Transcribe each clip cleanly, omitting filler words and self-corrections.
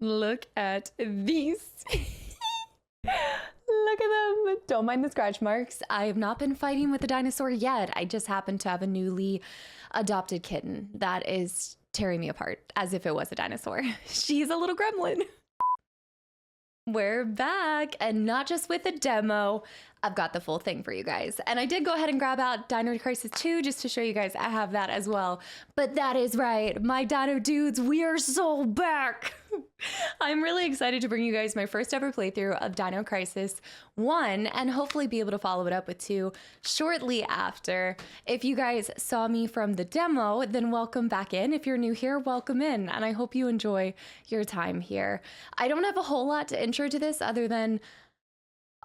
Look at these. Look at them. Don't mind the scratch marks. I have not been fighting with a dinosaur yet. I just happen to have a newly adopted kitten that is tearing me apart as if it was a dinosaur. She's a little gremlin. We're back, and not just with a demo. I've got the full thing for you guys. And I did go ahead and grab out Dino Crisis 2 just to show you guys I have that as well. But that is right, my dino dudes, we are so back. I'm really excited to bring you guys my first ever playthrough of Dino Crisis 1 and hopefully be able to follow it up with 2 shortly after. If you guys saw me from the demo, then welcome back in. If you're new here, welcome in, and I hope you enjoy your time here. I don't have a whole lot to intro to this other than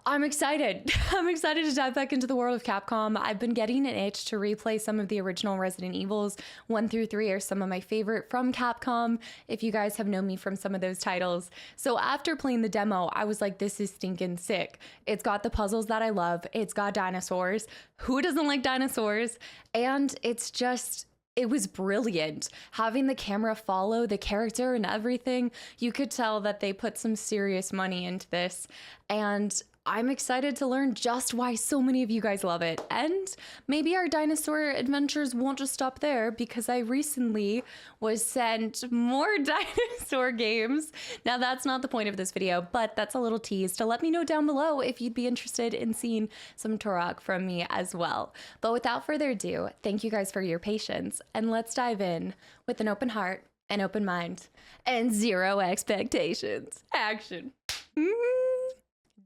I'm excited. I'm excited to dive back into the world of Capcom. I've been getting an itch to replay some of the original Resident Evils. 1 through 3 are some of my favorite from Capcom, if you guys have known me from some of those titles. So after playing the demo, I was like, this is stinking sick. It's got the puzzles that I love. It's got dinosaurs. Who doesn't like dinosaurs? And it's just... it was brilliant. Having the camera follow the character and everything, you could tell that they put some serious money into this. And I'm excited to learn just why so many of you guys love it. And maybe our dinosaur adventures won't just stop there, because I recently was sent more dinosaur games. Now that's not the point of this video, but that's a little tease to let me know down below if you'd be interested in seeing some Turok from me as well. But without further ado, thank you guys for your patience, and let's dive in with an open heart, an open mind, and zero expectations. Action.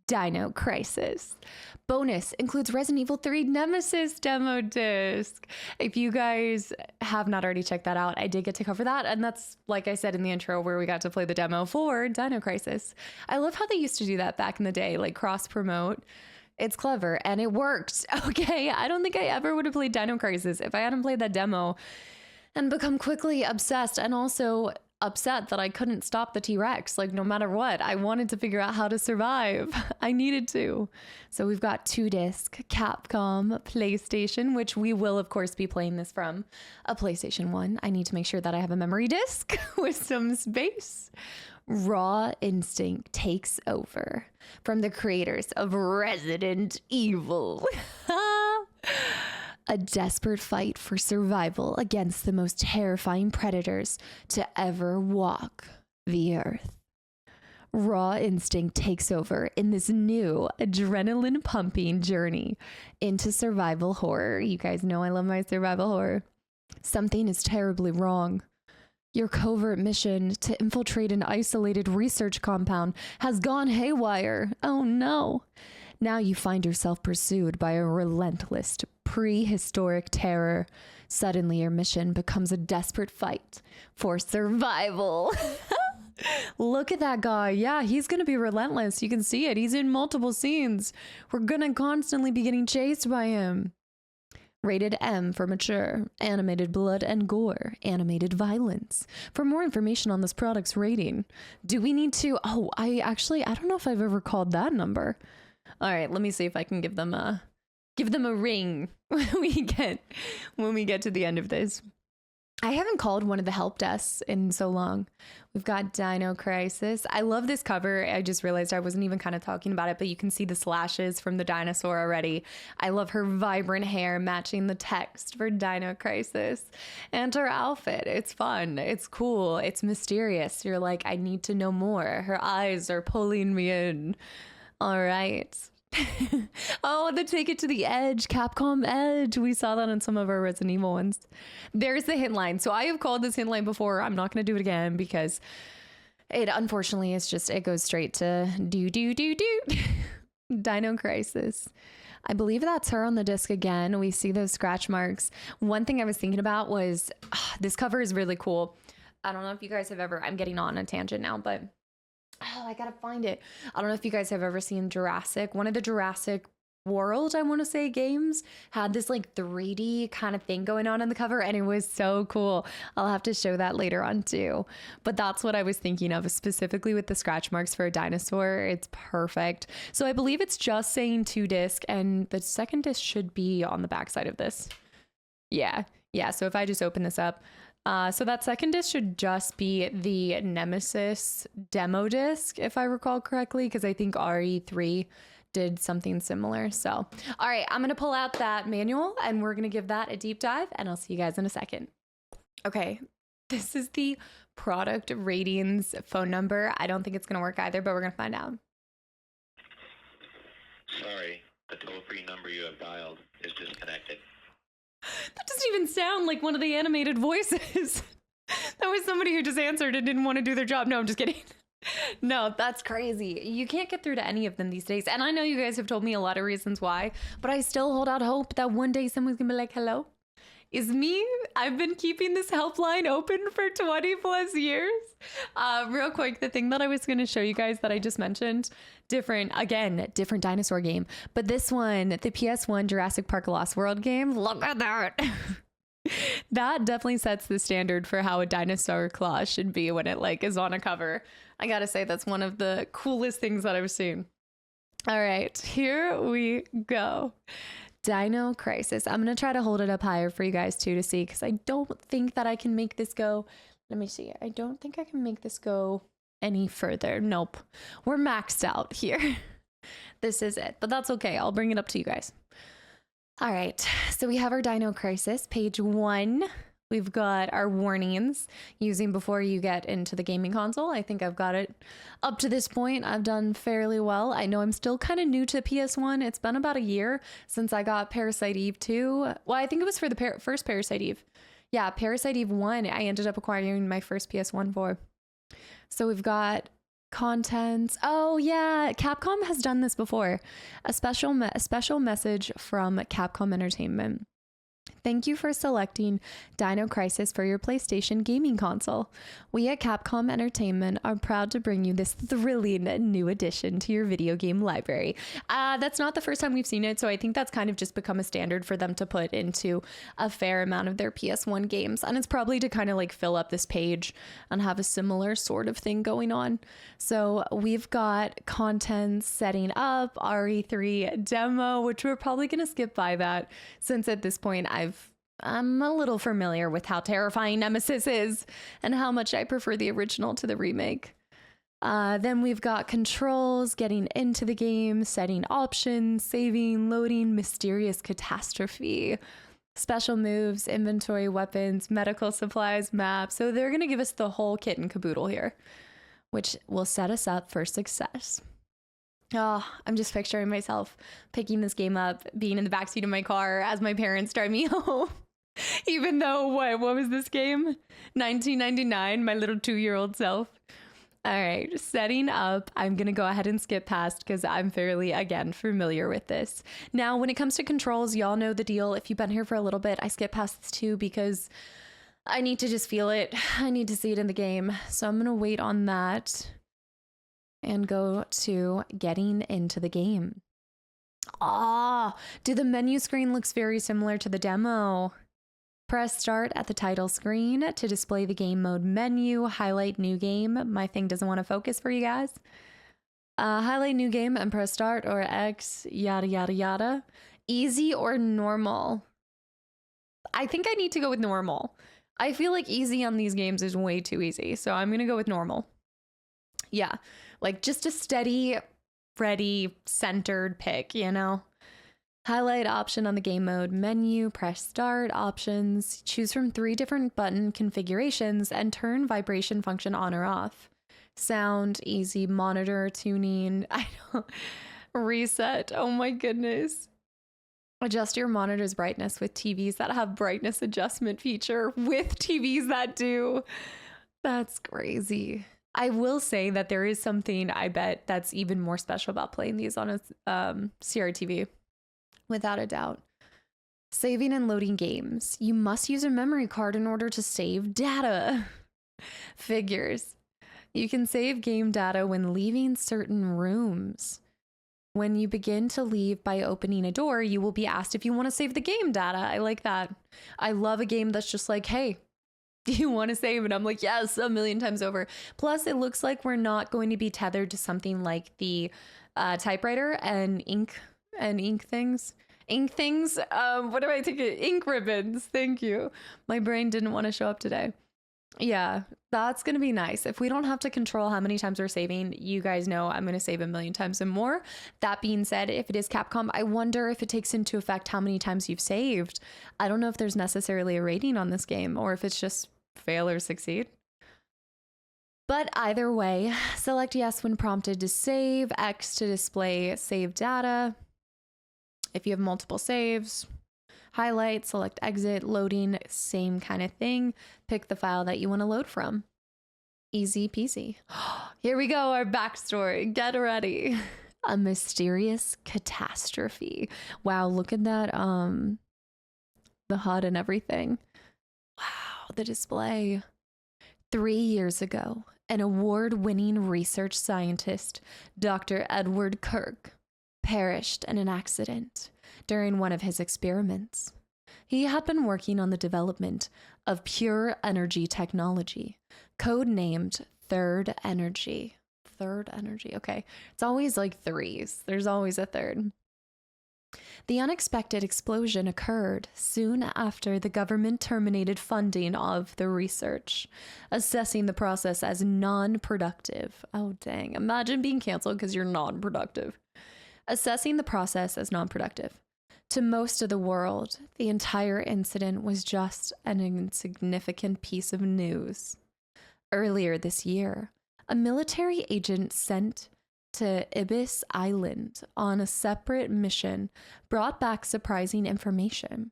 Dino Crisis. Bonus includes Resident Evil 3 Nemesis demo disc. If you guys have not already checked that out, I did get to cover that, and that's, like I said in the intro, where we got to play the demo for Dino Crisis. I love how they used to do that back in the day, like cross-promote. It's clever, and it worked. Okay, I don't think I ever would have played Dino Crisis if I hadn't played that demo and become quickly obsessed, and also upset that I couldn't stop the T-Rex. Like, no matter what, I wanted to figure out how to survive. I needed to. So we've got 2-disc Capcom PlayStation, which we will of course be playing this from a PlayStation 1. I need to make sure that I have a memory disc with some space. Raw instinct takes over, from the creators of Resident Evil. A desperate fight for survival against the most terrifying predators to ever walk the earth. Raw instinct takes over in this new adrenaline-pumping journey into survival horror. You guys know I love my survival horror. Something is terribly wrong. Your covert mission to infiltrate an isolated research compound has gone haywire. Oh no. Now you find yourself pursued by a relentless, prehistoric terror. Suddenly your mission becomes a desperate fight for survival. Look at that guy. Yeah, he's gonna be relentless. You can see it. He's in multiple scenes. We're gonna constantly be getting chased by him. Rated M for mature, animated blood and gore, animated violence. For more information on this product's rating, do we need to... oh, I don't know if I've ever called that number. All right, let me see if I can give them a ring when we get to the end of this. I haven't called one of the help desks in so long. We've got Dino Crisis. I love this cover. I just realized I wasn't even kind of talking about it, but you can see the slashes from the dinosaur already. I love her vibrant hair matching the text for Dino Crisis, and her outfit. It's fun. It's cool. It's mysterious. You're like, I need to know more. Her eyes are pulling me in. All right. Oh, the Take It to the Edge, Capcom Edge. We saw that in some of our Resident Evil ones. There's the hint line. So I have called this hint line before. I'm not going to do it again because it unfortunately is just, it goes straight to do. Dino Crisis. I believe that's her on the disc again. We see those scratch marks. One thing I was thinking about was this cover is really cool. I don't know if you guys have ever, I'm getting on a tangent now, but oh, I gotta find it. I don't know if you guys have ever seen Jurassic. One of the Jurassic World, I want to say, games had this like 3D kind of thing going on the cover, and it was so cool. I'll have to show that later on too. But that's what I was thinking of, specifically with the scratch marks for a dinosaur. It's perfect. So I believe it's just saying 2-disc, and the second disc should be on the back side of this. Yeah. So if I just open this up, So that second disc should just be the Nemesis demo disc, if I recall correctly, because I think RE3 did something similar. So, all right, I'm going to pull out that manual and we're going to give that a deep dive, and I'll see you guys in a second. Okay, this is the product ratings phone number. I don't think it's going to work either, but we're going to find out. Sorry, the toll-free number you have dialed is disconnected. That doesn't even sound like one of the animated voices. That was somebody who just answered and didn't want to do their job. No, I'm just kidding. No, that's crazy. You can't get through to any of them these days. And I know you guys have told me a lot of reasons why, but I still hold out hope that one day someone's gonna be like, hello, is me. I've been keeping this helpline open for 20 plus years. Real quick, the thing that I was going to show you guys that I just mentioned, different dinosaur game. But this one, the PS1 Jurassic Park Lost World game, look at that. That definitely sets the standard for how a dinosaur claw should be when it like is on a cover. I gotta say, that's one of the coolest things that I've seen. All right, here we go. Dino Crisis. I'm going to try to hold it up higher for you guys too to see, because I don't think that I can make this go. Let me see. I don't think I can make this go any further. Nope. We're maxed out here. This is it, but that's okay. I'll bring it up to you guys. All right. So we have our Dino Crisis, page 1. We've got our warnings using before you get into the gaming console. I think I've got it up to this point. I've done fairly well. I know I'm still kind of new to PS1. It's been about a year since I got Parasite Eve 2. Well, I think it was for the first Parasite Eve. Yeah, Parasite Eve 1, I ended up acquiring my first PS1 for. So we've got contents. Oh yeah, Capcom has done this before. A special message from Capcom Entertainment. Thank you for selecting Dino Crisis for your PlayStation gaming console. We at Capcom Entertainment are proud to bring you this thrilling new addition to your video game library. That's not the first time we've seen it, so I think that's kind of just become a standard for them to put into a fair amount of their PS1 games. And it's probably to kind of like fill up this page and have a similar sort of thing going on. So we've got content setting up, RE3 demo, which we're probably going to skip by that since at this point I'm a little familiar with how terrifying Nemesis is and how much I prefer the original to the remake. Then we've got controls, getting into the game, setting options, saving, loading, mysterious catastrophe, special moves, inventory, weapons, medical supplies, maps. So they're going to give us the whole kit and caboodle here, which will set us up for success. Oh, I'm just picturing myself picking this game up, being in the backseat of my car as my parents drive me home. Even though, what was this game? 1999, my little 2-year-old self. All right, setting up. I'm going to go ahead and skip past because I'm fairly, again, familiar with this. Now, when it comes to controls, y'all know the deal. If you've been here for a little bit, I skip past this too because I need to just feel it. I need to see it in the game. So I'm going to wait on that and go to getting into the game. The menu screen looks very similar to the demo. Press start at the title screen to display the game mode menu. Highlight new game. My thing doesn't want to focus for you guys. Highlight new game and press start or X, yada, yada, yada. Easy or normal? I think I need to go with normal. I feel like easy on these games is way too easy. So I'm going to go with normal. Yeah, like just a steady, ready, centered pick, you know? Highlight option on the game mode menu, press start, options, choose from 3 different button configurations and turn vibration function on or off. Sound, easy, monitor, tuning, reset, oh my goodness. Adjust your monitor's brightness with TVs that have brightness adjustment feature with TVs that do. That's crazy. I will say that there is something I bet that's even more special about playing these on a CRTV. Without a doubt. Saving and loading games. You must use a memory card in order to save data. Figures. You can save game data when leaving certain rooms. When you begin to leave by opening a door, you will be asked if you want to save the game data. I like that. I love a game that's just like, hey, do you want to save? And I'm like, yes, a million times over. Plus, it looks like we're not going to be tethered to something like the typewriter and ink things. ink things. What am I thinking? Ink ribbons. Thank you. My brain didn't want to show up today. Yeah, that's going to be nice. If we don't have to control how many times we're saving, you guys know I'm going to save a million times and more. That being said, if it is Capcom, I wonder if it takes into effect how many times you've saved. I don't know if there's necessarily a rating on this game or if it's just fail or succeed. But either way, select yes when prompted to save, X to display save data. If you have multiple saves, highlight, select exit, loading, same kind of thing. Pick the file that you want to load from. Easy peasy. Here we go, our backstory. Get ready. A mysterious catastrophe. Wow, look at that, the HUD and everything. Wow, the display. 3 years ago, an award-winning research scientist, Dr. Edward Kirk, perished in an accident during one of his experiments. He had been working on the development of pure energy technology, codenamed Third Energy. Third Energy, okay. It's always like threes. There's always a third. The unexpected explosion occurred soon after the government terminated funding of the research, assessing the process as non-productive. Oh, dang. Imagine being canceled because you're non-productive. Assessing the process as non-productive. To most of the world, the entire incident was just an insignificant piece of news. Earlier this year, a military agent sent to Ibis Island on a separate mission brought back surprising information.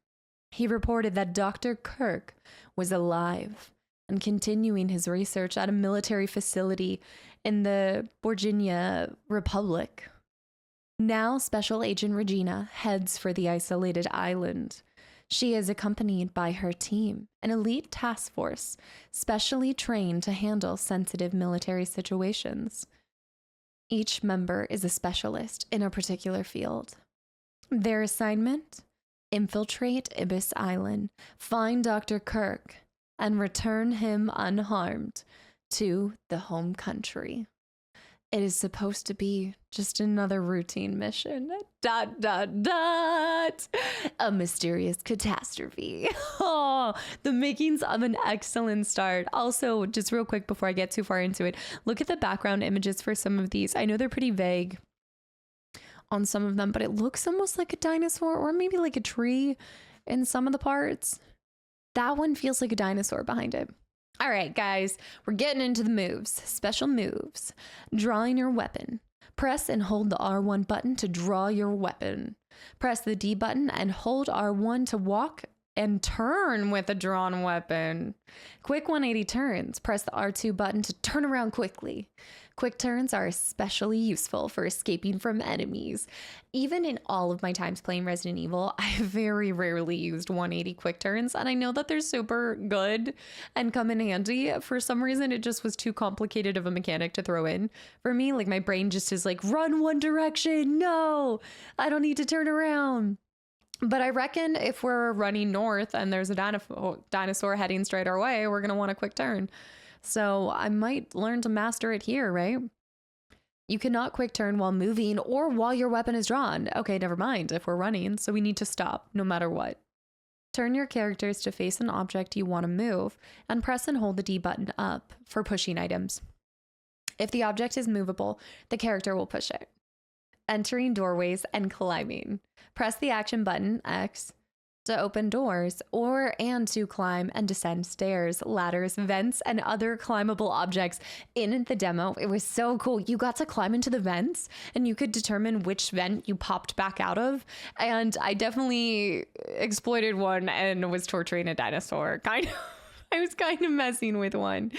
He reported that Dr. Kirk was alive and continuing his research at a military facility in the Virginia Republic. Now, Special Agent Regina heads for the isolated island. She is accompanied by her team, an elite task force specially trained to handle sensitive military situations. Each member is a specialist in a particular field. Their assignment? Infiltrate Ibis Island, find Dr. Kirk, and return him unharmed to the home country. It is supposed to be just another routine mission. ... A mysterious catastrophe. Oh, the makings of an excellent start. Also, just real quick before I get too far into it, look at the background images for some of these. I know they're pretty vague on some of them, but it looks almost like a dinosaur or maybe like a tree in some of the parts. That one feels like a dinosaur behind it. All right, guys, we're getting into the moves. Special moves. Drawing your weapon. Press and hold the R1 button to draw your weapon. Press the D button and hold R1 to walk and turn with a drawn weapon. Quick 180 turns. Press the R2 button to turn around quickly. Quick turns are especially useful for escaping from enemies. Even in all of my times playing Resident Evil, I very rarely used 180 quick turns, and I know that they're super good and come in handy. For some reason, it just was too complicated of a mechanic to throw in. For me, like my brain just is like, run one direction. No, I don't need to turn around. But I reckon if we're running north and there's a dinosaur heading straight our way, we're going to want a quick turn. So I might learn to master it here, right? You cannot quick turn while moving or while your weapon is drawn. Okay, never mind if we're running, so we need to stop no matter what. Turn your characters to face an object you want to move and press and hold the D button up for pushing items. If the object is movable, the character will push it. Entering doorways and climbing. Press the action button, X, to open doors and to climb and descend stairs, ladders, vents, and other climbable objects. In the demo, it was so cool. You got to climb into the vents and you could determine which vent you popped back out of. And I definitely exploited one and was torturing a dinosaur. I was kind of messing with one.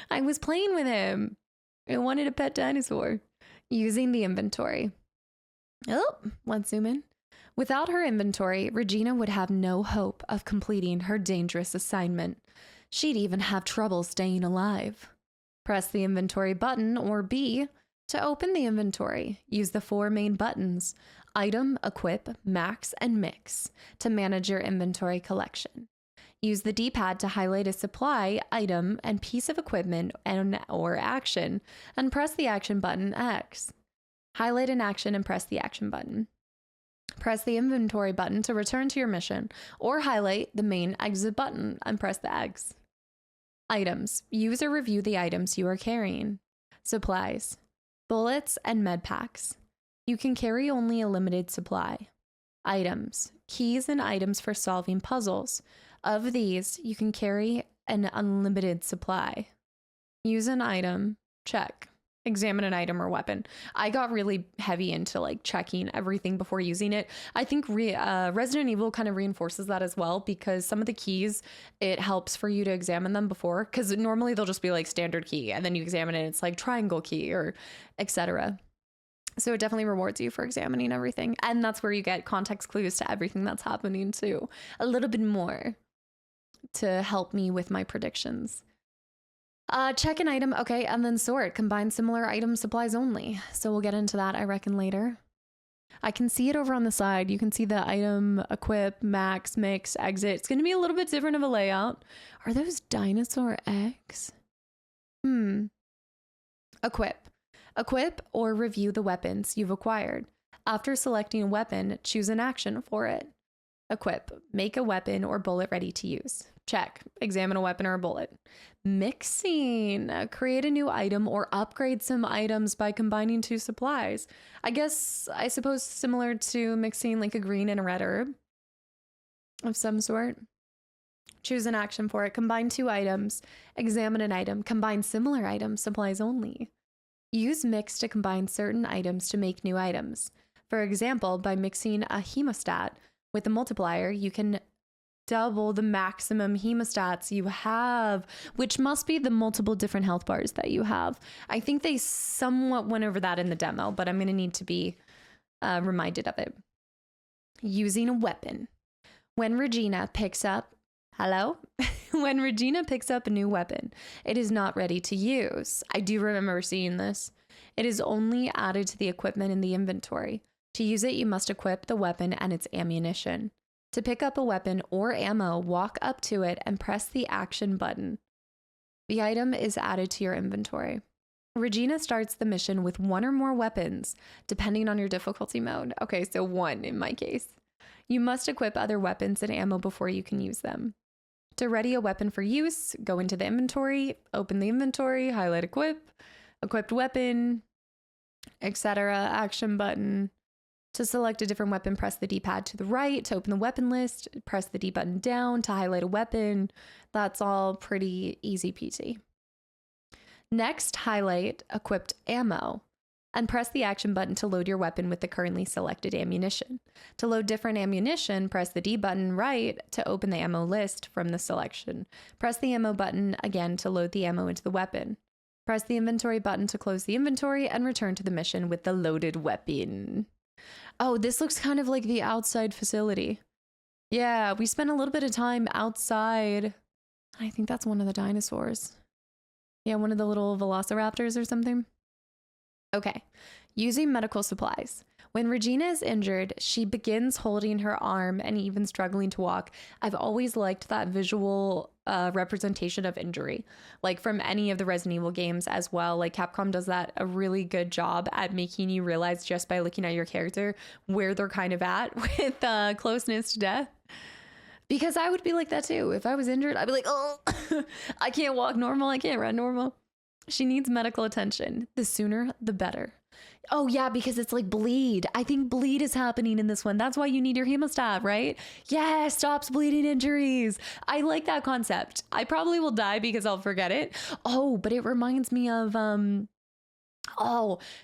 I was playing with him. I wanted a pet dinosaur. Using the inventory. Oh, let's zoom in. Without her inventory, Regina would have no hope of completing her dangerous assignment. She'd even have trouble staying alive. Press the inventory button, or B, to open the inventory. Use the 4 main buttons, Item, Equip, Max, and Mix, to manage your inventory collection. Use the D-pad to highlight a supply, item, and piece of equipment or action, and press the action button X. Highlight an action and press the action button. Press the inventory button to return to your mission, or highlight the main exit button and press the X. Items. Use or review the items you are carrying. Supplies. Bullets and med packs. You can carry only a limited supply. Items. Keys and items for solving puzzles. Of these, you can carry an unlimited supply. Use an item. Check. Examine an item or weapon. I got really heavy into like checking everything before using it. I think Resident Evil kind of reinforces that as well, because some of the keys, it helps for you to examine them before, because normally they'll just be like standard key and then you examine it, it's like triangle key or etc. So it definitely rewards you for examining everything, and that's where you get context clues to everything that's happening too, a little bit more to help me with my predictions. Check an item, okay, and then sort. Combine similar item supplies only. So we'll get into that, I reckon, later. I can see it over on the side. You can see the item, equip, max, mix, exit. It's going to be a little bit different of a layout. Are those dinosaur eggs? Equip. Equip or review the weapons you've acquired. After selecting a weapon, choose an action for it. Equip. Make a weapon or bullet ready to use. Check. Examine a weapon or a bullet. Mixing. Create a new item or upgrade some items by combining two supplies. I suppose similar to mixing like a green and a red herb of some sort. Choose an action for it. Combine two items. Examine an item. Combine similar items. Supplies only. Use mix to combine certain items to make new items. For example, by mixing a hemostat with a multiplier, you can double the maximum hemostats you have, which must be the multiple different health bars that you have. I think they somewhat went over that in the demo, but I'm going to need to be reminded of it. Using a weapon. When Regina picks up when Regina picks up a new weapon, it is not ready to use. I do remember seeing this. It is only added to the equipment in the inventory. To use it, you must equip the weapon and its ammunition. To pick up a weapon or ammo, walk up to it and press the action button. The item is added to your inventory. Regina starts the mission with one or more weapons, depending on your difficulty mode. Okay, so 1 in my case. You must equip other weapons and ammo before you can use them. To ready a weapon for use, go into the inventory, open the inventory, highlight equip, equipped weapon, etc. Action button. To select a different weapon, press the D-pad to the right. To open the weapon list, press the D button down to highlight a weapon. That's all pretty easy peasy. Next, highlight equipped ammo and press the action button to load your weapon with the currently selected ammunition. To load different ammunition, press the D button right to open the ammo list from the selection. Press the ammo button again to load the ammo into the weapon. Press the inventory button to close the inventory and return to the mission with the loaded weapon. Oh, this looks kind of like the outside facility. Yeah, we spent a little bit of time outside. I think that's one of the dinosaurs. Yeah, one of the little velociraptors or something. Okay, using medical supplies. When Regina is injured, she begins holding her arm and even struggling to walk. I've always liked that visual representation of injury, like from any of the Resident Evil games as well. Like Capcom does that a really good job at making you realize just by looking at your character where they're kind of at with closeness to death. Because I would be like that too. If I was injured, I'd be like, oh, I can't walk normal. I can't run normal. She needs medical attention. The sooner, the better. Oh yeah, because it's like bleed. I think bleed is happening in this one. That's why you need your hemostat, right? Yeah, stops bleeding injuries. I like that concept. I probably will die because I'll forget it. Oh, but it reminds me of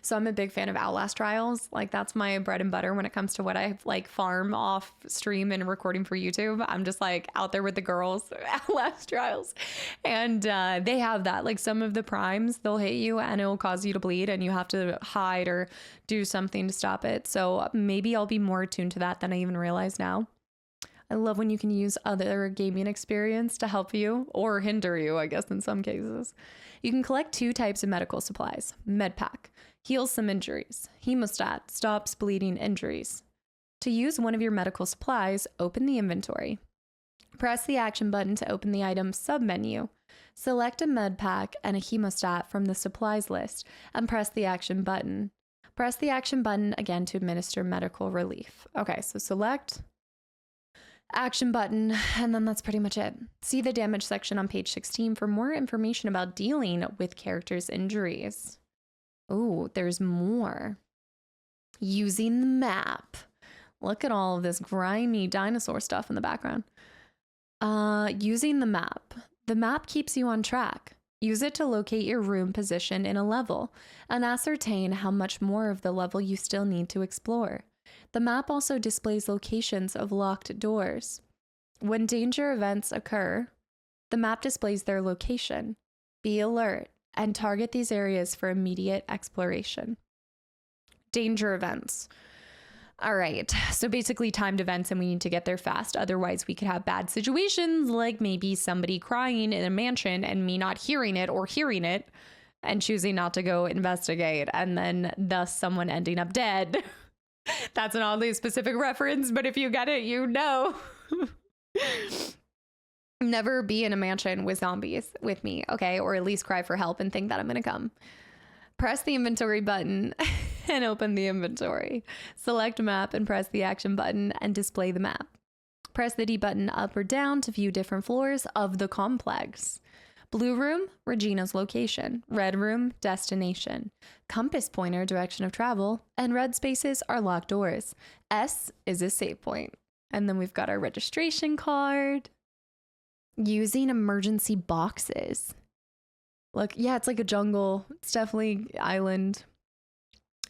so I'm a big fan of Outlast trials. Like that's my bread and butter when it comes to what I like farm off stream and recording for YouTube. I'm just like out there with the girls, Outlast trials. And they have that, like some of the primes, they'll hit you and it'll cause you to bleed and you have to hide or do something to stop it. So maybe I'll be more attuned to that than I even realize now. I love when you can use other gaming experience to help you or hinder you, I guess, in some cases. You can collect 2 types of medical supplies. Medpack heals some injuries. Hemostat stops bleeding injuries. To use one of your medical supplies, open the inventory. Press the action button to open the item submenu. Select a medpack and a hemostat from the supplies list and press the action button. Press the action button again to administer medical relief. Okay, so select action button, and then that's pretty much it. See the damage section on page 16 for more information about dealing with characters' injuries. Oh, there's more. Using the map. Look at all of this grimy dinosaur stuff in the background. Using the map. The map keeps you on track. Use it to locate your room position in a level and ascertain how much more of the level you still need to explore. The map also displays locations of locked doors. When danger events occur, the map displays their location. Be alert and target these areas for immediate exploration. Danger events. All right, so basically timed events, and we need to get there fast. Otherwise, we could have bad situations, like maybe somebody crying in a mansion and me not hearing it or hearing it and choosing not to go investigate, and then thus someone ending up dead. That's an oddly specific reference, but if you get it, you know. Never be in a mansion with zombies with me, okay? Or at least cry for help and think that I'm gonna come. Press the inventory button and open the inventory. Select map and press the action button and display the map. Press the D button up or down to view different floors of the complex. Blue room, Regina's location. Red room, destination. Compass pointer, direction of travel. And red spaces are locked doors. S is a save point. And then we've got our registration card. Using emergency boxes. Look, yeah, it's like a jungle. It's definitely island.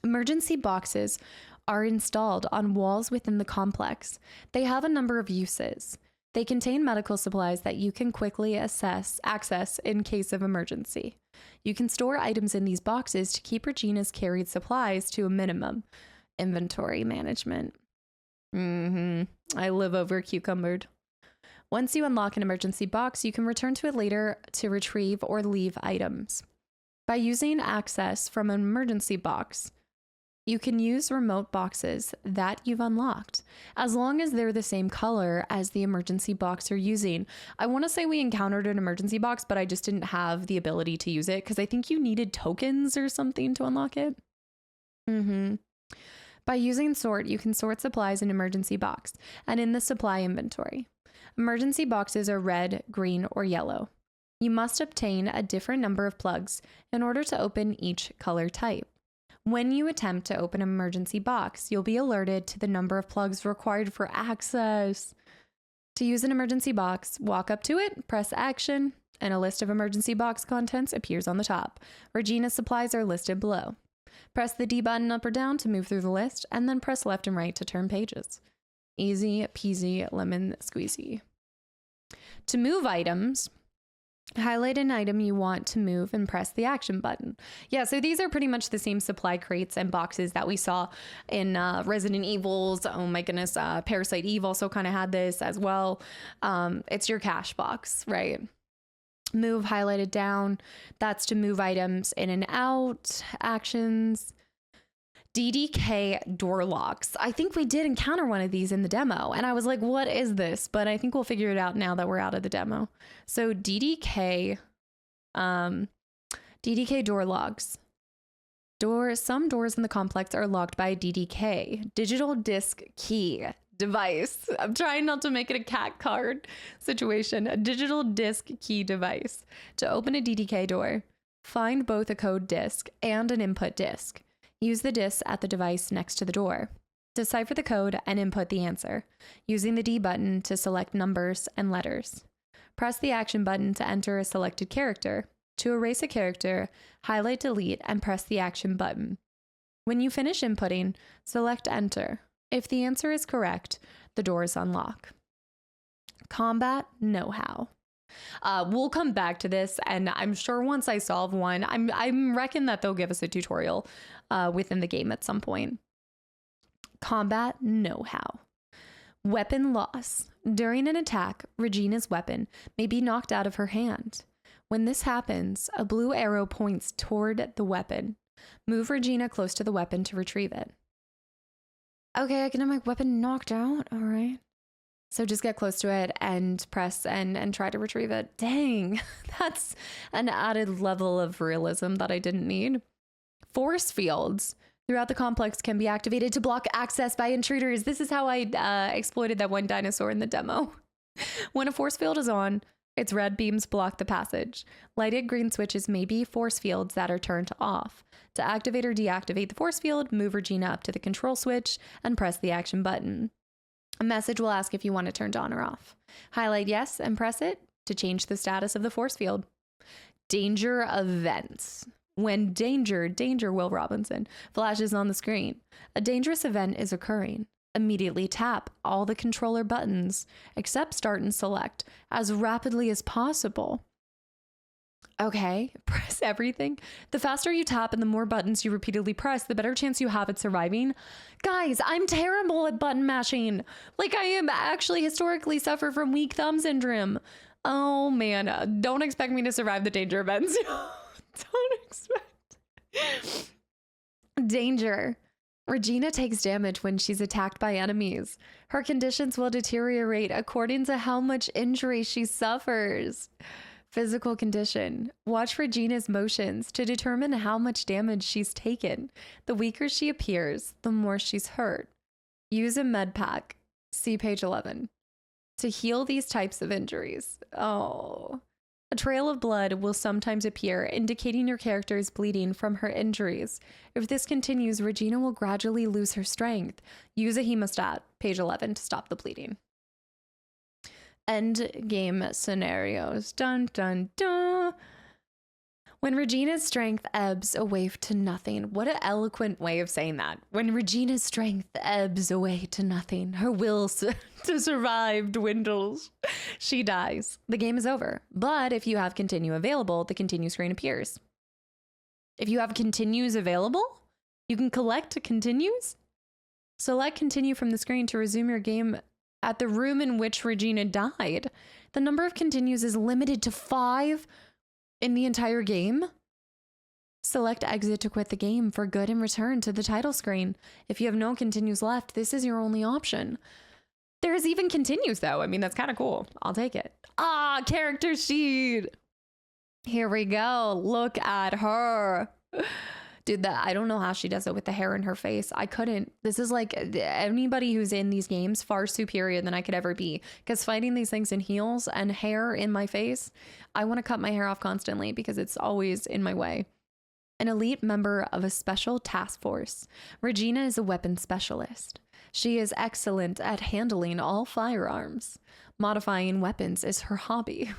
Emergency boxes are installed on walls within the complex. They have a number of uses. They contain medical supplies that you can quickly access in case of emergency. You can store items in these boxes to keep Regina's carried supplies to a minimum. Inventory management. I live over cucumbered. Once you unlock an emergency box, you can return to it later to retrieve or leave items. By using access from an emergency box, you can use remote boxes that you've unlocked, as long as they're the same color as the emergency box you're using. I want to say we encountered an emergency box, but I just didn't have the ability to use it because I think you needed tokens or something to unlock it. By using sort, you can sort supplies in emergency box and in the supply inventory. Emergency boxes are red, green, or yellow. You must obtain a different number of plugs in order to open each color type. When you attempt to open an emergency box, you'll be alerted to the number of plugs required for access. To use an emergency box, walk up to it, press action, and a list of emergency box contents appears on the top. Regina's supplies are listed below. Press the D button up or down to move through the list, and then press left and right to turn pages. Easy peasy lemon squeezy. To move items, highlight an item you want to move and press the action button. Yeah, so these are pretty much the same supply crates and boxes that we saw in Resident Evil's. Oh my goodness, Parasite Eve also kind of had this as well. It's your cash box, right? Move highlighted down. That's to move items in and out. Actions. DDK door locks. I think we did encounter one of these in the demo, and I was like, what is this? But I think we'll figure it out now that we're out of the demo. So DDK door locks. Some doors in the complex are locked by a DDK, digital disc key device. I'm trying not to make it a cat card situation. A digital disc key device. To open a DDK door, find both a code disc and an input disc. Use the disc at the device next to the door. Decipher the code and input the answer, using the D button to select numbers and letters. Press the action button to enter a selected character. To erase a character, highlight delete and press the action button. When you finish inputting, select enter. If the answer is correct, the doors unlock. Combat know-how. We'll come back to this, and I'm sure once I solve one, I'm reckon that they'll give us a tutorial within the game at some point. Combat know-how. Weapon loss. During an attack, Regina's weapon may be knocked out of her hand. When this happens, a blue arrow points toward the weapon. Move Regina close to the weapon to retrieve it. Okay, I can have my weapon knocked out. All right. So just get close to it and press and try to retrieve it. Dang, that's an added level of realism that I didn't need. Force fields. throughout the complex can be activated to block access by intruders. This is how I exploited that one dinosaur in the demo. When a force field is on, its red beams block the passage. Lighted green switches may be force fields that are turned off. To activate or deactivate the force field, move Regina up to the control switch and press the action button. A message will ask if you want it turned on or off. Highlight yes and press it to change the status of the force field. Danger events. When danger, Will Robinson, flashes on the screen, a dangerous event is occurring. Immediately tap all the controller buttons, except start and select, as rapidly as possible. Okay, press everything. The faster you tap and the more buttons you repeatedly press, the better chance you have at surviving. Guys, I'm terrible at button mashing. Like, I am actually historically suffer from weak thumb syndrome. Oh man, don't expect me to survive the danger events. Don't expect. Danger. Regina takes damage when she's attacked by enemies. Her conditions will deteriorate according to how much injury she suffers. Physical condition. Watch Regina's motions to determine how much damage she's taken. The weaker she appears, the more she's hurt. Use a med pack. See page 11. To heal these types of injuries. Oh. A trail of blood will sometimes appear, indicating your character is bleeding from her injuries. If this continues, Regina will gradually lose her strength. Use a hemostat, page 11, to stop the bleeding. End game scenarios. Dun, dun, dun. When Regina's strength ebbs away to nothing. What an eloquent way of saying that. When Regina's strength ebbs away to nothing, her will to survive dwindles. She dies. The game is over. But if you have continue available, the continue screen appears. If you have continues available, you can collect continues. Select continue from the screen to resume your game at the room in which Regina died. The number of continues is limited to 5 in the entire game. Select exit to quit the game for good and return to the title screen. If you have no continues left, this is your only option. There's even continues though. I mean, that's kind of cool. I'll take it. Ah, character sheet. Here we go. Look at her. Dude, I don't know how she does it with the hair in her face. I couldn't. This is like anybody who's in these games far superior than I could ever be. Because fighting these things in heels and hair in my face, I want to cut my hair off constantly because it's always in my way. An elite member of a special task force. Regina is a weapons specialist. She is excellent at handling all firearms. Modifying weapons is her hobby.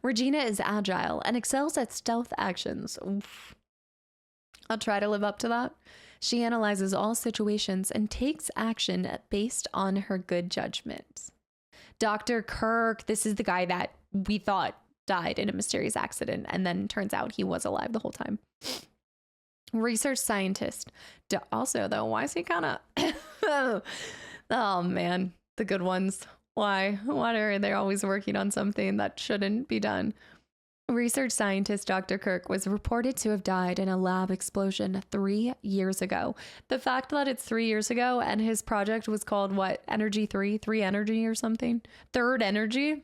Regina is agile and excels at stealth actions. Oof. I'll try to live up to that. She analyzes all situations and takes action based on her good judgment. Dr. Kirk, this is the guy that we thought died in a mysterious accident, and then turns out he was alive the whole time. Research scientist. Also, though, why is he kind of... Oh, man, the good ones. Why are they always working on something that shouldn't be done? Research scientist Dr. Kirk was reported to have died in a lab explosion 3 years ago. The fact that it's 3 years ago and his project was called what? Energy 3? 3 Energy or something? Third Energy?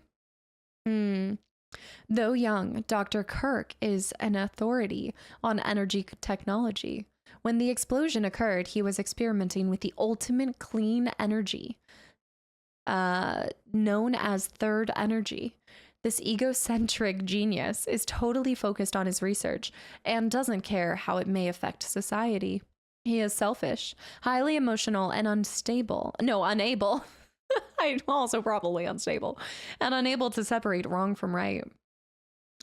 Though young, Dr. Kirk is an authority on energy technology. When the explosion occurred, he was experimenting with the ultimate clean energy, known as third energy. This egocentric genius is totally focused on his research and doesn't care how it may affect society. He is selfish, highly emotional, and unable. I'm also probably unstable and unable to separate wrong from right.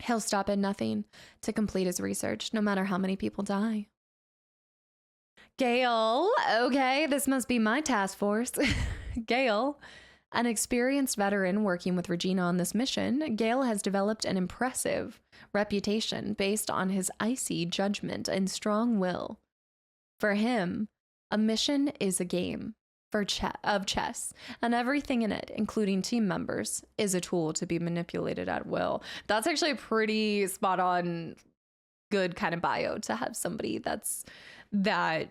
He'll stop at nothing to complete his research, no matter how many people die. Gail, okay, this must be my task force. Gail, an experienced veteran working with Regina on this mission, Gale has developed an impressive reputation based on his icy judgment and strong will. For him, a mission is a game of chess, and everything in it, including team members, is a tool to be manipulated at will. That's actually a pretty spot on, good kind of bio to have somebody that's that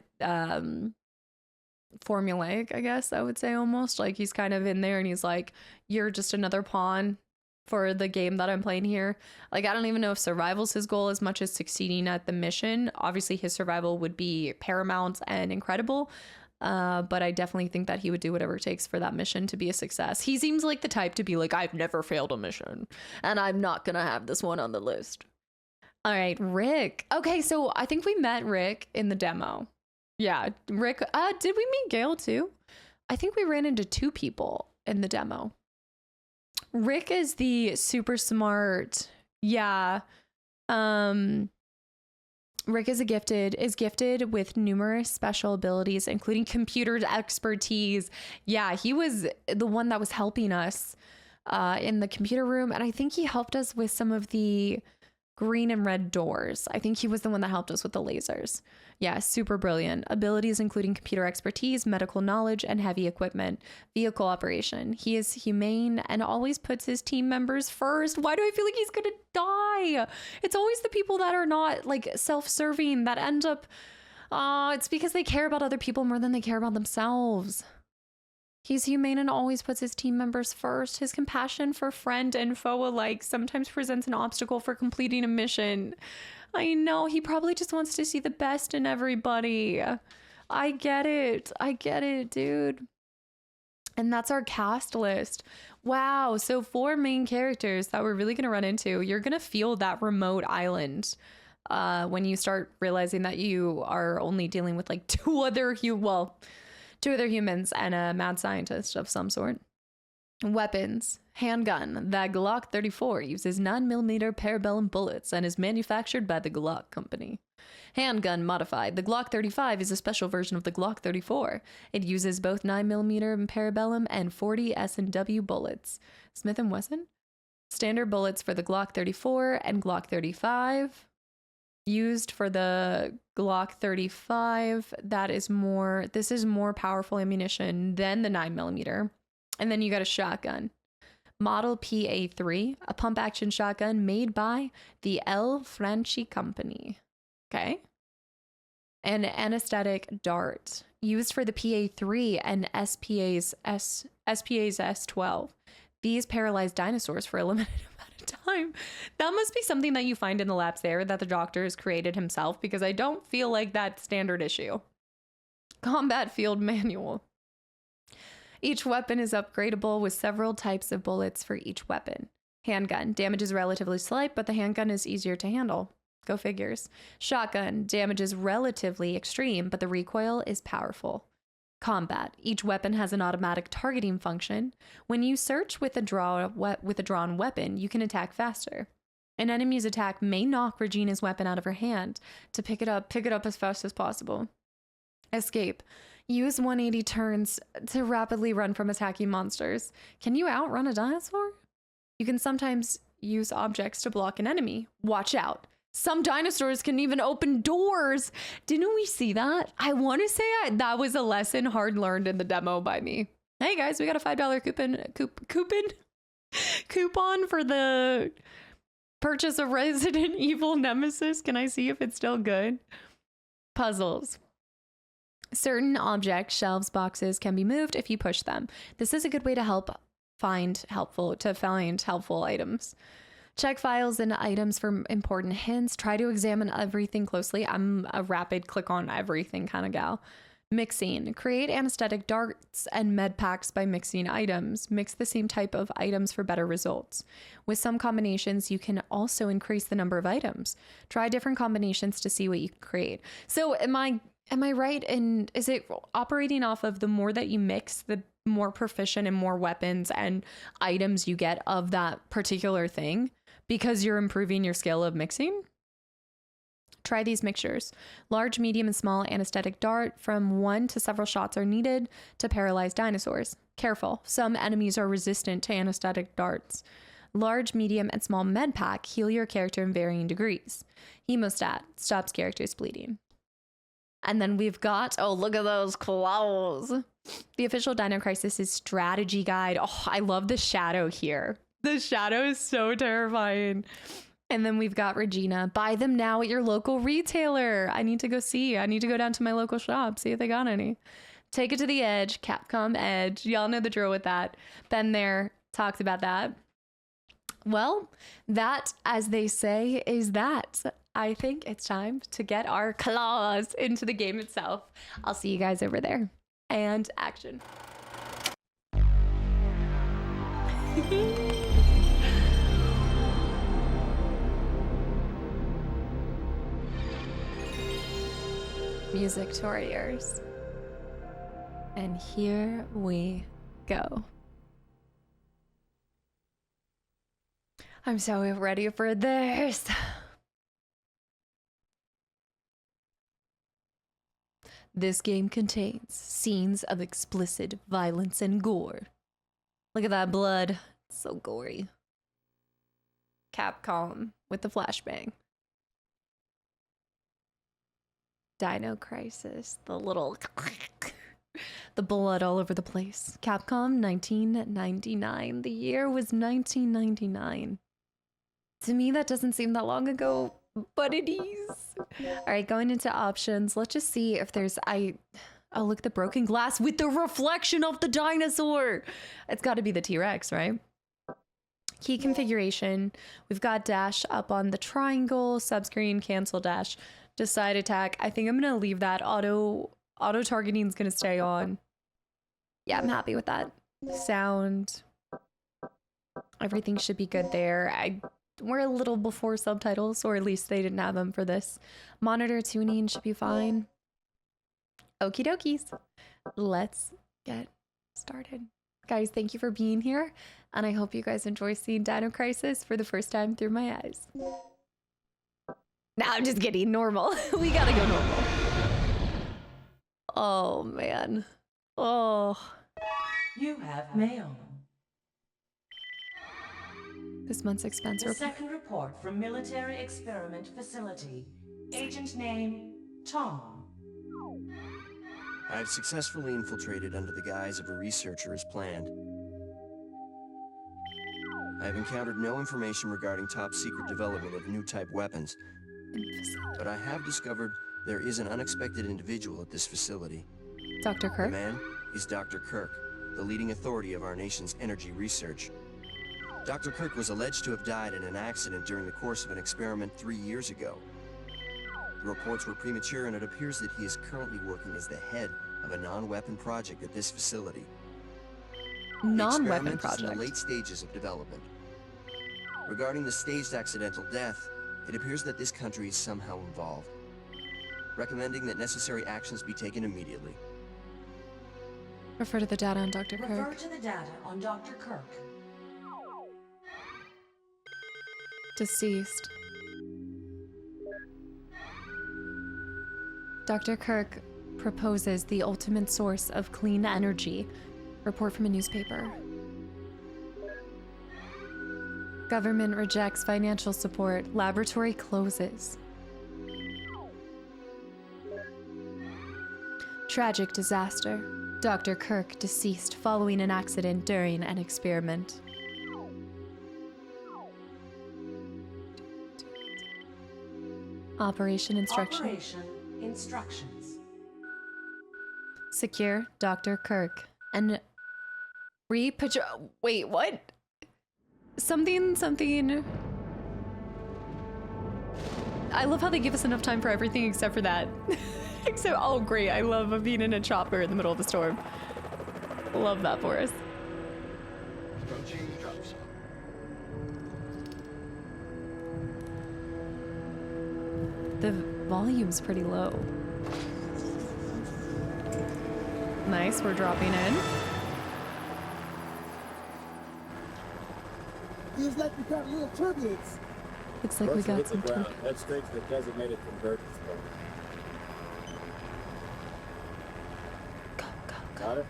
formulaic, I guess I would say, almost like he's kind of in there and he's like, you're just another pawn for the game that I'm playing here. Like, I don't even know if survival's his goal as much as succeeding at the mission. Obviously, his survival would be paramount and incredible. But I definitely think that he would do whatever it takes for that mission to be a success. He seems like the type to be like, I've never failed a mission, and I'm not gonna have this one on the list. All right, Rick. Okay, so I think we met Rick in the demo. Yeah, Rick. Did we meet Gail too? I think we ran into 2 people in the demo. Rick is the super smart. Yeah. Rick is gifted with numerous special abilities, including computer expertise. Yeah, he was the one that was helping us in the computer room. And I think he helped us with some of the green and red doors. I think he was the one that helped us with the lasers. Yeah, super brilliant. Abilities including computer expertise, medical knowledge, and heavy equipment. Vehicle operation. He is humane and always puts his team members first. Why do I feel like he's gonna die? It's always the people that are not like self-serving that end up... it's because they care about other people more than they care about themselves. He's humane and always puts his team members first. His compassion for friend and foe alike sometimes presents an obstacle for completing a mission. I know, he probably just wants to see the best in everybody. I get it, dude. And that's our cast list. Wow, so 4 main characters that we're really gonna run into. You're gonna feel that remote island when you start realizing that you are only dealing with like 2 other humans and a mad scientist of some sort. Weapons. Handgun. The Glock 34 uses 9mm parabellum bullets and is manufactured by the Glock company. Handgun modified. The Glock 35 is a special version of the Glock 34. It uses both 9mm parabellum and 40 S&W bullets. Smith & Wesson? Standard bullets for the Glock 34 and Glock 35. Used for the Glock 35, this is more powerful ammunition than the 9mm. And then you got a shotgun. Model PA3, a pump action shotgun made by the L. Franchi Company. Okay. An anesthetic dart used for the PA3 and SPA's S12. These paralyze dinosaurs for a limited amount of time. That must be something that you find in the labs there that the doctor has created himself, because I don't feel like that's standard issue. Combat field manual. Each weapon is upgradable with several types of bullets for each weapon. Handgun. Damage is relatively slight, but the handgun is easier to handle. Go figures. Shotgun. Damage is relatively extreme, but the recoil is powerful. Combat. Each weapon has an automatic targeting function. When you search with a drawn weapon, you can attack faster. An enemy's attack may knock Regina's weapon out of her hand. To pick it up as fast as possible. Escape. Use 180 turns to rapidly run from attacking monsters. Can you outrun a dinosaur? You can sometimes use objects to block an enemy. Watch out. Some dinosaurs can even open doors. Didn't we see that? I want to say that was a lesson hard learned in the demo by me. Hey guys, we got a $5 coupon for the purchase of Resident Evil Nemesis. Can I see if it's still good? Puzzles. Certain objects, shelves, boxes can be moved if you push them. This is a good way to find helpful items. Check files and items for important hints. Try to examine everything closely. I'm a rapid click on everything kind of gal. Mixing. Create anesthetic darts and med packs by mixing items. Mix the same type of items for better results. With some combinations, you can also increase the number of items. Try different combinations to see what you can create. So am I right? And is it operating off of the more that you mix, the more proficient and more weapons and items you get of that particular thing, because you're improving your skill of mixing? Try these mixtures. Large, medium, and small anesthetic dart from 1 to several shots are needed to paralyze dinosaurs. Careful, some enemies are resistant to anesthetic darts. Large, medium, and small med pack heal your character in varying degrees. Hemostat stops characters bleeding. And then we've got, oh, look at those claws. The official Dino Crisis' strategy guide. Oh, I love the shadow here. The shadow is so terrifying. And then we've got Regina. Buy them now at your local retailer. I need to go down to my local shop, see if they got any. Take it to the edge. Capcom Edge. Y'all know the drill with that. Been there. Talked about that. Well, that, as they say, is that. I think it's time to get our claws into the game itself. I'll see you guys over there. And action. Music to our ears. And here we go. I'm so ready for this. This game contains scenes of explicit violence and gore. Look at that blood. It's so gory. Capcom with the flashbang. Dino Crisis. The little... the blood all over the place. Capcom 1999. The year was 1999. To me, that doesn't seem that long ago, but it is. All right, going into options. Let's just see if there's... Oh, look at the broken glass with the reflection of the dinosaur. It's got to be the T-Rex, right? Key configuration. We've got dash up on the triangle, subscreen, cancel dash, decide attack. I think I'm going to leave that. Auto targeting is going to stay on. Yeah, I'm happy with that. Sound. Everything should be good there. We're a little before subtitles, or at least they didn't have them for this. Monitor tuning should be fine. Okie dokies. Let's get started. Guys, thank you for being here, and I hope you guys enjoy seeing Dino Crisis for the first time through my eyes. Nah, I'm just kidding. Normal. We gotta go normal. Oh, man. Oh. You have mail. This month's expense The report. second report from Military Experiment Facility. Agent name, Tom. I've successfully infiltrated under the guise of a researcher as planned. I've encountered no information regarding top-secret development of new type weapons, but I have discovered there is an unexpected individual at this facility. Dr. The Kirk? man is Dr. Kirk, the leading authority of our nation's energy research. Dr. Kirk was alleged to have died in an accident during the course of an experiment 3 years ago. The reports were premature, and it appears that he is currently working as the head of a non-weapon project at this facility. Non-weapon The experiment is in project. the late stages of development. Regarding the staged accidental death, it appears that this country is somehow involved, recommending that necessary actions be taken immediately. Refer to the data on Dr. Refer Kirk. to the data on Dr. Kirk. Deceased. Dr. Kirk proposes the ultimate source of clean energy. Report from a newspaper. Government rejects financial support. Laboratory closes. Tragic disaster. Dr. Kirk deceased following an accident during an experiment. Operation instruction. Operation instructions. Secure Dr. Kirk and wait, what? Something. I love how they give us enough time for everything except for that. Except, oh great, I love being in a chopper in the middle of the storm. Love that for us. The volume's pretty low. Nice, we're dropping in. Feels like we got a little turbulence. Looks like we got some ground. Let's take the designated convergence point. Go. Got it?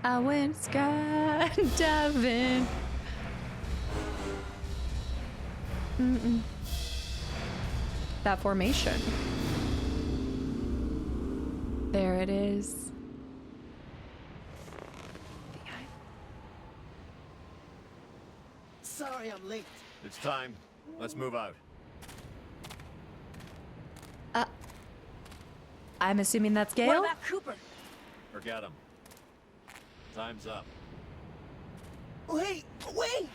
I went skydiving. That formation. There it is. Sorry I'm late. It's time. Let's move out. I'm assuming that's Gale. What about Cooper? Forget him. Time's up. Wait, wait!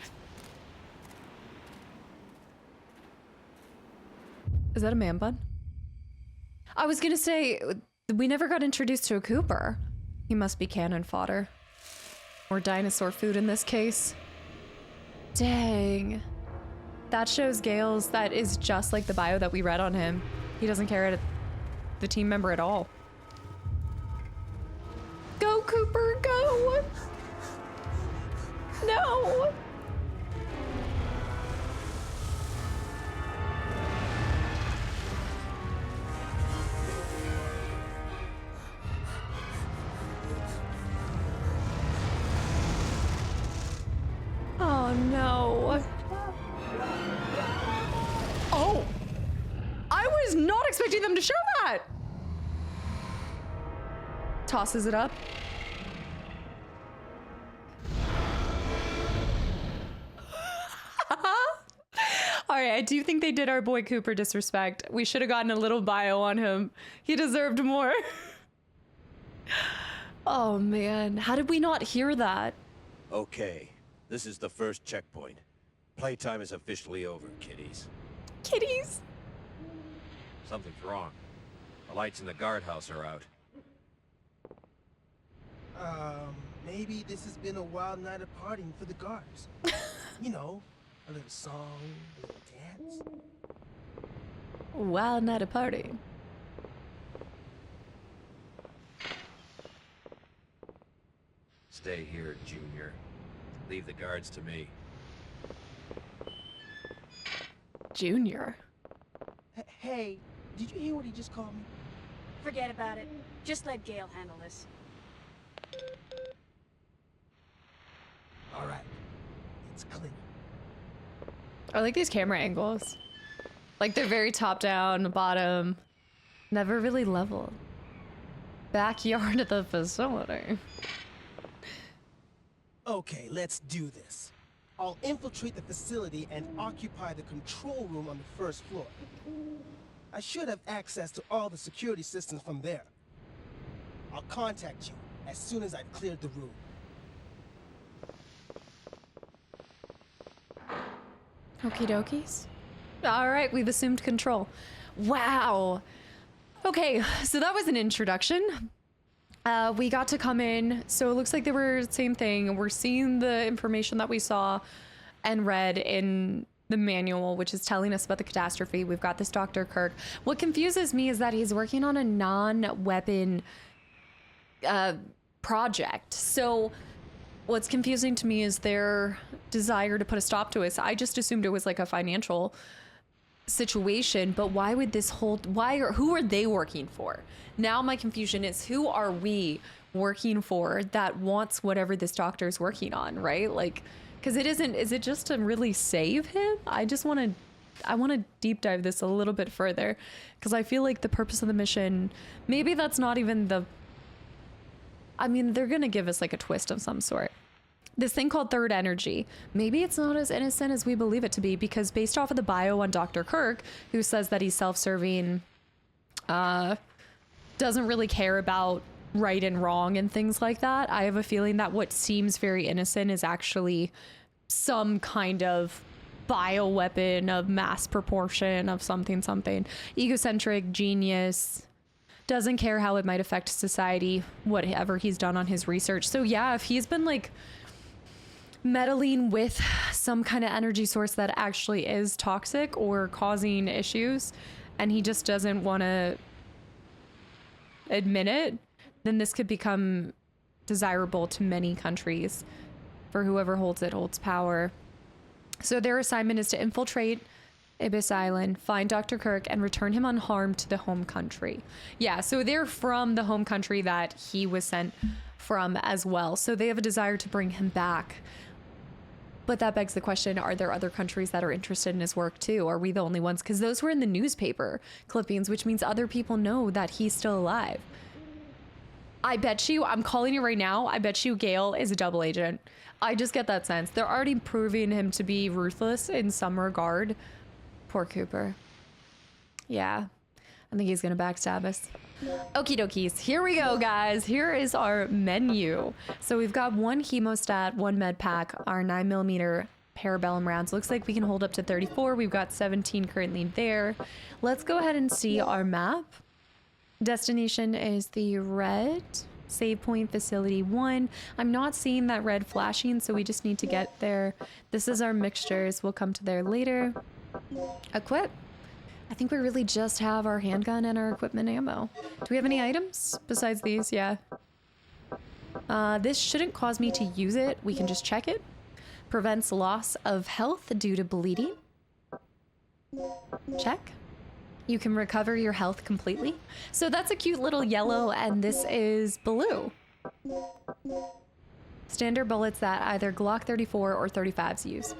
Is that a man bun? I was gonna say, we never got introduced to a Cooper. He must be cannon fodder. Or dinosaur food in this case. Dang. That shows Gale's that is just like the bio that we read on him. He doesn't care at the team member at all. Go, Cooper, go! No! Oh no. Oh! I was not expecting them to show that! Tosses it up. Alright, I do think they did our boy Cooper disrespect. We should have gotten a little bio on him. He deserved more. Oh man, how did we not hear that? Okay, this is the first checkpoint. Playtime is officially over, kiddies. Kitties? Something's wrong. The lights in the guardhouse are out. Maybe this has been a wild night of partying for the guards. You know, a little song, a little dance. Wild night of party. Stay here, Junior. Leave the guards to me. Junior. Hey, did you hear what he just called me? Forget about it. Just let Gale handle this. All right, it's clear. I like these camera angles. Like they're very top down, bottom, never really level. Backyard of the facility. Okay, let's do this. I'll infiltrate the facility and occupy the control room on the first floor. I should have access to all the security systems from there. I'll contact you as soon as I've cleared the room. Okie dokies. All right, we've assumed control. Wow. Okay, so that was an introduction. We got to come in, so it looks like they were the same thing. We're seeing the information that we saw and read in the manual, which is telling us about the catastrophe. We've got this Dr. Kirk. What confuses me is that he's working on a non-weapon project. So what's confusing to me is their desire to put a stop to it. I just assumed it was like a financial situation, but why would this whole, who are they working for? Now my confusion is, who are we working for that wants whatever this doctor is working on, right? Like, because is it just to really save him? I want to deep dive this a little bit further, because I feel like the purpose of the mission, maybe that's not even they're going to give us like a twist of some sort. This thing called third energy, maybe it's not as innocent as we believe it to be, because based off of the bio on Dr. Kirk, who says that he's self-serving, doesn't really care about right and wrong and things like that, I have a feeling that what seems very innocent is actually some kind of bioweapon of mass proportion of something. Egocentric, genius, doesn't care how it might affect society, whatever he's done on his research. So yeah, if he's been like meddling with some kind of energy source that actually is toxic or causing issues, and he just doesn't want to admit it, then this could become desirable to many countries, for whoever holds it holds power. So their assignment is to infiltrate Ibis Island, find Dr. Kirk, and return him unharmed to the home country. Yeah, so they're from the home country that he was sent from as well. So they have a desire to bring him back. But that begs the question, are there other countries that are interested in his work too? Are we the only ones? Because those were in the newspaper clippings, which means other people know that he's still alive. I bet you, I'm calling you right now, I bet you Gale is a double agent. I just get that sense. They're already proving him to be ruthless in some regard. Poor Cooper. Yeah, I think he's gonna backstab us. Okie dokies, here we go, guys. Here is our menu. So we've got one hemostat, one med pack, our 9mm parabellum rounds. Looks like we can hold up to 34. We've got 17 currently there. Let's go ahead and see our map. Destination is the red. Save point facility 1. I'm not seeing that red flashing, so we just need to get there. This is our mixtures. We'll come to there later. Equip. I think we really just have our handgun and our equipment ammo. Do we have any items besides these? Yeah. This shouldn't cause me to use it. We can just check it. Prevents loss of health due to bleeding. Check. You can recover your health completely. So that's a cute little yellow, and this is blue. Standard bullets that either Glock 34 or 35s use.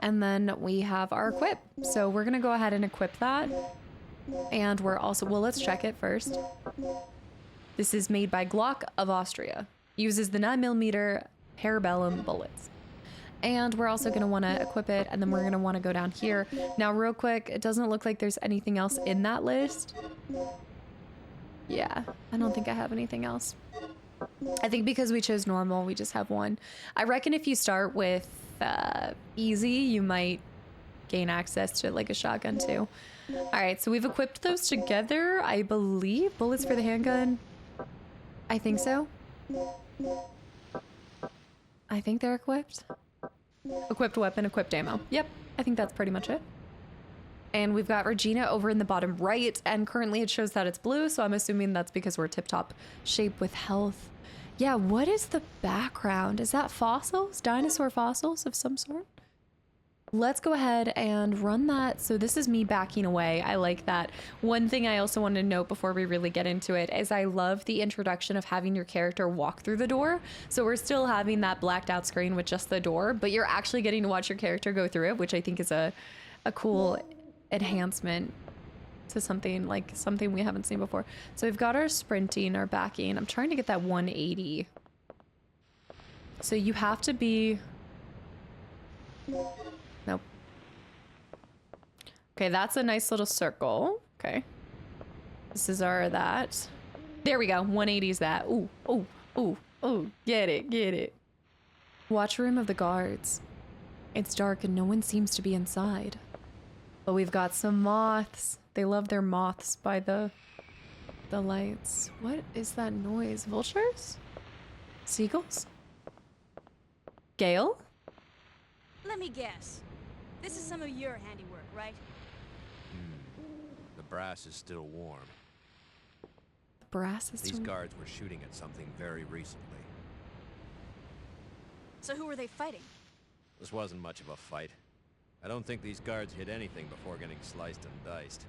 And then we have our equip. So we're gonna go ahead and equip that. And we're also, well, let's check it first. This is made by Glock of Austria. Uses the 9mm parabellum bullets. And we're also gonna wanna equip it, and then we're gonna wanna go down here. Now, real quick, it doesn't look like there's anything else in that list. Yeah, I don't think I have anything else. I think because we chose normal, we just have one. I reckon if you start with easy, you might gain access to like a shotgun too. All right, so we've equipped those together, I believe. Bullets for the handgun. I think so. I think they're equipped. Equipped weapon, equipped ammo. Yep, I think that's pretty much it. And we've got Regina over in the bottom right, and currently it shows that it's blue, so I'm assuming that's because we're tip-top shape with health. Yeah, what is the background? Is that fossils? Dinosaur fossils of some sort? Let's go ahead and run that. So this is me backing away. I like that. One thing I also want to note before we really get into it is I love the introduction of having your character walk through the door. So we're still having that blacked out screen with just the door, but you're actually getting to watch your character go through it, which I think is a cool enhancement to something we haven't seen before. So we've got our sprinting, our backing. I'm trying to get that 180. So you have to be... Nope. Okay, that's a nice little circle. Okay. This is our that. There we go. 180's that. Ooh, ooh, ooh, ooh. Get it, get it. Watch room of the guards. It's dark and no one seems to be inside. But we've got some moths. They love their moths by the lights. What is that noise? Vultures? Seagulls? Gale? Let me guess. This is some of your handiwork, right? The brass is still warm. The brass is These still... guards were shooting at something very recently. So who were they fighting? This wasn't much of a fight. I don't think these guards hit anything before getting sliced and diced.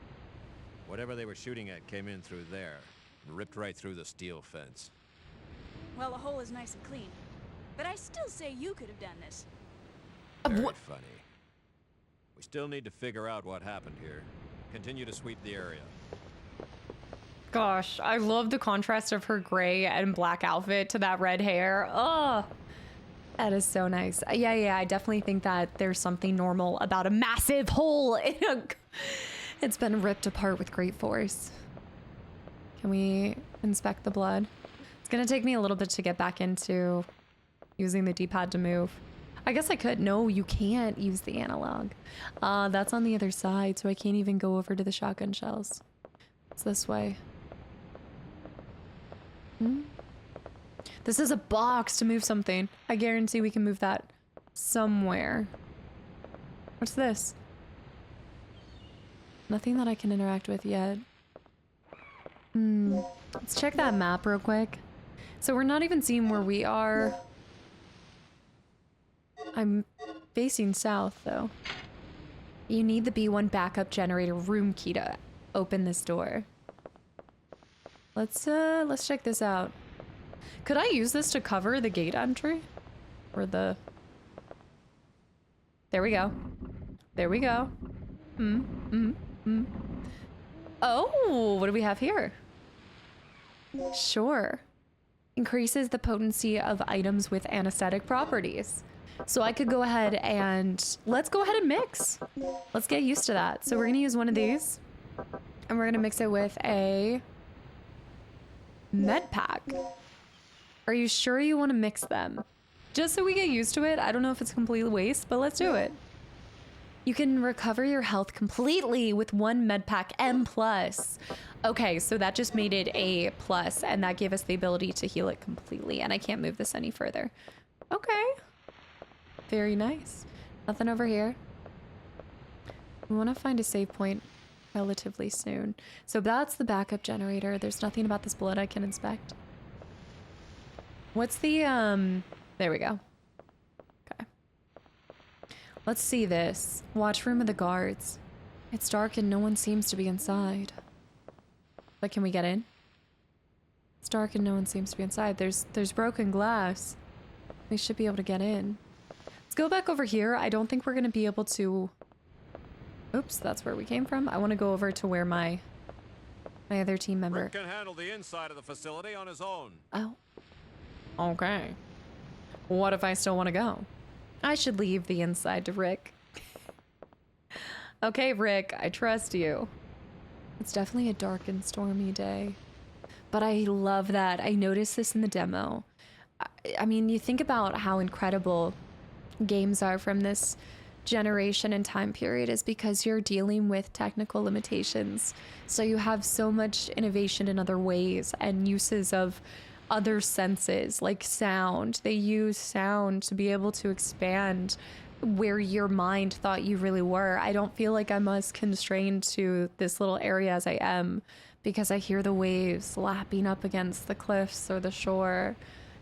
Whatever they were shooting at came in through there and ripped right through the steel fence. Well, the hole is nice and clean. But I still say you could have done this. Very funny. We still need to figure out what happened here. Continue to sweep the area. Gosh, I love the contrast of her gray and black outfit to that red hair. Oh, that is so nice. Yeah, I definitely think that there's something normal about a massive hole in a... It's been ripped apart with great force. Can we inspect the blood? It's gonna take me a little bit to get back into using the D-pad to move. I guess I could. No, you can't use the analog. That's on the other side, so I can't even go over to the shotgun shells. It's this way. This is a box to move something. I guarantee we can move that somewhere. What's this? Nothing that I can interact with yet. Let's check that map real quick. So we're not even seeing where we are. I'm facing south, though. You need the B1 backup generator room key to open this door. Let's check this out. Could I use this to cover the gate entry? Or the... There we go. There we go. Oh, what do we have here? Sure. Increases the potency of items with anesthetic properties. So I could go ahead and... Let's go ahead and mix. Let's get used to that. So we're gonna use one of these. And we're gonna mix it with a med pack. Are you sure you want to mix them? Just so we get used to it. I don't know if it's complete waste, but let's do it. You can recover your health completely with one med pack M+. Okay, so that just made it a plus, and that gave us the ability to heal it completely, and I can't move this any further. Okay. Very nice. Nothing over here. We want to find a save point relatively soon. So that's the backup generator. There's nothing about this blood I can inspect. What's the, there we go. Okay. Let's see this. Watch room of the guards. It's dark and no one seems to be inside. But can we get in? It's dark and no one seems to be inside. There's broken glass. We should be able to get in. Let's go back over here. I don't think we're going to be able to... Oops, that's where we came from. I want to go over to where my other team member... Kirk can handle the inside of the facility on his own. Oh. Okay. What if I still want to go? I should leave the inside to Rick. Okay, Rick, I trust you. It's definitely a dark and stormy day. But I love that. I noticed this in the demo. I mean, you think about how incredible games are from this generation and time period is because you're dealing with technical limitations. So you have so much innovation in other ways and uses of other senses like sound. They use sound to be able to expand where your mind thought you really were. I don't feel like I'm as constrained to this little area as I am because I hear the waves lapping up against the cliffs or the shore.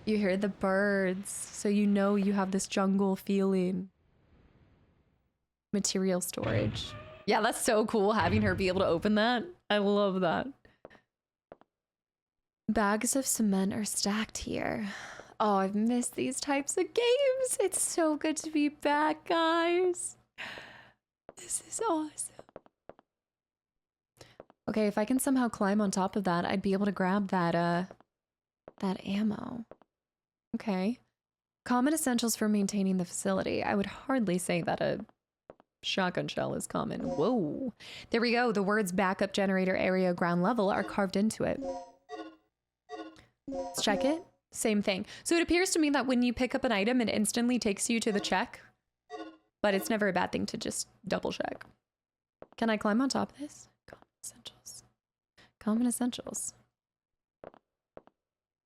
You hear the birds, so you know you have this jungle feeling. Material storage. Yeah, that's so cool having her be able to open that. I love that. Bags of cement are stacked here. Oh, I've missed these types of games. It's so good to be back, guys. This is awesome. Okay, if I can somehow climb on top of that, I'd be able to grab that ammo. Okay. Common essentials for maintaining the facility. I would hardly say that a shotgun shell is common. Whoa. There we go. The words backup generator area ground level are carved into it. Let's check it. Same thing. So it appears to me that when you pick up an item, it instantly takes you to the check. But it's never a bad thing to just double check. Can I climb on top of this? Common essentials. Common essentials.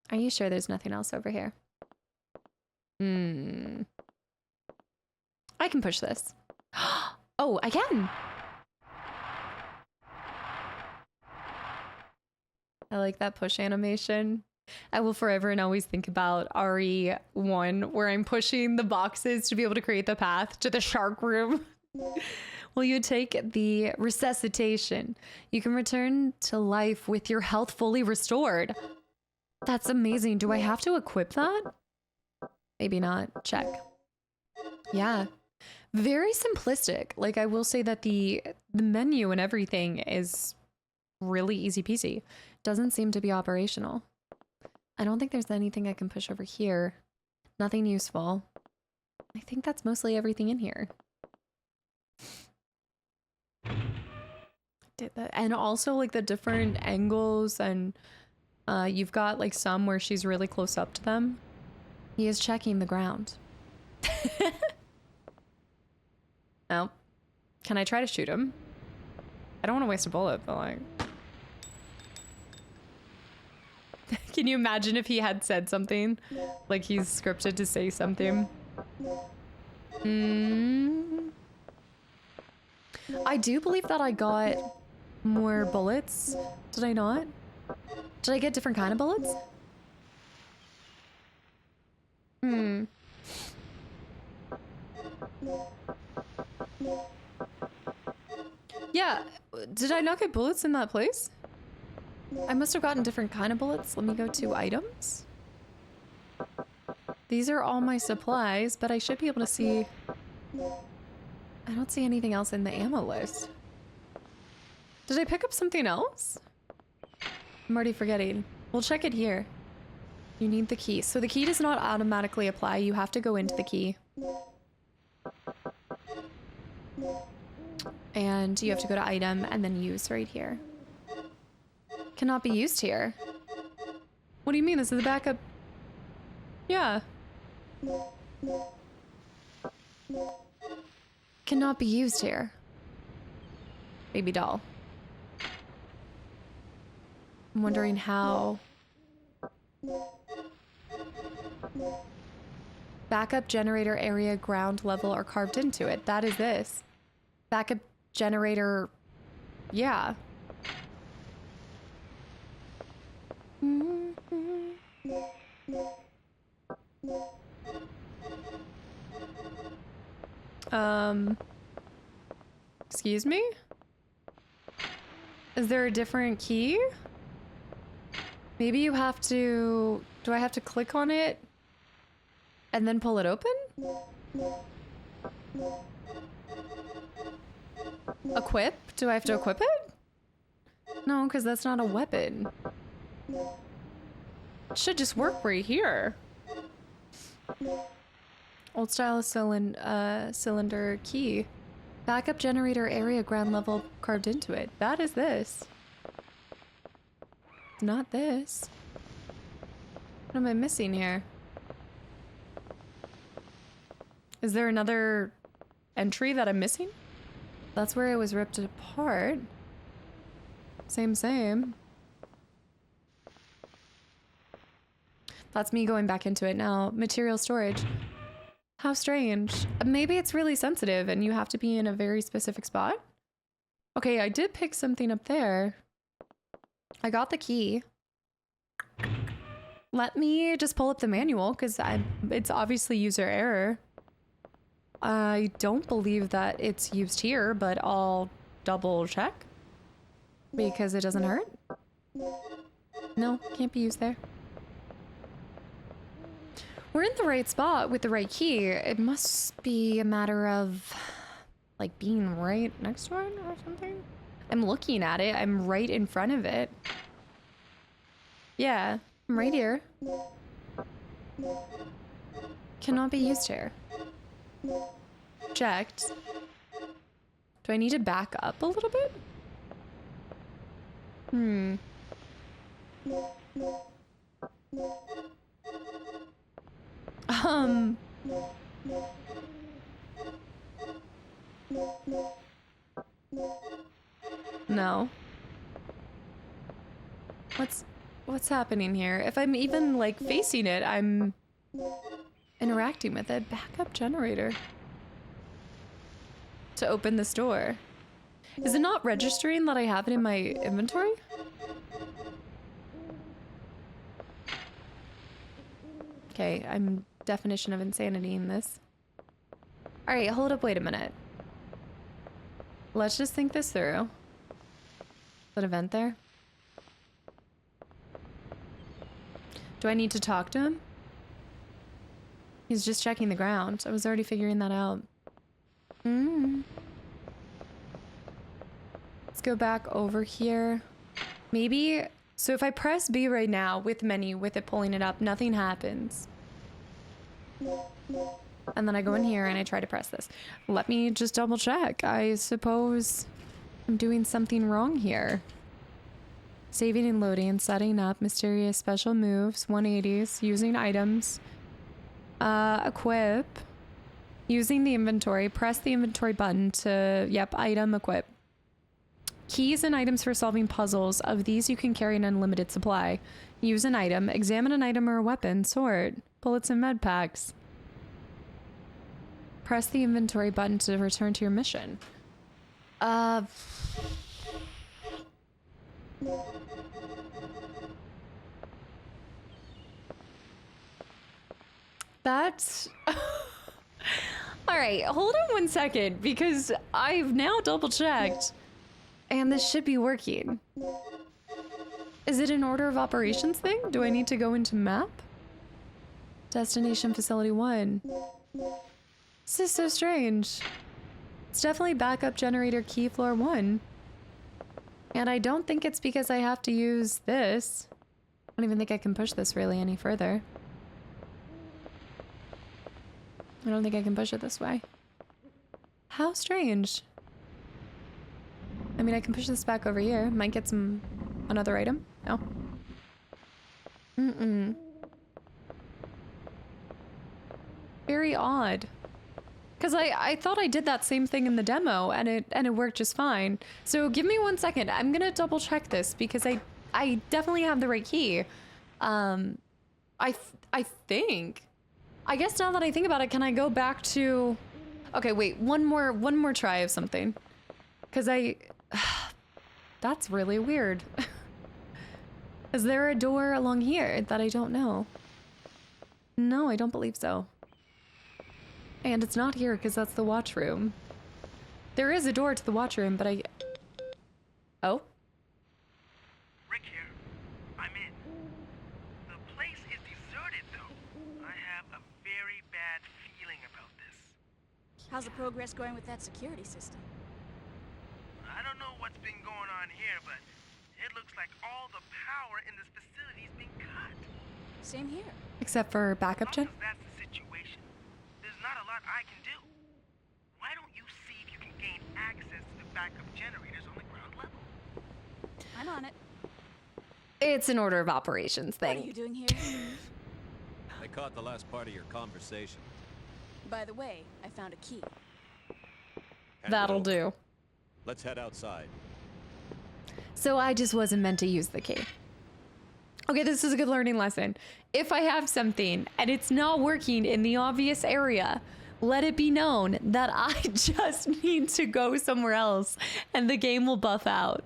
Are you sure there's nothing else over here? I can push this. Oh, I can. I like that push animation. I will forever and always think about RE1 where I'm pushing the boxes to be able to create the path to the shark room. Will you take the resuscitation? You can return to life with your health fully restored. That's amazing. Do I have to equip that? Maybe not. Check. Yeah. Very simplistic. Like, I will say that the menu and everything is really easy peasy. Doesn't seem to be operational. I don't think there's anything I can push over here. Nothing useful. I think that's mostly everything in here. Did that. And also like the different angles and you've got like some where she's really close up to them. He is checking the ground. Oh. Can I try to shoot him? I don't want to waste a bullet, but like... Can you imagine if he had said something? Like he's scripted to say something. I do believe that I got more bullets. Did I not? Did I get different kind of bullets? Yeah, did I not get bullets in that place? I must have gotten different kind of bullets. Let me go to items. These are all my supplies, but I should be able to see... I don't see anything else in the ammo list. Did I pick up something else? I'm already forgetting. We'll check it here. You need the key. So the key does not automatically apply. You have to go into the key. And you have to go to item and then use right here. Cannot be used here. What do you mean? This is the backup? Yeah. Cannot be used here. Baby doll. I'm wondering how. Backup generator area, ground level are carved into it. That is this. Backup generator. Yeah. Excuse me? Is there a different key? Maybe you have to... Do I have to click on it? And then pull it open? Equip? Do I have to equip it? No, because that's not a weapon. It should just work right here. Old style cylinder key. Backup generator area, ground level carved into it. That is this. Not this. What am I missing here? Is there another entry that I'm missing? That's where it was ripped apart. Same. That's me going back into it now. Material storage. How strange. Maybe it's really sensitive and you have to be in a very specific spot. Okay, I did pick something up there. I got the key. Let me just pull up the manual because it's obviously user error. I don't believe that it's used here, but I'll double check because it doesn't hurt. No, can't be used there. We're in the right spot with the right key. It must be a matter of like being right next to it or something. I'm looking at it. I'm right in front of it. Yeah, I'm right here. Cannot be used here. Checked. Do I need to back up a little bit? No. What's happening here? If I'm even like facing it, I'm interacting with it. Backup generator. To open this door. Is it not registering that I have it in my inventory? Okay, I'm definition of insanity in this. All right, hold up, wait a minute. Let's just think this through. That event there? Do I need to talk to him? He's just checking the ground. I was already figuring that out. Let's go back over here. Maybe, so if I press B right now with menu, with it pulling it up, nothing happens. And then I go in here and I try to press this. Let me just double check. I suppose I'm doing something wrong here. Saving and loading, setting up, mysterious special moves, 180s, using items, equip, using the inventory, press the inventory button to, yep, item, equip. Keys and items for solving puzzles. Of these, you can carry an unlimited supply. Use an item, examine an item or a weapon, sort, bullets and med packs. Press the inventory button to return to your mission. That's... All right, hold on 1 second because I've now double checked and this should be working. Is it an order of operations thing? Do I need to go into map? Destination facility 1. This is so strange. It's definitely backup generator key floor 1. And I don't think it's because I have to use this. I don't even think I can push this really any further. I don't think I can push it this way. How strange. I mean, I can push this back over here. Might get some Another item? No. Mm-mm. Very odd. Because I thought I did that same thing in the demo and it worked just fine. So give me 1 second. I'm gonna double check this because I definitely have the right key. I think. I guess now that I think about it, can I go back to... Okay, wait, one more try of something. Because that's really weird. Is there a door along here that I don't know? No, I don't believe so. And it's not here because that's the watch room. There is a door to the watch room, but Oh? Rick here. I'm in. The place is deserted, though. I have a very bad feeling about this. How's the progress going with that security system? I don't know what's been going on here, but it looks like all the power in this facility is being cut. Same here. Except for backup As gen? long as that's the situation, there's not a lot I can do. Why don't you see if you can gain access to the backup generators on the ground level? I'm on it. It's an order of operations What are thing. you doing here? I caught the last part of your conversation. By the way, I found a key. Hand it That'll over. do. Let's head outside. So I just wasn't meant to use the key. Okay, this is a good learning lesson. If I have something and it's not working in the obvious area, let it be known that I just need to go somewhere else and the game will buff out.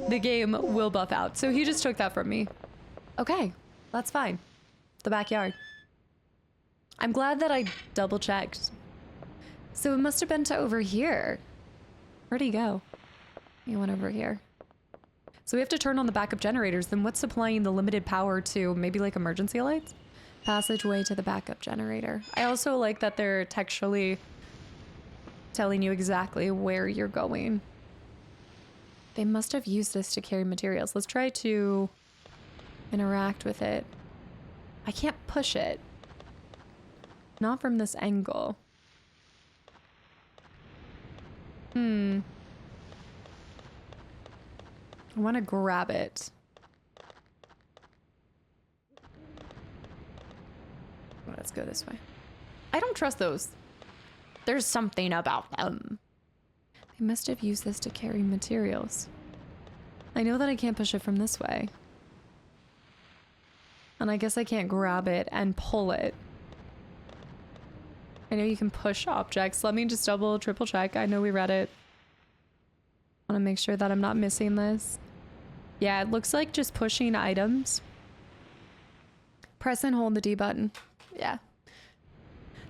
The game will buff out. So he just took that from me. Okay, that's fine. The backyard. I'm glad that I double checked. So it must have been to over here. Where'd he go? He went over here. So we have to turn on the backup generators. Then what's supplying the limited power to maybe like emergency lights? Passageway to the backup generator. I also like that they're textually telling you exactly where you're going. They must have used this to carry materials. Let's try to interact with it. I can't push it. Not from this angle. I want to grab it. Let's go this way. I don't trust those. There's something about them. They must have used this to carry materials. I know that I can't push it from this way. And I guess I can't grab it and pull it. I know you can push objects. Let me just double, triple check. I know we read it. I want to make sure that I'm not missing this. Yeah, it looks like just pushing items. Press and hold the D button. Yeah.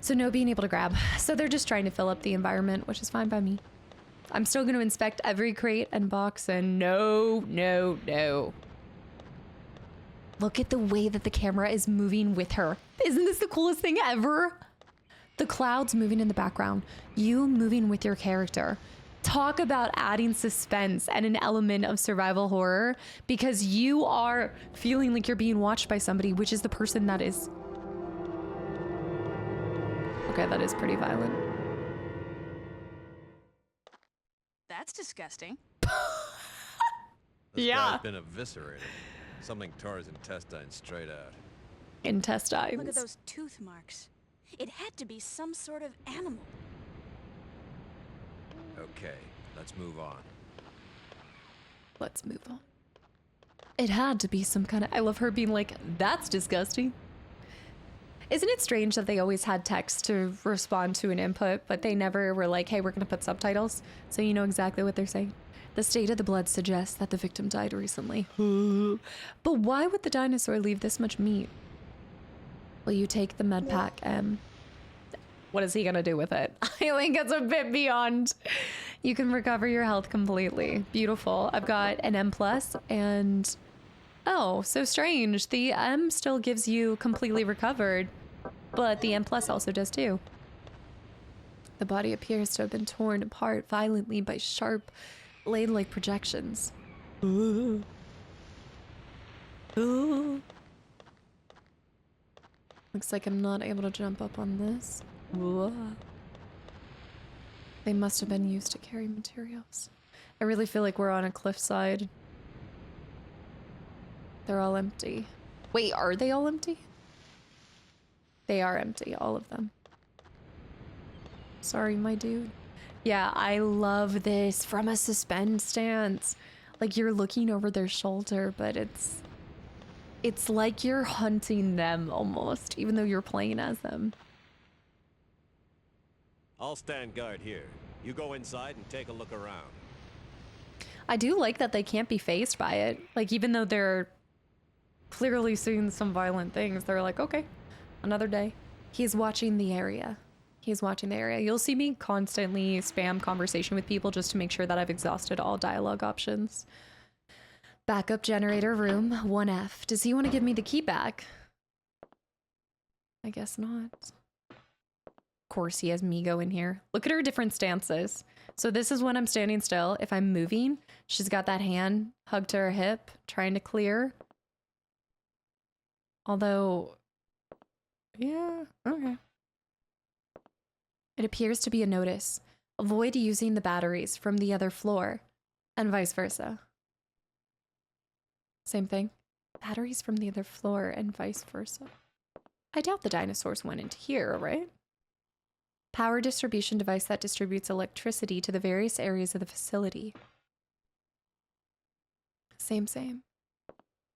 So no being able to grab. So they're just trying to fill up the environment, which is fine by me. I'm still going to inspect every crate and box and no. Look at the way that the camera is moving with her. Isn't this the coolest thing ever? The clouds moving in the background. You moving with your character. Talk about adding suspense and an element of survival horror because you are feeling like you're being watched by somebody, which is the person that is. Okay, that is pretty violent. That's disgusting. This Yeah. guy's been eviscerated. Something tore his intestines straight out. Intestines. Look at those tooth marks. It had to be some sort of animal. Okay, let's move on. Let's move on. It had to be some kind of... I love her being like, that's disgusting. Isn't it strange that they always had text to respond to an input, but they never were like, hey, we're going to put subtitles so you know exactly what they're saying? The state of the blood suggests that the victim died recently. But why would the dinosaur leave this much meat? Will you take the med pack, M? What is he gonna do with it? I think it's a bit beyond. You can recover your health completely. Beautiful. I've got an M plus and... Oh, so strange. The M still gives you completely recovered, but the M plus also does too. The body appears to have been torn apart violently by sharp, blade-like projections. Ooh. Ooh. Looks like I'm not able to jump up on this. Whoa. They must have been used to carry materials. I really feel like we're on a cliffside. They're all empty. Wait, are they all empty? They are empty, all of them. Sorry, my dude. Yeah, I love this from a suspend stance. Like you're looking over their shoulder, but it's like you're hunting them almost, even though you're playing as them. I'll stand guard here. You go inside and take a look around. I do like that they can't be phased by it. Like, even though they're clearly seeing some violent things, they're like, okay, another day. He's watching the area. He's watching the area. You'll see me constantly spam conversation with people just to make sure that I've exhausted all dialogue options. Backup generator room, 1F. Does he want to give me the key back? I guess not. Of course he has me go in here. Look at her different stances. So this is when I'm standing still. If I'm moving, she's got that hand hugged to her hip, trying to clear. Although, yeah, okay. It appears to be a notice. Avoid using the batteries from the other floor, and vice versa. Same thing. Batteries from the other floor and vice versa. I doubt the dinosaurs went into here, right? Power distribution device that distributes electricity to the various areas of the facility. Same.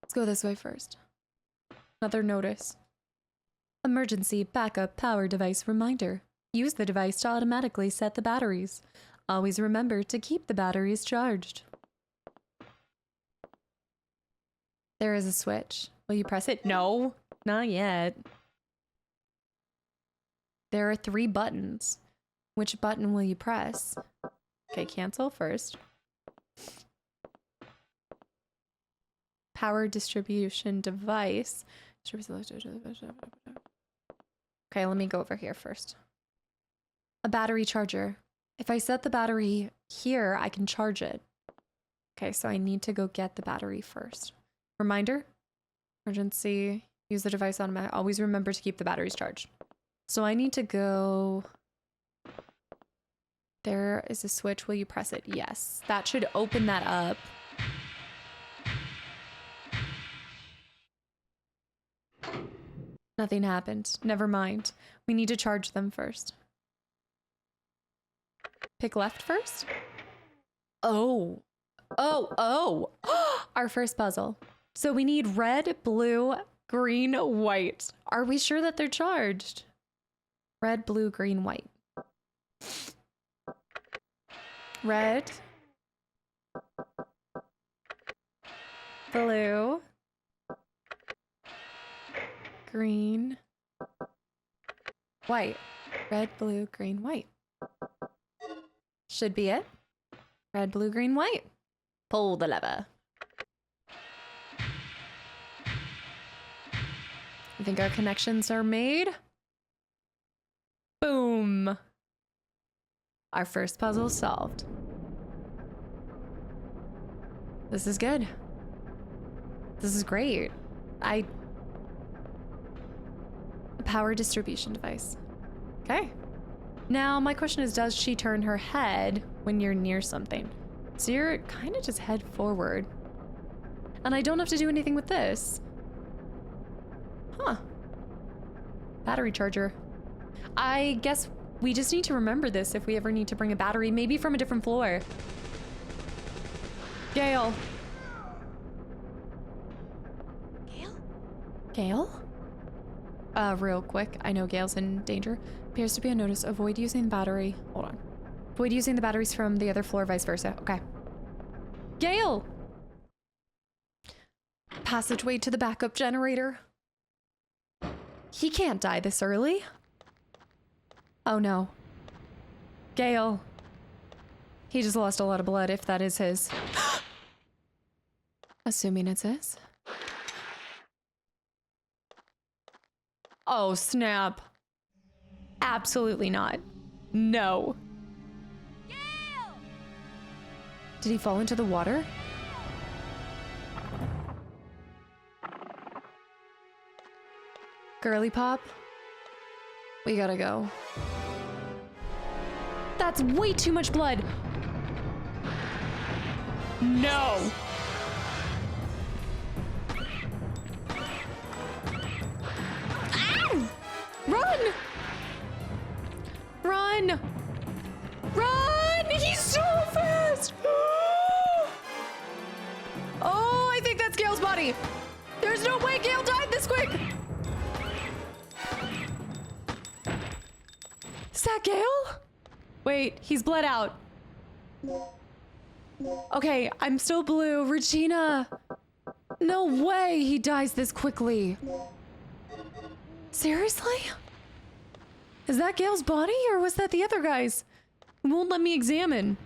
Let's go this way first. Another notice. Emergency backup power device reminder. Use the device to automatically set the batteries. Always remember to keep the batteries charged. There is a switch. Will you press it? No, not yet. There are 3 buttons. Which button will you press? Okay, cancel first. Power distribution device. Okay, let me go over here first. A battery charger. If I set the battery here, I can charge it. Okay, so I need to go get the battery first. Reminder, emergency, use the device automatically. Always remember to keep the batteries charged. So I need to go. There is a switch. Will you press it? Yes. That should open that up. Nothing happened. Never mind. We need to charge them first. Pick left first? Oh. Our first puzzle. So we need red, blue, green, white. Are we sure that they're charged? Red, blue, green, white. Red. Blue. Green. White. Red, blue, green, white. Should be it. Red, blue, green, white. Pull the lever. I think our connections are made. Boom. Our first puzzle solved. This is good. This is great. A power distribution device. Okay. Now, my question is, does she turn her head when you're near something? So you're kind of just head forward. And I don't have to do anything with this. Huh. Battery charger. I guess we just need to remember this if we ever need to bring a battery, maybe from a different floor. Gale. Gale? Real quick. I know Gale's in danger. Appears to be a notice. Avoid using the battery. Hold on. Avoid using the batteries from the other floor, vice versa. Okay. Gale! Passageway to the backup generator. He can't die this early. Oh no. Gale. He just lost a lot of blood, if that is his. Assuming it's his. Oh, snap. Absolutely not. No. Yall! Did he fall into the water? Girly pop? We gotta go. That's way too much blood. body. There's no way Gale died this quick. Is that Gale? Wait, he's bled out. Okay, I'm still blue. Regina. No way he dies this quickly. Seriously? Is that Gale's body or was that the other guy's? It won't let me examine.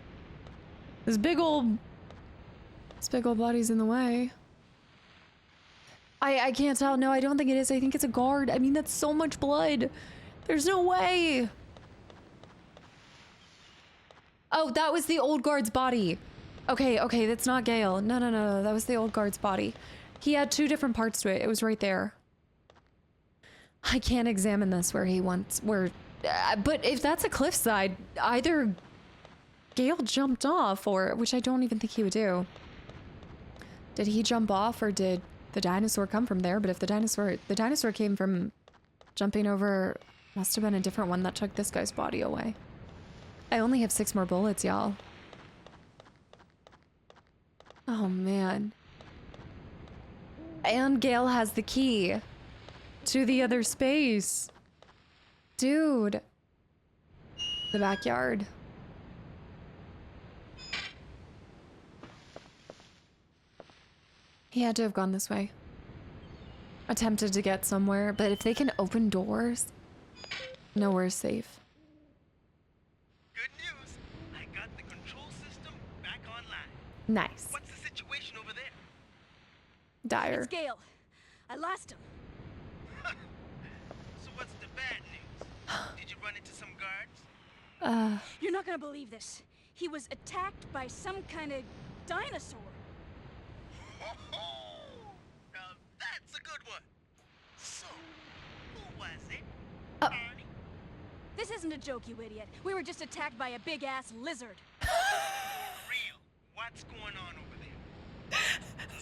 This big old body's in the way. I can't tell. No, I don't think it is. I think it's a guard. I mean, that's so much blood. There's no way. Oh, that was the old guard's body. Okay, okay, that's not Gale. No, no, no, no, that was the old guard's body. He had two different parts to it. It was right there. I can't examine this where he wants, but if that's a cliffside, either Gale jumped off or, which I don't even think he would do. Did he jump off or did the dinosaur come from there? But if the dinosaur came from jumping over, must have been a different one that took this guy's body away. I only have 6 more bullets, y'all. Oh, man. And Gale has the key to the other space. Dude. The backyard. He had to have gone this way. Attempted to get somewhere, but if they can open doors, nowhere's safe. Good news. I got the control system back online. Nice. What's the situation over there? Dire. It's Gale. I lost him. So what's the bad news? Did you run into some guards? You're not gonna believe this. He was attacked by some kind of dinosaur. Now that's a good one. So, who was it? Oh. Arnie? This isn't a joke, you idiot. We were just attacked by a big-ass lizard. For real. What's going on over there?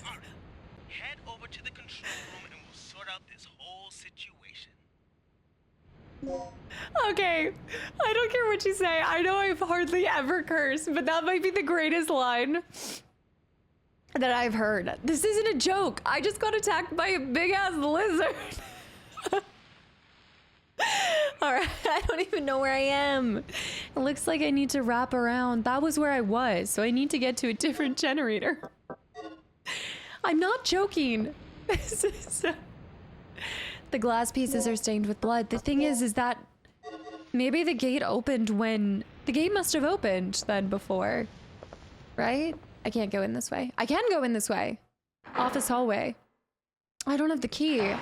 All right. Head over to the control room and we'll sort out this whole situation. Okay, I don't care what you say. I know I've hardly ever cursed, but that might be the greatest line that I've heard. This isn't a joke. I just got attacked by a big-ass lizard. Alright, I don't even know where I am. It looks like I need to wrap around. That was where I was, so I need to get to a different generator. I'm not joking. This is... The glass pieces are stained with blood. The thing is that maybe the gate opened when... The gate must have opened then before, right? I can't go in this way. I can go in this way. Office hallway. I don't have the key.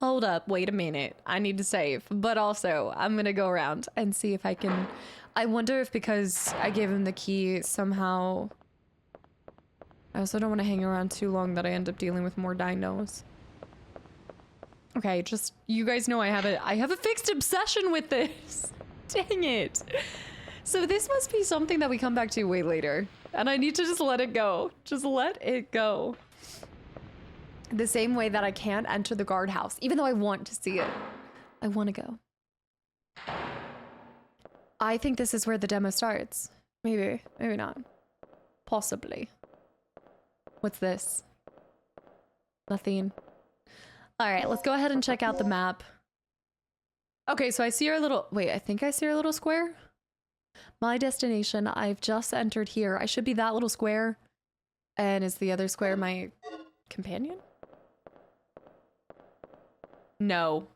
Hold up, wait a minute. I need to save. But also, I'm gonna go around and see if I can... I wonder if because I gave him the key somehow... I also don't want to hang around too long that I end up dealing with more dinos. Okay, just... You guys know I have a fixed obsession with this. Dang it. So this must be something that we come back to way later. And I need to just let it go. Just let it go. The same way that I can't enter the guardhouse, even though I want to see it. I want to go. I think this is where the demo starts. Maybe, maybe not. Possibly. What's this? Nothing. All right, let's go ahead and check out the map. Okay, so I see our little... Wait, I think I see our little square. My destination, I've just entered here. I should be that little square. And is the other square my companion? No.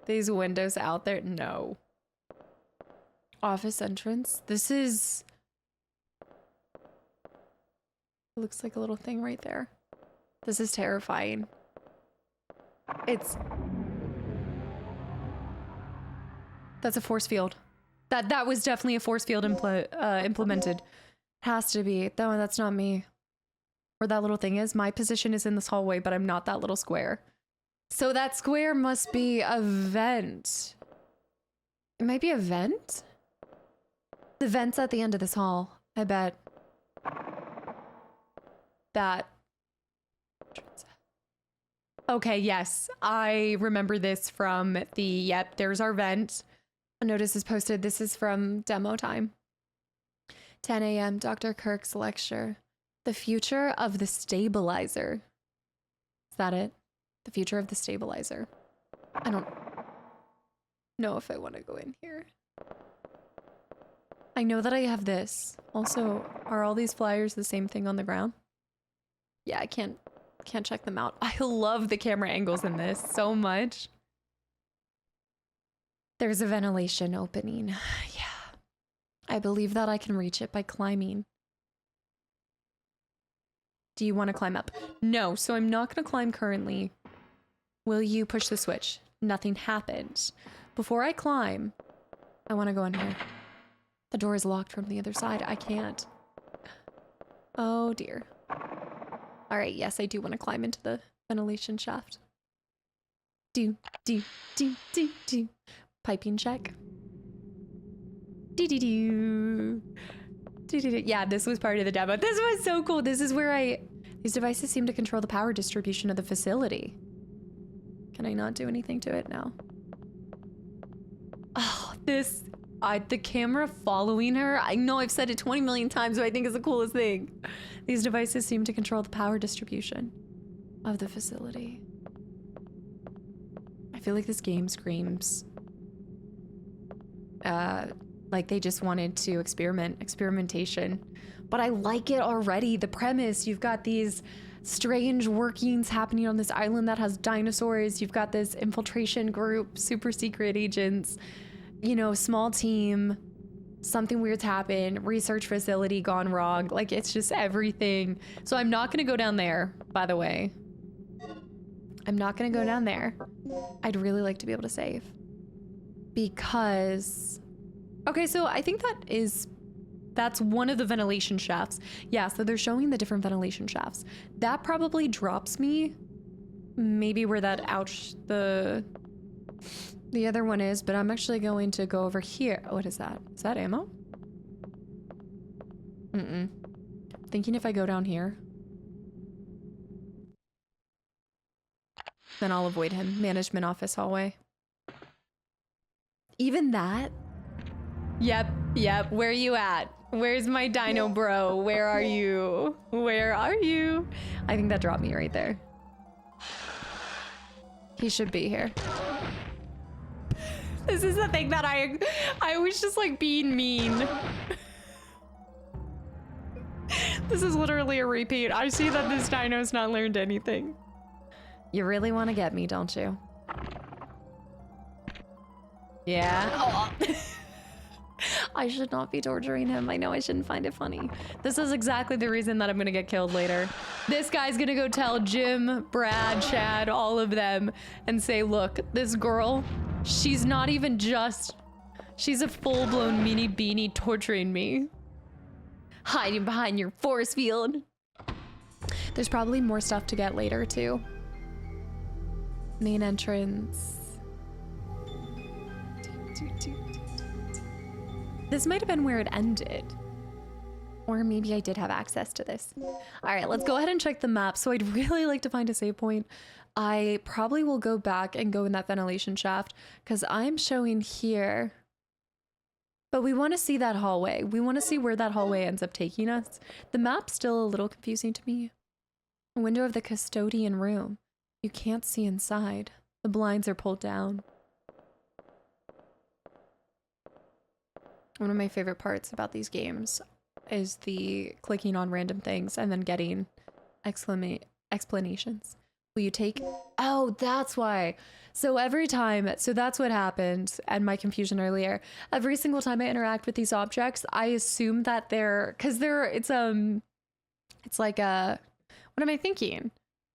These windows out there? No. Office entrance? This is... Looks like a little thing right there. This is terrifying. It's... That's a force field. That was definitely a force field implemented. Has to be. No, that's not me. Where that little thing is. My position is in this hallway, but I'm not that little square. So that square must be a vent. It might be a vent? The vent's at the end of this hall, I bet. That. Okay, yes. I remember this from the, yep, there's our vent. A notice is posted. This is from demo time. 10 a.m. Dr. Kirk's lecture. The future of the stabilizer. Is that it? The future of the stabilizer. I don't know if I want to go in here. I know that I have this. Also, are all these flyers the same thing on the ground? Yeah, I can't check them out. I love the camera angles in this so much. There's a ventilation opening. Yeah. I believe that I can reach it by climbing. Do you want to climb up? No, so I'm not going to climb currently. Will you push the switch? Nothing happens. Before I climb, I want to go in here. The door is locked from the other side. I can't. Oh dear. All right, yes, I do want to climb into the ventilation shaft. Do. Piping check. Do. Yeah, this was part of the demo. This was so cool. This is where these devices seem to control the power distribution of the facility. Can I not do anything to it now? Oh, the camera following her. I know I've said it 20 million times, but I think it's the coolest thing. These devices seem to control the power distribution of the facility. I feel like this game screams like they just wanted to experimentation. But I like it already. The premise, you've got these strange workings happening on this island that has dinosaurs. You've got this infiltration group, super secret agents, you know, small team, something weird's happened, research facility gone wrong. Like, it's just everything. So I'm not gonna go down there, by the way. I'm not gonna go down there. I'd really like to be able to save. Because... Okay, so I think that's one of the ventilation shafts. Yeah, so they're showing the different ventilation shafts. That probably drops me maybe where that the other one is, but I'm actually going to go over here. What is that? Is that ammo? Thinking if I go down here, then I'll avoid him. Management office hallway. Even that? Yep. Where are you at? Where's my dino bro? Where are you? Where are you? I think that dropped me right there. He should be here. This is the thing that I was just like being mean. This is literally a repeat. I see that this dino's not learned anything. You really want to get me, don't you? Yeah. Oh. I should not be torturing him. I know I shouldn't find it funny. This is exactly the reason that I'm gonna get killed later. This guy's gonna go tell Jim, Brad, Chad, all of them and say, look, this girl, she's not even just, she's a full-blown meanie beanie torturing me. Hiding behind your force field. There's probably more stuff to get later too. Main entrance. This might have been where it ended. Or maybe I did have access to this. All right, let's go ahead and check the map. So I'd really like to find a save point. I probably will go back and go in that ventilation shaft because I'm showing here. But we want to see that hallway. We want to see where that hallway ends up taking us. The map's still a little confusing to me. Window of the custodian room. You can't see inside. The blinds are pulled down. One of my favorite parts about these games is the clicking on random things and then getting explanations. Will you take... Oh, that's why. So every time... So that's what happened and my confusion earlier. Every single time I interact with these objects, I assume that they're... Because it's like a... What am I thinking?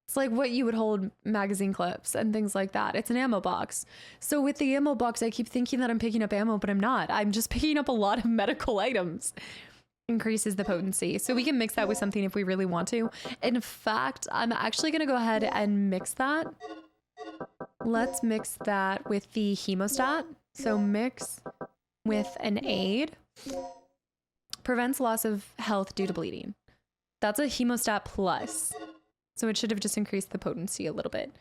It's like what you would hold magazine clips and things like that. It's an ammo box. So with the ammo box, I keep thinking that I'm picking up ammo, but I'm not. I'm just picking up a lot of medical items. Increases the potency. So we can mix that with something if we really want to. In fact, I'm actually going to go ahead and mix that. Let's mix that with the hemostat. So mix with an aid. Prevents loss of health due to bleeding. That's a hemostat plus. So it should have just increased the potency a little bit.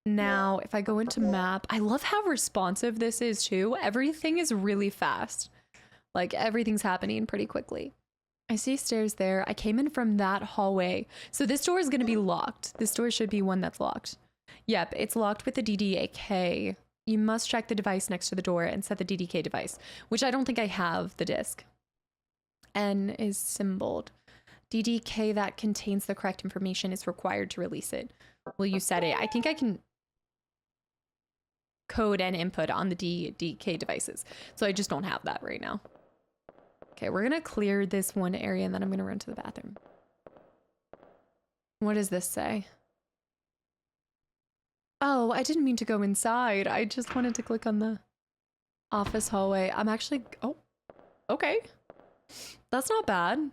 Now, if I go into map, I love how responsive this is too. Everything is really fast. Like everything's happening pretty quickly. I see stairs there. I came in from that hallway. So this door is going to be locked. This door should be one that's locked. Yep, it's locked with the DDK. You must check the device next to the door and set the DDK device, which I don't think I have the disk. N is symboled. DDK that contains the correct information is required to release it. Will you set it? I think I can code and input on the DDK devices. So I just don't have that right now. Okay, we're gonna clear this one area and then I'm gonna run to the bathroom. What does this say? Oh, I didn't mean to go inside. I just wanted to click on the office hallway. I'm actually, oh, okay. That's not bad.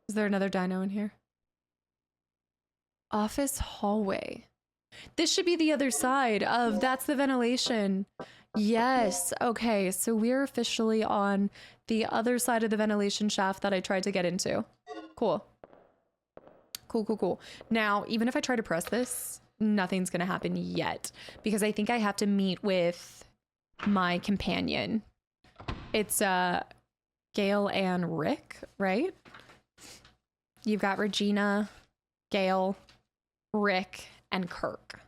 Is there another dino in here? Office hallway. This should be the other side of, that's the ventilation. Yes, okay, so we're officially on the other side of the ventilation shaft that I tried to get into. Cool. Cool, cool, cool. Now, even if I try to press this, nothing's gonna happen yet because I think I have to meet with my companion. It's Gail and Rick, right? You've got Regina, Gail, Rick, and Kirk.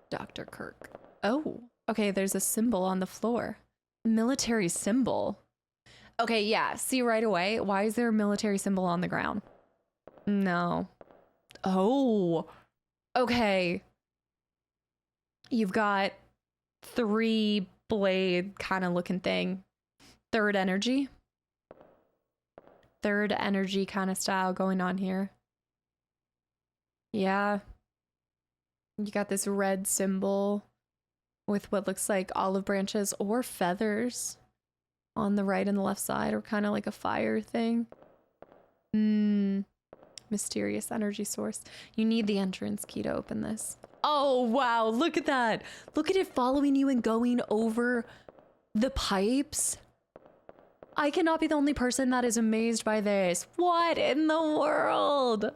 Dr. Kirk. Oh, okay, there's a symbol on the floor. Military symbol. Okay, yeah, see right away. Why is there a military symbol on the ground? No. Oh, okay. You've got 3 blade kind of looking thing. Third energy. Third energy kind of style going on here. Yeah. You got this red symbol with what looks like olive branches or feathers on the right and the left side, or kind of like a fire thing. Mysterious energy source. You need the entrance key to open this. Oh, wow. Look at that. Look at it following you and going over the pipes. I cannot be the only person that is amazed by this. What in the world?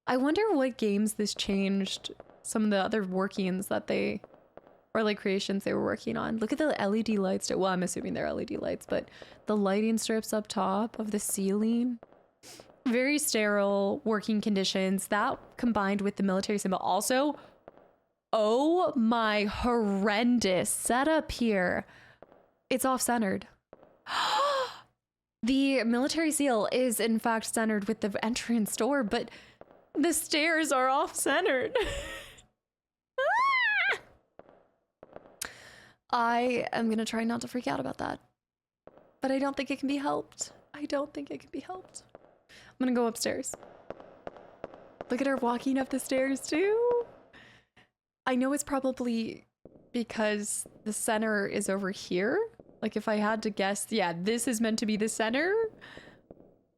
I wonder what games this changed some of the other workings that they, or like creations they were working on. Look at the LED lights. Well, I'm assuming they're LED lights, but the lighting strips up top of the ceiling. Very sterile working conditions. That combined with the military symbol. Also, oh my horrendous setup here. It's off-centered. The military seal is in fact centered with the entrance door, but the stairs are off-centered. I am gonna try not to freak out about that, but I don't think it can be helped. I don't think it can be helped. I'm gonna go upstairs. Look at her walking up the stairs too. I know it's probably because the center is over here. Like if I had to guess, yeah, this is meant to be the center,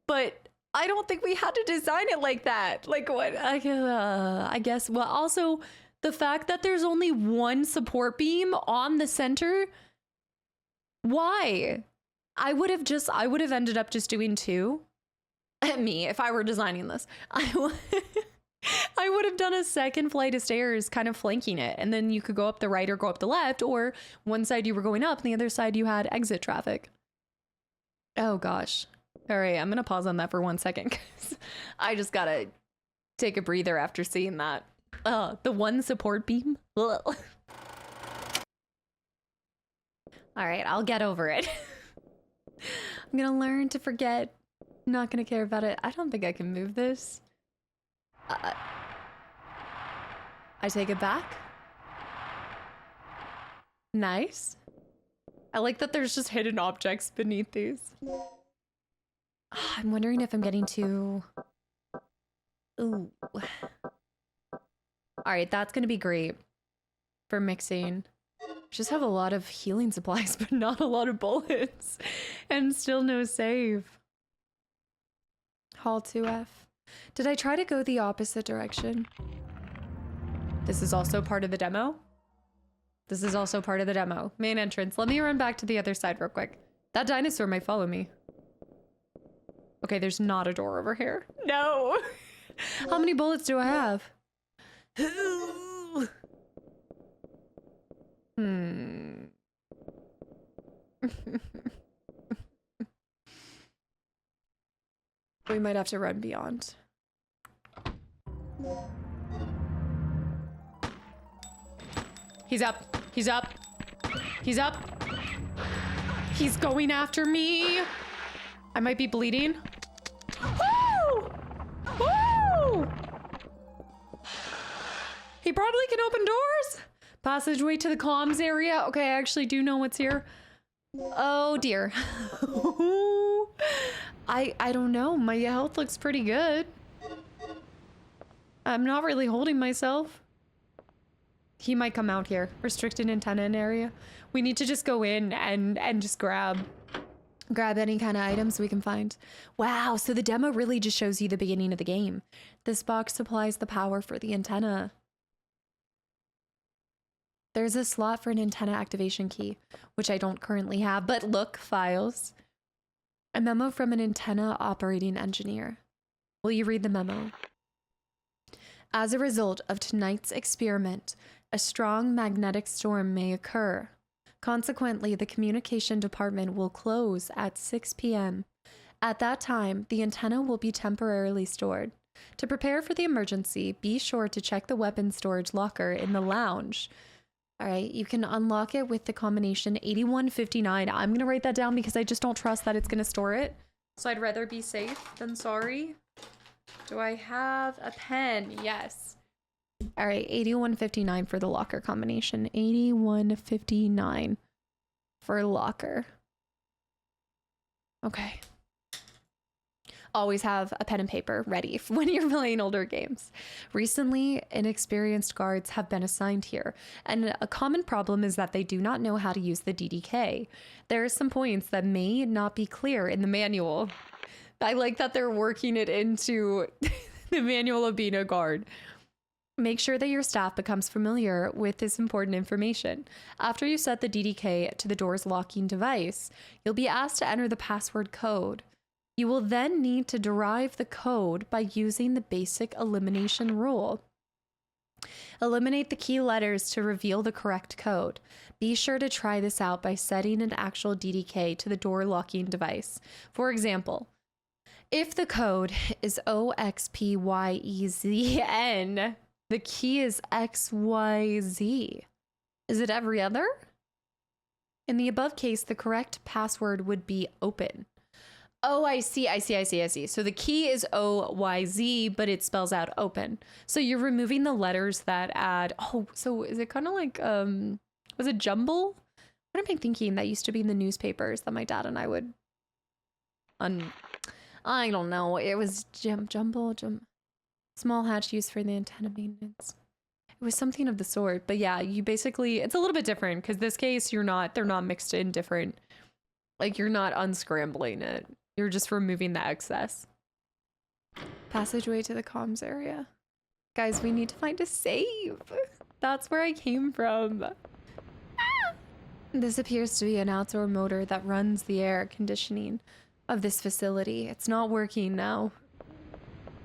but I don't think we had to design it like that. Like what? I guess. Well, also the fact that there's only one support beam on the center. Why? I would have ended up just doing 2. Me, if I were designing this, I would have done a second flight of stairs kind of flanking it, and then you could go up the right or go up the left, or one side you were going up and the other side you had exit traffic. Oh gosh. All right, I'm gonna pause on that for 1 second because I just gotta take a breather after seeing that. The one support beam. Ugh. All right, I'll get over it. I'm gonna learn to forget. Not gonna care about it. I don't think I can move this. I take it back. Nice. I like that there's just hidden objects beneath these. I'm wondering if I'm getting too... Ooh. Alright, that's gonna be great for mixing. Just have a lot of healing supplies, but not a lot of bullets. And still no save. Hall 2F. Did I try to go the opposite direction? This is also part of the demo? This is also part of the demo. Main entrance. Let me run back to the other side real quick. That dinosaur might follow me. Okay, there's not a door over here. No! How many bullets do I have? We might have to run beyond. He's up. He's up. He's up. He's going after me. I might be bleeding. Woo! Woo! He probably can open doors. Passageway to the comms area. Okay, I actually do know what's here. Oh dear. I don't know. My health looks pretty good. I'm not really holding myself. He might come out here. Restricted antenna area. We need to just go in and just grab any kind of items we can find. Wow, so the demo really just shows you the beginning of the game. This box supplies the power for the antenna. There's a slot for an antenna activation key, which I don't currently have, but look, files. A memo from an antenna operating engineer. Will you read the memo? As a result of tonight's experiment, a strong magnetic storm may occur. Consequently, the communication department will close at 6 p.m. At that time, the antenna will be temporarily stored. To prepare for the emergency, be sure to check the weapons storage locker in the lounge. All right, you can unlock it with the combination 8159. I'm going to write that down because I just don't trust that it's going to store it. So I'd rather be safe than sorry. Do I have a pen? Yes. All right, 8159 for the locker combination. 8159 for locker. Okay. Always have a pen and paper ready for when you're playing older games. Recently, inexperienced guards have been assigned here, and a common problem is that they do not know how to use the DDK. There are some points that may not be clear in the manual. I like that they're working it into the manual of being a guard. Make sure that your staff becomes familiar with this important information. After you set the DDK to the door's locking device, you'll be asked to enter the password code. You will then need to derive the code by using the basic elimination rule. Eliminate the key letters to reveal the correct code. Be sure to try this out by setting an actual DDK to the door locking device. For example, if the code is OXPYEZN, the key is XYZ. Is it every other? In the above case, the correct password would be open. Oh, I see. So the key is OYZ, but it spells out open. So you're removing the letters that add, oh, so is it kind of like, was it jumble? What am I thinking? That used to be in the newspapers that my dad and I would, I don't know. It was jumble. Small hatch used for the antenna maintenance. It was something of the sort, but yeah, you basically, it's a little bit different because this case, they're not mixed in different. Like you're not unscrambling it. You're just removing the excess. Passageway to the comms area. Guys, we need to find a save. That's where I came from. Ah! This appears to be an outdoor motor that runs the air conditioning of this facility. It's not working now.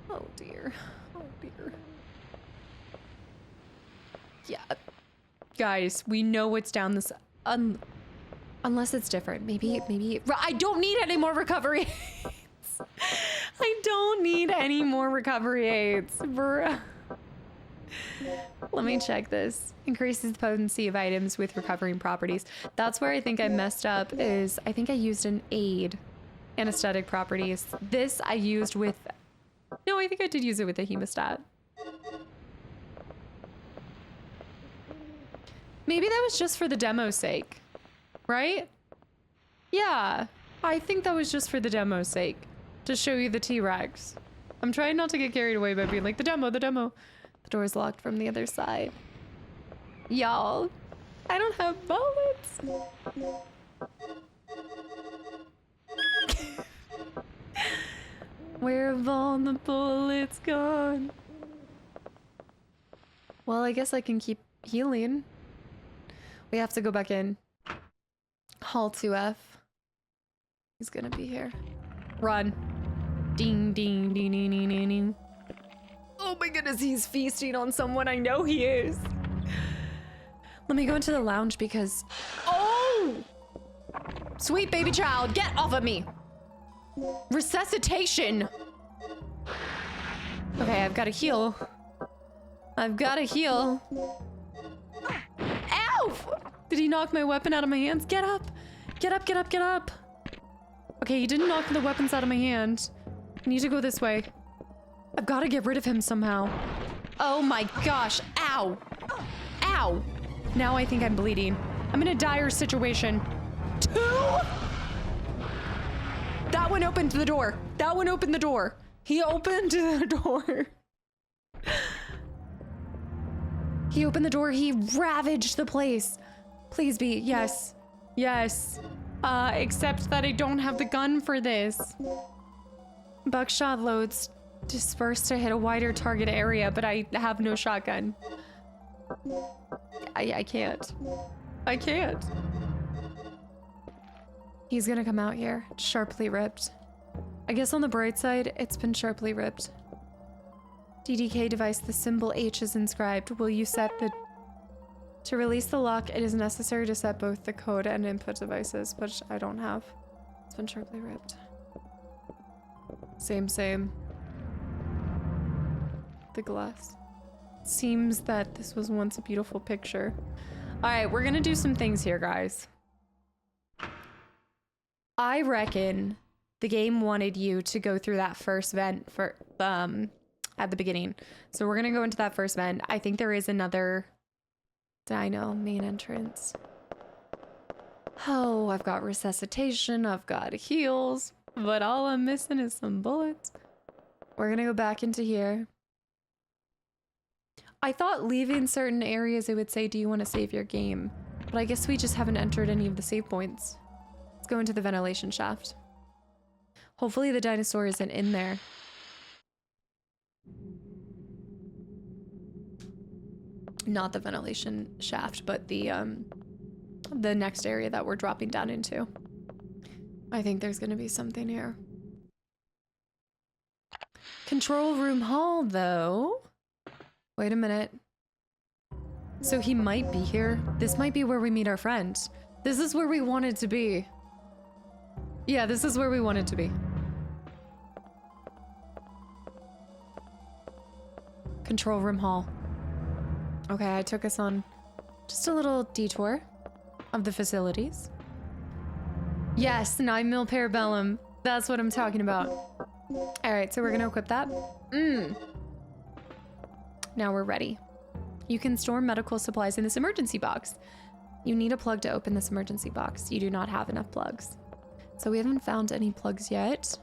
Oh dear. Oh dear. Yeah. Guys, we know what's down this... Unless it's different. Maybe... I don't need any more recovery aids. I don't need any more recovery aids. Bruh. Let me check this. Increases the potency of items with recovering properties. That's where I think I messed up is... I think I used an aid. Anesthetic properties. This I used with... No, I think I did use it with a hemostat. Maybe that was just for the demo's sake. Right? Yeah, I think that was just for the demo's sake. To show you the T-Rex. I'm trying not to get carried away by being like, the demo. The door's locked from the other side. Y'all, I don't have bullets. Where have all the bullets gone? Well, I guess I can keep healing. We have to go back in. Hall 2F. He's gonna be here. Run. Ding, ding, ding, ding, ding, ding, ding. Oh my goodness, he's feasting on someone. I know he is. Let me go into the lounge because... Oh! Sweet baby child, get off of me! Resuscitation! Okay, I've got to heal. I've got to heal. Ow! Did he knock my weapon out of my hands? Get up! Get up, get up, get up! Okay, he didn't knock the weapons out of my hand. I need to go this way. I've got to get rid of him somehow. Oh my gosh. Ow! Ow! Now I think I'm bleeding. I'm in a dire situation. 2? That one opened the door. That one opened the door. He opened the door. He opened the door. He ravaged the place. Please be. Yes. Yes. Except that I don't have the gun for this. Buckshot loads disperse to hit a wider target area, but I have no shotgun. I can't. I can't. He's gonna come out here, sharply ripped. I guess on the bright side, it's been sharply ripped. DDK device, the symbol H is inscribed. Will you set the... To release the lock, it is necessary to set both the code and input devices, which I don't have. It's been sharply ripped. Same, same. The glass. Seems that this was once a beautiful picture. Alright, we're gonna do some things here, guys. I reckon the game wanted you to go through that first vent for at the beginning. So we're gonna go into that first vent. I think there is another dino main entrance. Oh, I've got resuscitation, I've got heals, but all I'm missing is some bullets. We're gonna go back into here. I thought leaving certain areas it would say, do you want to save your game? But I guess we just haven't entered any of the save points. Let's go into the ventilation shaft. Hopefully the dinosaur isn't in there. Not the ventilation shaft, but the next area that we're dropping down into. I think there's gonna be something here. Control room hall, though. Wait a minute. So he might be here. This might be where we meet our friend. This is where we wanted to be. Yeah, this is where we wanted to be. Control room hall. Okay, I took us on just a little detour of the facilities. Yes, 9mm parabellum. That's what I'm talking about. All right, so we're gonna equip that. Now we're ready. You can store medical supplies in this emergency box. You need a plug to open this emergency box. You do not have enough plugs. So we haven't found any plugs yet.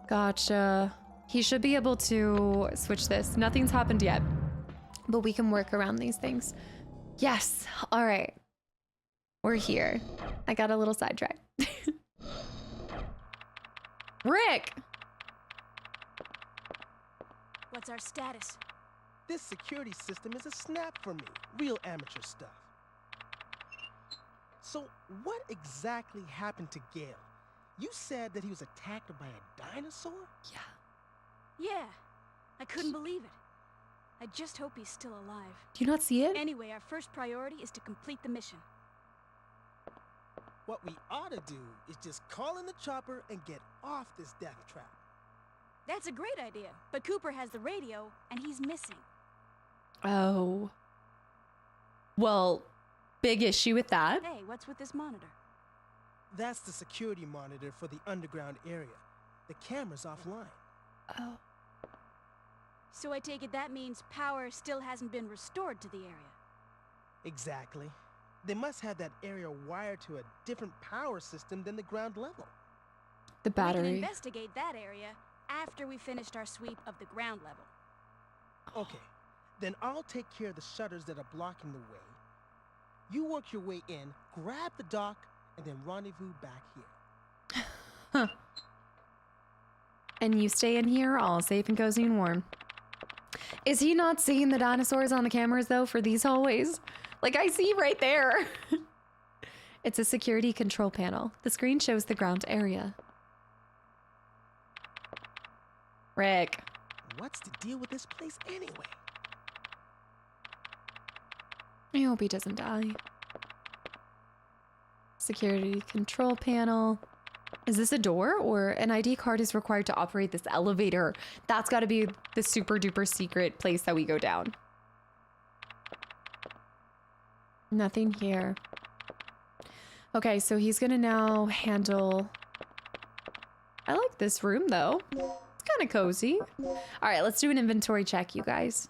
Gotcha. He should be able to switch this. Nothing's happened yet, but we can work around these things. Yes. All right. We're here. I got a little sidetracked. Rick! What's our status? This security system is a snap for me. Real amateur stuff. So, what exactly happened to Gale? You said that he was attacked by a dinosaur? Yeah, I couldn't believe it. I just hope he's still alive. Do you not see it? Anyway, our first priority is to complete the mission. What we ought to do is just call in the chopper and get off this death trap. That's a great idea, but Cooper has the radio, and he's missing. Oh. Well, big issue with that. Hey, what's with this monitor? That's the security monitor for the underground area. The camera's offline. Oh. So I take it that means power still hasn't been restored to the area. Exactly. They must have that area wired to a different power system than the ground level. The We battery. can investigate that area after we finished our sweep of the ground level. Okay, then I'll take care of the shutters that are blocking the way. You work your way in, grab the dock, and then rendezvous back here. Huh. And you stay in here all safe and cozy and warm. Is he not seeing the dinosaurs on the cameras, though, for these hallways? Like, I see right there. It's a security control panel. The screen shows the ground area. Rick. What's the deal with this place anyway? I hope he doesn't die. Security control panel. Is this a door, or an ID card is required to operate this elevator? That's got to be the super duper secret place that we go down. Nothing here. Okay, so he's gonna now handle... I like this room though. It's kind of cozy. All right, let's do an inventory check, you guys.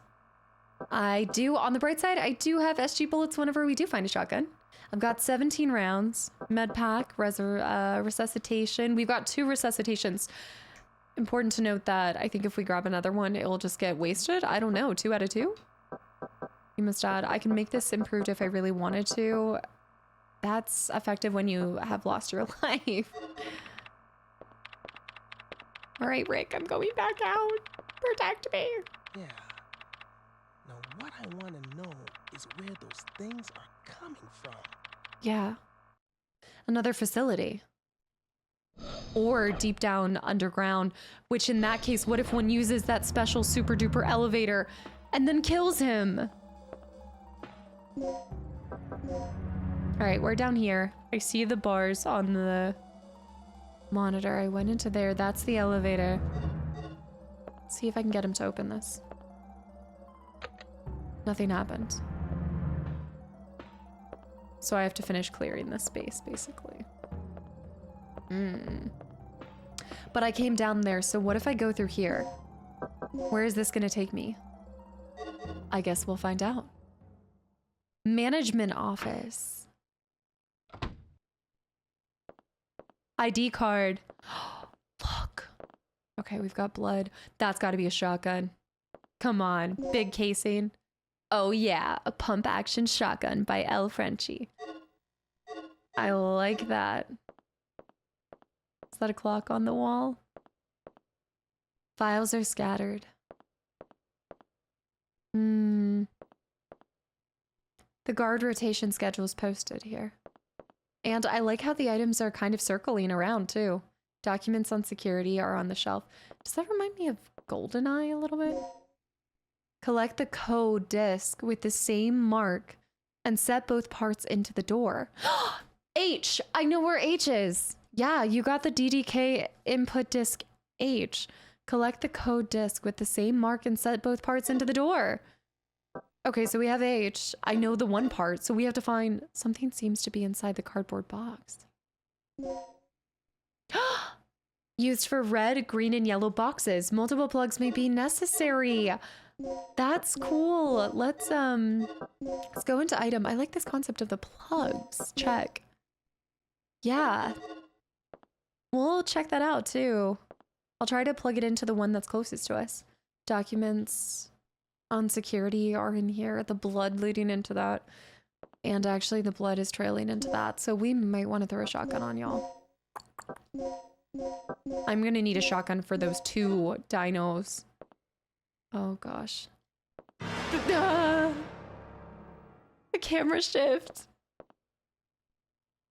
I do, on the bright side, I do have SG bullets whenever we do find a shotgun. I've got 17 rounds, med pack, resuscitation. We've got 2 resuscitations. Important to note that I think if we grab another one, it will just get wasted. I don't know, 2 out of 2? You must add, I can make this improved if I really wanted to. That's effective when you have lost your life. All right, Rick, I'm going back out. Protect me. Yeah. Now, what I want to know is where those things are coming from. Yeah. Another facility. Or deep down underground, which in that case, what if one uses that special super duper elevator and then kills him? All right, we're down here. I see the bars on the monitor. I went into there. That's the elevator. Let's see if I can get him to open this. Nothing happened. So I have to finish clearing this space, basically. But I came down there, so what if I go through here? Where is this gonna take me? I guess we'll find out. Management office. ID card. Look. Okay, we've got blood. That's gotta be a shotgun. Come on, big casing. Oh yeah, a pump action shotgun by L. Frenchie. I like that. Is that a clock on the wall? Files are scattered. The guard rotation schedule is posted here. And I like how the items are kind of circling around too. Documents on security are on the shelf. Does that remind me of GoldenEye a little bit? Collect the code disc with the same mark and set both parts into the door. H! I know where H is. Yeah, you got the DDK input disc H. Collect the code disc with the same mark and set both parts into the door. Okay, so we have H. I know the one part, so we have to find something seems to be inside the cardboard box. Used for red, green, and yellow boxes. Multiple plugs may be necessary. That's cool. Let's go into item. I like this concept of the plugs. Check. Yeah. We'll check that out too. I'll try to plug it into the one that's closest to us. Documents on security are in here. The blood leading into that. And actually the blood is trailing into that. So we might want to throw a shotgun on y'all. I'm gonna need a shotgun for those 2 dinos. Oh gosh. The camera shift.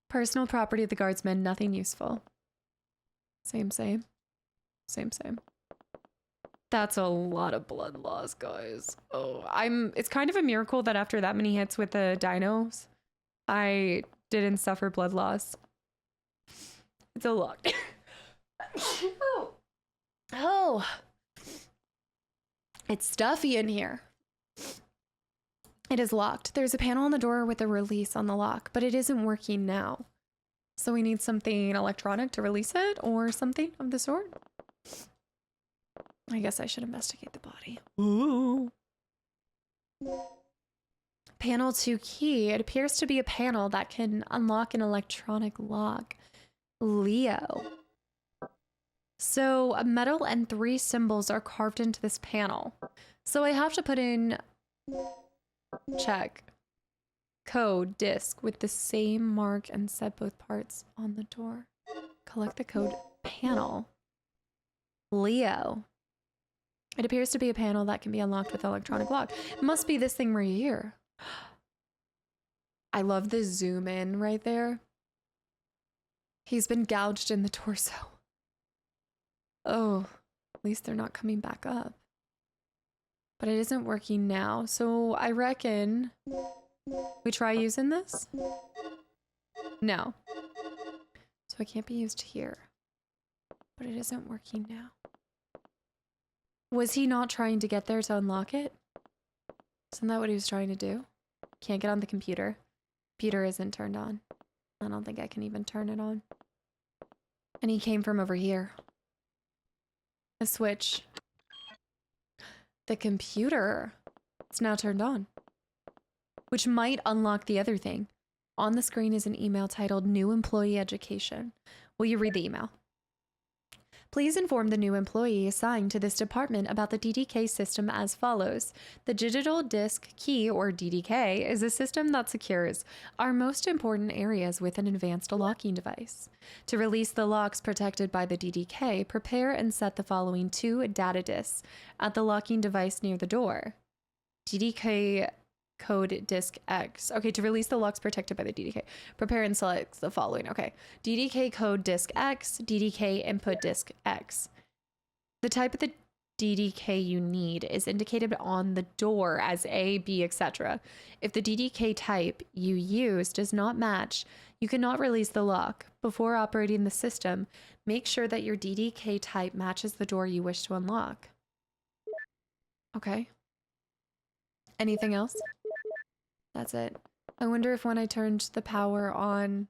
Personal property of the guardsmen, nothing useful. Same. That's a lot of blood loss, guys. Oh, it's kind of a miracle that after that many hits with the dinos, I didn't suffer blood loss. It's a lot. Oh. It's stuffy in here. It is locked. There's a panel on the door with a release on the lock, but it isn't working now. So we need something electronic to release it or something of the sort. I guess I should investigate the body. Ooh. Panel 2 key. It appears to be a panel that can unlock an electronic lock. Leo. So a metal and 3 symbols are carved into this panel. So I have to put in check code disc with the same mark and set both parts on the door. Collect the code panel. Leo. It appears to be a panel that can be unlocked with electronic lock. It must be this thing right here. I love the zoom in right there. He's been gouged in the torso. Oh, at least they're not coming back up. But it isn't working now, so I reckon we try using this? No. So So it can't be used here. But it isn't working now. Was he not trying to get there to unlock it? Isn't that what he was trying to do? Can't get on the computer. Computer isn't turned on. I don't think I can even turn it on. And he came from over here. A switch. The computer. It's now turned on. Which might unlock the other thing. On the screen is an email titled New Employee Education. Will you read the email? Please inform the new employee assigned to this department about the DDK system as follows. The Digital Disk Key, or DDK, is a system that secures our most important areas with an advanced locking device. To release the locks protected by the DDK, prepare and set the following 2 data disks at the locking device near the door. DDK code disk X. Okay, to release the locks protected by the DDK, prepare and select the following. Okay, DDK code disk X, DDK input disk X. The type of the DDK you need is indicated on the door as A, B, etc. If the DDK type you use does not match, you cannot release the lock. Before operating the system, make sure that your DDK type matches the door you wish to unlock. Okay. Anything else? That's it. I wonder if when I turned the power on...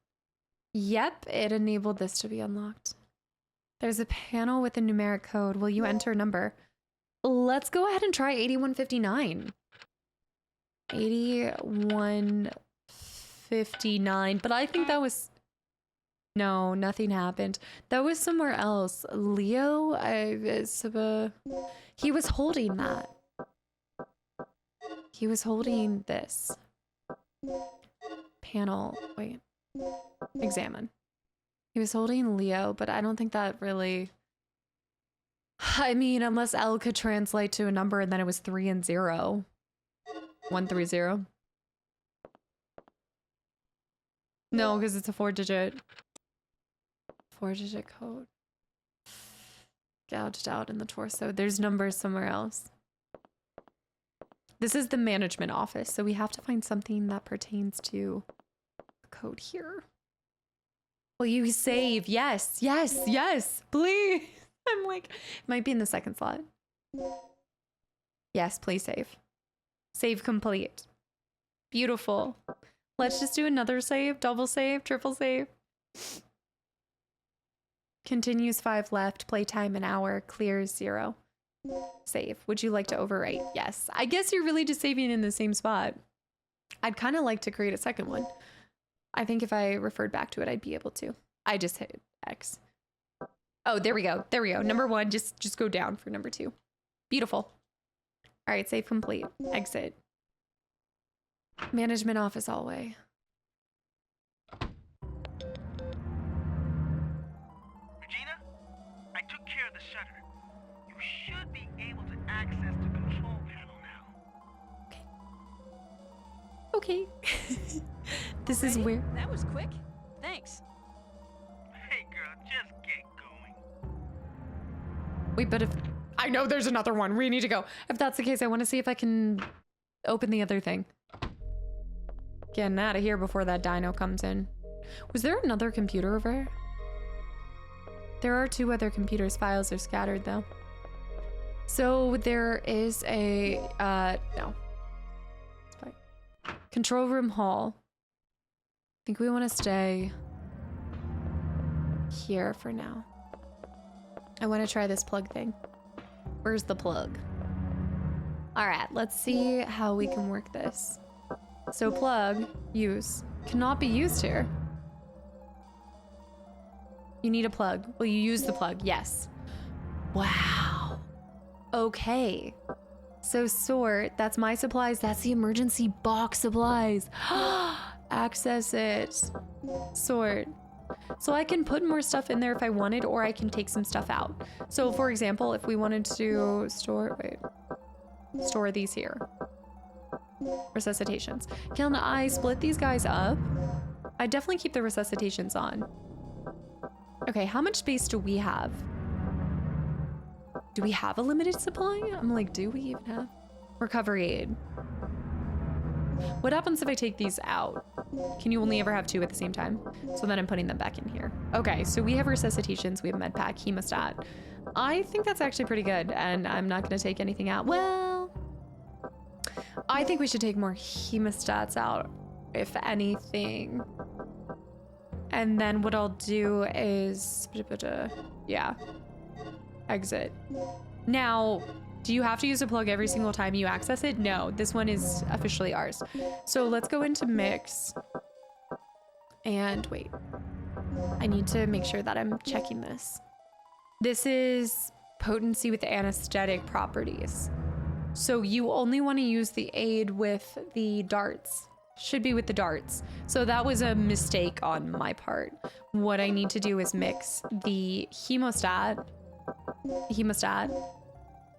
Yep, it enabled this to be unlocked. There's a panel with a numeric code. Will you enter a number? Let's go ahead and try 8159. 8159. But I think that was... No, nothing happened. That was somewhere else. Leo? He was holding that. He was holding this. Panel. Wait. Examine. He was holding Leo, but I don't think that really... I mean, unless L could translate to a number and then it was 3 and 0. 130. No, because it's a 4-digit. 4-digit code. Gouged out in the torso. There's numbers somewhere else. This is the management office, so we have to find something that pertains to the code here. Will you save? Yes, yes, yes, please. I'm like, it might be in the second slot. Yes, please save. Save complete. Beautiful. Let's just do another save, double save, triple save. Continues 5 left, playtime an hour, clears 0. Save. Would you like to overwrite? Yes. I guess you're really just saving in the same spot. I'd kind of like to create a second one. I think if I referred back to it, I'd be able to. I just hit X. Oh, there we go. There we go. Number 1, just go down for number 2. Beautiful. All right, save complete. Exit. Management office hallway. Regina, I took care of the shutter. You should be able to access the control panel now. Okay. This is weird. That was quick. Thanks. Hey girl, just get going. Wait, but if... I know there's another one. We need to go. If that's the case, I want to see if I can open the other thing. Getting out of here before that dino comes in. Was there another computer over here? There are 2 other computers. Files are scattered, though. So there is a... no. It's fine. Control room hall. I think we want to stay here for now. I want to try this plug thing. Where's the plug? All right, let's see how we can work this. So plug, use, cannot be used here. You need a plug. Will you use the plug? Yes. Wow. Okay. So sort, that's my supplies. That's the emergency box supplies. Access it. Sort. So I can put more stuff in there if I wanted, or I can take some stuff out. So for example, if we wanted to store these here. Resuscitations. Can I split these guys up? I definitely keep the resuscitations on. Okay, how much space do we have? Do we have a limited supply? I'm like, do we even have? Recovery aid. What happens if I take these out? Can you only ever have 2 at the same time? So then I'm putting them back in here. Okay, so we have resuscitations, we have med pack, hemostat. I think that's actually pretty good, and I'm not gonna take anything out. Well, I think we should take more hemostats out, if anything. And then what I'll do is, yeah, exit. Now, do you have to use a plug every single time you access it? No, this one is officially ours. So let's go into mix. And wait, I need to make sure that I'm checking this. This is potency with anesthetic properties. So you only want to use the aid with the darts. Should be with the darts. So that was a mistake on my part. What I need to do is mix the hemostat,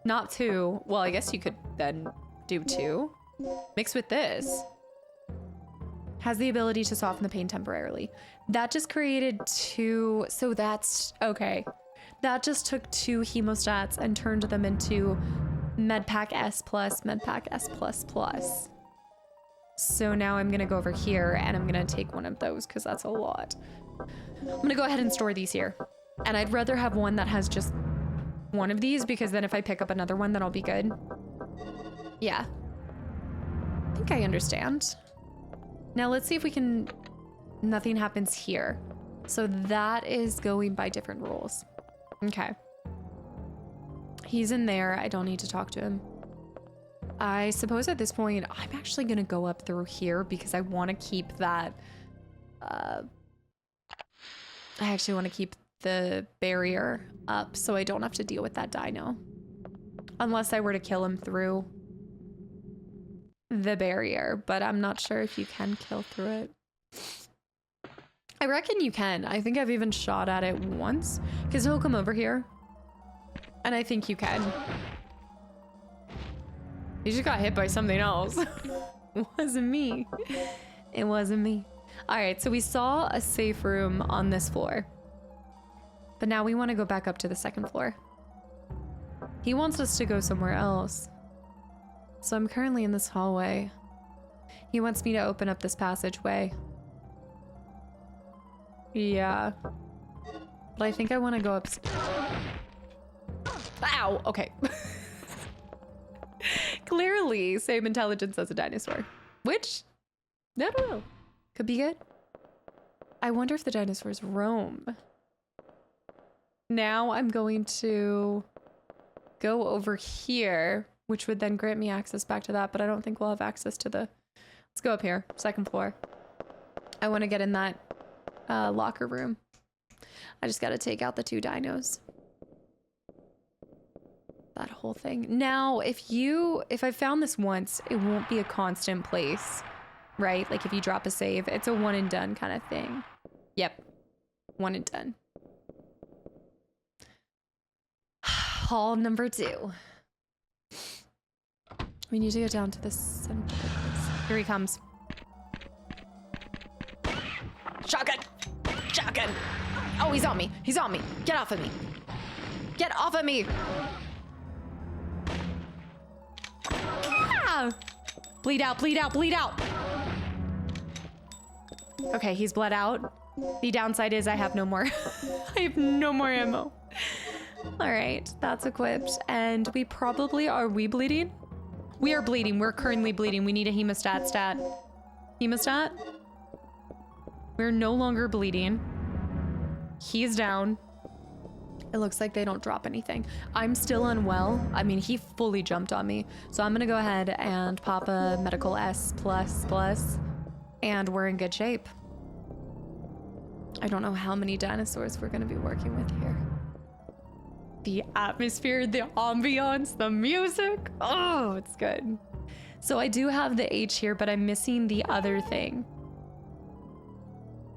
not 2. Well, I guess you could then do 2. Mix with this. Has the ability to soften the pain temporarily. That just created 2, so that's, okay. That just took 2 hemostats and turned them into MedPack S+, MedPack S++. So now I'm gonna go over here and I'm gonna take one of those because that's a lot. I'm gonna go ahead and store these here. And I'd rather have one that has just one of these because then if I pick up another one, then I'll be good. Yeah. I think I understand. Now let's see if we can, nothing happens here. So that is going by different rules. Okay. He's in there. I don't need to talk to him. I suppose at this point, I'm actually going to go up through here because I want to keep that. I actually want to keep the barrier up so I don't have to deal with that dino. Unless I were to kill him through the barrier, but I'm not sure if you can kill through it. I reckon you can. I think I've even shot at it once because he'll come over here. And I think you can. He just got hit by something else. It wasn't me. It wasn't me. All right, so we saw a safe room on this floor. But now we want to go back up to the second floor. He wants us to go somewhere else. So I'm currently in this hallway. He wants me to open up this passageway. Yeah. But I think I want to go up. Ow! Okay. Clearly, same intelligence as a dinosaur. Which, I don't know. Could be good. I wonder if the dinosaurs roam. Now I'm going to go over here, which would then grant me access back to that, but I don't think we'll have access to the... Let's go up here, second floor. I want to get in that locker room. I just got to take out the 2 dinos. That whole thing. Now, if I found this once, it won't be a constant place, right? Like if you drop a save, it's a one and done kind of thing. Yep, one and done. Hall number 2. We need to get down to the center of this. Here he comes. Shotgun! Shotgun! Oh, he's on me. He's on me. Get off of me. Get off of me! Ah! Bleed out, bleed out, bleed out! Okay, he's bled out. The downside is I have no more. I have no more ammo. All right, that's equipped. And we probably, are we bleeding? We are bleeding. We're currently bleeding. We need a hemostat stat. Hemostat? We're no longer bleeding. He's down. It looks like they don't drop anything. I'm still unwell. I mean, he fully jumped on me. So I'm gonna go ahead and pop a medical S++, and we're in good shape. I don't know how many dinosaurs we're gonna be working with here. The atmosphere, the ambiance, the music. Oh, it's good. So I do have the H here, but I'm missing the other thing.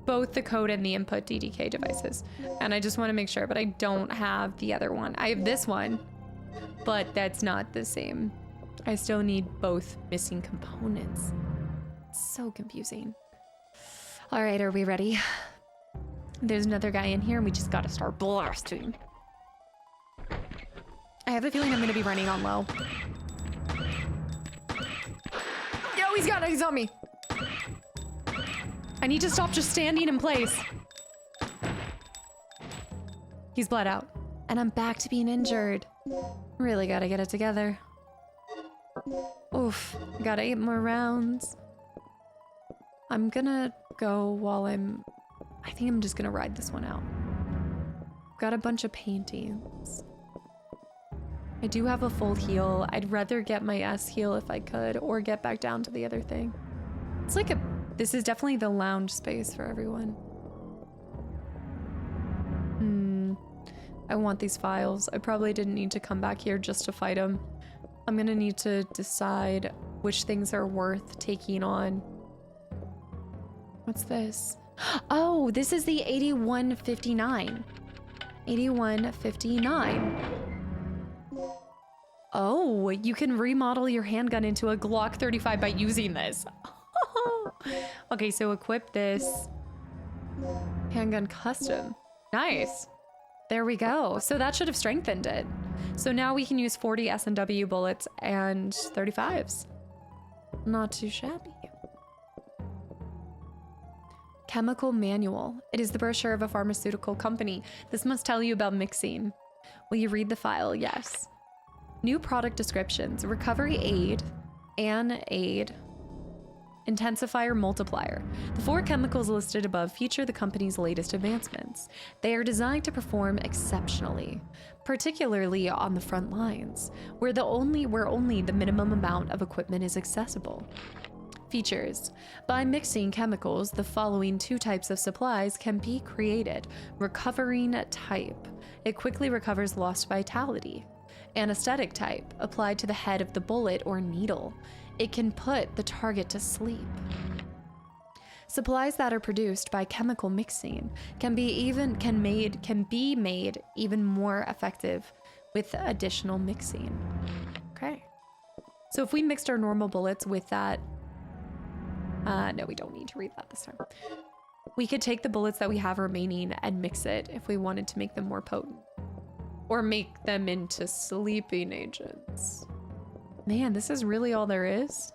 Both the code and the input DDK devices. And I just want to make sure, but I don't have the other one. I have this one, but that's not the same. I still need both missing components. It's so confusing. All right, are we ready? There's another guy in here and we just got to start blasting. I have a feeling I'm going to be running on low. Yo, he's on me. I need to stop just standing in place. He's bled out. And I'm back to being injured. Really gotta get it together. Oof. Got 8 more rounds. I'm gonna go while I think I'm just gonna ride this one out. Got a bunch of paintings. I do have a full heal. I'd rather get my S heal if I could, or get back down to the other thing. It's like this is definitely the lounge space for everyone. I want these files. I probably didn't need to come back here just to fight them. I'm gonna need to decide which things are worth taking on. What's this? Oh, this is the 8159. 8159. Oh, you can remodel your handgun into a Glock 35 by using this. Okay, so equip this. Handgun custom. Nice. There we go. So that should have strengthened it. So now we can use 40 S&W bullets and 35s. Not too shabby. Chemical manual. It is the brochure of a pharmaceutical company. This must tell you about mixing. Will you read the file? Yes. New product descriptions. Recovery aid, an aid, intensifier, multiplier. The 4 chemicals listed above feature the company's latest advancements. They are designed to perform exceptionally, particularly on the front lines, where only the minimum amount of equipment is accessible. Features. By mixing chemicals, the following 2 types of supplies can be created. Recovering type. It quickly recovers lost vitality. Anesthetic type. Applied to the head of the bullet or needle. It can put the target to sleep. Supplies that are produced by chemical mixing can be made even more effective with additional mixing. Okay. So if we mixed our normal bullets with that, no, we don't need to read that this time. We could take the bullets that we have remaining and mix it if we wanted to make them more potent, or make them into sleeping agents. Man, this is really all there is.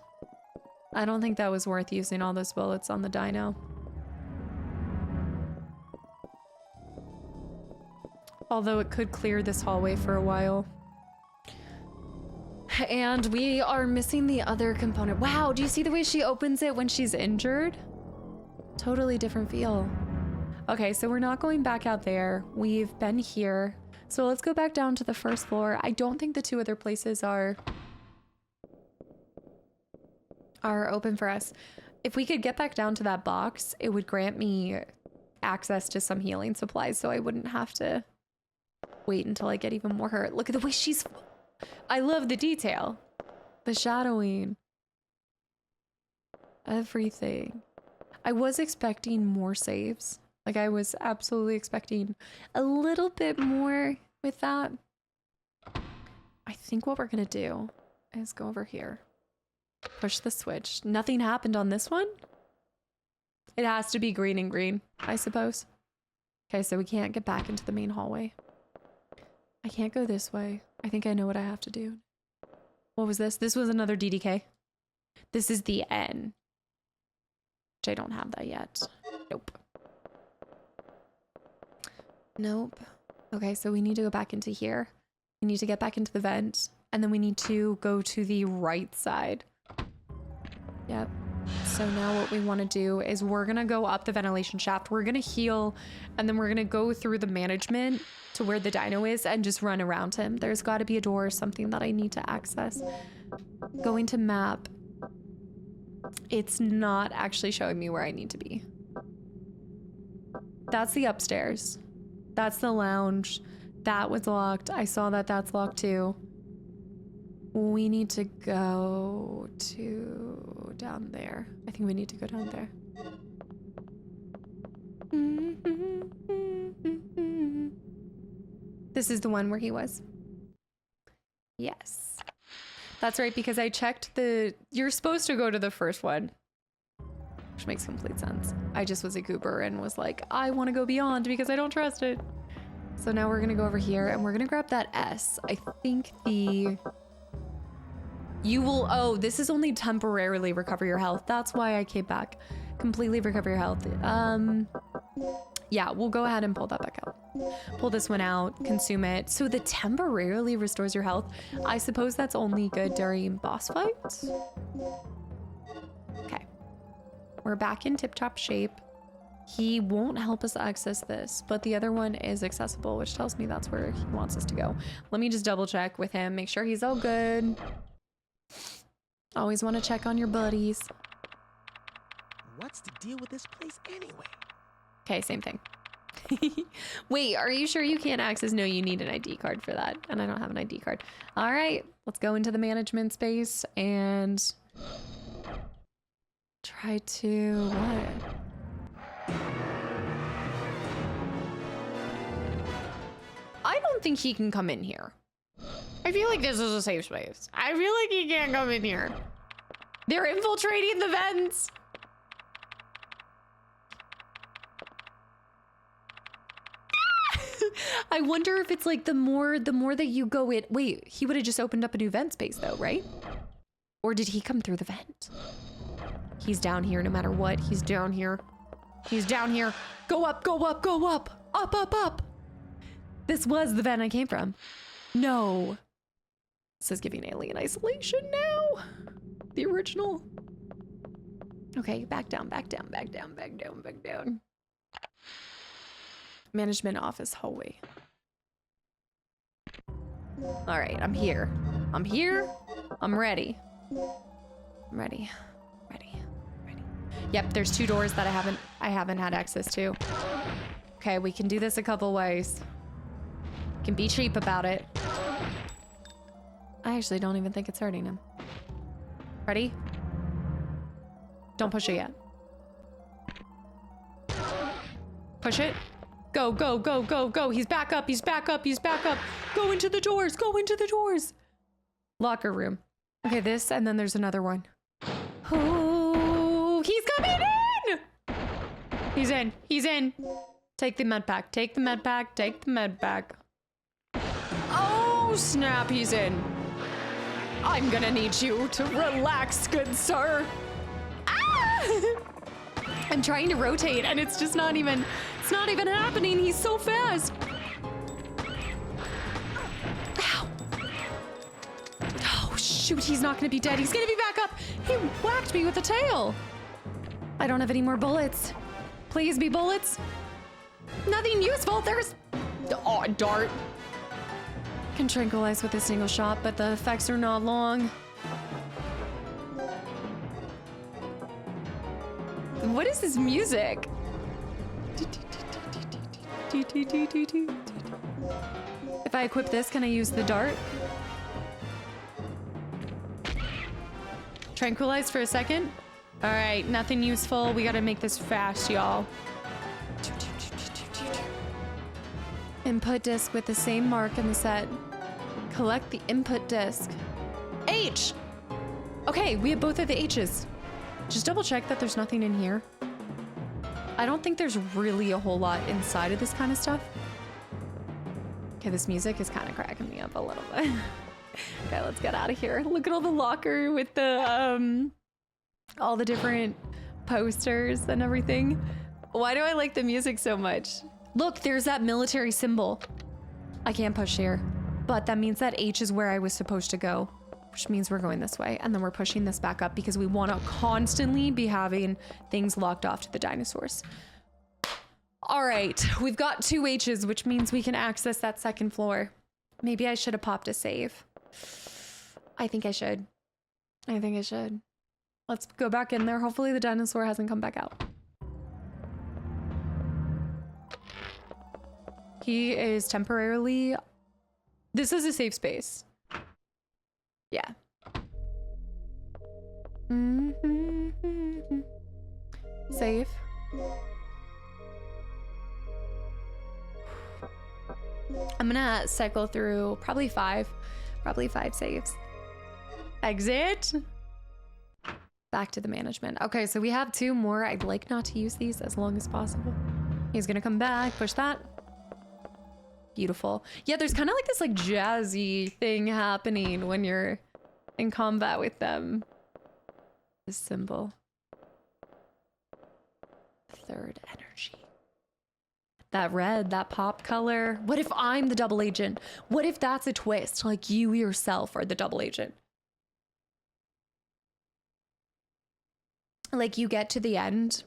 I don't think that was worth using all those bullets on the dino. Although it could clear this hallway for a while. And we are missing the other component. Wow, do you see the way she opens it when she's injured? Totally different feel. Okay, so we're not going back out there. We've been here. So let's go back down to the first floor. I don't think the 2 other places are open for us. If we could get back down to that box, it would grant me access to some healing supplies so I wouldn't have to wait until I get even more hurt. Look at the way she's... I love the detail. The shadowing. Everything. I was expecting more saves. Like, I was absolutely expecting a little bit more with that. I think what we're gonna do is go over here. Push the switch. Nothing happened on this one? It has to be green and green, I suppose. Okay, so we can't get back into the main hallway. I can't go this way. I think I know what I have to do. What was this? This was another DDK. This is the N. Which I don't have that yet. Nope. Nope. Okay, so we need to go back into here. We need to get back into the vent. And then we need to go to the right side. Yep. So now what we want to do is we're going to go up the ventilation shaft. We're going to heal, and then we're going to go through the management to where the dino is and just run around him. There's got to be a door or something that I need to access. Going to map. It's not actually showing me where I need to be. That's the upstairs. That's the lounge. That was locked. I saw that that's locked too. We need to go to down there. I think we need to go down there. This is the one where he was. Yes. That's right, because I checked you're supposed to go to the first one. Which makes complete sense. I just was a goober and was like, I want to go beyond because I don't trust it. So now we're going to go over here and we're going to grab that S. I think oh, this is only temporarily recover your health. That's why I came back. Completely recover your health. Yeah, we'll go ahead and pull that back out. Pull this one out, consume it. So the temporarily restores your health. I suppose that's only good during boss fights. Okay. We're back in tip-top shape. He won't help us access this, but the other one is accessible, which tells me that's where he wants us to go. Let me just double check with him, make sure he's all good. Always want to check on your buddies. What's the deal with this place anyway? Okay, same thing. Wait, are you sure you can't access? No, you need an ID card for that, and I don't have an ID card. All right, let's go into the management space and try to what? I don't think he can come in here. I feel like this is a safe space. I feel like he can't come in here. They're infiltrating the vents. I wonder if it's like the more that you go in. Wait, he would have just opened up a new vent space though, right? Or did he come through the vent? He's down here no matter what. He's down here. He's down here. Go up, go up, go up. Up, up, up. This was the vent I came from. No. This is giving alien isolation now. The original. Okay, back down, back down, back down, back down, back down. Management office hallway. All right, I'm here. I'm here. I'm ready. I'm ready. Ready. Ready. Yep, there's 2 doors that I haven't had access to. Okay, we can do this a couple ways. Can be cheap about it. I actually don't even think it's hurting him. Ready? Don't push it yet. Push it. Go, go, go, go, go. He's back up. He's back up. He's back up. Go into the doors. Go into the doors. Locker room. Okay, this, and then there's another one. Oh, he's coming in! He's in. He's in. Take the med pack. Take the med pack. Take the med pack. Oh, snap. He's in. I'm gonna need you to relax, good sir. Ah! I'm trying to rotate, and it's just not even... It's not even happening. He's so fast. Ow. Oh, shoot. He's not going to be dead. He's going to be back up. He whacked me with a tail. I don't have any more bullets. Please be bullets. Nothing useful. There's... Oh, a dart. Can tranquilize with a single shot, but the effects are not long. What is this music? If I equip this, can I use the dart? Tranquilize for a second. All right, nothing useful. We gotta make this fast, y'all. Input disc with the same mark in the set. Collect the input disc. H! Okay, we have both of the H's. Just double check that there's nothing in here. I don't think there's really a whole lot inside of this kind of stuff. Okay, this music is kind of cracking me up a little bit. Okay, let's get out of here. Look at all the locker with the, all the different posters and everything. Why do I like the music so much? Look, there's that military symbol. I can't push here, but that means that H is where I was supposed to go, which means we're going this way. And then we're pushing this back up because we want to constantly be having things locked off to the dinosaurs. All right, we've got 2 H's, which means we can access that second floor. Maybe I should have popped a save. I think I should. I think I should. Let's go back in there. Hopefully the dinosaur hasn't come back out. He is temporarily... This is a safe space. Yeah. Save. I'm gonna cycle through probably 5 saves. Exit. Back to the management. Okay, so we have 2 more. I'd like not to use these as long as possible. He's gonna come back, push that. Beautiful. Yeah, there's kind of like this like jazzy thing happening when you're in combat with them. This symbol. third energy. That red, that pop color. What if I'm the double agent? What if that's a twist? Like you yourself are the double agent. Like you get to the end.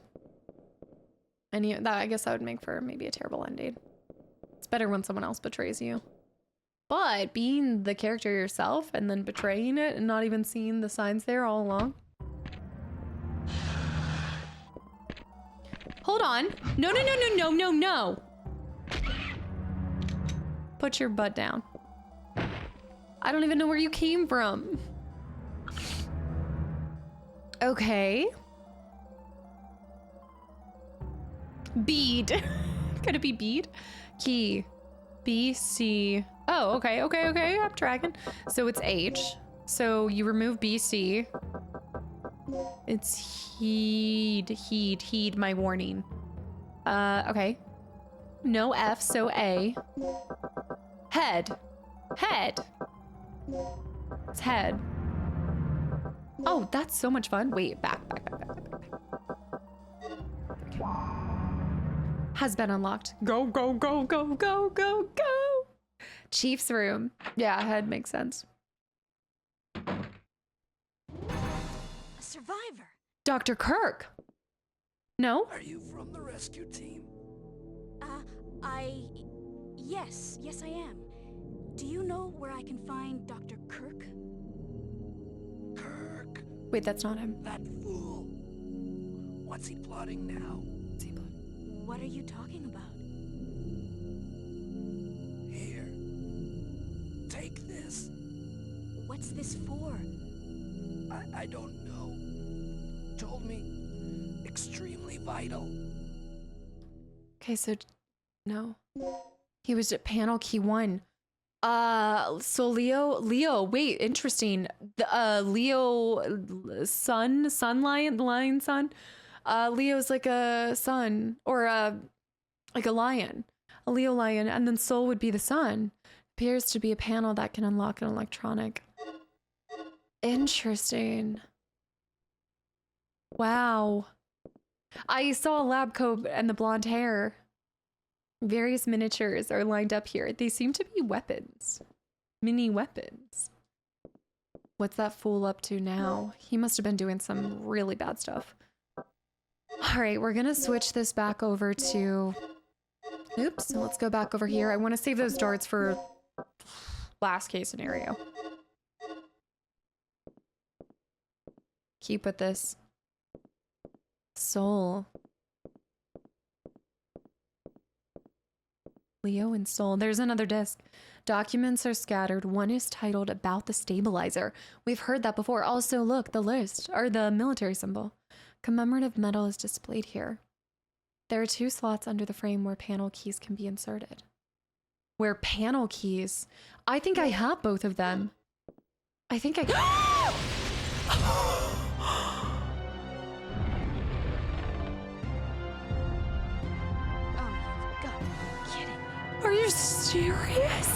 And I guess that would make for maybe a terrible ending. It's better when someone else betrays you. But being the character yourself and then betraying it and not even seeing the signs there all along. Hold on. No, no, no, no, no, no, no. Put your butt down. I don't even know where you came from. Okay. Bead. Could it be bead? Key. B, C. Oh, okay, okay, okay. I'm tracking. So it's H. So you remove B, C. It's heed my warning. Okay. No F, so A. Head. It's head. Oh, that's so much fun. Wait, back. Has been unlocked. Go, go, go, go, go, go, go. Chief's room. Yeah, head makes sense. A survivor. Dr. Kirk. No? Are you from the rescue team? Yes, I am. Do you know where I can find Dr. Kirk? Kirk, Wait, that's not him. that fool. What's he plotting now? What are you talking about? Here. Take this. What's this for? I don't know. Told me extremely vital. Okay, so no. He was at panel key 1. So Leo, wait, interesting. The Leo lion son. Leo's like a sun or like a lion, a Leo lion, and then Soul would be the sun. Appears to be a panel that can unlock an electronic. Interesting. Wow. I saw a lab coat and the blonde hair. Various miniatures are lined up here. They seem to be weapons. Mini weapons. What's that fool up to now? He must have been doing some really bad stuff. All right, we're gonna switch this back over to... Oops, let's go back over here. I want to save those darts for last case scenario. Keep with this. Soul. Leo and Soul. There's another disc. Documents are scattered. One is titled About the Stabilizer. We've heard that before. Also, look, the list, or the military symbol. Commemorative medal is displayed here. There are 2 slots under the frame where panel keys can be inserted. Where panel keys? I think I have both of them. I think I... Oh, you've got to be kidding me. Are you serious?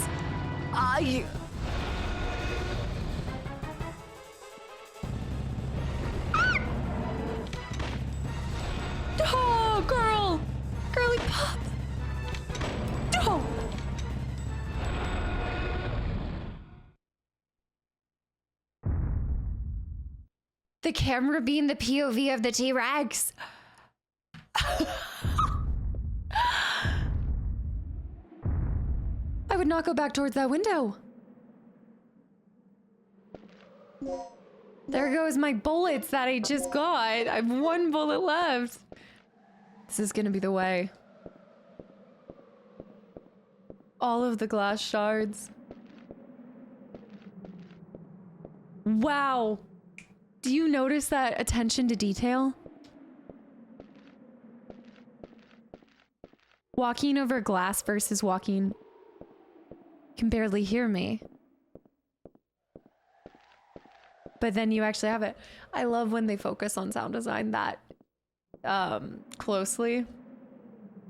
Oh, girl! Girly pop! Oh! The camera being the POV of the T-Rex. I would not go back towards that window. There goes my bullets that I just got. I have 1 bullet left. This is gonna be the way. All of the glass shards. Wow. Do you notice that attention to detail? Walking over glass versus walking... You can barely hear me. But then you actually have it. I love when they focus on sound design that closely.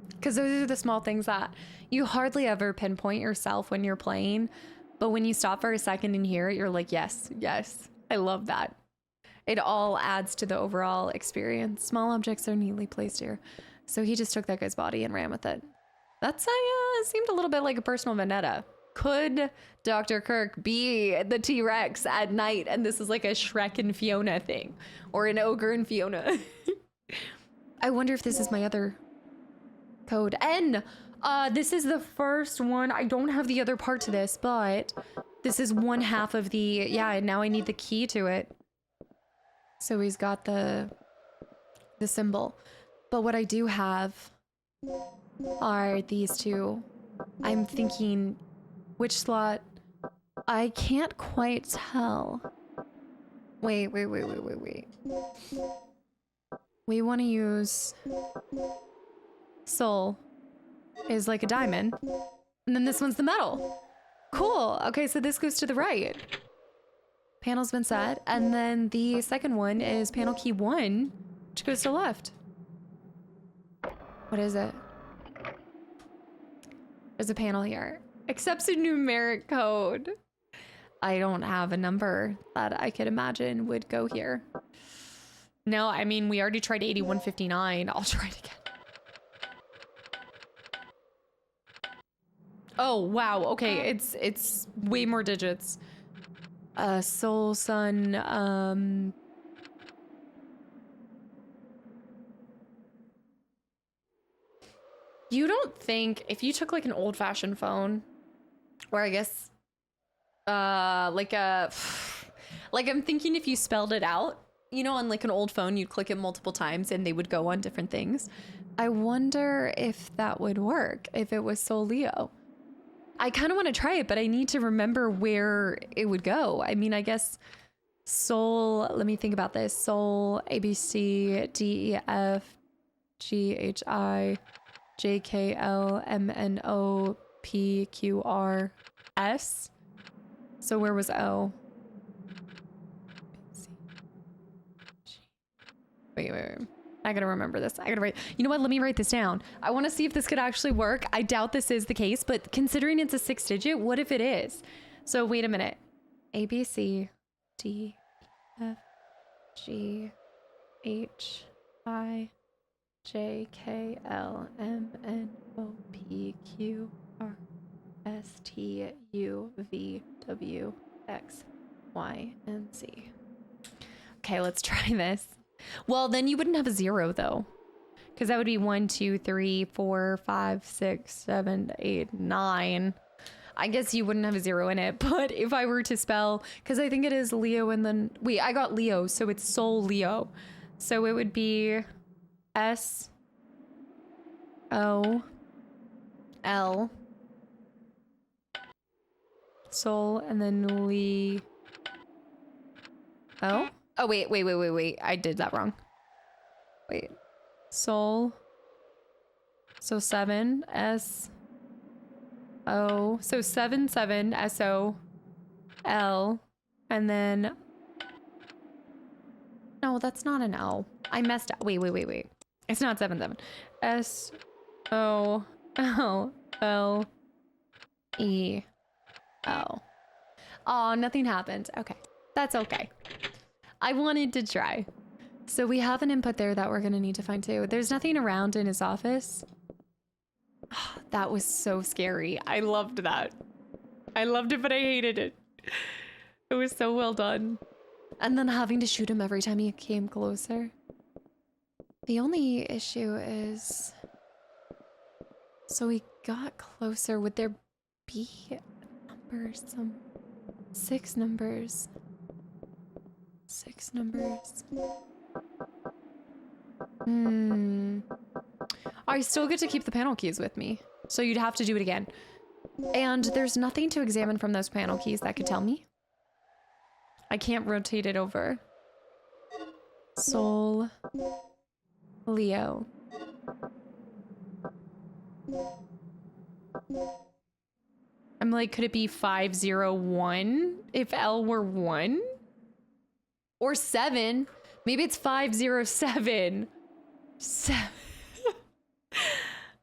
Because those are the small things that you hardly ever pinpoint yourself when you're playing. But when you stop for a second and hear it, you're like, yes, yes. I love that. It all adds to the overall experience. Small objects are neatly placed here. So he just took that guy's body and ran with it. That's seemed a little bit like a personal vendetta. Could Dr. Kirk be the T-Rex at night and this is like a Shrek and Fiona thing? Or an Ogre and Fiona? I wonder if this is my other code. N! This is the first one. I don't have the other part to this, but this is one half of the... Yeah, now I need the key to it. So he's got the symbol. But what I do have are these two. I'm thinking... Which slot? I can't quite tell. Wait. We want to use soul is like a diamond. And then this one's the metal. Cool. Okay, so this goes to the right. Panel's been set. And then the second one is panel key 1, which goes to left. What is it? There's a panel here. Accepts a numeric code. I don't have a number that I could imagine would go here. No, I mean, we already tried 8159. I'll try it again. Oh, wow. Okay, it's way more digits. Soul Sun, you don't think if you took like an old-fashioned phone, or I guess, like I'm thinking if you spelled it out, you know, on like an old phone, you'd click it multiple times and they would go on different things. I wonder if that would work, if it was Soul Leo. I kind of want to try it, but I need to remember where it would go. I mean, I guess Soul, let me think about this. Soul, A, B, C, D, E, F, G, H, I, J, K, L, M, N, O, P, Q, R, S. So where was O? Wait. I gotta remember this. I gotta write. You know what? Let me write this down. I want to see if this could actually work. I doubt this is the case, but considering it's a 6-digit, what if it is? So wait a minute. A, B, C, D, F, G, H, I, J, K, L, M, N, O, P, Q, R, S, T, U, V, W, X, Y, and Z. Okay, let's try this. Well, then you wouldn't have a 0 though, because that would be 1, 2, 3, 4, 5, 6, 7, 8, 9. I guess you wouldn't have a 0 in it, but if I were to spell, because I think it is Leo and then, wait, I got Leo, so it's Soul Leo. So it would be S, O, L, Soul, and then Lee. Oh? Oh, wait. I did that wrong. Wait. Soul. So 7, S, O. So 7, S, O, L. And then... No, that's not an L. I messed up. Wait. It's not 7, 7. S, O, L, L, E, O. Oh, nothing happened. Okay. That's okay. I wanted to try. So we have an input there that we're going to need to find too. There's nothing around in his office. Oh, that was so scary. I loved that. I loved it, but I hated it. It was so well done. And then having to shoot him every time he came closer. The only issue is... So he got closer. Would there be numbers? Some 6 numbers. 6 numbers. I still get to keep the panel keys with me. So you'd have to do it again. And there's nothing to examine from those panel keys that could tell me. I can't rotate it over. Soul Leo. I'm like, could it be 501 if L were 1? Or 7. Maybe it's 507. 7.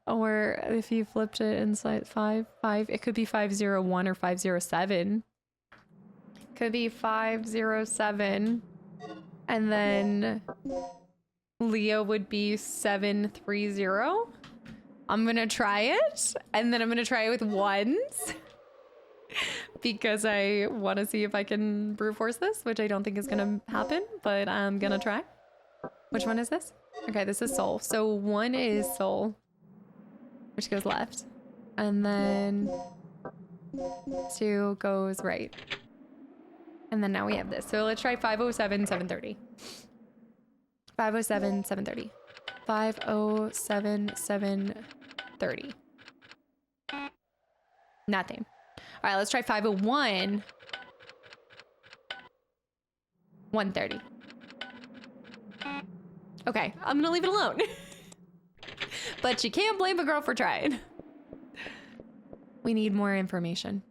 Or if you flipped it inside 5, it could be 501 or 507. Could be 507. And then Leo would be 730. I'm gonna try it, and then I'm gonna try it with ones because I want to see if I can brute force this, which I don't think is gonna happen, but I'm gonna try. Which one is this? Okay, this is soul. So 1 is soul, which goes left, and then 2 goes right. And then now we have this. So let's try 507, 730. 507, 730. 507, 730. Nothing. All right, let's try 501. 130. Okay, I'm gonna leave it alone. But you can't blame a girl for trying. We need more information.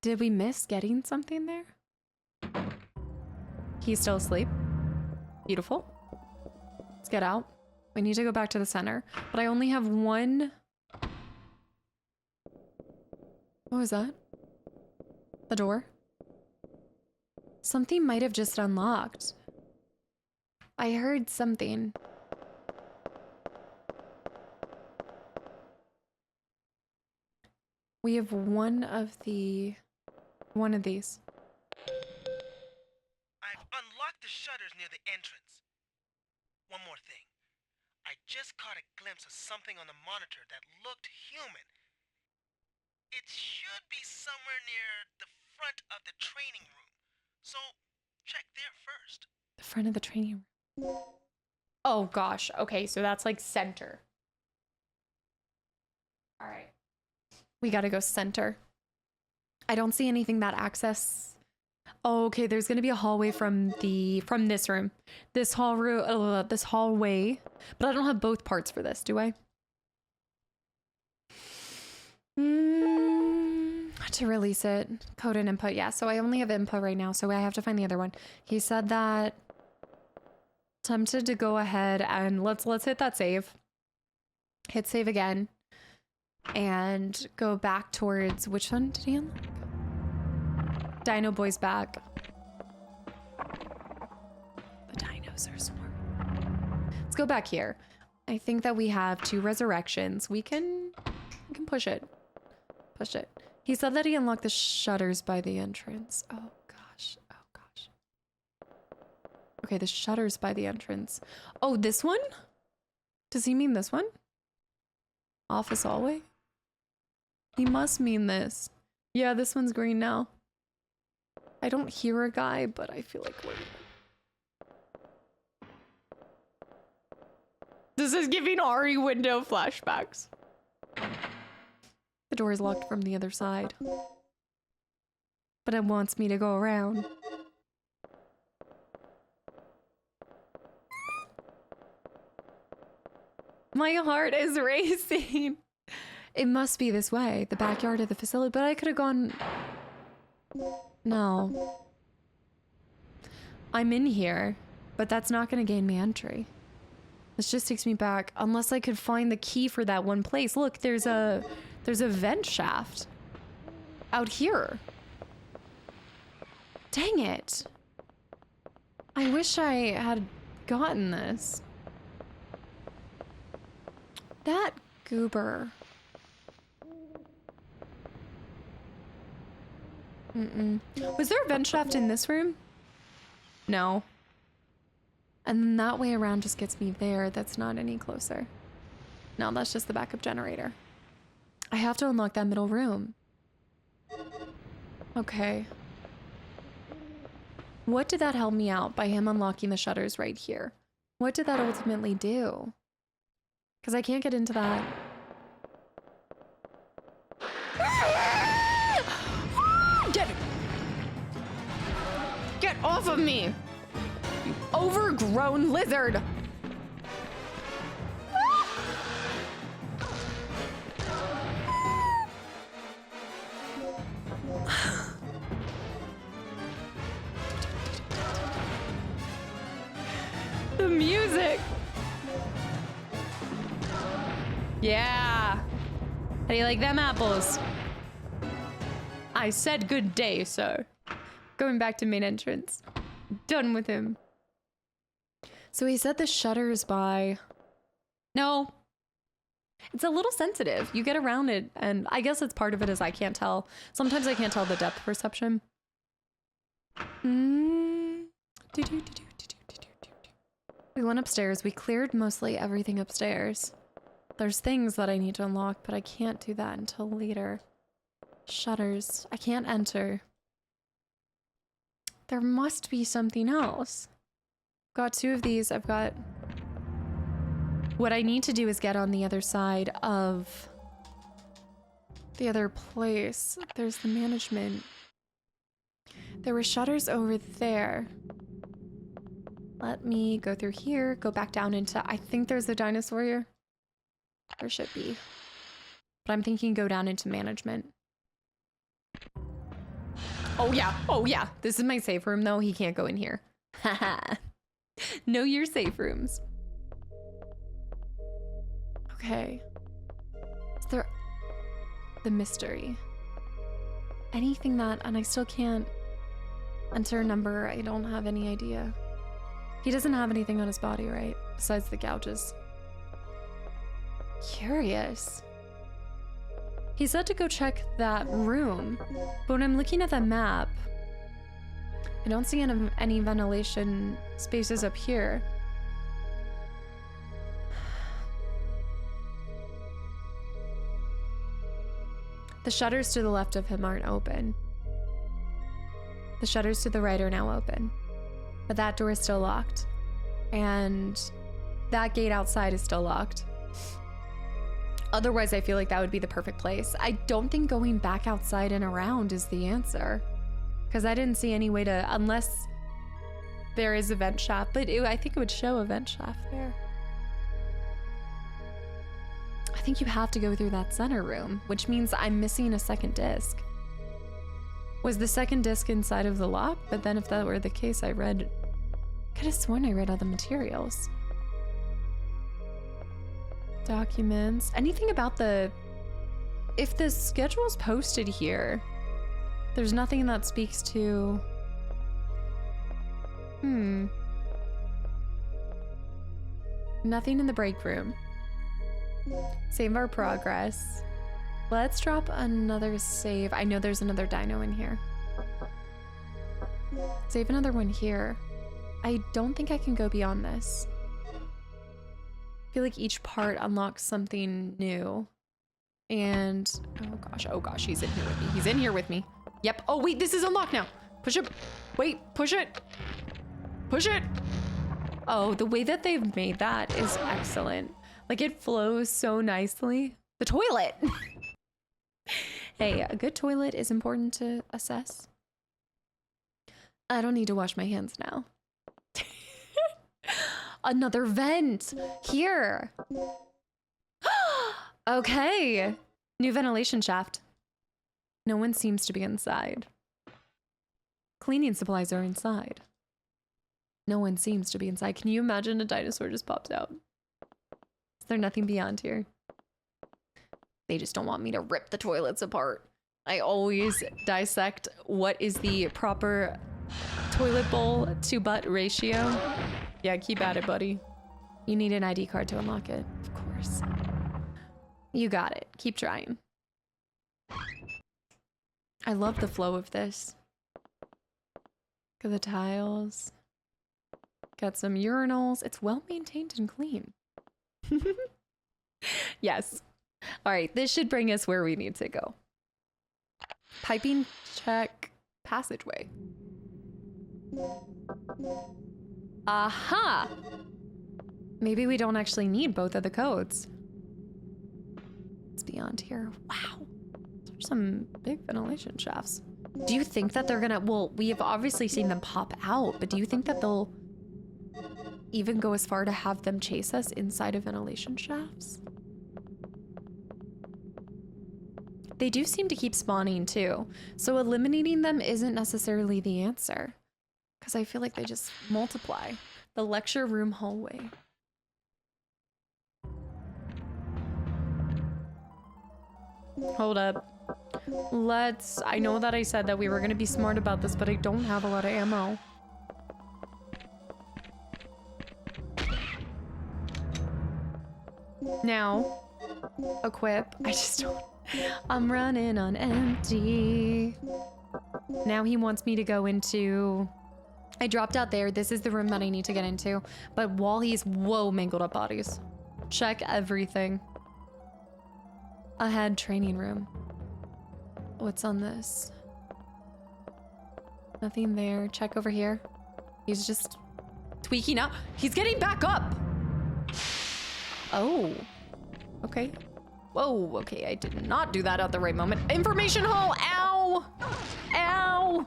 Did we miss getting something there? He's still asleep. Beautiful. Let's get out. We need to go back to the center. But I only have one. What was that? The door? Something might have just unlocked. I heard something. We have one of these. I've unlocked the shutters near the entrance. One more thing. I just caught a glimpse of something on the monitor that looked human. It should be somewhere near the front of the training room. So, check there first. The front of the training room. Oh gosh. Okay, so that's like center. All right. We gotta go center. I don't see anything that access. Oh, okay, there's gonna be a hallway from this room. This hallway. But I don't have both parts for this, do I? To release it. Code and input. Yeah, so I only have input right now, so I have to find the other one. He said that tempted to go ahead and let's hit that save. Hit save again. And go back towards which one did he unlock? Dino Boy's back. The dinos are swarming. Let's go back here. I think that we have 2 resurrections. We can push it. Push it. He said that he unlocked the shutters by the entrance. Oh gosh. Oh gosh. Okay, the shutters by the entrance. Oh, this one? Does he mean this one? Office hallway? He must mean this. Yeah, this one's green now. I don't hear a guy, but I feel like we're... This is giving Ari window flashbacks. The door is locked from the other side. But it wants me to go around. My heart is racing. It must be this way, the backyard of the facility, but I could have gone... No. I'm in here, but that's not going to gain me entry. This just takes me back, unless I could find the key for that one place. Look, there's a vent shaft out here. Dang it. I wish I had gotten this. That goober. Was there a vent shaft in this room? No. And then that way around just gets me there. That's not any closer. No, that's just the backup generator. I have to unlock that middle room. Okay. What did that help me out by him unlocking the shutters right here? What did that ultimately do? Because I can't get into that. Get off of me! You overgrown lizard! The music! Yeah! How do you like them apples? I said good day, sir. Going back to main entrance. Done with him. So he said the shutters by... No. It's a little sensitive. You get around it, and I guess it's part of it is I can't tell. Sometimes I can't tell the depth perception. We went upstairs. We cleared mostly everything upstairs. There's things that I need to unlock, but I can't do that until later. Shutters. I can't enter. There must be something else. Got 2 of these. I've got... What I need to do is get on the other side of the other place. There's the management. There were shutters over there. Let me go through here, go back down into... I think there's a dinosaur here. There should be. But I'm thinking go down into management. Oh yeah, oh yeah. This is my safe room though. He can't go in here. Haha. Know your safe rooms. Okay. Is there... The mystery. Anything that... And I still can't enter a number. I don't have any idea. He doesn't have anything on his body, right? Besides the gouges. Curious. He said to go check that room, but when I'm looking at the map, I don't see any ventilation spaces up here. The shutters to the left of him aren't open. The shutters to the right are now open, but that door is still locked, and that gate outside is still locked. Otherwise, I feel like that would be the perfect place. I don't think going back outside and around is the answer, because I didn't see any way to, unless there is a vent shaft, but I think it would show a vent shaft there. I think you have to go through that center room, which means I'm missing a second disc. Was the second disc inside of the lock? But then if that were the case, could have sworn I read all the materials. Documents. Anything about if the schedule's posted here, there's nothing that speaks to... Nothing in the break room. Save our progress. Let's drop another save. I know there's another dino in here. Save another one here. I don't think I can go beyond this. I feel like each part unlocks something new. And oh gosh, he's in here with me. He's in here with me. Yep. Oh wait, this is unlocked now. Push it. Wait, push it. Push it. Oh, the way that they've made that is excellent. Like it flows so nicely. The toilet. Hey, a good toilet is important to assess. I don't need to wash my hands now. Another vent here. Okay. New ventilation shaft. No one seems to be inside. Cleaning supplies are inside. No one seems to be inside. Can you imagine a dinosaur just pops out? Is there nothing beyond here? They just don't want me to rip the toilets apart. I always dissect what is the proper toilet bowl to butt ratio. Yeah, keep at it, buddy. You need an ID card to unlock it, of course. You got it. Keep trying. I love the flow of this. Look at the tiles. Got some urinals. It's well maintained and clean. Yes. All right, this should bring us where we need to go. Piping check passageway. Aha! Maybe we don't actually need both of the codes. It's beyond here. Wow. There's some big ventilation shafts. Do you think that they're gonna... Well, we have obviously seen them pop out, but do you think that they'll even go as far to have them chase us inside of ventilation shafts? They do seem to keep spawning too, so eliminating them isn't necessarily the answer, because I feel like they just multiply. The lecture room hallway. Hold up. I know that I said that we were going to be smart about this, but I don't have a lot of ammo. Now, equip. I just don't. I'm running on empty. Now he wants me to go into... I dropped out there. This is the room that I need to get into. But while he's... Whoa, mangled up bodies. Check everything. Ahead, training room. What's on this? Nothing there. Check over here. He's just tweaking out. He's getting back up! Oh. Okay. Whoa, okay, I did not do that at the right moment. Information hole! Ow! Ow!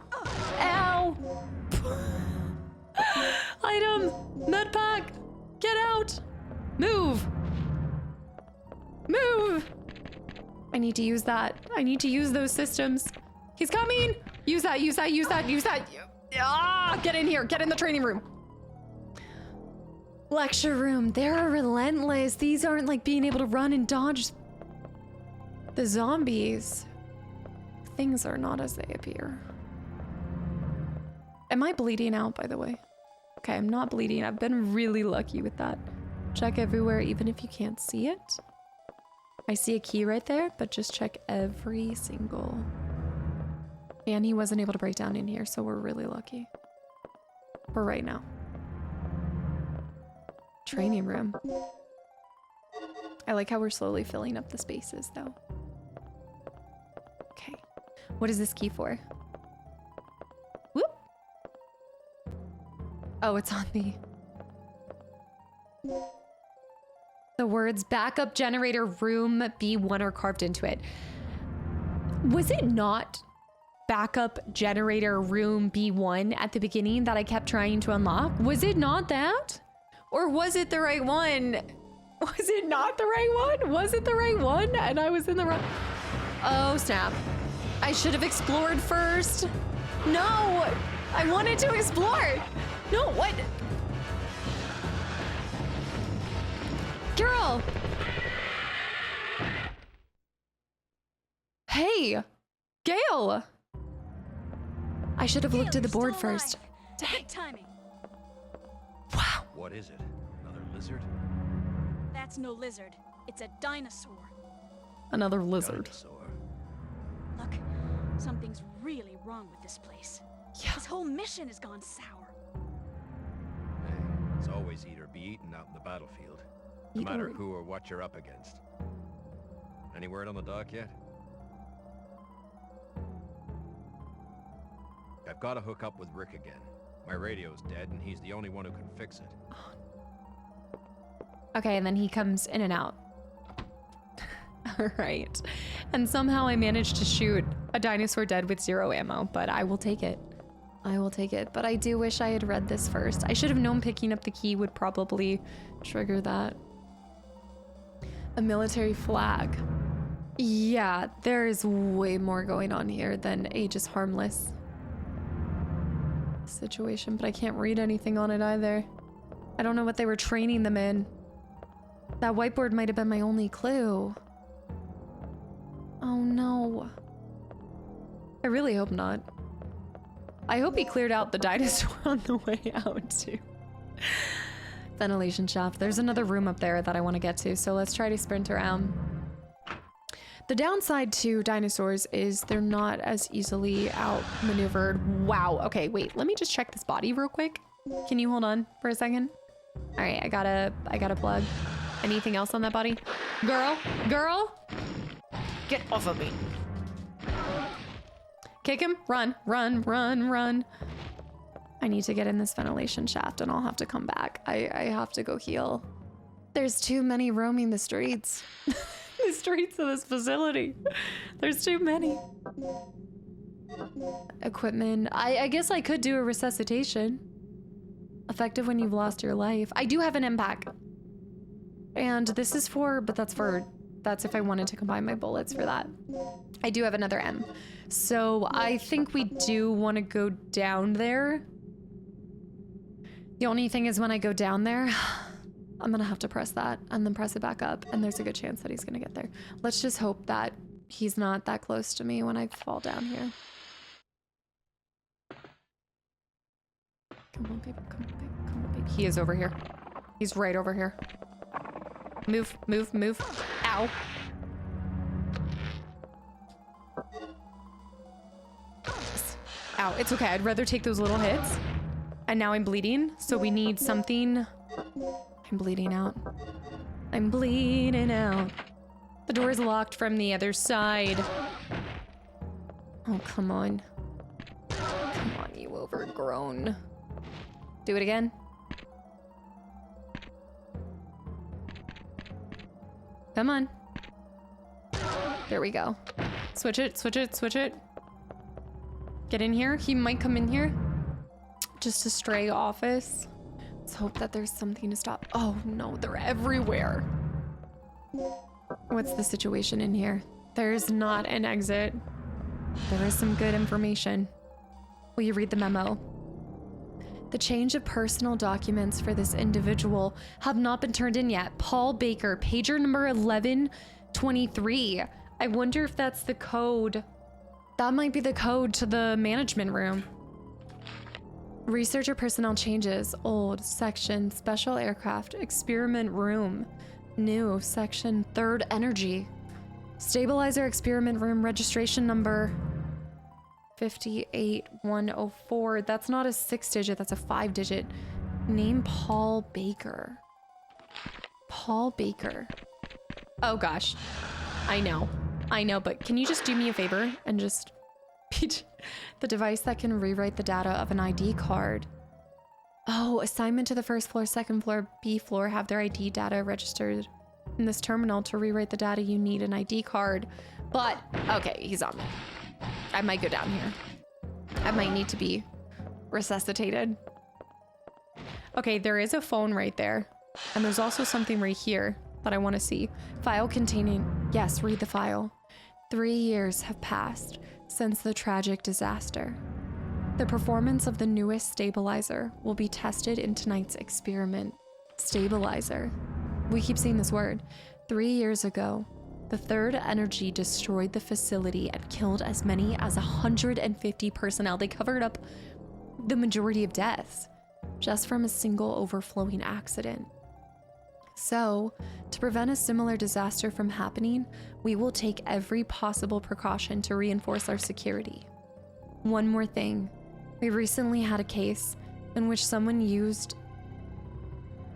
Ow! Item! Med pack! Get out! Move! Move! I need to use that. I need to use those systems. He's coming! Use that, use that, use that, use that! Ah! Get in here, get in the training room. Lecture room. They're relentless. These aren't like being able to run and dodge the zombies. Things are not as they appear. Am I bleeding out, by the way? Okay, I'm not bleeding. I've been really lucky with that. Check everywhere, even if you can't see it. I see a key right there, but just check every single... And he wasn't able to break down in here, so we're really lucky. For right now. Training room. I like how we're slowly filling up the spaces, though. Okay. What is this key for? Whoop! Oh, it's on the words backup generator room B1 are carved into it. Was it not backup generator room B1 at the beginning that I kept trying to unlock? Was it not that? Or was it the right one? Was it not the right one? Was it the right one? And I was in the wrong... Oh, snap. I should have explored first. No! I wanted to explore! No, what? Girl! Hey! Gale! I should have looked at the board first. Good timing. Wow. What is it? Another lizard? That's no lizard. It's a dinosaur. Another lizard. Dinosaur. Look, something's really wrong with this place. Yeah. This whole mission has gone sour. Hey, it's always eat or be eaten out in the battlefield. No Eat matter or- who or what you're up against. Any word on the dock yet? I've got to hook up with Rick again. My radio's dead and he's the only one who can fix it. Okay, and then he comes in and out. All right. And somehow I managed to shoot a dinosaur dead with 0 ammo, but I will take it. I will take it. But I do wish I had read this first. I should have known picking up the key would probably trigger that. A military flag. Yeah, there is way more going on here than a just harmless situation, but I can't read anything on it either. I don't know what they were training them in. That whiteboard might have been my only clue. Oh no. I really hope not. I hope he cleared out the dinosaur on the way out too. Ventilation shaft. There's another room up there that I want to get to, so let's try to sprint around. The downside to dinosaurs is they're not as easily outmaneuvered. Wow. Okay, wait. Let me just check this body real quick. Can you hold on for a second? All right, I gotta plug. Anything else on that body? Girl, get off of me. Kick him. Run, run, run, run. I need to get in this ventilation shaft and I'll have to come back. I have to go heal. There's too many roaming the streets. The streets of this facility. There's too many. Equipment. I guess I could do a resuscitation. Effective when you've lost your life. I do have an M-pack. And this is for, but that's if I wanted to combine my bullets for that. I do have another M. So I think we do want to go down there. The only thing is when I go down there, I'm gonna have to press that and then press it back up, and there's a good chance that he's gonna get there. Let's just hope that he's not that close to me when I fall down here. Come on, baby, come on, baby, come on, baby. He is over here. He's right over here. Move, move, move. Ow. Ow, it's okay. I'd rather take those little hits. And now I'm bleeding, so we need something. I'm bleeding out. I'm bleeding out. The door is locked from the other side. Oh, come on. Come on, you overgrown. Do it again. Come on. There we go. Switch it, switch it, switch it. Get in here. He might come in here. Just a stray office. Let's hope that there's something to stop. Oh no, they're everywhere. What's the situation in here? There's not an exit. There is some good information. Will you read the memo? The change of personal documents for this individual have not been turned in yet. Paul Baker, pager number 1123. I wonder if that's the code. That might be the code to the management room. Researcher personnel changes. Old section, special aircraft, experiment room. New section, third energy. Stabilizer experiment room, registration number 58104. That's not a 6-digit, that's a 5-digit. Name Paul Baker. Paul Baker. Oh gosh. I know, but can you just do me a favor and just the device that can rewrite the data of an ID card. Oh, assignment to the first floor, second floor, B floor have their ID data registered in this terminal. To rewrite the data, you need an ID card. But, okay, he's on me. I might go down here. I might need to be resuscitated. Okay, there is a phone right there. And there's also something right here that I want to see. File containing, yes, read the file. 3 years have passed since the tragic disaster. The performance of the newest stabilizer will be tested in tonight's experiment. Stabilizer. We keep seeing this word. 3 years ago, the third energy destroyed the facility and killed as many as 150 personnel. They covered up the majority of deaths just from a single overflowing accident. So, to prevent a similar disaster from happening, we will take every possible precaution to reinforce our security. One more thing. We recently had a case in which someone used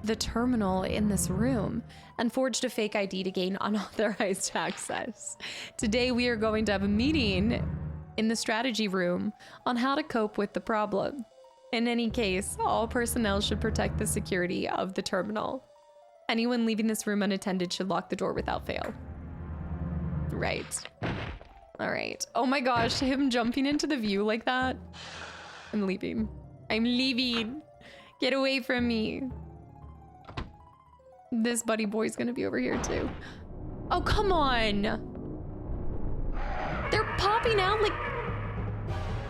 the terminal in this room and forged a fake ID to gain unauthorized access. Today, we are going to have a meeting in the strategy room on how to cope with the problem. In any case, all personnel should protect the security of the terminal. Anyone leaving this room unattended should lock the door without fail. Right. All right. Oh my gosh, him jumping into the view like that. I'm leaving. I'm leaving. Get away from me. This buddy boy's gonna be over here too. Oh, come on. They're popping out like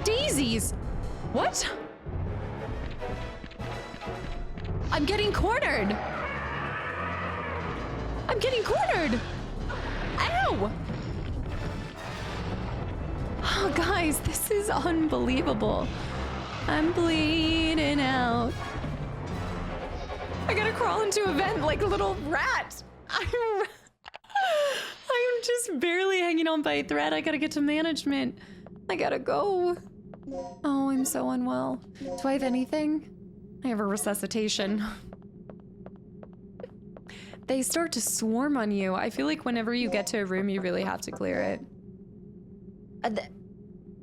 daisies. What? I'm getting cornered. I'm getting cornered! Ow! Oh, guys, this is unbelievable. I'm bleeding out. I gotta crawl into a vent like a little rat. I'm just barely hanging on by a thread. I gotta get to management. I gotta go. Oh, I'm so unwell. Do I have anything? I have a resuscitation. They start to swarm on you. I feel like whenever you get to a room, you really have to clear it.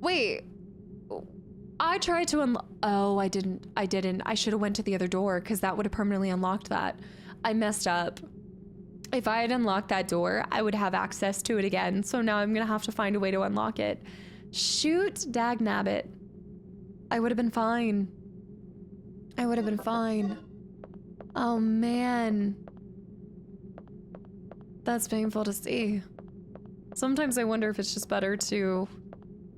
Wait. I tried to unlock. Oh, I didn't. I should have went to the other door because that would have permanently unlocked that. I messed up. If I had unlocked that door, I would have access to it again. So now I'm gonna have to find a way to unlock it. Shoot, dagnabbit. I would have been fine. I would have been fine. Oh man. That's painful to see. Sometimes I wonder if it's just better to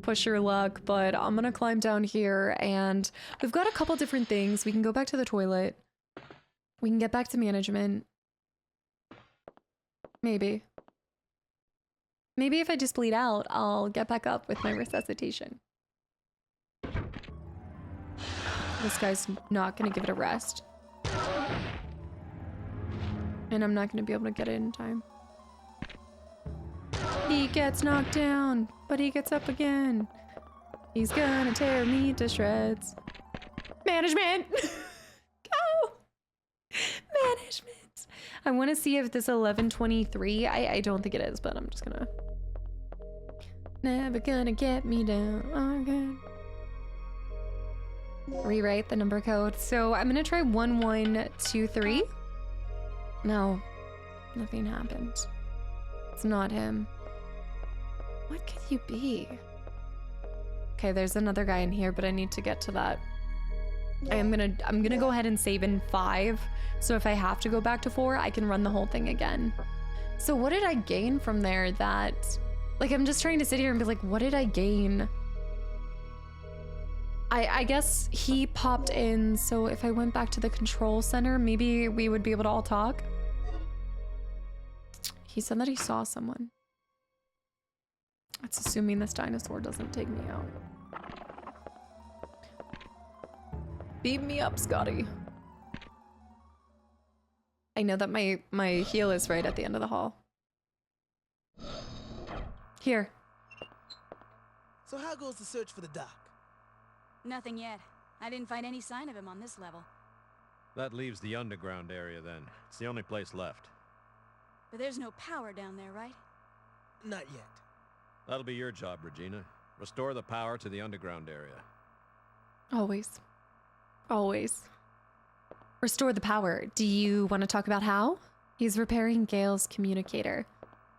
push your luck, but I'm gonna climb down here and we've got a couple different things. We can go back to the toilet. We can get back to management. Maybe. Maybe if I just bleed out, I'll get back up with my resuscitation. This guy's not gonna give it a rest. And And I'm not gonna be able to get it in time. He gets knocked down, but he gets up again. He's gonna tear me to shreds. Management! Go! Management! I want to see if this 1123, I don't think it is, but I'm just gonna... Never gonna get me down again. Rewrite the number code. So I'm gonna try 1123. No, nothing happened. It's not him. What could you be? Okay, there's another guy in here, but I need to get to that. I'm gonna go ahead and save in 5. So if I have to go back to 4, I can run the whole thing again. So what did I gain from there that, like, I'm just trying to sit here and be like, what did I gain? I guess he popped in, so if I went back to the control center, maybe we would be able to all talk. He said that he saw someone. That's assuming this dinosaur doesn't take me out. Beat me up, Scotty. I know that my heel is right at the end of the hall. Here. So how goes the search for the doc? Nothing yet. I didn't find any sign of him on this level. That leaves the underground area then. It's the only place left. But there's no power down there, right? Not yet. That'll be your job, Regina. Restore the power to the underground area. Always. Always. Restore the power. Do you want to talk about how? He's repairing Gale's communicator.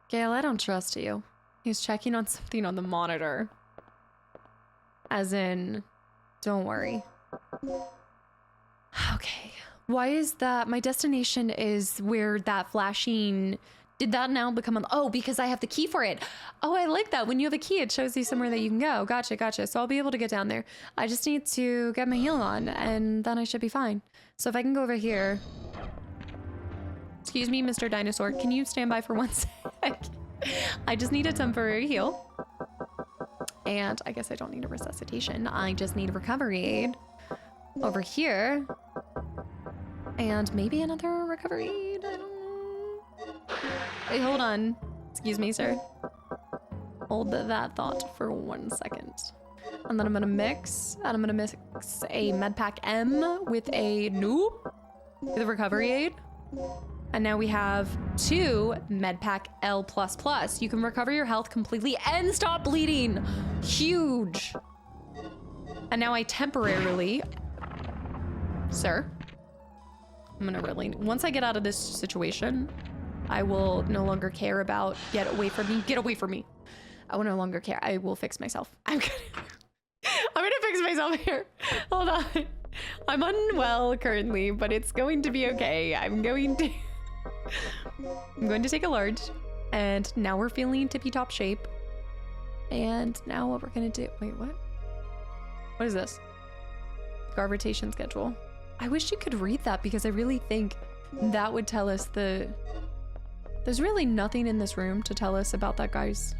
Gale, I don't trust you. He's checking on something on the monitor. As in, don't worry. Okay. Why is that? My destination is where that flashing... Did that now become on? Oh, because I have the key for it. Oh, I like that. When you have a key, it shows you somewhere that you can go. Gotcha, gotcha. So I'll be able to get down there. I just need to get my heel on, and then I should be fine. So if I can go over here. Excuse me, Mr. Dinosaur. Can you stand by for 1 sec? I just need a temporary heel. And I guess I don't need a resuscitation. I just need a recovery aid. Over here. And maybe another recovery aid. I don't know. Wait, hold on. Excuse me, sir. Hold that thought for 1 second. And then I'm gonna mix, and I'm gonna mix a medpack M with a noob with a recovery aid. And now we have 2 medpack L++. You can recover your health completely and stop bleeding. Huge. And now I temporarily, sir, I'm gonna really, once I get out of this situation, I will no longer care about, get away from me, get away from me. I will no longer care. I will fix myself. I'm gonna fix myself here. Hold on. I'm unwell currently, but it's going to be okay. I'm going to take a large, and now we're feeling tippy-top shape. And now what we're gonna do, wait, what? What is this? Gravitation schedule. I wish you could read that because I really think that would tell us there's really nothing in this room to tell us about that guy's.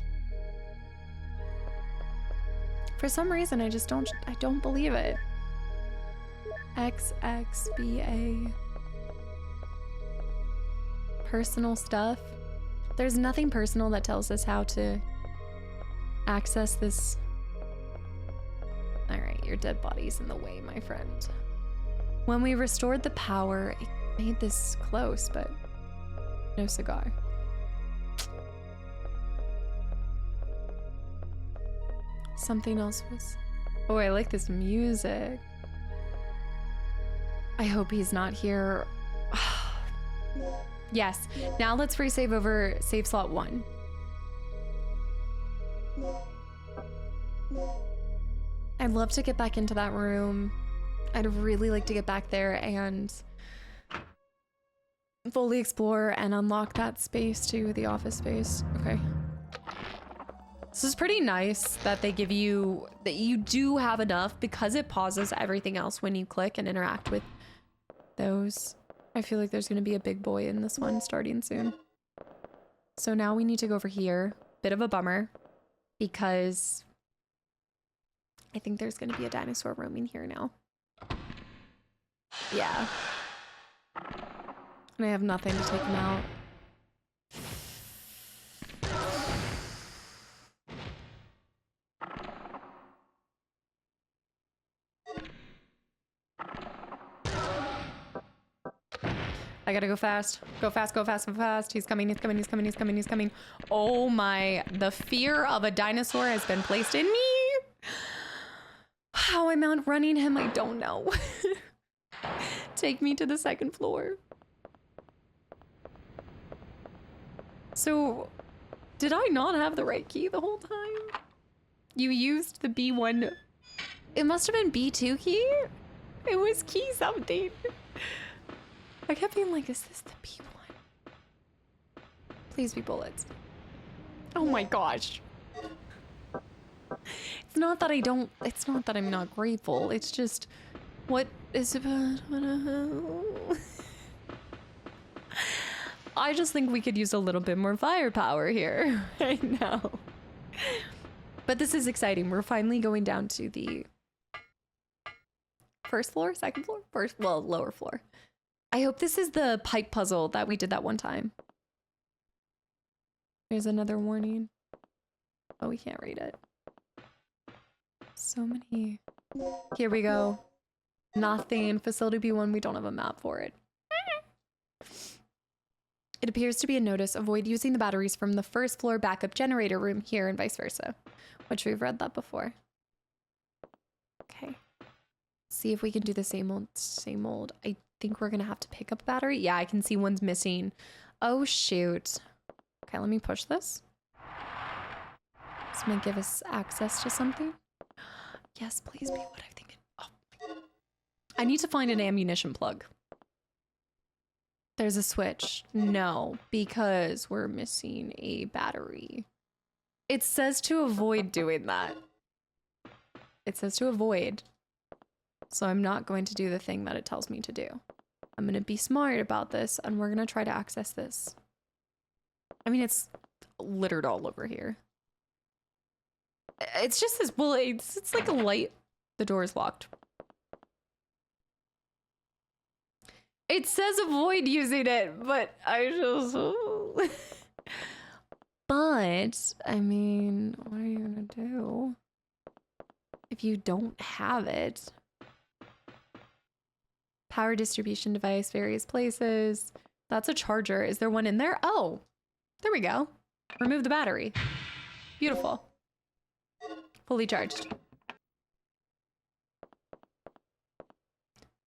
For some reason, I don't believe it. XXBA. Personal stuff. There's nothing personal that tells us how to access this. All right, your dead body's in the way, my friend. When we restored the power, it made this close, but no cigar. Something else was... Oh, I like this music. I hope he's not here. Yes. Now let's resave over save slot 1. I'd love to get back into that room. I'd really like to get back there and fully explore and unlock that space too, the office space. Okay. This is pretty nice that they give you, that you do have enough because it pauses everything else when you click and interact with those. I feel like there's going to be a big boy in this one starting soon. So now we need to go over here. Bit of a bummer because I think there's going to be a dinosaur roaming here now. Yeah. And I have nothing to take him out. I gotta go fast. Go fast, go fast, go fast. He's coming, he's coming, he's coming, he's coming, he's coming. Oh my, the fear of a dinosaur has been placed in me. How I'm outrunning him, I don't know. Take me to the second floor. So, did I not have the right key the whole time? You used the B1. It must have been B2 key? It was key something. I kept being like, is this the B1? Please be bullets. Oh my gosh. It's not that I don't, it's not that I'm not grateful. It's just, what is it? I just think we could use a little bit more firepower here. I know. But this is exciting. We're finally going down to the first floor, second floor? First, well, lower floor. I hope this is the pipe puzzle that we did that one time. There's another warning. Oh, we can't read it. So many. Here we go. Nothing. Facility B1, we don't have a map for it. It appears to be a notice. Avoid using the batteries from the first floor backup generator room here and vice versa. Which we've read that before. Okay. See if we can do the same old, same old. I think we're gonna have to pick up a battery. Yeah, I can see one's missing. Oh, shoot. Okay, let me push this. This might give us access to something. Yes, please be what I'm thinking. Oh. I need to find an ammunition plug. There's a switch. No, because we're missing a battery. It says to avoid doing that. It says to avoid. So I'm not going to do the thing that it tells me to do. I'm going to be smart about this, and we're going to try to access this. I mean, it's littered all over here. It's just this, well, it's like a light. The door is locked. It says avoid using it, but I just... But, I mean, what are you gonna do if you don't have it? Power distribution device, various places. That's a charger. Is there one in there? Oh, there we go. Remove the battery. Beautiful. Fully charged.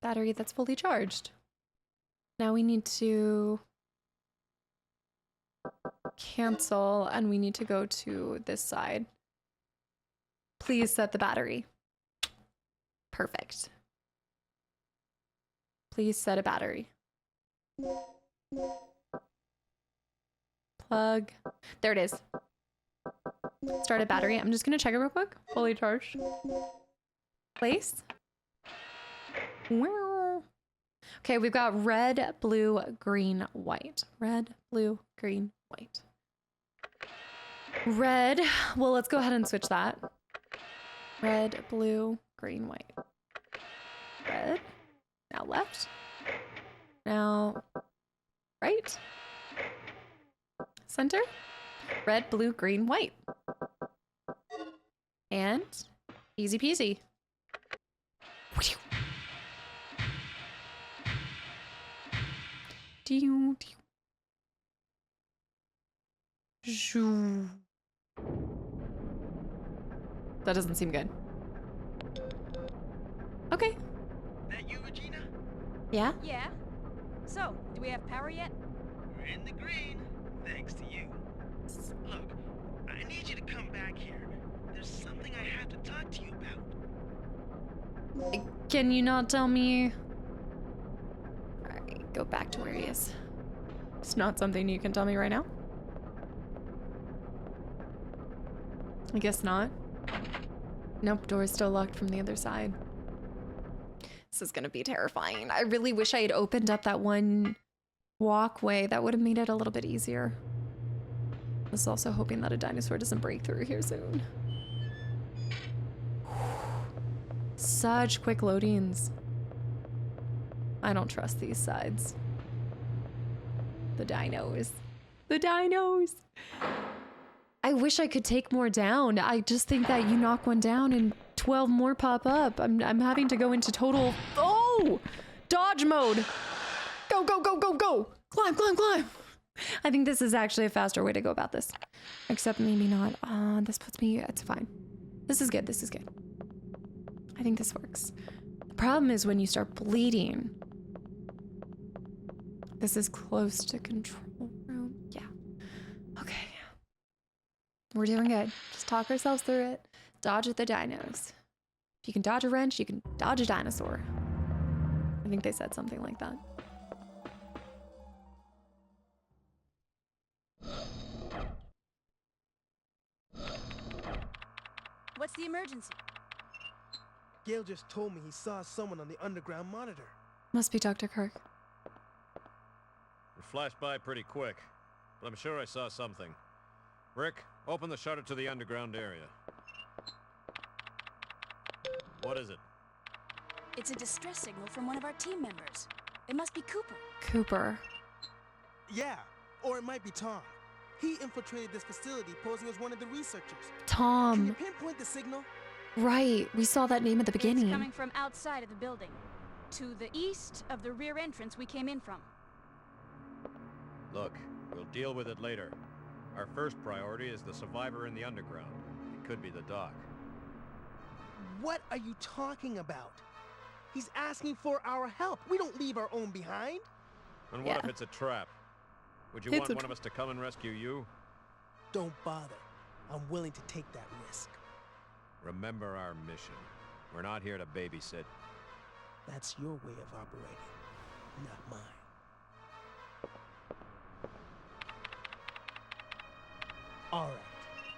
Battery that's fully charged. Now we need to cancel and we need to go to this side. Please set the battery. Perfect. Please set a battery. Plug. There it is. Start a battery. I'm just gonna check it real quick. Fully charged. Place. Okay, we've got red, blue, green, white. Red, blue, green, white. Red. Well, let's go ahead and switch that. Red, blue, green, white. Red. Now left. Now right. Center. Red, blue, green, white. And easy peasy. That doesn't seem good. Okay. That you, Regina? Yeah? Yeah? So, do we have power yet? We're in the green, thanks to you. Look, I need you to come back here. There's something I have to talk to you about. Can you not tell me? Alright, go back to where he is. It's not something you can tell me right now? I guess not. Nope, door's still locked from the other side. This is gonna be terrifying. I really wish I had opened up that one walkway. That would have made it a little bit easier. I was also hoping that a dinosaur doesn't break through here soon. Such quick loadings. I don't trust these sides. The dinos. The dinos. I wish I could take more down. I just think that you knock one down and 12 more pop up. I'm having to go into total... Oh! Dodge mode. Go, go, go, go, go. Climb, climb, climb. I think this is actually a faster way to go about this. Except maybe not. This puts me... It's fine. This is good. This is good. I think this works. The problem is when you start bleeding. This is close to control room. Yeah. Okay. We're doing good. Just talk ourselves through it. Dodge at the dinos. If you can dodge a wrench, you can dodge a dinosaur. I think they said something like that. What's the emergency? Gale just told me he saw someone on the underground monitor. Must be Dr. Kirk. It flashed by pretty quick, but I'm sure I saw something. Rick, open the shutter to the underground area. What is it? It's a distress signal from one of our team members. It must be Cooper. Cooper. Yeah, or it might be Tom. He infiltrated this facility posing as one of the researchers. Tom. Can you pinpoint the signal? Right, we saw that name at the beginning. It's coming from outside of the building, to the east of the rear entrance we came in from. Look, we'll deal with it later. Our first priority is the survivor in the underground. It could be the doc. What are you talking about? He's asking for our help. We don't leave our own behind. And what if it's a trap? Would you want one of us to come and rescue you? Don't bother. I'm willing to take that risk. Remember our mission. We're not here to babysit. That's your way of operating, not mine. All right.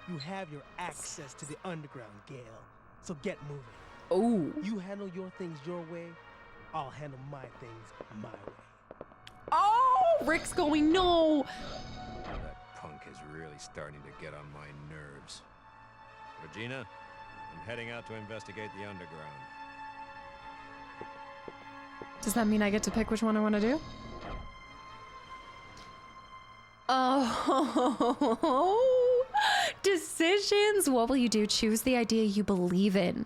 You have your access to the underground, Gale. So get moving. Oh. You handle your things your way. I'll handle my things my way. Oh, Rick's going, no. That punk is really starting to get on my nerves. Regina, I'm heading out to investigate the underground. Does that mean I get to pick which one I want to do? Oh, decisions. What will you do? Choose the idea you believe in.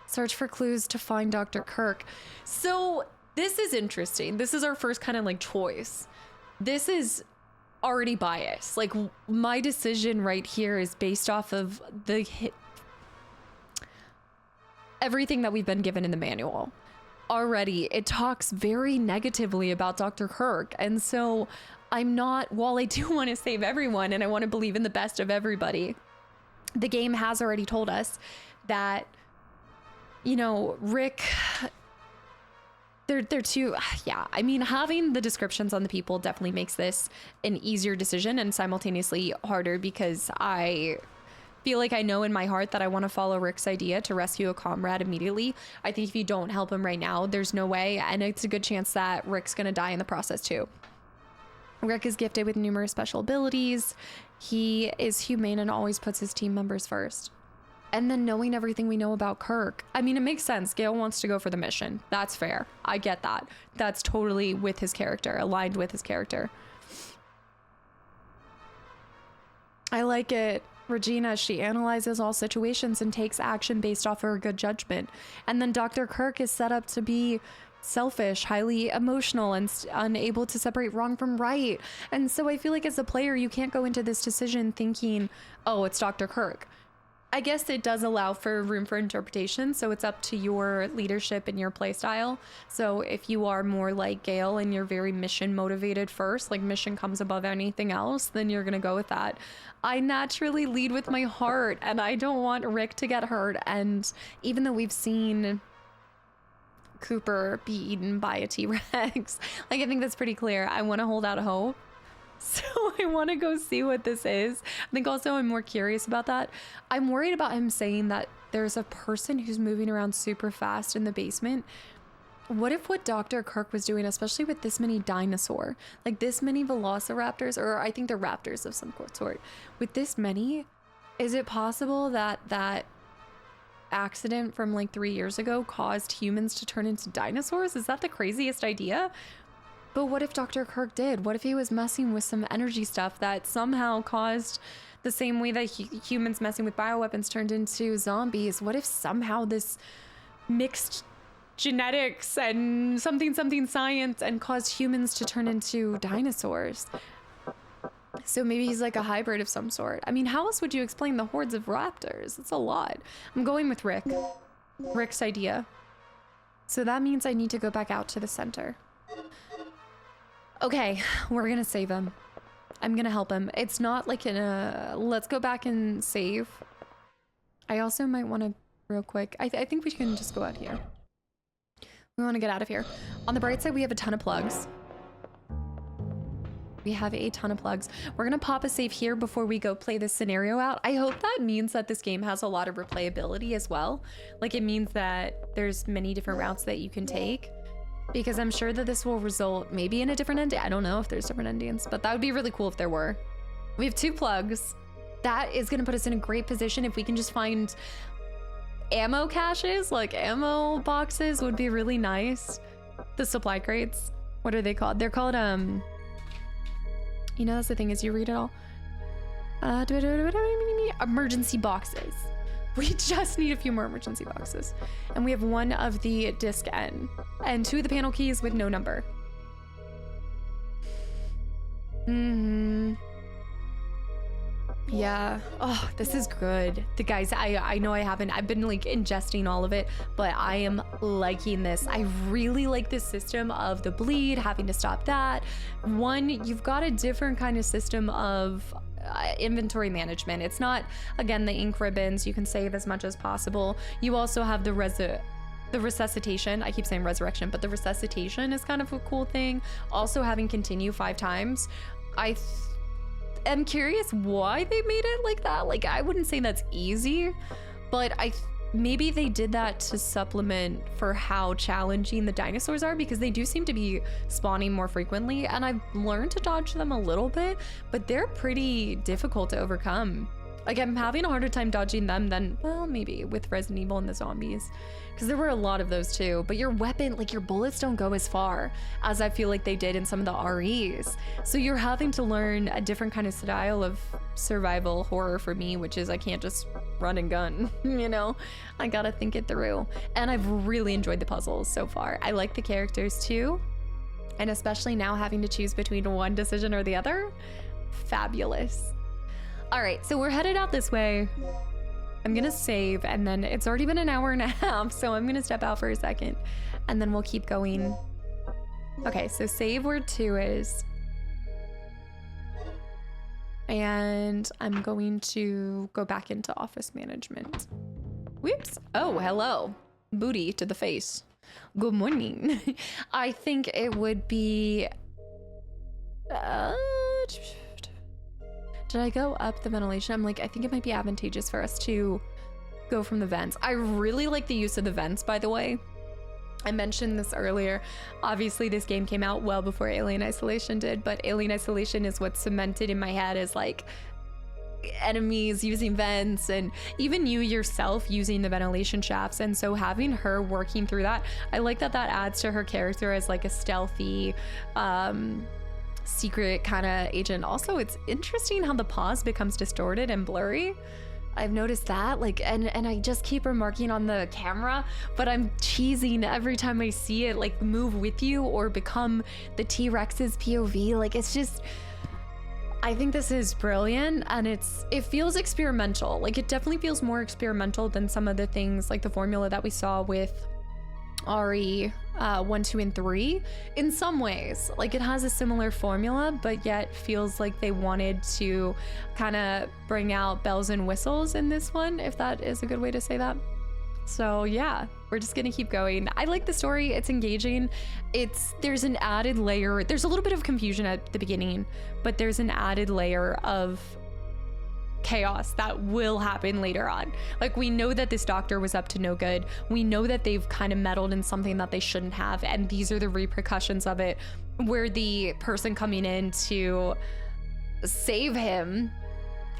Search for clues to find Dr. Kirk. So this is interesting. This is our first kind of like choice. This is already biased. Like my decision right here is based off of everything that we've been given in the manual. Already, it talks very negatively about Dr. Kirk. And so I'm not, while I do want to save everyone and I want to believe in the best of everybody, the game has already told us that, you know, Rick, they're too, yeah. I mean, having the descriptions on the people definitely makes this an easier decision and simultaneously harder because I feel like I know in my heart that I want to follow Rick's idea to rescue a comrade immediately. I think if you don't help him right now, there's no way. And it's a good chance that Rick's going to die in the process too. Rick is gifted with numerous special abilities. He is humane and always puts his team members first. And then knowing everything we know about Kirk, I mean, it makes sense. Gale wants to go for the mission. That's fair. I get that. That's totally with his character, aligned with his character. I like it. Regina, she analyzes all situations and takes action based off her good judgment. And then Dr. Kirk is set up to be selfish, highly emotional, and unable to separate wrong from right. And so I feel like as a player, you can't go into this decision thinking, oh, it's Dr. Kirk. I guess it does allow for room for interpretation, so it's up to your leadership and your play style. So if you are more like Gale and you're very mission motivated first, like mission comes above anything else, then you're gonna go with that. I naturally lead with my heart, and I don't want Rick to get hurt. And even though we've seen Cooper be eaten by a T-Rex, like I think that's pretty clear. I want to hold out hope. So I want to go see what this is. I think also I'm more curious about that. I'm worried about him saying that there's a person who's moving around super fast in the basement. What if what Dr. Kirk was doing, especially with this many dinosaur, like this many velociraptors, or I think they're raptors of some sort, with this many, is it possible that that accident from like 3 years ago caused humans to turn into dinosaurs? Is that the craziest idea? But what if Dr. Kirk did? What if he was messing with some energy stuff that somehow caused the same way that humans messing with bioweapons turned into zombies? What if somehow this mixed genetics and something science and caused humans to turn into dinosaurs? So maybe he's like a hybrid of some sort. I mean, how else would you explain the hordes of raptors? It's a lot. I'm going with Rick's idea. So that means I need to go back out to the center. Okay, we're gonna save him. I'm gonna help him. It's not like in a let's go back and save. I also might want to real quick. I think we can just go out here. We want to get out of here. On the bright side, we have a ton of plugs. We have a ton of plugs. We're gonna pop a save here before we go play this scenario out. I hope that means that this game has a lot of replayability as well. Like it means that there's many different routes that you can take. Because I'm sure that this will result maybe in a different ending. I don't know if there's different endings, but that would be really cool if there were. We have 2 plugs. That is gonna put us in a great position if we can just find ammo caches, like ammo boxes would be really nice. The supply crates, what are they called? They're called, you know, that's the thing is you read it all. Emergency boxes. We just need a few more emergency boxes. And we have 1 of the disc N and 2 of the panel keys with no number. Yeah. Oh, this is good. The guys, I know I've been like ingesting all of it, but I am liking this. I really like this system of the bleed, having to stop that. 1, you've got a different kind of system of inventory management. It's not, again, the ink ribbons. You can save as much as possible. You also have the resuscitation. I keep saying resurrection, but the resuscitation is kind of a cool thing. Also having continue 5 times. I am curious why they made it like that. Like, I wouldn't say that's easy, but maybe they did that to supplement for how challenging the dinosaurs are, because they do seem to be spawning more frequently, and I've learned to dodge them a little bit, but they're pretty difficult to overcome. Like, I'm having a harder time dodging them than, well, maybe with Resident Evil and the zombies, because there were a lot of those too. But your weapon, like your bullets don't go as far as I feel like they did in some of the REs. So you're having to learn a different kind of style of survival horror for me, which is I can't just run and gun, you know? I gotta think it through. And I've really enjoyed the puzzles so far. I like the characters too. And especially now having to choose between one decision or the other, fabulous. All right, so we're headed out this way. I'm gonna save, and then it's already been an hour and a half, so I'm gonna step out for a second, and then we'll keep going. Okay, so save where 2 is. And I'm going to go back into office management. Whoops. Oh, hello. Booty to the face. Good morning. I think it would be... Did I go up the ventilation? I'm like, I think it might be advantageous for us to go from the vents. I really like the use of the vents, by the way. I mentioned this earlier. Obviously, this game came out well before Alien Isolation did, but Alien Isolation is what cemented in my head as like enemies using vents, and even you yourself using the ventilation shafts. And so having her working through that, I like that that adds to her character as like a stealthy, secret kind of agent. Also, it's interesting how the pause becomes distorted and blurry. I've noticed that, like, and I just keep remarking on the camera, but I'm cheesing every time I see it, like, move with you or become the T-Rex's POV. Like, it's just, I think this is brilliant, and it feels experimental. Like, it definitely feels more experimental than some of the things, like the formula that we saw with RE 1, 2, and 3 in some ways. Like, it has a similar formula, but yet feels like they wanted to kind of bring out bells and whistles in this one, if that is a good way to say that. So yeah, we're just gonna keep going. I like the story. It's engaging. There's an added layer. There's a little bit of confusion at the beginning, but there's an added layer of chaos that will happen later on. Like, we know that this doctor was up to no good. We know that they've kind of meddled in something that they shouldn't have, and these are the repercussions of it, where the person coming in to save him,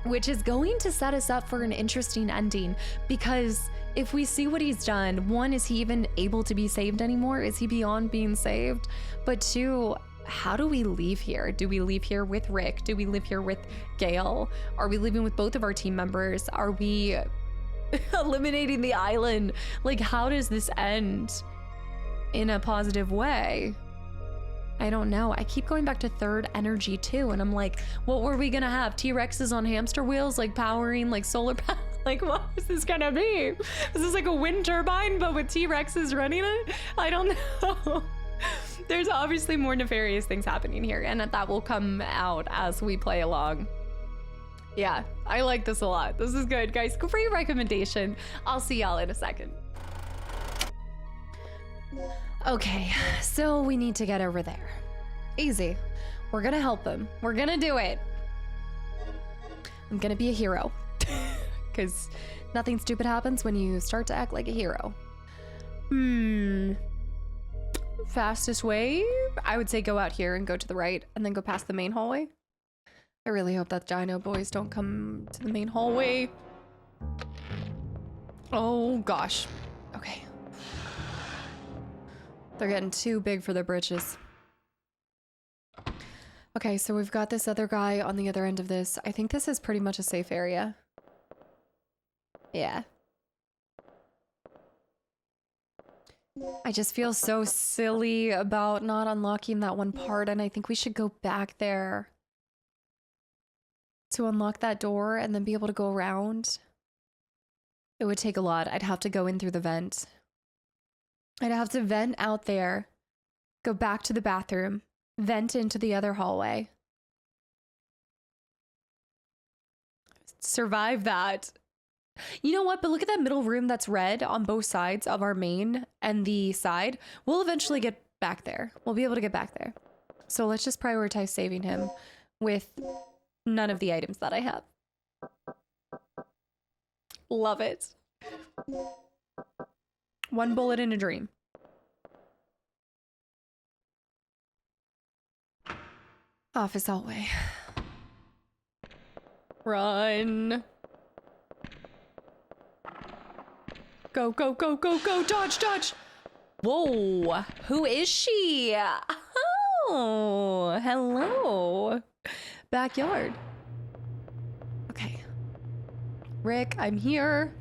which is going to set us up for an interesting ending, because if we see what he's done, 1, is he even able to be saved anymore? Is he beyond being saved? But 2, how do we leave here? Do we leave here with Rick? Do we live here with Gail? Are we leaving with both of our team members? Are we eliminating the island? Like, how does this end in a positive way? I don't know. I keep going back to third energy too, and I'm like, what were we gonna have? T-Rexes on hamster wheels, like powering like solar power? Like, what is this gonna be? Is this like a wind turbine but with T-Rexes running it? I don't know. There's obviously more nefarious things happening here, and that will come out as we play along. Yeah, I like this a lot. This is good, guys. Great recommendation. I'll see y'all in a second. Okay, so we need to get over there. Easy. We're gonna help them. We're gonna do it. I'm gonna be a hero. Because nothing stupid happens when you start to act like a hero. Fastest way? I would say go out here and go to the right and then go past the main hallway. I really hope that Dino boys don't come to the main hallway. Oh gosh. Okay. They're getting too big for their britches. Okay, so we've got this other guy on the other end of this. I think this is pretty much a safe area. Yeah. I just feel so silly about not unlocking that one part, and I think we should go back there to unlock that door and then be able to go around. It would take a lot. I'd have to go in through the vent. I'd have to vent out there, go back to the bathroom, vent into the other hallway. Survive that. You know what? But look at that middle room that's red on both sides of our main and the side. We'll eventually get back there. We'll be able to get back there. So let's just prioritize saving him with none of the items that I have. Love it. One bullet in a dream. Office hallway. Run. Go, go, go, go, go. Dodge, dodge. Whoa. Who is she? Oh, hello. Backyard. Okay. Rick, I'm here.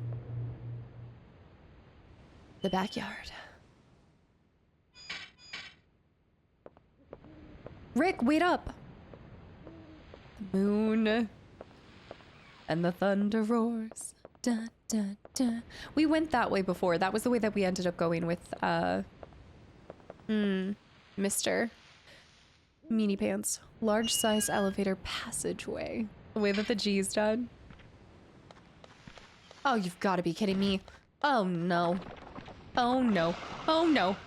The backyard. Rick, wait up. The moon and the thunder roars. Dun, dun, dun. We went that way before. That was the way that we ended up going with Mr. Meanie Pants. Large size elevator passageway. The way that the G's done. Oh, you've got to be kidding me. Oh no. Oh no. Oh no.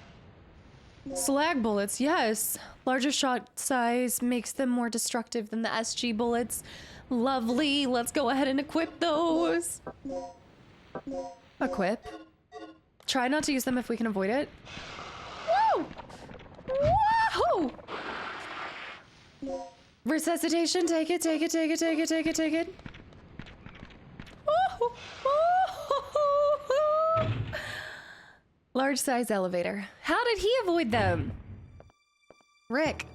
Slag bullets, yes. Larger shot size makes them more destructive than the SG bullets. Lovely. Let's go ahead and equip those. Equip. Try not to use them if we can avoid it. Woo! Woohoo! Resuscitation. Take it, take it, take it, take it, take it, take it. Woohoo! Woohoo! Large size elevator. How did he avoid them? Rick.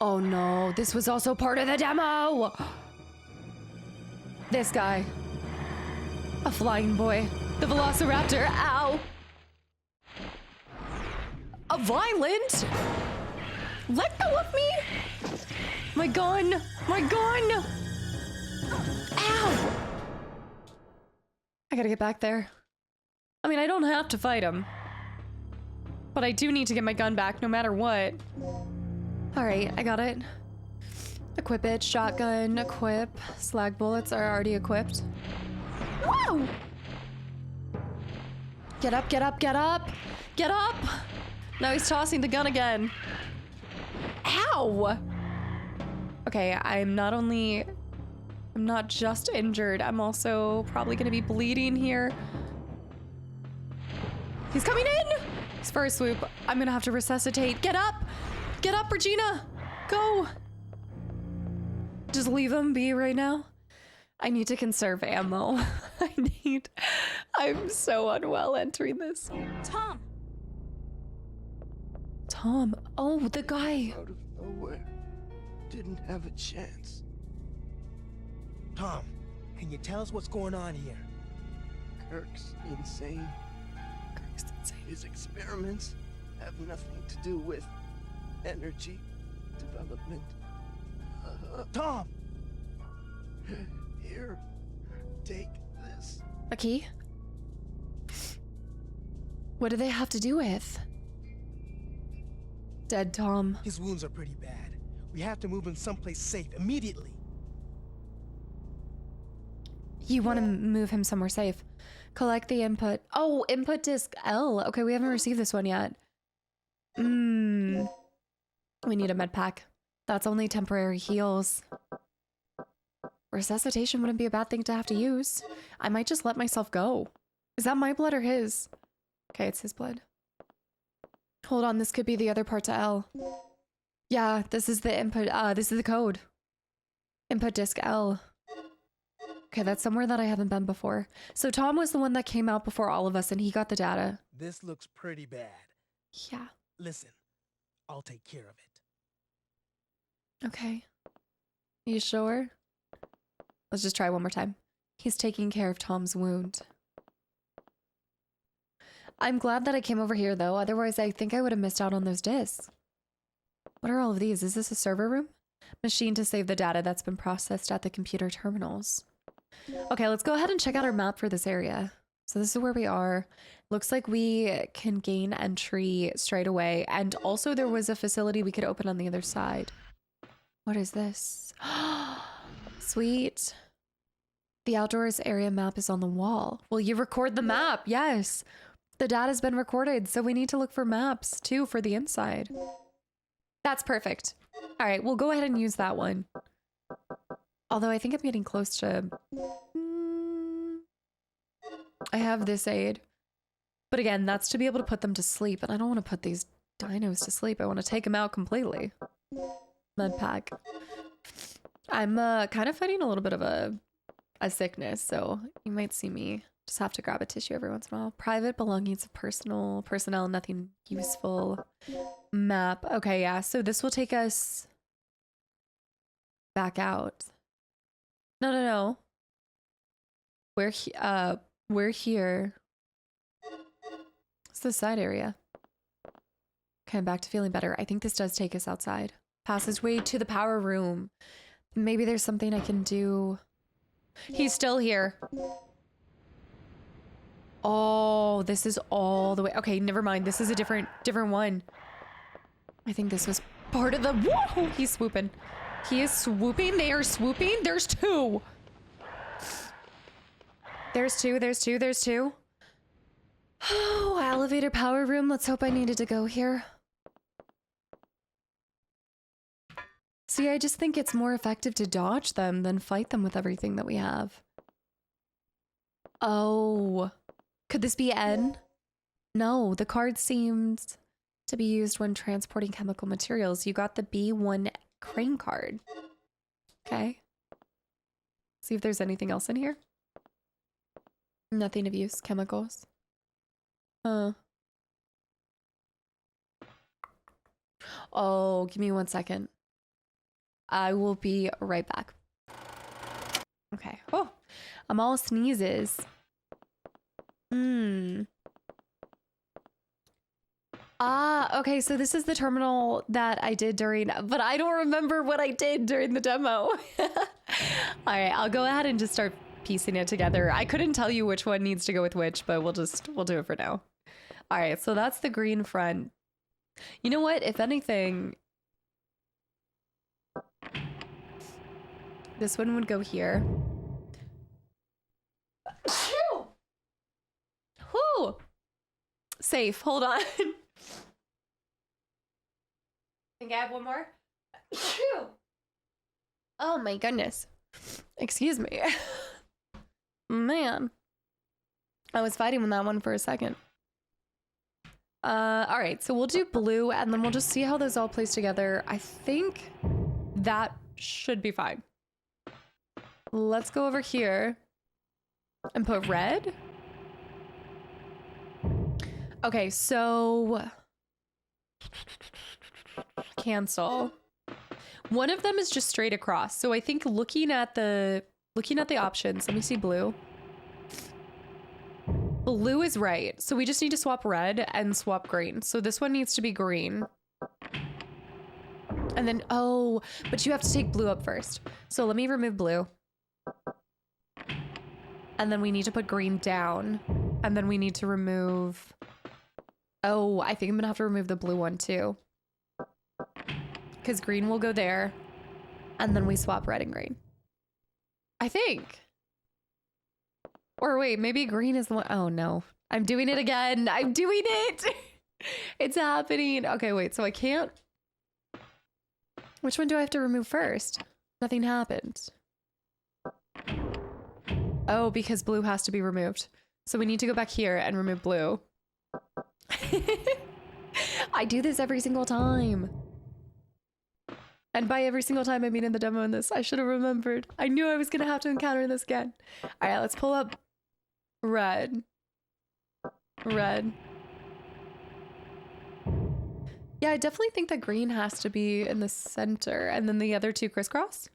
Oh no, this was also part of the demo. This guy. A flying boy. The Velociraptor. Ow. A violent. Let go of me. My gun. My gun. Ow. I gotta get back there. I mean, I don't have to fight him. But I do need to get my gun back no matter what. Alright, I got it. Equip it. Shotgun, equip. Slag bullets are already equipped. Whoa! Get up, get up, get up! Get up! Now he's tossing the gun again. Ow! Okay, I'm not just injured, I'm also probably gonna be bleeding here. He's coming in! His first swoop. I'm gonna have to resuscitate. Get up! Get up, Regina! Go! Just leave him be right now. I need to conserve ammo. I'm so unwell entering this. Tom! Tom. Oh, the guy. nowhere. Didn't have a chance. Tom, can you tell us what's going on here? Kirk's insane. Kirk's insane. His experiments have nothing to do with energy development. Tom! Here, take this. A key? What do they have to do with? Dead Tom. His wounds are pretty bad. We have to move him someplace safe immediately. You want to move him somewhere safe. Collect the input. Oh, input disk L. Okay, we haven't received this one yet. We need a med pack. That's only temporary heals. Resuscitation wouldn't be a bad thing to have to use. I might just let myself go. Is that my blood or his? Okay, it's his blood. Hold on, this could be the other part to L. Yeah, this is the input, this is the code. Input disk L. Okay, that's somewhere that I haven't been before. So Tom was the one that came out before all of us and he got the data. This looks pretty bad. Yeah. Listen, I'll take care of it. Okay. You sure? Let's just try one more time. He's taking care of Tom's wound. I'm glad that I came over here though, otherwise I think I would have missed out on those discs. What are all of these? Is this a server room? Machine to save the data that's been processed at the computer terminals. Okay, let's go ahead and check out our map for this area. So this is where we are. Looks like we can gain entry straight away. And also there was a facility we could open on the other side. What is this? Sweet. The outdoors area map is on the wall. Will you record the map? Yes. The data's been recorded, so we need to look for maps too for the inside. That's perfect. All right, we'll go ahead and use that one. Although I think I'm getting close to... I have this aid. But again, that's to be able to put them to sleep. And I don't want to put these dinos to sleep. I want to take them out completely. Med pack. I'm kind of fighting a little bit of a sickness. So you might see me just have to grab a tissue every once in a while. Private belongings of personnel, nothing useful. Map. Okay, yeah. So this will take us back out. No. We're here. It's the side area. Okay, I'm back to feeling better. I think this does take us outside. Passageway to the power room. Maybe there's something I can do. He's still here. Oh, this is all the way. Okay, never mind. This is a different one. I think this was part of the... Whoa! He's swooping. He is swooping. They are swooping. There's two. There's two. Oh, elevator power room. Let's hope I needed to go here. See, I just think it's more effective to dodge them than fight them with everything that we have. Oh. Could this be N? No, the card seemed to be used when transporting chemical materials. You got the B1 crane card. Okay. See if there's anything else in here. Nothing of use. Chemicals. Oh, give me 1 second. I will be right back. Okay. Oh, I'm all sneezes. Okay, so this is the terminal that I did during, but I don't remember what I did during the demo. All right, I'll go ahead and just start piecing it together. I couldn't tell you which one needs to go with which, but we'll do it for now. All right, so that's the green front. You know what? If anything, this one would go here. Whew. Safe. Hold on. Think I have one more? Oh my goodness. Excuse me. Man. I was fighting with that one for a second. All right, so we'll do blue and then we'll just see how those all place together. I think that should be fine. Let's go over here and put red. Okay, so cancel. One of them is just straight across. So I think looking at the options, let me see blue. Blue is right. So we just need to swap red and swap green. So this one needs to be green. And then, oh, but you have to take blue up first. So let me remove blue. And then we need to put green down. And then we need to remove... Oh, I think I'm gonna have to remove the blue one too. Because green will go there. And then we swap red and green. I think. Or wait, maybe green is the one. Oh no. I'm doing it again. I'm doing it. It's happening. Okay, wait, so I can't. Which one do I have to remove first? Nothing happened. Oh, because blue has to be removed. So we need to go back here and remove blue. I do this every single time. And by every single time, I mean in the demo in this. I should have remembered. I knew I was going to have to encounter this again. All right, let's pull up red. Red. Yeah, I definitely think that green has to be in the center. And then the other two crisscross.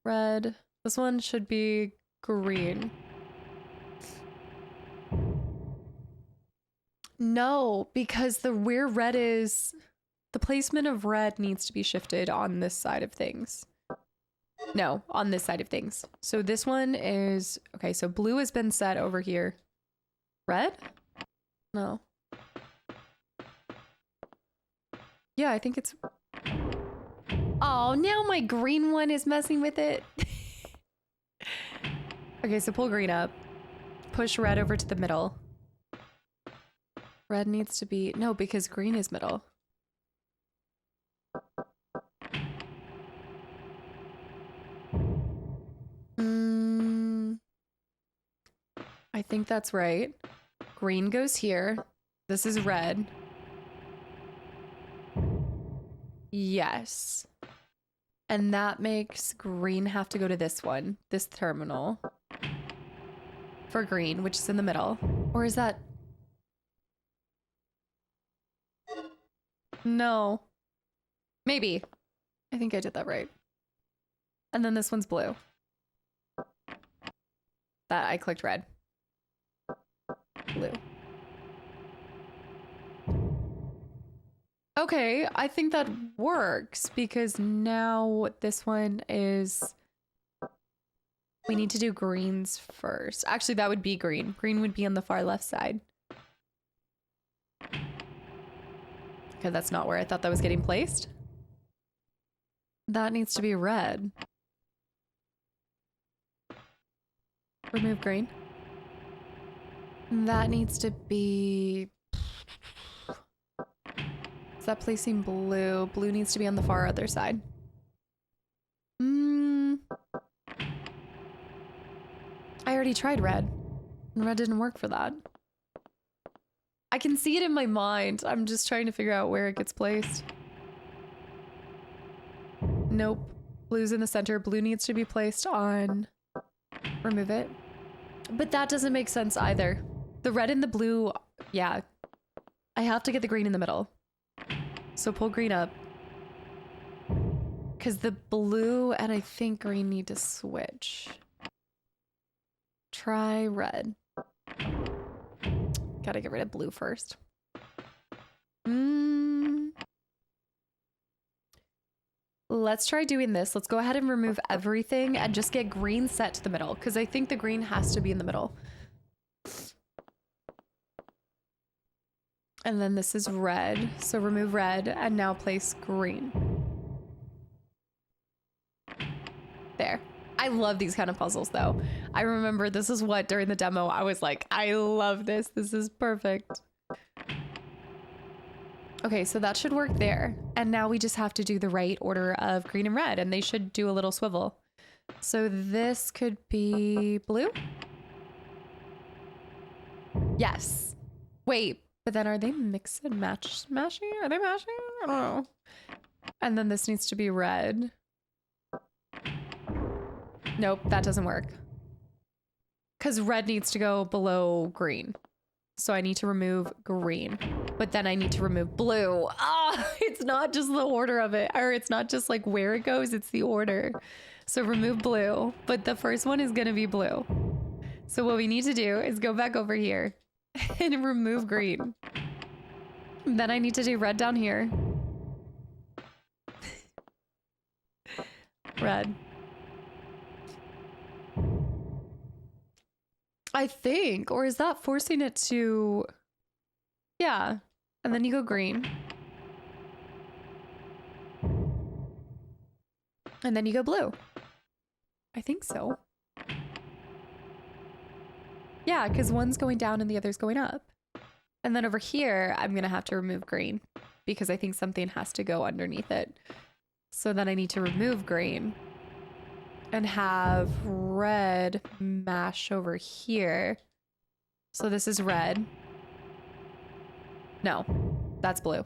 Red. This one should be green. No, because where red is... The placement of red needs to be shifted on this side of things. No, on this side of things. So this one is... Okay, so blue has been set over here. Red? No. Yeah, I think it's... Oh, now my green one is messing with it. Okay, so pull green up. Push red over to the middle. Red needs to be... No, because green is middle. I think that's right. Green goes here. This is red. Yes. And that makes green have to go to this one. This terminal. For green, which is in the middle. Or is that... No. Maybe. I think I did that right. And then this one's blue. That I clicked red. Blue. Okay, I think that works because now this one is... We need to do greens first. Actually, that would be green. Green would be on the far left side. Okay, that's not where I thought that was getting placed. That needs to be red. Remove green. That needs to be... Is that placing blue? Blue needs to be on the far other side. I already tried red. And red didn't work for that. I can see it in my mind. I'm just trying to figure out where it gets placed. Nope. Blue's in the center. Blue needs to be placed on... Remove it. But that doesn't make sense either. The red and the blue... Yeah. I have to get the green in the middle. So pull green up. Because the blue and I think green need to switch. Try red. Gotta get rid of blue first. Let's try doing this. Let's go ahead and remove everything and just get green set to the middle. Because I think the green has to be in the middle. And then this is red. So remove red and now place green. There. I love these kind of puzzles though. I remember this is what during the demo I was like, I love this. This is perfect. Okay, so that should work there. And now we just have to do the right order of green and red and they should do a little swivel. So this could be blue? Yes. Wait. But then are they mix and match mashing? Are they mashing? I don't know. And then this needs to be red. Nope, that doesn't work. Because red needs to go below green. So I need to remove green, but then I need to remove blue. Ah, it's not just the order of it, or it's not just like where it goes, it's the order. So remove blue, but the first one is gonna be blue. So what we need to do is go back over here and remove green. Then I need to do red down here. Red. I think, or is that forcing it to... Yeah, and then you go green. And then you go blue. I think so. Yeah, because one's going down and the other's going up. And then over here, I'm gonna have to remove green because I think something has to go underneath it. So then I need to remove green and have red mash over here. So this is red. No, that's blue.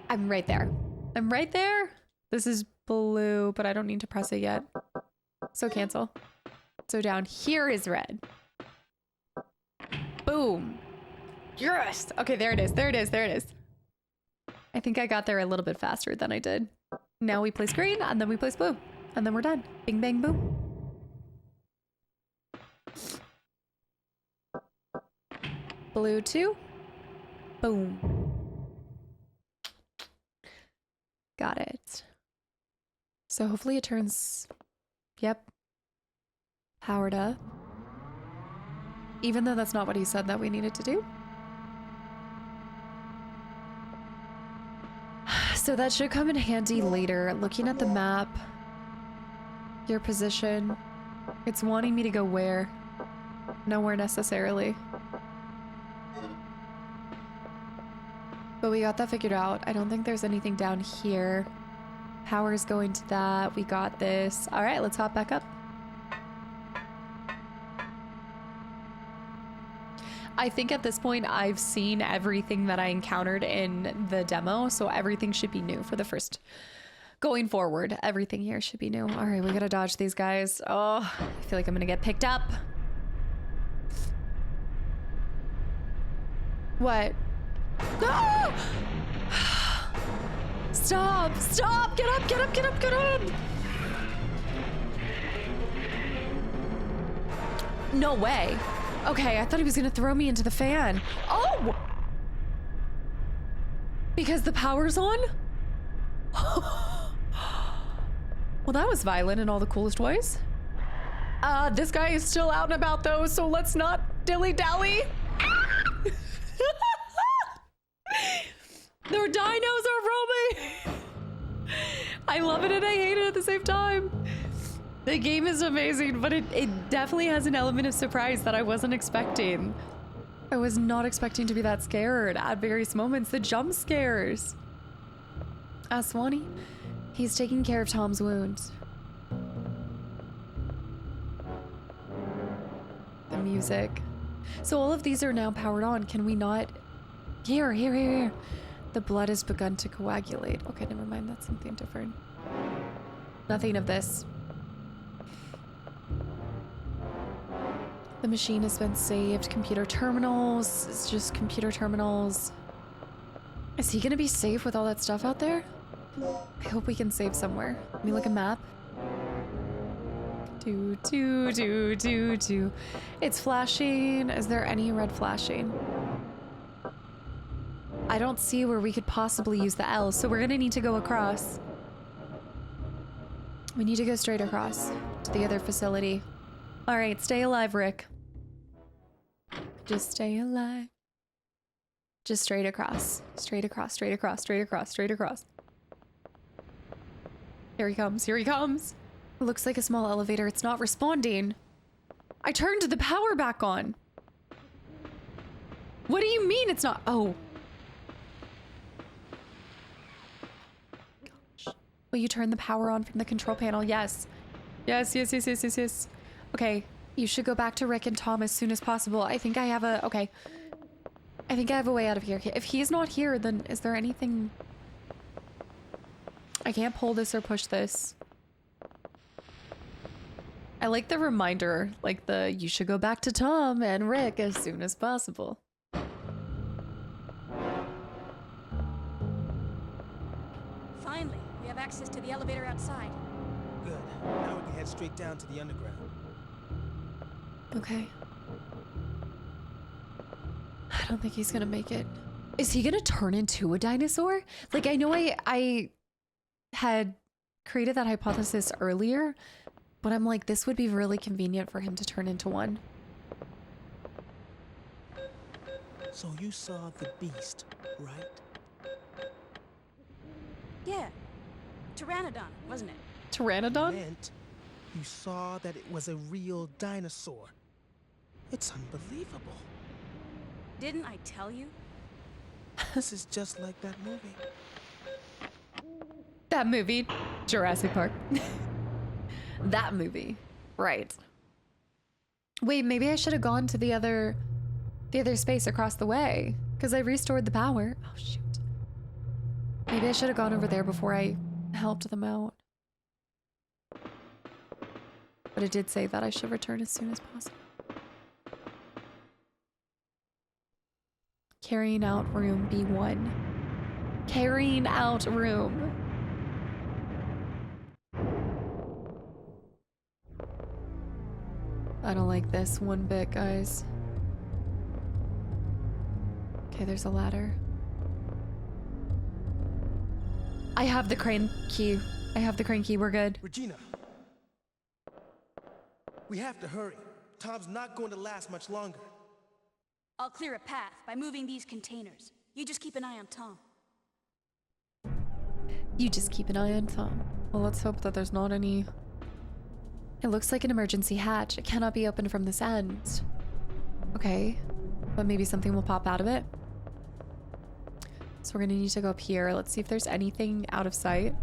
I'm right there. I'm right there. This is blue, but I don't need to press it yet. So cancel. So down here is red. Boom. Yes. Okay, there it is. There it is. There it is. I think I got there a little bit faster than I did. Now we place green and then we place blue. And then we're done. Bing, bang, boom. Blue 2. Boom. Got it. So hopefully it turns... Yep. Powered up. Even though that's not what he said that we needed to do. So that should come in handy later. Looking at the map, your position, it's wanting me to go where? Nowhere necessarily. But we got that figured out. I don't think there's anything down here. Power's going to that. We got this. All right, let's hop back up. I think at this point I've seen everything that I encountered in the demo, so everything should be new for the first... Going forward, everything here should be new. All right, we gotta dodge these guys. Oh, I feel like I'm gonna get picked up. What? No! Stop! Stop! Get up! Get up! Get up! Get up! No way. Okay, I thought he was gonna throw me into the fan. Oh! Because the power's on? Well, that was violent in all the coolest ways. This guy is still out and about though, so let's not dilly-dally. Their dinos are roaming. I love it and I hate it at the same time. The game is amazing, but it definitely has an element of surprise that I wasn't expecting. I was not expecting to be that scared at various moments. The jump scares. Swanee, he's taking care of Tom's wounds. The music. So all of these are now powered on. Can we not? Here. The blood has begun to coagulate. Okay, never mind. That's something different. Nothing of this. The machine has been saved. Computer terminals. It's just computer terminals. Is he gonna be safe with all that stuff out there? I hope we can save somewhere. Let me look at map. Do. It's flashing. Is there any red flashing? I don't see where we could possibly use the L, so we're gonna need to go across. We need to go straight across to the other facility. All right, stay alive, Rick. Just stay alive. Just straight across. Straight across, straight across, straight across, straight across. Here he comes, here he comes. It looks like a small elevator. It's not responding. I turned the power back on. What do you mean it's not? Oh. Gosh. Will you turn the power on from the control panel? Yes. Yes. Okay. You should go back to Rick and Tom as soon as possible. I think I have a... Okay. I think I have a way out of here. If he's not here, then is there anything... I can't pull this or push this. I like the reminder, like the you should go back to Tom and Rick as soon as possible. Finally, we have access to the elevator outside. Good. Now we can head straight down to the underground. Okay. I don't think he's gonna make it. Is he gonna turn into a dinosaur? Like, I know I had created that hypothesis earlier, but I'm like, this would be really convenient for him to turn into one. So you saw the beast, right? Yeah. Pteranodon, wasn't it? Pteranodon? Meant you saw that it was a real dinosaur. It's unbelievable. Didn't I tell you? This is just like that movie. That movie, Jurassic Park. That movie, right. Wait, maybe I should have gone to the other space across the way, because I restored the power. Oh, shoot. Maybe I should have gone over there before I helped them out. But it did say that I should return as soon as possible. Carrying out room B1. Carrying out room. I don't like this one bit, guys. Okay, there's a ladder. I have the crane key. I have the crane key. We're good. Regina, we have to hurry. Tom's not going to last much longer. I'll clear a path by moving these containers. You just keep an eye on Tom. You just keep an eye on Tom. Well, let's hope that there's not any... It looks like an emergency hatch. It cannot be opened from this end. Okay, but maybe something will pop out of it. So we're gonna need to go up here. Let's see if there's anything out of sight.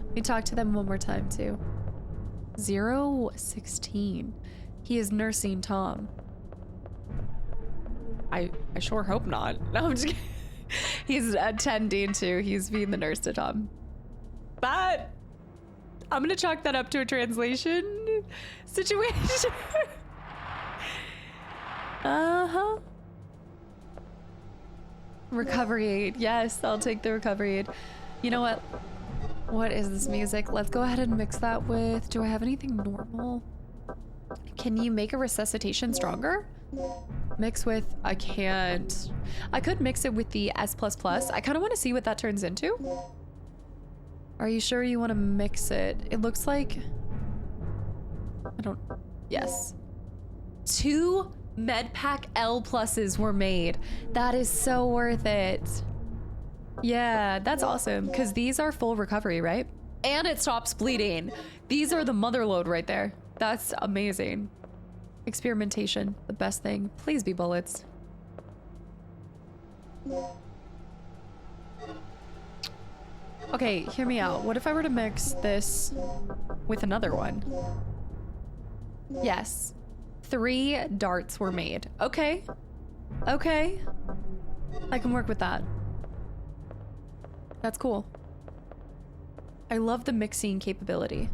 Let me talk to them one more time too. 016. He is nursing Tom. I sure hope not. No, I'm just kidding. He's attending to. He's being the nurse to Tom. But I'm gonna chalk that up to a translation situation. Uh-huh. Recovery aid. Yes, I'll take the recovery aid. You know what? What is this music? Let's go ahead and mix that with... Do I have anything normal? Can you make a resuscitation stronger? Mix with... I can't. I could mix it with the S++. I kind of want to see what that turns into. Are you sure you want to mix it? It looks like... I don't... Yes. 2 MedPack L+s were made. That is so worth it. Yeah, that's awesome. Because these are full recovery, right? And it stops bleeding. These are the mother load right there. That's amazing. Experimentation, the best thing. Please be bullets. Okay, hear me out. What if I were to mix this with another one? Yes. 3 darts were made. Okay. Okay. I can work with that. That's cool. I love the mixing capability.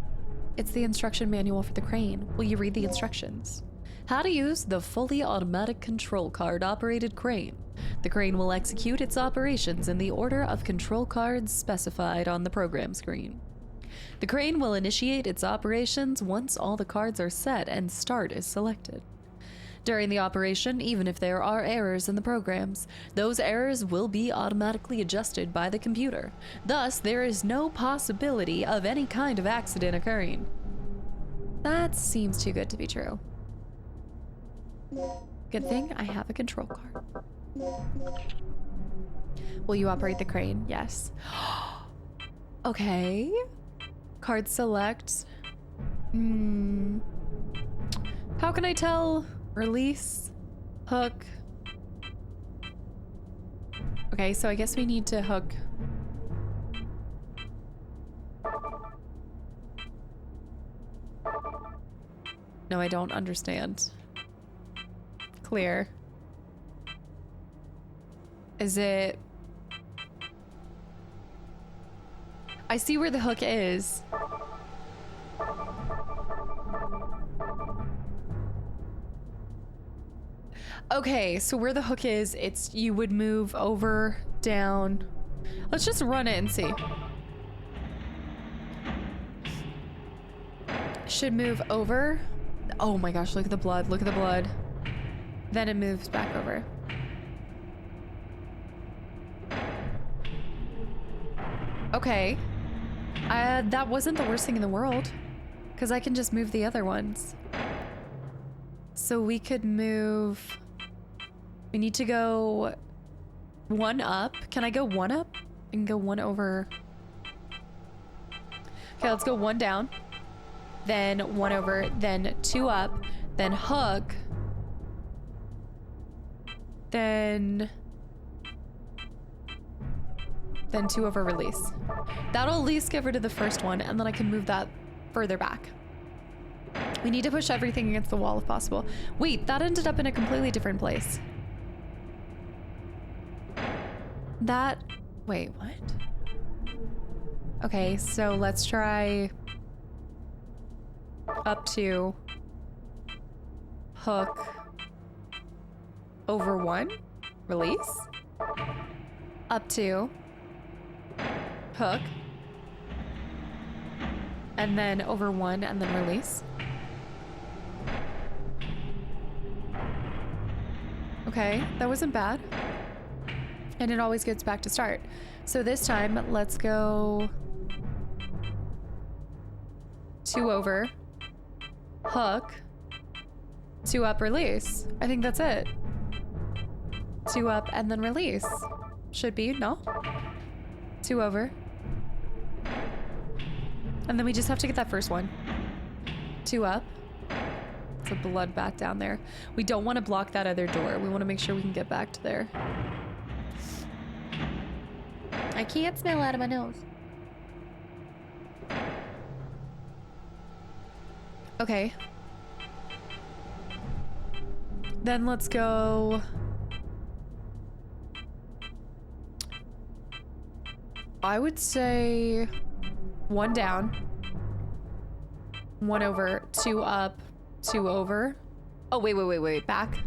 It's the instruction manual for the crane. Will you read the instructions? How to use the fully automatic control card operated crane. The crane will execute its operations in the order of control cards specified on the program screen. The crane will initiate its operations once all the cards are set and start is selected. During the operation, even if there are errors in the programs, those errors will be automatically adjusted by the computer. Thus, there is no possibility of any kind of accident occurring. That seems too good to be true. Good thing I have a control card. Will you operate the crane? Yes. Okay. Card select. How can I tell? Release. Hook. Okay, so I guess we need to hook. No, I don't understand. Clear. Is it... I see where the hook is. Okay, so where the hook is, it's you would move over, down. Let's just run it and see. Should move over. Oh my gosh, look at the blood, look at the blood. Then it moves back over. Okay. That wasn't the worst thing in the world, because I can just move the other ones. So we could move... We need to go one up. Can I go one up? I can go one over. Okay, let's go one down. Then one over, then two up, then hook. Then two over, release. That'll at least get rid of the first one, and then I can move that further back. We need to push everything against the wall if possible. Wait, that ended up in a completely different place. Wait, what? Okay, so let's try up to hook over one, release. Up to hook. And then over one and then release. Okay, that wasn't bad. And it always gets back to start. So this time, let's go two over, hook, two up, release. I think that's it. Two up and then release. Should be, no? Two over. And then we just have to get that first one. Two up. It's a bloodbath down there. We don't want to block that other door. We want to make sure we can get back to there. I can't smell out of my nose. Okay. Then let's go... I would say one down, one over, two up, two over. Oh, wait, back.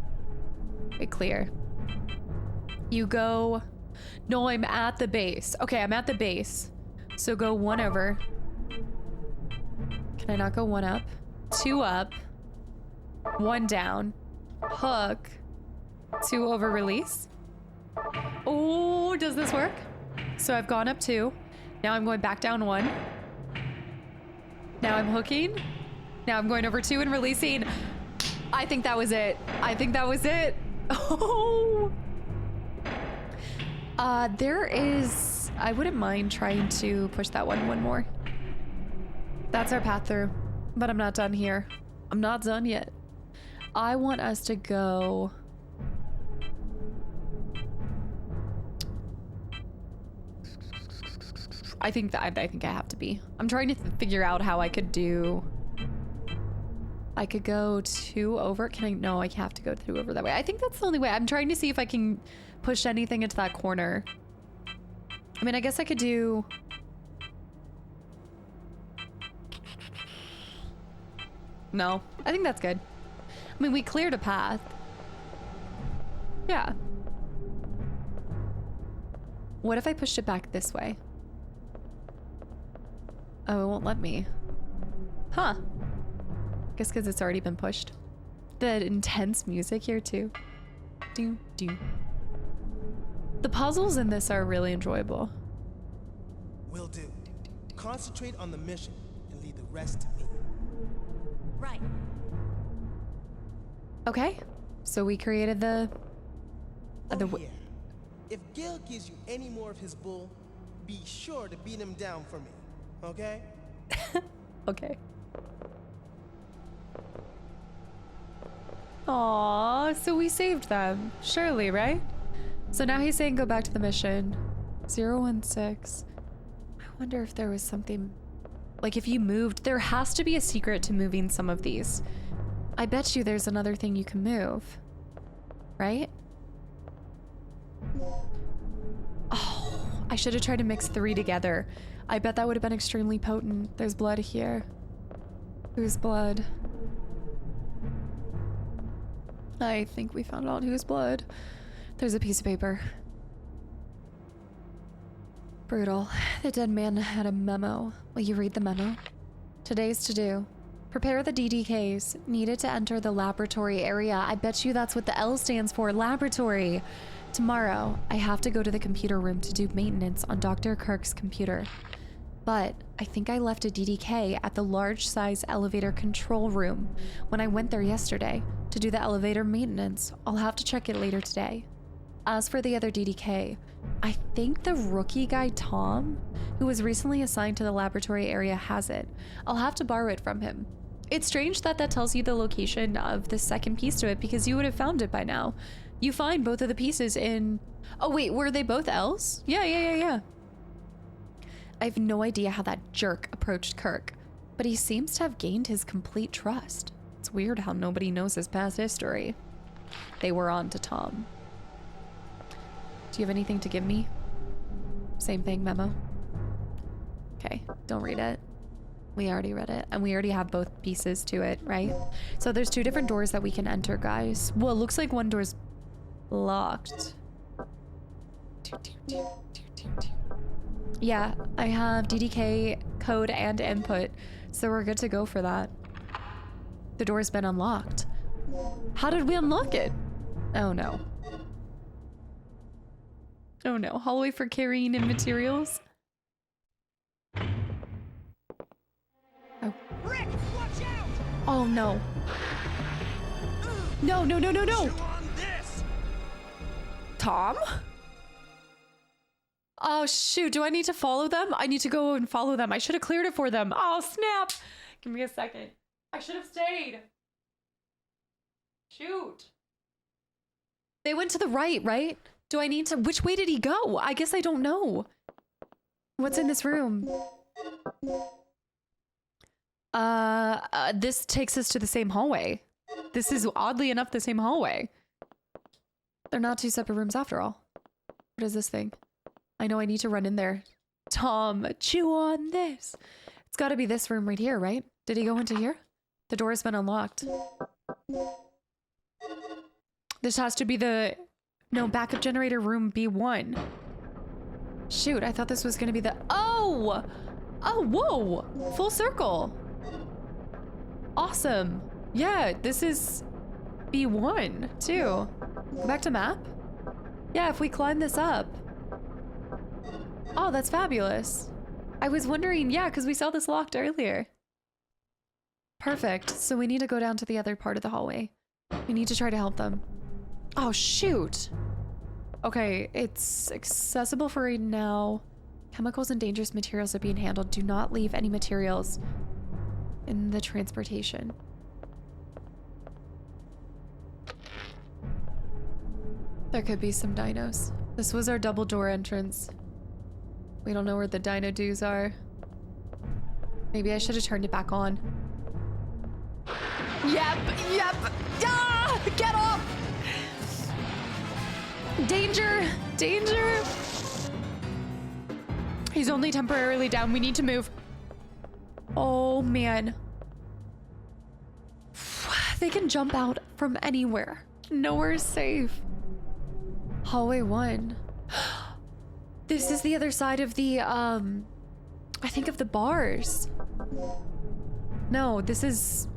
Wait, clear. You go... No, I'm at the base. Okay, I'm at the base. So go one over. Can I not go one up? Two up, one down, hook, two over, release. Oh, does this work? So I've gone up two. Now I'm going back down one. Now I'm hooking. Now I'm going over two and releasing. I think that was it. I think that was it. Oh. There is... I wouldn't mind trying to push that one more. That's our path through. But I'm not done here. I'm not done yet. I want us to go... I think I have to be. I'm trying to figure out how I could do... I could go two over. Can I? No, I have to go two over that way. I think that's the only way. I'm trying to see if I can push anything into that corner. I mean, I guess I could do... No, I think that's good. I mean, we cleared a path. Yeah. What if I pushed it back this way? Oh, it won't let me. Huh. Guess because it's already been pushed. The intense music here too. Do. The puzzles in this are really enjoyable. Will do. Concentrate on the mission and leave the rest to me. Right. Okay. So we created the... Yeah. If Gil gives you any more of his bull, be sure to beat him down for me. Okay? Okay. Aww, so we saved them. Surely, right? So now he's saying go back to the mission. 016. I wonder if there was something... Like if you moved... There has to be a secret to moving some of these. I bet you there's another thing you can move. Right? Oh, I should have tried to mix 3 together. I bet that would have been extremely potent. There's blood here. Whose blood? I think we found out whose blood. There's a piece of paper. Brutal. The dead man had a memo. Will you read the memo? Today's to do. Prepare the DDKs needed to enter the laboratory area. I bet you that's what the L stands for, laboratory. Tomorrow, I have to go to the computer room to do maintenance on Dr. Kirk's computer. But I think I left a DDK at the large size elevator control room when I went there yesterday to do the elevator maintenance. I'll have to check it later today. As for the other DDK, I think the rookie guy Tom, who was recently assigned to the laboratory area, has it. I'll have to borrow it from him. It's strange that that tells you the location of the second piece to it because you would have found it by now. You find both of the pieces in... Oh wait, were they both L's? Yeah. I have no idea how that jerk approached Kirk, but he seems to have gained his complete trust. It's weird how nobody knows his past history. They were on to Tom. Do you have anything to give me? Same thing, memo. Okay, don't read it. We already read it, and we already have both pieces to it, right? So there's 2 different doors that we can enter, guys. Well, it looks like one door's locked. Yeah, I have DDK code and input, so we're good to go for that. The door's been unlocked. How did we unlock it? Oh no. Oh no, hallway for carrying in materials. Oh. Rick, watch out! Oh no. No. Chew on this! Tom? Oh shoot, do I need to follow them? I need to go and follow them. I should have cleared it for them. Oh snap! Give me a second. I should have stayed. Shoot. They went to the right? Do I need to? Which way did he go? I guess I don't know. What's in this room? This takes us to the same hallway. This is oddly enough the same hallway. They're not 2 separate rooms after all. What is this thing? I know I need to run in there. Tom, chew on this. It's gotta be this room right here, right? Did he go into here? The door has been unlocked. This has to be the... No, backup generator room B1. Shoot, I thought this was gonna be the... Oh! Oh, whoa! Full circle. Awesome. Yeah, this is B1 too. Go back to map? Yeah, if we climb this up. Oh, that's fabulous. I was wondering, yeah, because we saw this locked earlier. Perfect. So we need to go down to the other part of the hallway. We need to try to help them. Oh, shoot. Okay, it's accessible for right now. Chemicals and dangerous materials are being handled. Do not leave any materials in the transportation. There could be some dinos. This was our double door entrance. We don't know where the dino dudes are. Maybe I should have turned it back on. Yep. Ah, get off! Danger! He's only temporarily down. We need to move. Oh, man. They can jump out from anywhere. Nowhere's safe. Hallway 1. This is the other side of the, I think of the bars. No, this is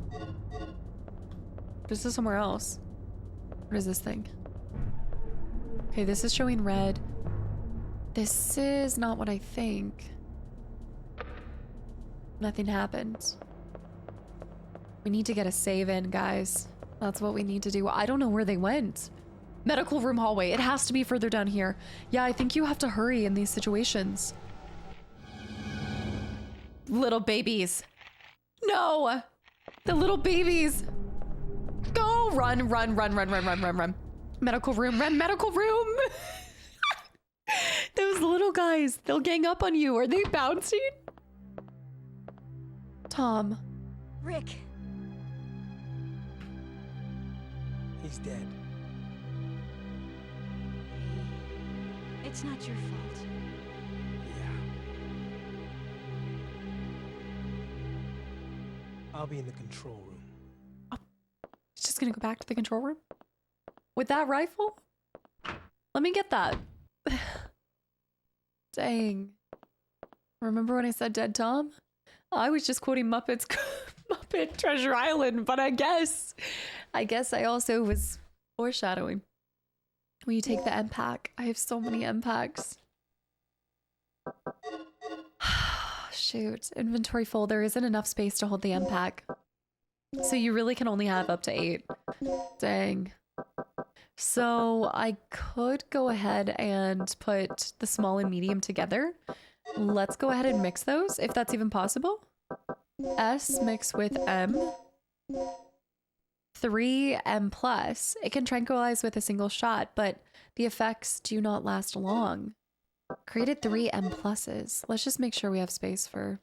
somewhere else. What is this thing? Okay, this is showing red. This is not what I think. Nothing happened. We need to get a save in, guys. That's what we need to do. I don't know where they went. Medical room hallway. It has to be further down here. Yeah, I think you have to hurry in these situations. Little babies. No! The little babies! Go! Run. Medical room, run, medical room! Those little guys, they'll gang up on you. Are they bouncing? Tom. Rick. He's dead. It's not your fault. Yeah. I'll be in the control room. He's just gonna go back to the control room? With that rifle? Let me get that. Dang. Remember when I said Dead Tom? I was just quoting Muppets Muppet Treasure Island, but I guess I also was foreshadowing. Will you take the M pack? I have so many M packs. Shoot, inventory full. There isn't enough space to hold the M pack. So you really can only have up to 8. Dang. So I could go ahead and put the small and medium together. Let's go ahead and mix those, if that's even possible. S mixed with M. 3 M plus. It can tranquilize with a single shot, but the effects do not last long. Created 3 M pluses. Let's just make sure we have space for...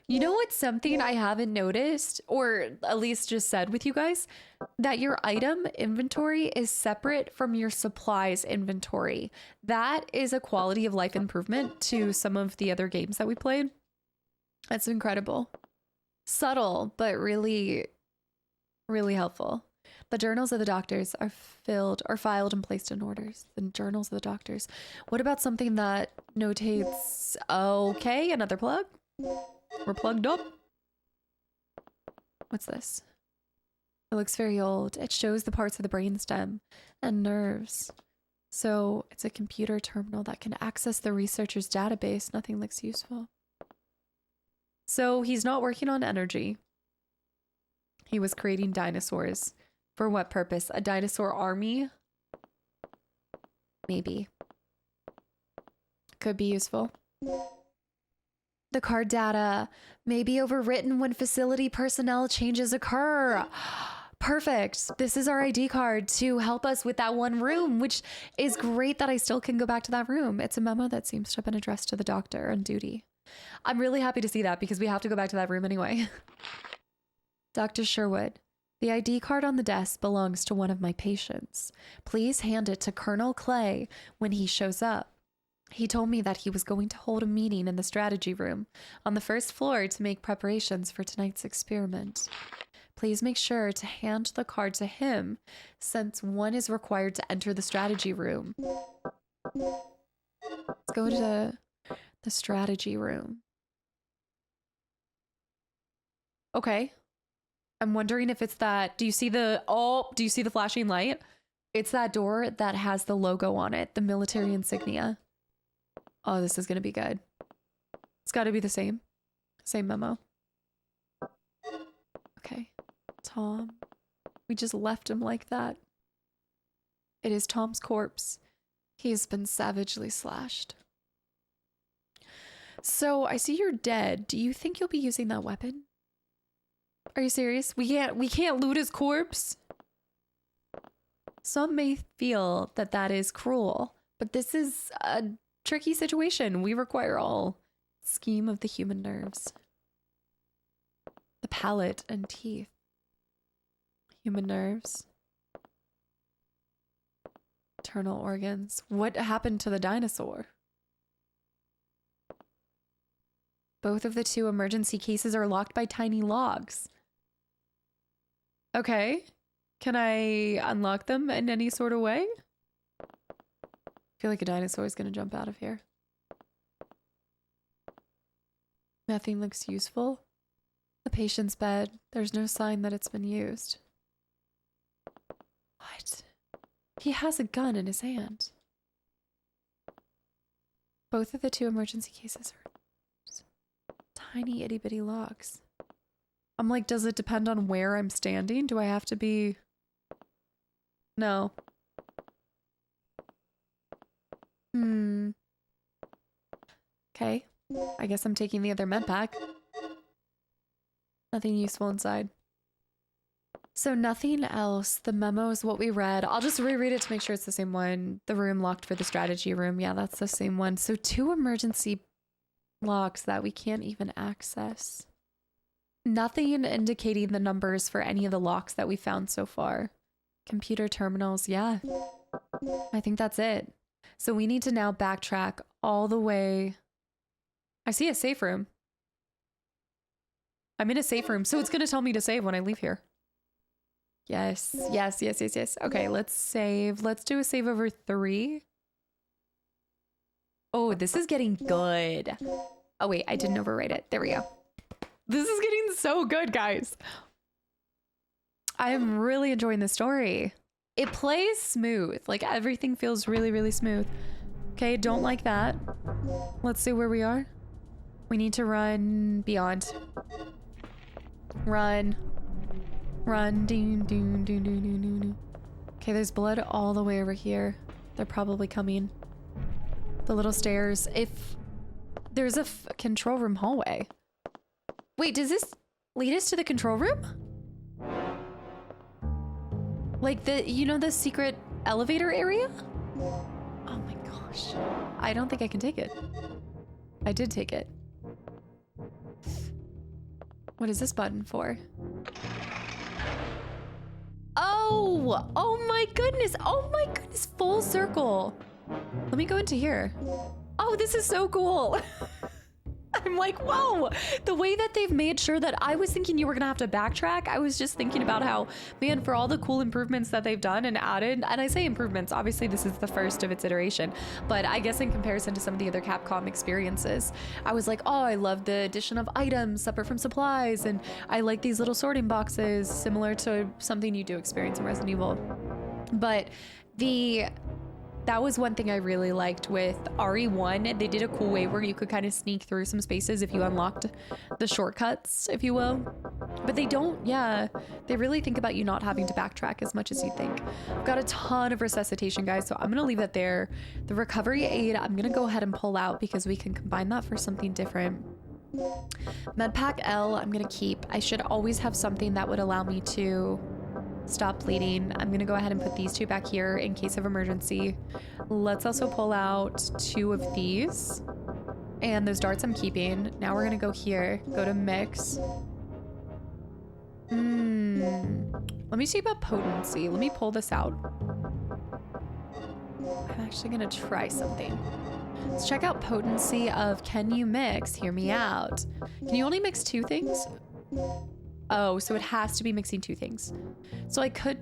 You know what's something I haven't noticed, or at least just said with you guys? That your item inventory is separate from your supplies inventory. That is a quality of life improvement to some of the other games that we played. That's incredible. Subtle, but really, really helpful. The journals of the doctors are filed and placed in orders. The journals of the doctors. What about something that notates, okay, another plug? We're plugged up. What's this? It looks very old. It shows the parts of the brainstem and nerves. So it's a computer terminal that can access the researcher's database. Nothing looks useful. So he's not working on energy. He was creating dinosaurs. For what purpose? A dinosaur army? Maybe. Could be useful. The card data may be overwritten when facility personnel changes occur. Perfect. This is our ID card to help us with that one room, which is great that I still can go back to that room. It's a memo that seems to have been addressed to the doctor on duty. I'm really happy to see that because we have to go back to that room anyway. Dr. Sherwood, the ID card on the desk belongs to one of my patients. Please hand it to Colonel Clay when he shows up. He told me that he was going to hold a meeting in the strategy room on the first floor to make preparations for tonight's experiment. Please make sure to hand the card to him since one is required to enter the strategy room. Let's go to the strategy room. Okay. I'm wondering if it's that. Do you see the flashing light? It's that door that has the logo on it, the military insignia. Oh, this is going to be good. It's got to be the same memo. Okay. Tom. We just left him like that. It is Tom's corpse. He's been savagely slashed. So I see you're dead. Do you think you'll be using that weapon? Are you serious? We can't loot his corpse? Some may feel that that is cruel, but this is a tricky situation. We require all scheme of the human nerves. The palate and teeth. Human nerves. Internal organs. What happened to the dinosaur? Both of the 2 emergency cases are locked by tiny logs. Okay. Can I unlock them in any sort of way? I feel like a dinosaur is going to jump out of here. Nothing looks useful. The patient's bed. There's no sign that it's been used. What? He has a gun in his hand. Both of the 2 emergency cases are tiny itty bitty logs. I'm like, does it depend on where I'm standing? Do I have to be... No. Okay. I guess I'm taking the other med pack. Nothing useful inside. So nothing else. The memo is what we read. I'll just reread it to make sure it's the same one. The room locked for the strategy room. Yeah, that's the same one. So 2 emergency locks that we can't even access. Nothing indicating the numbers for any of the locks that we found so far. Computer terminals. Yeah. I think that's it. So we need to now backtrack all the way. I see a safe room. I'm in a safe room, so it's going to tell me to save when I leave here. Yes. Okay, let's save. Let's do a save over 3. Oh, this is getting good. Oh, wait, I didn't overwrite it. There we go. This is getting so good, guys. I am really enjoying the story. It plays smooth. Like, everything feels really, really smooth. Okay, don't like that. Let's see where we are. We need to run beyond. Run. Run. Okay, there's blood all the way over here. They're probably coming. The little stairs. If there's a control room hallway. Wait, does this lead us to the control room? Like the secret elevator area? Oh my gosh. I don't think I can take it. I did take it. What is this button for? Oh my goodness. Oh my goodness. Full circle. Let me go into here. Oh, this is so cool. I'm like, whoa, the way that they've made sure that I was thinking you were gonna have to backtrack. I was just thinking about how, man, for all the cool improvements that they've done and added, and I say improvements, obviously this is the first of its iteration, but I guess in comparison to some of the other Capcom experiences, I was like, oh, I love the addition of items separate from supplies, and I like these little sorting boxes similar to something you do experience in Resident Evil. But that was one thing I really liked with RE1. They did a cool way where you could kind of sneak through some spaces if you unlocked the shortcuts, if you will. But they don't, they really think about you not having to backtrack as much as you think. I've got a ton of resuscitation, guys, so I'm gonna leave that there. The recovery aid, I'm gonna go ahead and pull out because we can combine that for something different. Medpack L, I'm gonna keep. I should always have something that would allow me to stop bleeding. I'm gonna go ahead and put these 2 back here in case of emergency. Let's also pull out 2 of these. And those darts I'm keeping. Now we're gonna go here, go to mix. Let me see about potency. Let me pull this out. I'm actually gonna try something. Let's check out potency of can you mix? Hear me out. Can you only mix 2 things? Oh, so it has to be mixing 2 things. So I could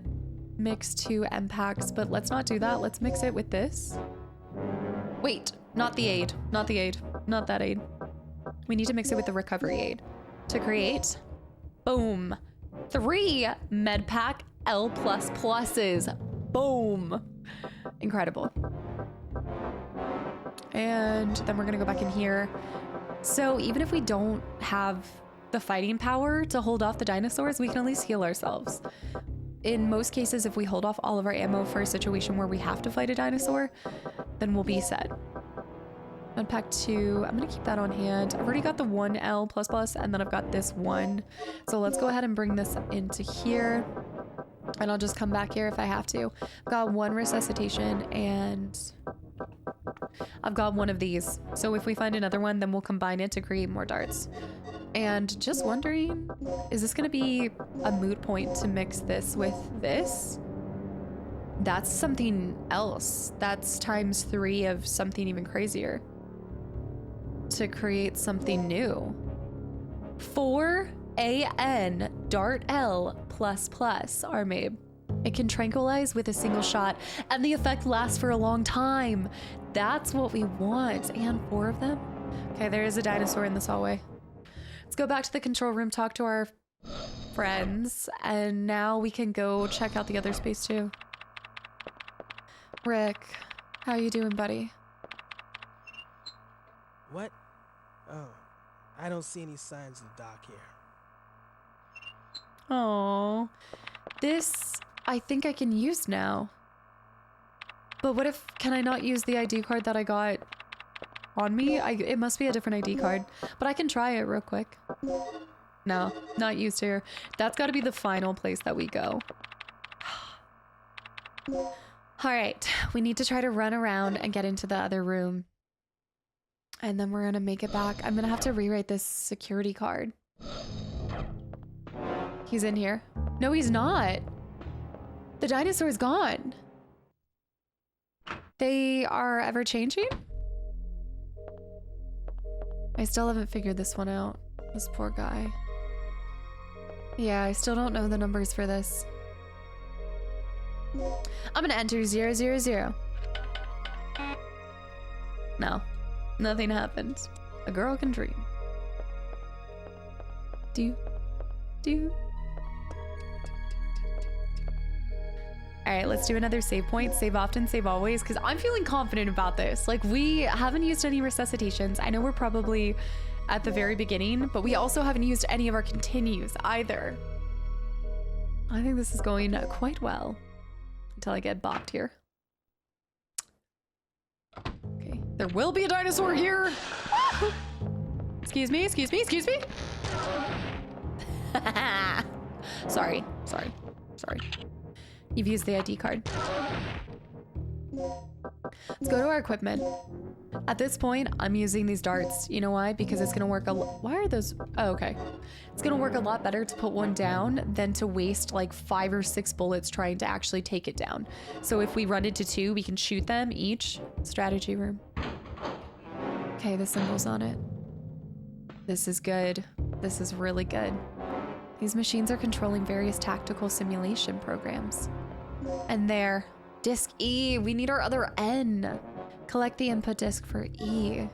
mix 2 M packs, but let's not do that. Let's mix it with this. Wait, not the aid, not the aid, not that aid. We need to mix it with the recovery aid to create, boom, 3 Medpack L++. Boom. Incredible. And then we're gonna go back in here. So even if we don't have the fighting power to hold off the dinosaurs, we can at least heal ourselves. In most cases, if we hold off all of our ammo for a situation where we have to fight a dinosaur, then we'll be set. Medpack 2, I'm gonna keep that on hand. I've already got the 1 L++, and then I've got this 1. So let's go ahead and bring this into here, and I'll just come back here if I have to. I've got 1 resuscitation, and I've got 1 of these. So if we find another one, then we'll combine it to create more darts. And just wondering, is this gonna be a moot point to mix this with this? That's something else. That's ×3 of something even crazier. To create something new. 4 AN Dart L++ are made. It can tranquilize with a single shot, and the effect lasts for a long time. That's what we want. And 4 of them? Okay, there is a dinosaur in this hallway. Let's go back to the control room, talk to our friends, and now we can go check out the other space too. Rick, how you doing, buddy? What? Oh, I don't see any signs of Doc here. Oh, this I think I can use now. But what if, can I not use the ID card that I got on me? It must be a different ID card, but I can try it real quick. No, not used here. That's got to be the final place that we go. All right, we need to try to run around and get into the other room. And then we're going to make it back. I'm going to have to rewrite this security card. He's in here. No, he's not. The dinosaur's gone. They are ever changing? I still haven't figured this one out. This poor guy. Yeah, I still don't know the numbers for this. I'm gonna enter 000. No, nothing happened. A girl can dream. Do. All right, let's do another save point. Save often, save always, because I'm feeling confident about this. Like, we haven't used any resuscitations. I know we're probably at the very beginning, but we also haven't used any of our continues either. I think this is going quite well until I get bopped here. Okay, there will be a dinosaur here. Excuse me. Sorry. You've used the ID card. Let's go to our equipment. At this point, I'm using these darts. You know why? Because it's gonna work why are those? Oh, okay. It's gonna work a lot better to put one down than to waste like 5 or 6 bullets trying to actually take it down. So if we run into 2, we can shoot them each. Strategy room. Okay, the symbol's on it. This is good. This is really good. These machines are controlling various tactical simulation programs. And there, disk E, we need our other N. Collect the input disk for E.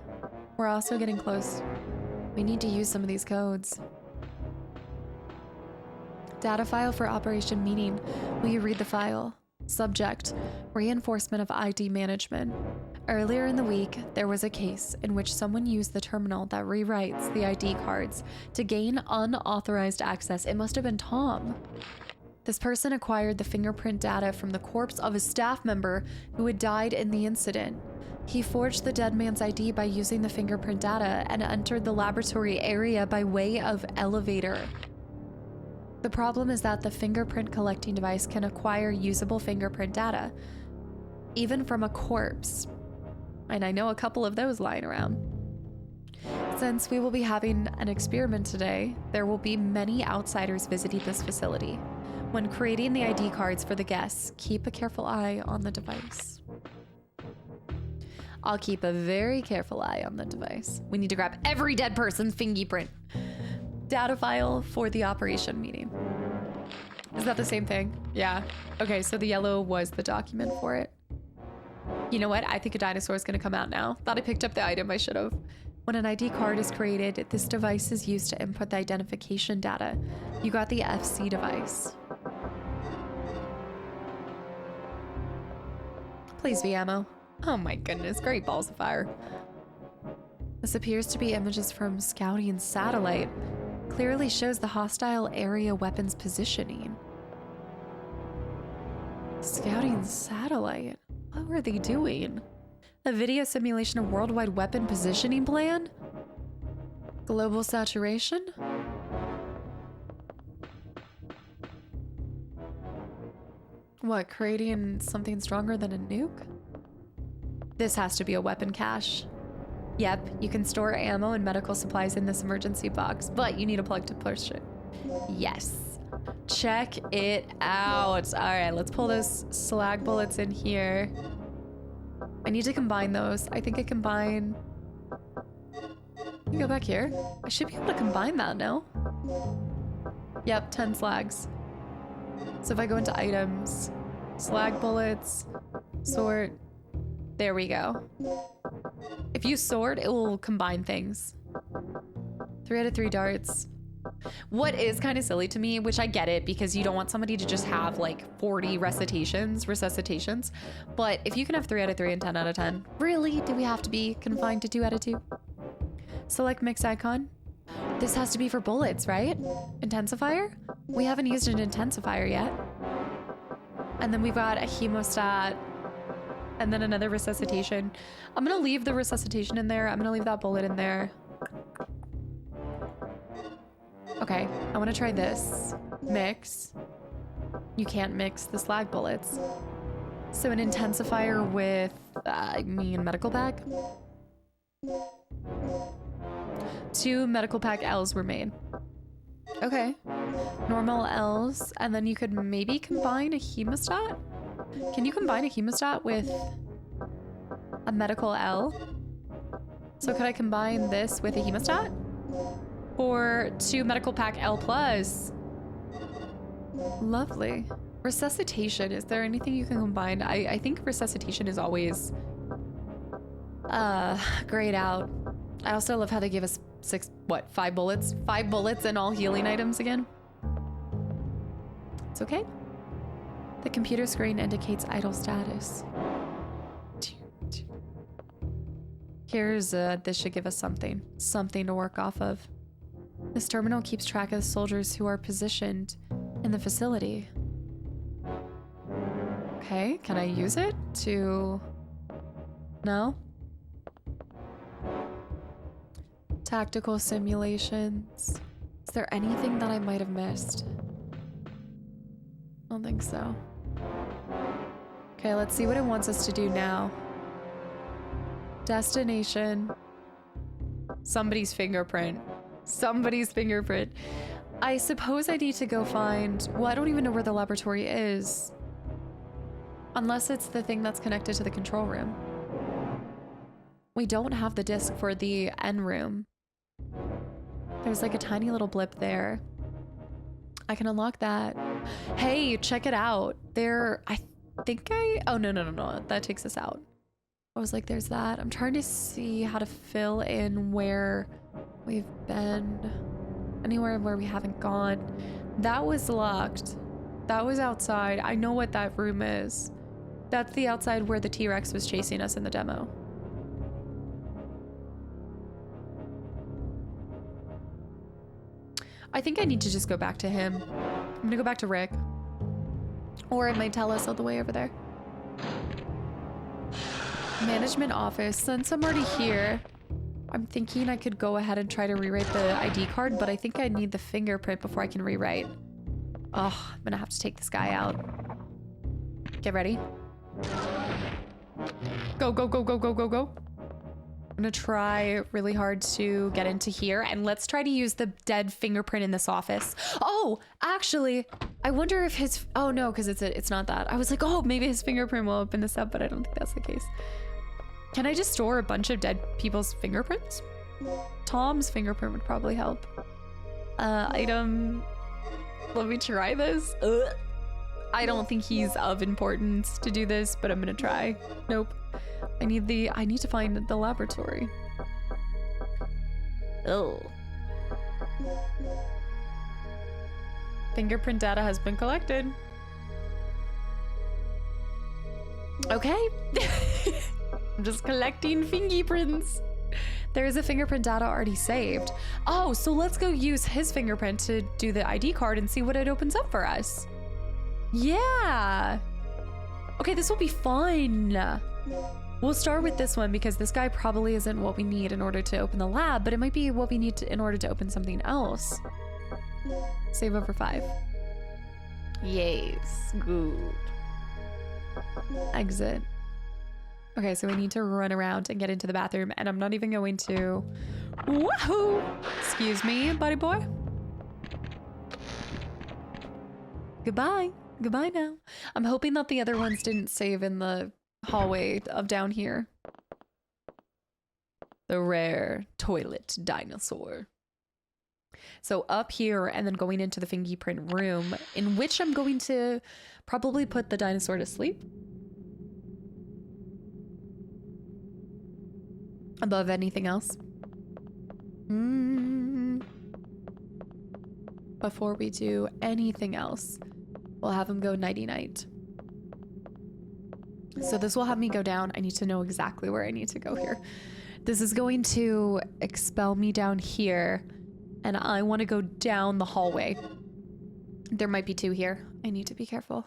We're also getting close. We need to use some of these codes. Data file for operation meeting. Will you read the file? Subject, reinforcement of ID management. Earlier in the week, there was a case in which someone used the terminal that rewrites the ID cards to gain unauthorized access. It must have been Tom. This person acquired the fingerprint data from the corpse of a staff member who had died in the incident. He forged the dead man's ID by using the fingerprint data and entered the laboratory area by way of elevator. The problem is that the fingerprint collecting device can acquire usable fingerprint data, even from a corpse. And I know a couple of those lying around. Since we will be having an experiment today, there will be many outsiders visiting this facility. When creating the ID cards for the guests, keep a careful eye on the device. I'll keep a very careful eye on the device. We need to grab every dead person's fingerprint. Data file for the operation meeting. Is that the same thing? Yeah. Okay, so the yellow was the document for it. You know what? I think a dinosaur is going to come out now. Thought I picked up the item. I should have. When an ID card is created, this device is used to input the identification data. You got the FC device. Please be ammo. Oh my goodness, great balls of fire. This appears to be images from scouting satellite. Clearly shows the hostile area weapons positioning. Scouting satellite? What were they doing? A video simulation of worldwide weapon positioning plan? Global saturation? What, creating something stronger than a nuke? This has to be a weapon cache. Yep, you can store ammo and medical supplies in this emergency box, but you need a plug to push it. Yes. Check it out. All right, let's pull those slag bullets in here. I need to combine those. I think I combine... Can you go back here? I should be able to combine that, no? Yep, 10 slags. So if I go into items, slag bullets, sort, there we go. If you sort, it will combine things. 3 out of 3 darts. What is kind of silly to me, which I get it because you don't want somebody to just have like 40 resuscitations, but if you can have 3 out of 3 and 10 out of 10, really? Do we have to be confined to 2 out of 2? Select mix icon. This has to be for bullets, right? Intensifier? We haven't used an intensifier yet. And then we've got a hemostat and then another resuscitation. I'm gonna leave the resuscitation in there. I'm gonna leave that bullet in there. Okay, I want to try this. Mix. You can't mix the slag bullets. So an intensifier with, medical pack? 2 medical pack L's were made. Okay. Normal L's, and then you could maybe combine a hemostat? Can you combine a hemostat with a medical L? So could I combine this with a hemostat? Or 2 medical pack L+. Lovely. Resuscitation. Is there anything you can combine? I think resuscitation is always grayed out. I also love how they give us 5 bullets? 5 bullets and all healing items again. It's okay. The computer screen indicates idle status. Here's this should give us something to work off of. This terminal keeps track of the soldiers who are positioned in the facility. Okay, can I use it to... No? Tactical simulations. Is there anything that I might have missed? I don't think so. Okay, let's see what it wants us to do now. Destination. Somebody's fingerprint. Somebody's fingerprint. I suppose I need to go find... Well, I don't even know where the laboratory is. Unless it's the thing that's connected to the control room. We don't have the disc for the N room. There's like a tiny little blip there. I can unlock that. Hey, check it out. There, I think oh, no. That takes us out. I was like, there's that. I'm trying to see how to fill in where we've been. Anywhere where we haven't gone. That was locked. That was outside. I know what that room is. That's the outside where the T-Rex was chasing us in the demo. I think I need to just go back to him. I'm gonna go back to Rick. Or it might tell us all the way over there. Management office. Since I'm already here, I'm thinking I could go ahead and try to rewrite the ID card, but I think I need the fingerprint before I can rewrite. Oh, I'm gonna have to take this guy out. Get ready. Go, go, go, go, go, go, go. I'm gonna try really hard to get into here, and let's try to use the dead fingerprint in this office. Oh, actually, I wonder if his... Oh no, because it's not that. I was like, oh, maybe his fingerprint will open this up, but I don't think that's the case. Can I just store a bunch of dead people's fingerprints? Tom's fingerprint would probably help. Item... Let me try this. Ugh. I don't think he's of importance to do this, but I'm gonna try. Nope. I need to find the laboratory. Oh. Fingerprint data has been collected. Okay. I'm just collecting fingerprints. There is a fingerprint data already saved. Oh, so let's go use his fingerprint to do the ID card and see what it opens up for us. Yeah. Okay, this will be fun. We'll start with this one because this guy probably isn't what we need in order to open the lab, but it might be what we need in order to open something else. Save over 5. Yes, good. Exit. Okay, so we need to run around and get into the bathroom, and I'm not even going to... Woohoo! Excuse me, buddy boy. Goodbye. Goodbye now. I'm hoping that the other ones didn't save in the hallway of down here. The rare toilet dinosaur. So up here and then going into the fingerprint room, in which I'm going to probably put the dinosaur to sleep. Above anything else. Before we do anything else, we'll have him go nighty-night. So this will have me go down. I need to know exactly where I need to go here. This is going to expel me down here, and I want to go down the hallway. There might be 2 here. I need to be careful.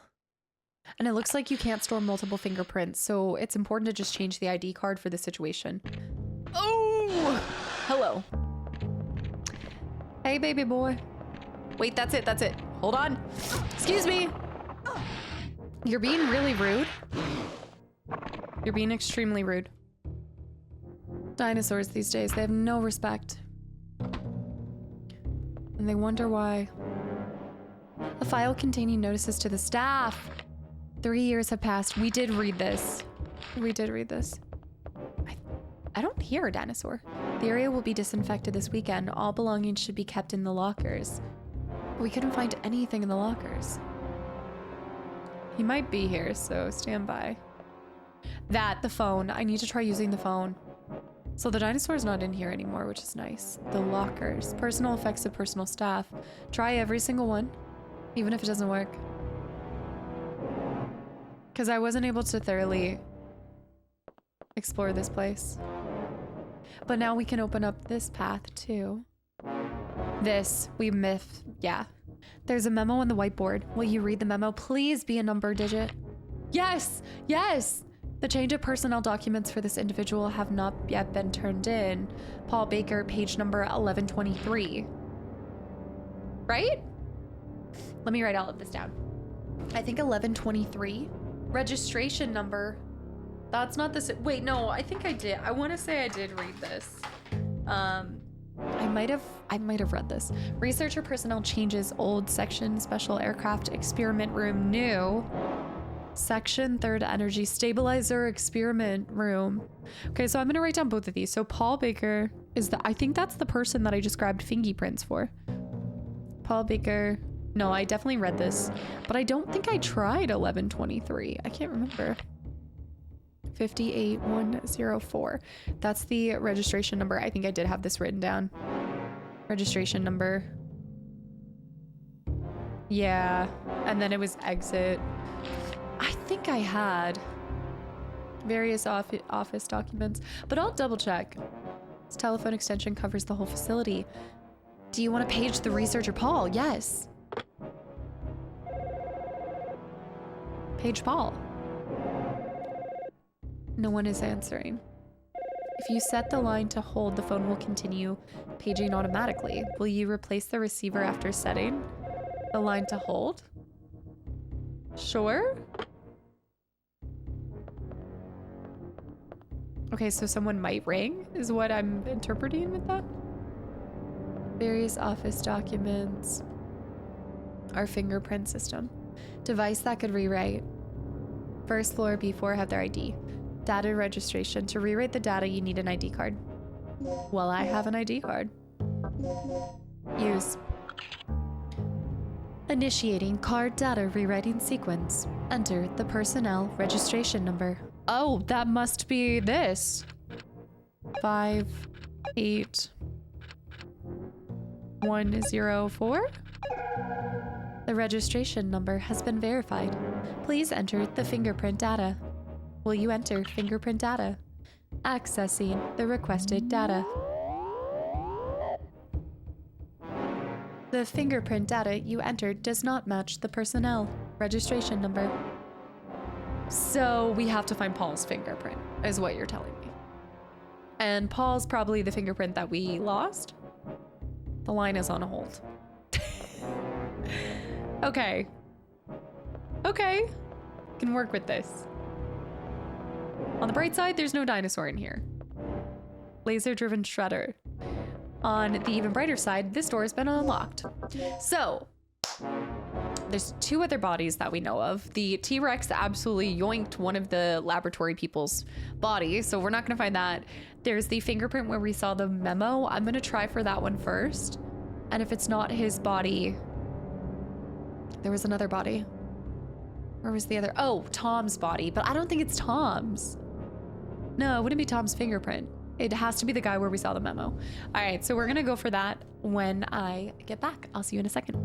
And it looks like you can't store multiple fingerprints, so it's important to just change the ID card for the situation. Oh! Hello. Hey, baby boy. Wait, that's it, that's it. Hold on. Excuse me. You're being really rude. You're being extremely rude. Dinosaurs these days, they have no respect. And they wonder why. A file containing notices to the staff. 3 years have passed. We did read this. We did read this. I don't hear a dinosaur. The area will be disinfected this weekend. All belongings should be kept in the lockers. We couldn't find anything in the lockers. He might be here, so stand by. The phone. I need to try using the phone. So the dinosaur's not in here anymore, which is nice. The lockers. Personal effects of personal staff. Try every single one, even if it doesn't work. Because I wasn't able to thoroughly explore this place. But now we can open up this path too. This, yeah. There's a memo on the whiteboard. Will you read the memo? Please be a number digit. Yes, yes. The change of personnel documents for this individual have not yet been turned in. Paul Baker, page number 1123. Right? Let me write all of this down. I think 1123. Registration number. That's not this. Wait, no, I think I did. I want to say I did read this. I might have read this. Researcher personnel changes old section special aircraft experiment room new. Section third energy stabilizer experiment room. Okay, so I'm gonna write down both of these. So Paul Baker is I think that's the person that I just grabbed fingerprints for. Paul Baker. No, I definitely read this, but I don't think I tried 1123. I can't remember. 58104. That's the registration number. I think I did have this written down. Registration number. Yeah, and then it was exit. I think I had various office documents, but I'll double check. This telephone extension covers the whole facility. Do you want to page the researcher Paul? Yes. Page Paul. No one is answering. If you set the line to hold, the phone will continue paging automatically. Will you replace the receiver after setting the line to hold? Sure. Okay, so someone might ring, is what I'm interpreting with that. Various office documents. Our fingerprint system. Device that could rewrite. First floor, B4 have their ID. Data registration. To rewrite the data, you need an ID card. Well, I have an ID card. Use. Initiating card data rewriting sequence. Enter the personnel registration number. Oh, that must be this. 58104. The registration number has been verified. Please enter the fingerprint data. Will you enter fingerprint data? Accessing the requested data. The fingerprint data you entered does not match the personnel registration number. So we have to find Paul's fingerprint, is what you're telling me. And Paul's probably the fingerprint that we lost. The line is on hold. Okay. Okay. Can work with this. On the bright side, there's no dinosaur in here. Laser-driven shredder. On the even brighter side, this door has been unlocked. So, there's two other bodies that we know of. The T-Rex absolutely yoinked one of the laboratory people's bodies, so we're not gonna find that. There's the fingerprint where we saw the memo. I'm gonna try for that one first. And if it's not his body, there was another body. Where was the other? Oh, Tom's body, but I don't think it's Tom's. No, it wouldn't be Tom's fingerprint. It has to be the guy where we saw the memo. All right, so we're gonna go for that when I get back. I'll see you in a second.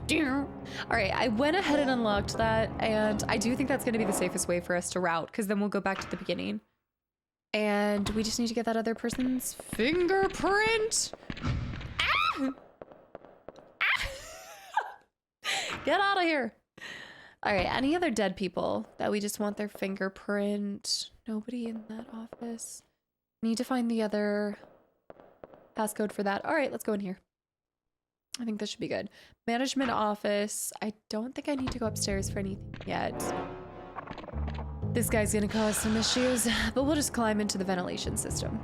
All right, I went ahead and unlocked that, and I do think that's gonna be the safest way for us to route, because then we'll go back to the beginning. And we just need to get that other person's fingerprint. Ah! Get out of here. All right, any other dead people that we just want their fingerprint? Nobody in that office. Need to find the other passcode for that. All right, let's go in here. I think this should be good. Management office. I don't think I need to go upstairs for anything yet. This guy's gonna cause some issues, but we'll just climb into the ventilation system.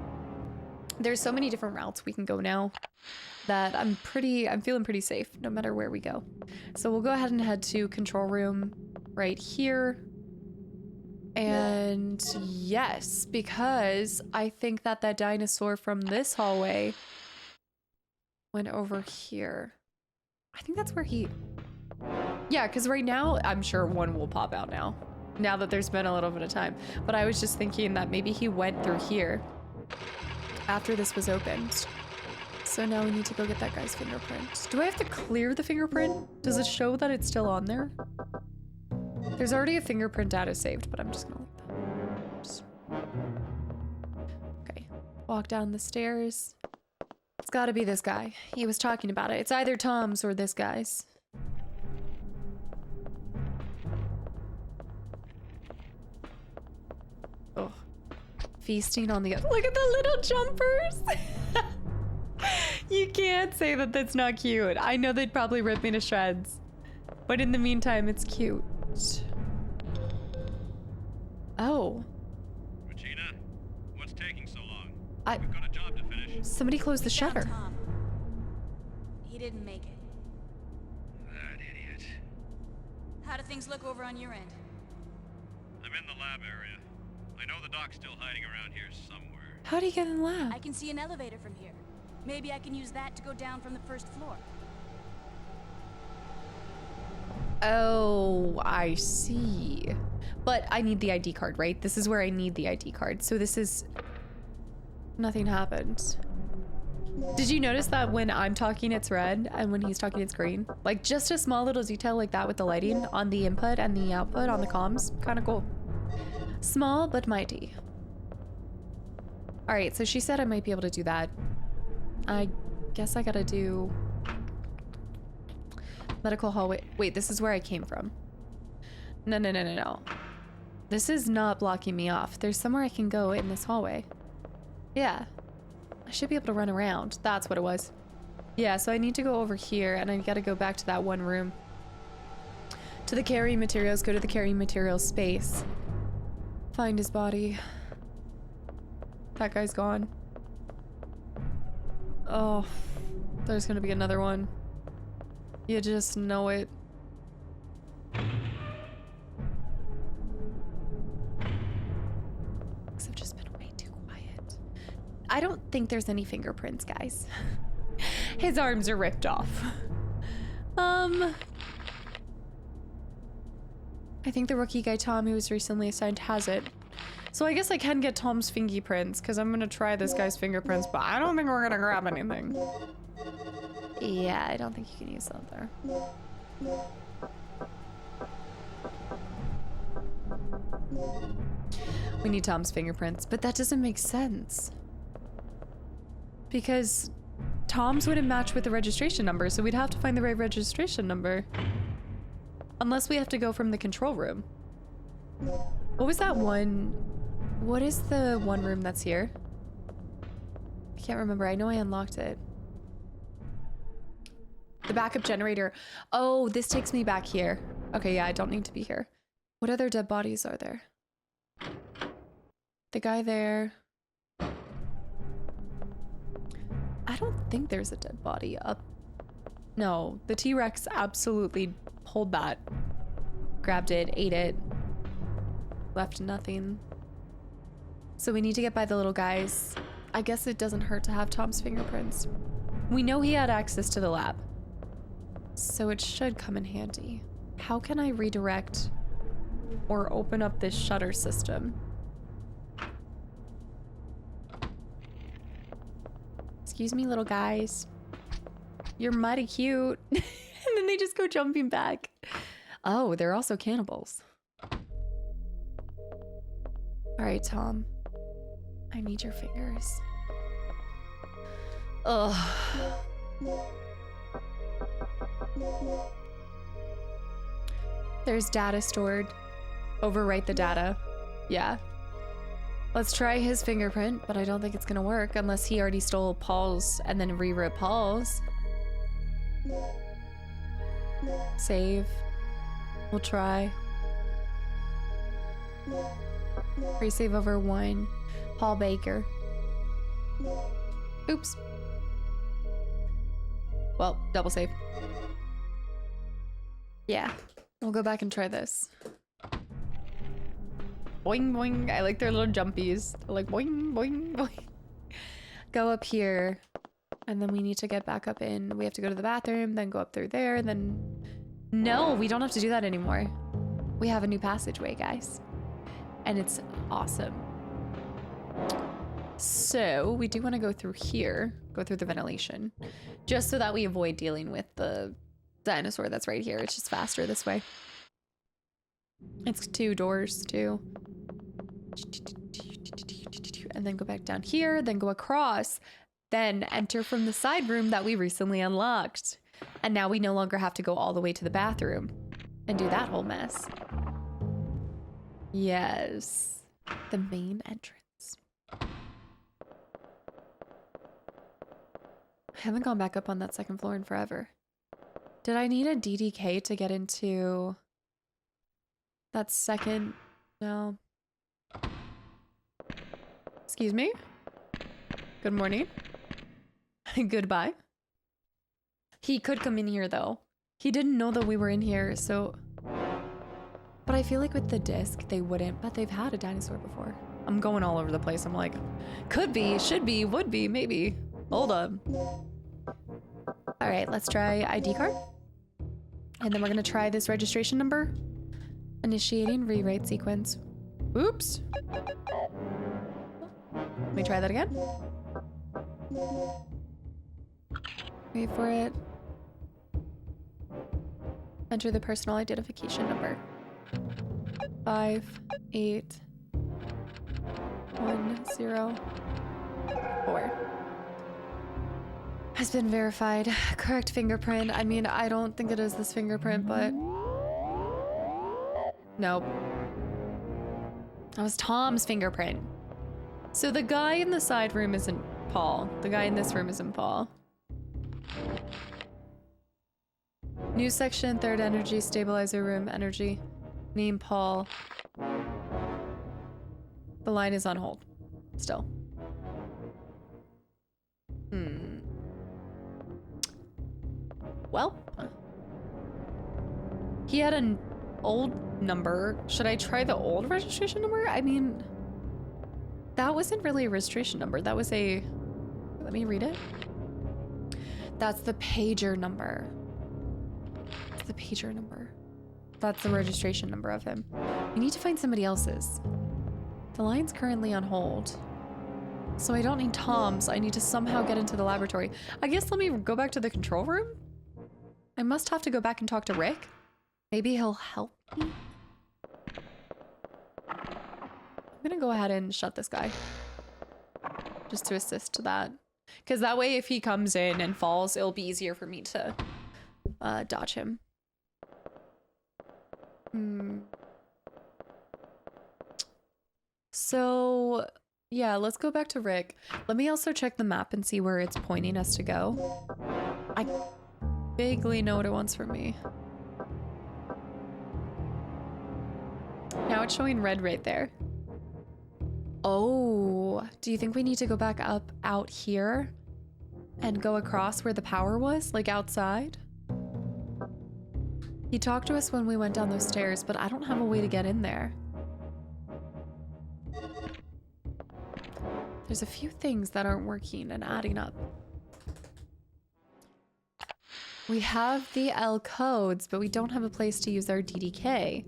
There's so many different routes we can go now that I'm feeling pretty safe no matter where we go. So we'll go ahead and head to control room right here. And yes, because I think that that dinosaur from this hallway went over here. I think that's where he... Yeah, because right now, I'm sure one will pop out now. Now that there's been a little bit of time. But I was just thinking that maybe he went through here after this was opened. So now we need to go get that guy's fingerprint. Do I have to clear the fingerprint? Does it show that it's still on there? There's already a fingerprint data saved, but I'm just gonna leave that. Just... Okay, walk down the stairs. It's gotta be this guy. He was talking about it. It's either Tom's or this guy's. Oh, feasting on the... Look at the little jumpers! You can't say that that's not cute. I know they'd probably rip me to shreds. But in the meantime, it's cute. Oh. Regina, what's taking so long? We've got a job to finish. Somebody closed the shutter. Tom. He didn't make it. That idiot. How do things look over on your end? I'm in the lab area. I know the doc's still hiding around here somewhere. How do you get in the lab? I can see an elevator from here. Maybe I can use that to go down from the first floor. Oh, I see. But I need the ID card, right? This is where I need the ID card. So this is... Nothing happened. Did you notice that when I'm talking it's red and when he's talking it's green? Like just a small little detail like that with the lighting on the input and the output on the comms. Kind of cool. Small but mighty. All right, so she said I might be able to do that. I guess I gotta do medical hallway. Wait, this is where I came from. No. This is not blocking me off. There's somewhere I can go in this hallway. Yeah. I should be able to run around. That's what it was. Yeah, so I need to go over here and I gotta go back to that one room. To the carrying materials, go to the carrying materials space. Find his body. That guy's gone. Oh, there's gonna be another one. You just know it. I've just been way too quiet. I don't think there's any fingerprints, guys. His arms are ripped off. I think the rookie guy Tom, who was recently assigned, has it. So I guess I can get Tom's fingerprints, because I'm gonna try this guy's fingerprints, but I don't think we're gonna grab anything. Yeah, I don't think you can use that there. We need Tom's fingerprints, but that doesn't make sense. Because Tom's wouldn't match with the registration number, so we'd have to find the right registration number. Unless we have to go from the control room. What was that one? What is the one room that's here? I can't remember. I know I unlocked it. The backup generator. Oh, this takes me back here. Okay, yeah, I don't need to be here. What other dead bodies are there? The guy there. I don't think there's a dead body up. No, the T-Rex absolutely pulled that. Grabbed it, ate it. Left nothing. So we need to get by the little guys. I guess it doesn't hurt to have Tom's fingerprints. We know he had access to the lab. So it should come in handy. How can I redirect or open up this shutter system? Excuse me, little guys. You're mighty cute. And then they just go jumping back. Oh, they're also cannibals. All right, Tom. I need your fingers. Ugh. There's data stored. Overwrite the data. Yeah. Let's try his fingerprint, but I don't think it's gonna work unless he already stole Paul's and then rewrote Paul's. Save. We'll try. Pre-save over 1. Paul Baker. Oops. Well, double save. Yeah. We'll go back and try this. Boing, boing. I like their little jumpies. They're like boing, boing, boing. Go up here. And then we need to get back up in. We have to go to the bathroom, then go up through there, then... No, we don't have to do that anymore. We have a new passageway, guys. And it's awesome. So we do want to go through here, go through the ventilation, just so that we avoid dealing with the dinosaur that's right here. It's just faster this way. It's 2 doors too. And then go back down here, then go across, then enter from the side room that we recently unlocked. And now we no longer have to go all the way to the bathroom and do that whole mess. Yes, the main entrance. I haven't gone back up on that second floor in forever. Did I need a DDK to get into that second? No. Excuse me? Good morning. Goodbye. He could come in here though. He didn't know that we were in here, so... But I feel like with the disc, they wouldn't, but they've had a dinosaur before. I'm going all over the place. I'm like, could be, should be, would be, maybe. Hold up. All right, let's try ID card. And then we're gonna try this registration number. Initiating rewrite sequence. Oops. Let me try that again. Wait for it. Enter the personal identification number. 58104. Has been verified. Correct fingerprint. I mean, I don't think it is this fingerprint, but... Nope. That was Tom's fingerprint. So the guy in the side room isn't Paul. The guy in this room isn't Paul. New section, 3rd energy, stabilizer room, energy. Name Paul. The line is on hold. Still. Well. He had an old number. Should I try the old registration number? I mean, that wasn't really a registration number. That was a... Let me read it. That's the pager number. That's the pager number. That's the registration number of him. We need to find somebody else's. The line's currently on hold. So I don't need Tom's. I need to somehow get into the laboratory. I guess let me go back to the control room. I must have to go back and talk to Rick. Maybe he'll help me. I'm gonna go ahead and shut this guy. Just to assist to that. Because that way if he comes in and falls, it'll be easier for me to dodge him. So, yeah, let's go back to Rick. Let me also check the map and see where it's pointing us to go. I vaguely know what it wants from me. Now it's showing red right there. Oh, do you think we need to go back up out here and go across where the power was, like outside? He talked to us when we went down those stairs, but I don't have a way to get in there. There's a few things that aren't working and adding up. We have the L codes, but we don't have a place to use our DDK.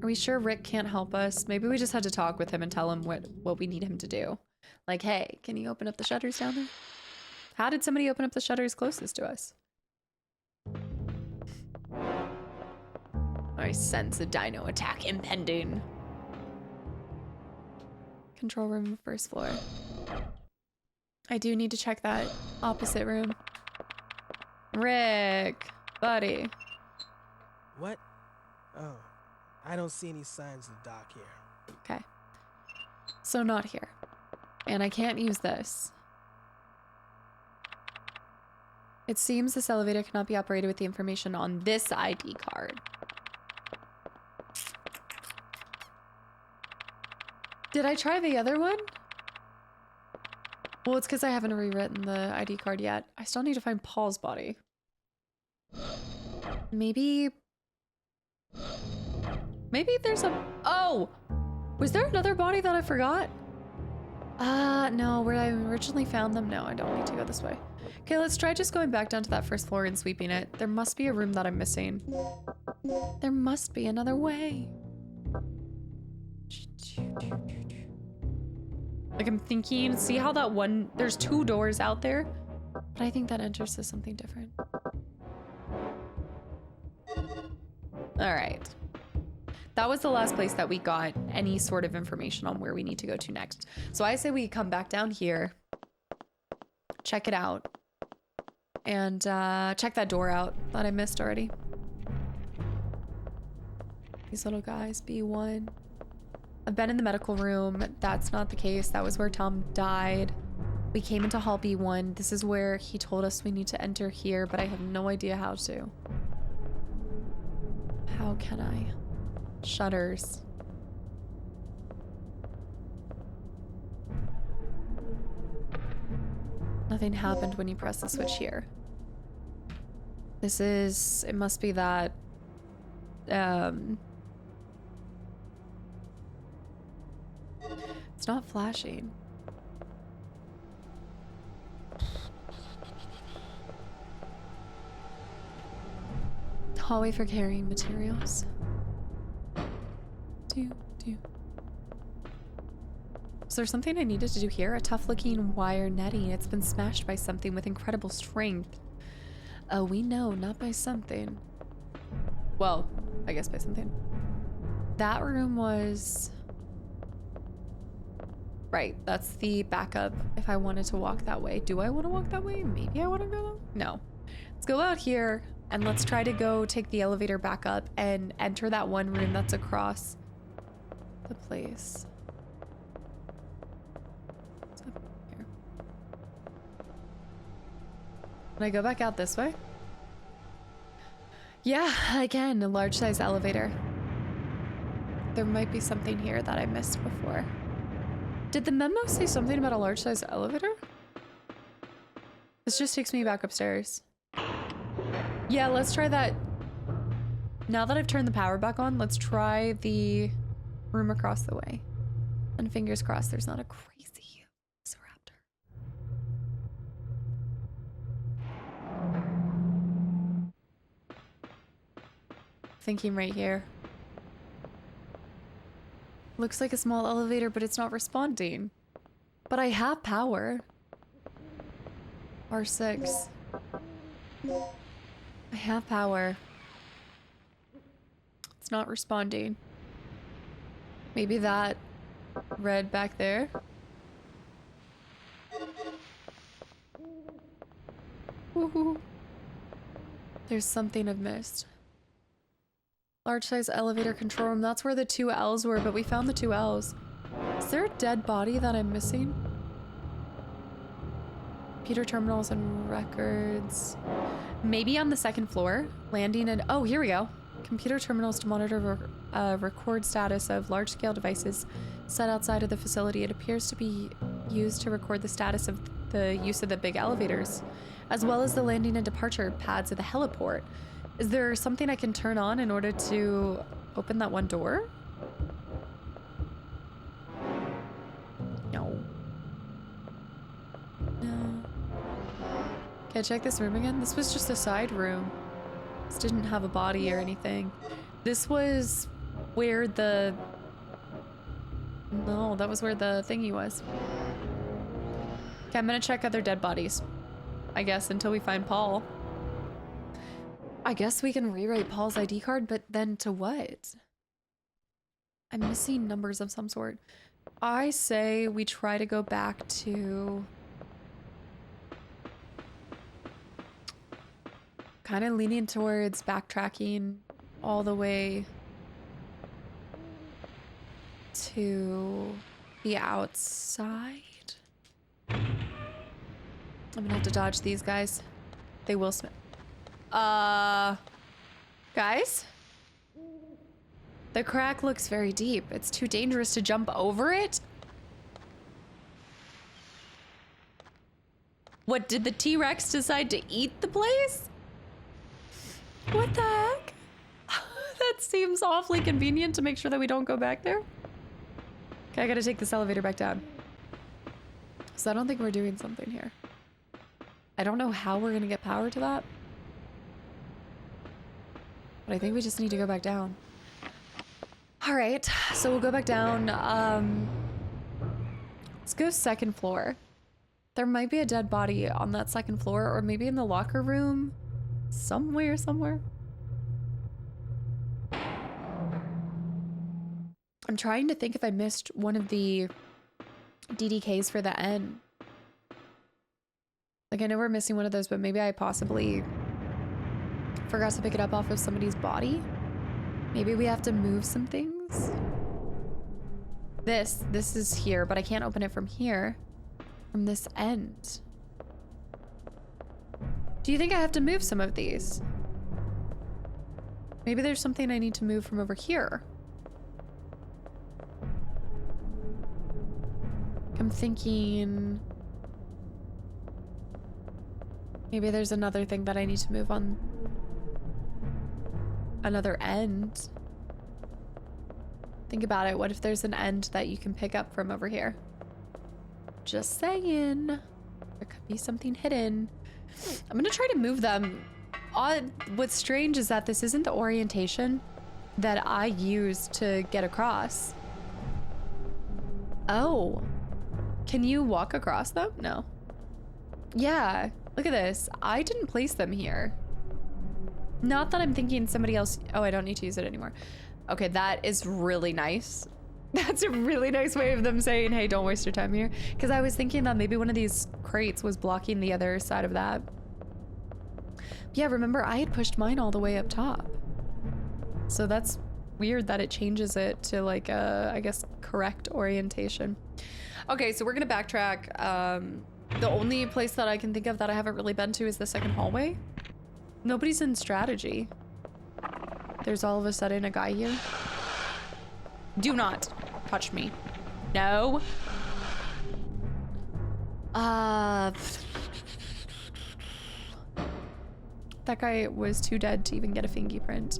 Are we sure Rick can't help us? Maybe we just had to talk with him and tell him what we need him to do. Like, hey, can you open up the shutters down there? How did somebody open up the shutters closest to us? I sense a dino attack impending. Control room, first floor. I do need to check that opposite room. Rick, buddy. What? Oh, I don't see any signs of dock here. Okay. So not here. And I can't use this. It seems this elevator cannot be operated with the information on this ID card. Did I try the other one? Well, it's because I haven't rewritten the ID card yet. I still need to find Paul's body. Maybe there's a... Oh! Was there another body that I forgot? No, where I originally found them. No, I don't need to go this way. Okay, let's try just going back down to that first floor and sweeping it. There must be a room that I'm missing. There must be another way. Like, I'm thinking, see how that one, there's 2 doors out there, but I think that enters to something different. All right. That was the last place that we got any sort of information on where we need to go to next. So I say we come back down here, check it out, and check that door out that I missed already. These little guys, B1. I've been in the medical room. That's not the case. That was where Tom died. We came into Hall B1. This is where he told us we need to enter here, but I have no idea how to. How can I? Shutters. Nothing happened when you press the switch here. This is, it must be that, it's not flashing. Hallway for carrying materials. Is there something I needed to do here? A tough-looking wire netting. It's been smashed by something with incredible strength. Oh, we know, not by something. Well, I guess by something. That room was... Right, that's the backup if I wanted to walk that way. Do I want to walk that way? Maybe I want to go? No. Let's go out here and let's try to go take the elevator back up and enter that one room that's across the place. What's up here? Can I go back out this way? Yeah, again, a large size elevator. There might be something here that I missed before. Did the memo say something about a large size elevator? This just takes me back upstairs. Yeah, let's try that. Now that I've turned the power back on, let's try the room across the way. And fingers crossed there's not a crazy velociraptor. Thinking right here. Looks like a small elevator, but it's not responding. But I have power. R6. I have power. It's not responding. Maybe that red back there. Woohoo. There's something I've missed. Large size elevator control room. That's where the 2 L's were, but we found the 2 L's. Is there a dead body that I'm missing? Computer terminals and records. Maybe on the 2nd floor. Landing and... Oh, here we go. Computer terminals to monitor record status of large-scale devices set outside of the facility. It appears to be used to record the status of the use of the big elevators, as well as the landing and departure pads of the heliport. Is there something I can turn on in order to open that one door? No. No. Can I check this room again? This was just a side room. This didn't have a body or anything. This was where the... No, that was where the thingy was. Okay, I'm gonna check other dead bodies, I guess, until we find Paul. I guess we can rewrite Paul's ID card, but then to what? I'm missing numbers of some sort. I say we try to go back to... Kind of leaning towards backtracking all the way to the outside. I'm gonna have to dodge these guys. They will smell. Guys? The crack looks very deep. It's too dangerous to jump over it. What, did the T-Rex decide to eat the place? What the heck? That seems awfully convenient to make sure that we don't go back there. Okay, I gotta take this elevator back down. So I don't think we're doing something here. I don't know how we're gonna get power to that. But I think we just need to go back down. All right, so we'll go back down. Let's go second floor. There might be a dead body on that second floor, or maybe in the locker room. Somewhere. I'm trying to think if I missed one of the DDKs for the end. Like, I know we're missing one of those, but maybe I possibly forgot to pick it up off of somebody's body. Maybe we have to move some things. This is here, but I can't open it from here. From this end. Do you think I have to move some of these? Maybe there's something I need to move from over here. I'm thinking maybe there's another thing that I need to move on another end. Think about it. What if there's an end that you can pick up from over here? Just saying. There could be something hidden. I'm gonna try to move them. What's strange is that this isn't the orientation that I use to get across. Oh. Can you walk across them? No. Yeah, look at this. I didn't place them here. Not that I'm thinking somebody else. Oh, I don't need to use it anymore. Okay, that is really nice. That's a really nice way of them saying, hey, don't waste your time here. Because I was thinking that maybe one of these crates was blocking the other side of that. Yeah, remember, I had pushed mine all the way up top. So that's weird that it changes it to like a, I guess, correct orientation. Okay, so we're gonna backtrack. The only place that I can think of that I haven't really been to is the second hallway. Nobody's in strategy. There's all of a sudden a guy here. Do not touch me. No. That guy was too dead to even get a fingerprint.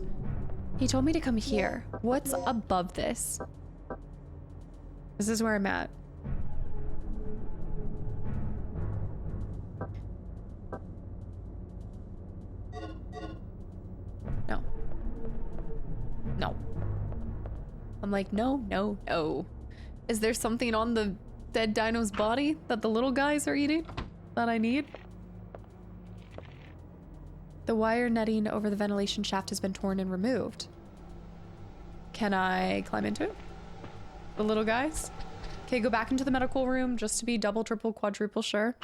He told me to come here. What's above this? This is where I'm at. No. No. I'm like, no, no, no. Is there something on the dead dino's body that the little guys are eating that I need? The wire netting over the ventilation shaft has been torn and removed. Can I climb into it? The little guys? Okay, go back into the medical room just to be double, triple, quadruple sure.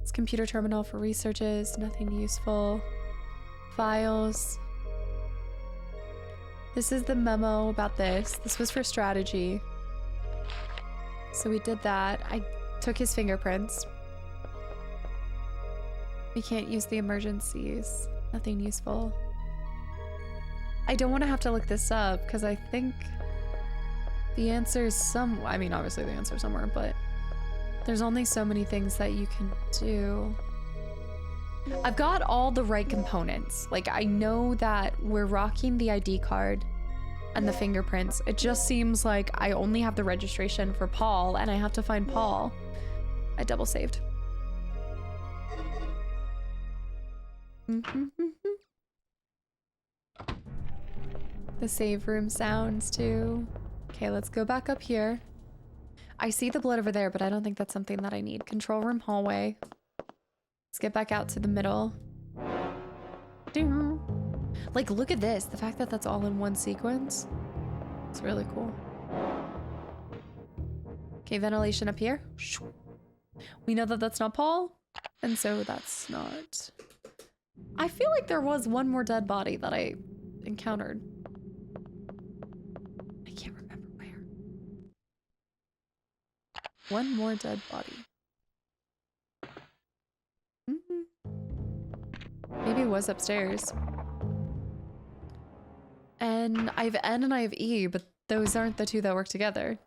It's computer terminal for researches, nothing useful. Files. This is the memo about this. This was for strategy. So we did that. I took his fingerprints. We can't use the emergencies. Nothing useful. I don't want to have to look this up because I think the answer is I mean, obviously the answer is somewhere, but there's only so many things that you can do. I've got all the right components. Like, I know that we're rocking the ID card and the fingerprints. It just seems like I only have the registration for Paul and I have to find Paul. I double saved. The save room sounds too. Okay, let's go back up here. I see the blood over there, but I don't think that's something that I need. Control room hallway. Let's get back out to the middle. Like, look at this. The fact that that's all in one sequence. It's really cool. Okay, ventilation up here. We know that that's not Paul, and so that's not... I feel like there was one more dead body that I encountered. I can't remember where. One more dead body. Maybe it was upstairs. And I have N and I have E, but those aren't the two that work together.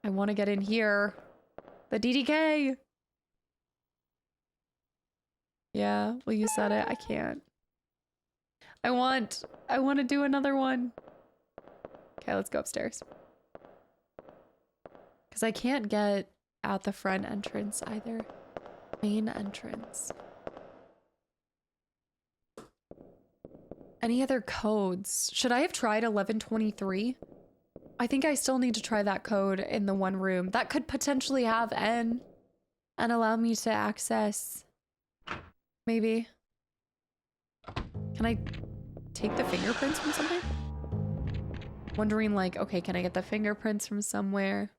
I want to get in here. The DDK! Yeah, well, you said it. I can't. I want to do another one. Okay, let's go upstairs. Because I can't get out the front entrance either. Main entrance. Any other codes? Should I have tried 1123? I think I still need to try that code in the one room. That could potentially have N and allow me to access. Maybe. Can I take the fingerprints from somewhere? Wondering like, okay, can I get the fingerprints from somewhere?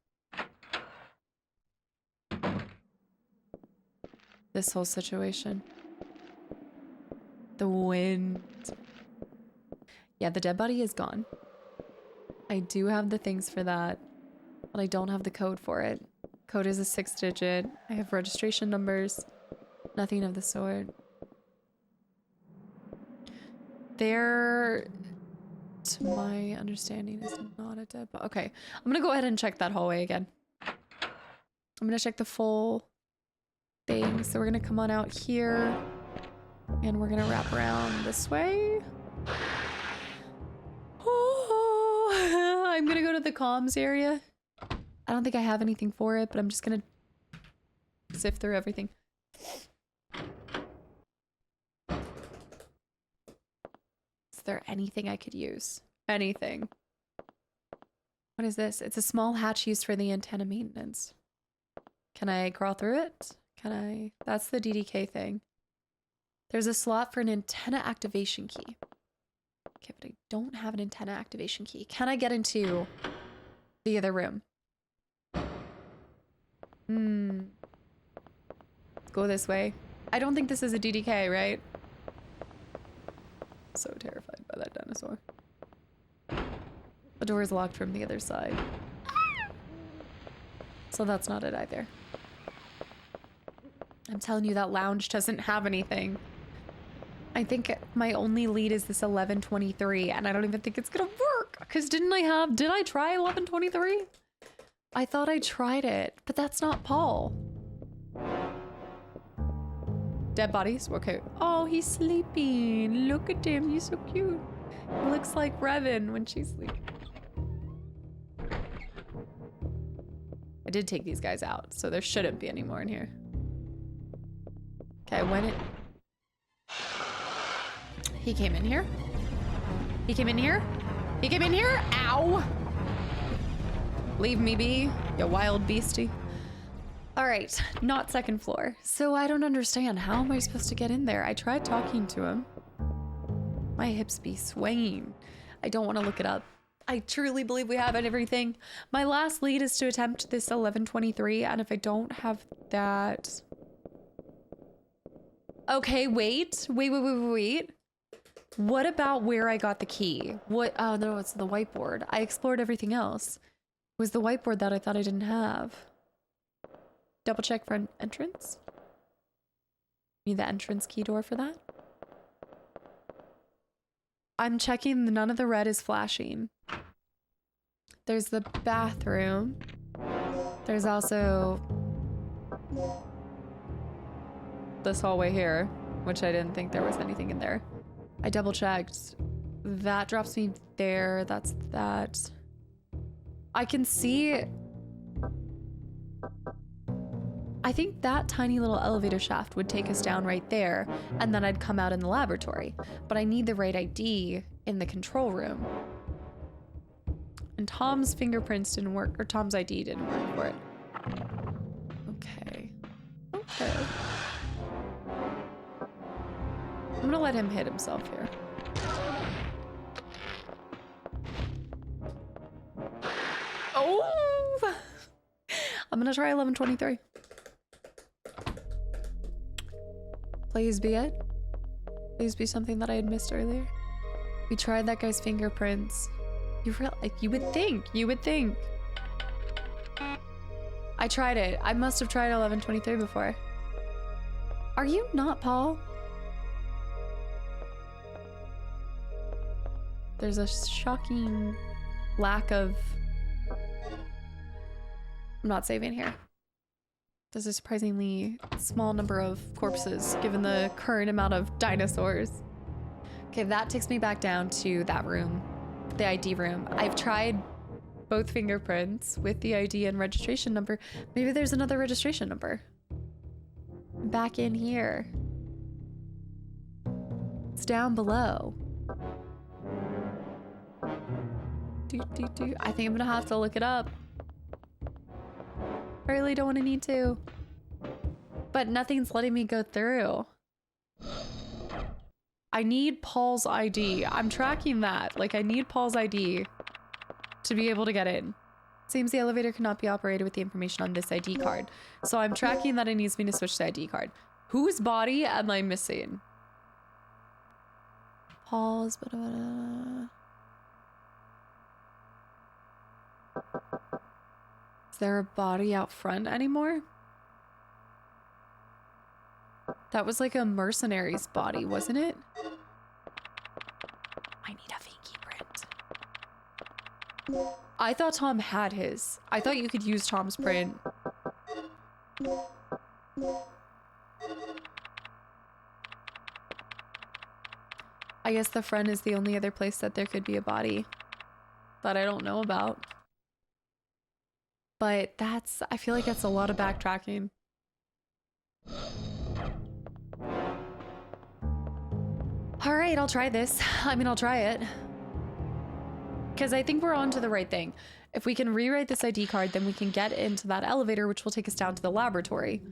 This whole situation. The wind. Yeah, the dead body is gone. I do have the things for that, but I don't have the code for it. Code is a 6-digit. I have registration numbers. Nothing of the sort. There, to my understanding, is not a dead body. Okay, I'm gonna go ahead and check that hallway again. I'm gonna check the full thing. So we're gonna come on out here and we're gonna wrap around this way. Oh, I'm gonna go to the comms area. I don't think I have anything for it, but I'm just gonna sift through everything. Is there anything I could use? Anything. What is this? It's a small hatch used for the antenna maintenance. Can I crawl through it? Can I? That's the DDK thing. There's a slot for an antenna activation key. Okay, but I don't have an antenna activation key. Can I get into the other room? Go this way. I don't think this is a DDK, right? So terrified by that dinosaur. The door is locked from the other side. So that's not it either. I'm telling you, that lounge doesn't have anything. I think my only lead is this 1123, and I don't even think it's gonna work. Because did I try 1123? I thought I tried it, but that's not Paul. Dead bodies? Okay. Oh, he's sleeping. Look at him. He's so cute. He looks like Revan when she's sleeping. I did take these guys out, so there shouldn't be any more in here. Okay, when it... He came in here. He came in here. He came in here. Ow! Leave me be, you wild beastie. All right, not second floor. So I don't understand. How am I supposed to get in there? I tried talking to him. My hips be swaying. I don't want to look it up. I truly believe we have everything. My last lead is to attempt this 1123, and if I don't have that... Okay, wait. Wait. What about where I got the key? What? Oh, no, it's the whiteboard. I explored everything else. It was the whiteboard that I thought I didn't have. Double check for an entrance. Need the entrance key door for that. I'm checking, none of the red is flashing. There's the bathroom. There's also this hallway here, which I didn't think there was anything in there. I double checked. That drops me there. That's that. I can see... I think that tiny little elevator shaft would take us down right there, and then I'd come out in the laboratory. But I need the right ID in the control room. And Tom's fingerprints didn't work, or Tom's ID didn't work for it. Okay. Okay. I'm gonna let him hit himself here. Oh! I'm gonna try 1123. Please be it. Please be something that I had missed earlier. We tried that guy's fingerprints. You would think. I tried it. I must have tried 1123 before. Are you not Paul? There's a shocking lack of... I'm not saving here. There's a surprisingly small number of corpses given the current amount of dinosaurs. Okay, that takes me back down to that room the ID room. I've tried both fingerprints with the ID and registration number. Maybe there's another registration number. Back in here. It's down below. I think I'm gonna have to look it up. I really don't want to need to. But nothing's letting me go through. I need Paul's ID. I'm tracking that. Like, I need Paul's ID to be able to get in. Seems the elevator cannot be operated with the information on this ID card. So I'm tracking that it needs me to switch to ID card. Whose body am I missing? Paul's... Is there a body out front anymore? That was like a mercenary's body, wasn't it? I need a fingerprint. I thought Tom had his. I thought you could use Tom's print. I guess the front is the only other place that there could be a body that I don't know about. But that's, I feel like that's a lot of backtracking. All right, I'll try this. I mean, I'll try it. Because I think we're on to the right thing. If we can rewrite this ID card, then we can get into that elevator, which will take us down to the laboratory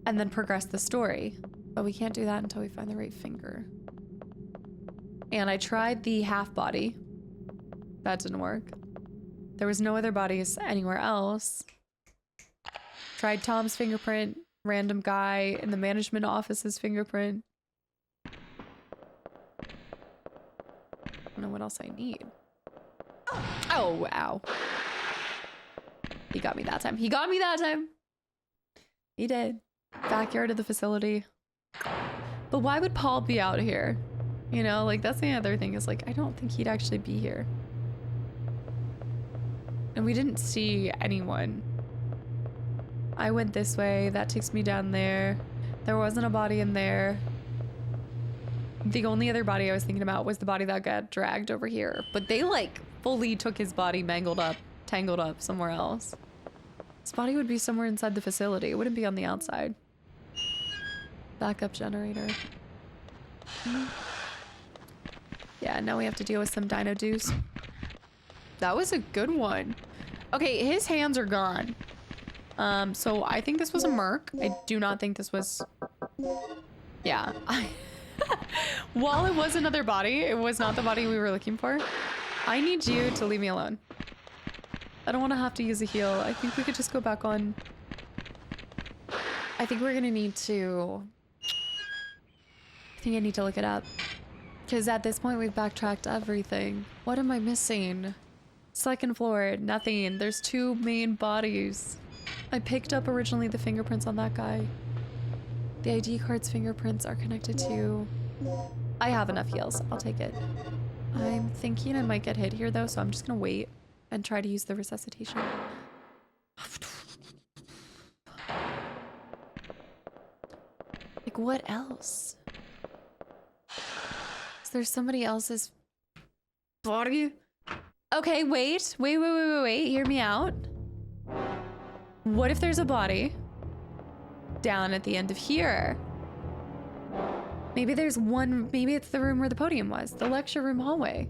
and then progress the story. But we can't do that until we find the right finger. And I tried the half body. That didn't work. There was no other bodies anywhere else. Tried Tom's fingerprint, random guy in the management office's fingerprint. I don't know what else I need. Oh, wow. He got me that time. He got me that time. He did. Backyard of the facility. But why would Paul be out here? You know, like, that's the other thing is, like, I don't think he'd actually be here. And we didn't see anyone. I went this way. That takes me down there. There wasn't a body in there. The only other body I was thinking about was the body that got dragged over here. But they, like, fully took his body mangled up, tangled up somewhere else. His body would be somewhere inside the facility. It wouldn't be on the outside. Backup generator. Yeah, now we have to deal with some dino deuce. That was a good one. Okay, his hands are gone. So I think this was a merc. I do not think this was... Yeah. While it was another body, it was not the body we were looking for. I need you to leave me alone. I don't want to have to use a heal. I think we could just go back on... I think we're gonna need to... I think I need to look it up. Because at this point, we've backtracked everything. What am I missing? Second floor, nothing. There's two main bodies. I picked up originally the fingerprints on that guy. The ID card's fingerprints are connected to... I have enough heals. I'll take it. I'm thinking I might get hit here, though, so I'm just gonna wait and try to use the resuscitation. Like, what else? Is there somebody else's body? Okay, wait. Wait. Hear me out. What if there's a body down at the end of here? Maybe there's one, maybe it's the room where the podium was. The lecture room hallway.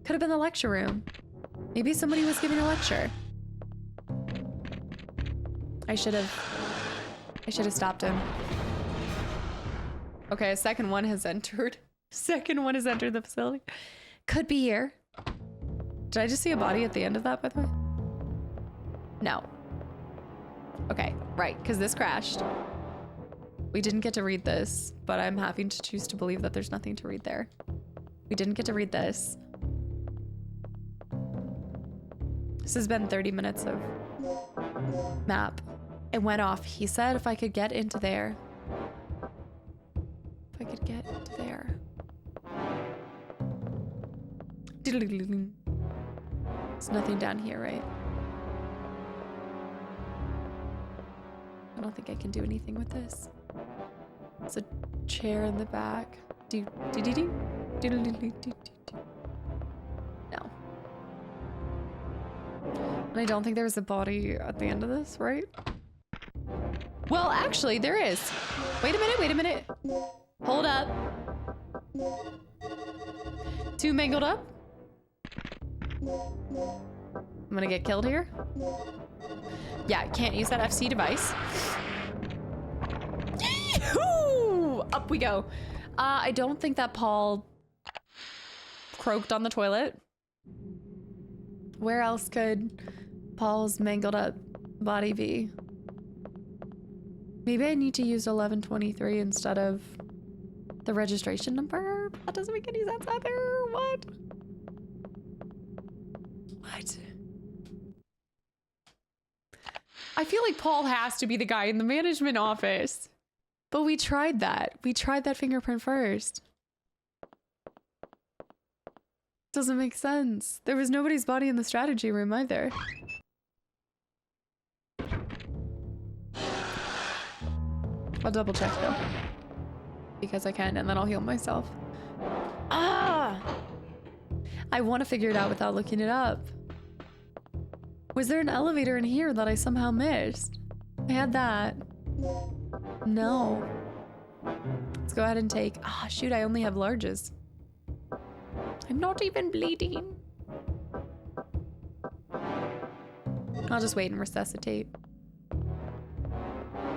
Could have been the lecture room. Maybe somebody was giving a lecture. I should have stopped him. Okay, a second one has entered. Second one has entered the facility. Could be here. Did I just see a body at the end of that, by the way? No. Okay, right, because this crashed. We didn't get to read this, but I'm having to choose to believe that there's nothing to read there. We didn't get to read this. This has been 30 minutes of map. It went off. He said if I could get into there. If I could get into there. There's nothing down here, right? I don't think I can do anything with this. It's a chair in the back. No. And I don't think there's a body at the end of this, right? Well, actually, there is. Wait a minute, wait a minute. Hold up. 2 mangled up. I'm gonna get killed here. Yeah, can't use that FC device. Yee-hoo! Up we go. I don't think that Paul croaked on the toilet. Where else could Paul's mangled up body be? Maybe I need to use 1123 instead of the registration number? That doesn't make any sense either. What? What? I feel like Paul has to be the guy in the management office. But we tried that. We tried that fingerprint first. Doesn't make sense. There was nobody's body in the strategy room either. I'll double check though. Because I can, and then I'll heal myself. Ah! I want to figure it out without looking it up. Was there an elevator in here that I somehow missed? I had that. No. Let's go ahead and take... Ah, shoot, I only have larges. I'm not even bleeding. I'll just wait and resuscitate.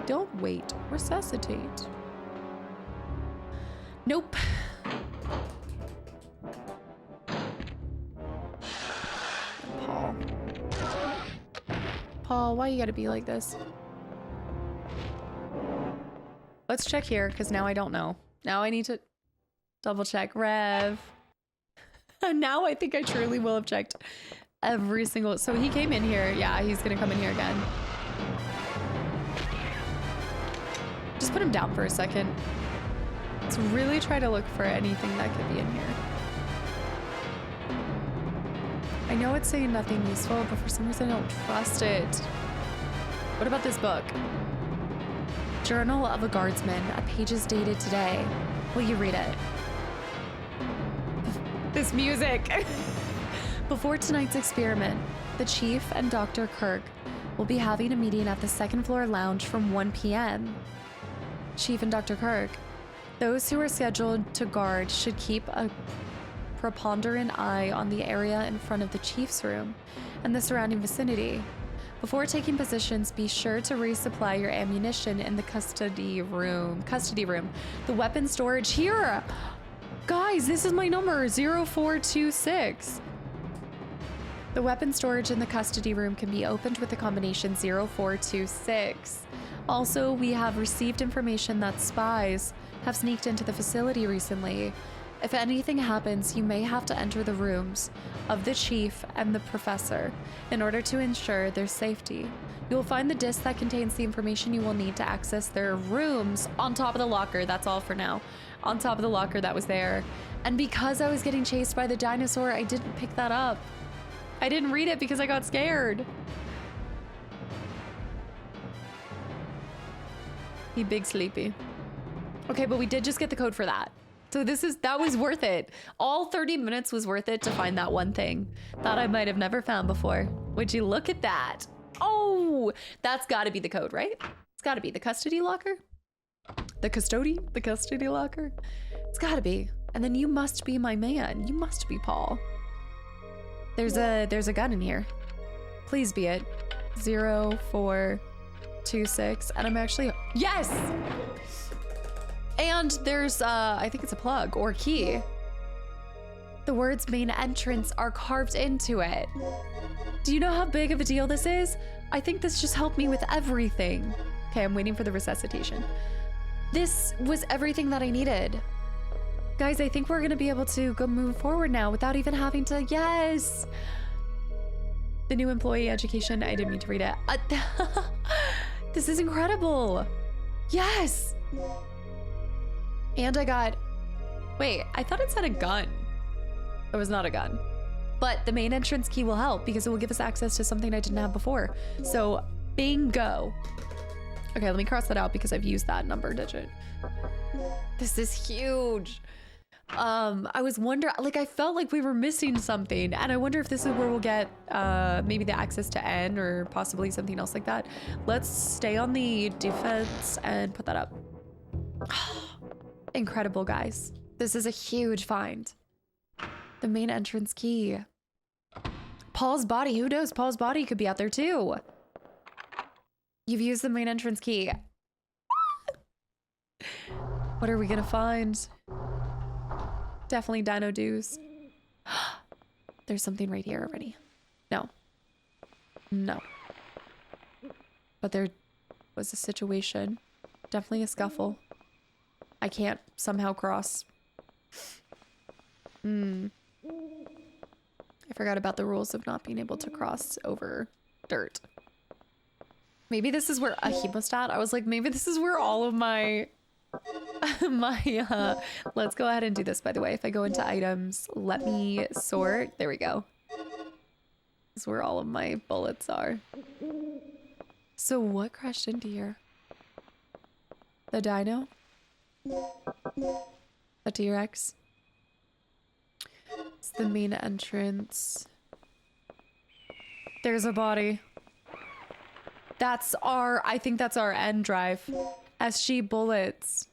Don't wait. Resuscitate. Nope. Paul. Paul, why you gotta be like this? Let's check here, because now I don't know. Now I need to double check. Rev. Now I think I truly will have checked every single... So he came in here. Yeah, he's gonna come in here again. Just put him down for a second. Let's really try to look for anything that could be in here. I know it's saying nothing useful, but for some reason I don't trust it. What about this book? Journal of a Guardsman. A page is dated today. Will you read it? This music. Before tonight's experiment, the Chief and Dr. Kirk will be having a meeting at the second floor lounge from 1 p.m. Chief and Dr. Kirk, those who are scheduled to guard should keep a preponderant eye on the area in front of the Chief's room and the surrounding vicinity. Before taking positions, be sure to resupply your ammunition in the custody room. The weapon storage here. Guys, this is my number, 0426. The weapon storage in the custody room can be opened with the combination 0426. Also, we have received information that spies have sneaked into the facility recently. If anything happens, you may have to enter the rooms of the Chief and the Professor in order to ensure their safety. You will find the disc that contains the information you will need to access their rooms on top of the locker. That's all for now. On top of the locker that was there. And because I was getting chased by the dinosaur, I didn't pick that up. I didn't read it because I got scared. He big sleepy. Okay, but we did just get the code for that. So that was worth it. All 30 minutes was worth it to find that one thing that I might have never found before. Would you look at that? Oh, that's gotta be the code, right? It's gotta be the custody locker. The custody locker. It's gotta be. And then you must be my man. You must be Paul. There's a gun in here. Please be it. 0426. And I'm actually, yes! And there's, I think it's a plug or key. The words main entrance are carved into it. Do you know how big of a deal this is? I think this just helped me with everything. Okay, I'm waiting for the resuscitation. This was everything that I needed. Guys, I think we're gonna be able to go move forward now without even having to, yes! The new employee education, I didn't mean to read it. This is incredible. Yes! And I got, wait, I thought it said a gun. It was not a gun. But the main entrance key will help because it will give us access to something I didn't have before. So, bingo. Okay, let me cross that out because I've used that number digit. This is huge. I was wondering, like, I felt like we were missing something, and I wonder if this is where we'll get maybe the access to N or possibly something else like that. Let's stay on the defense and put that up. Incredible, guys. This is a huge find. The main entrance key. Paul's body. Who knows? Paul's body could be out there too. You've used the main entrance key. What are we gonna find? Definitely dino doos. There's something right here already. No. No. But there was a situation. Definitely a scuffle. I can't somehow cross. I forgot about the rules of not being able to cross over dirt. Maybe this is where a hemostat. I was like, maybe this is where all of my let's go ahead and do this, by the way. If I go into items, let me sort. There we go. This is where all of my bullets are. So what crashed into here? The dino? The T-Rex? It's the main entrance. There's a body. That's our, I think that's our end drive. SG bullets.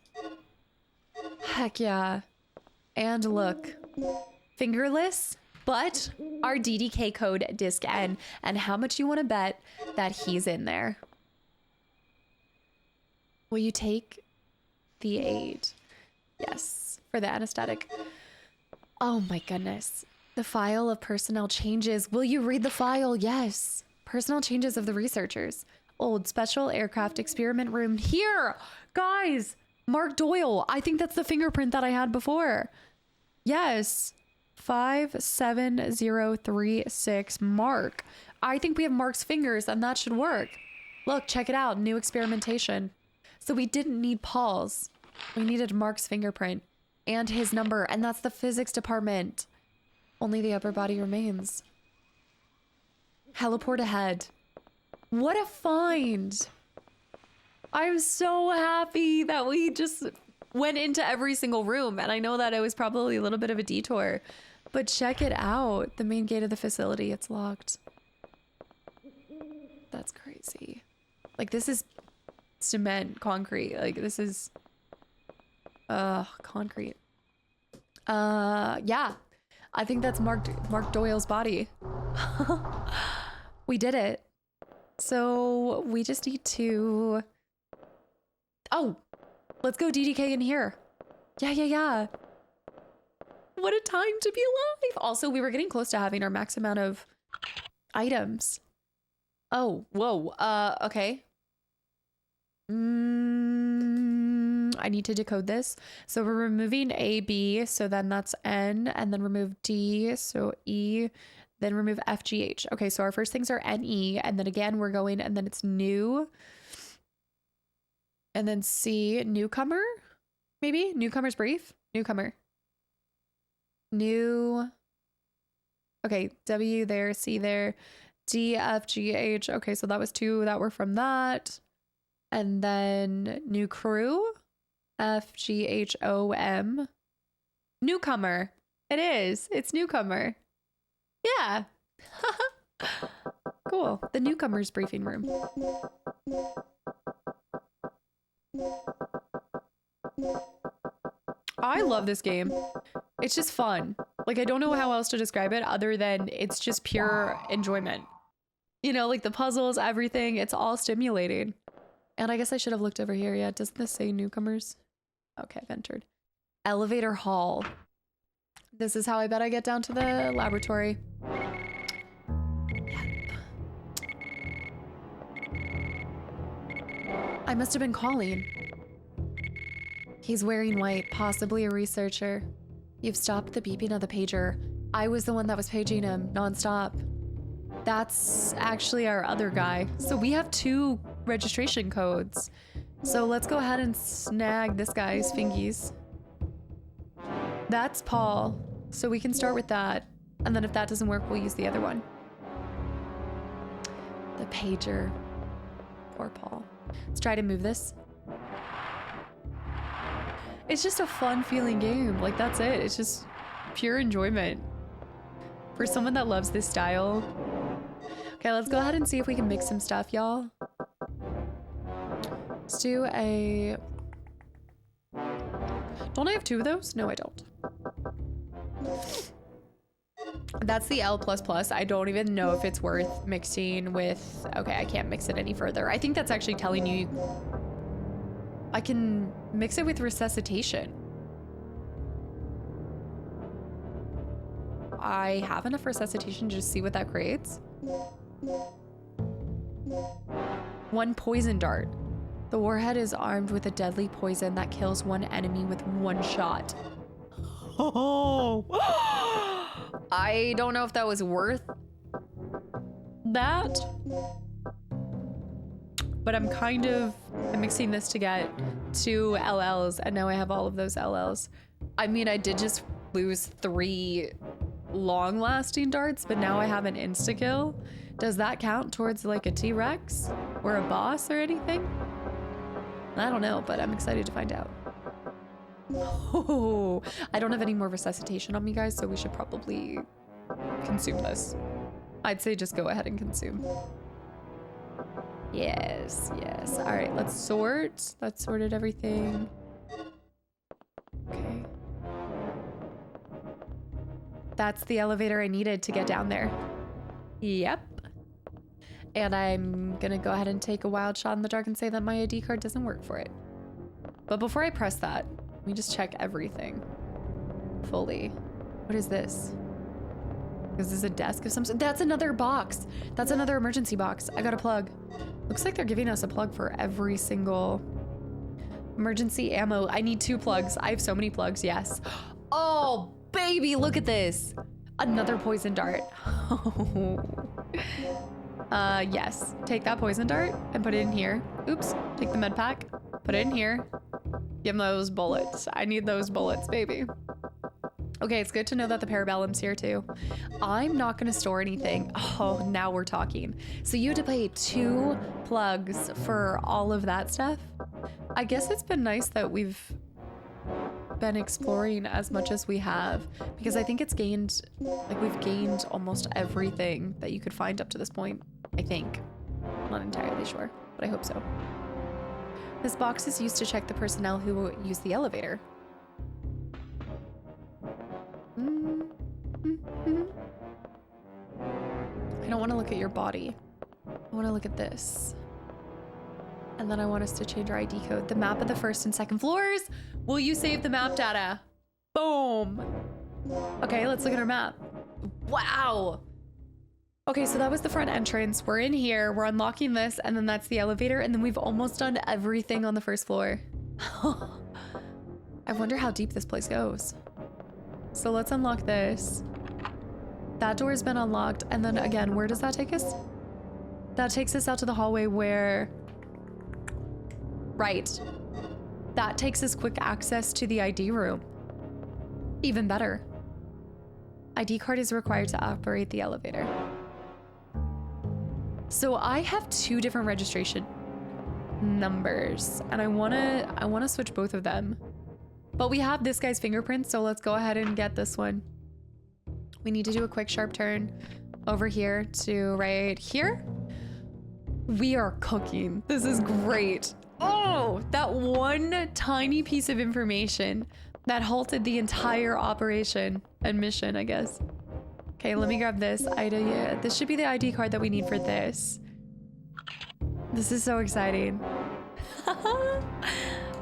Heck yeah. And look. Fingerless, but our DDK code disc N. And how much you want to bet that he's in there? Will you take the aid? Yes, for the anesthetic. Oh my goodness. The file of personnel changes. Will you read the file? Yes. Personnel changes of the researchers. Old special aircraft experiment room here. Guys, Mark Doyle. I think that's the fingerprint that I had before. Yes. 57036 Mark. I think we have Mark's fingers and that should work. Look, check it out. New experimentation. So we didn't need Paul's. We needed Mark's fingerprint and his number, and that's the physics department. Only the upper body remains. Heliport ahead. What a find. I'm so happy that we just went into every single room, and I know that it was probably a little bit of a detour, but check it out. The main gate of the facility, it's locked. That's crazy. Like, this is cement, concrete. Like, this is concrete. Yeah. I think that's Mark Doyle's body. We did it. So we just need to... Oh, let's go DDK in here. Yeah. What a time to be alive. Also, we were getting close to having our max amount of items. Oh, whoa. Okay. I need to decode this. So we're removing A, B, so then that's N, and then remove D, so E, then remove F, G, H. Okay, so our first things are N, E, and then again we're going, and then it's new. And then C, newcomer, maybe? Newcomer's brief? Newcomer. New. Okay, W there, C there, D, F, G, H. Okay, so that was two that were from that. And then new crew, F, G, H, O, M. Newcomer. It is. It's newcomer. Yeah. Cool. The newcomers briefing room. I love this game. It's just fun. Like, I don't know how else to describe it other than it's just pure enjoyment. You know, like the puzzles, everything, it's all stimulating. And I guess I should have looked over here. Yeah, doesn't this say newcomers? Okay, I've entered. Elevator hall. This is how I bet I get down to the laboratory. Yep. I must have been calling. He's wearing white, possibly a researcher. You've stopped the beeping of the pager. I was the one that was paging him nonstop. That's actually our other guy. So we have two registration codes. So let's go ahead and snag this guy's fingies. That's Paul. So we can start with that. And then if that doesn't work, we'll use the other one. The pager. Poor Paul. Let's try to move this. It's just a fun feeling game. Like, that's it. It's just pure enjoyment. For someone that loves this style. Okay, let's go ahead and see if we can mix some stuff, y'all. Let's do a... Don't I have 2 of those? No, I don't. That's the L++. I don't even know if it's worth mixing with... Okay, I can't mix it any further. I think that's actually telling you... I can mix it with resuscitation. I have enough resuscitation to just see what that creates. 1 poison dart. The warhead is armed with a deadly poison that kills 1 enemy with 1 shot. Oh! I don't know if that was worth that. But I'm mixing this to get 2 LLs, and now I have all of those LLs. I mean, I did just lose 3 long-lasting darts, but now I have an insta-kill. Does that count towards like a T-Rex or a boss or anything? I don't know, but I'm excited to find out. Oh, I don't have any more resuscitation on me, guys, so we should probably consume this. I'd say just go ahead and consume. Yes, yes. All right, let's sort. That's sorted everything. Okay. That's the elevator I needed to get down there. Yep. And I'm gonna go ahead and take a wild shot in the dark and say that my ID card doesn't work for it. But before I press that, let me just check everything fully. What is this? Is this a desk of some sort? That's another box. That's another emergency box. I got a plug. Looks like they're giving us a plug for every single emergency ammo. I need 2 plugs. I have so many plugs, yes. Oh, baby, look at this. Another poison dart. Yes. Take that poison dart and put it in here. Oops. Take the med pack. Put it in here. Give them those bullets. I need those bullets, baby. Okay, it's good to know that the parabellum's here too. I'm not gonna store anything. Oh, now we're talking. So you had to pay 2 plugs for all of that stuff? I guess it's been nice that we've been exploring as much as we have, because I think it's gained, like we've gained almost everything that you could find up to this point, I think. I'm not entirely sure, but I hope so. This box is used to check the personnel who use the elevator. I don't want to look at your body. I want to look at this. And then I want us to change our ID code. The map of the 1st and 2nd floors. Will you save the map data? Boom. Okay, let's look at our map. Wow. Okay, so that was the front entrance. We're in here. We're unlocking this, and then that's the elevator, and then we've almost done everything on the 1st floor. I wonder how deep this place goes. So let's unlock this. That door has been unlocked, and then again, where does that take us? That takes us out to the hallway where... Right. That takes us quick access to the ID room. Even better. ID card is required to operate the elevator. So I have 2 different registration numbers, and I wanna switch both of them. But we have this guy's fingerprints, so let's go ahead and get this one. We need to do a quick sharp turn over here to right here. We are cooking. This is great. Oh, that one tiny piece of information that halted the entire operation and mission, I guess. Okay, let me grab this. Yeah, this should be the ID card that we need for this. This is so exciting.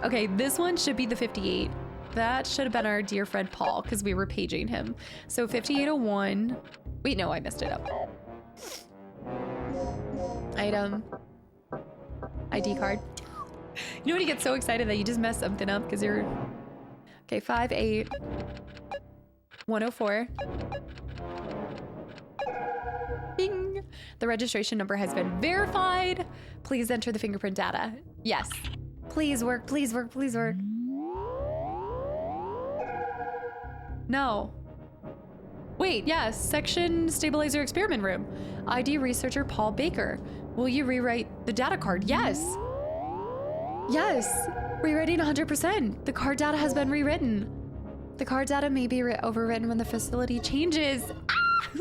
Okay, this one should be the 58. That should have been our dear friend Paul, because we were paging him. So 5801. Wait, no, I messed it up. Item. ID card. You know when you get so excited that you just mess something up because you're... Okay, 58104. Bing. The registration number has been verified. Please enter the fingerprint data. Yes. Please work, please work, please work. No. Wait, yes, section stabilizer experiment room. ID researcher Paul Baker. Will you rewrite the data card? Yes. Yes. Rewriting 100%. The card data has been rewritten. The card data may be overwritten when the facility changes. Ah!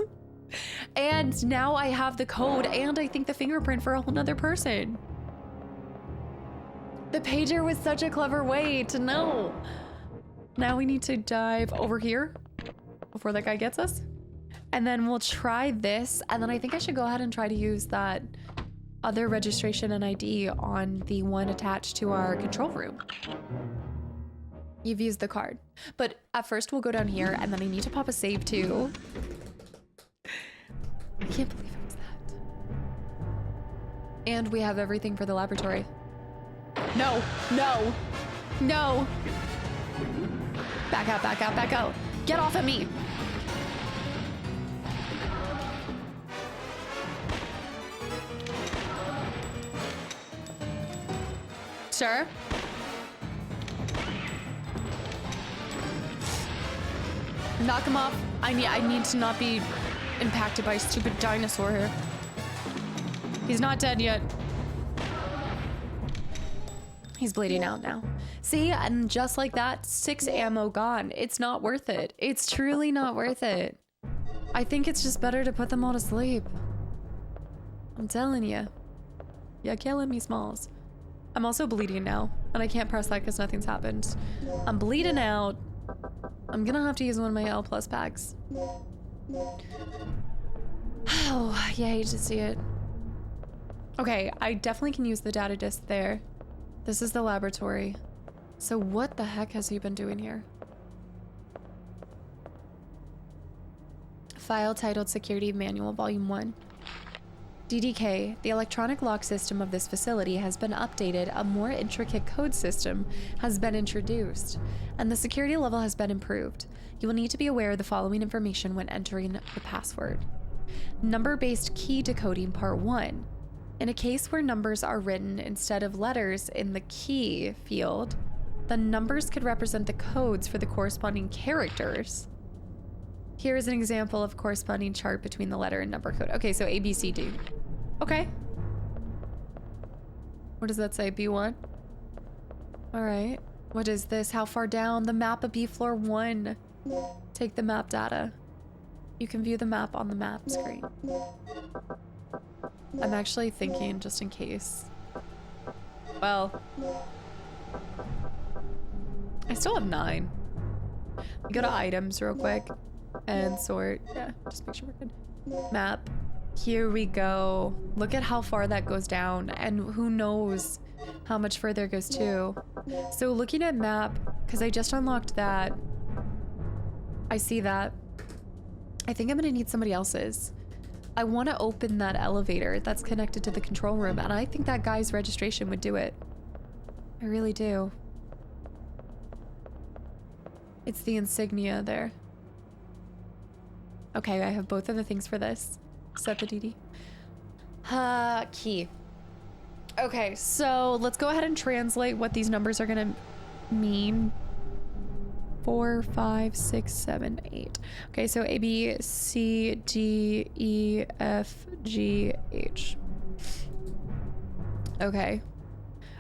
And now I have the code and I think the fingerprint for a whole nother person. The pager was such a clever way to know. Now we need to dive over here before that guy gets us. And then we'll try this. And then I think I should go ahead and try to use that other registration and ID on the one attached to our control room. You've used the card. But at first we'll go down here and then I need to pop a save too. I can't believe it was that. And we have everything for the laboratory. No, no, no. Back out, back out, back out. Get off of me. Sure. Knock him off. I need to not be impacted by a stupid dinosaur here. He's not dead yet. He's bleeding out now. See, and just like that, 6 ammo gone. It's not worth it. It's truly not worth it. I think it's just better to put them all to sleep. I'm telling you. You're killing me, Smalls. I'm also bleeding now, and I can't press that because nothing's happened. I'm bleeding out. I'm gonna have to use one of my L+ packs. Oh, you hate to see it. Okay, I definitely can use the data disk there. This is the laboratory. So what the heck has he been doing here? File titled Security Manual Volume 1. DDK, the electronic lock system of this facility has been updated, a more intricate code system has been introduced, and the security level has been improved. You will need to be aware of the following information when entering the password. Number-based key decoding part 1. In a case where numbers are written instead of letters in the key field, the numbers could represent the codes for the corresponding characters. Here is an example of corresponding chart between the letter and number code. Okay, so A, B, C, D. Okay. What does that say? B1? All right. What is this? How far down? The map of B floor 1. Take the map data. You can view the map on the map screen. I'm actually thinking just in case. Well, I still have 9. Go to items real quick and sort. Yeah, just make sure we're good. Map. Here we go. Look at how far that goes down, and who knows how much further it goes too. So looking at map, because I just unlocked that. I see that. I think I'm gonna need somebody else's. I want to open that elevator that's connected to the control room, and I think that guy's registration would do it. I really do. It's the insignia there. Okay, I have both of the things for this. Set the DD. Key. Okay, so let's go ahead and translate what these numbers are gonna mean. 4, 5, 6, 7, 8. Okay, so A, B, C, D, E, F, G, H. Okay.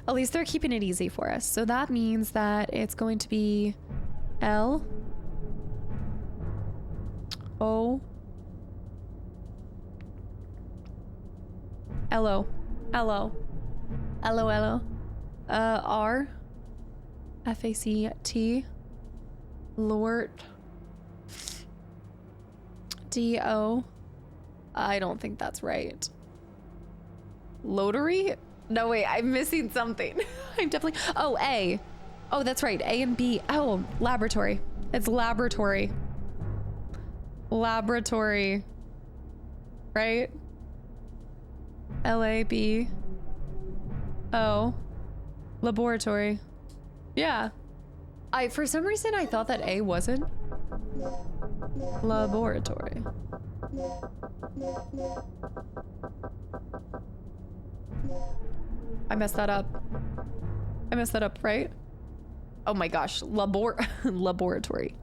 At least they're keeping it easy for us. So that means that it's going to be L, O, L-O, L-O, L-O, R, F-A-C-T, Lort, D-O. I don't think that's right. Lotery? No, wait, I'm missing something. I'm definitely, oh, A. Oh, that's right, A and B. Oh, laboratory. It's laboratory. Laboratory. Right? L-A-B-O. Laboratory. Yeah. For some reason, I thought that A wasn't. Laboratory. I messed that up. I messed that up, right? Oh my gosh, laboratory.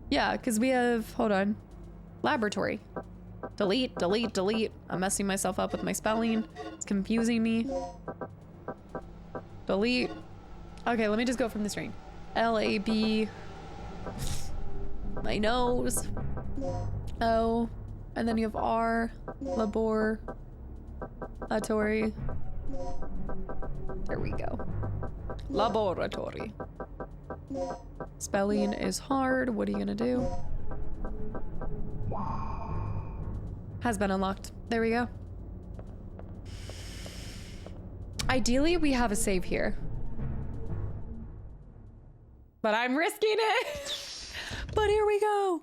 Yeah, because we have, hold on. Laboratory. Delete, delete, delete. I'm messing myself up with my spelling. It's confusing me. Delete. Okay, let me just go from the string. L-A-B. My nose. O. And then you have R. Laboratory. There we go. Laboratory. Spelling is hard. What are you gonna do? Has been unlocked. There we go. Ideally, we have a save here. But I'm risking it. But here we go.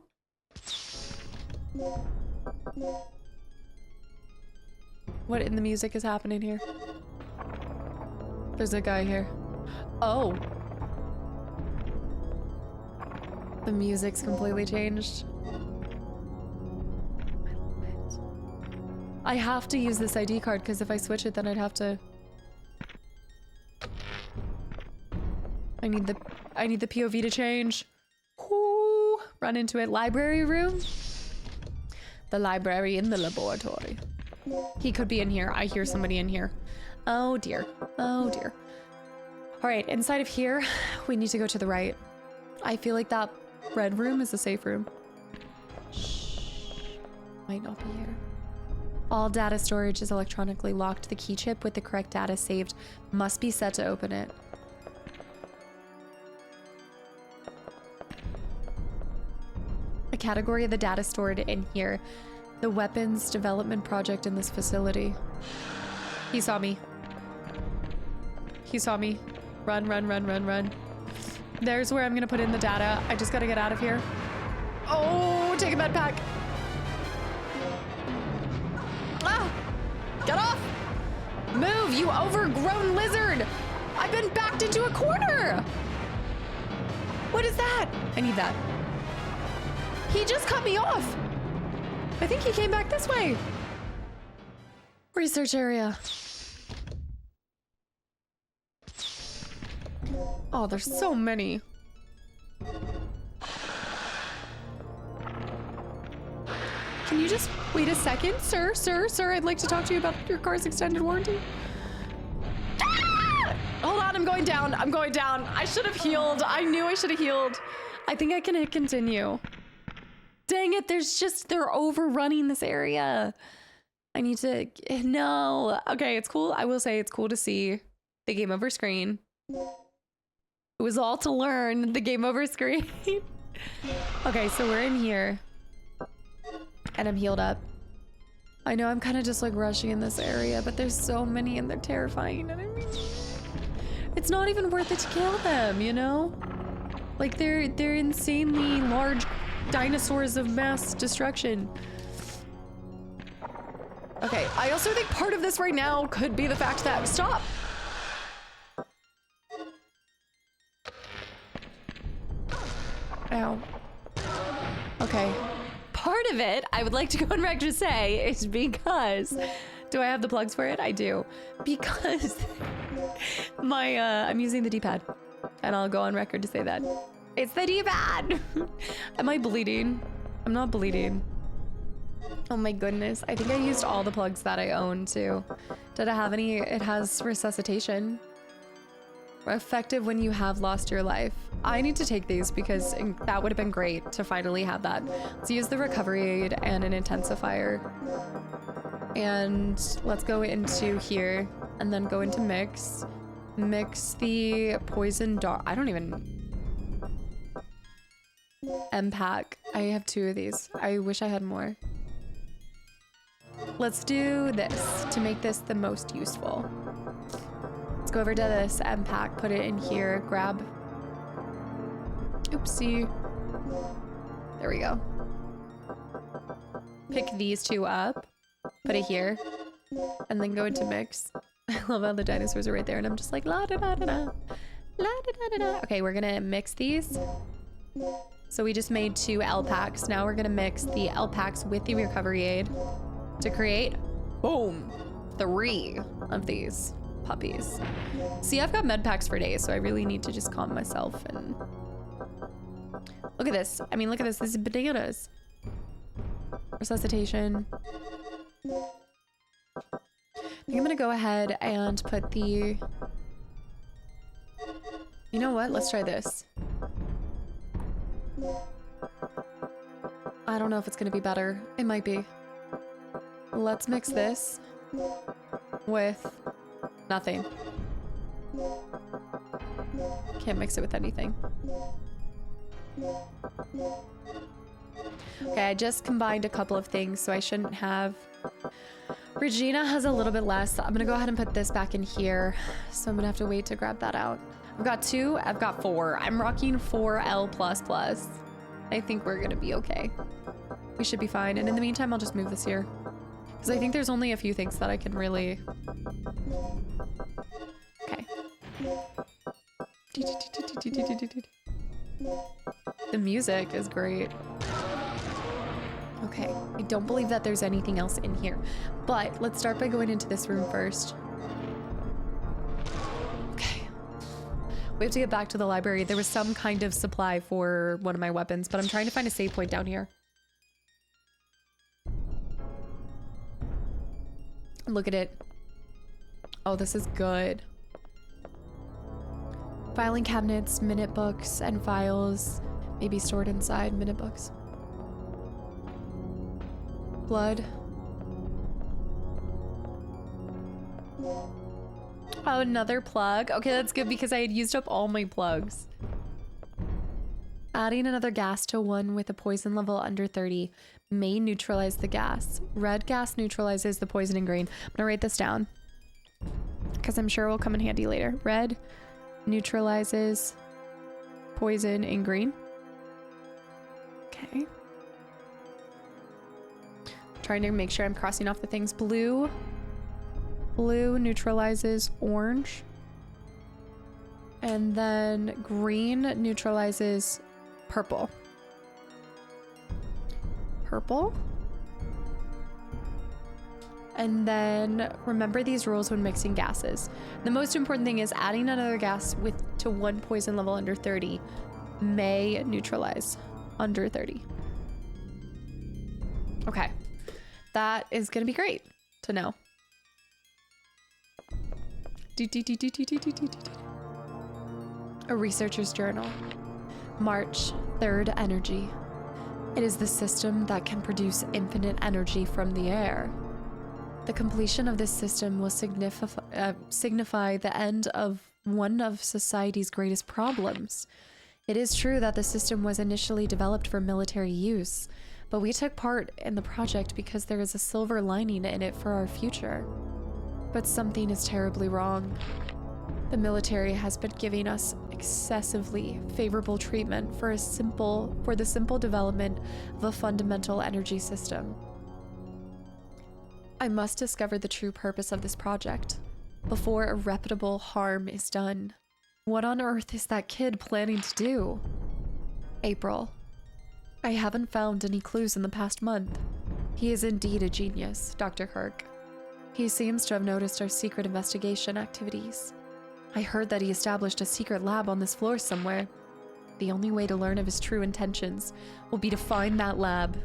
What in the music is happening here? There's a guy here. Oh. The music's completely changed. I love it. I have to use this ID card because if I switch it, then I'd have to. I need the POV to change. Ooh, run into it. Library room. The library in the laboratory. He could be in here. I hear somebody in here. Oh dear. Oh dear. All right, inside of here, we need to go to the right. I feel like that red room is a safe room. Shh. Might not be here. All data storage is electronically locked. The key chip with the correct data saved must be set to open it. A category of the data stored in here. The weapons development project in this facility. He saw me. He saw me. Run, run, run, run, run. There's where I'm gonna put in the data. I just gotta get out of here. Oh, take a med pack. Ah! Get off! Move, you overgrown lizard! I've been backed into a corner! What is that? I need that. He just cut me off. I think he came back this way. Research area. Oh, there's so many. Can you just wait a second? Sir, I'd like to talk to you about your car's extended warranty. Ah! Hold on, I'm going down. I'm going down. I should have healed. I knew I should have healed. I think I can hit continue. Dang it, they're overrunning this area. I need to, no. Okay, it's cool. I will say it's cool to see the game over screen. It was all to learn the game over screen. Okay, so we're in here. And I'm healed up. I know I'm kind of just like rushing in this area, but there's so many and they're terrifying. And I mean, it's not even worth it to kill them, you know? Like they're insanely large dinosaurs of mass destruction. Okay, I also think part of this right now could be the fact that, stop! Ow. Okay. Part of it, I would like to go on record to say, is because, do I have the plugs for it? I do. Because I'm using the D-pad, and I'll go on record to say that. It's the D-pad! Am I bleeding? I'm not bleeding. Oh my goodness. I think I used all the plugs that I own too. Did I have any? It has resuscitation. Effective when you have lost your life. I need to take these because that would have been great to finally have that. Let's use the recovery aid and an intensifier. And let's go into here and then go into mix. Mix the poison dart. I don't even... M-pack. I have 2 of these. I wish I had more. Let's do this to make this the most useful. Let's go over to this M-pack, put it in here, grab. Oopsie. There we go. Pick these 2 up, put it here, and then go into mix. I love how the dinosaurs are right there, and I'm just like, la da da da da, la da da da da. Okay, we're gonna mix these. So we just made 2 L packs. Now we're gonna mix the L packs with the recovery aid to create, boom, 3 of these puppies. See, I've got med packs for days, so I really need to just calm myself and look at this. I mean, look at this. This is bananas. Resuscitation. I think I'm gonna go ahead and put the You know what? Let's try this. I don't know if it's gonna be better. It might be. Let's mix this with nothing. Can't mix it with anything. Okay, I just combined a couple of things, so I shouldn't have. Regina has a little bit less. I'm gonna go ahead and put this back in here. So I'm gonna have to wait to grab that out. I've got 2, I've got 4. I'm rocking 4L++. I think we're gonna be okay. We should be fine. And in the meantime, I'll just move this here. Because I think there's only a few things that I can really... Okay. The music is great. Okay, I don't believe that there's anything else in here. But let's start by going into this room first. Okay. We have to get back to the library. There was some kind of supply for one of my weapons, but I'm trying to find a save point down here. Look at it. Oh, this is good. Filing cabinets, minute books, and files may be stored inside minute books. Blood. Oh, another plug. Okay, that's good because I had used up all my plugs. Adding another gas to one with a poison level under 30 may neutralize the gas. Red gas neutralizes the poison in green. I'm gonna write this down because I'm sure it will come in handy later. Red neutralizes poison in green. Okay. Trying to make sure I'm crossing off the things. Blue neutralizes orange. And then green neutralizes purple. Purple. And then remember these rules when mixing gases. The most important thing is adding another gas to one poison level under 30 may neutralize under 30. Okay. That is going to be great to know. A researcher's journal. March 3rd energy. It is the system that can produce infinite energy from the air. The completion of this system will signify the end of one of society's greatest problems. It is true that the system was initially developed for military use, but we took part in the project because there is a silver lining in it for our future. But something is terribly wrong. The military has been giving us excessively favorable treatment for the simple development of a fundamental energy system. I must discover the true purpose of this project before irreparable harm is done. What on earth is that kid planning to do? April. I haven't found any clues in the past month. He is indeed a genius, Dr. Kirk. He seems to have noticed our secret investigation activities. I heard that he established a secret lab on this floor somewhere. The only way to learn of his true intentions will be to find that lab.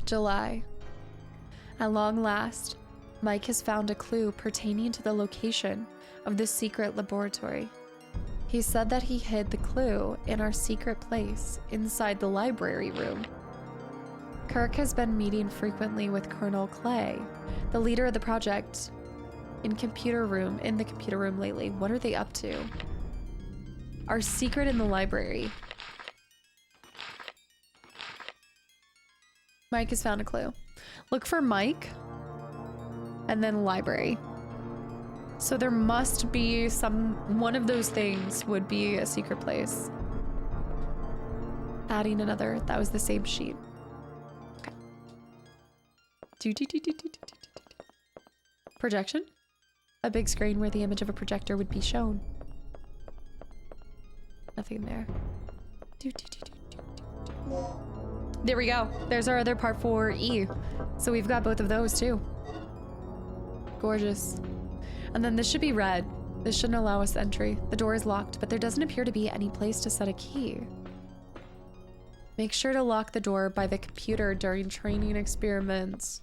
July. At long last, Mike has found a clue pertaining to the location of this secret laboratory. He said that he hid the clue in our secret place inside the library room. Kirk has been meeting frequently with Colonel Clay, the leader of the project, in the computer room lately. What are they up to? Our secret in the library. Mike has found a clue. Look for Mike and then library. So there must be one of those things would be a secret place. Adding another, that was the same sheet. Okay. Projection? A big screen where the image of a projector would be shown. Nothing there. There we go. There's our other part for E. So we've got both of those too. Gorgeous. And then this should be red. This shouldn't allow us entry. The door is locked, but there doesn't appear to be any place to set a key. Make sure to lock the door by the computer during training experiments.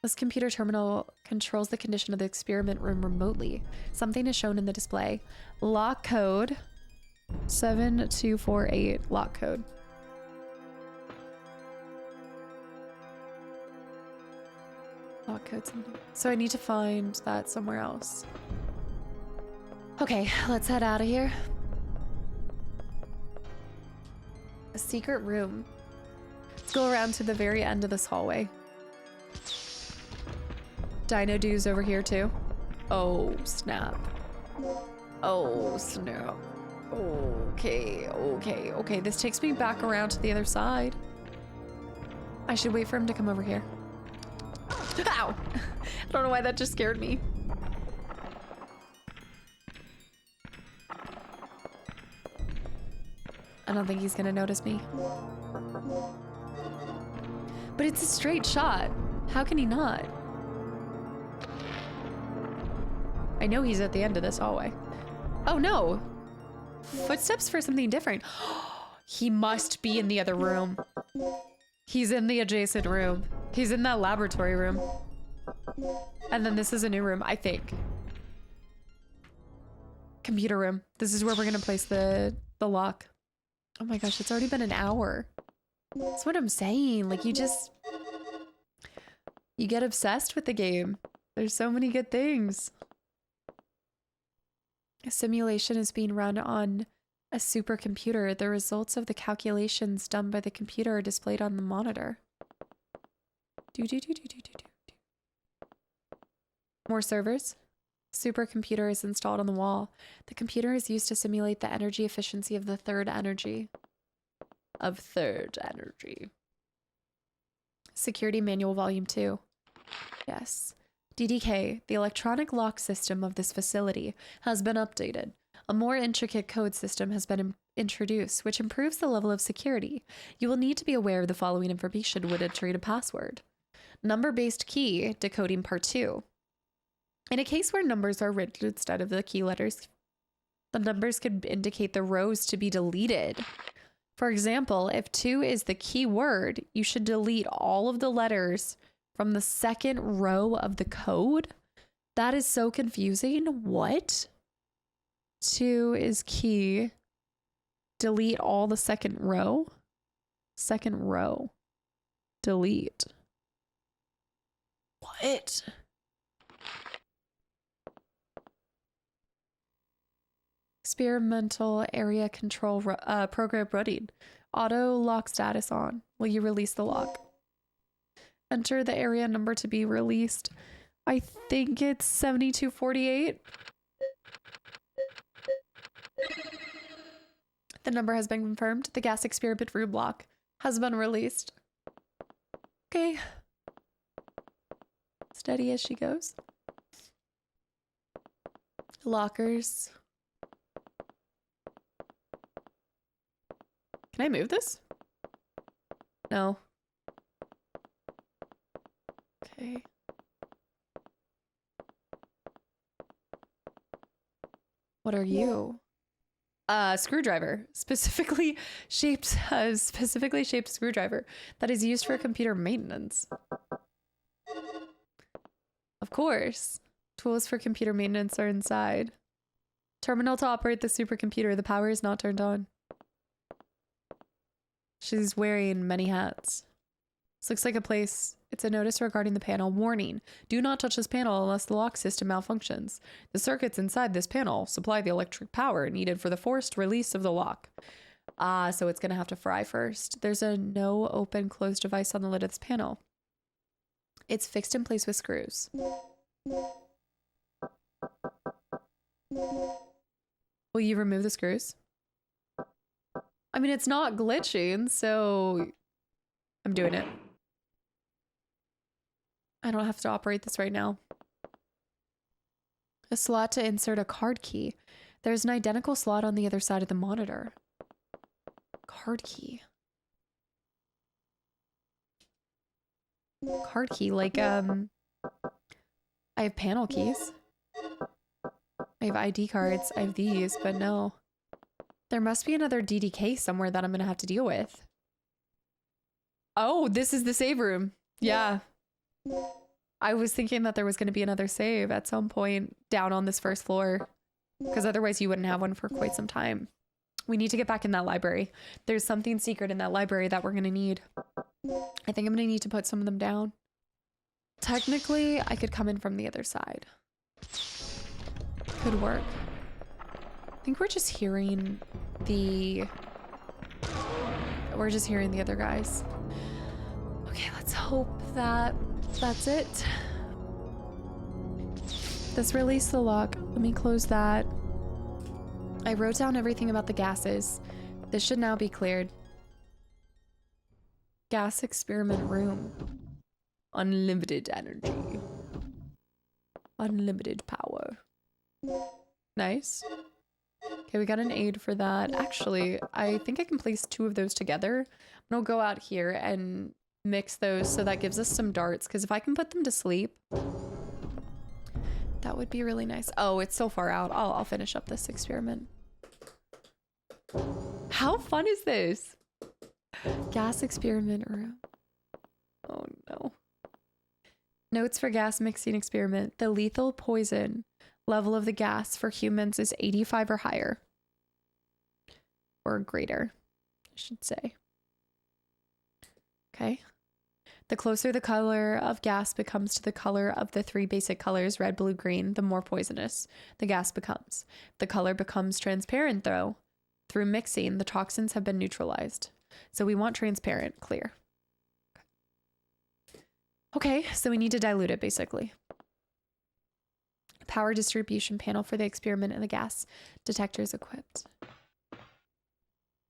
This computer terminal controls the condition of the experiment room remotely. Something is shown in the display. Lock code 7248. Lock code. Lock code 72. So I need to find that somewhere else. Okay, let's head out of here. A secret room. Let's go around to the very end of this hallway. Dino dudes over here too. Oh, snap. Oh, snap. Okay. This takes me back around to the other side. I should wait for him to come over here. Ow! I don't know why that just scared me. I don't think he's gonna notice me. But it's a straight shot. How can he not? I know he's at the end of this hallway. Oh no! Footsteps for something different. He must be in the other room. He's in the adjacent room. He's in that laboratory room. And then this is a new room, I think. Computer room. This is where we're gonna place the lock. Oh my gosh, it's already been an hour. That's what I'm saying. Like, you get obsessed with the game. There's so many good things. A simulation is being run on a supercomputer. The results of the calculations done by the computer are displayed on the monitor. More servers. Supercomputer is installed on the wall. The computer is used to simulate the energy efficiency of the third energy. Security Manual Volume 2. Yes. DDK, the electronic lock system of this facility, has been updated. A more intricate code system has been introduced, which improves the level of security. You will need to be aware of the following information when entering a password. Number-based key, decoding part 2. In a case where numbers are written instead of the key letters, the numbers could indicate the rows to be deleted. For example, if 2 is the key word, you should delete all of the letters from the second row of the code. That is so confusing. What? 2 is key. Delete all the second row. Second row. Delete. What? Experimental area control program running. Auto lock status on. Will you release the lock? Enter the area number to be released. I think it's 7248. The number has been confirmed. The gas experiment room lock has been released. Okay. Steady as she goes. Lockers. Can I move this? No. Okay. What are you? Screwdriver. Specifically shaped screwdriver that is used for computer maintenance. Of course. Tools for computer maintenance are inside. Terminal to operate the supercomputer. The power is not turned on. She's wearing many hats. This looks like a place. It's a notice regarding the panel. Warning. Do not touch this panel unless the lock system malfunctions. The circuits inside this panel supply the electric power needed for the forced release of the lock. So it's going to have to fry first. There's a no open close device on the lid of this panel. It's fixed in place with screws. Will you remove the screws? I mean, it's not glitching, so I'm doing it. I don't have to operate this right now. A slot to insert a card key. There's an identical slot on the other side of the monitor. Card key. Card key, like, I have panel keys. I have ID cards. I have these, but no. There must be another DDK somewhere that I'm going to have to deal with. Oh, this is the save room. Yeah. I was thinking that there was going to be another save at some point down on this first floor, because otherwise you wouldn't have one for quite some time. We need to get back in that library. There's something secret in that library that we're going to need. I think I'm going to need to put some of them down. Technically, I could come in from the other side. Could work. I think we're just hearing the... We're just hearing the other guys. Okay, let's hope that that's it. Let's release the lock. Let me close that. I wrote down everything about the gases. This should now be cleared. Gas experiment room. Unlimited energy. Unlimited power. Nice. Okay, we got an aid for that. Actually, I think I can place 2 of those together. I'm gonna go out here and mix those so that gives us some darts, because if I can put them to sleep, that would be really nice. Oh, it's so far out. I'll finish up this experiment. How fun is this? Gas experiment room. Oh no. Notes for gas mixing experiment. The lethal poison level of the gas for humans is 85 or higher. Or greater, I should say. Okay. The closer the color of gas becomes to the color of the 3 basic colors, red, blue, green, the more poisonous the gas becomes. The color becomes transparent, though. Through mixing, the toxins have been neutralized. So we want transparent, clear. Okay, so we need to dilute it, basically. Power distribution panel for the experiment and the gas detectors equipped.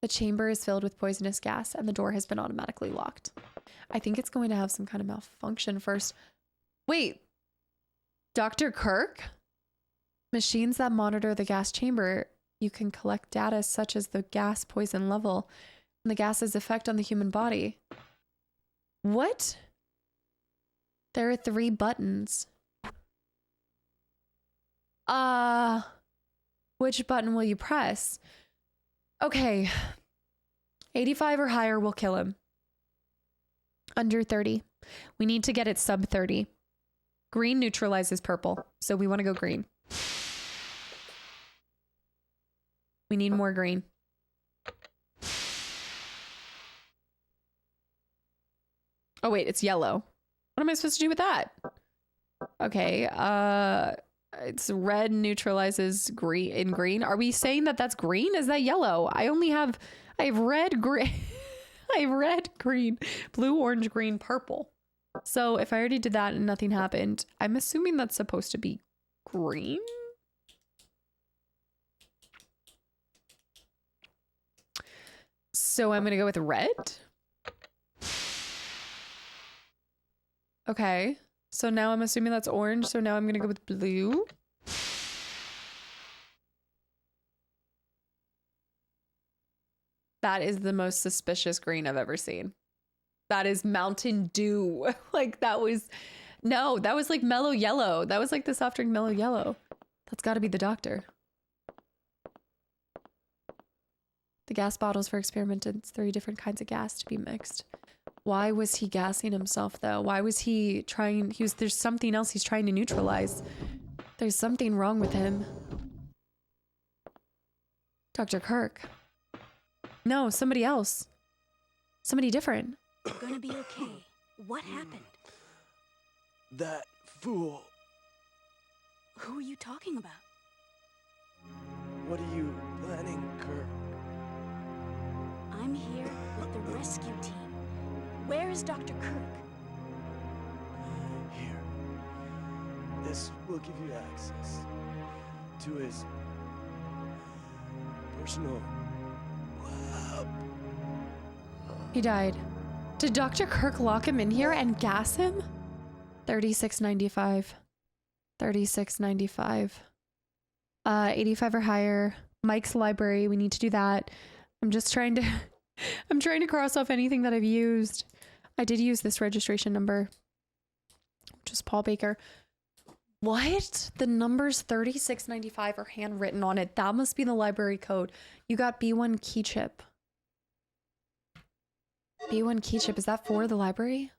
The chamber is filled with poisonous gas and the door has been automatically locked. I think it's going to have some kind of malfunction first. Wait, Dr. Kirk? Machines that monitor the gas chamber. You can collect data such as the gas poison level and the gas's effect on the human body. What? There are 3 buttons. Which button will you press? Okay. 85 or higher will kill him. Under 30. We need to get it sub 30. Green neutralizes purple, so we want to go green. We need more green. Oh wait, it's yellow. What am I supposed to do with that? Okay, it's red neutralizes green in green. Are we saying that that's green? Is that yellow? I have red, green. I have red, green, blue, orange, green, purple. So if I already did that and nothing happened, I'm assuming that's supposed to be green. So I'm going to go with red. Okay. So now I'm assuming that's orange. So now I'm going to go with blue. That is the most suspicious green I've ever seen. That is Mountain Dew. Like that was, no, that was like mellow yellow. That was like the soft drink mellow yellow. That's got to be the doctor. The gas bottles for experimentants, 3 different kinds of gas to be mixed. Why was he gassing himself though? Why was he trying? There's something else he's trying to neutralize. There's something wrong with him. Dr. Kirk. No, somebody else. Somebody different. You're gonna be okay. What happened? That fool. Who are you talking about? What are you planning, Kirk? I'm here with the rescue team. Where is Dr. Kirk? Here. This will give you access to his personal lab. He died. Did Dr. Kirk lock him in here and gas him? 36.95. 36.95. 85 or higher. Mike's library. We need to do that. I'm just trying to I'm trying to cross off anything that I've used. I did use this registration number, which is Paul Baker. What? The numbers 36.95 are handwritten on it. That must be the library code. You got B1 key chip. B1 key chip. Is that for the library?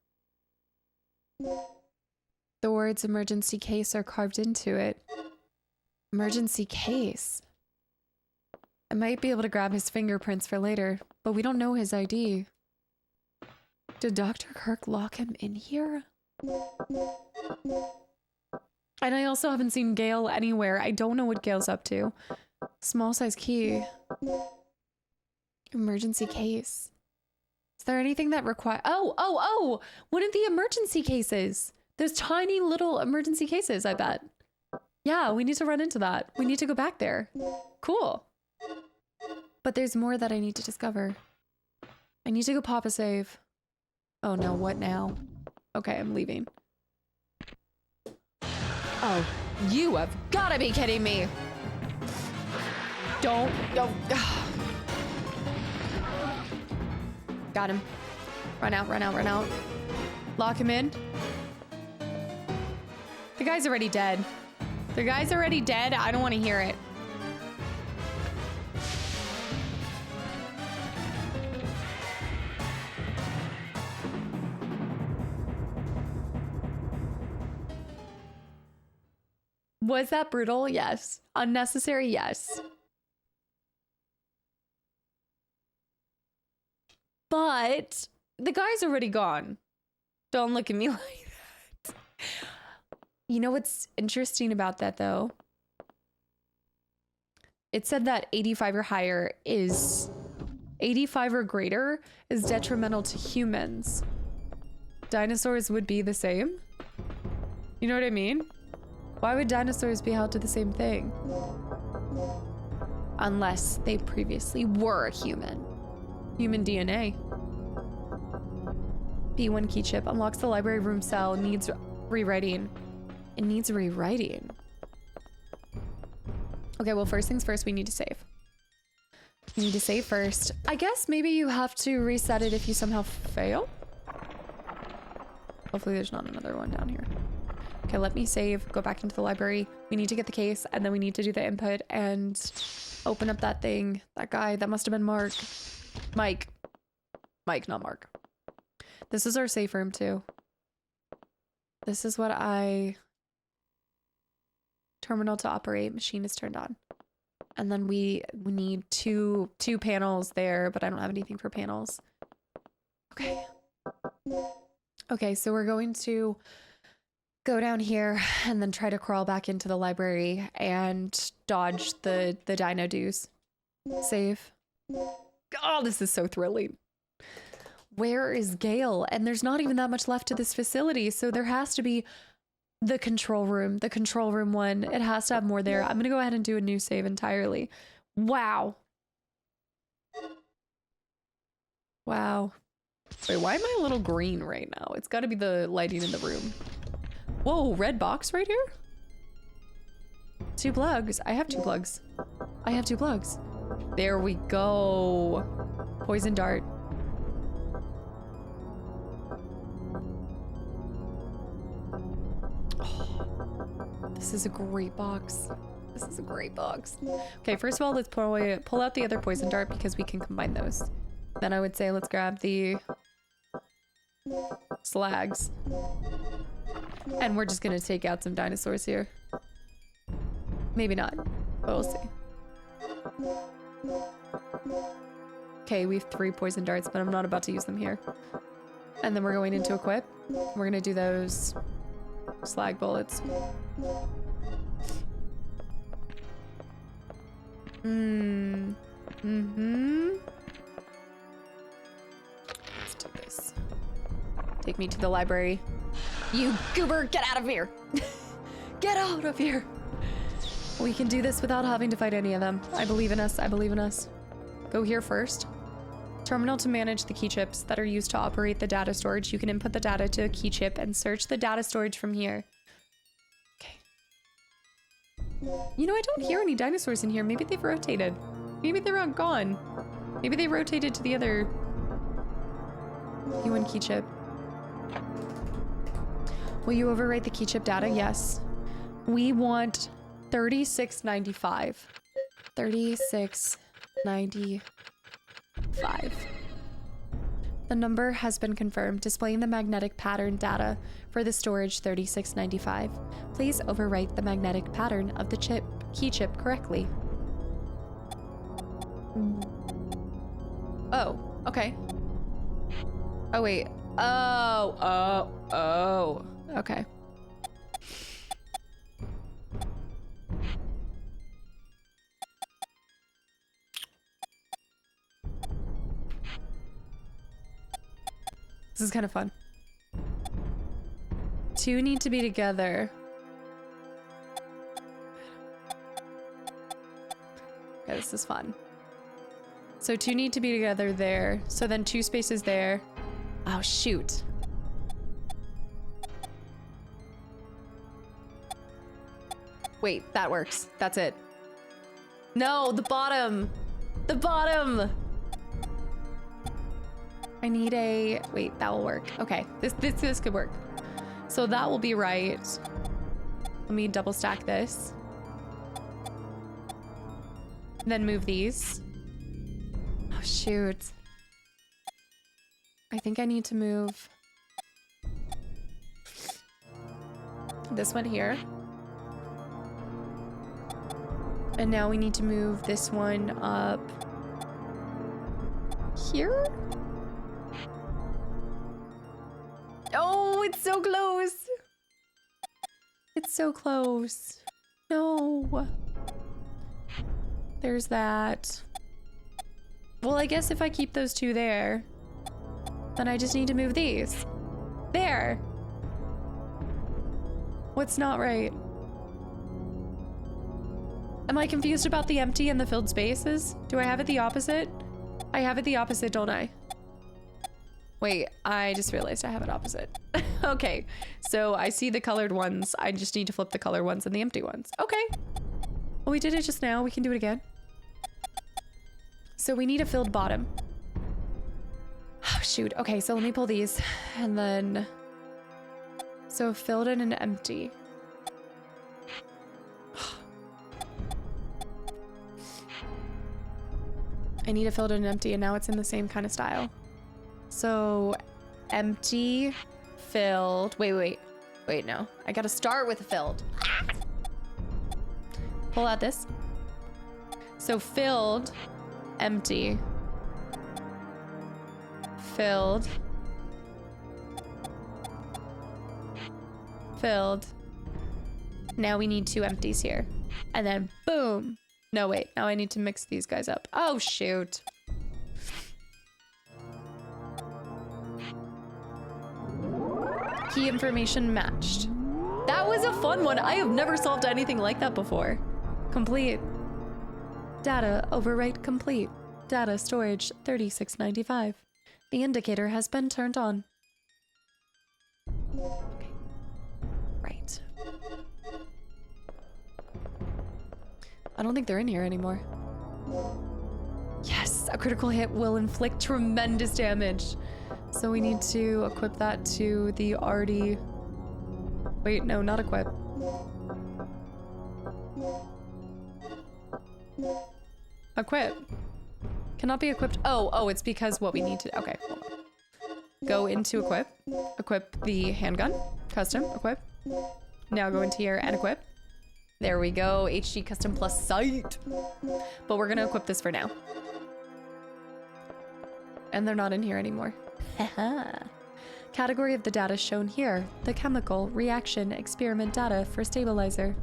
The words emergency case are carved into it. Emergency case. I might be able to grab his fingerprints for later, but we don't know his ID. Did Dr. Kirk lock him in here? And I also haven't seen Gale anywhere. I don't know what Gale's up to. Small size key. Emergency case. Is there anything that require? Oh! One of the emergency cases. Those tiny little emergency cases, I bet. Yeah, we need to run into that. We need to go back there. Cool. But there's more that I need to discover. I need to go pop a save. Oh no, what now? Okay, I'm leaving. Oh, you have gotta be kidding me. Don't. Got him. Run out. Lock him in. The guy's already dead. I don't want to hear it. Was that brutal? Yes. Unnecessary? Yes. But the guy's already gone. Don't look at me like that. You know what's interesting about that, though? It said that 85 or higher is... 85 or greater is detrimental to humans. Dinosaurs would be the same? You know what I mean? Why would dinosaurs be held to the same thing? Unless they previously were human. Human DNA. B1 key chip unlocks the library room cell. Needs rewriting. It needs rewriting. Okay, well, first things first, we need to save. We need to save first. I guess maybe you have to reset it if you somehow fail. Hopefully there's not another one down here. Okay, let me save, go back into the library. We need to get the case, and then we need to do the input and open up that thing. That guy, that must have been Mark. Mike, not Mark. This is our safe room, too. This is what terminal to operate, machine is turned on. And then we need two panels there, but I don't have anything for panels. Okay. Okay, so we're going to go down here and then try to crawl back into the library and dodge the dino dues. Save. Oh, this is so thrilling. Where is Gale? And there's not even that much left to this facility, so there has to be the control room one. It has to have more there. I'm gonna go ahead and do a new save entirely. Wow. Wow. Wait, why am I a little green right now? It's gotta be the lighting in the room. Whoa, red box right here? 2 plugs. I have 2 plugs. There we go. Poison dart. Oh, this is a great box. Okay, first of all, let's pull out the other poison dart because we can combine those. Then I would say let's grab the slags. And we're just gonna take out some dinosaurs here. Maybe not, but we'll see. Okay, we have 3 poison darts, but I'm not about to use them here. And then we're going into equip. We're gonna do those slag bullets. Let's do this. Take me to the library. You goober, get out of here! Get out of here! We can do this without having to fight any of them. I believe in us. Go here first. Terminal to manage the key chips that are used to operate the data storage. You can input the data to a key chip and search the data storage from here. Okay. You know, I don't hear any dinosaurs in here. Maybe they've rotated. Maybe they're all gone. Maybe they rotated to the other U1 key chip. Will you overwrite the key chip data? Yes. We want 3695. 3695. The number has been confirmed, displaying the magnetic pattern data for the storage 3695. Please overwrite the magnetic pattern of the key chip correctly. Oh, okay. Oh, wait. Oh. Okay. This is kind of fun. Two need to be together. Okay, this is fun. So two need to be together there. So then two spaces there. Oh, shoot. Wait, that works. That's it. No, the bottom. The bottom. I need a, wait, that will work. Okay, this could work. So that will be right. Let me double stack this. Then move these. Oh, shoot. I think I need to move this one here. And now we need to move this one up here. Oh, it's so close. It's so close. No. There's that. Well, I guess if I keep those two there, then I just need to move these. There. What's not right? Am I confused about the empty and the filled spaces? Do I have it the opposite? I have it the opposite, don't I? Wait, I just realized I have it opposite. Okay, so I see the colored ones. I just need to flip the color ones and the empty ones. Okay. Well, we did it just now. We can do it again. So we need a filled bottom. Oh, shoot. Okay, so let me pull these. And then... So a filled and an empty. I need a filled and an empty, and now it's in the same kind of style. So, empty, filled. Wait, no. I gotta start with a filled. Pull out this. So, filled, empty, filled, filled. Now we need two empties here. And then, boom. No, wait. Now I need to mix these guys up. Oh, shoot. Key information matched. That was a fun one. I have never solved anything like that before. Complete. Data overwrite complete. Data storage 3695. The indicator has been turned on. Okay. Right. I don't think they're in here anymore. Yes, a critical hit will inflict tremendous damage. So we need to equip that to the already... Wait, no, not equip. Equip. Cannot be equipped. Oh, it's because what we need to... Okay, hold on. Go into equip. Equip the handgun. Custom, equip. Now go into here and equip. There we go, HD custom plus sight. But we're gonna equip this for now. And they're not in here anymore. Category of the data shown here. The chemical reaction experiment data for stabilizer.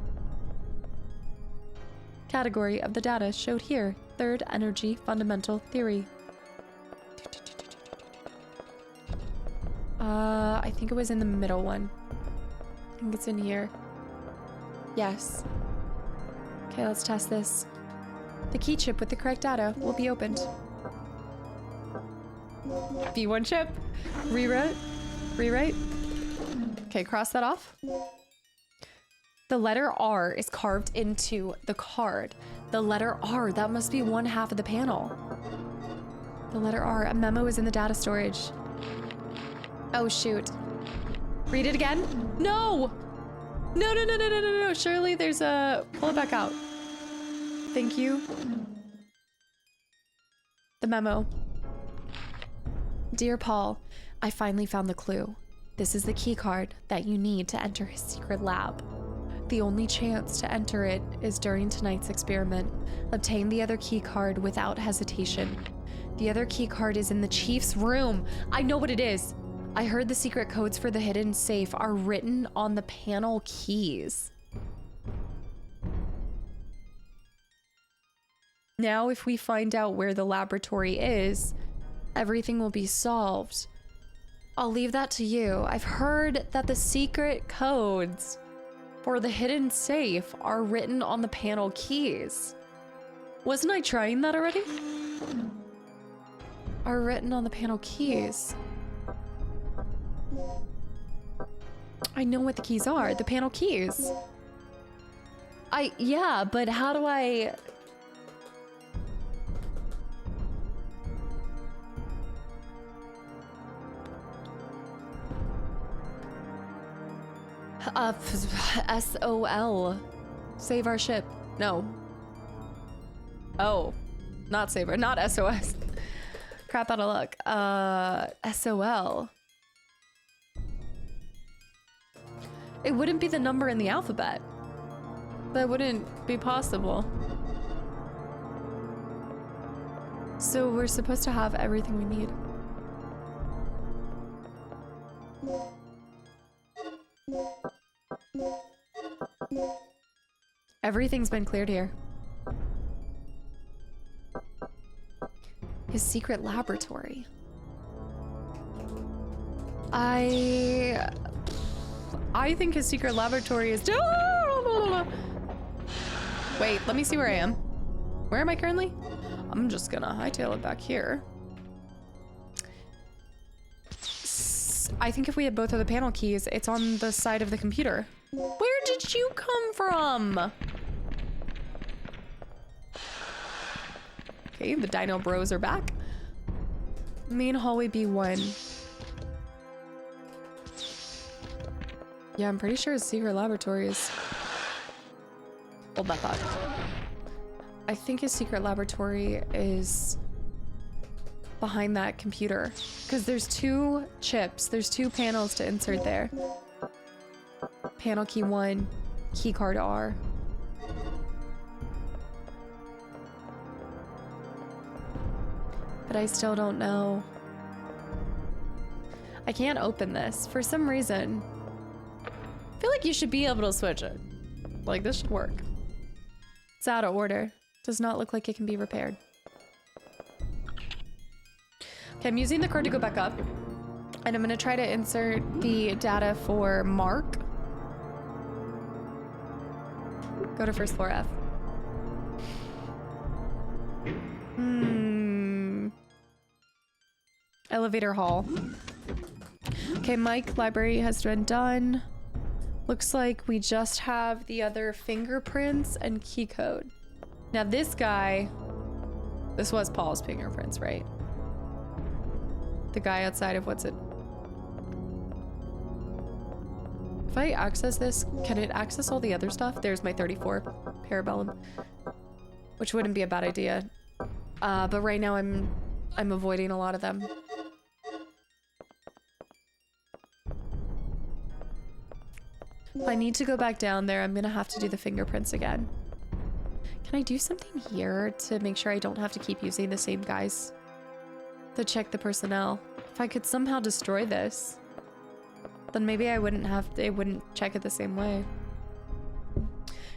Category of the data showed here. Third energy fundamental theory. I think it was in the middle one. I think it's in here. Yes. Okay, let's test this. The key chip with the correct data will be opened. B1 chip. Rewrite. Rewrite. Okay, cross that off. The letter R is carved into the card. The letter R, that must be one half of the panel. The letter R, a memo is in the data storage. Oh, shoot. Read it again? No! No. Surely there's a... Pull it back out. Thank you. The memo. Dear Paul, I finally found the clue. This is the key card that you need to enter his secret lab. The only chance to enter it is during tonight's experiment. Obtain the other key card without hesitation. The other key card is in the chief's room. I know what it is. I heard the secret codes for the hidden safe are written on the panel keys. Now, if we find out where the laboratory is, everything will be solved. I'll leave that to you. I've heard that the secret codes for the hidden safe are written on the panel keys. Wasn't I trying that already? Are written on the panel keys. I know what the keys are. The panel keys. Yeah, but how do I... SOL. Save our ship. No. Oh. Not save our, not SOS. Crap out of luck. SOL. It wouldn't be the number in the alphabet. That wouldn't be possible. So we're supposed to have everything we need. Everything's been cleared here. His secret laboratory. I think his secret laboratory is... Wait, let me see where I am. Where am I currently? I'm just gonna hightail it back here. I think if we had both of the panel keys, it's on the side of the computer. Where did you come from? Okay, the Dino Bros are back. Main hallway B1. Yeah, I'm pretty sure his secret laboratory is... Hold that thought. I think his secret laboratory is behind that computer. Because there's 2 chips. There's 2 panels to insert there. Panel key 1, key card R. But I still don't know. I can't open this for some reason. I feel like you should be able to switch it. Like, this should work. It's out of order. Does not look like it can be repaired. Okay, I'm using the card to go back up. And I'm gonna try to insert the data for Mark. Go to first floor F. Elevator hall. Okay, Mike, library has been done. Looks like we just have the other fingerprints and key code. Now this guy, this was Paul's fingerprints, right? The guy outside of what's it? If I access this, can it access all the other stuff? There's my 34 Parabellum, which wouldn't be a bad idea. But right now I'm avoiding a lot of them. If I need to go back down there, I'm gonna have to do the fingerprints again. Can I do something here to make sure I don't have to keep using the same guys to check the personnel? If I could somehow destroy this, then maybe I wouldn't have to, it wouldn't check it the same way.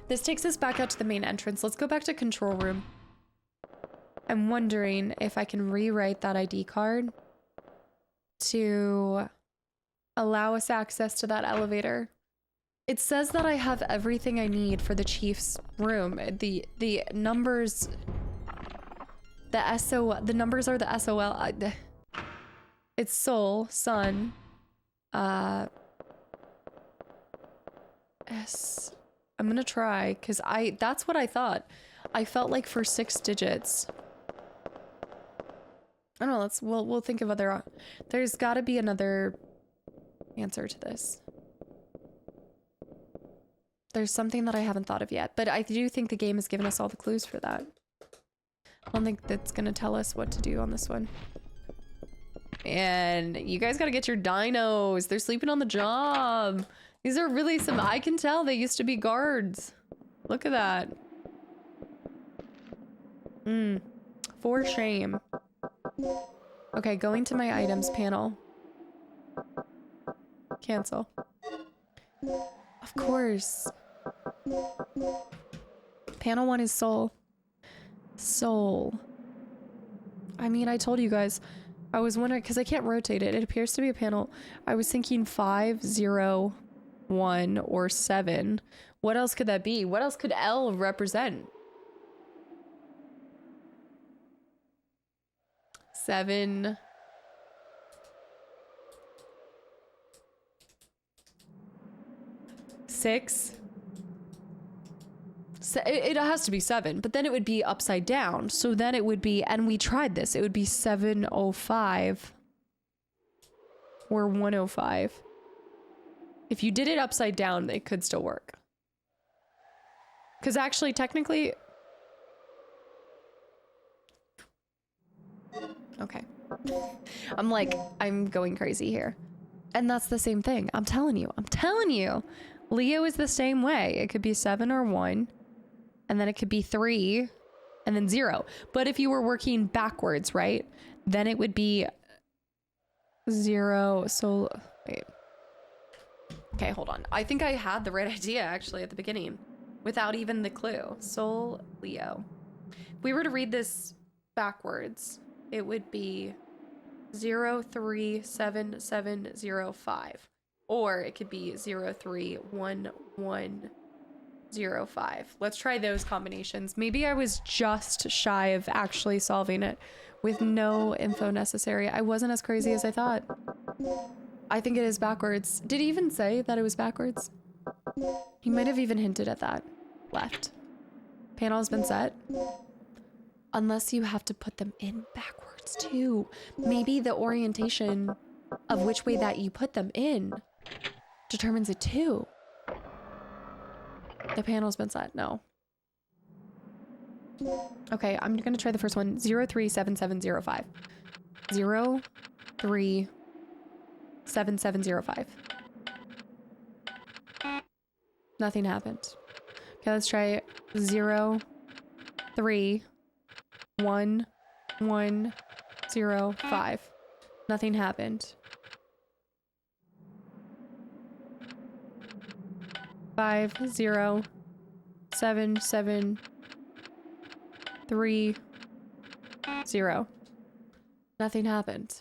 This takes us back out to the main entrance. Let's go back to control room. I'm wondering if I can rewrite that ID card to allow us access to that elevator. It says that I have everything I need for the chief's room. The numbers, the numbers are the SOL. It's Soul, Sun, S. I'm gonna try, cause that's what I thought. I felt like for 6 digits. I don't know, we'll think of other, there's gotta be another answer to this. There's something that I haven't thought of yet, but I do think the game has given us all the clues for that. I don't think that's gonna tell us what to do on this one. And you guys gotta get your dinos. They're sleeping on the job. These are really some, I can tell they used to be guards. Look at that. For shame. Okay, going to my items panel. Cancel. Of course. Panel 1 is soul. Soul. I mean, I told you guys. I was wondering, because I can't rotate it. It appears to be a panel. I was thinking 5, 0, 1, or 7. What else could that be? What else could L represent? 7. Six. It has to be 7, but then it would be upside down. So then it would be, and we tried this, it would be 705 or 105. If you did it upside down, it could still work. Because actually, technically... Okay. I'm going crazy here. And that's the same thing. I'm telling you. Leo is the same way. It could be 7 or 1. And then it could be 3. And then 0. But if you were working backwards, right? Then it would be 0. So, wait. Okay, hold on. I think I had the right idea, actually, at the beginning. Without even the clue. Soul, Leo. If we were to read this backwards, it would be 037705. Or it could be 031105. Let's try those combinations. Maybe I was just shy of actually solving it with no info necessary. I wasn't as crazy as I thought. I think it is backwards. Did he even say that it was backwards? He might have even hinted at that. Left. Panel has been set. Unless you have to put them in backwards too. Maybe the orientation of which way that you put them in determines it too. The panel's been set. No. Okay, I'm gonna try the first one. 037705. 037705. Nothing happened. Okay, let's try 031105. Nothing happened. 507730. Nothing happened.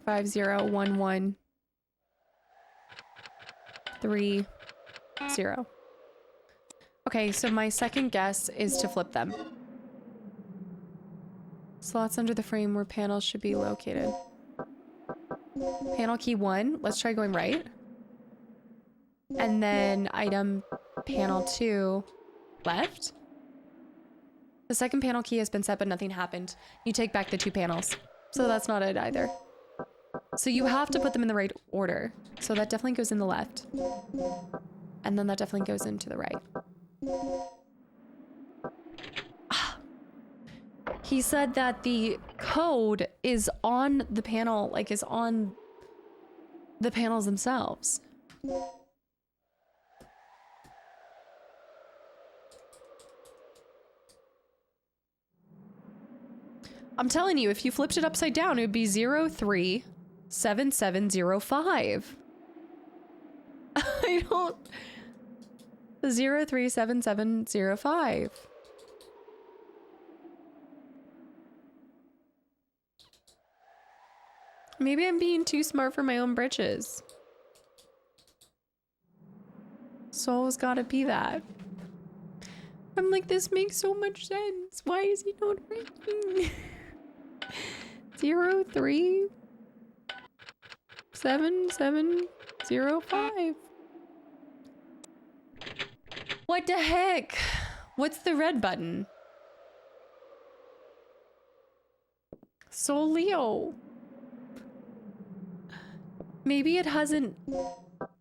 501130. Okay, so my second guess is to flip them. Slots under the frame where panels should be located. Panel key 1, let's try going right. And then item panel 2, left. The second panel key has been set, but nothing happened. You take back the 2 panels. So that's not it either. So you have to put them in the right order. So that definitely goes in the left. And then that definitely goes into the right. He said that the code is on the panel, like is on the panels themselves. I'm telling you, if you flipped it upside down, it would be 037705. I don't... 037705. Maybe I'm being too smart for my own britches. Soul's gotta be that. I'm like, this makes so much sense. Why is he not working? 037705. What the heck? What's the red button? Soul Leo. Maybe it hasn't...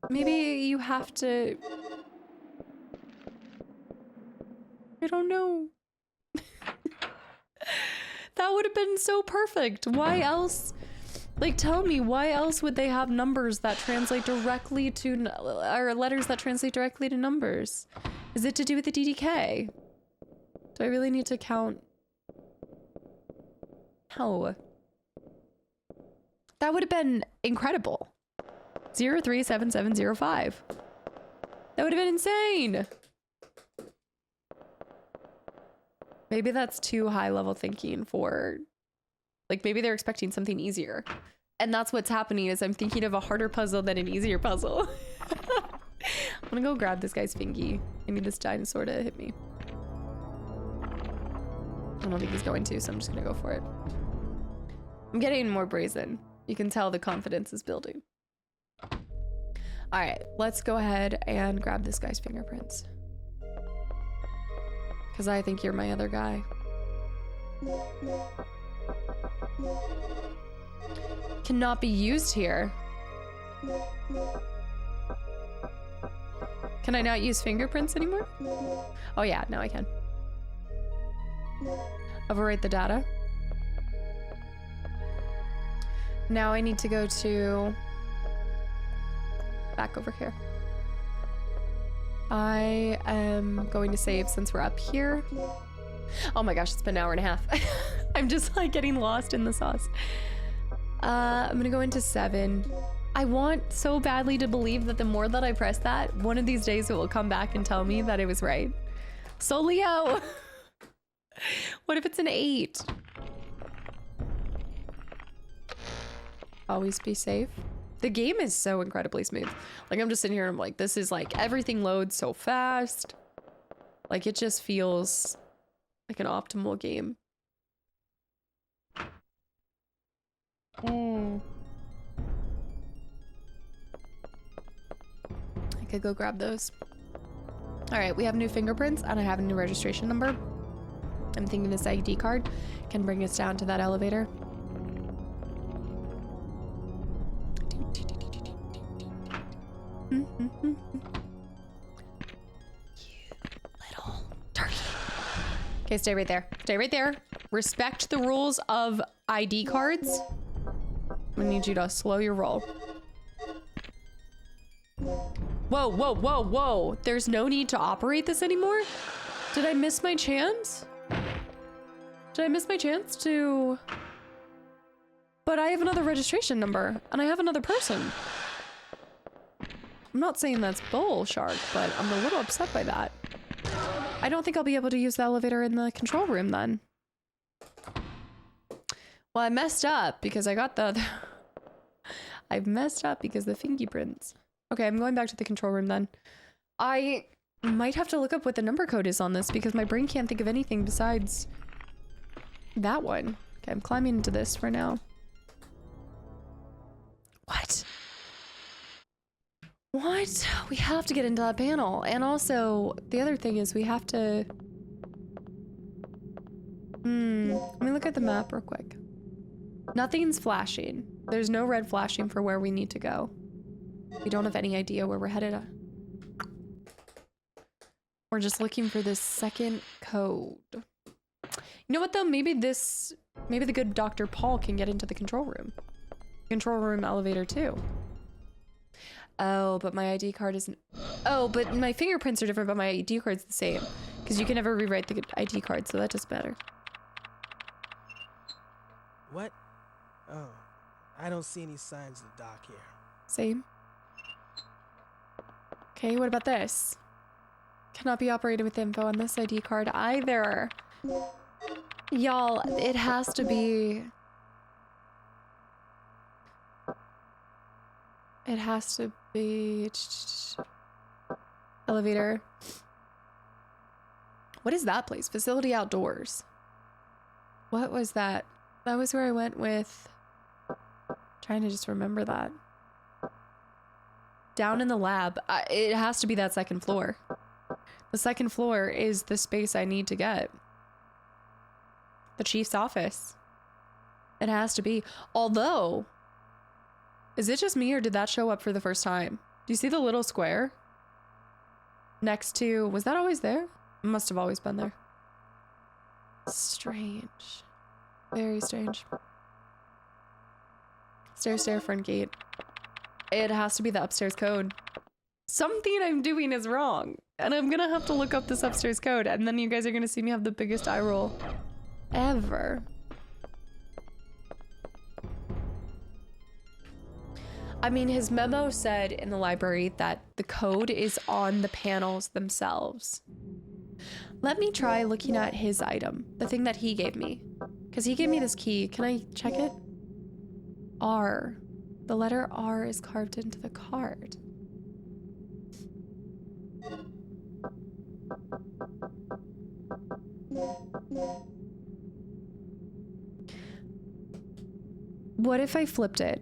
Maybe you have to... I don't know. That would have been so perfect. Why else? Like, tell me, why else would they have numbers that translate directly to, or letters that translate directly to numbers? Is it to do with the DDK? Do I really need to count? No. That would have been incredible. 037705. That would have been insane. Maybe that's too high level thinking for, like, maybe they're expecting something easier. And that's what's happening is I'm thinking of a harder puzzle than an easier puzzle. I'm gonna go grab this guy's fingy. I need this dinosaur to hit me. I don't think he's going to, so I'm just gonna go for it. I'm getting more brazen. You can tell the confidence is building. All right, let's go ahead and grab this guy's fingerprints. Because I think you're my other guy. Cannot be used here. Can I not use fingerprints anymore? Oh yeah, now I can. Overwrite the data. Now I need to go to back over here. I am going to save since we're up here. Oh my gosh, it's been an hour and a half. I'm just like getting lost in the sauce. I'm gonna go into 7. I want so badly to believe that the more that I press that, one of these days it will come back and tell me that it was right. So Leo, what if it's an 8? Always be safe. The game is so incredibly smooth. Like, I'm just sitting here and I'm like, this is like, everything loads so fast. Like, it just feels like an optimal game. I could go grab those. All right, we have new fingerprints and I have a new registration number. I'm thinking this ID card can bring us down to that elevator. You little turkey. Okay, stay right there. Stay right there. Respect the rules of ID cards. I need you to slow your roll. Whoa, whoa, whoa, whoa. There's no need to operate this anymore? Did I miss my chance? Did I miss my chance to... But I have another registration number and I have another person. I'm not saying that's bull, Shark, but I'm a little upset by that. I don't think I'll be able to use the elevator in the control room then. Well, I messed up because I got the... I've messed up because the fingerprints. Okay, I'm going back to the control room then. I might have to look up what the number code is on this because my brain can't think of anything besides that one. Okay, I'm climbing into this for now. What? What? We have to get into that panel. And also, the other thing is we have to... Let me look at the map real quick. Nothing's flashing. There's no red flashing for where we need to go. We don't have any idea where we're headed. We're just looking for this second code. You know what though? Maybe the good Dr. Paul can get into the control room. Control room elevator too. Oh, but my ID card isn't... Oh, but my fingerprints are different, but my ID card's the same. Because you can never rewrite the ID card, so that does better. What? Oh, I don't see any signs of the dock here. Same. Okay, what about this? Cannot be operated with info on this ID card either. Y'all, it has to be... It has to be... Elevator. What is that place? Facility outdoors. What was that? That was where I went with... Trying to just remember that. Down in the lab. It has to be that second floor. The second floor is the space I need to get. The chief's office. It has to be. Although... Is it just me or did that show up for the first time? Do you see the little square? Next to... Was that always there? It must have always been there. Strange. Very strange. Stair, front gate. It has to be the upstairs code. Something I'm doing is wrong. And I'm gonna have to look up this upstairs code, and then you guys are gonna see me have the biggest eye roll ever. I mean, his memo said in the library that the code is on the panels themselves. Let me try looking at his item, the thing that he gave me. Because he gave me this key. Can I check it? R. The letter R is carved into the card. What if I flipped it?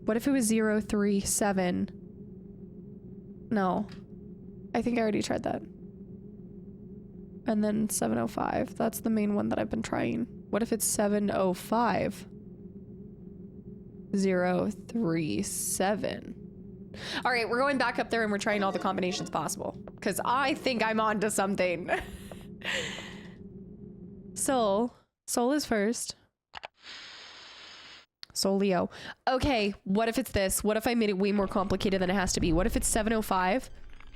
What if it was 037? No. I think I already tried that. And then 705. That's the main one that I've been trying. What if it's 705? 037. All right, we're going back up there and we're trying all the combinations possible. Because I think I'm onto something. Soul. Soul is first. Soul Leo. Okay, what if it's this? What if I made it way more complicated than it has to be? What if it's 705?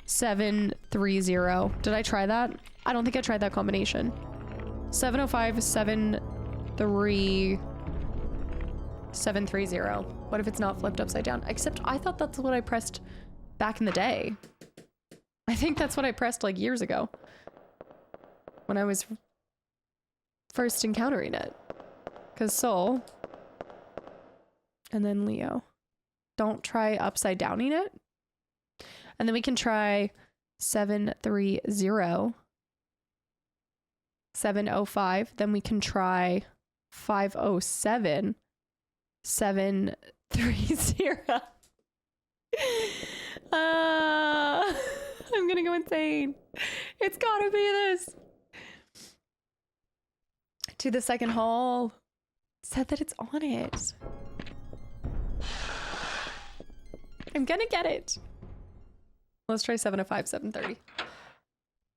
730. Did I try that? I don't think I tried that combination. 705, 730. What if it's not flipped upside down? Except I thought that's what I pressed back in the day. I think that's what I pressed like years ago when I was first encountering it. Because Soul and then Leo. Don't try upside downing it. And then we can try 730, 705. Then we can try 507, 730. I'm gonna go insane. It's gotta be this. To the second hall. Said that it's on it. I'm gonna get it. Let's try 705, 730.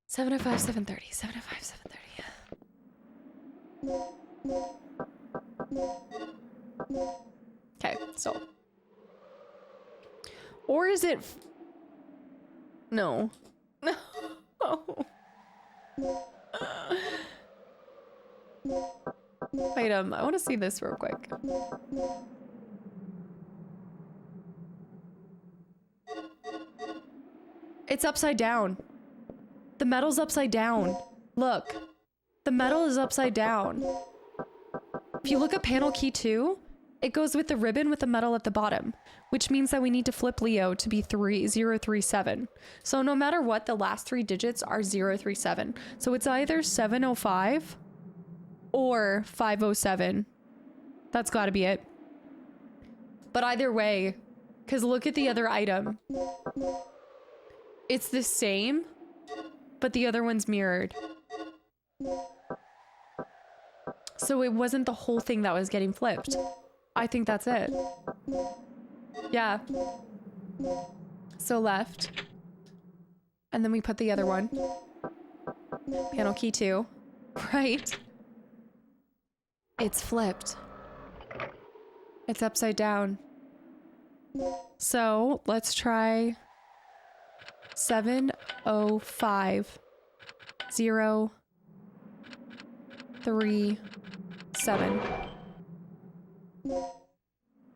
705, 730. 705, 730. Okay, so. Or is it... No. No. Item. I want to see this real quick. It's upside down. The metal's upside down. Look. The metal is upside down. If you look at panel key 2, it goes with the ribbon with the metal at the bottom, which means that we need to flip Leo to be 037. So no matter what, the last 3 digits are 037. So it's either 705 or 507. That's got to be it. But either way, because look at the other item. It's the same, but the other one's mirrored. So it wasn't the whole thing that was getting flipped. I think that's it. Yeah. So left. And then we put the other one. Panel key 2. Right. It's flipped. It's upside down. So let's try 705 037.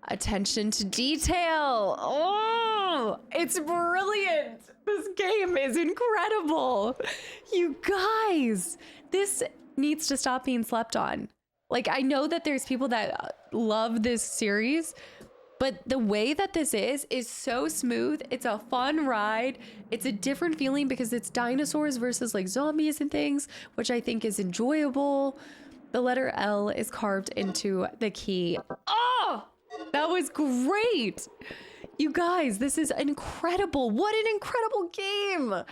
Attention to detail. Oh, it's brilliant. This game is incredible. You guys, this needs to stop being slept on. Like, I know that there's people that love this series, but the way that this is so smooth. It's a fun ride. It's a different feeling because it's dinosaurs versus like zombies and things, which I think is enjoyable. The letter L is carved into the key. Oh, that was great. You guys, this is incredible. What an incredible game.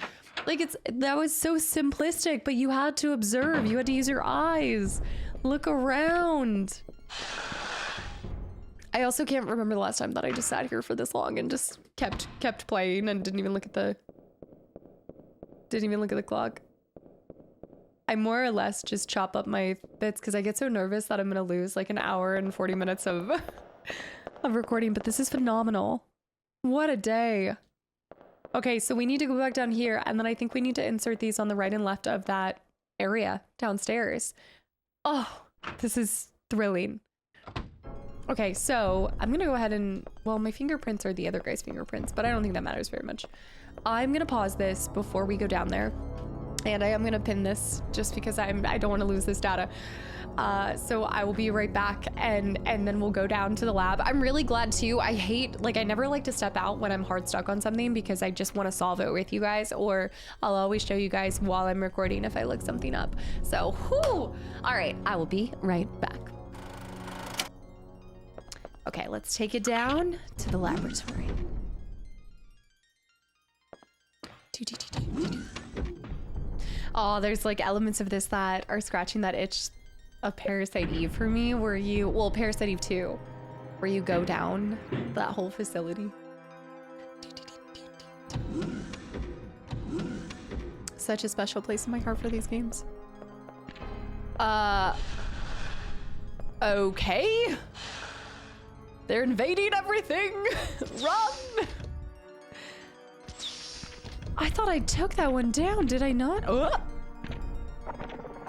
Like, that was so simplistic, but you had to observe. You had to use your eyes. Look around. I also can't remember the last time that I just sat here for this long and just kept playing and didn't even look at the clock. I more or less just chop up my bits because I get so nervous that I'm going to lose like an hour and 40 minutes of, of recording. But this is phenomenal. What a day. Okay, so we need to go back down here. And then I think we need to insert these on the right and left of that area downstairs. Oh, this is thrilling. Okay, so I'm going to go ahead and, well, my fingerprints are the other guy's fingerprints, but I don't think that matters very much. I'm going to pause this before we go down there. And I am going to pin this just because I don't want to lose this data. So I will be right back and then we'll go down to the lab. I'm really glad too. I never like to step out when I'm hard stuck on something because I just want to solve it with you guys, or I'll always show you guys while I'm recording if I look something up. So, whew. All right, I will be right back. Okay, let's take it down to the laboratory. Oh, there's like elements of this that are scratching that itch of Parasite Eve for me, Parasite Eve 2, where you go down that whole facility. Such a special place in my heart for these games. Okay. They're invading everything. Run! I thought I took that one down. Did I not? Oh.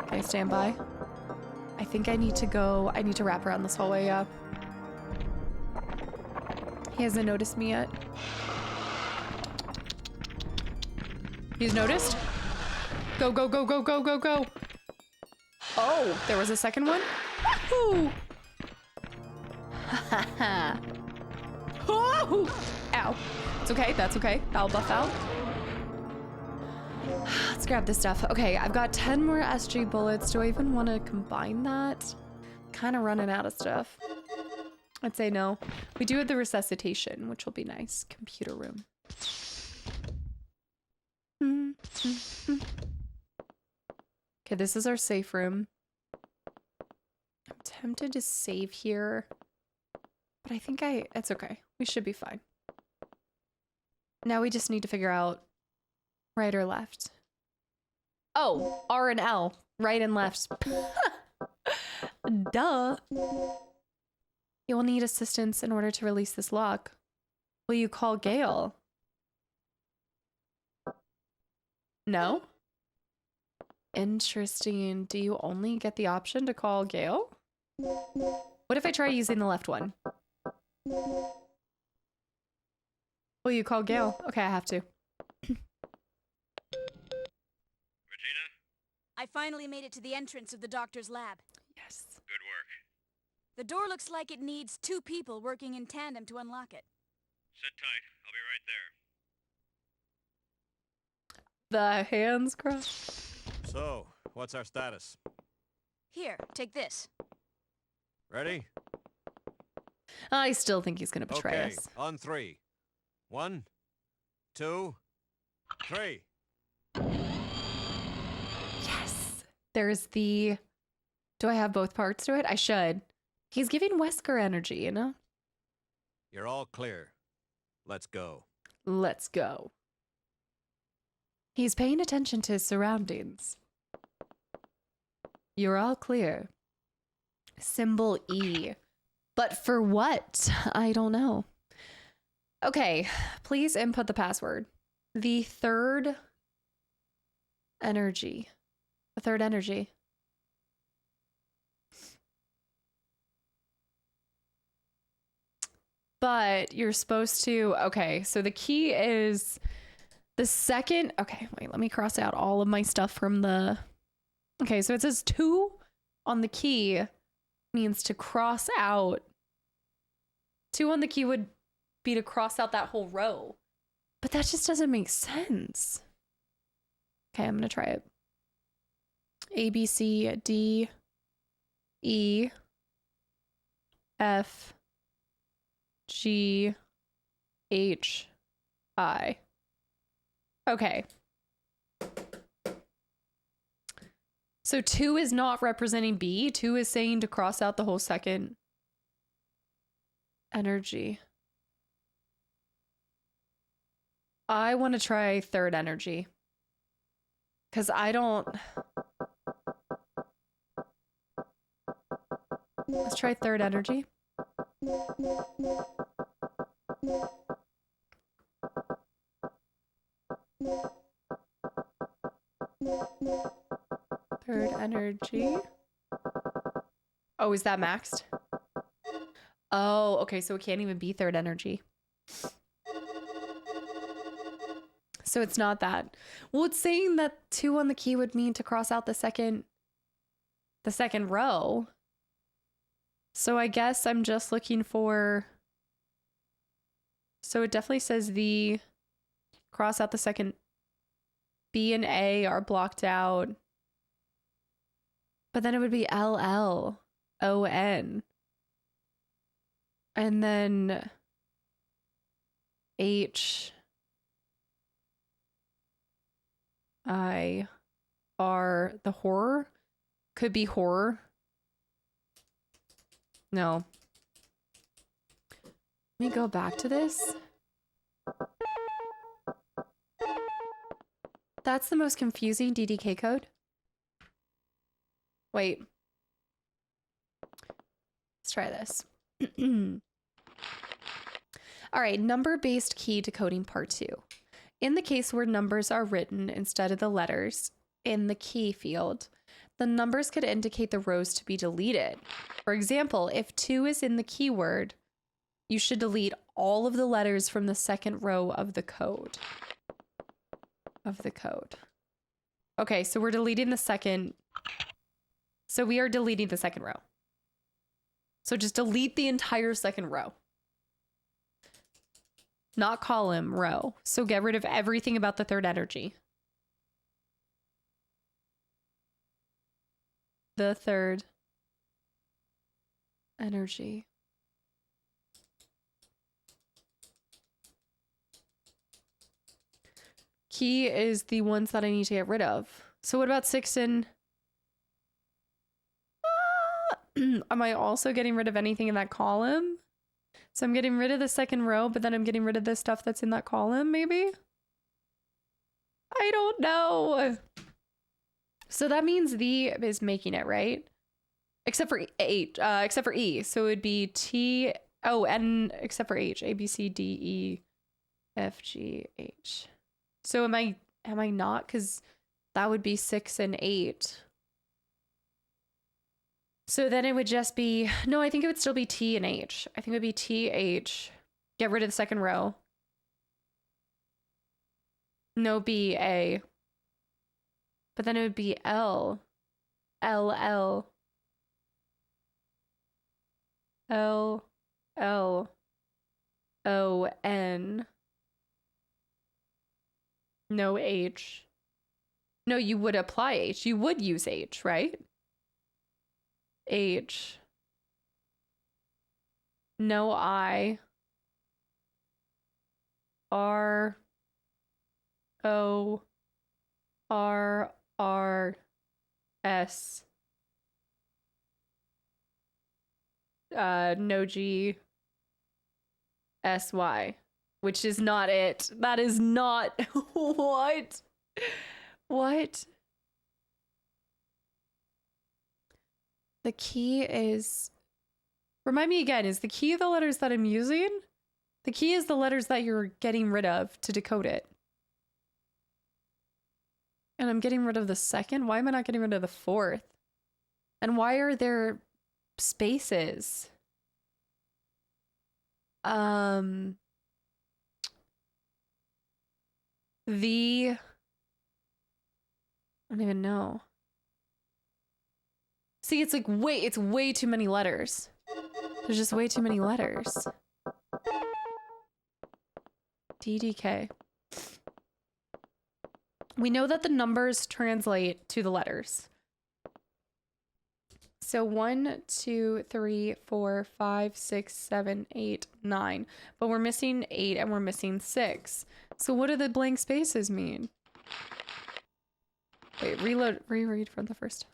Okay, stand by. I think I need to wrap around this hallway, yeah. He hasn't noticed me yet. He's noticed? Go, go, go, go, go, go, go. Oh, there was a second one? Wahoo! Ha ha. Oh! Ow. It's okay, that's okay. I'll buff out. Let's grab this stuff. Okay, I've got 10 more SG bullets. Do I even want to combine that? Kind of running out of stuff. I'd say no. We do have the resuscitation, which will be nice. Computer room. Okay, this is our safe room. I'm tempted to save here, but I think it's okay. We should be fine. Now we just need to figure out right or left. Oh, R and L, right and left. Duh. You will need assistance in order to release this lock. Will you call Gale? No? Interesting. Do you only get the option to call Gale? What if I try using the left one? Will you call Gale? Okay, I have to. Regina? I finally made it to the entrance of the doctor's lab. Yes. Good work. The door looks like it needs 2 people working in tandem to unlock it. Sit tight. I'll be right there. The hands crossed. So, what's our status? Here, take this. Ready? I still think he's gonna betray Okay, us. on 3. 1, 2, 3. Yes. There's the... Do I have both parts to it? I should. He's giving Wesker energy, you know? You're all clear. Let's go. Let's go. He's paying attention to his surroundings. You're all clear. Symbol E. But for what? I don't know. Okay, please input the password. The third energy. The third energy. But you're supposed to... Okay, so the key is the second... Okay, wait, let me cross out all of my stuff from the... Okay, so it says 2 on the key means to cross out. 2 on the key would be to cross out that whole row. But that just doesn't make sense. Okay, I'm going to try it. A, B, C, D, E, F, G, H, I. Okay. So 2 is not representing B. 2 is saying to cross out the whole second energy. I want to try third energy. Because I don't... Let's try third energy. Third energy. Oh, is that maxed? Oh, okay, so it can't even be third energy. So it's not that. Well, it's saying that 2 on the key would mean to cross out the second row. So I guess I'm just looking for... So it definitely says the cross out the second. B and A are blocked out. But then it would be LLON. And then HIR the horror could be horror. No. Let me go back to this. That's the most confusing DDK code. Wait. Let's try this. All right, number-based key decoding part 2. In the case where numbers are written instead of the letters in the key field, the numbers could indicate the rows to be deleted. For example, if 2 is in the keyword, you should delete all of the letters from the second row of the code. Okay, so we're deleting the second. So we are deleting the second row. So just delete the entire second row. Not column, row. So get rid of everything about the third energy. The third energy. Key is the ones that I need to get rid of. So what about 6 and... Am I also getting rid of anything in that column? So I'm getting rid of the second row, but then I'm getting rid of the stuff that's in that column, maybe? I don't know. So that means the is making it, right? Except for except for E. So it would be T, oh, N, except for H. A, B, C, D, E, F, G, H. So am I not? Because that would be 6 and 8. So then it would just be, no, I think it would still be T and H. I think it would be T, H. Get rid of the second row. No B, A. But then it would be L. L, L. L, L. O, N. No H. No, you would apply H. You would use H, right? H. No I. R. O. R. R. S. No G. S. Y. Which is not it. That is not... What? What? The key is... Remind me again, is the key the letters that I'm using? The key is the letters that you're getting rid of to decode it. And I'm getting rid of the second? Why am I not getting rid of the fourth? And why are there spaces? I don't even know. See, it's like it's way too many letters. There's just way too many letters. DDK. We know that the numbers translate to the letters. So 1, 2, 3, 4, 5, 6, 7, 8, 9. But we're missing 8 and we're missing 6. So what do the blank spaces mean? Wait, reread from the first.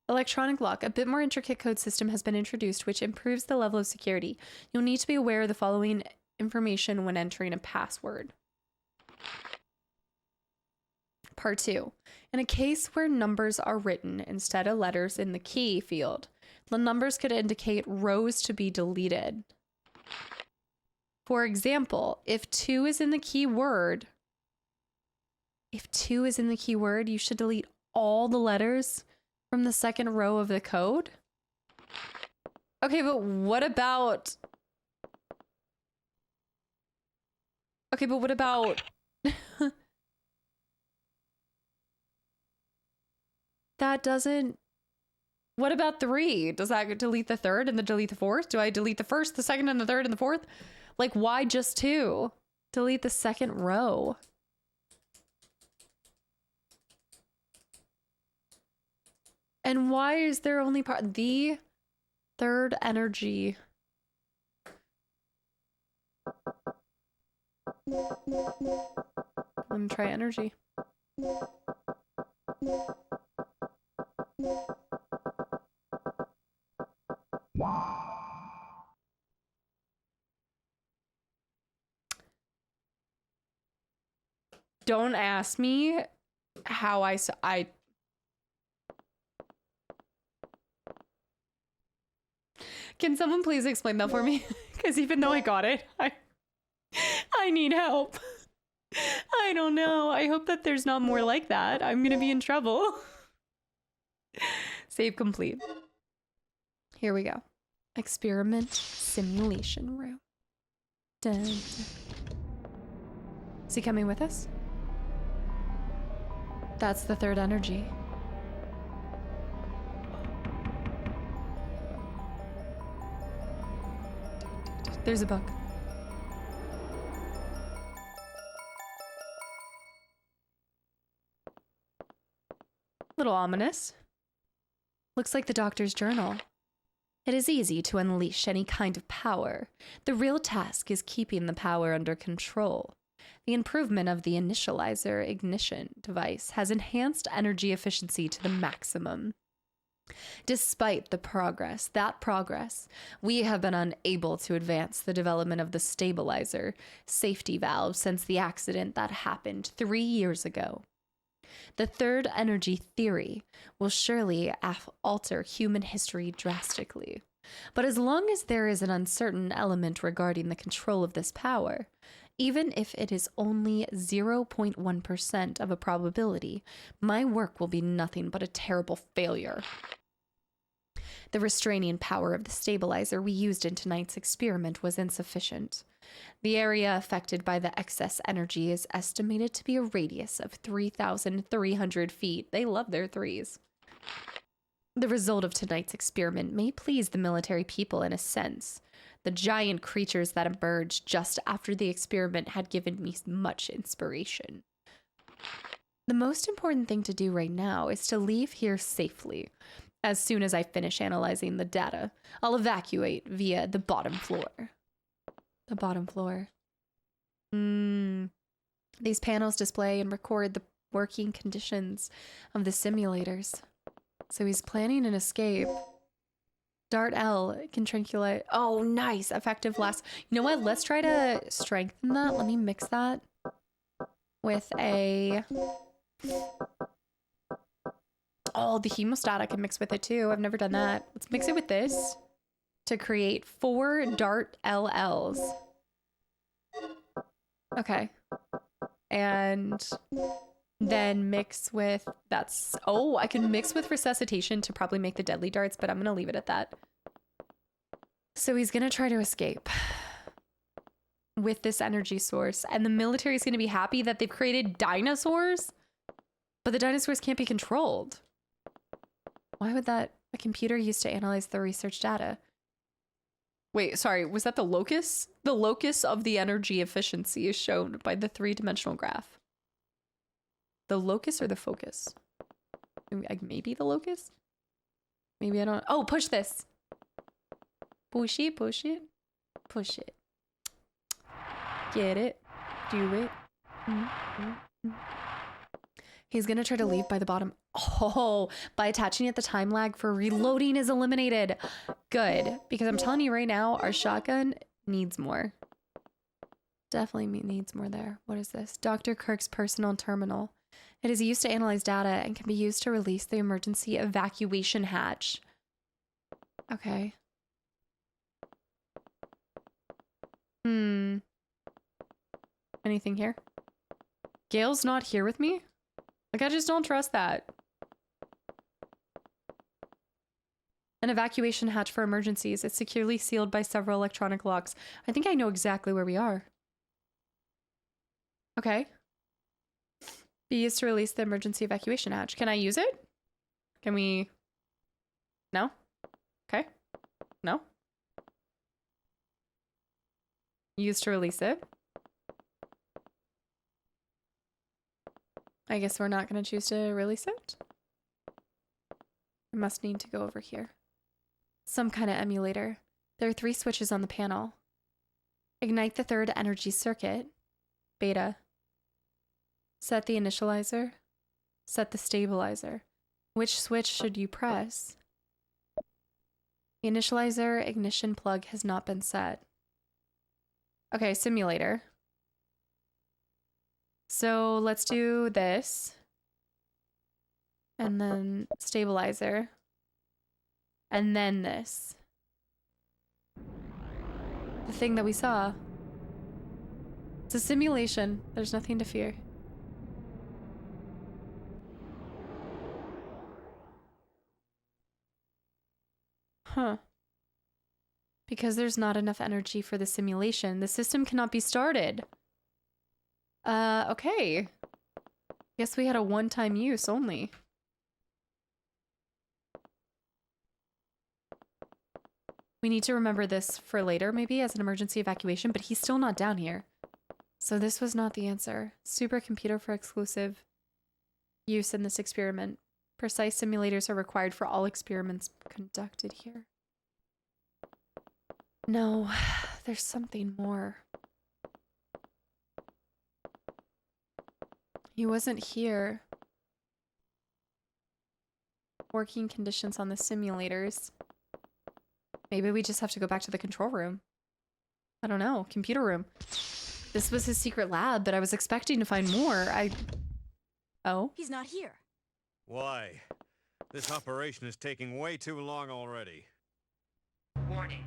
Electronic lock. A bit more intricate code system has been introduced, which improves the level of security. You'll need to be aware of the following information when entering a password. Part 2. In a case where numbers are written instead of letters in the key field, The numbers could indicate rows to be deleted. For example, if 2 is in the keyword, you should delete all the letters from the second row of the code. Okay, but what about... That doesn't... What about 3? Does that delete the third and then delete the fourth? Do I delete the first, the second, and the third, and the fourth? Like, why just 2? Delete the second row. And why is there only part... The third energy... Let me try energy. Don't ask me how I Can someone please explain that for me? Because even though I got it, I need help. I don't know. I hope that there's not more like that. I'm gonna be in trouble. Save complete. Here we go. Experiment simulation room. Dun, dun. Is he coming with us? That's the third energy. There's a book. Little ominous. Looks like the doctor's journal. It is easy to unleash any kind of power. The real task is keeping the power under control. The improvement of the initializer ignition device has enhanced energy efficiency to the maximum. Despite the progress, we have been unable to advance the development of the stabilizer safety valve since the accident that happened 3 years ago. The third energy theory will surely alter human history drastically. But as long as there is an uncertain element regarding the control of this power, even if it is only 0.1% of a probability, my work will be nothing but a terrible failure. The restraining power of the stabilizer we used in tonight's experiment was insufficient. The area affected by the excess energy is estimated to be a radius of 3,300 feet. They love their threes. The result of tonight's experiment may please the military people in a sense. The giant creatures that emerged just after the experiment had given me much inspiration. The most important thing to do right now is to leave here safely. As soon as I finish analyzing the data, I'll evacuate via the bottom floor. The bottom floor. These panels display and record the working conditions of the simulators. So he's planning an escape. Dart L can tranquilize. Oh, nice. Effective last. You know what? Let's try to strengthen that. Let me mix that with a... Oh, the hemostat I can mix with it too. I've never done that. Let's mix it with this to create 4 Dart LLs. Okay. And then mix with, that's, oh, I can mix with resuscitation to probably make the deadly darts, but I'm going to leave it at that. So he's going to try to escape with this energy source. And the military is going to be happy that they've created dinosaurs, but the dinosaurs can't be controlled. Why would that, a computer used to analyze the research data? Wait, sorry, was that the locus? The locus of the energy efficiency is shown by the 3-dimensional graph. The locus or the focus? Maybe the locus? Maybe I don't... Oh, push this. Push it, push it, push it. Get it. Do it. He's gonna try to leave by the bottom. Oh, by attaching it, the time lag for reloading is eliminated. Good, because I'm telling you right now, our shotgun needs more. Definitely needs more there. What is this? Dr. Kirk's personal terminal. It is used to analyze data and can be used to release the emergency evacuation hatch. Okay. Anything here? Gail's not here with me? Like, I just don't trust that. An evacuation hatch for emergencies. It's securely sealed by several electronic locks. I think I know exactly where we are. Okay. Be used to release the emergency evacuation hatch. Can I use it? Can we... No? Okay. No? Used to release it. I guess we're not going to choose to release it. I must need to go over here. Some kind of emulator. There are 3 switches on the panel. Ignite the 3rd energy circuit. Beta. Set the initializer. Set the stabilizer. Which switch should you press? The initializer ignition plug has not been set. Okay, simulator. So let's do this. And then stabilizer. And then this. The thing that we saw. It's a simulation. There's nothing to fear. Huh. Because there's not enough energy for the simulation, the system cannot be started. Okay. Guess we had a one-time use only. We need to remember this for later, maybe, as an emergency evacuation, but he's still not down here. So this was not the answer. Supercomputer for exclusive use in this experiment. Precise simulators are required for all experiments conducted here. No, there's something more. He wasn't here. Working conditions on the simulators. Maybe we just have to go back to the control room. I don't know. Computer room. This was his secret lab, but I was expecting to find more. Oh? He's not here. Why? This operation is taking way too long already. Warning.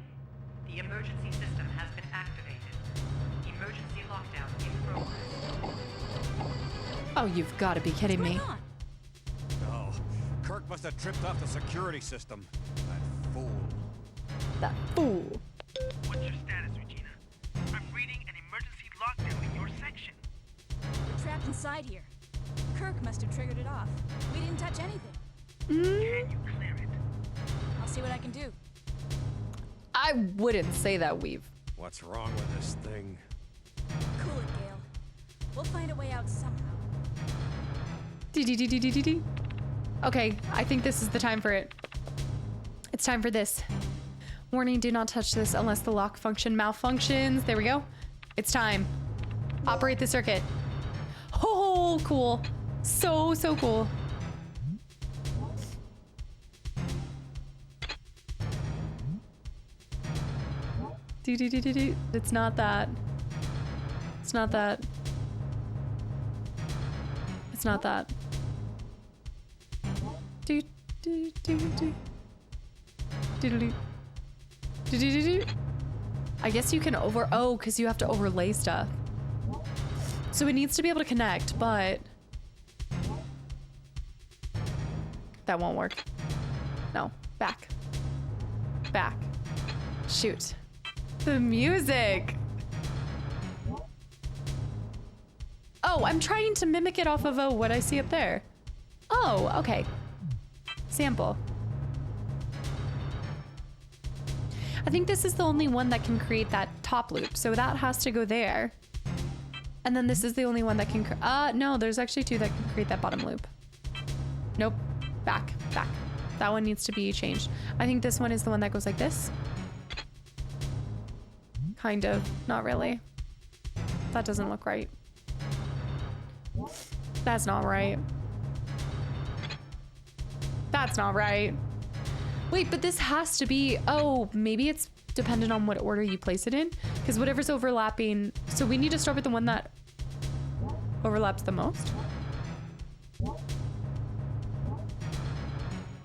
The emergency system has been activated. Emergency lockdown in progress. Oh, you've got to be kidding me. What's going on? Oh, Kirk must have tripped off the security system. That fool. That fool. What's your status, Regina? I'm reading an emergency lockdown in your section. We're trapped inside here. Kirk must have triggered it off. We didn't touch anything. Can you clear it? I'll see what I can do. I wouldn't say that, Weave. What's wrong with this thing? Cool it, Gale. We'll find a way out somehow. Okay, I think this is the time for it. It's time for this. Warning, do not touch this unless the lock function malfunctions. There we go. It's time. Operate the circuit. Oh, cool. So cool. It's not that. It's not that. It's not that. I guess you can oh, because you have to overlay stuff. So it needs to be able to connect, but that won't work. No, back. Back. Shoot. The music. Oh, I'm trying to mimic it off of what I see up there. Oh, okay. Sample. I think this is the only one that can create that top loop, so that has to go there. And then this is the only one that can no, there's actually 2 that can create that bottom loop. Nope. Back. That one needs to be changed. I think this one is the one that goes like this. Kind of. Not really. That doesn't look right. That's not right. That's not right. Wait, but this has to be... Oh, maybe it's dependent on what order you place it in? Because whatever's overlapping... So we need to start with the one that overlaps the most?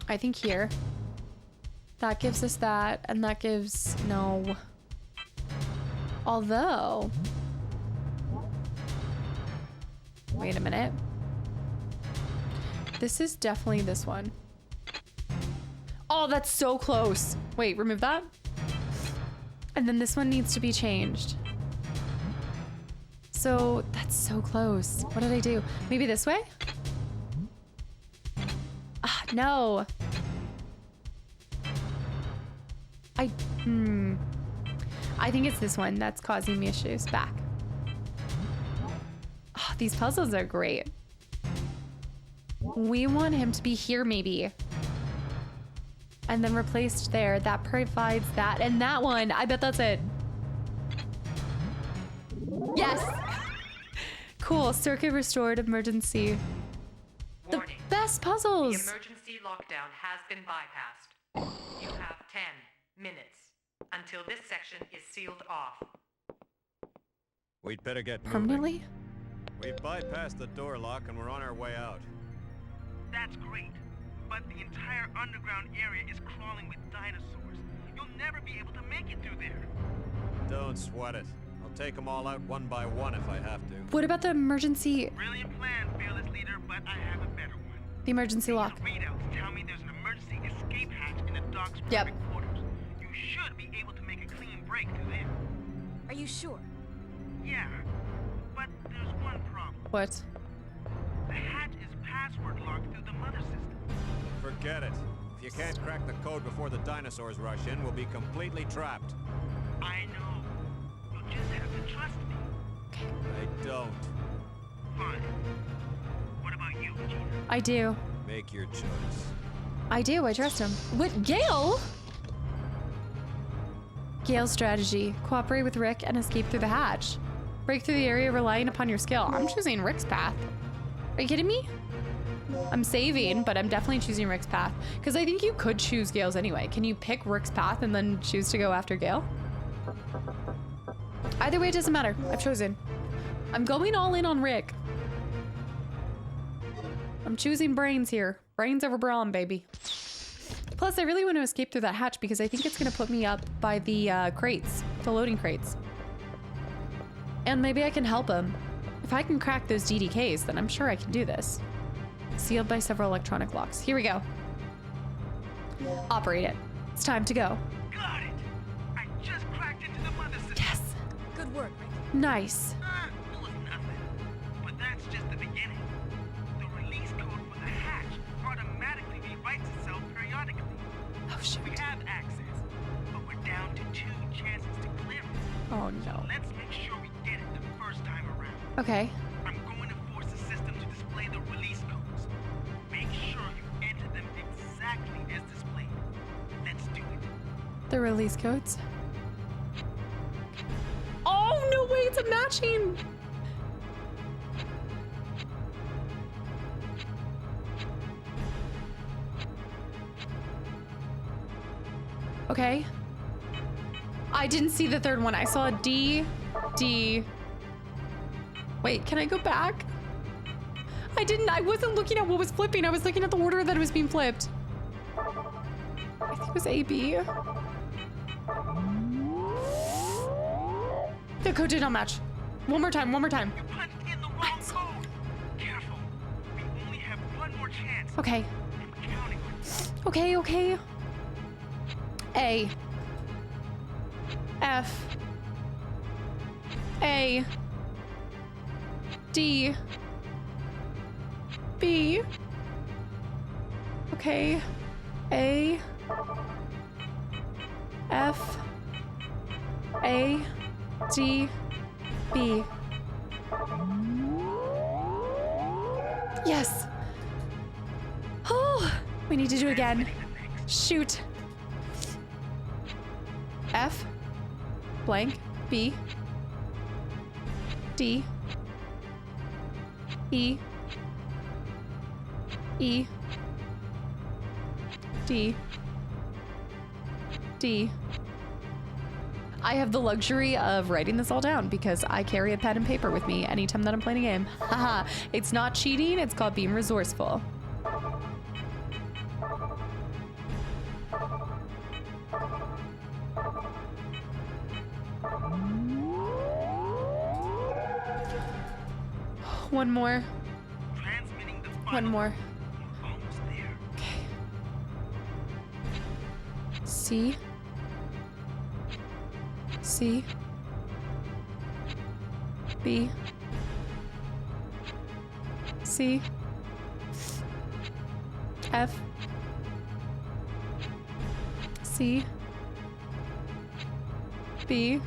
I think here. That gives us that, and that gives no. Although, wait a minute. This is definitely this one. Oh, that's so close. Wait, remove that. And then this one needs to be changed. So that's so close. What did I do? Maybe this way? Ah, no. I think it's this one that's causing me issues. Back. Oh, these puzzles are great. We want him to be here, maybe. And then replaced there. That provides that. And that one, I bet that's it. Yes! Cool. Circuit restored. Emergency. Warning. The best puzzles! The emergency lockdown has been bypassed. You have 10 minutes until this section is sealed off. We'd better get moving. Permanently? We've bypassed the door lock and we're on our way out. That's great, but the entire underground area is crawling with dinosaurs. You'll never be able to make it through there. Don't sweat it. I'll take them all out one by one if I have to. What about the emergency? Brilliant plan, fearless leader, but I have a better one. The emergency lock. The readouts tell me there's an emergency escape hatch in the dock's Yep. private quarters. You should be able to make a clean break through there. Are you sure? Yeah, but there's one problem. What? The hatch is password locked through the mother system. Forget it. If you can't crack the code before the dinosaurs rush in, we'll be completely trapped. I know. You'll just have to trust me. I don't. Fine. What about you, Regina? I do. Make your choice. I do. I trust him. What? Gale? Gale's strategy. Cooperate with Rick and escape through the hatch. Break through the area relying upon your skill. I'm choosing Rick's path. Are you kidding me? I'm saving, but I'm definitely choosing Rick's path. Because I think you could choose Gale's anyway. Can you pick Rick's path and then choose to go after Gale? Either way, it doesn't matter. I've chosen. I'm going all in on Rick. I'm choosing brains here. Brains over brawn, baby. Plus, I really want to escape through that hatch because I think it's going to put me up by the crates, the loading crates. And maybe I can help him. If I can crack those DDKs, then I'm sure I can do this. Sealed by several electronic locks. Here we go. Operate it. It's time to go. Got it! I just cracked into the mother system. Yes. Good work, Rick. Nice. It was nothing. But that's just the beginning. The release code for the hatch automatically rewrites itself periodically. Oh, shoot. We have access, but we're down to 2 chances to clear it. Oh, no. Let's make sure we get it the first time around. Okay. I'm going to force the system to display the release codes. Make sure you enter them exactly as displayed. Let's do it. The release codes. Oh, no way. It's a matching. Okay. I didn't see the third one. I saw a D. Wait, can I go back? I didn't. I wasn't looking at what was flipping. I was looking at the order that it was being flipped. I think it was A, B. The code did not match. One more time. You punched in the wrong code. Careful. We only have one more chance. Okay. I'm counting on you. Okay. A. F. A. D. B. Okay. A. F. A. D. B. Yes. Oh, we need to do it again. Shoot. F. Blank. B. D. E. E. D. D. I have the luxury of writing this all down because I carry a pen and paper with me anytime that I'm playing a game. Haha, it's not cheating, it's called being resourceful. One more. Transmitting the One final. more. Almost there. Okay. C. C. B. C. F. C. B.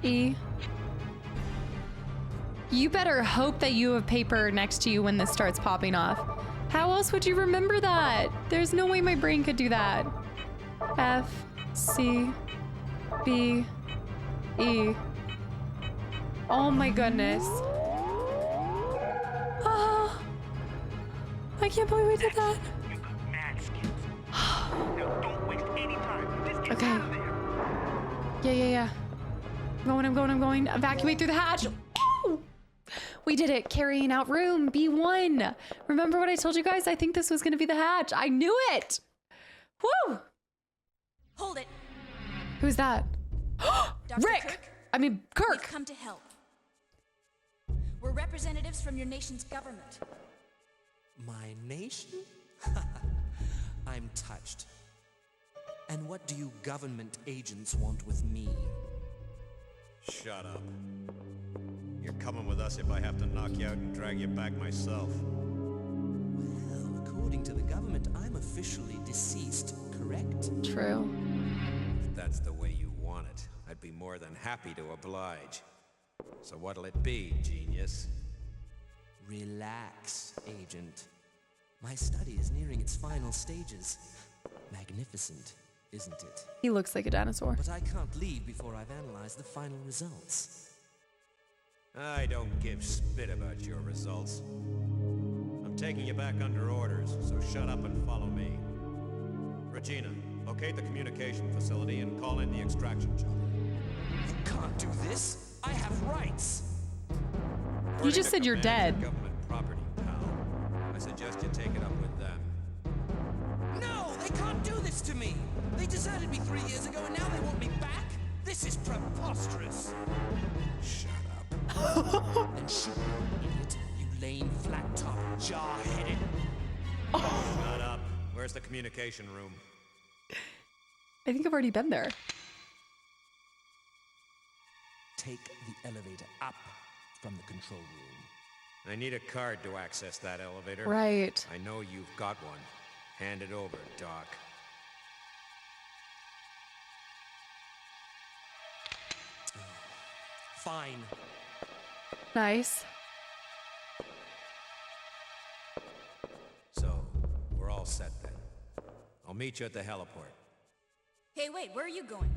E. You better hope that you have paper next to you when this starts popping off. How else would you remember that? There's no way my brain could do that. F, C, B, E. Oh my goodness. Oh, I can't believe we did that. You got mad skills. Now don't waste any time. Just get Okay. out of there. Yeah. I'm going. Evacuate through the hatch. Woo! We did it. Carrying out room B1. Remember what I told you guys? I think this was going to be the hatch. I knew it. Woo! Hold it. Who's that? Dr. Rick! Kirk? I mean, We've Kirk. come to help. We're representatives from your nation's government. My nation? I'm touched. And what do you government agents want with me? Shut up. You're coming with us if I have to knock you out and drag you back myself. Well, according to the government, I'm officially deceased, correct? True. If that's the way you want it, I'd be more than happy to oblige. So what'll it be, genius? Relax, Agent. My study is nearing its final stages. Magnificent, isn't it? He looks like a dinosaur. But I can't leave before I've analyzed the final results. I don't give spit about your results. I'm taking you back under orders, so shut up and follow me. Regina, locate the communication facility and call in the extraction chopper. You can't do this! I have rights! You just said you're dead. Government property, pal. I suggest you take it up with them. No! They can't do this to me! They deserted me 3 years ago and now they want me back? This is preposterous! Shut up. And shoot me, idiot. You lame, flat-top, jaw-headed... Shut up. Where's the communication room? I think I've already been there. Take the elevator up from the control room. I need a card to access that elevator. Right. I know you've got one. Hand it over, Doc. Fine. Nice. So, we're all set then. I'll meet you at the heliport. Hey, wait, where are you going?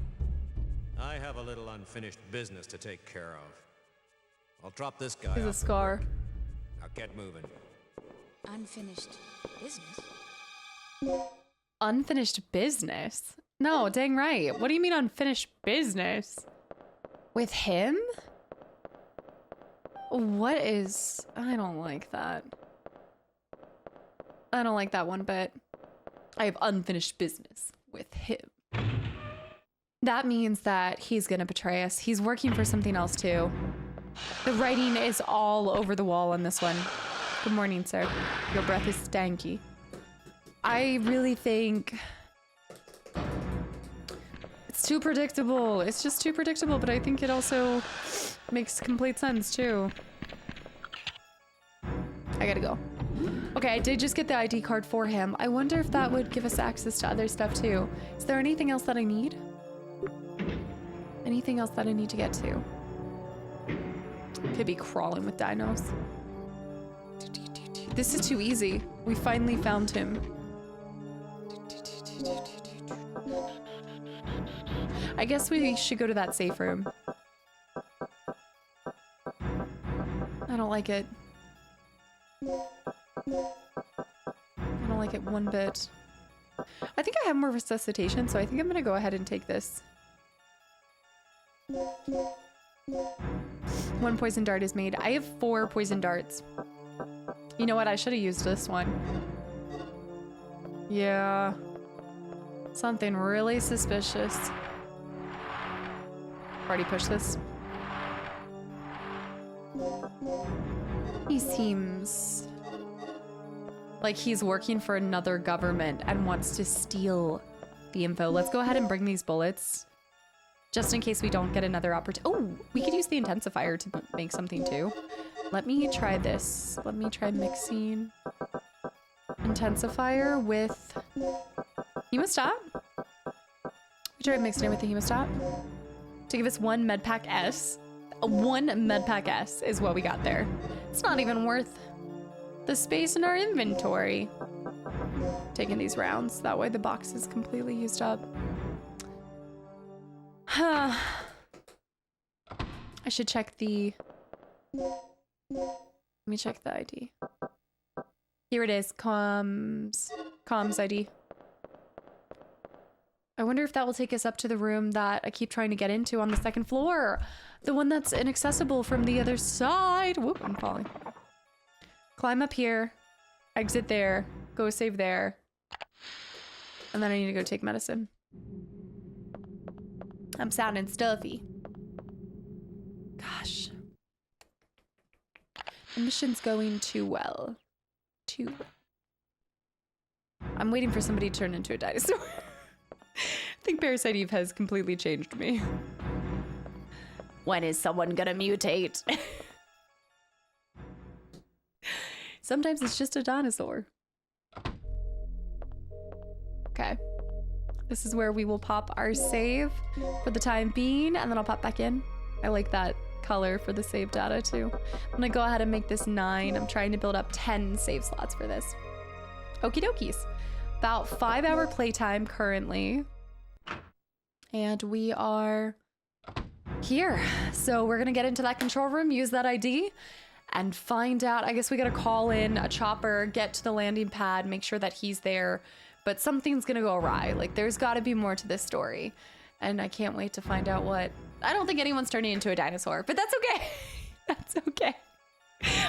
I have a little unfinished business to take care of. I'll drop this guy He's a off. scar. Now get moving. Unfinished business? Unfinished business? No, dang right. What do you mean unfinished business? With him? What is... I don't like that. I don't like that one bit. I have unfinished business with him. That means that he's gonna betray us. He's working for something else too. The writing is all over the wall on this one. Good morning, sir. Your breath is stanky. I really think... it's too predictable. It's just too predictable, but I think it also makes complete sense too. I gotta go. Okay, I did just get the ID card for him. I wonder if that would give us access to other stuff too. Is there anything else that I need? Anything else that I need to get to? Could be crawling with dinos. This is too easy. We finally found him. I guess we should go to that safe room. I don't like it. I don't like it one bit. I think I have more resuscitation, so I think I'm gonna go ahead and take this. 1 poison dart is made. I have 4 poison darts. You know what? I should have used this one. Yeah. Something really suspicious. Already pushed this. He seems like he's working for another government and wants to steal the info. Let's go ahead and bring these bullets just in case we don't get another opportunity. Oh, we could use the intensifier to make something too. Let me try this. Let me try mixing intensifier with hemostat. We tried mixing it with the hemostat to give us 1 medpack S. 1 medpack S is what we got there. It's not even worth the space in our inventory. Taking these rounds, that way the box is completely used up. I should check the... Let me check the ID. Here it is, comms ID. I wonder if that will take us up to the room that I keep trying to get into on the 2nd floor. The one that's inaccessible from the other side. Whoop, I'm falling. Climb up here, exit there, go save there. And then I need to go take medicine. I'm sounding stuffy. Gosh. The mission's going too well. Too well. I'm waiting for somebody to turn into a dinosaur. I think Parasite Eve has completely changed me. When is someone gonna mutate? Sometimes it's just a dinosaur. Okay. This is where we will pop our save for the time being, and then I'll pop back in. I like that color for the save data too. I'm gonna go ahead and make this 9. I'm trying to build up 10 save slots for this. Okie dokies. About 5-hour playtime currently. And we are here. So we're gonna get into that control room, use that ID, and find out. I guess we gotta call in a chopper, get to the landing pad, make sure that he's there. But something's gonna go awry. Like, there's gotta be more to this story. And I can't wait to find out what. I don't think anyone's turning into a dinosaur, but that's okay. That's okay.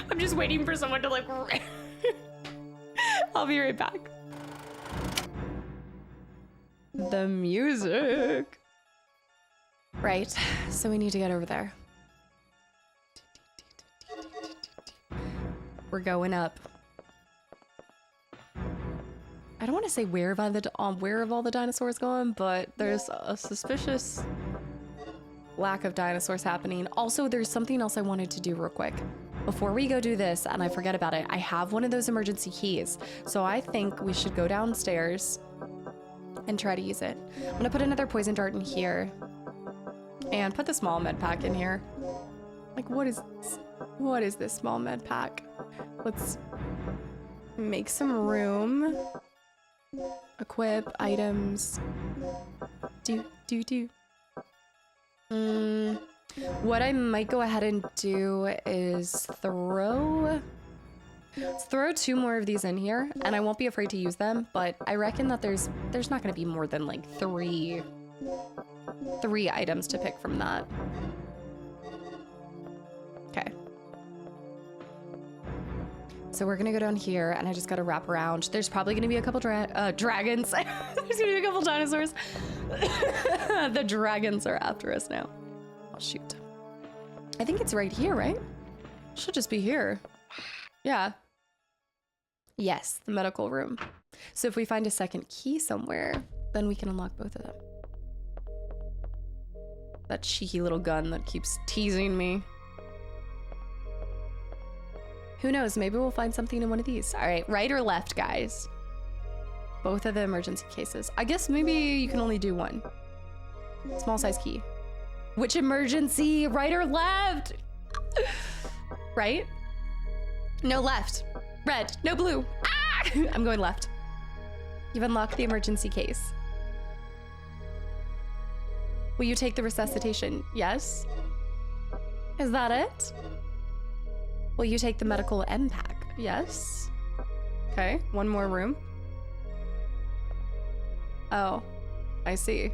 I'm just waiting for someone to like. I'll be right back. The music. Right, so we need to get over there. We're going up. I don't want to say where have all the dinosaurs gone, but there's a suspicious lack of dinosaurs happening. Also, there's something else I wanted to do real quick. Before we go do this, and I forget about it, I have one of those emergency keys. So I think we should go downstairs and try to use it. I'm gonna put another poison dart in here and put the small med pack in here. Like, what is this small med pack? Let's make some room. Equip items. Do. What I might go ahead and do is throw 2 more of these in here, and I won't be afraid to use them, but I reckon that there's not gonna be more than like 3 items to pick from that. Okay. So we're gonna go down here, and I just gotta wrap around. There's probably gonna be a couple dragons. There's gonna be a couple dinosaurs. The dragons are after us now. Oh, shoot. I think it's right here, right? Should just be here. Yeah. Yes, the medical room. So if we find a second key somewhere, then we can unlock both of them. That cheeky little gun that keeps teasing me. Who knows? Maybe we'll find something in one of these. All right, right or left, guys? Both of the emergency cases. I guess maybe you can only do one. Small size key. Which emergency? Right or left? Right? No left. Red. No blue. Ah! I'm going left. You've unlocked the emergency case. Will you take the resuscitation? Yes. Is that it? Will you take the medical M pack? Yes. Okay, one more room. Oh, I see.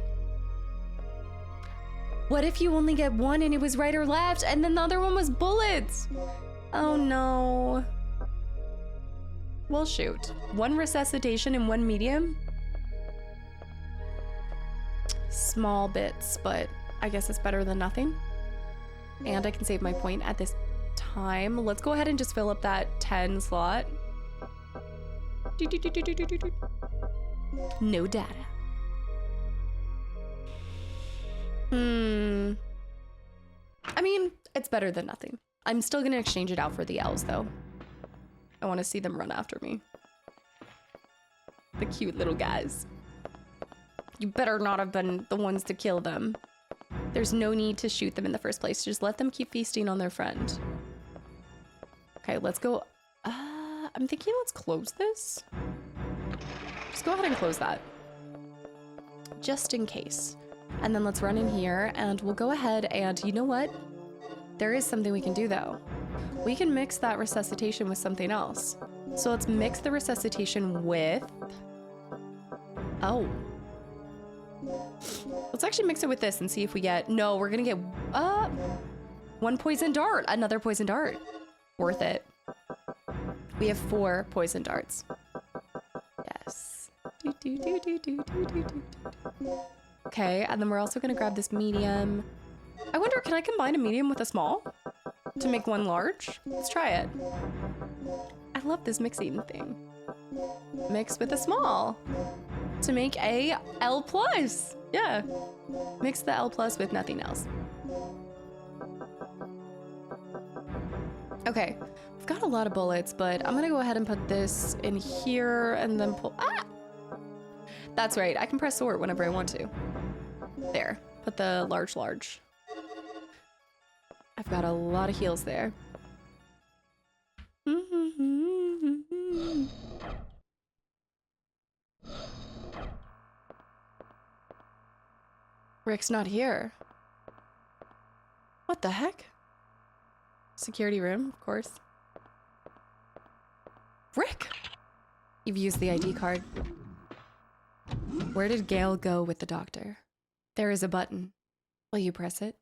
What if you only get one and it was right or left, and then the other one was bullets? Oh no. Well, shoot. 1 resuscitation and 1 medium? Small bits, but I guess it's better than nothing. And I can save my point at this time. Let's go ahead and just fill up that 10 slot. No data. I mean, it's better than nothing. I'm still gonna exchange it out for the Ls though. I want to see them run after me. The cute little guys. You better not have been the ones to kill them. There's no need to shoot them in the first place. Just let them keep feasting on their friend. Okay, let's go. I'm thinking let's close this. Just go ahead and close that. Just in case. And then let's run in here and we'll go ahead and you know what? There is something we can do though. We can mix that resuscitation with something else. So let's mix the resuscitation with... Oh. Let's actually mix it with this and see if we get... No, we're gonna get... one poison dart. Another poison dart. Worth it. We have 4 poison darts. Yes. Okay, and then we're also gonna grab this medium. I wonder, can I combine a medium with a small to make one large? Let's try it. I love this mixing thing. Mix with a small to make a L+. Yeah. Mix the L+ with nothing else. Okay, we've got a lot of bullets, but I'm gonna go ahead and put this in here and then pull... Ah! That's right, I can press sort whenever I want to. There, put the large. I've got a lot of heals there. Rick's not here. What the heck? Security room, of course. Rick! You've used the ID card. Where did Gail go with the doctor? There is a button. Will you press it?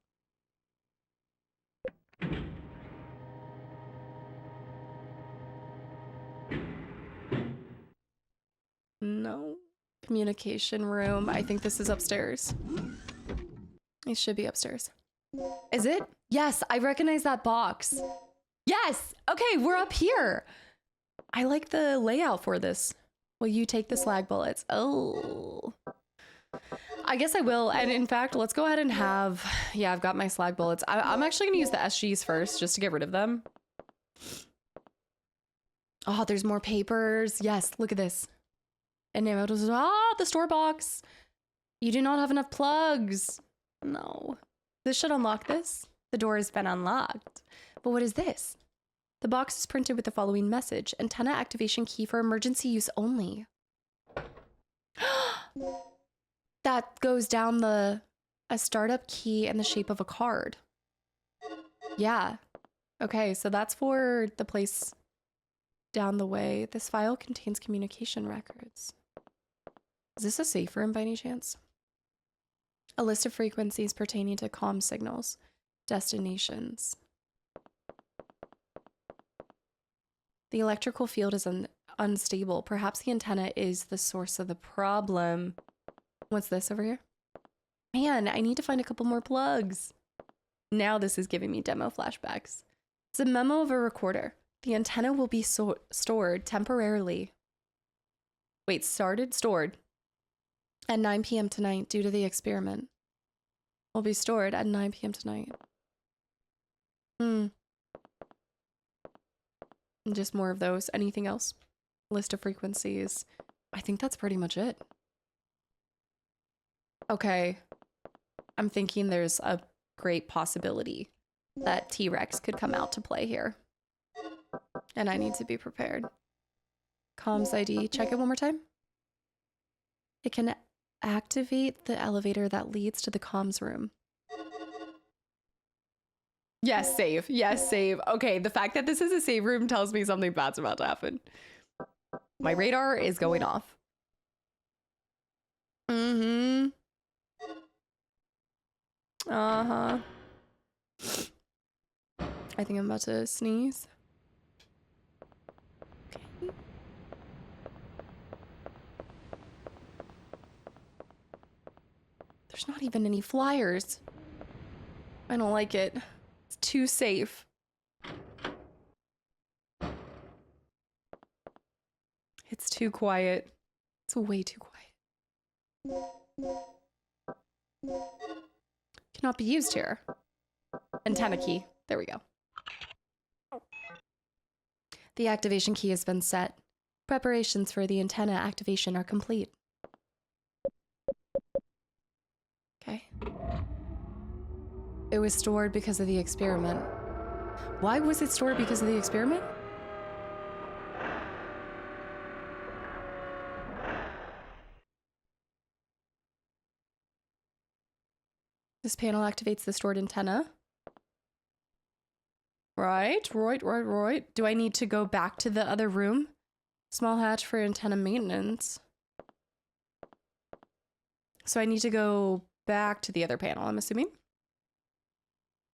No. Communication room. I think this is upstairs. It should be upstairs. Is it? Yes, I recognize that box. Yes! Okay, we're up here. I like the layout for this. Will you take the slag bullets? Oh. I guess I will. And in fact, let's go ahead and have... Yeah, I've got my slag bullets. I'm actually going to use the SGs first just to get rid of them. Oh, there's more papers. Yes, look at this. And now the store box. You do not have enough plugs. No. This should unlock this. The door has been unlocked. But what is this? The box is printed with the following message. Antenna activation key for emergency use only. That goes down a startup key in the shape of a card. Yeah. Okay, so that's for the place down the way. This file contains communication records. Is this a safe room by any chance? A list of frequencies pertaining to comm signals. Destinations. The electrical field is unstable. Perhaps the antenna is the source of the problem. What's this over here? Man, I need to find a couple more plugs. Now this is giving me demo flashbacks. It's a memo of a recorder. The antenna will be stored temporarily. Wait, stored at 9 p.m. tonight due to the experiment. Will be stored at 9 p.m. tonight. Just more of those. Anything else? List of frequencies. I think that's pretty much it. Okay. I'm thinking there's a great possibility that T-Rex could come out to play here. And I need to be prepared. Comms ID. Check it one more time. It can activate the elevator that leads to the comms room. Yes, save. Yes, save. Okay, the fact that this is a save room tells me something bad's about to happen. My radar is going off. Uh-huh. I think I'm about to sneeze. Okay. There's not even any flyers. I don't like it. It's too safe. too quiet. It's way too quiet. Cannot be used here. Antenna key. There we go. The activation key has been set. Preparations for the antenna activation are complete. Okay. It was stored because of the experiment. Why was it stored because of the experiment? This panel activates the stored antenna. Right. Do I need to go back to the other room? Small hatch for antenna maintenance. So I need to go back to the other panel, I'm assuming.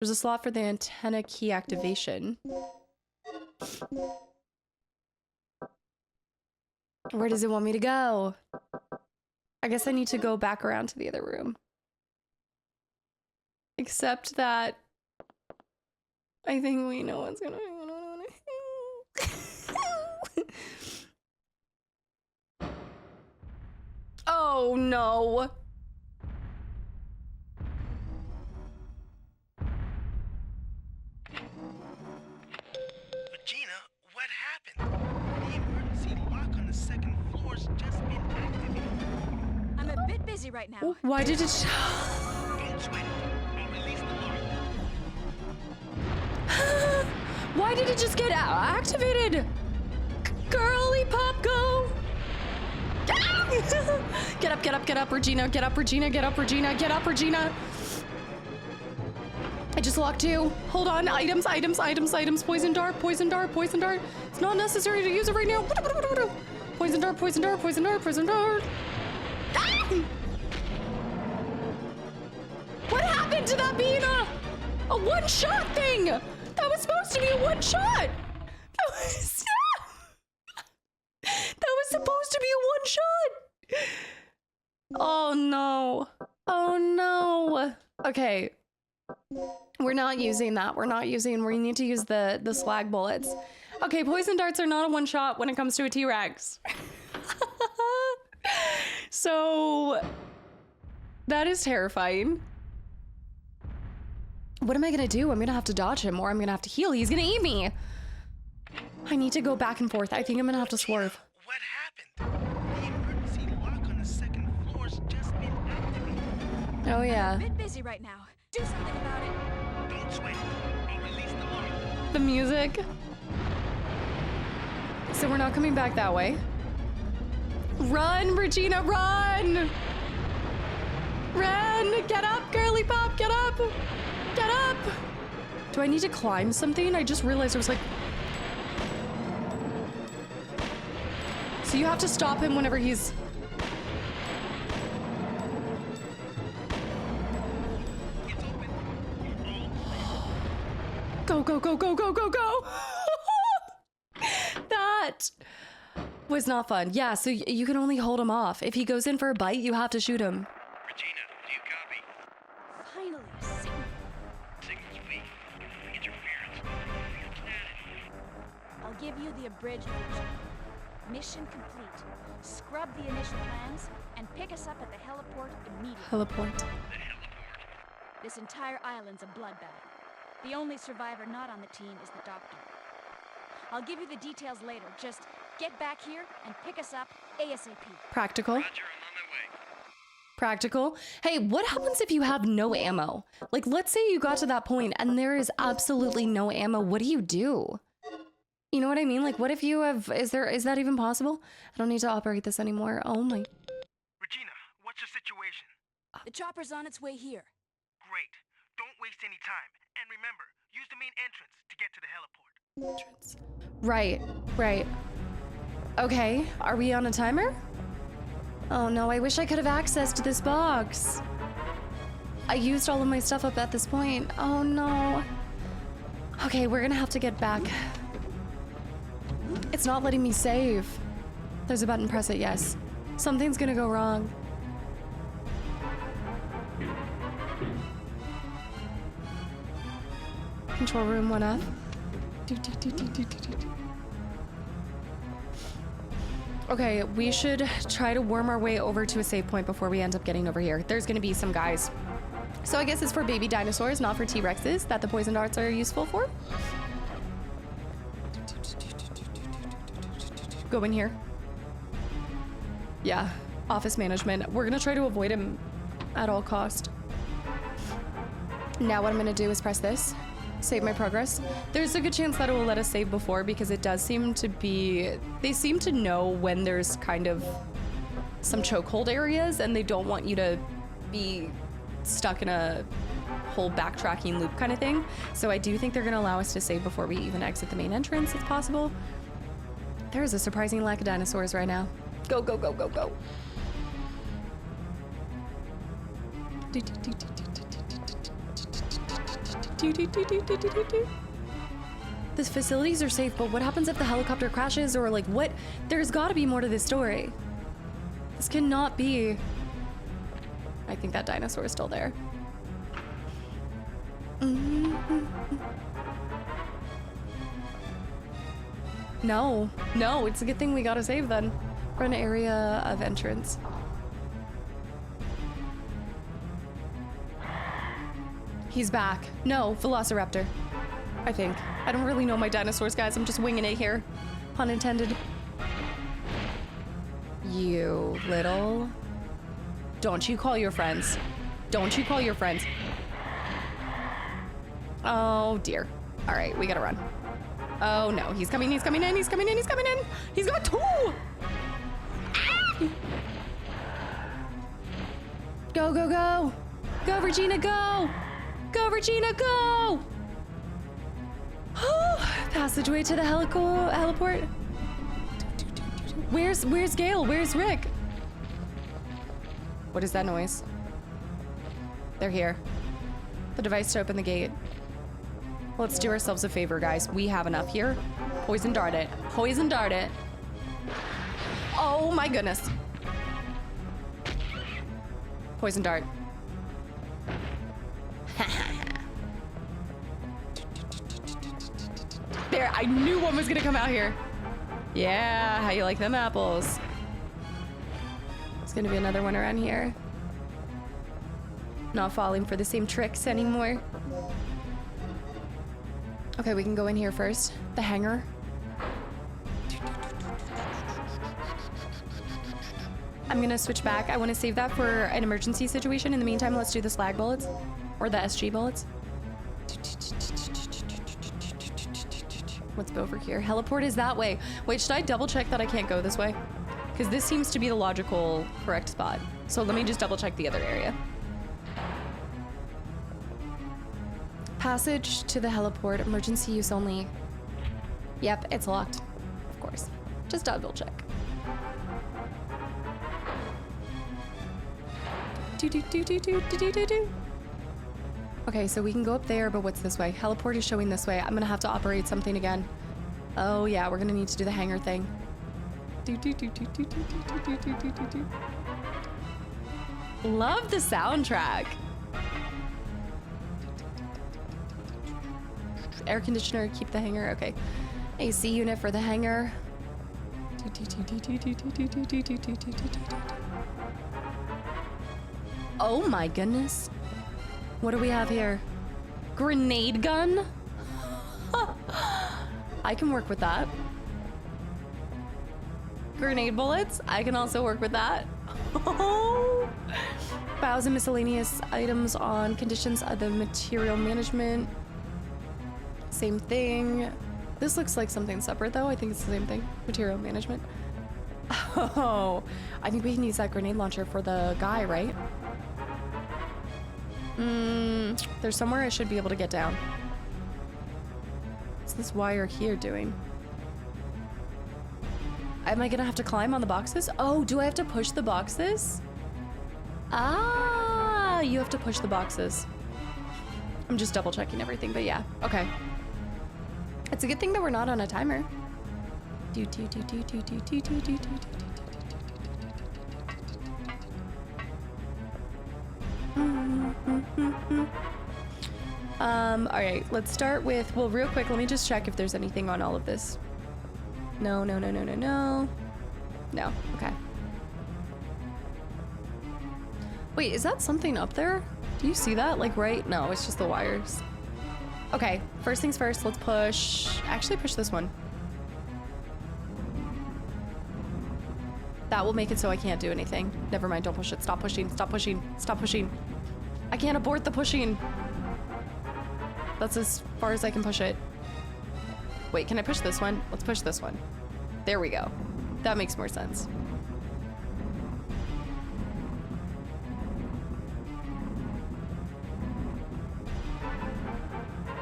There's a slot for the antenna key activation. Where does it want me to go? I guess I need to go back around to the other room. Except that I think we know what's gonna Oh no. Regina, what happened? The emergency lock on the second floor's just been activated. I'm a bit busy right now. Why did it Don't sweat it. I'll release the lock. Why did it just get activated? Girly pop, go! Get up, get up, get up, Regina. Get up, Regina. Get up, Regina. Get up, Regina. I just locked two. Hold on. Items, items, items, items. Poison dart, poison dart, poison dart. It's not necessary to use it right now. Poison dart, poison dart, poison dart, poison dart. What happened to that being a one-shot thing? That was supposed to be a one-shot. That was supposed to be a one-shot. Oh no. Oh no. Okay. We're not using that. We need to use the slag bullets. Okay, poison darts are not a one-shot when it comes to a T-Rex. So that is terrifying. What am I gonna do? I'm gonna have to dodge him, or I'm gonna have to heal. He's gonna eat me. I need to go back and forth. I think I'm gonna have to swerve. What happened? The emergency lock on the second floor's just been activated. Oh yeah. I'm a bit busy right now. Do something about it. Don't sweat it. I'll release the lock. The music. So we're not coming back that way. Run, Regina, run! Run! Get up, girly pop, get up! Get up! Do I need to climb something? I just realized I was like... So you have to stop him whenever he's... Go, go, go, go, go, go, go! That was not fun. Yeah, so you can only hold him off. If he goes in for a bite, you have to shoot him. Regina, do you copy? Finally, a signal. Signal's weak. Interference. I'll give you the abridged version. Mission complete. Scrub the initial plans and pick us up at the heliport immediately. Heliport. The heliport. This entire island's a bloodbath. The only survivor not on the team is the doctor. I'll give you the details later. Just get back here and pick us up ASAP. Practical. Roger, I'm on my way. Practical. Hey, what happens if you have no ammo? Like, let's say you got to that point and there is absolutely no ammo. What do you do? You know what I mean? Like, what if you have... Is that even possible? I don't need to operate this anymore. Oh my... Regina, what's your situation? The chopper's on its way here. Great. Don't waste any time. And remember, use the main entrance to get to the heliport. Right, right. Okay, are we on a timer? Oh no, I wish I could have accessed this box. I used all of my stuff up at this point. Oh no. Okay, we're gonna have to get back. It's not letting me save. There's a button, press it, yes. Something's gonna go wrong. Control room went up. Okay, we should try to worm our way over to a save point before we end up getting over here. There's gonna be some guys. So I guess it's for baby dinosaurs, not for T-Rexes, that the poison darts are useful for. Go in here. Yeah, office management. We're gonna try to avoid him at all cost. Now what I'm gonna do is press this, save my progress. There's a good chance that it will let us save before because it does seem to be, they seem to know when there's kind of some chokehold areas and they don't want you to be stuck in a whole backtracking loop kind of thing. So I do think they're gonna allow us to save before we even exit the main entrance if possible. There is a surprising lack of dinosaurs right now. Go, go, go, go, go. The facilities are safe, but what happens if the helicopter crashes or like what? There's gotta be more to this story. This cannot be. I think that dinosaur is still there. No, no, it's a good thing we gotta save then. We're in an area of entrance. He's back. No, Velociraptor. I think. I don't really know my dinosaurs, guys. I'm just winging it here. Pun intended. You little... Don't you call your friends. Don't you call your friends. Oh, dear. All right, we gotta run. Oh, no. He's coming, he's coming in, he's coming in, he's coming in. He's got two! Ah! Go, go, go. Go, Regina, go. Go, Regina, go! Passageway to the heliport. Where's Gale? Where's Rick? What is that noise? They're here. The device to open the gate. Let's do ourselves a favor, guys. We have enough here. Poison dart it. Poison dart it. Oh my goodness. Poison dart. There, I knew one was gonna come out here. Yeah, how you like them apples? There's gonna be another one around here. Not falling for the same tricks anymore. Okay, we can go in here first. The hangar. I'm gonna switch back. I wanna save that for an emergency situation. In the meantime, let's do the slag bullets. Or the SG bullets. Let's go over here. Heliport is that way. Wait, should I double check that I can't go this way? Because this seems to be the logical, correct spot. So let me just double check the other area. Passage to the heliport, emergency use only. Yep, it's locked. Of course. Just double check. Okay, so we can go up there, but what's this way? Heliport is showing this way. I'm gonna have to operate something again. Oh yeah, we're gonna need to do the hangar thing. Love the soundtrack. Air conditioner, keep the hangar. Okay. AC unit for the hangar. Oh my goodness. What do we have here? Grenade gun? I can work with that. Grenade bullets? I can also work with that. Bows and miscellaneous items on conditions of the material management. Same thing. This looks like something separate though. I think it's the same thing. Material management. Oh, I think we can use that grenade launcher for the guy, right? There's somewhere I should be able to get down. What's this wire here doing? Am I gonna have to climb on the boxes? Oh, do I have to push the boxes? Ah, you have to push the boxes. I'm just double checking everything, but yeah, okay. It's a good thing that we're not on a timer. All right, let's start with, well, real quick, let me just check if there's anything on all of this. No. No, okay. Wait, is that something up there? Do you see that? Like right? No, it's just the wires. Okay, first things first, let's push. Actually, push this one. That will make it so I can't do anything. Never mind, don't push it. Stop pushing, stop pushing, stop pushing. I can't abort the pushing. That's as far as I can push it. Wait, can I push this one? Let's push this one. There we go. That makes more sense.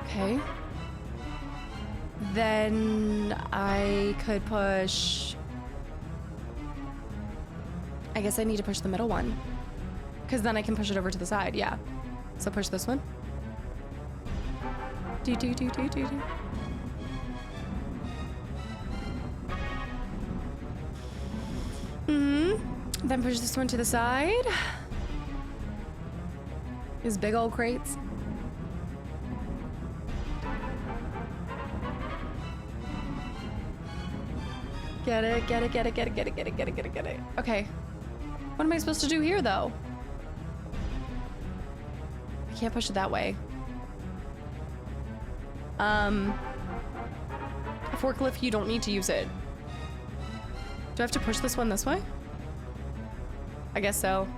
Okay. Then I could push... I guess I need to push the middle one. Because then I can push it over to the side, yeah. So push this one. Do. Then push this one to the side. These big old crates. Get it. Okay. What am I supposed to do here, though? I can't push it that way. A forklift, you don't need to use it. Do I have to push this one this way? I guess so.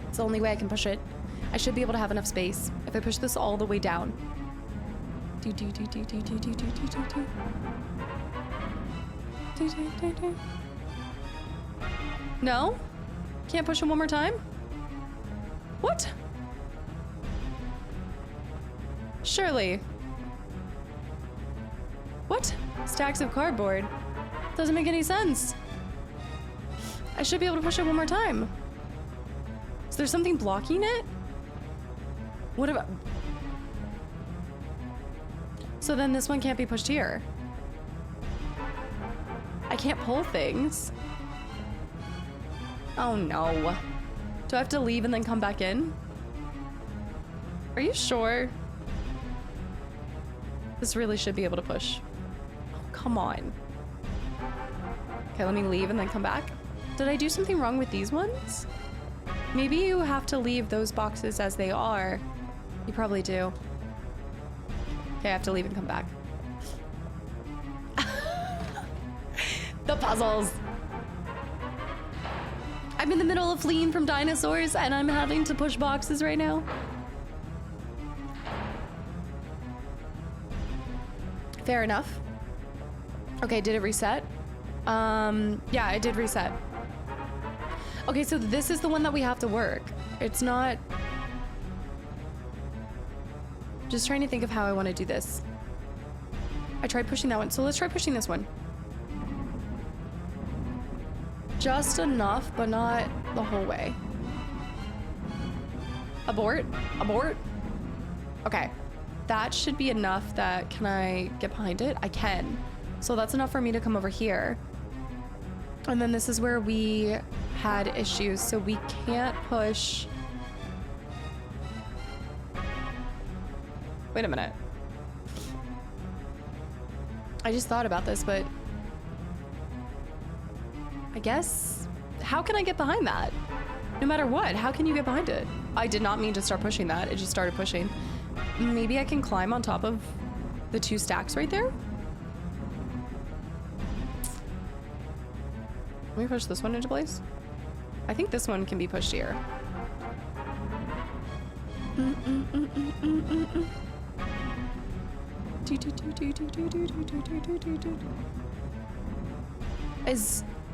It's the only way I can push it. I should be able to have enough space if I push this all the way down. Do. No? Can't push him one more time? What? Surely. What? Stacks of cardboard? Doesn't make any sense. I should be able to push it one more time. Is there something blocking it? What about... So then this one can't be pushed here. I can't pull things. Oh no. Do I have to leave and then come back in? Are you sure? This really should be able to push. Oh, come on. Okay, let me leave and then come back. Did I do something wrong with these ones? Maybe you have to leave those boxes as they are. You probably do. Okay, I have to leave and come back. The puzzles. I'm in the middle of fleeing from dinosaurs and I'm having to push boxes right now. Fair enough. Okay, did it reset? Yeah, it did reset. Okay, so this is the one that we have to work. It's not... Just trying to think of how I want to do this. I tried pushing that one, so let's try pushing this one. Just enough, but not the whole way. Abort? Abort? Okay. That should be enough that... Can I get behind it? I can. So that's enough for me to come over here. And then this is where we had issues, so we can't push... Wait a minute. I just thought about this, but... I guess... How can I get behind that? No matter what, how can you get behind it? I did not mean to start pushing that, it just started pushing. Maybe I can climb on top of the two stacks right there? Let me push this one into place. I think this one can be pushed here.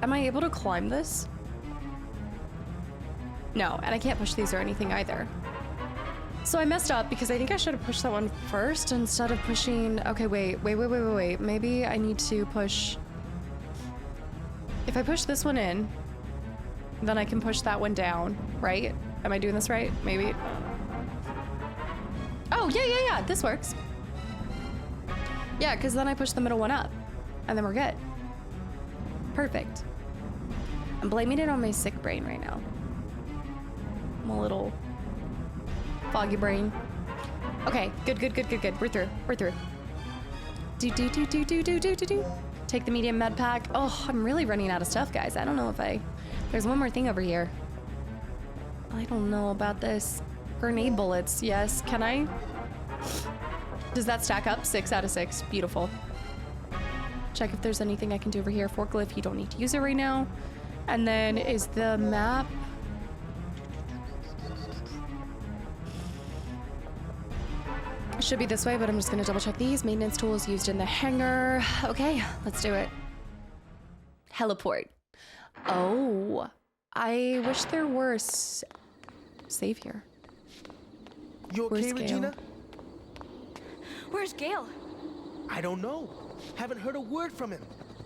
Am I able to climb this? No, and I can't push these or anything either. So I messed up because I think I should have pushed that one first instead of pushing... Okay, wait. Maybe I need to push... If I push this one in, then I can push that one down, right? Am I doing this right? Maybe. Oh, yeah, this works. Yeah, because then I push the middle one up, and then we're good. Perfect. I'm blaming it on my sick brain right now. I'm a little foggy brain. Okay, good. We're through. Do. Take the medium med pack. Oh, I'm really running out of stuff, guys. I don't know if there's one more thing over here. I don't know about this. Grenade bullets, yes. Can I? Does that stack up? 6 out of 6. Beautiful. Check if there's anything I can do over here. Forklift, you don't need to use it right now. And then is the map... Should be this way, but I'm just gonna double check these. Maintenance tools used in the hangar. Okay, let's do it. Heliport. Oh, I wish there were save here. You okay, Regina? Where's Gale? I don't know. Haven't heard a word from him.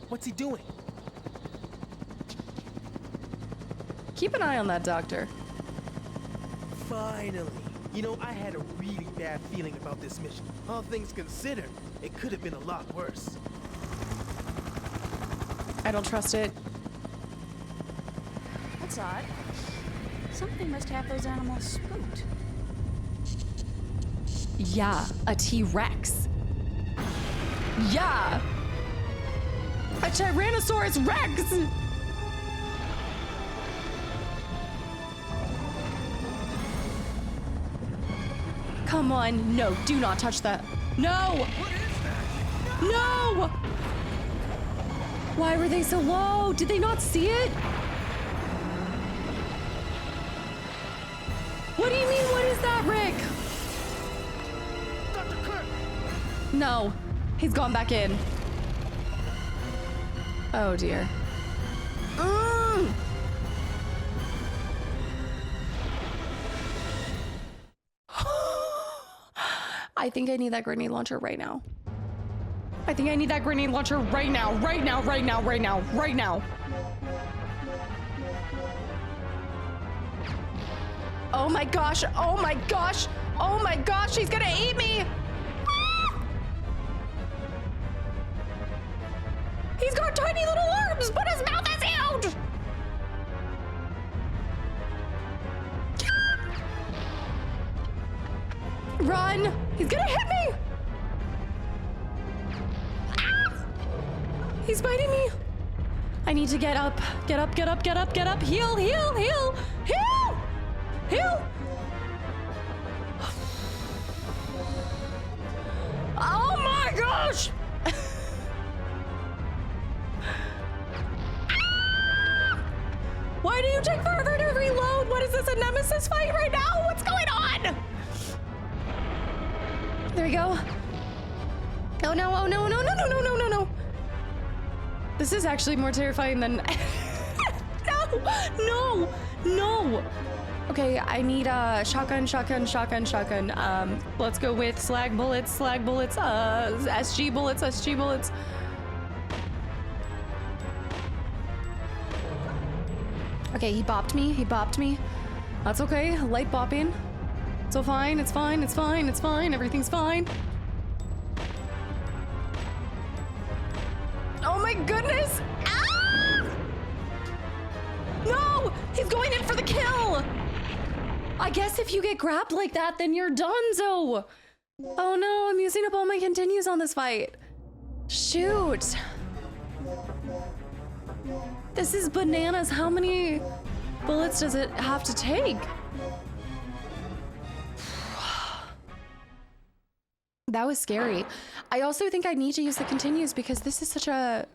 What's he doing? Keep an eye on that doctor. Finally. You know, I had a really bad feeling about this mission. All things considered, it could have been a lot worse. I don't trust it. That's odd. Something must have those animals spooked. Yeah, a T-Rex. Yeah! A Tyrannosaurus Rex! Come on, no, do not touch that. No! What is that? No! Why were they so low? Did they not see it? What do you mean, what is that, Rick? Dr. Kirk! No, he's gone back in. Oh dear. I think I need that grenade launcher right now. I think I need that grenade launcher right now, right now, right now, right now, right now. Oh my gosh, oh my gosh, oh my gosh, he's gonna eat me! He's got tiny little arms, but his mouth is huge! Run! He's gonna hit me! Ah! He's biting me! I need to get up. Get up, get up, get up, get up. Heal, heal, heal, heal! Heal! Oh my gosh! Why do you take forever to reload? What is this, a nemesis fight right now? What's going on? There we go. Oh no, oh no, no, no, no, no, no, no, no. This is actually more terrifying than... No, no, no. Okay, I need a shotgun, shotgun, shotgun, shotgun. Let's go with slag bullets, SG bullets, SG bullets. Okay, he bopped me, he bopped me. That's okay, light bopping. It's all fine, it's fine, it's fine, it's fine, everything's fine. Oh my goodness! Ah! No! He's going in for the kill! I guess if you get grabbed like that, then you're donezo! Oh no, I'm using up all my continues on this fight. Shoot. This is bananas. How many bullets does it have to take? That was scary. I also think I need to use the continues because this is such a...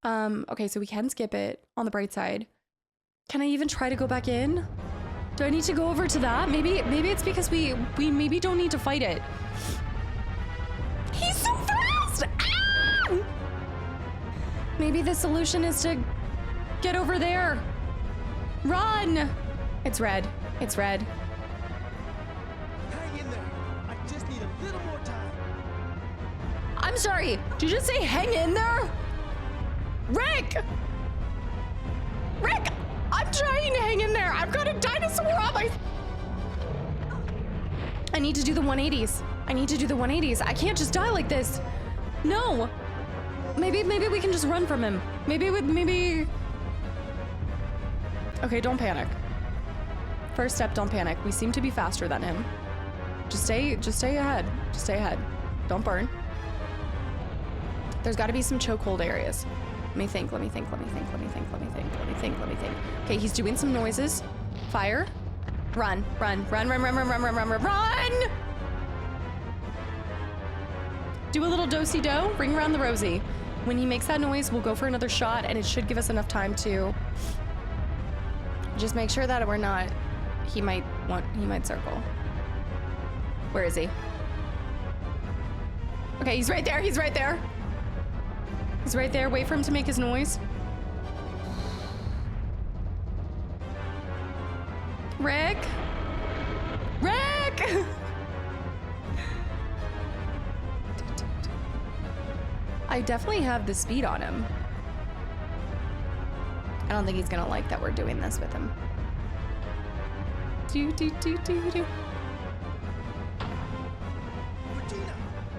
Okay, so we can skip it on the bright side. Can I even try to go back in? Do I need to go over to that? Maybe it's because we maybe don't need to fight it. He's so fast! Ah! Maybe the solution is to get over there. Run! It's red. It's red. Hang in there. I just need a little more time. I'm sorry. Did you just say hang in there? Rick! Rick! I'm trying to hang in there. I've got a dinosaur on my... I need to do the 180s. I need to do the 180s. I can't just die like this. No. Maybe we can just run from him. Maybe... Okay, don't panic. First step, don't panic. We seem to be faster than him. Just stay ahead. Just stay ahead. Don't burn. There's got to be some chokehold areas. Let me think. Okay, he's doing some noises. Fire. Run. Do a little do-si-do, ring around the rosy. When he makes that noise, we'll go for another shot, and it should give us enough time to just make sure that we're not, he might circle. Where is he? Okay, he's right there, He's right there, wait for him to make his noise. Rick! I definitely have the speed on him. I don't think he's gonna like that we're doing this with him. Regina,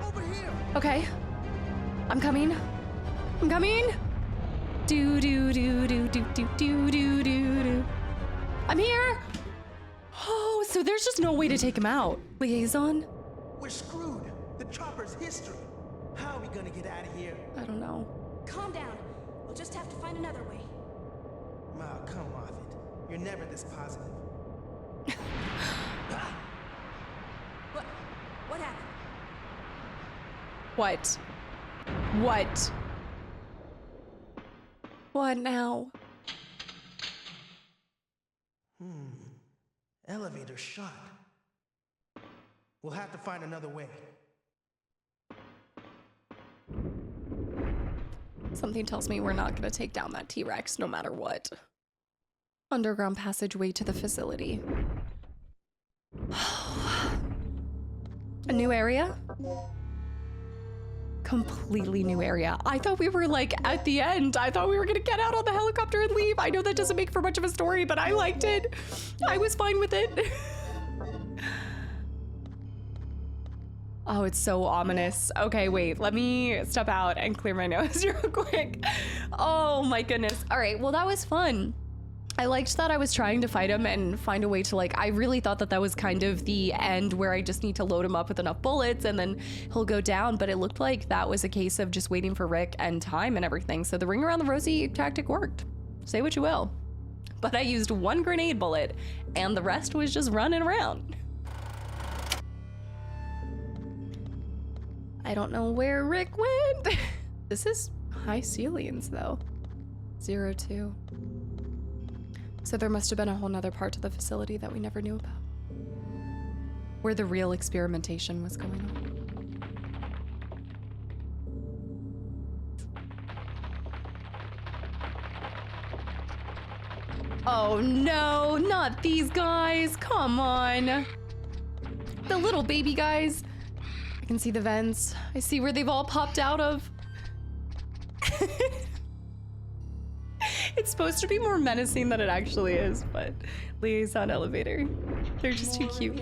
over here. Okay. I'm coming. I'm here. Oh, so there's just no way to take him out. Liaison? We're screwed. The chopper's history. How are we gonna get out of here? I don't know. Calm down. We'll just have to find another way. Ma, come off it. You're never this positive. What happened? What now? Elevator shot. We'll have to find another way. Something tells me we're not gonna take down that T-Rex no matter what. Underground passageway to the facility. A new area? Completely new area. I thought we were like at the end. I thought we were gonna get out on the helicopter and leave. I know that doesn't make for much of a story, but I liked it. I was fine with it. Oh, it's so ominous. Okay, wait, let me step out and clear my nose real quick. Oh my goodness. All right, well, that was fun. I liked that I was trying to fight him and find a way to like, I really thought that that was kind of the end where I just need to load him up with enough bullets and then he'll go down, but it looked like that was a case of just waiting for Rick and time and everything. So the ring around the rosy tactic worked. Say what you will. But I used one grenade bullet and the rest was just running around. I don't know where Rick went. This is high ceilings though. 02. So there must have been a whole nother part to the facility that we never knew about. Where the real experimentation was going on. Oh no, not these guys, come on. The little baby guys. I can see the vents. I see where they've all popped out of. It's supposed to be more menacing than it actually is, but liaison elevator. They're just too cute.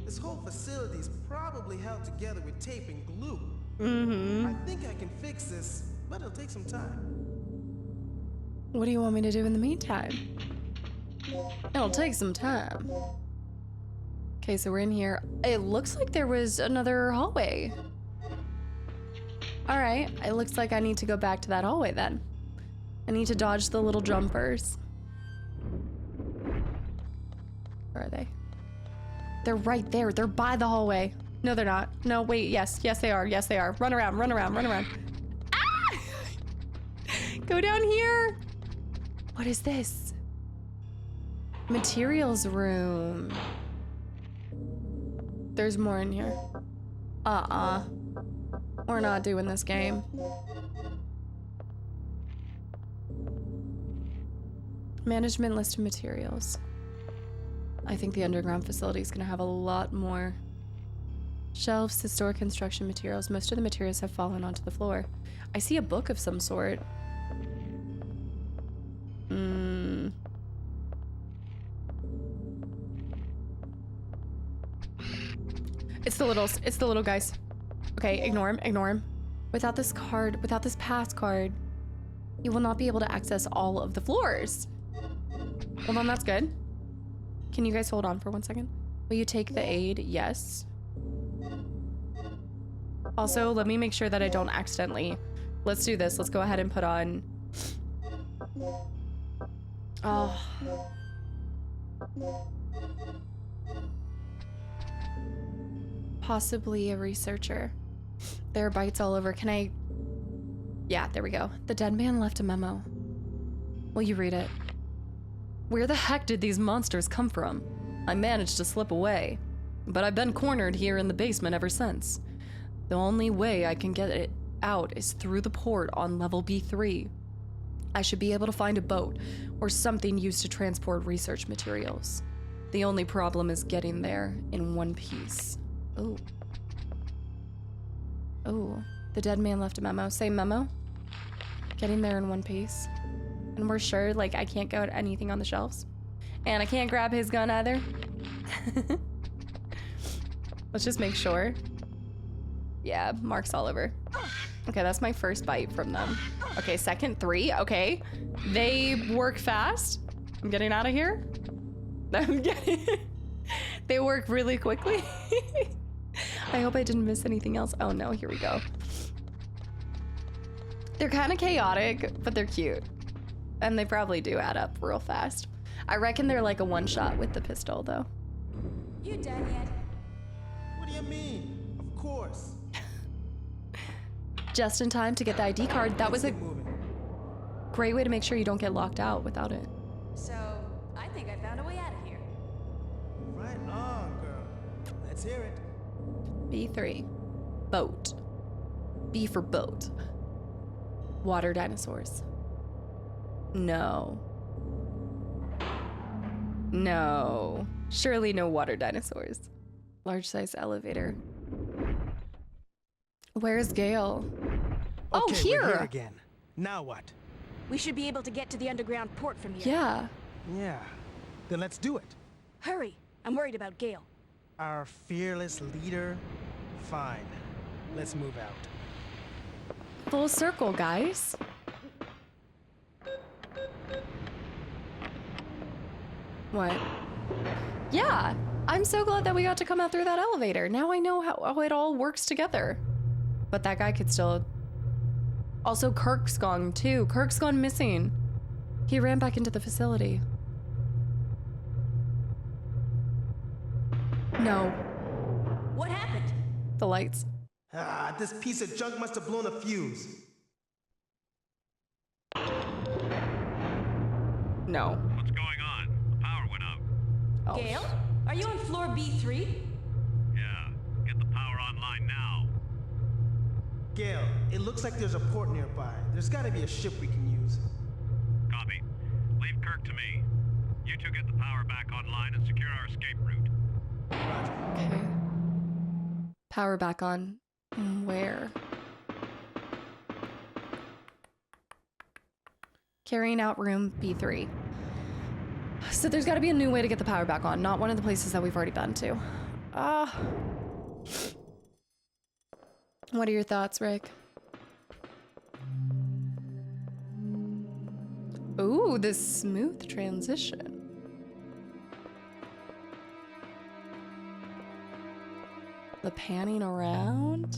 This whole facility is probably held together with tape and glue. I think I can fix this, but it'll take some time. What do you want me to do in the meantime? It'll take some time. Okay, so we're in here. It looks like there was another hallway. All right, it looks like I need to go back to that hallway then. I need to dodge the little jumpers. Where are they? They're right there. They're by the hallway. No, they're not. No, wait, yes they are. Yes, they are. Run around, run around, run around. Ah! Go down here. What is this? Materials room. There's more in here. We're not doing this game. Management list of materials. I think the underground facility is gonna have a lot more shelves to store construction materials. Most of the materials have fallen onto the floor. I see a book of some sort. It's the little guys. Okay, ignore him. Without this pass card, you will not be able to access all of the floors. Well, then that's good. Can you guys hold on for 1 second? Will you take the aid? Yes. Also, let me make sure that I don't accidentally. Let's do this. Let's go ahead and put on. Oh. Possibly a researcher. There are bites all over. Can I? Yeah, there we go. The dead man left a memo. Will you read it? Where the heck did these monsters come from? I managed to slip away, but I've been cornered here in the basement ever since. The only way I can get it out is through the port on level B3. I should be able to find a boat or something used to transport research materials. The only problem is getting there in one piece. Oh. Oh, the dead man left a memo. Same memo? Getting there in one piece. And we're sure, like, I can't go to anything on the shelves. And I can't grab his gun either. Let's just make sure. Yeah, marks all over. Okay, that's my first bite from them. Okay, second 3, okay. They work fast. I'm getting out of here. They work really quickly. I hope I didn't miss anything else. Oh no, here we go. They're kind of chaotic, but they're cute. And they probably do add up real fast. I reckon they're like a one-shot with the pistol, though. You done yet? What do you mean? Of course. Just in time to get the ID card. That was a great way to make sure you don't get locked out without it. So, I think I found a way out of here. Right on, girl. Let's hear it. B3. Boat. B for boat. Water dinosaurs. No. No. Surely no water dinosaurs. Large size elevator. Where's Gale? Oh, Okay, here! we're here again. Now what? We should be able to get to the underground port from here. Yeah. Yeah. Then let's do it. Hurry. I'm worried about Gale. Our fearless leader? Fine. Let's move out. Full circle, guys. What? Yeah. I'm so glad that we got to come out through that elevator. Now I know how it all works together. But that guy could still... Also, Kirk's gone too. Kirk's gone missing. He ran back into the facility. No. What happened? The lights. Ah, this piece of junk must have blown a fuse. No. What's going on? The power went out. Oh. Gale? Are you on floor B3? Yeah, get the power online now. Gale, it looks like there's a port nearby. There's gotta be a ship we can use. Copy. Leave Kirk to me. You two get the power back online and secure our escape route. Roger. Okay. Power back on. Where? Carrying out room B3. So there's got to be a new way to get the power back on, not one of the places that we've already been to. What are your thoughts, Rick? Ooh, this smooth transition. The panning around.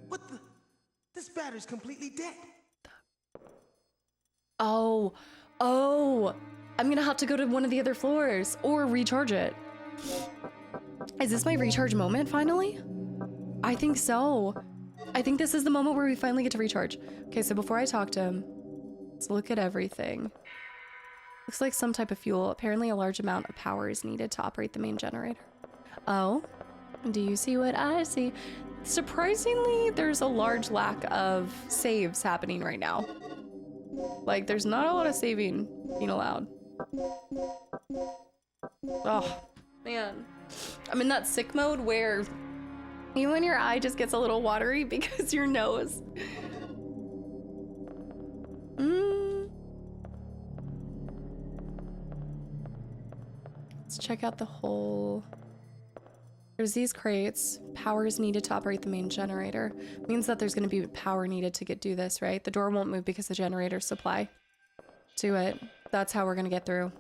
What the? This battery's completely dead. Oh, I'm gonna have to go to one of the other floors or recharge it. Is this my recharge moment finally? I think so. I think this is the moment where we finally get to recharge. Okay, so before I talk to him, let's look at everything. Looks like some type of fuel. Apparently a large amount of power is needed to operate the main generator. Oh, do you see what I see? Surprisingly, there's a large lack of saves happening right now. Like, there's not a lot of saving being allowed. Oh, man. I'm in that sick mode where even when your eye just gets a little watery because your nose. Let's check out the whole... There's these crates. Power is needed to operate the main generator. Means that there's going to be power needed to do this, right? The door won't move because the generator's supply to it. That's how we're going to get through.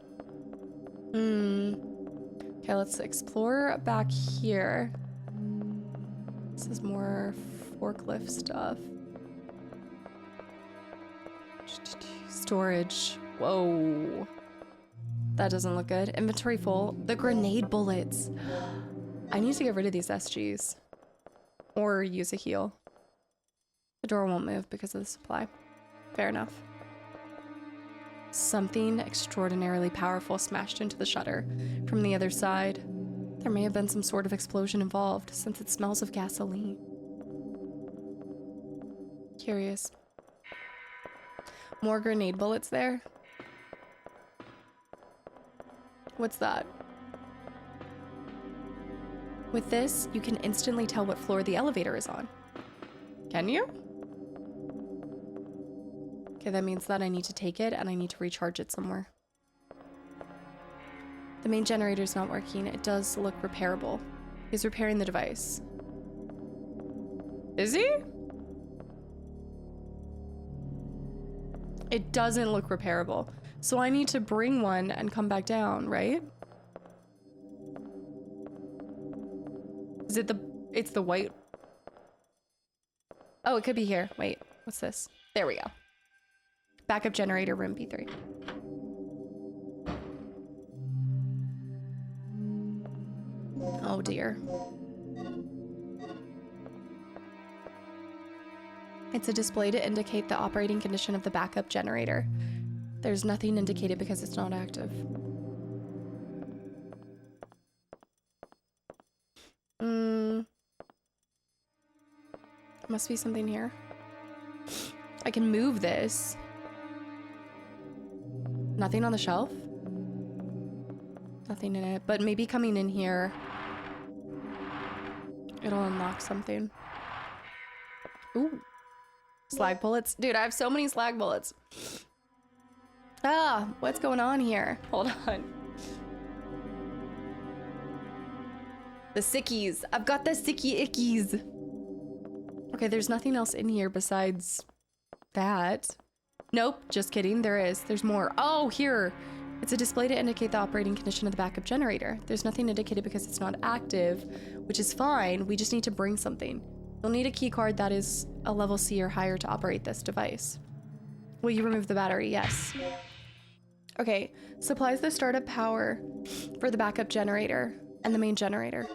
Okay, let's explore back here. This is more forklift stuff. Storage. Whoa. That doesn't look good. Inventory full. The grenade bullets. I need to get rid of these SGs. Or use a heal. The door won't move because of the supply. Fair enough. Something extraordinarily powerful smashed into the shutter from the other side. There may have been some sort of explosion involved, since it smells of gasoline. Curious. More grenade bullets there? What's that? With this, you can instantly tell what floor the elevator is on. Can you? Okay, that means that I need to take it and I need to recharge it somewhere. The main generator's not working. It does look repairable. He's repairing the device. Is he? It doesn't look repairable. So I need to bring one and come back down, right? Is it it's the white? Oh, it could be here. Wait, what's this? There we go. Backup generator, room B3. Oh dear. It's a display to indicate the operating condition of the backup generator. There's nothing indicated because it's not active. Must be something here. I can move this. Nothing on the shelf? Nothing in it, but maybe coming in here, it'll unlock something. Ooh. Slag bullets? Dude, I have so many slag bullets. Ah, what's going on here? Hold on. The sickies. I've got the sicky ickies. Okay, there's nothing else in here besides that. Nope, just kidding. There is. There's more. Oh, here. It's a display to indicate the operating condition of the backup generator. There's nothing indicated because it's not active, which is fine. We just need to bring something. You'll need a key card that is a level C or higher to operate this device. Will you remove the battery? Yes. Okay, supplies the startup power for the backup generator and the main generator.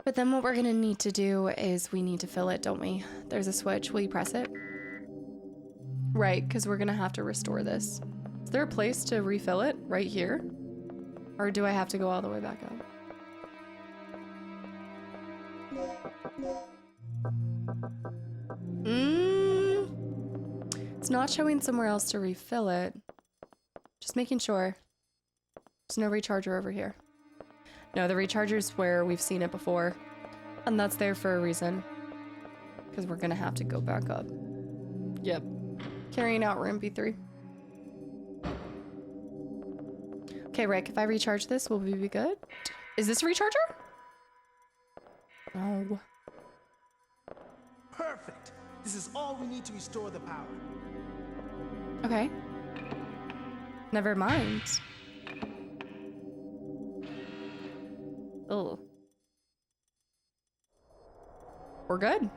But then what we're gonna need to do is we need to fill it, don't we? There's a switch. Will you press it? Right, because we're gonna have to restore this. Is there a place to refill it right here? Or do I have to go all the way back up? It's not showing somewhere else to refill it. Just making sure. There's no recharger over here. No, the recharger's where we've seen it before. And that's there for a reason. Because we're gonna have to go back up. Yep. Carrying out room B3. Okay, Rick, if I recharge this, will we be good? Is this a recharger? No. Perfect. This is all we need to restore the power. Okay. Never mind. Oh. We're good.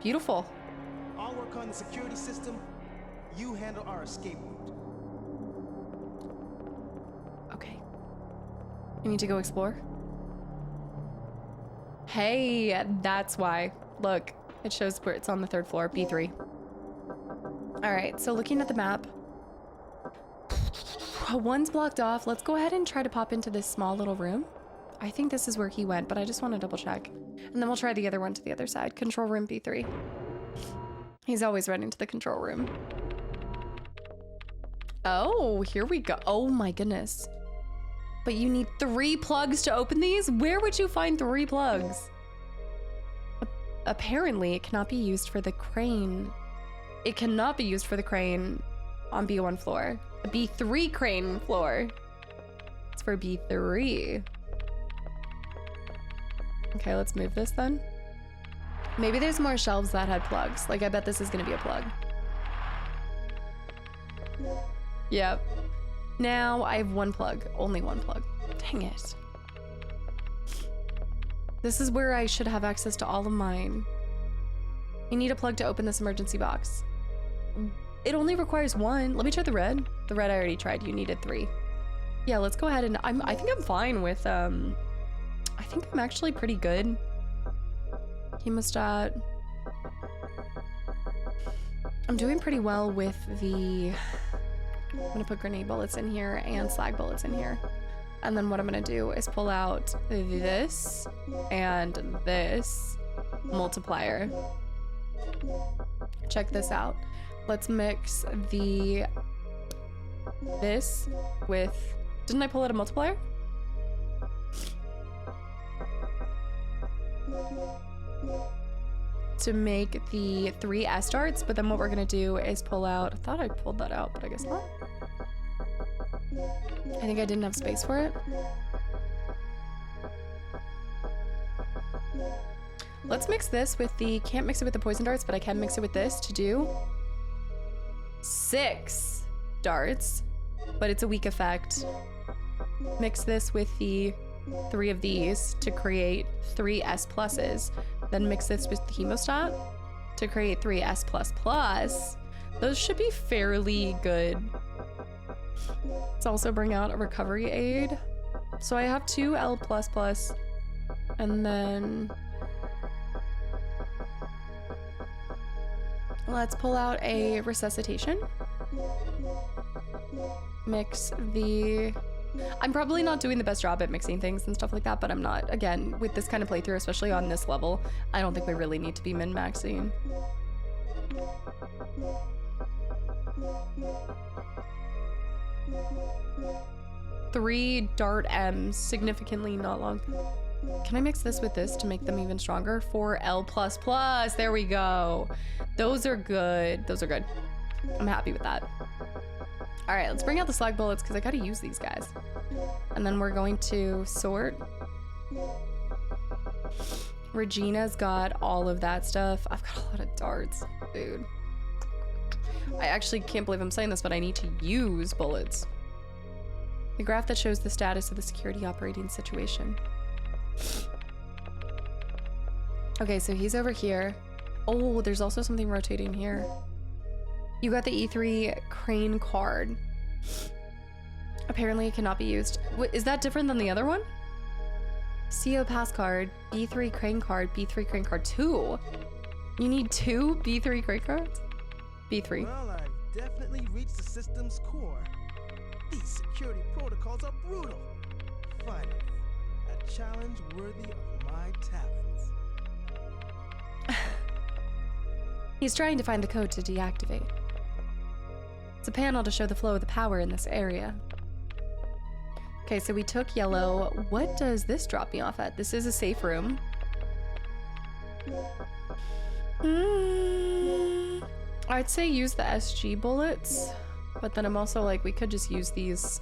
Beautiful. I'll work on the security system. You handle our escape route. Okay. You need to go explore? Hey, that's why. Look, it shows where it's on the 3rd floor, B3. All right, so looking at the map, one's blocked off. Let's go ahead and try to pop into this small little room. I think this is where he went, but I just want to double check. And then we'll try the other one to the other side. Control room B3. He's always running to the control room. Oh, here we go. Oh my goodness. But you need 3 plugs to open these? Where would you find 3 plugs? Apparently, it cannot be used for the crane. It cannot be used for the crane on B1 floor. A B3 crane floor. It's for B3. Okay, let's move this then. Maybe there's more shelves that had plugs. Like, I bet this is gonna be a plug. Yep. Now I have one plug, only one plug. Dang it. This is where I should have access to all of mine. You need a plug to open this emergency box. It only requires one. Let me try the red. The red I already tried. You needed 3. Yeah, let's go ahead and I think I'm fine with I think I'm actually pretty good. Hemostat. I'm doing pretty well with the I'm gonna put grenade bullets in here and slag bullets in here. And then what I'm gonna do is pull out this and this multiplier. Check this out. Let's mix this with, didn't I pull out a multiplier? To make the 3 S darts, but then what we're gonna do is pull out, I thought I pulled that out, but I guess not. I think I didn't have space for it. Let's mix this with the, can't mix it with the poison darts, but I can mix it with this to do 6 darts, but it's a weak effect. Mix this with the 3 of these to create 3 S pluses. Then mix this with the hemostat to create 3 S plus plus. Those should be fairly good. Let's also bring out a recovery aid. So I have 2 L plus plus, and then let's pull out a resuscitation. Mix the, I'm probably not doing the best job at mixing things and stuff like that, but I'm not, again, with this kind of playthrough, especially on this level, I don't think we really need to be min-maxing. Three dart M's, significantly not long. Can I mix this with this to make them even stronger? 4 L plus plus, there we go. Those are good, those are good. I'm happy with that. All right, let's bring out the slag bullets because I gotta use these guys. And then we're going to sort. Regina's got all of that stuff. I've got a lot of darts, dude. I actually can't believe I'm saying this, but I need to use bullets. The graph that shows the status of the security operating situation. Okay, so he's over here. Oh, there's also something rotating here. You got the E3 crane card. Apparently it cannot be used. Is that different than the other one? CO pass card, B3 crane card, B3 crane card 2. You need 2 B3 crane cards? B3. Well, I've definitely reached the system's core. These security protocols are brutal. Finally, a challenge worthy of my talents. He's trying to find the code to deactivate. It's a panel to show the flow of the power in this area. Okay, so we took yellow. What does this drop me off at? This is a safe room. I'd say use the SG bullets, but then I'm also like, we could just use these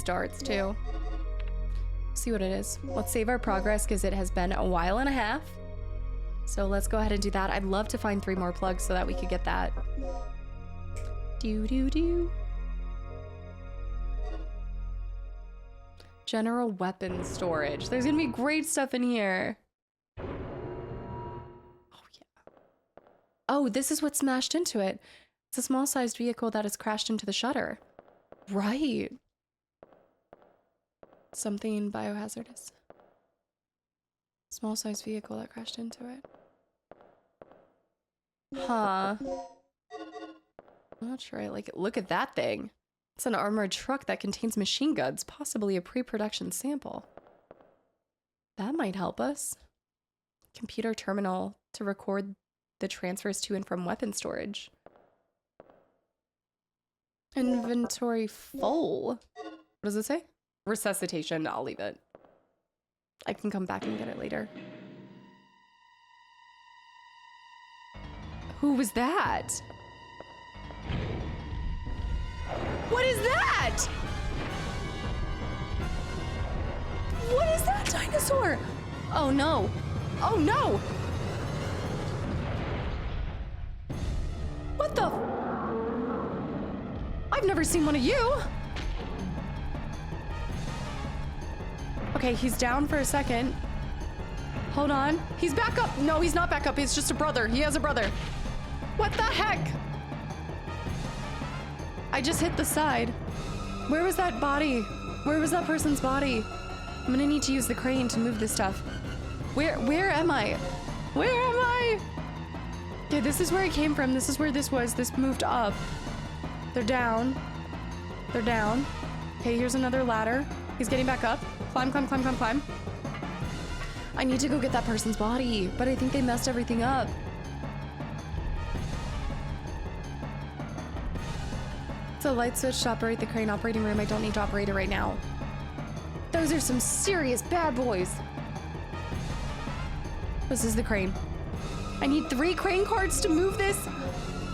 darts too. See what it is. Let's save our progress because it has been a while and a half. So let's go ahead and do that. I'd love to find 3 more plugs so that we could get that. Do. General weapons storage. There's gonna be great stuff in here. Oh yeah. Oh, this is what smashed into it. It's a small-sized vehicle that has crashed into the shutter. Right. Something biohazardous. Small-sized vehicle that crashed into it. Huh. I'm not sure I like it. Look at that thing. It's an armored truck that contains machine guns, possibly a pre-production sample. That might help us. Computer terminal to record the transfers to and from weapon storage. Inventory full. What does it say? Resuscitation. I'll leave it. I can come back and get it later. Who was that? What is that? What is that dinosaur? Oh no. Oh no. What the? I've never seen one of you. Okay, he's down for a second. Hold on. He's back up. No, he's not back up. He's just a brother. He has a brother. What the heck? I just hit the side. Where was that body? Where was that person's body? I'm gonna need to use the crane to move this stuff. Where am I? Where am I? Okay, this is where I came from. This is where this was. This moved up. They're down. They're down. Okay, here's another ladder. He's getting back up. Climb, climb, climb, climb, climb. I need to go get that person's body, but I think they messed everything up. So light switch to operate the crane operating room. I don't need to operate it right now. Those are some serious bad boys. This is the crane. I need 3 crane cards to move this.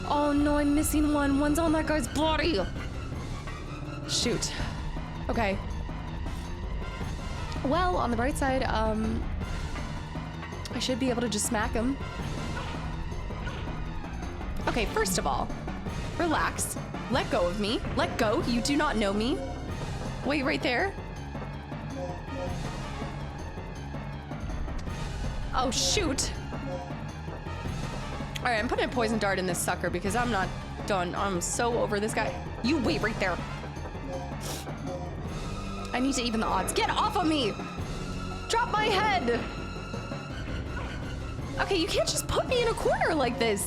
Oh no, I'm missing one. One's on that guy's body. Shoot. Okay. Well, on the bright side, I should be able to just smack him. Okay, first of all, relax. Let go of me. Let go. You do not know me. Wait right there. Oh, shoot. All right, I'm putting a poison dart in this sucker because I'm not done. I'm so over this guy. You wait right there. I need to even the odds. Get off of me! Drop my head! Okay, you can't just put me in a corner like this.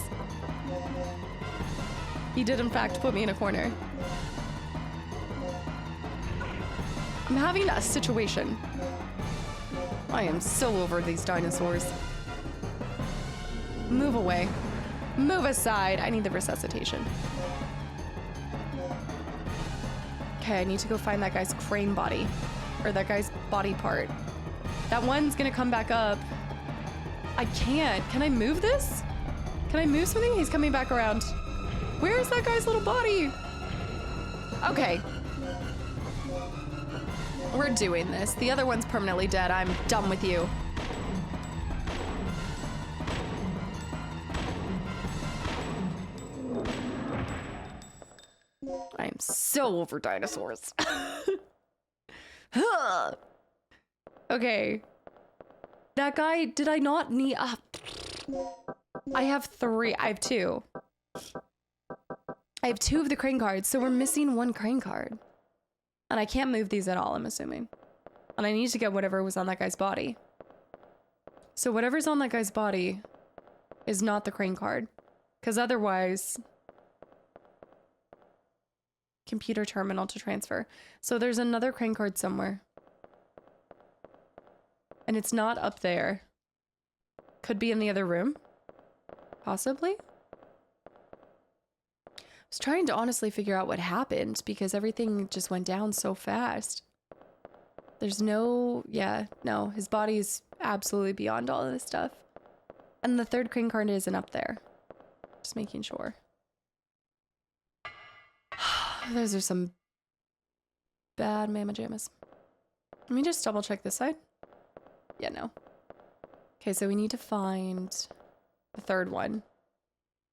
He did, in fact, put me in a corner. I'm having a situation. I am so over these dinosaurs. Move away. Move aside. I need the resuscitation. Okay, I need to go find that guy's crane body. Or that guy's body part. That one's gonna come back up. I can't. Can I move this? Can I move something? He's coming back around. Where is that guy's little body? Okay. We're doing this. The other one's permanently dead. I'm done with you. I am so over dinosaurs. Okay. That guy, did I not need... I have 3. I have 2. I have 2 of the crane cards, so we're missing 1 crane card. And I can't move these at all, I'm assuming. And I need to get whatever was on that guy's body. So whatever's on that guy's body is not the crane card. Because otherwise... Computer terminal to transfer. So there's another crane card somewhere. And it's not up there. Could be in the other room. Possibly. I was trying to honestly figure out what happened because everything just went down so fast. There's no... Yeah, no. His body's absolutely beyond all of this stuff. And the 3rd crane card isn't up there. Just making sure. Those are some bad mama jammas. Let me just double check this side. Yeah, no. Okay, so we need to find the 3rd one.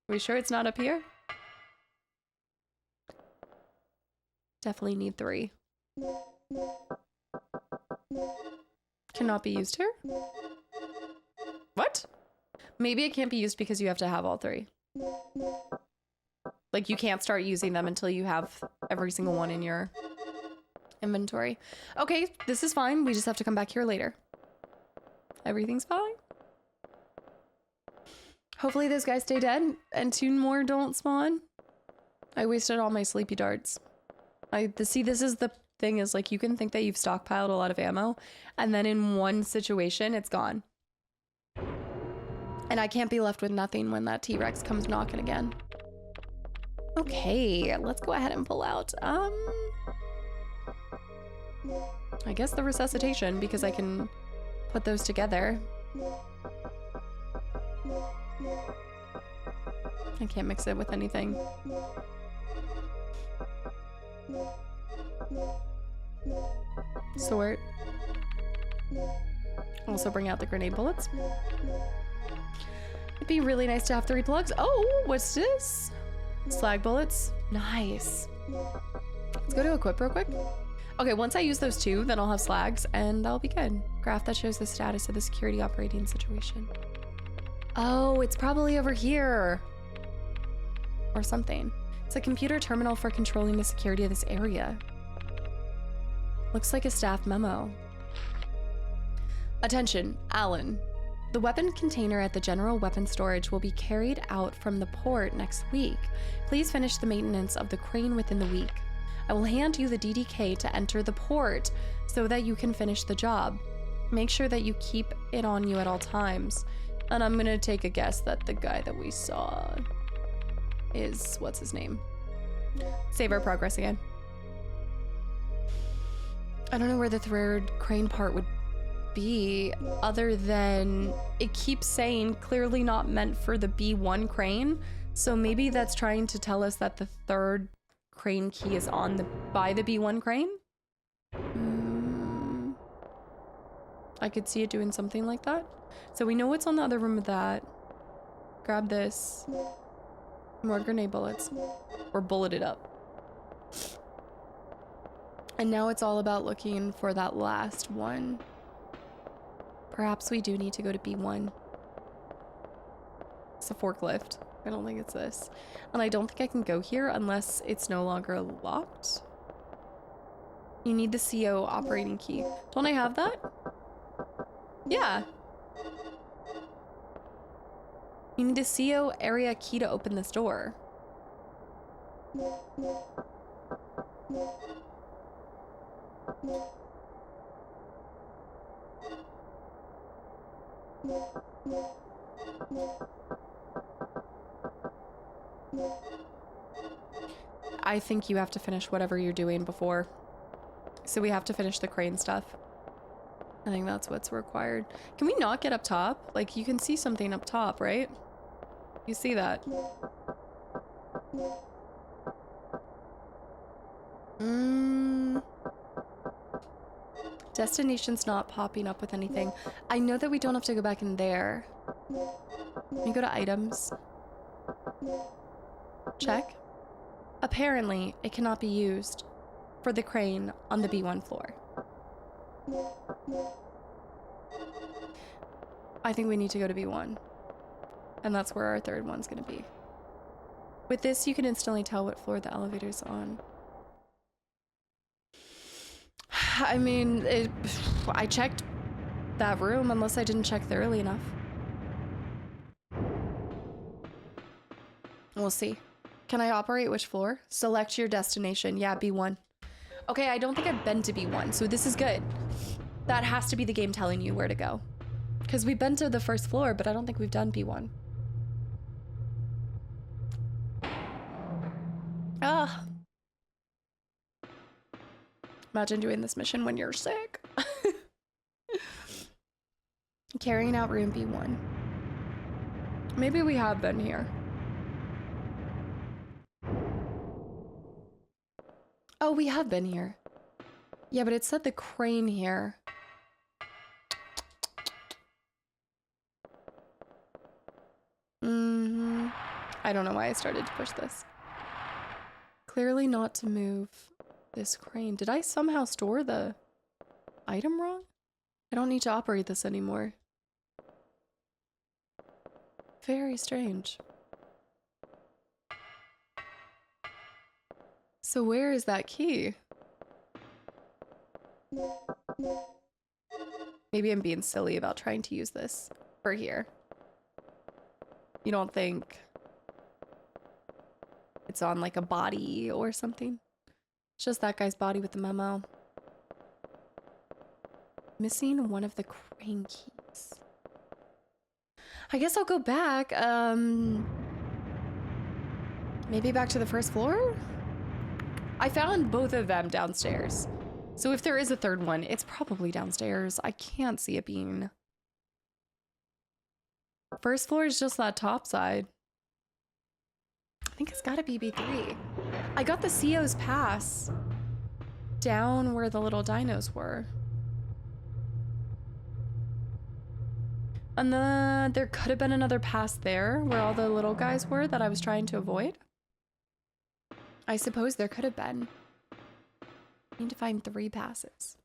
Are we sure it's not up here? Definitely need 3. Cannot be used here? What? Maybe it can't be used because you have to have all 3. Like, you can't start using them until you have every single one in your inventory. Okay, this is fine. We just have to come back here later. Everything's fine. Hopefully those guys stay dead and 2 more don't spawn. I wasted all my sleepy darts. See, this is the thing is, like, you can think that you've stockpiled a lot of ammo, and then in one situation, it's gone. And I can't be left with nothing when that T-Rex comes knocking again. Okay, let's go ahead and pull out, I guess the resuscitation, because I can put those together. I can't mix it with anything. Sort. Also bring out the grenade bullets. It'd be really nice to have 3 plugs. Oh, what's this? Slag bullets. Nice. Let's go to equip real quick. Okay, once I use those two, then I'll have slags and that'll be good. Graph that shows the status of the security operating situation. Oh, it's probably over here. Or something. It's a computer terminal for controlling the security of this area. Looks like a staff memo. Attention, Alan. The weapon container at the general weapon storage will be carried out from the port next week. Please finish the maintenance of the crane within the week. I will hand you the DDK to enter the port so that you can finish the job. Make sure that you keep it on you at all times. And I'm gonna take a guess that the guy that we saw is, what's his name? Save our progress again. I don't know where the third crane part would be other than it keeps saying clearly not meant for the B1 crane. So maybe that's trying to tell us that the third crane key is on by the B1 crane. I could see it doing something like that. So we know what's on the other room of that. Grab this. More grenade bullets. Or bullet it up. And now it's all about looking for that last one. Perhaps we do need to go to B1. It's a forklift. I don't think it's this. And I don't think I can go here unless it's no longer locked. You need the CO operating key. Don't I have that? Yeah. You need the CO area key to open this door. I think you have to finish whatever you're doing before. So we have to finish the crane stuff. I think that's what's required. Can we not get up top? Like, you can see something up top, right? You see that? Destination's not popping up with anything. I know that we don't have to go back in there. Let me go to items. Check. Apparently, it cannot be used for the crane on the B1 floor. I think we need to go to B1. And that's where our third one's gonna be. With this, you can instantly tell what floor the elevator's on. I mean, I checked that room unless I didn't check thoroughly enough. We'll see. Can I operate which floor? Select your destination. Yeah, B1. Okay, I don't think I've been to B1, so this is good. That has to be the game telling you where to go. Because we've been to the first floor, but I don't think we've done B1. Ah. Imagine doing this mission when you're sick. Carrying out room B1. Maybe we have been here. Oh, we have been here. Yeah, but it said the crane here. I don't know why I started to push this. Clearly not to move this crane. Did I somehow store the item wrong? I don't need to operate this anymore. Very strange. So where is that key? Maybe I'm being silly about trying to use this for here. You don't think it's on like a body or something? It's just that guy's body with the memo. Missing one of the crane keys. I guess I'll go back. Maybe back to the first floor? I found both of them downstairs. So if there is a third one, it's probably downstairs. I can't see it being. First floor is just that top side. I think it's gotta be B3. I got the CO's pass down where the little dinos were. And then there could have been another pass there where all the little guys were that I was trying to avoid. I suppose there could have been. I need to find 3 passes.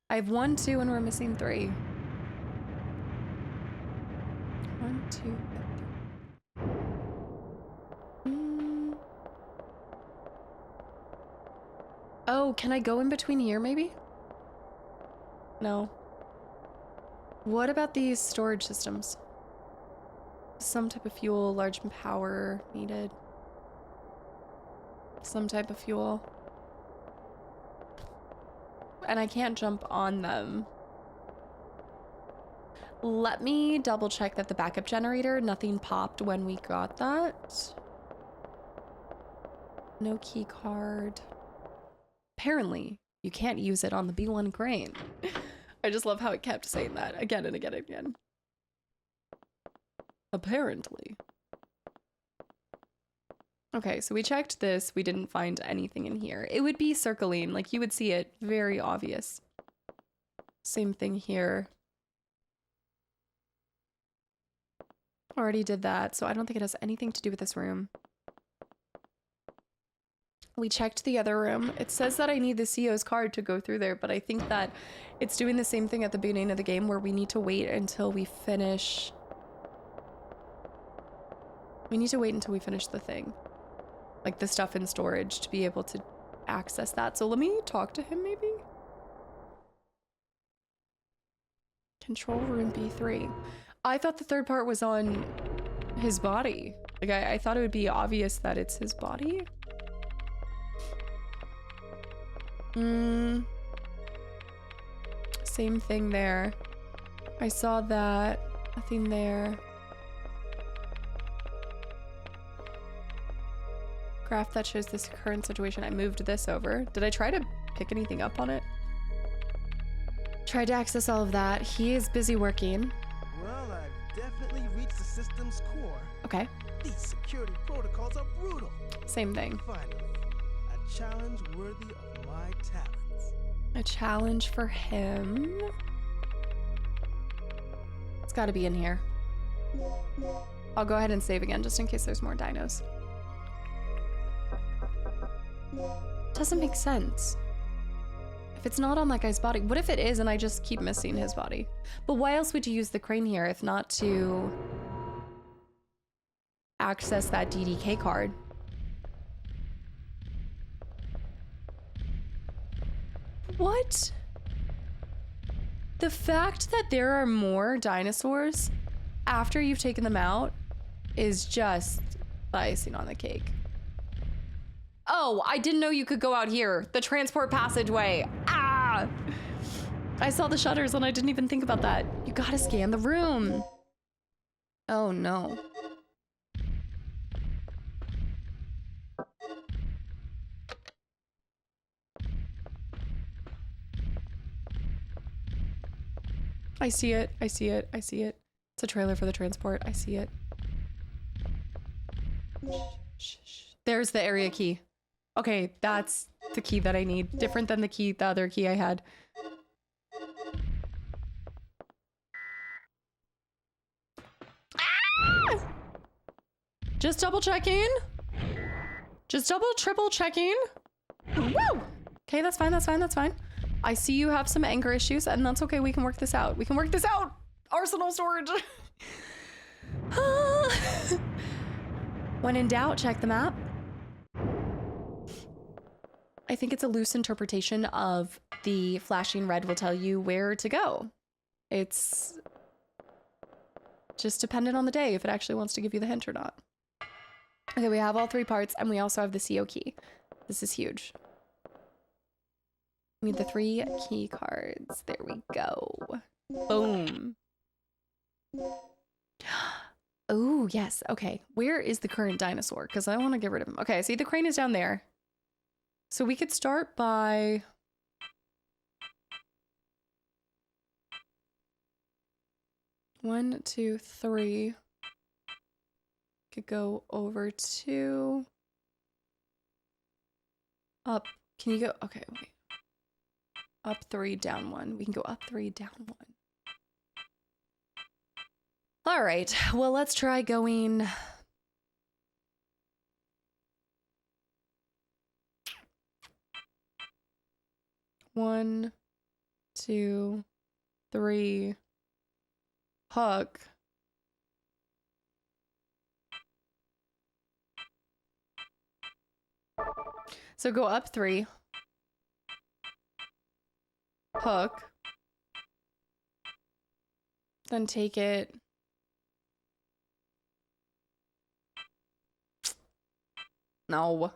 I have 1, 2, and we're missing 3. 1, 2, and 3. Oh, can I go in between here, maybe? No. What about these storage systems? Some type of fuel, large power needed. Some type of fuel. And I can't jump on them. Let me double check that the backup generator, nothing popped when we got that. No key card. Apparently, you can't use it on the B1 crane. I just love how it kept saying that again and again and again. Apparently. Okay, so we checked this. We didn't find anything in here. It would be circling, like you would see it, very obvious. Same thing here. Already did that, so I don't think it has anything to do with this room. We checked the other room. It says that I need the CO's card to go through there, but I think that it's doing the same thing at the beginning of the game where we need to wait until we finish. We need to wait until we finish the thing. Like the stuff in storage to be able to access that. So let me talk to him maybe. Control room B3. I thought the third part was on his body. Like I thought it would be obvious that it's his body. Same thing there. I saw that. Nothing there. Graph that shows this current situation. I moved this over. Did I try to pick anything up on it? Tried to access all of that. He is busy working. Well, I've definitely reached the system's core. Okay. These security protocols are brutal. Same thing. Finally, a challenge worthy of my talents. A challenge for him. It's got to be in here. I'll go ahead and save again just in case there's more dinos. Doesn't make sense. If it's not on that guy's body, what if it is and I just keep missing his body? But why else would you use the crane here if not to access that DDK card? What? The fact that there are more dinosaurs after you've taken them out is just the icing on the cake. Oh, I didn't know you could go out here. The transport passageway. Ah! I saw the shutters and I didn't even think about that. You gotta scan the room. Oh no. I see it. I see it. I see it. It's a trailer for the transport. I see it. Shh, shh. There's the area key. Okay, that's the key that I need. Different than the other key I had. Ah! Just double checking. Just triple checking. Woo! Okay, that's fine, that's fine, that's fine. I see you have some anger issues, and that's okay. We can work this out. We can work this out. Arsenal storage. When in doubt, check the map. I think it's a loose interpretation of the flashing red will tell you where to go. It's just dependent on the day if it actually wants to give you the hint or not. Okay, we have all 3 parts, and we also have the CO key. This is huge. We need the 3 key cards. There we go. Boom. Oh, yes. Okay. Where is the current dinosaur? Because I want to get rid of him. Okay, see the crane is down there. So we could start by... One, 2, 3. Could go over 2. Up. Can you go? Okay, wait. Up 3, down 1. We can go up 3, down 1. All right. Well, let's try going 1, 2, 3. Hook. So go up 3. Hook. Then take it. No.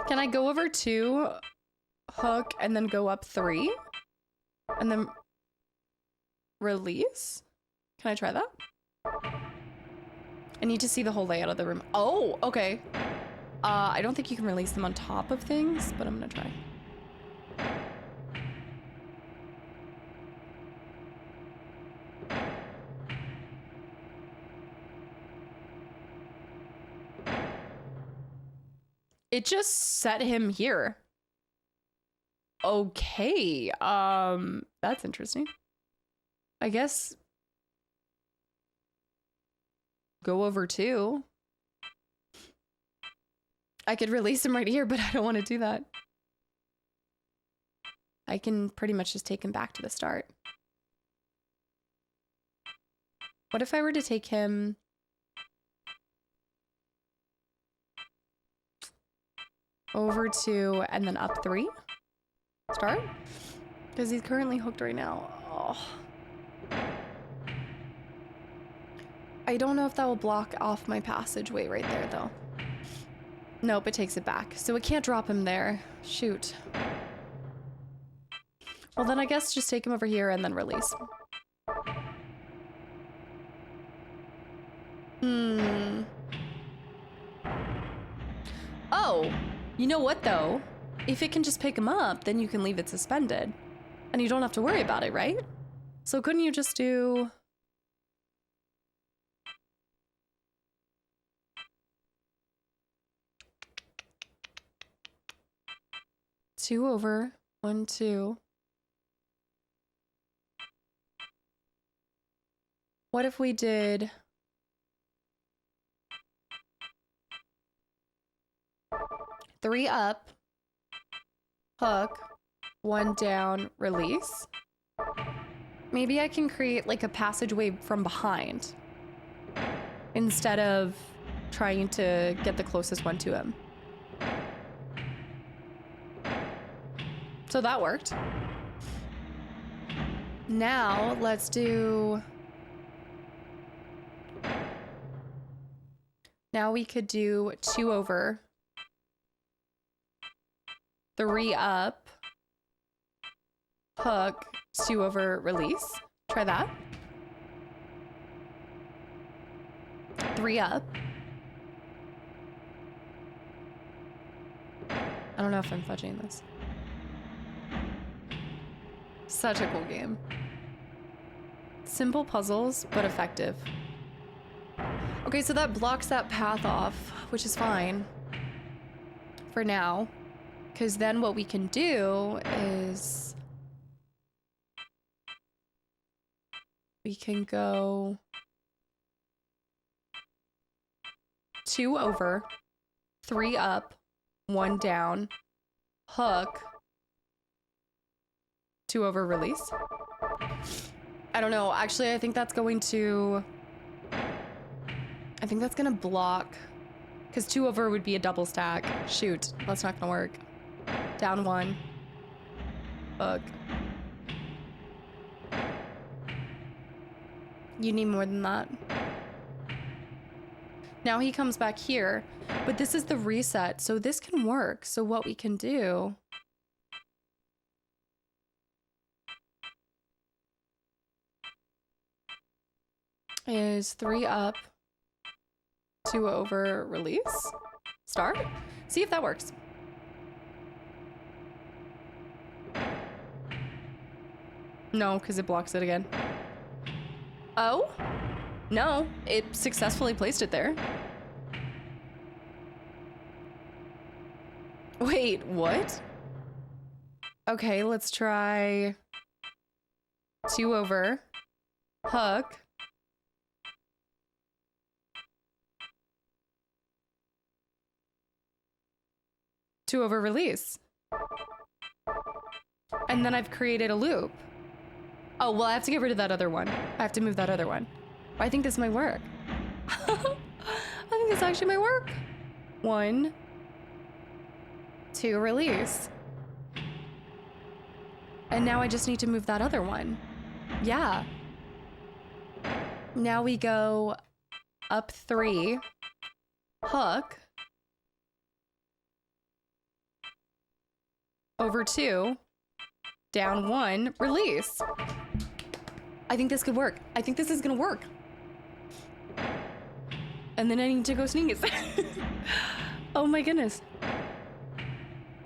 Can I go over 2, hook, and then go up 3? And then release? Can I try that? I need to see the whole layout of the room. Oh, okay. I don't think you can release them on top of things, but I'm gonna try. It just set him here. Okay, that's interesting. I guess go over 2. I could release him right here, but I don't want to do that. I can pretty much just take him back to the start. What if I were to take him over 2 and then up 3? Start? Because he's currently hooked right now. Oh. I don't know if that will block off my passageway right there, though. Nope, it takes it back. So it can't drop him there. Shoot. Well, then I guess just take him over here and then release. Oh, you know what, though? If it can just pick him up, then you can leave it suspended. And you don't have to worry about it, right? So couldn't you just do... Two over, 1, 2. What if we did... Three up, hook, 1 down, release. Maybe I can create like a passageway from behind instead of trying to get the closest one to him. So that worked. Now let's do... Now we could do 2 over, 3 up, hook, 2 over, release. Try that. 3 up. I don't know if I'm fudging this. Such a cool game. Simple puzzles, but effective. Okay, so that blocks that path off, which is fine for now. Because then what we can do is we can go 2 over, 3 up, 1 down, hook, 2 over, release. I don't know. Actually, I think that's going to... I think that's gonna block, because 2 over would be a double stack. Shoot, that's not gonna work. Down 1. Hook. You need more than that. Now he comes back here, but this is the reset, so this can work. So what we can do is 3 up, 2 over, release, start. See if that works. No, because it blocks it again. Oh? No, it successfully placed it there. Wait, what? Okay, let's try 2 over, hook, to over-release. And then I've created a loop. Oh, well, I have to get rid of that other one. I have to move that other one. I think this might work. I think this actually might work. 1, 2, release. And now I just need to move that other one. Yeah. Now we go up 3, hook, over 2, down 1, release. I think this could work. I think this is gonna work. And then I need to go sneeze. Oh my goodness.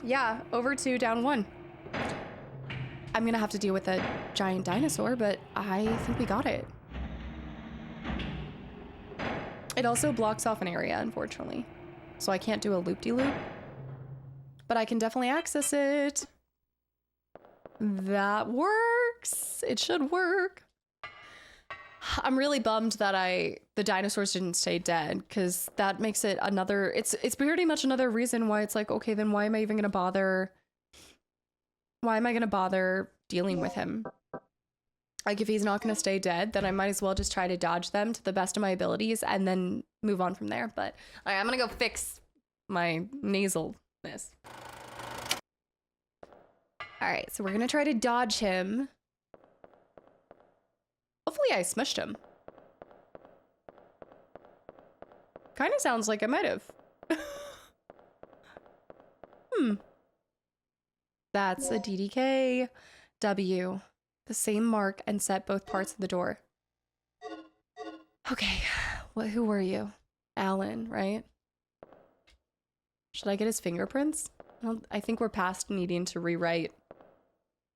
Yeah, over 2, down 1. I'm gonna have to deal with a giant dinosaur, but I think we got it. It also blocks off an area, unfortunately. So I can't do a loop-de-loop. But I can definitely access it. That works. It should work. I'm really bummed that the dinosaurs didn't stay dead, because that makes it another, it's pretty much another reason why it's like, okay, then why am I even gonna bother? Why am I gonna bother dealing with him? Like, if he's not gonna stay dead, then I might as well just try to dodge them to the best of my abilities and then move on from there. But all right, I'm gonna go fix my nasalness. All right, so we're gonna try to dodge him. Hopefully I smushed him. Kind of sounds like I might have. That's a DDK. W. The same mark and set both parts of the door. Okay, who were you? Alan, right? Should I get his fingerprints? I think we're past needing to rewrite.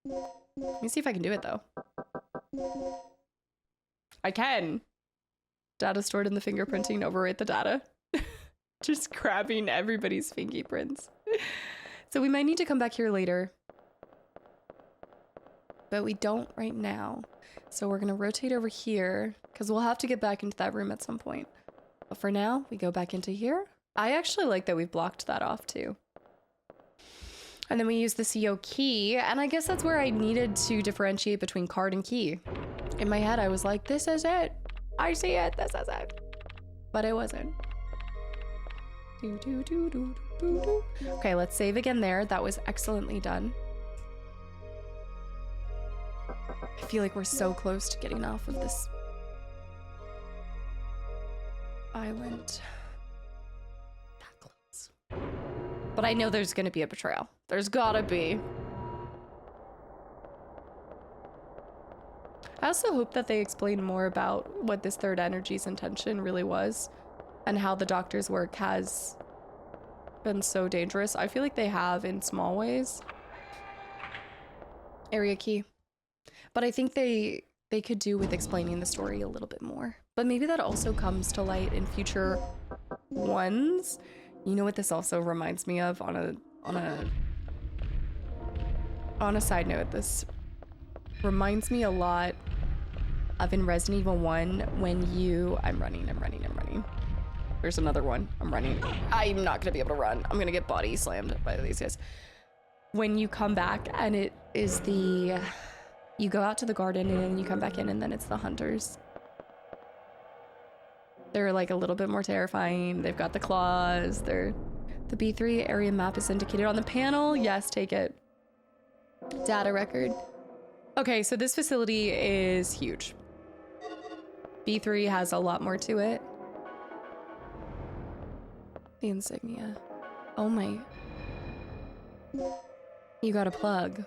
Let me see if I can do it though. I can. Data stored in the fingerprinting, overwrite the data. Just grabbing everybody's fingerprints. So we might need to come back here later. But we don't right now. So we're gonna rotate over here, because we'll have to get back into that room at some point. But for now, we go back into here. I actually like that we've blocked that off too. And then we use the CO key, and I guess that's where I needed to differentiate between card and key. In my head, I was like, this is it. I see it, this is it. But it wasn't. Okay, let's save again there. That was excellently done. I feel like we're so close to getting off of this island. That close. But I know there's gonna be a betrayal. There's gotta be. I also hope that they explain more about what this third energy's intention really was and how the doctor's work has been so dangerous. I feel like they have in small ways. Area key. But I think they could do with explaining the story a little bit more. But maybe that also comes to light in future ones. You know what this also reminds me of on a side note, this reminds me a lot of in Resident Evil 1 when you... I'm running. There's another one. I'm running. I'm not gonna be able to run. I'm gonna get body slammed by these guys. When you come back and it is the... You go out to the garden and then you come back in and then it's the hunters. They're like a little bit more terrifying. They've got the claws. The B3 area map is indicated on the panel. Yes, take it. Data record. Okay, so this facility is huge. B3 has a lot more to it. The insignia. Oh my. You got a plug.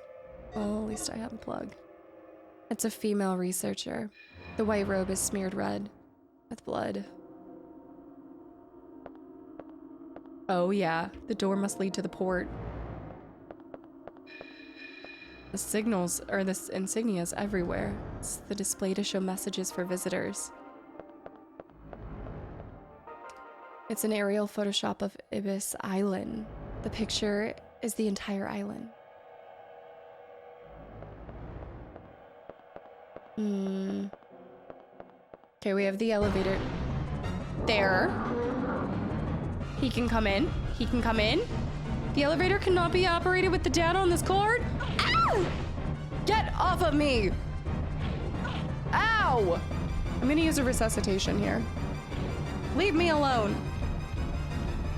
Well, at least I have a plug. It's a female researcher. The white robe is smeared red with blood. Oh yeah, the door must lead to the port. The signals, or the insignias everywhere. It's the display to show messages for visitors. It's an aerial Photoshop of Ibis Island. The picture is the entire island. Okay, we have the elevator. There. He can come in. He can come in. The elevator cannot be operated with the data on this cord. Ow! Get off of me! Ow! I'm gonna use a resuscitation here. Leave me alone.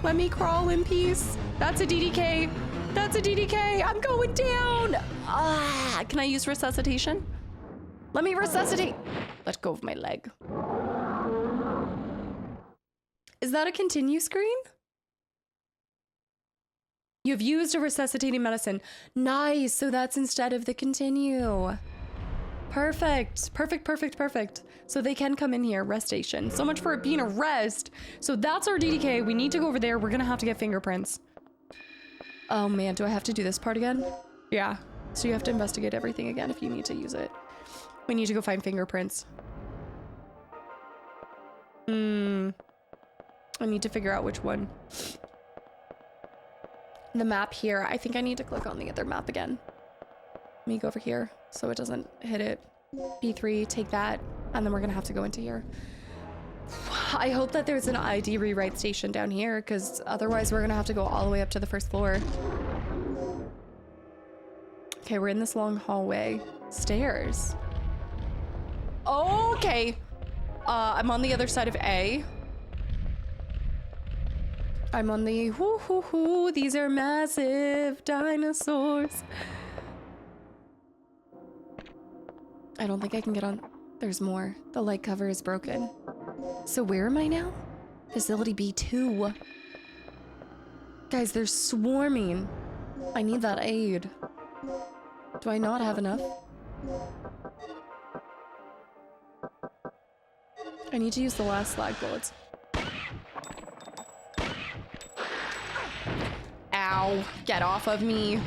Let me crawl in peace. That's a DDK. That's a DDK. I'm going down. Ah, can I use resuscitation? Let me resuscitate. Let go of my leg. Is that a continue screen? You've used a resuscitating medicine. Nice. So that's instead of the continue. Perfect. Perfect, perfect, perfect. So they can come in here. Rest station. So much for it being a rest. So that's our DDK. We need to go over there. We're going to have to get fingerprints. Oh man, do I have to do this part again? Yeah. So you have to investigate everything again if you need to use it. We need to go find fingerprints. I need to figure out which one. The map here. I think I need to click on the other map again. Let me go over here so it doesn't hit it. B3, take that, and then we're gonna have to go into here. I hope that there's an ID rewrite station down here, because otherwise we're gonna have to go all the way up to the first floor. Okay, we're in this long hallway. Stairs. Okay. I'm on the other side of A. I'm on the these are massive dinosaurs. I don't think I can get on. There's more. The light cover is broken. So where am I now? Facility B2. Guys, they're swarming. I need that aid. Do I not have enough? I need to use the last slag bullets. Ow, get off of me.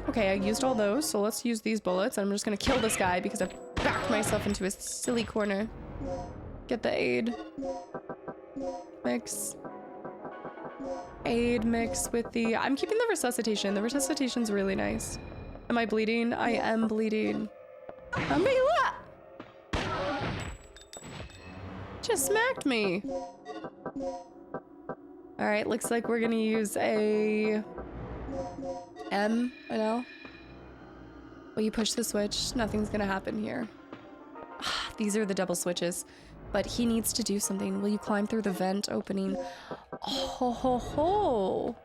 Okay, I used all those, so let's use these bullets. I'm just gonna kill this guy because I backed myself into a silly corner. Get the aid. Mix. Aid mix with the... I'm keeping the resuscitation. The resuscitation's really nice. Am I bleeding? I am bleeding. Amila! Just smacked me. All right, looks like we're gonna use a M, I know. Will you push the switch? Nothing's gonna happen here. These are the double switches, but he needs to do something. Will you climb through the vent opening? Oh, ho, ho.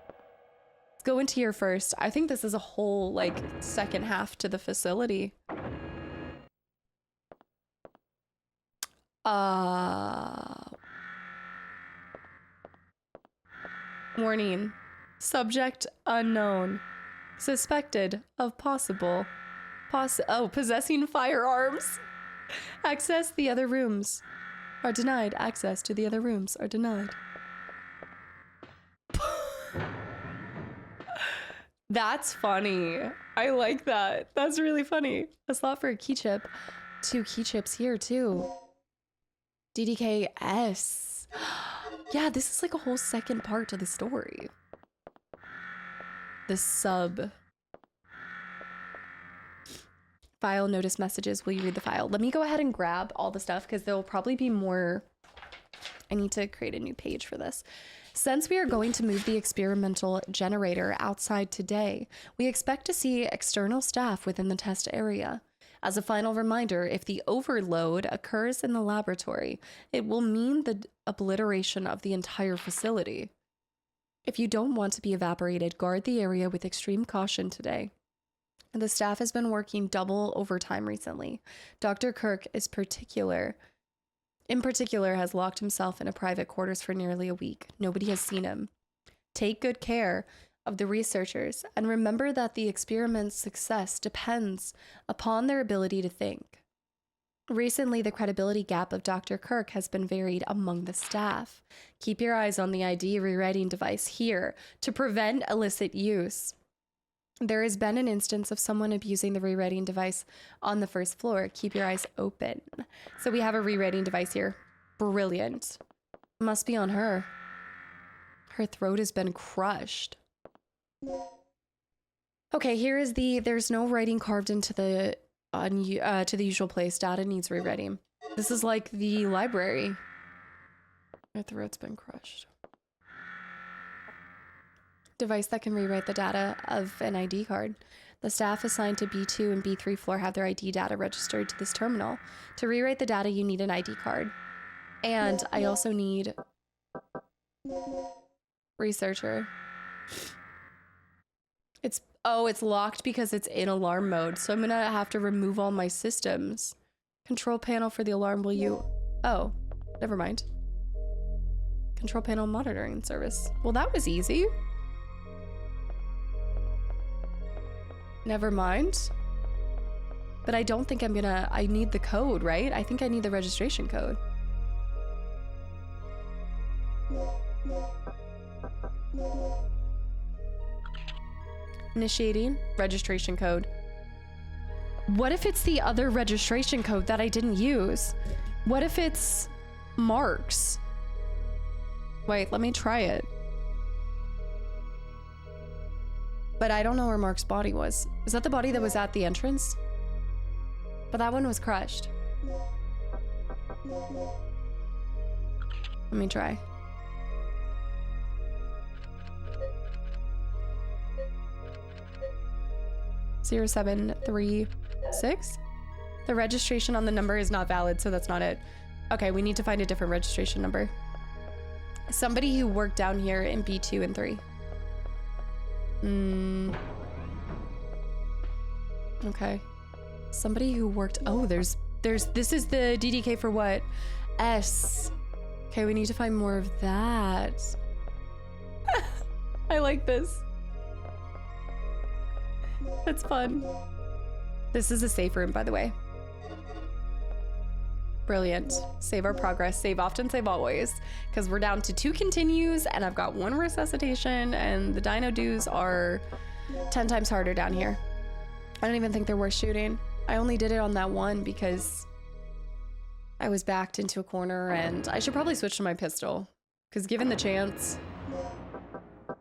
Let's go into here first. I think this is a whole, like, second half to the facility. Warning. Subject unknown. Suspected of possessing firearms. Access the other rooms are denied. Access to the other rooms are denied. That's funny. I like that. That's really funny. A slot for a key chip. 2 key chips here too. DDKS. Yeah, this is like a whole second part to the story. The sub. File, notice messages. Will you read the file? Let me go ahead and grab all the stuff because there will probably be more. I need to create a new page for this. Since we are going to move the experimental generator outside today, we expect to see external staff within the test area. As a final reminder, if the overload occurs in the laboratory, it will mean the obliteration of the entire facility. If you don't want to be evaporated, guard the area with extreme caution today. The staff has been working double overtime recently. Dr. Kirk in particular, has locked himself in a private quarters for nearly a week. Nobody has seen him. Take good care of the researchers, and remember that the experiment's success depends upon their ability to think. Recently, the credibility gap of Dr. Kirk has been varied among the staff. Keep your eyes on the ID rewriting device here to prevent illicit use. There has been an instance of someone abusing the rewriting device on the first floor. Keep your eyes open. So we have a rewriting device here. Brilliant. Must be on her. Her throat has been crushed. Okay, here is there's no writing carved into the to the usual place. Data needs rewriting. This is like the library. My throat's been crushed. Device that can rewrite the data of an ID card. The staff assigned to B2 and B3 floor have their ID data registered to this terminal. To rewrite the data, you need an ID card. And I also need researcher. It's locked because it's in alarm mode. So I'm gonna have to remove all my systems. Control panel for the alarm, will you? Oh, never mind. Control panel monitoring service. Well, that was easy. Never mind. But I don't think I need the code, right? I think I need the registration code. Initiating registration code. What if it's the other registration code that I didn't use? What if it's Mark's? Wait, let me try it. But I don't know where Mark's body was. Is that the body that was at the entrance? But that one was crushed. Let me try. Zero 736. The registration on the number is not valid, so that's not it. Okay, we need to find a different registration number. Somebody who worked down here in B2 and 3. Okay. Somebody who worked, oh, this is the DDK for what? S. Okay, we need to find more of that. I like this. That's fun. This is a safe room, by the way. Brilliant. Save our progress. Save often, save always. Because we're down to 2 continues, and I've got 1 resuscitation, and the dino dues are 10 times harder down here. I don't even think they're worth shooting. I only did it on that one because I was backed into a corner, and I should probably switch to my pistol. Because given the chance...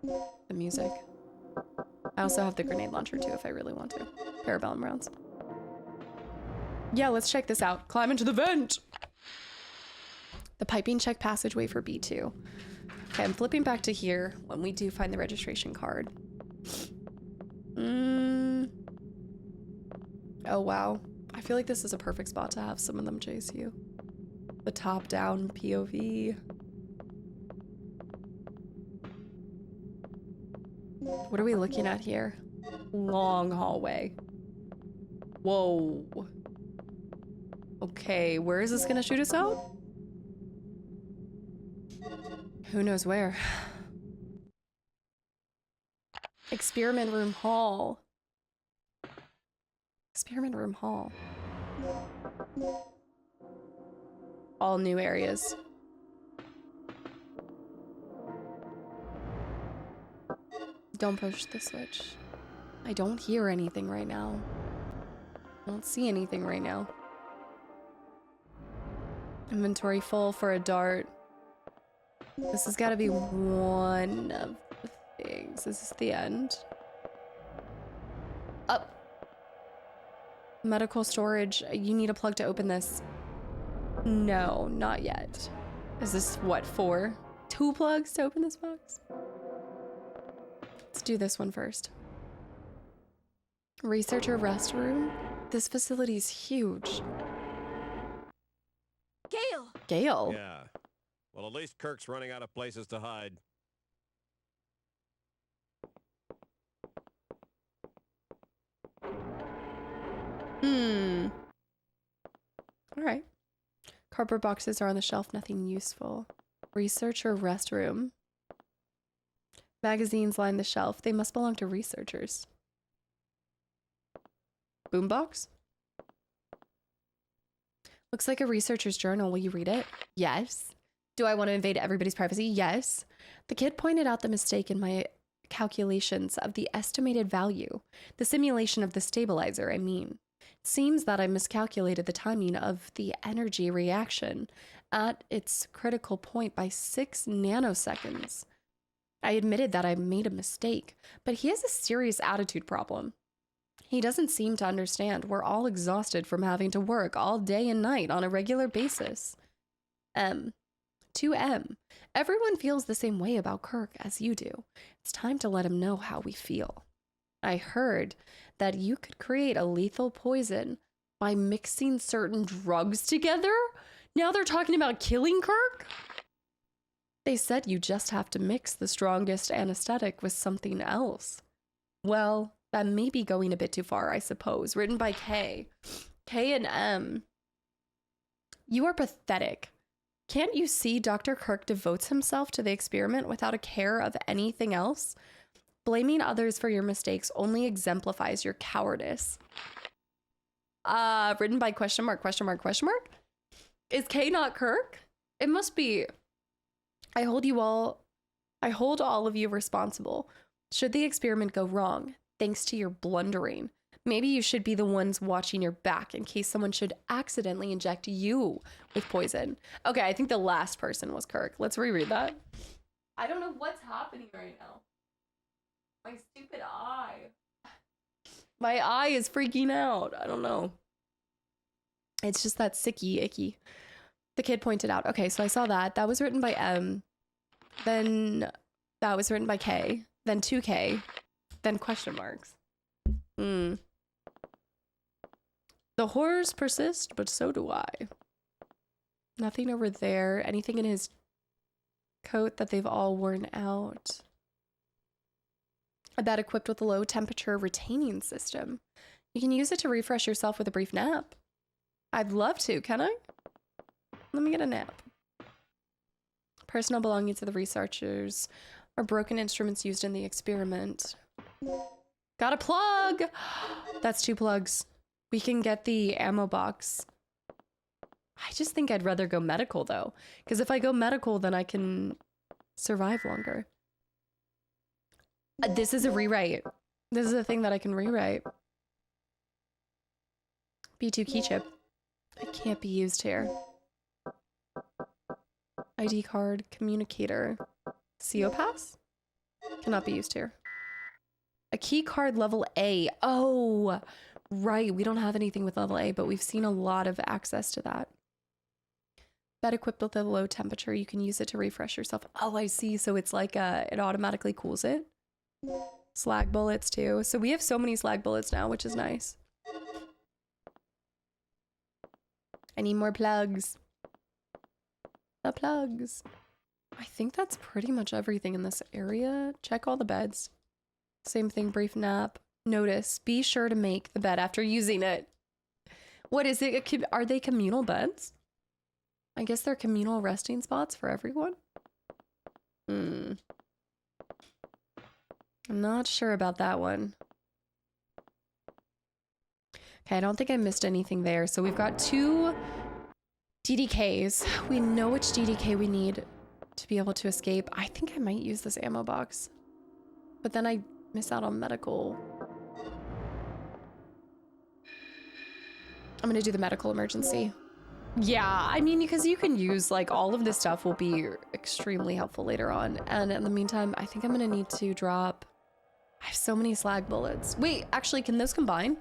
The music. I also have the grenade launcher too if I really want to. Parabellum rounds. Yeah, let's check this out. Climb into the vent! The piping check passageway for B2. Okay, I'm flipping back to here when we do find the registration card. Oh, wow. I feel like this is a perfect spot to have some of them chase you. The top-down POV. What are we looking at here? Long hallway. Whoa. Okay, where is this gonna shoot us out? Who knows where? Experiment room hall. Experiment room hall. All new areas. Don't push the switch. I don't hear anything right now. I don't see anything right now. Inventory full for a dart. This has got to be one of the things. This is the end. Up. Medical storage. You need a plug to open this. No, not yet. Is this what, 4? 2 plugs to open this box? Let's do this one first. Researcher restroom. This facility is huge. Gale! Gale? Yeah. Well, at least Kirk's running out of places to hide. All right. Cardboard boxes are on the shelf, nothing useful. Researcher restroom. Magazines line the shelf. They must belong to researchers. Boombox? Looks like a researcher's journal. Will you read it? Yes. Do I want to invade everybody's privacy? Yes. The kid pointed out the mistake in my calculations of the estimated value. The simulation of the stabilizer, I mean. It seems that I miscalculated the timing of the energy reaction at its critical point by 6 nanoseconds. I admitted that I made a mistake, but he has a serious attitude problem. He doesn't seem to understand. We're all exhausted from having to work all day and night on a regular basis. 2M. Everyone feels the same way about Kirk as you do. It's time to let him know how we feel. I heard that you could create a lethal poison by mixing certain drugs together. Now they're talking about killing Kirk? They said you just have to mix the strongest anesthetic with something else. Well, that may be going a bit too far, I suppose. Written by K. K and M. You are pathetic. Can't you see Dr. Kirk devotes himself to the experiment without a care of anything else? Blaming others for your mistakes only exemplifies your cowardice. Written by question mark, question mark, question mark? Is K not Kirk? It must be. I hold all of you responsible. Should the experiment go wrong, thanks to your blundering, maybe you should be the ones watching your back in case someone should accidentally inject you with poison. Okay, I think the last person was Kirk. Let's reread that. I don't know what's happening right now. My stupid eye. My eye is freaking out. I don't know. It's just that sicky icky. The kid pointed out. Okay, so I saw that. That was written by M. Then that was written by K. Then 2K. Then question marks. The horrors persist, but so do I. Nothing over there. Anything in his coat that they've all worn out. A bed equipped with a low temperature retaining system. You can use it to refresh yourself with a brief nap. I'd love to, can I? Let me get a nap. Personal belongings to the researchers are broken instruments used in the experiment. Got a plug! That's 2 plugs. We can get the ammo box. I just think I'd rather go medical though, because if I go medical, then I can survive longer. This is a rewrite. This is a thing that I can rewrite. B2 key chip. It can't be used here. ID card, communicator. CO pass? Cannot be used here. A key card level A. Oh, right. We don't have anything with level A, but we've seen a lot of access to that. Bed equipped with a low temperature. You can use it to refresh yourself. Oh, I see. So it's like it automatically cools it. Slag bullets too. So we have so many slag bullets now, which is nice. I need more plugs. The plugs. I think that's pretty much everything in this area. Check all the beds. Same thing, brief nap. Notice, be sure to make the bed after using it. What is it? Are they communal beds? I guess they're communal resting spots for everyone. I'm not sure about that one. Okay, I don't think I missed anything there. So we've got 2 DDKs. We know which DDK we need to be able to escape. I think I might use this ammo box. But then I miss out on medical. I'm gonna do the medical emergency. Yeah, I mean, because you can use, like, all of this stuff will be extremely helpful later on. And in the meantime, I think I'm gonna need to drop... I have so many slag bullets. Wait, actually, can those combine?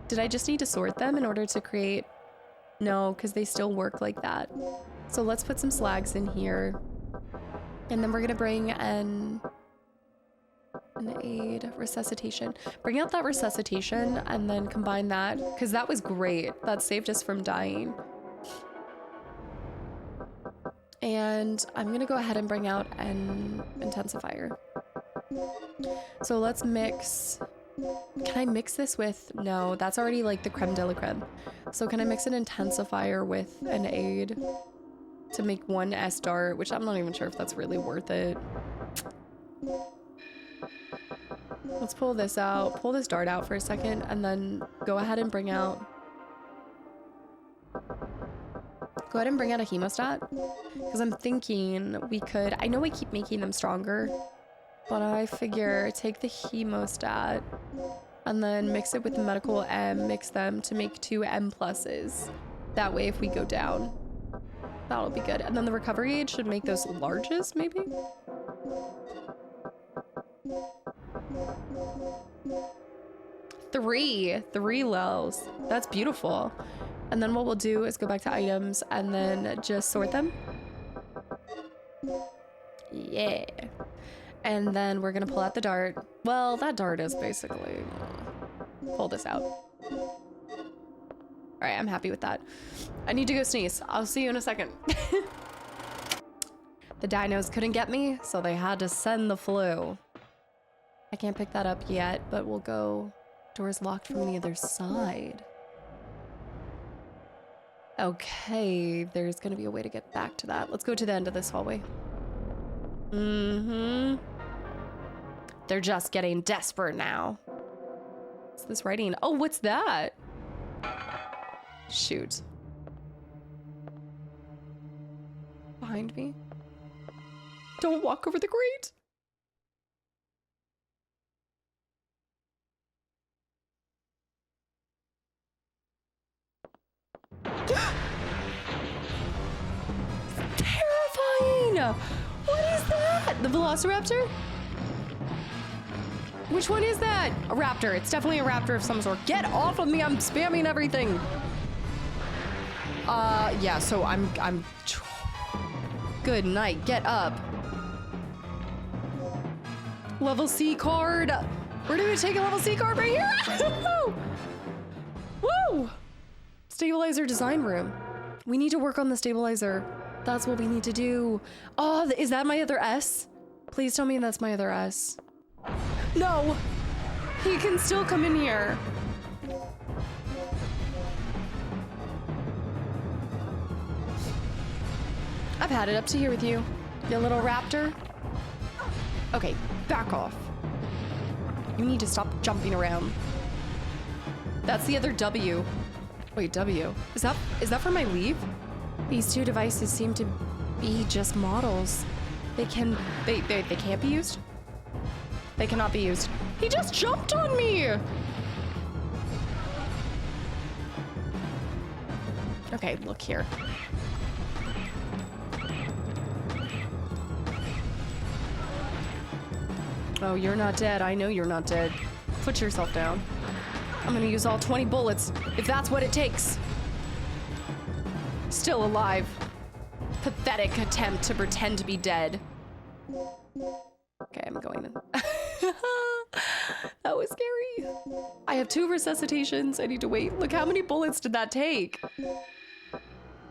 Did I just need to sort them in order to create... No, because they still work like that. So let's put some slags in here. And then we're gonna bring an aid, resuscitation. Bring out that resuscitation and then combine that, because that was great. That saved us from dying. And I'm gonna go ahead and bring out an intensifier. So let's mix. Can I mix this with, no, that's already like the creme de la creme. So can I mix an intensifier with an aid to make 1 S dart, which I'm not even sure if that's really worth it. Let's pull this out, pull this dart out for a second, and then go ahead and bring out a hemostat, because I'm thinking we could, I know we keep making them stronger, but I figure take the hemostat and then mix it with the medical M, mix them to make 2 M pluses. That way if we go down, that'll be good. And then the recovery aid should make those largest, maybe? Three levels. That's beautiful. And then what we'll do is go back to items and then just sort them. Yeah. And then we're gonna pull out the dart. Well, that dart is basically... pull this out. All right, I'm happy with that. I need to go sneeze. I'll see you in a second. The dinos couldn't get me, so they had to send the flu. I can't pick that up yet, but we'll go... Door's locked from the other side. Okay, there's gonna be a way to get back to that. Let's go to the end of this hallway. Mm-hmm. They're just getting desperate now. What's this writing? Oh, what's that? Shoot. Behind me. Don't walk over the grate. Terrifying! What is that? The Velociraptor? Which one is that? A raptor. It's definitely a raptor of some sort. Get off of me! I'm spamming everything. Yeah. So I'm. Good night. Get up. Level C card. Where do we take a level C card? Right here. Woo! Stabilizer design room. We need to work on the stabilizer. That's what we need to do. Oh, is that my other S? Please tell me that's my other S. No! He can still come in here. I've had it up to here with you, you little raptor. Okay, back off. You need to stop jumping around. That's the other W. Wait, W. Is that for my leave? These two devices seem to be just models. They can't be used? They cannot be used. He just jumped on me! Okay, look here. Oh, you're not dead. I know you're not dead. Put yourself down. I'm gonna use all 20 bullets, if that's what it takes. Still alive. Pathetic attempt to pretend to be dead. Okay, I'm going in. That was scary. I have 2 resuscitations. I need to wait. Look, how many bullets did that take?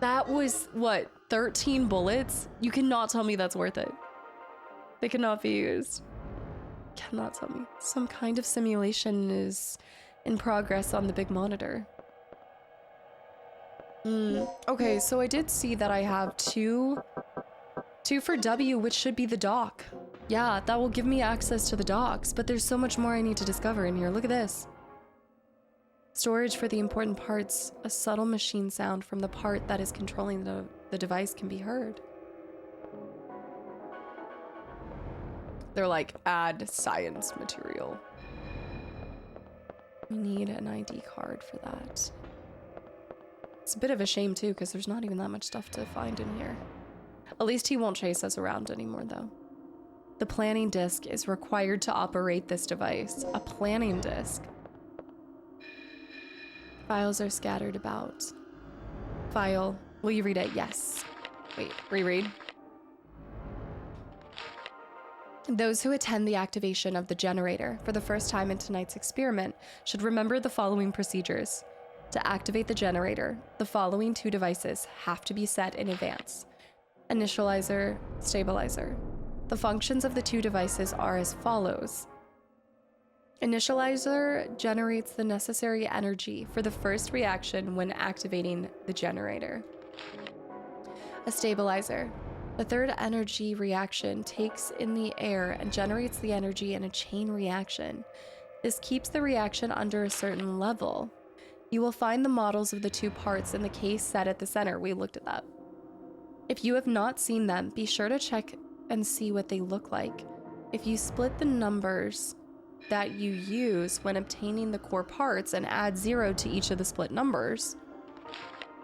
That was, what, 13 bullets? You cannot tell me that's worth it. They cannot be used. Cannot tell me. Some kind of simulation is in progress on the big monitor. Okay, so I did see that I have two for W, which should be the dock. Yeah, that will give me access to the docks, but there's so much more I need to discover in here. Look at this. Storage for the important parts. A subtle machine sound from the part that is controlling the device can be heard. They're like, add science material. We need an ID card for that. It's a bit of a shame too, because there's not even that much stuff to find in here. At least he won't chase us around anymore though. The planning disk is required to operate this device. A planning disk. Files are scattered about. File. Will you read it? Yes. Wait, reread. Those who attend the activation of the generator for the first time in tonight's experiment should remember the following procedures. To activate the generator, the following 2 devices have to be set in advance. Initializer, stabilizer. The functions of the 2 devices are as follows. Initializer generates the necessary energy for the first reaction when activating the generator. A stabilizer. The third energy reaction takes in the air and generates the energy in a chain reaction. This keeps the reaction under a certain level. You will find the models of the 2 parts in the case set at the center. We looked at that. If you have not seen them, be sure to check and see what they look like. If you split the numbers that you use when obtaining the core parts and add 0 to each of the split numbers,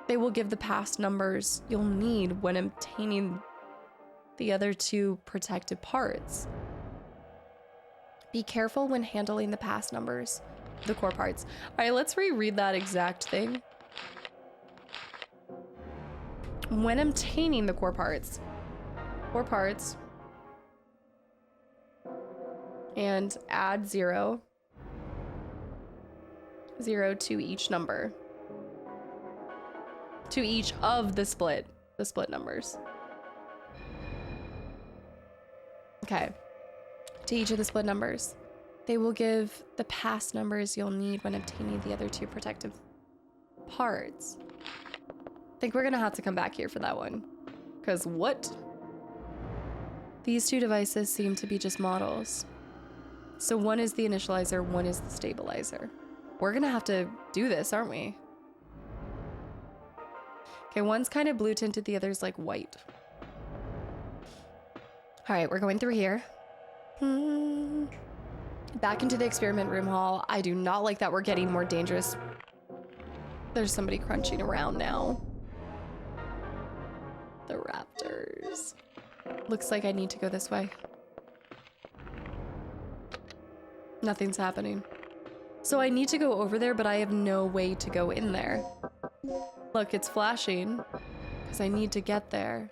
they will give the past numbers you'll need when obtaining the other 2 protected parts. Be careful when handling the past numbers, the core parts. All right, let's reread that exact thing. when obtaining the core parts, and add 0 to each number, to each of the split numbers. Okay, to each of the split numbers. They will give the past numbers you'll need when obtaining the other 2 protective parts. I think we're gonna have to come back here for that one. Cause what? These 2 devices seem to be just models. So one is the initializer, one is the stabilizer. We're gonna have to do this, aren't we? Okay, one's kind of blue tinted, the other's like white. All right, we're going through here. Back into the experiment room hall. I do not like that we're getting more dangerous. There's somebody crunching around now. The raptors. Looks like I need to go this way. Nothing's happening. So I need to go over there, but I have no way to go in there. Look, it's flashing because I need to get there.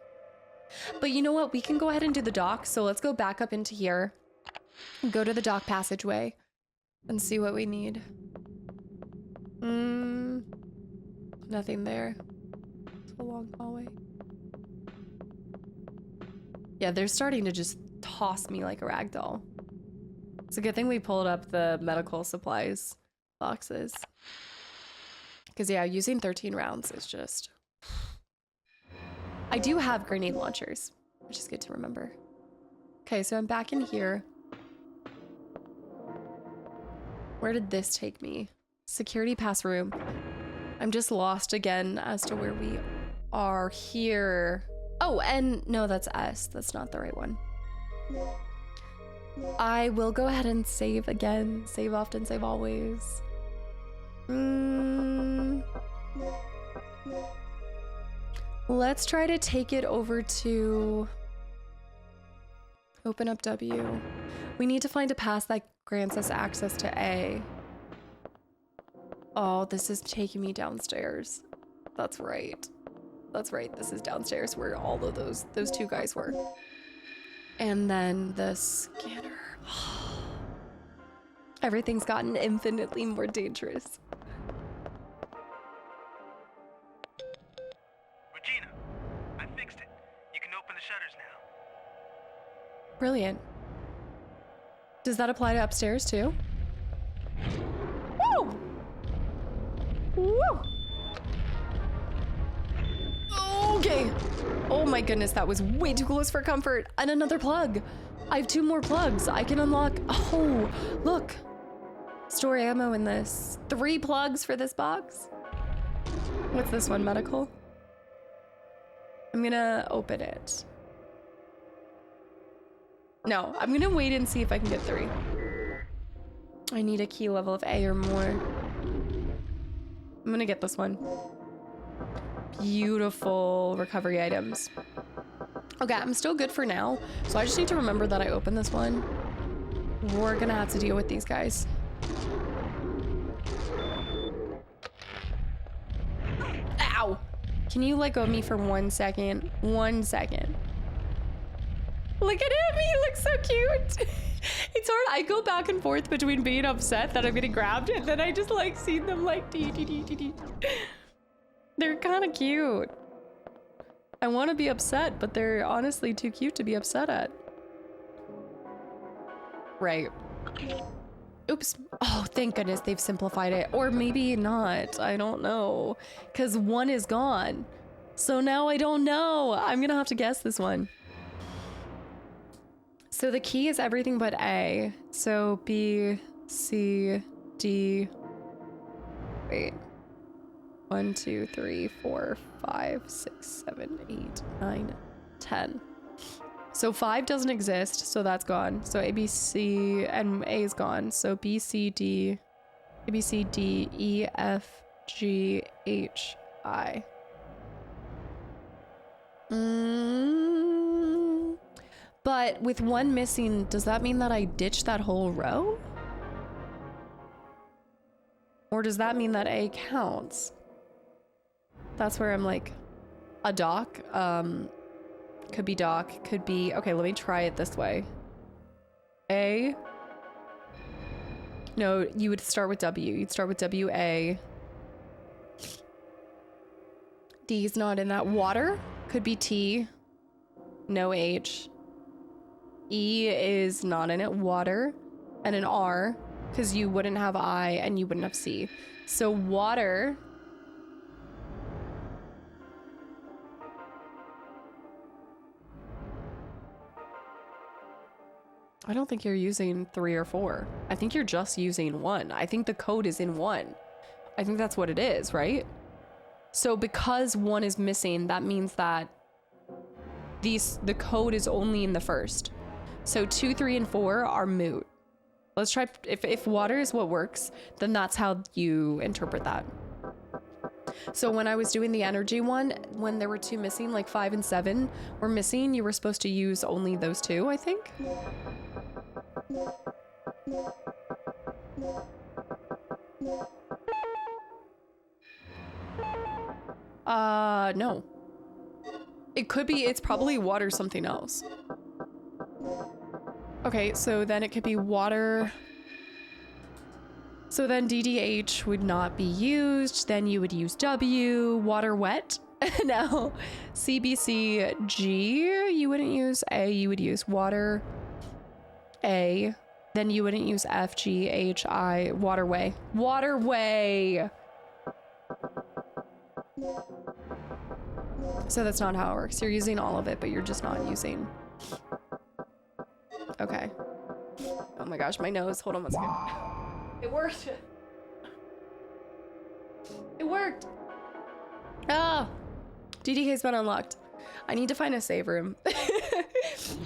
But you know what? We can go ahead and do the dock. So let's go back up into here. Go to the dock passageway and see what we need. Nothing there. It's a long hallway. Yeah, they're starting to just toss me like a rag doll. It's a good thing we pulled up the medical supplies boxes. Because yeah, using 13 rounds is just... I do have grenade launchers, which is good to remember. Okay, so I'm back in here. Where did this take me? Security pass room. I'm just lost again as to where we are here. Oh, and no, that's S. That's not the right one. I will go ahead and save again. Save often, save always. Let's try to take it over to... Open up W. We need to find a pass that grants us access to A. Oh, this is taking me downstairs. That's right. That's right. This is downstairs where all of those 2 guys were. And then the scanner. Everything's gotten infinitely more dangerous. Regina, I fixed it. You can open the shutters now. Brilliant. Does that apply to upstairs too? Woo! Woo! Okay. Oh my goodness, that was way too close for comfort. And another plug. I have 2 more plugs. I can unlock. Oh, look. Store ammo in this. 3 plugs for this box. What's this one, medical? I'm gonna open it. No, I'm gonna wait and see if I can get 3. I need a key level of A or more. I'm gonna get this one. Beautiful recovery items. Okay, I'm still good for now. So I just need to remember that I opened this one. We're gonna have to deal with these guys. Ow! Can you let go of me for 1 second? 1 second. Look at him, he looks so cute. It's hard, I go back and forth between being upset that I'm getting grabbed and then I just like see them like dee. They're kind of cute. I want to be upset, but they're honestly too cute to be upset at. Right. Oops. Oh, thank goodness they've simplified it. Or maybe not, I don't know. Because 1 is gone. So now I don't know. I'm gonna have to guess this one. So the key is everything but A. So B, C, D. Wait. 1, 2, 3, 4, 5, 6, 7, 8, 9, 10. So 5 doesn't exist, so that's gone. So A, B, C, and A is gone. So B, C, D, A, B, C, D, E, F, G, H, I. But with 1 missing, does that mean that I ditched that whole row? Or does that mean that A counts? That's where I'm like a dock. Could be dock, could be, okay, let me try it this way. A. No, you would start with W. You'd start with W-A. D's not in that. Water could be T. No H. E is not in it. Water. And an R, because you wouldn't have I and you wouldn't have C. So water. I don't think you're using 3 or 4. I think you're just using 1. I think the code is in 1. I think that's what it is, right? So because 1 is missing, that means that the code is only in the first. So 2, 3, and 4 are moot. Let's try, if water is what works, then that's how you interpret that. So when I was doing the energy one, when there were 2 missing, like 5 and 7 were missing, you were supposed to use only those 2, I think. No. It could be, it's probably water something else. Okay, so then it could be water. So then DDH would not be used. Then you would use W, water wet. No, CBCG, you wouldn't use A, you would use water A. Then you wouldn't use F, G, H, I, waterway. Waterway! So that's not how it works. You're using all of it, but you're just not using. Okay. Oh my gosh, my nose. Hold on one second. It worked. It worked. Ah! DDK's been unlocked. I need to find a save room.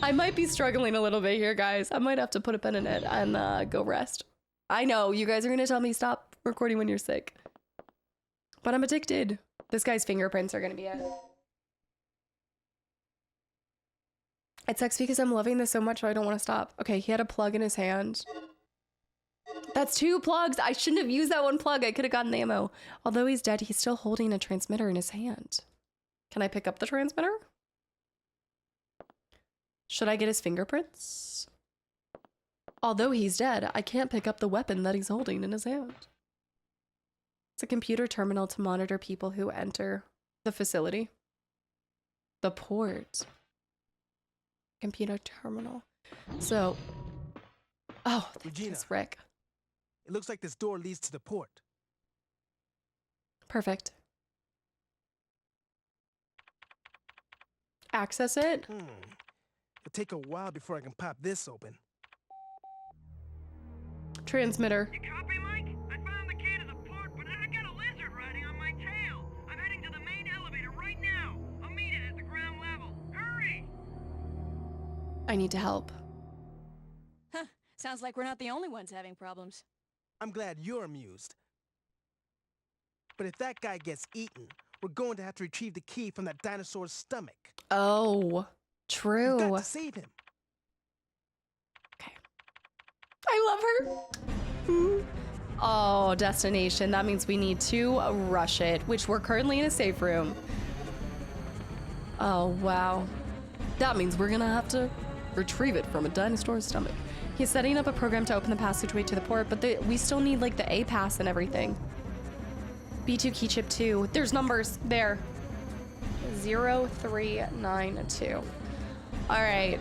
I might be struggling a little bit here, guys. I might have to put a pin in it and go rest. I know, you guys are gonna tell me stop recording when you're sick. But I'm addicted. This guy's fingerprints are gonna be it. It sucks because I'm loving this so much, so I don't want to stop. Okay, he had a plug in his hand. That's 2 plugs. I shouldn't have used that 1 plug. I could have gotten the ammo. Although he's dead, he's still holding a transmitter in his hand. Can I pick up the transmitter? Should I get his fingerprints? Although he's dead, I can't pick up the weapon that he's holding in his hand. It's a computer terminal to monitor people who enter the facility. The port. Computer terminal. So, oh, Regina, Rick. It looks like this door leads to the port. Perfect. Access it. It'll take a while before I can pop this open. Transmitter. You copy, Mike? I found the key to the port, but I got a lizard riding on my tail. I'm heading to the main elevator right now. I'll meet it at the ground level. Hurry! I need to help. Huh. Sounds like we're not the only ones having problems. I'm glad you're amused. But if that guy gets eaten, we're going to have to retrieve the key from that dinosaur's stomach. Oh, true. We've got to save him. Okay. I love her. Oh, destination. That means we need to rush it, which we're currently in a safe room. Oh, wow. That means we're gonna have to retrieve it from a dinosaur's stomach. He's setting up a program to open the passageway to the port, but we still need like the A pass and everything. B2 key chip 2. There's numbers there. 0392. All right.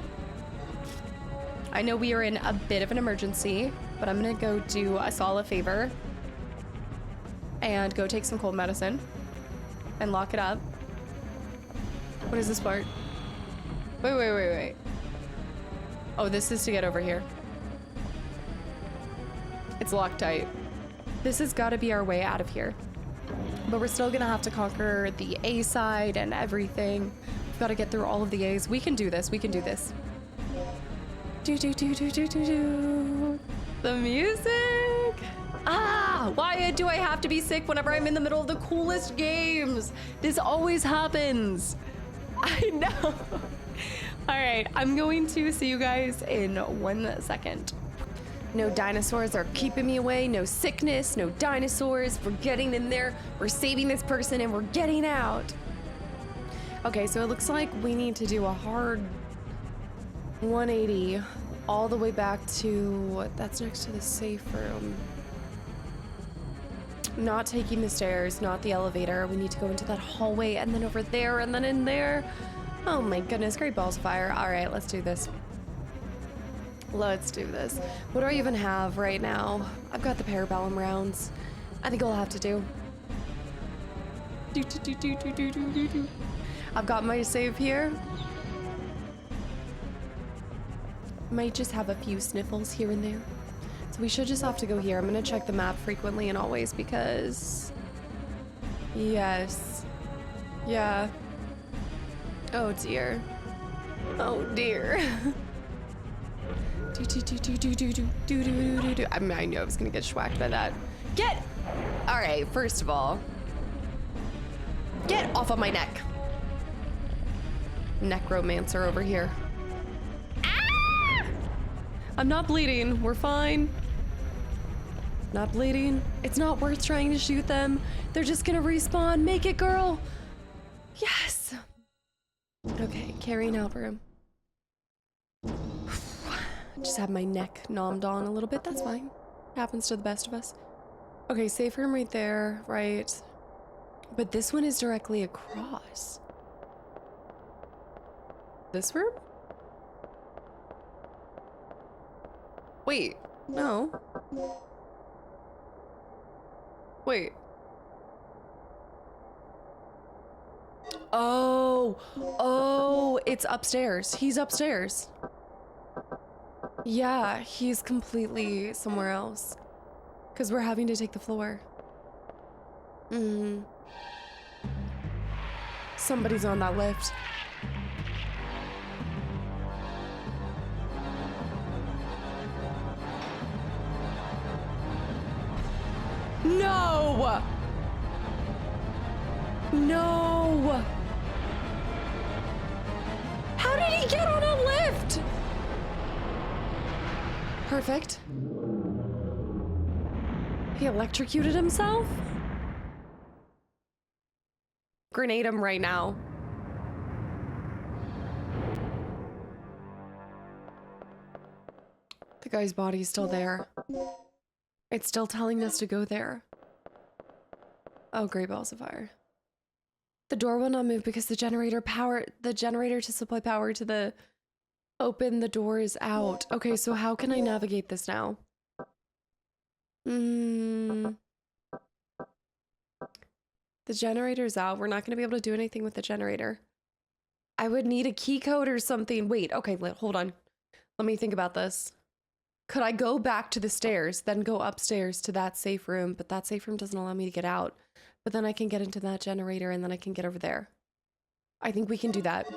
I know we are in a bit of an emergency, but I'm gonna go do us all a favor and go take some cold medicine and lock it up. What is this part? Wait. Oh, this is to get over here. It's locked tight. This has got to be our way out of here. But we're still gonna have to conquer the A side and everything. We've got to get through all of the A's. We can do this. We can do this. Do. The music. Ah, why do I have to be sick whenever I'm in the middle of the coolest games? This always happens. I know. All right, I'm going to see you guys in 1 second. No dinosaurs are keeping me away. No sickness, no dinosaurs. We're getting in there. We're saving this person and we're getting out. Okay, so it looks like we need to do a hard 180 all the way back to, that's next to the safe room. Not taking the stairs, not the elevator. We need to go into that hallway and then over there and then in there. Oh my goodness, great balls of fire. All right, let's do this. Let's do this. What do I even have right now? I've got the parabellum rounds. I think I'll have to do. I've got my save here. Might just have a few sniffles here and there. So we should just have to go here. I'm gonna check the map frequently and always because... Yes. Yeah. Oh dear. Oh dear. I mean, I knew I was gonna get schwacked by that. Get! Alright, first of all. Get off of my neck. Necromancer over here. Ah! I'm not bleeding. We're fine. Not bleeding. It's not worth trying to shoot them. They're just gonna respawn. Make it, girl. Yes. Okay, carrying out room. Just have my neck nommed on a little bit. That's fine. Happens to the best of us. Okay, safe room right there, right? But this one is directly across. This room? Wait, no. Wait. Oh, it's upstairs. He's upstairs. Yeah, he's completely somewhere else. Because we're having to take the floor. Somebody's on that lift. No! No! How did he get on a lift? Perfect. He electrocuted himself? Grenade him right now. The guy's body's still there. It's still telling us to go there. Oh, great balls of fire. The door will not move because the generator to supply power to the open the door is out. Okay, so how can I navigate this now? The generator's out. We're not going to be able to do anything with the generator. I would need a key code or something. Wait, okay, hold on. Let me think about this. Could I go back to the stairs, then go upstairs to that safe room? But that safe room doesn't allow me to get out. But then I can get into that generator and then I can get over there. I think we can do that.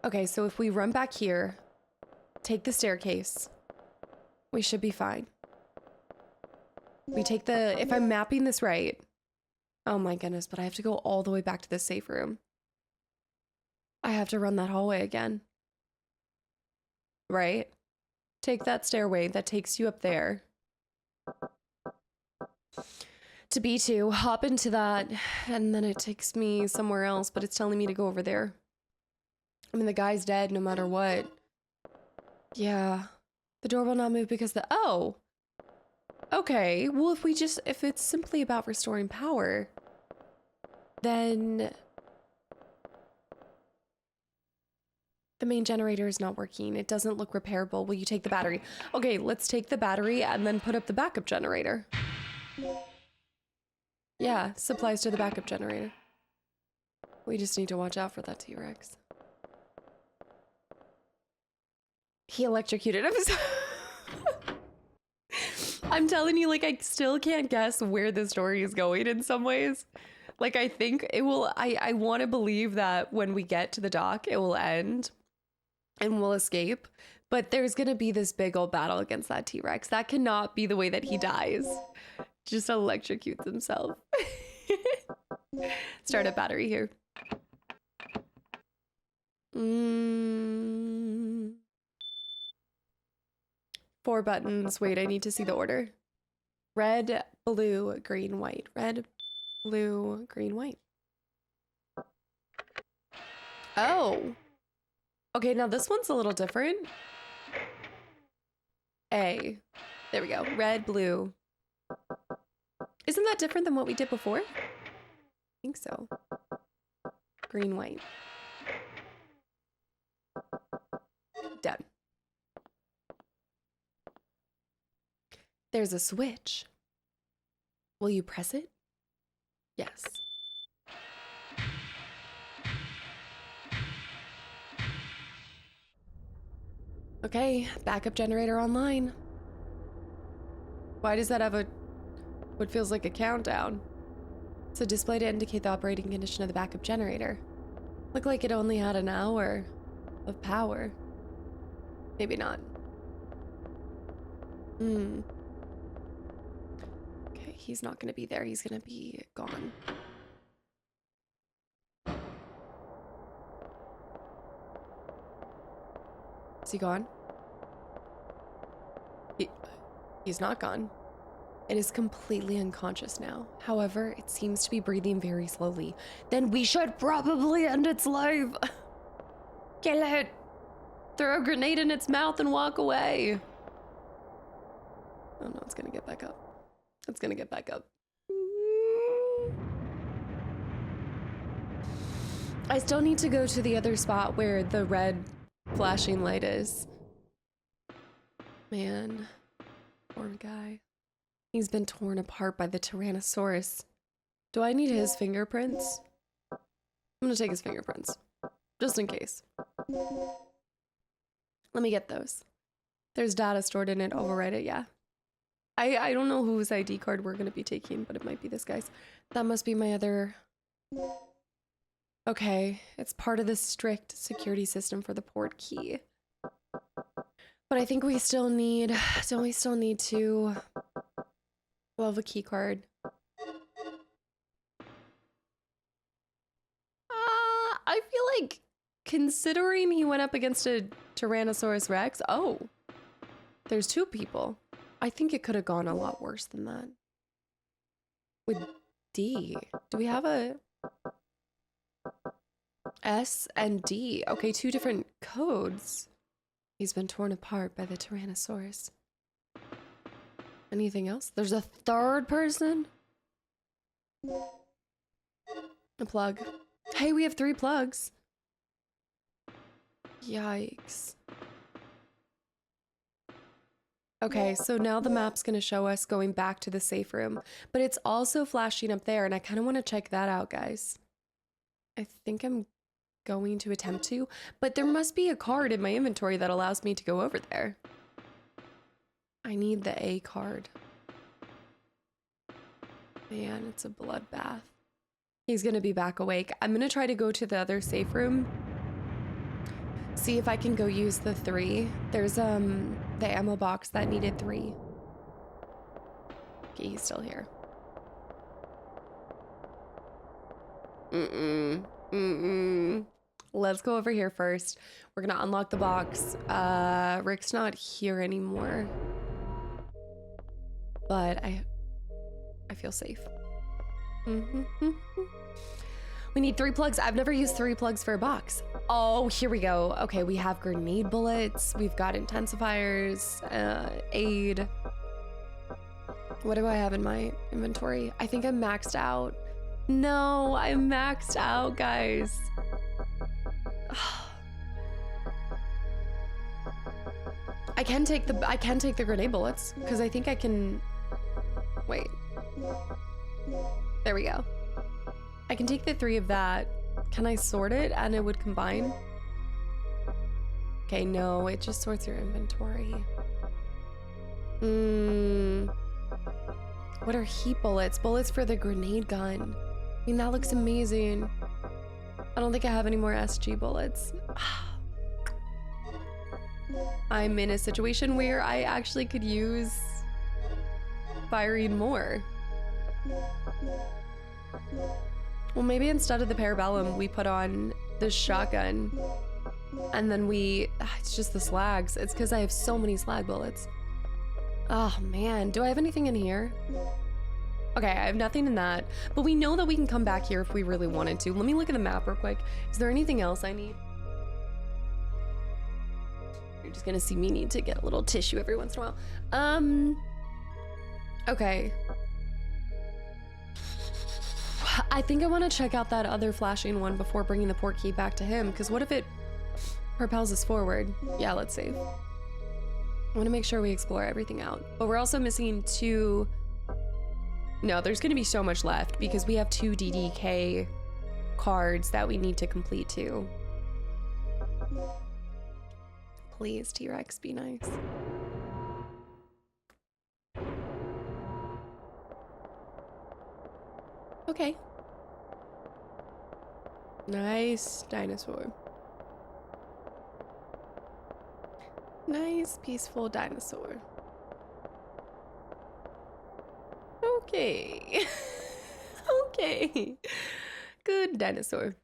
Okay, so if we run back here, take the staircase, we should be fine. We take the, if I'm mapping this right, oh my goodness, but I have to go all the way back to the safe room. I have to run that hallway again. Right? Take that stairway that takes you up there. To B2, hop into that, and then it takes me somewhere else, but it's telling me to go over there. I mean, the guy's dead no matter what. Yeah. The door will not move because the... Oh! Okay, well, if it's simply about restoring power, then... The main generator is not working. It doesn't look repairable. Will you take the battery? Okay, let's take the battery and then put up the backup generator. Yeah, supplies to the backup generator. We just need to watch out for that T-Rex. He electrocuted himself. I'm telling you, like, I still can't guess where the story is going in some ways. Like, I think it will, I want to believe that when we get to the dock, it will end and we'll escape. But there's going to be this big old battle against that T-Rex. That cannot be the way that he dies. Just electrocutes himself. Start a battery here. 4 buttons. Wait, I need to see the order. Red, blue, green, white. Red, blue, green, white. Oh. Okay, now this one's a little different. A. There we go. Red, blue. Isn't that different than what we did before? I think so. Green, white. Done. There's a switch. Will you press it? Yes. Okay, backup generator online. Why does that have what feels like a countdown? It's a display to indicate the operating condition of the backup generator. Looked like it only had an hour of power. Maybe not. Okay, he's not gonna be there. He's gonna be gone. Is he gone? He's not gone. It is completely unconscious now. However, it seems to be breathing very slowly. Then we should probably end its life. Kill it. Throw a grenade in its mouth and walk away. Oh no, it's gonna get back up. It's gonna get back up. I still need to go to the other spot where the red flashing light is. Man, poor guy. He's been torn apart by the Tyrannosaurus. Do I need his fingerprints? I'm gonna take his fingerprints, just in case. Let me get those. There's data stored in it, overwrite it, yeah. I don't know whose ID card we're gonna be taking, but it might be this guy's. That must be my other... Okay, it's part of the strict security system for the port key. But I think we still need... Don't we still need to... We'll have a key card. I feel like, considering he went up against a Tyrannosaurus Rex... Oh, there's two people. I think it could have gone a lot worse than that. With D. Do we have a... S and D. Okay, two different codes. He's been torn apart by the Tyrannosaurus. Anything else? There's a third person? A plug. Hey, we have 3 plugs. Yikes. Okay, so now the map's gonna show us going back to the safe room, but it's also flashing up there, and I kind of want to check that out, guys. I think I'm going to attempt to, but there must be a card in my inventory that allows me to go over there. I need the A card. Man, it's a bloodbath. He's gonna be back awake. I'm gonna try to go to the other safe room. See if I can go use the 3. There's the ammo box that needed 3. Okay, he's still here. Let's go over here first. We're gonna unlock the box. Rick's not here anymore. But I feel safe. We need 3 plugs. I've never used 3 plugs for a box. Oh, here we go. Okay, we have grenade bullets. We've got intensifiers, aid. What do I have in my inventory? I think I'm maxed out. No, I'm maxed out, guys. I can take the grenade bullets because I think I can. Wait. There we go. I can take the 3 of that. Can I sort it and it would combine? Okay, no, it just sorts your inventory. What are heat bullets? Bullets for the grenade gun. I mean, that looks amazing. I don't think I have any more SG bullets. I'm in a situation where I actually could use firing more. Well, maybe instead of the parabellum, we put on the shotgun. And then it's just the slags. It's because I have so many slag bullets. Oh, man. Do I have anything in here? Okay, I have nothing in that, but we know that we can come back here if we really wanted to. Let me look at the map real quick. Is there anything else I need? You're just gonna see me need to get a little tissue every once in a while. Okay. I think I want to check out that other flashing one before bringing the port key back to him, because what if it propels us forward? Yeah, let's save. I want to make sure we explore everything out, but we're also missing 2... No, there's going to be so much left because we have 2 DDK cards that we need to complete too. Please, T-Rex, be nice. Okay. Nice dinosaur. Nice, peaceful dinosaur. Okay. Okay. Good dinosaur.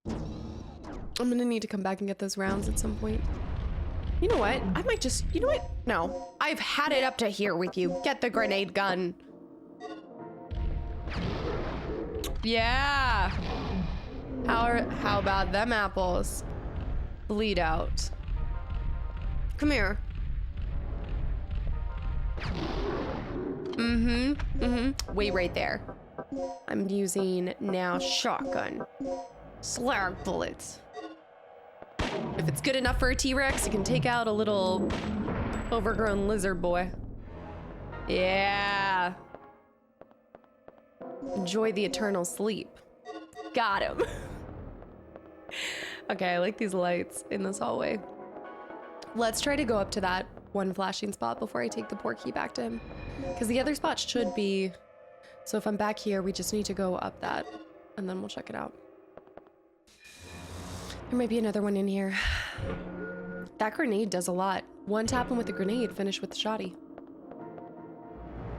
I'm gonna need to come back and get those rounds at some point. You know what? I might just... You know what? No. I've had it up to here with you. Get the grenade gun. Yeah. How about them apples? Bleed out. Come here. Wait right there. I'm using now shotgun. Slag bullets. If it's good enough for a T-Rex, it can take out a little overgrown lizard boy. Yeah. Enjoy the eternal sleep. Got him. Okay, I like these lights in this hallway. Let's try to go up to that one flashing spot before I take the port key back to him. Because the other spot should be... So if I'm back here, we just need to go up that, and then we'll check it out. There might be another one in here. That grenade does a lot. One tap him with the grenade, finish with the shotty.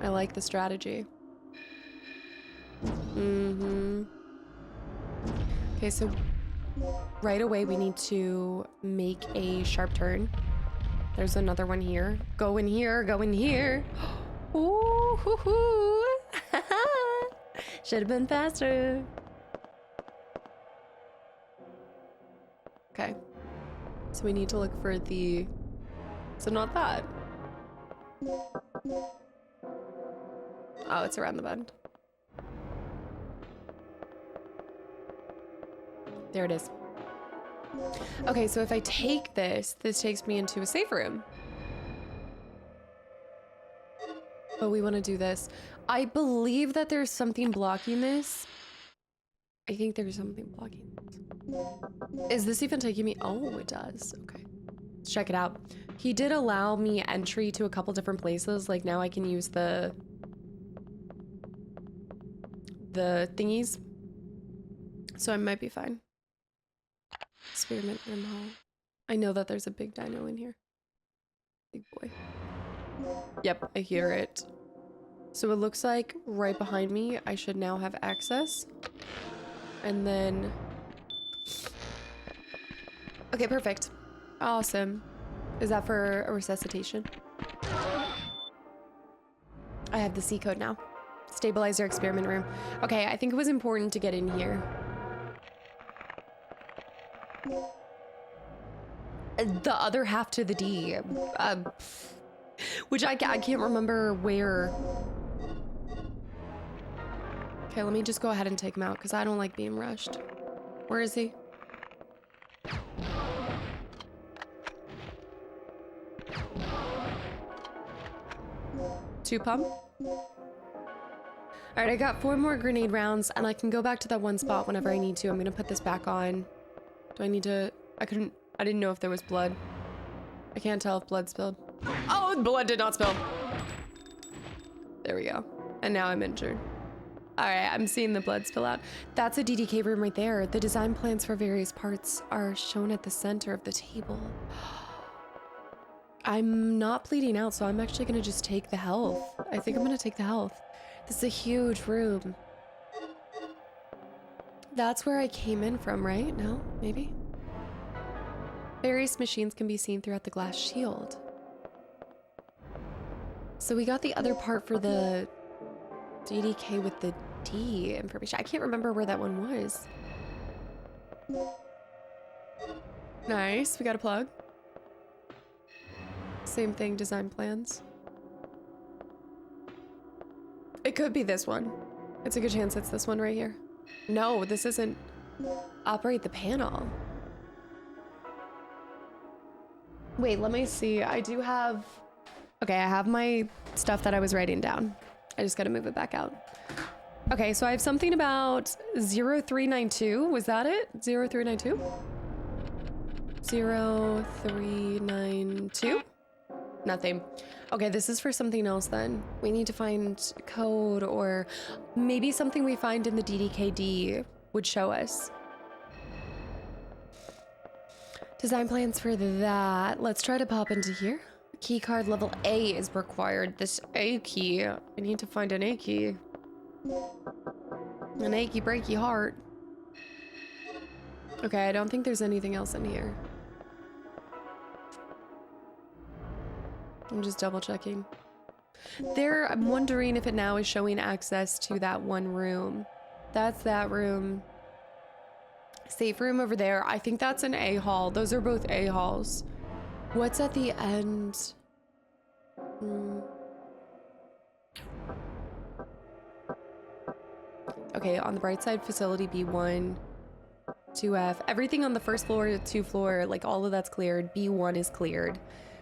I like the strategy. Okay, so right away we need to make a sharp turn. There's another one here. Go in here, go in here. Ooh, hoo, hoo. Should have been faster. Okay. So we need to look for the... So not that. Oh, it's around the bend. There it is. Okay, so if I take this, this takes me into a safe room. But we want to do this. I believe that there's something blocking this. I think there's something blocking this. Is this even taking me? Oh, it does. Okay. Let's check it out. He did allow me entry to a couple different places. Like now I can use the thingies. So I might be fine. Experiment room hall. I know that there's a big dino in here. Big boy. Yep, I hear it. So it looks like right behind me, I should now have access. And then... Okay, perfect. Awesome. Is that for a resuscitation? I have the C code now. Stabilizer experiment room. Okay, I think it was important to get in here. The other half to the D. Which I can't remember where. Okay, let me just go ahead and take him out because I don't like being rushed. Where is he? Two pump. All right, I got 4 more grenade rounds and I can go back to that one spot whenever I need to. I'm gonna put this back on. Do I need to? I didn't know if there was blood. I can't tell if blood spilled. Oh, blood did not spill. There we go. And now I'm injured. All right, I'm seeing the blood spill out. That's a DDK room right there. The design plans for various parts are shown at the center of the table. I'm not bleeding out, so I'm actually gonna just take the health. I think I'm gonna take the health. This is a huge room. That's where I came in from, right? No? Maybe? Various machines can be seen throughout the glass shield. So we got the other part for the DDK with the D information. I can't remember where that one was. Nice, we got a plug. Same thing, design plans. It could be this one. It's a good chance it's this one right here. No, this isn't. Operate the panel. Wait, let me see. I do have... Okay, I have my stuff that I was writing down. I just gotta move it back out. Okay, so I have something about 0392. Was that it? 0392? 0392? Nothing. Okay, this is for something else then. We need to find code, or maybe something we find in the DDKD would show us. Design plans for that. Let's try to pop into here. Key card level A is required. This A key. I need to find an A key. An achy breaky heart. Okay, I don't think there's anything else in here. I'm just double checking. There, I'm wondering if it now is showing access to that one room. That's that room. Safe room over there. I think that's an A hall. Those are both A halls. What's at the end? Okay, on the bright side, facility B1, 2F. Everything on the first floor, 2 floor, like all of that's cleared. B1 is cleared.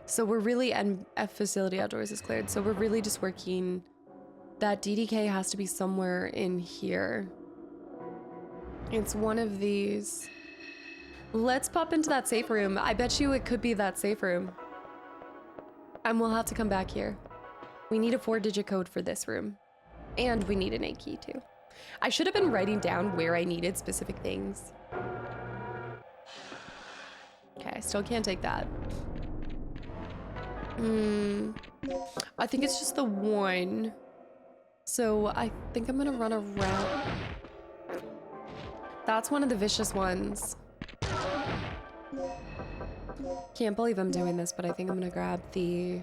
So we're really, and F facility outdoors is cleared. So we're really just working, that DDK has to be somewhere in here. It's one of these. Let's pop into that safe room. I bet you it could be that safe room. And we'll have to come back here. We need a 4-digit code for this room. And we need an A key too. I should have been writing down where I needed specific things. Okay, I still can't take that. I think it's just the one. So I think I'm gonna run around. That's one of the vicious ones. Can't believe I'm doing this, but I think I'm gonna grab the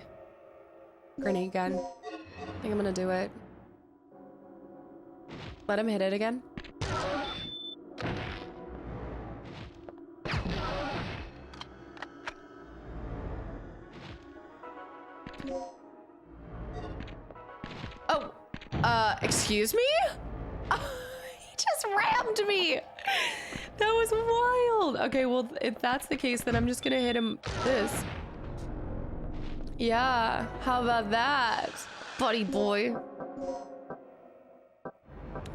grenade gun. I think I'm gonna do it. Let him hit it again. Oh, excuse me? He just rammed me. That was wild. Okay, well, if that's the case, then I'm just gonna hit him this. Yeah, how about that, buddy boy?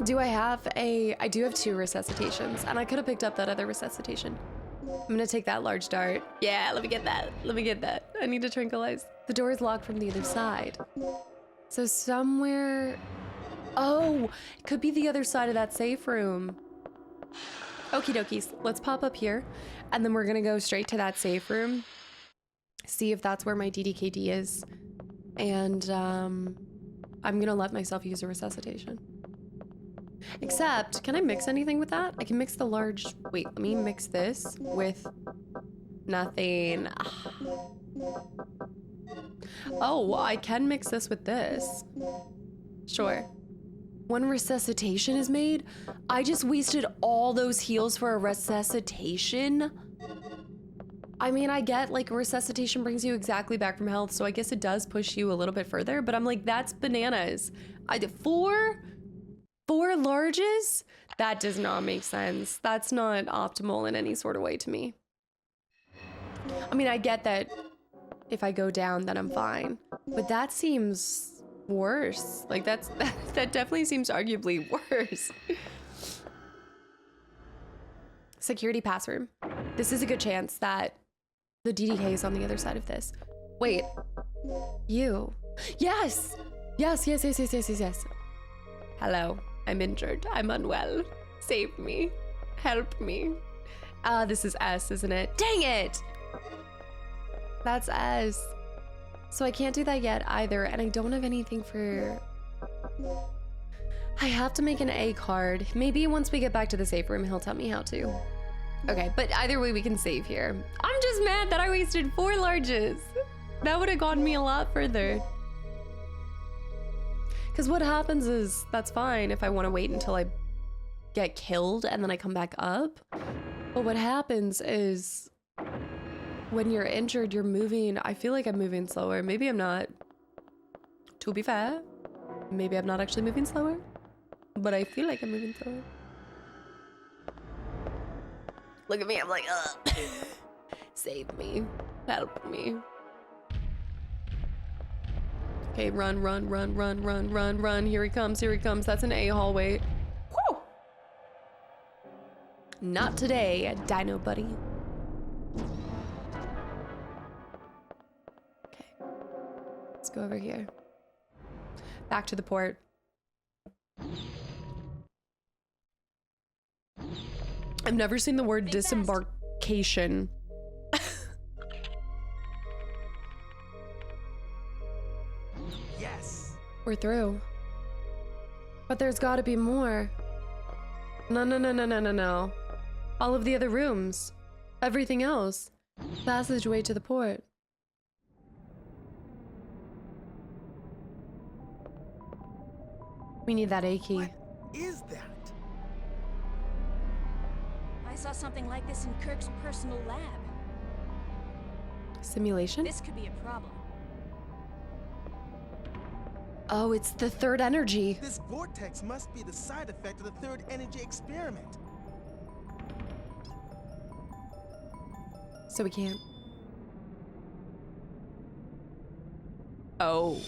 Do I have I do have 2 resuscitations, and I could have picked up that other resuscitation. I'm gonna take that large dart. Yeah, let me get that. Let me get that. I need to tranquilize. The door is locked from the other side. So somewhere... Oh, it could be the other side of that safe room. Okie dokies. Let's pop up here, and then we're gonna go straight to that safe room. See if that's where my DDKD is. And I'm gonna let myself use a resuscitation. Except, can I mix anything with that? I can mix the large... Wait, let me mix this with nothing. Oh, I can mix this with this. Sure. 1 resuscitation is made? I just wasted all those heals for a resuscitation? I mean, I get, like, resuscitation brings you exactly back from health, so I guess it does push you a little bit further, but I'm like, that's bananas. I did 4 larges? That does not make sense. That's not optimal in any sort of way to me. I mean, I get that if I go down, then I'm fine. But that seems worse. Like, that definitely seems arguably worse. Security pass room. This is a good chance that the DDK is on the other side of this. Wait. You. Yes! Yes. Hello. I'm injured. I'm unwell. Save me. Help me. This is S, isn't it? Dang it! That's S. So I can't do that yet either, and I don't have anything for... I have to make an A card. Maybe once we get back to the safe room, he'll tell me how to. Okay, but either way, we can save here. I'm just mad that I wasted 4 larges. That would have gotten me a lot further. Because what happens is, that's fine if I want to wait until I get killed and then I come back up. But what happens is when you're injured, you're moving. I feel like I'm moving slower. Maybe I'm not. To be fair, maybe I'm not actually moving slower, but I feel like I'm moving slower. Look at me, I'm like, ugh. Save me. Help me. Okay, run, run, run, run, run, run, run. Here he comes, here he comes. That's an A-hall, wait. Whew! Not today, Dino buddy. Okay. Let's go over here. Back to the port. I've never seen the word disembarkation. Yes. We're through. But there's gotta be more. No, no, no, no, no, no, no. All of the other rooms. Everything else. Passageway to the port. We need that A key. What is that? I saw something like this in Kirk's personal lab. Simulation? This could be a problem. Oh, it's the third energy. This vortex must be the side effect of the third energy experiment. So we can't. Oh.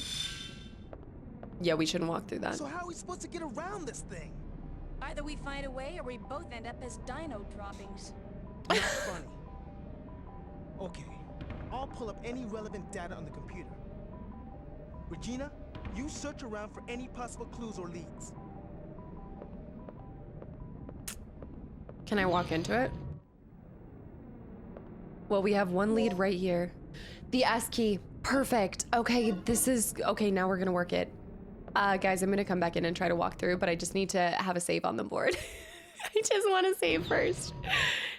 Yeah, we shouldn't walk through that. So how are we supposed to get around this thing? Either we find a way or we both end up as dino droppings. Not funny. Okay, I'll pull up any relevant data on the computer. Regina, you search around for any possible clues or leads. Can I walk into it? Well, we have one lead right here. The S key. Perfect. Okay, this is... Okay, now we're gonna work it. Guys, I'm gonna come back in and try to walk through, but I just need to have a save on the board. I just want to save first.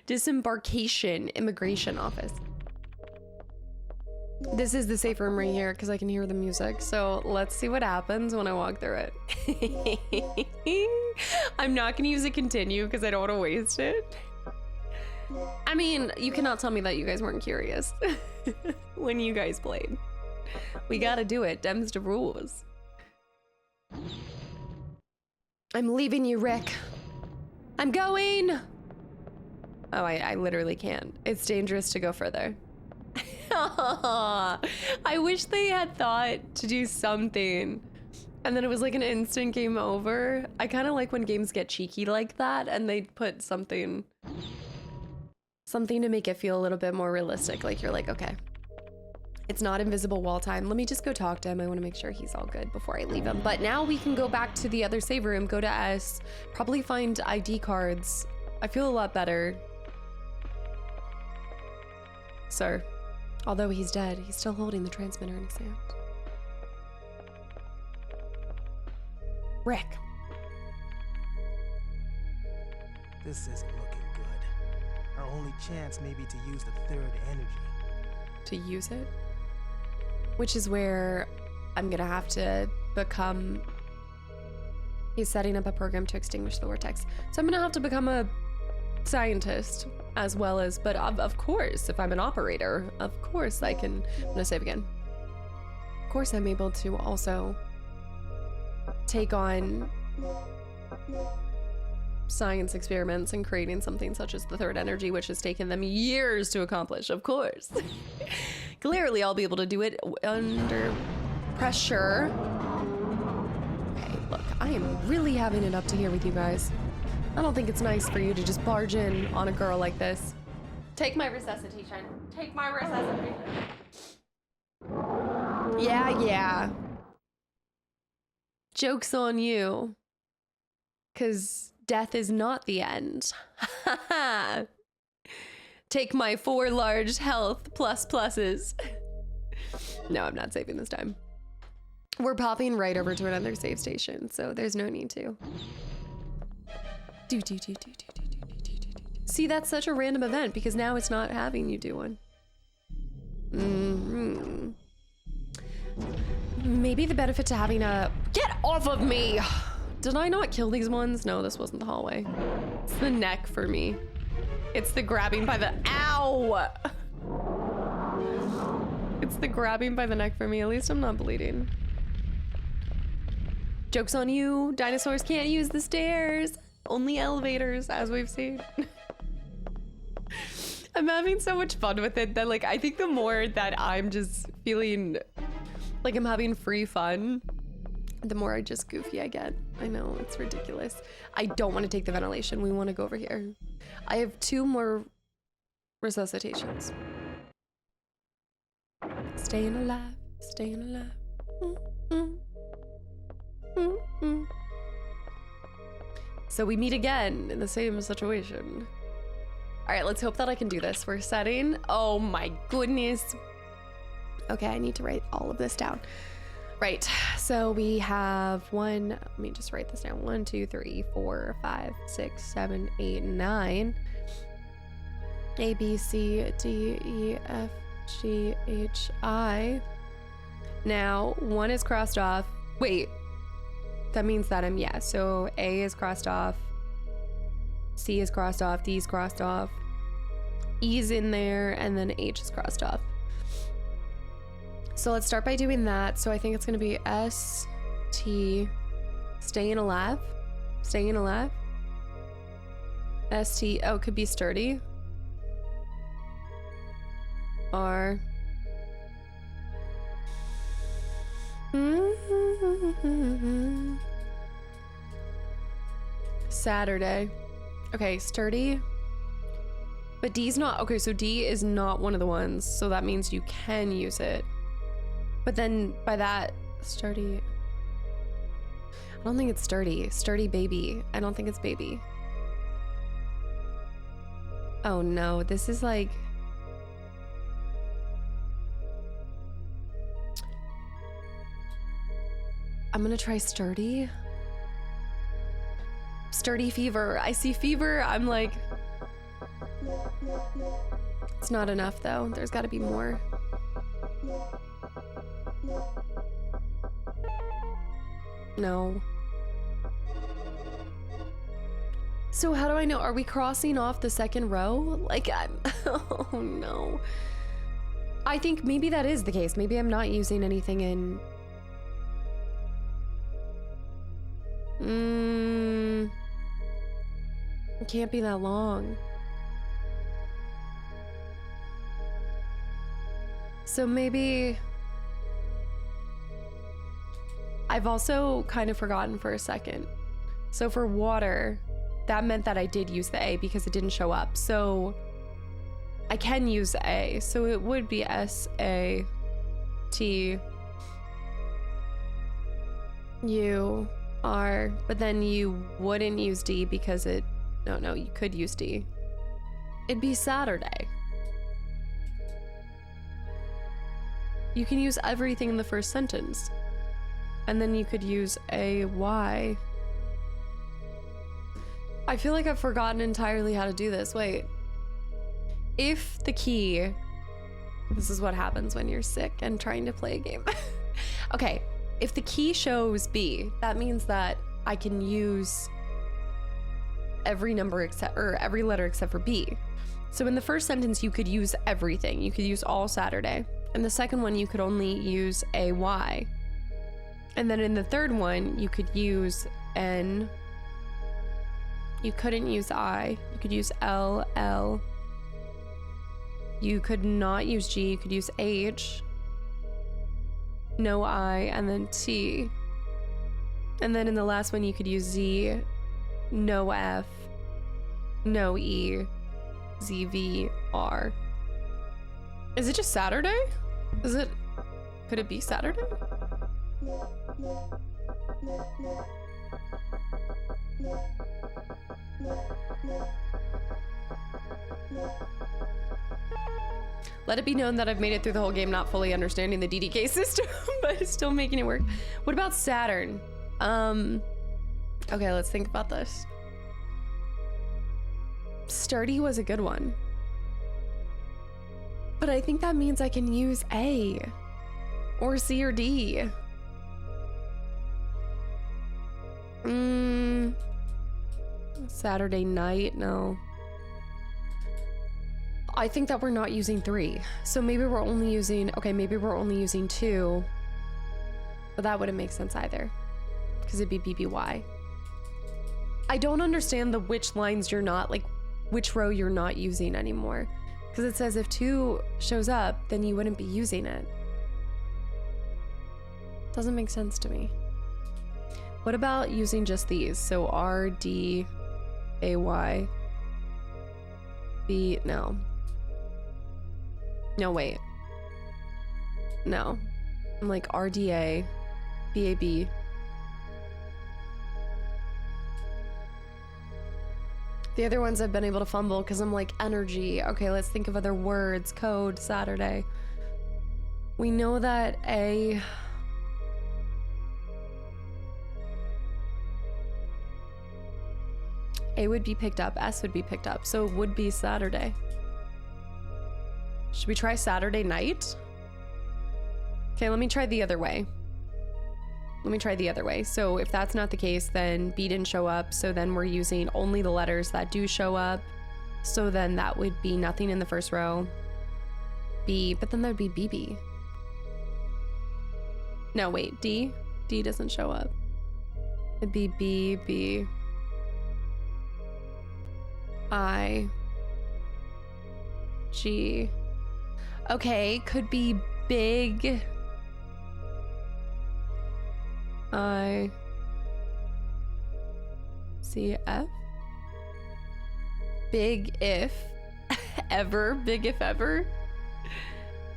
Disembarkation Immigration Office. This is the safe room right here because I can hear the music. So let's see what happens when I walk through it. I'm not gonna use a continue because I don't want to waste it. I mean, you cannot tell me that you guys weren't curious when you guys played. We gotta do it. Dems to rules. I'm leaving you, Rick. I'm going. Oh, I literally can't. It's dangerous to go further. I wish they had thought to do something and then it was like an instant game over. I kind of like when games get cheeky like that and they put something to make it feel a little bit more realistic. Like you're like, okay, it's not invisible wall time. Let me just go talk to him. I want to make sure he's all good before I leave him. But now we can go back to the other save room, go to S, probably find ID cards. I feel a lot better. Sir, although he's dead, he's still holding the transmitter in his hand. Rick. This isn't looking good. Our only chance may be to use the third energy. To use it? Which is where I'm gonna have to become... He's setting up a program to extinguish the vortex. So I'm gonna have to become a scientist as well as, but of course, if I'm an operator, of course I can, I'm gonna save again. Of course I'm able to also take on science experiments and creating something such as the third energy, which has taken them years to accomplish, of course. Clearly I'll be able to do it under pressure. Okay, look, I am really having it up to here with you guys. I don't think it's nice for you to just barge in on a girl like this. Take my resuscitation. Take my resuscitation. Yeah. Joke's on you. 'Cause death is not the end. Take my 4 large health pluses. No, I'm not saving this time. We're popping right over to another save station, so there's no need to. See, that's such a random event because now it's not having you do one. Maybe maybe the benefit to having a... Get off of me! Did I not kill these ones? No, this wasn't the hallway. It's the neck for me. It's the grabbing by the... Ow! It's the grabbing by the neck for me. At least I'm not bleeding. Joke's on you. Dinosaurs can't use the stairs. Only elevators, as we've seen. I'm having so much fun with it that, like, I think the more that I'm just feeling like I'm having free fun, the more I just goofy I get. I know, it's ridiculous. I don't want to take the ventilation. We want to go over here. I have 2 more resuscitations. Staying alive, staying alive. So we meet again in the same situation. All right, let's hope that I can do this. We're setting. Oh my goodness. Okay, I need to write all of this down. Right, so we have let me just write this down. 1, 2, 3, 4, 5, 6, 7, 8, 9. A, B, C, D, E, F, G, H, I. Now, 1 is crossed off. Wait, that means that I'm, yeah, so A is crossed off. C is crossed off, D is crossed off. E's in there, and then H is crossed off. So let's start by doing that. So I think it's gonna be S, T, staying alive, staying alive. S, T, oh, could be sturdy. R. Saturday. Okay, sturdy. But D's not, okay, so D is not one of the ones, so that means you can use it. But then by that, sturdy, I don't think it's sturdy. Sturdy baby. I don't think it's baby. Oh no, this is like, I'm gonna try sturdy. Sturdy fever. I see fever, I'm like, it's not enough though. There's gotta be more. No. So how do I know? Are we crossing off the second row? Like, oh no. I think maybe that is the case. Maybe I'm not using anything in. It can't be that long. So maybe I've also kind of forgotten for a second. So for water, that meant that I did use the A because it didn't show up. So I can use A. So it would be S, A, T, U, R, but then you wouldn't use D because it, no, you could use D. It'd be Saturday. You can use everything in the first sentence. And then you could use A, Y. I feel like I've forgotten entirely how to do this. Wait. If the key, this is what happens when you're sick and trying to play a game. Okay, if the key shows B, that means that I can use every number except, or every letter except for B. So in the first sentence, you could use everything. You could use all Saturday. In the second one, you could only use A, Y. And then in the third one, you could use N. You couldn't use I. You could use L, L. You could not use G. You could use H. No I, and then T. And then in the last one, you could use Z. No F. No E. Z, V, R. Is it just Saturday? Is it... Could it be Saturday? Let it be known that I've made it through the whole game not fully understanding the DDK system, but still making it work. What about Saturn? Okay, let's think about this. Sturdy was a good one. But I think that means I can use A or C or D. Saturday night, no. I think that we're not using 3. So maybe we're only using, okay, maybe we're only using 2. But that wouldn't make sense either. Because it'd be BBY. I don't understand the which lines you're not, like, which row you're not using anymore. Because it says if 2 shows up, then you wouldn't be using it. Doesn't make sense to me. What about using just these? So R, D, A, Y, B, no. No, wait. No. I'm like RDA, BAB. The other ones I've been able to fumble because I'm like energy. Okay, let's think of other words. Code, Saturday. We know that A... A would be picked up, S would be picked up, so it would be Saturday. Should we try Saturday night? Okay, let me try the other way. So if that's not the case, then B didn't show up, so then we're using only the letters that do show up. So then that would be nothing in the first row. B, but then that would be BB. No, wait, D? D doesn't show up. It'd be B, B. I, G. Okay, could be big. I, C, F. Big if ever. Big if ever.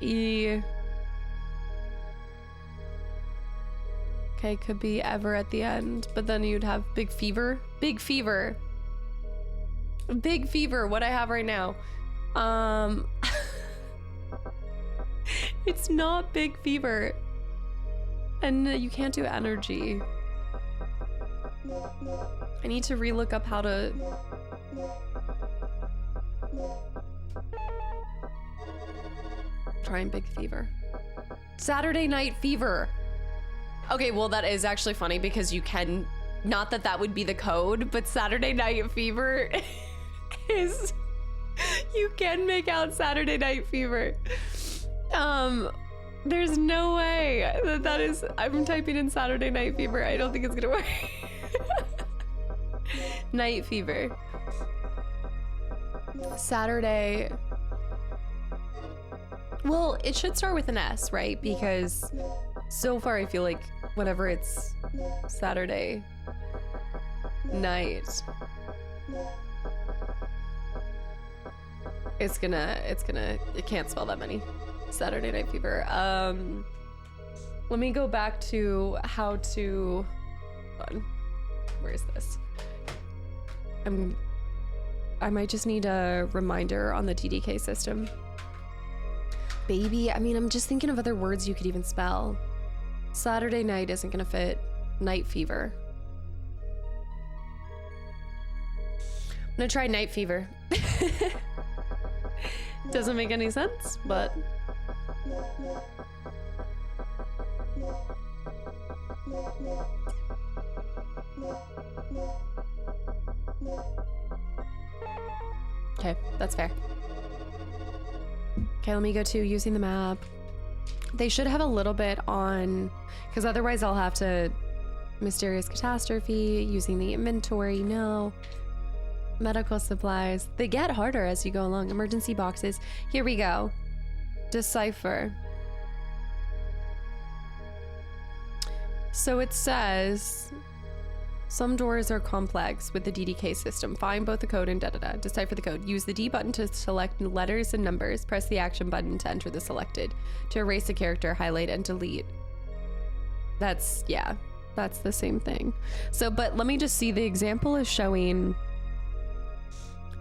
E. Okay, could be ever at the end, but then you'd have big fever. Big fever. Big fever, what I have right now. It's not big fever. And you can't do energy. I need to relook up how to... Trying big fever. Saturday night fever. Okay, well that is actually funny because you can... Not that that would be the code, but Saturday night fever... is you can make out Saturday night fever. There's no way that is. I'm typing in Saturday night fever. I don't think it's gonna work. Night fever. Saturday. Well, it should start with an S, right? Because so far I feel like whenever it's Saturday night, it can't spell that many. Saturday night fever. Let me go back to how to, hold on. Where is this? I might just need a reminder on the TDK system. Baby, I mean, I'm just thinking of other words you could even spell. Saturday night isn't gonna fit. Night fever. I'm gonna try night fever. Doesn't make any sense, but... Okay, that's fair. Okay, let me go to using the map. They should have a little bit on, because otherwise I'll have to... Mysterious catastrophe, using the inventory, no. Medical supplies. They get harder as you go along. Emergency boxes. Here we go. Decipher. So it says some doors are complex with the DDK system. Find both the code and da-da-da. Decipher the code. Use the D button to select letters and numbers. Press the action button to enter the selected. To erase a character, highlight and delete. That's, yeah, that's the same thing. So, but let me just see. The example is showing...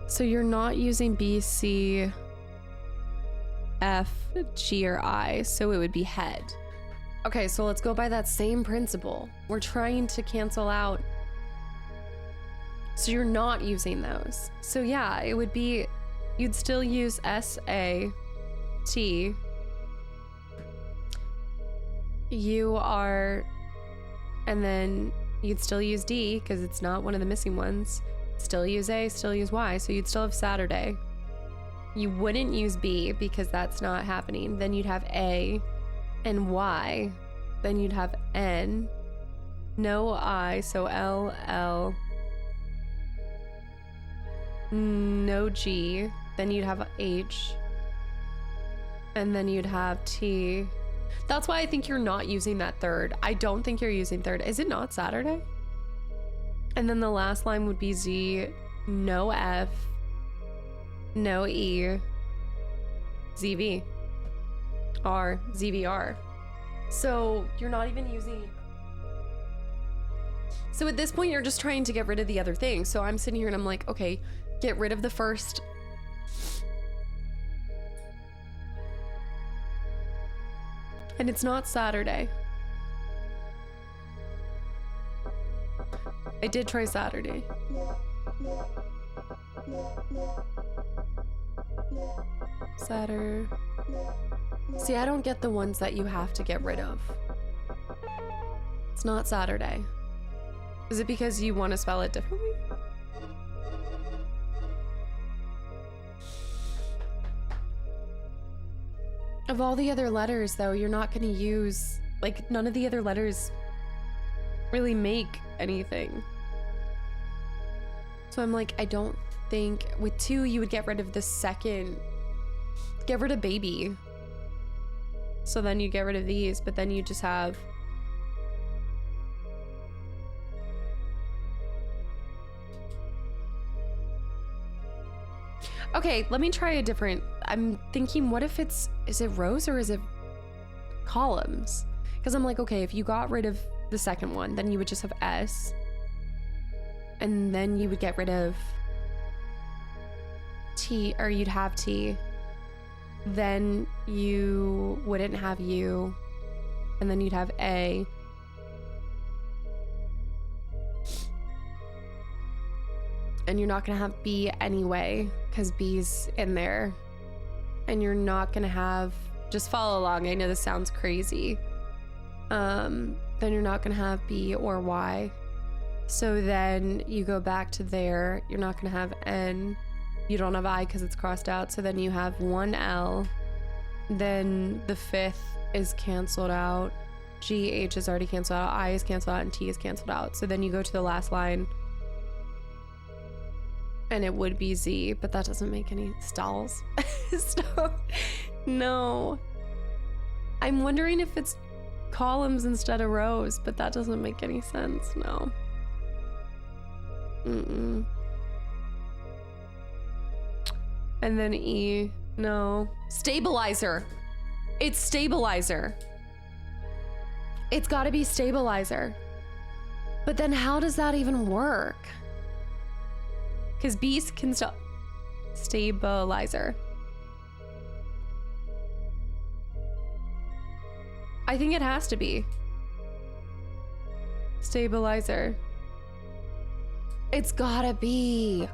So you're not using B, C, F, G, or I, so it would be head. Okay, so let's go by that same principle. We're trying to cancel out. So you're not using those. So yeah, it would be, you'd still use S, A, T. You are, and then You'd still use D because it's not one of the missing ones. Still use A, still use Y, so you'd still have Saturday. You wouldn't use B because that's not happening. Then you'd have A and Y. Then you'd have N. No I, so L, L. No G. Then you'd have H. And then you'd have T. That's why I think you're not using that third. I don't think you're using third. Is it not Saturday? And then the last line would be Z, no F, no E, ZV, R, ZVR. So you're not even using... So at this point, you're just trying to get rid of the other thing. So I'm sitting here and I'm like, okay, get rid of the first... And it's not Saturday. I did try Saturday. Saturday. See, I don't get the ones that you have to get rid of. It's not Saturday. Is it because you want to spell it differently? Of all the other letters, though, you're not going to use... Like, none of the other letters really make anything. So I'm like, I don't think... With 2, you would get rid of the second... Get rid of baby. So then you get rid of these, but then you just have... Okay, let me try a different... I'm thinking, what if it's... Is it rows or is it columns? Because I'm like, okay, if you got rid of the second one, then you would just have S. And then you would get rid of T, or you'd have T. Then you wouldn't have U. And then you'd have A. And you're not gonna have B anyway, because B's in there. And you're not gonna have, just follow along, I know this sounds crazy. Then you're not gonna have B or Y. So then you go back to there, you're not gonna have N. You don't have I because it's crossed out, so then you have 1 L. Then the 5th is canceled out. G, H is already canceled out, I is canceled out, and T is canceled out. So then you go to the last line, and it would be Z, but that doesn't make any stalls. So, no. I'm wondering if it's columns instead of rows, but that doesn't make any sense, no. Mm-mm. And then E, no. Stabilizer. It's stabilizer. It's gotta be stabilizer. But then how does that even work? Because B's can still... Stabilizer. I think it has to be. Stabilizer. It's gotta be.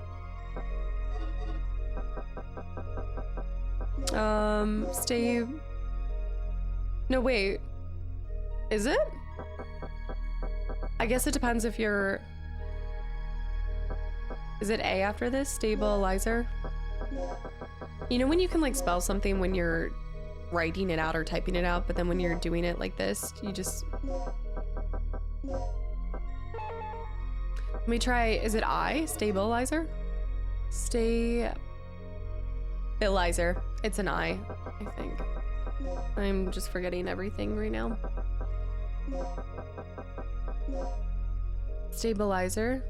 No, wait. Is it? I guess it depends if you're... Is it A after this? Stabilizer? You know when you can like spell something when you're writing it out or typing it out, but then when you're doing it like this, you just... Let me try, is it I? Stabilizer? Stabilizer. It's an I think. I'm just forgetting everything right now. Stabilizer.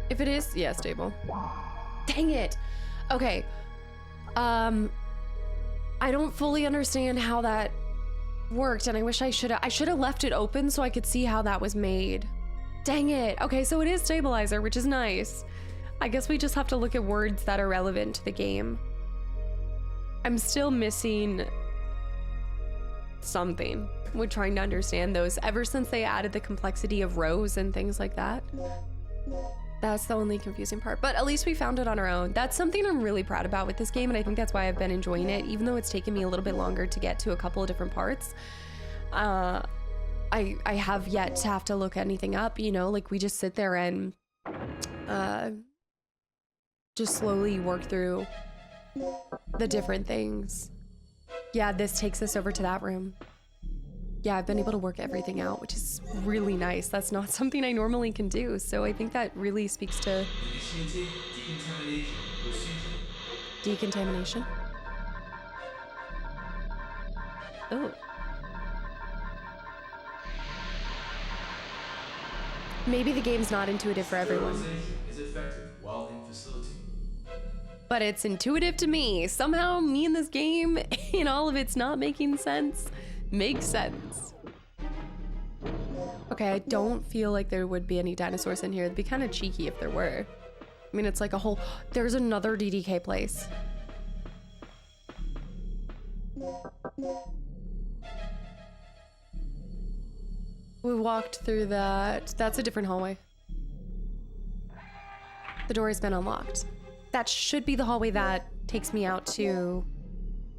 If it is, yeah, stable. Dang it. Okay. I don't fully understand how that worked, and I wish I should have left it open so I could see how that was made. Dang it. Okay, so it is stabilizer, which is nice. I guess we just have to look at words that are relevant to the game. I'm still missing something. We're trying to understand those ever since they added the complexity of rows and things like that. That's the only confusing part, but at least we found it on our own. That's something I'm really proud about with this game, and I think that's why I've been enjoying it, even though it's taken me a little bit longer to get to a couple of different parts. I have yet to have to look anything up, you know, like we just sit there and just slowly work through the different things. Yeah, this takes us over to that room. Yeah, I've been able to work everything out, which is really nice. That's not something I normally can do, so I think that really speaks to decontamination. Oh. Maybe the game's not intuitive for everyone. Is effective while in facility. But it's intuitive to me. Somehow me in this game, in all of its not making sense, makes sense. Okay, I don't feel like there would be any dinosaurs in here. It'd be kind of cheeky if there were. I mean, it's like a whole... There's another DDK place. We walked through that. That's a different hallway. The door has been unlocked. That should be the hallway that takes me out to...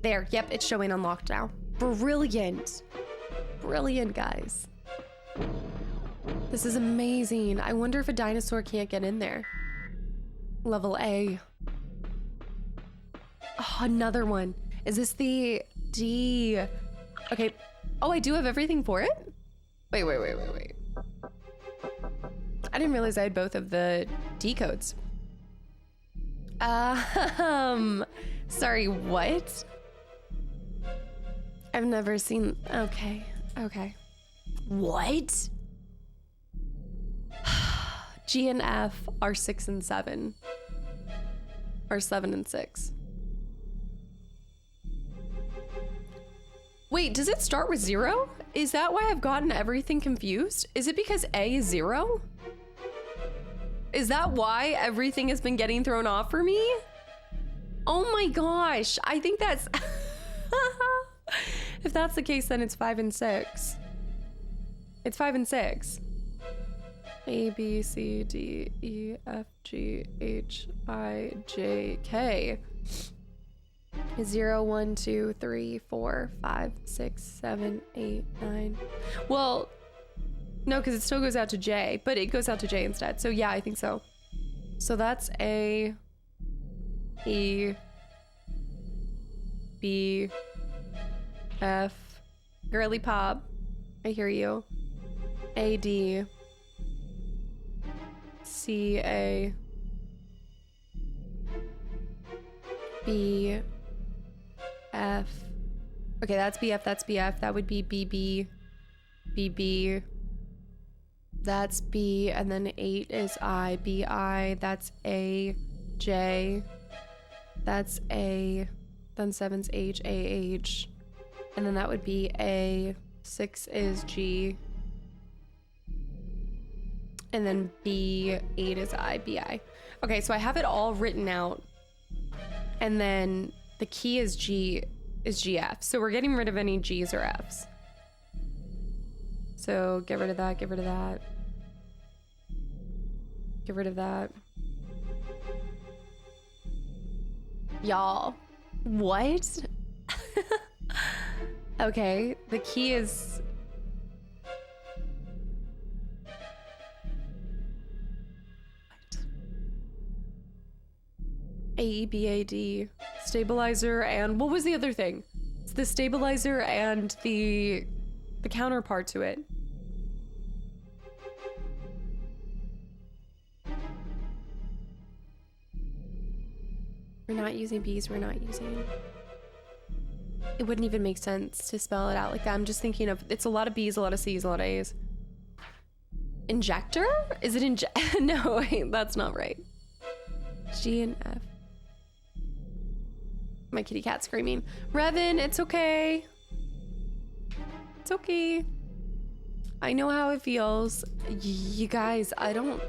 There, yep, it's showing unlocked now. Brilliant. Brilliant, guys. This is amazing. I wonder if a dinosaur can't get in there. Level A. Oh, another one. Is this the D? Okay. Oh, I do have everything for it? Wait. I didn't realize I had both of the D codes. Sorry, what? I've never seen... Okay. What? G and F are 6 and 7. Are 7 and 6. Wait, does it start with 0? Is that why I've gotten everything confused? Is it because A is 0? Is that why everything has been getting thrown off for me? Oh my gosh, I think that's... If that's the case, then it's 5 and 6. It's 5 and 6. A, B, C, D, E, F, G, H, I, J, K. 0, 1, 2, 3, 4, 5, 6, 7, 8, 9. Well, no, because it still goes out to J, but it goes out to J instead. So yeah, I think so. So that's A, E, B, F, girly pop. I hear you. A, D, C, A, B, F. Okay, that's BF, that's BF. That would be BB, BB. That's B, and then 8 is I, BI. That's A, J. That's A. Then 7's H, AH. And then that would be A. 6 is G. And then B, 8 is I, BI. Okay, so I have it all written out. And then the key is G, is GF. So we're getting rid of any G's or F's. So get rid of that, get rid of that. Get rid of that. Y'all. What? Okay, the key is... AEBAD, stabilizer, and what was the other thing? It's the stabilizer and the counterpart to it. We're not using B's, we're not using... It wouldn't even make sense to spell it out like that. I'm just thinking of, it's a lot of B's, a lot of C's, a lot of A's. Injector? Is it no, wait, that's not right. G and F. My kitty cat screaming. Revan, it's okay. It's okay. I know how it feels. You guys, I know.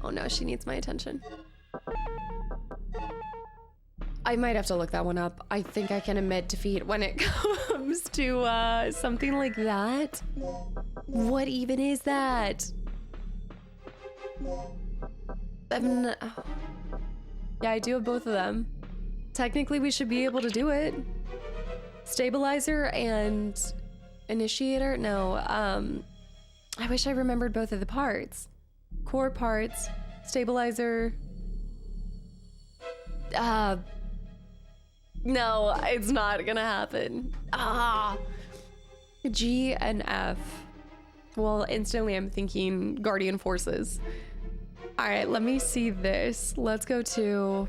Oh no, she needs my attention. I might have to look that one up. I think I can admit defeat when it comes to something like that. What even is that? Yeah, I do have both of them. Technically, we should be able to do it. Stabilizer and initiator? No, I wish I remembered both of the parts. Core parts, stabilizer. No, it's not gonna happen. G and F. Well, instantly I'm thinking Guardian Forces. All right, let me see this. Let's go to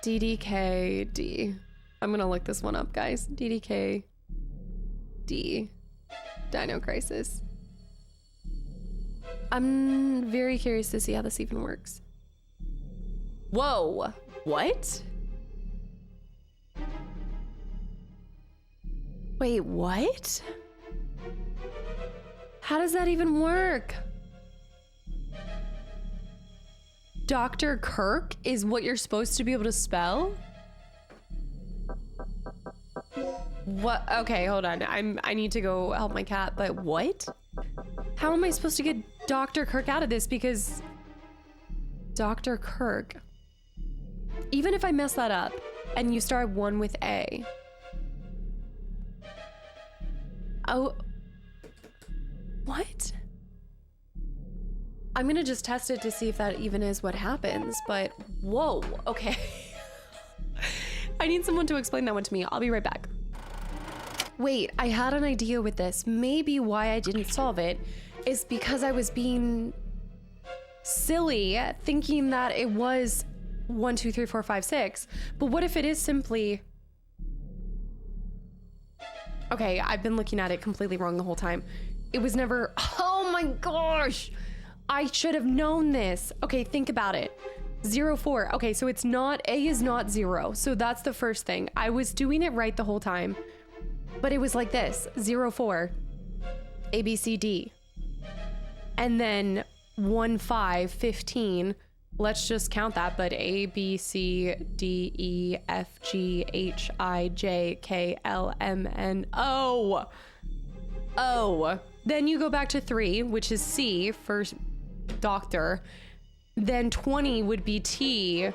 DDKD. I'm gonna look this one up, guys. DDKD. Dino Crisis. I'm very curious to see how this even works. Whoa, what? Wait, what? How does that even work? Dr. Kirk is what you're supposed to be able to spell? What? Okay, hold on. I need to go help my cat, but what? How am I supposed to get Dr. Kirk out of this? Because Dr. Kirk, even if I mess that up and you start one with A. Oh, what? I'm gonna just test it to see if that even is what happens, but whoa, okay. I need someone to explain that one to me. I'll be right back. Wait, I had an idea with this. Maybe why I didn't solve it is because I was being silly thinking that it was 1, 2, 3, 4, 5, 6. But what if it is simply... Okay, I've been looking at it completely wrong the whole time. It was never... Oh my gosh! I should have known this. Okay, think about it. 0, 4. Okay, so it's not... A is not 0. So that's the first thing. I was doing it right the whole time. But it was like this. 0, 4. A, B, C, D. And then 1, 5, 15. Let's just count that. But A, B, C, D, E, F, G, H, I, J, K, L, M, N, O. O. Then you go back to 3, which is C for doctor. Then 20 would be T.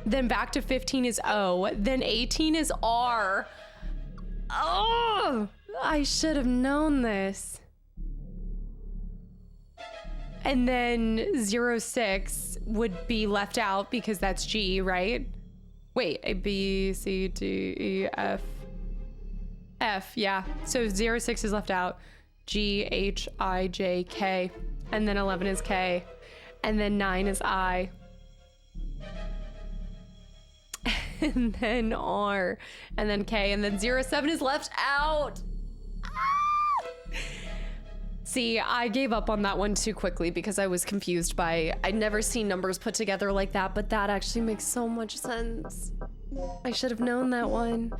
Then back to 15 is O. Then 18 is R. Oh, I should have known this. And then 0, 6 would be left out because that's G, right? Wait, A, B, C, D, E, F. F, yeah. So 0, 6 is left out. G, H, I, J, K. And then 11 is K. And then 9 is I. And then R. And then K. And then 0, 7 is left out. Ah! See, I gave up on that one too quickly because I was confused by... I'd never seen numbers put together like that, but that actually makes so much sense. I should have known that one.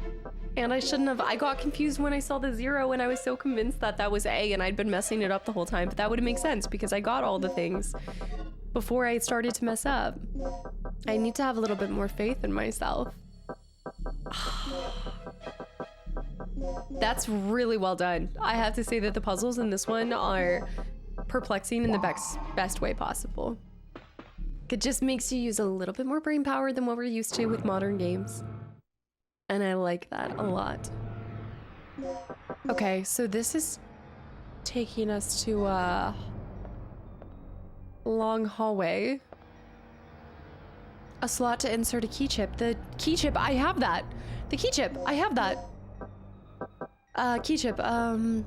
And I shouldn't have... I got confused when I saw the 0 and I was so convinced that that was A and I'd been messing it up the whole time, but that would make sense because I got all the things before I started to mess up. I need to have a little bit more faith in myself. That's really well done. I have to say that the puzzles in this one are perplexing in the best way possible. It just makes you use a little bit more brain power than what we're used to with modern games. And I like that a lot. Okay, so this is taking us to a long hallway. A slot to insert a key chip. The key chip, I have that. The key chip, I have that. Key chip, not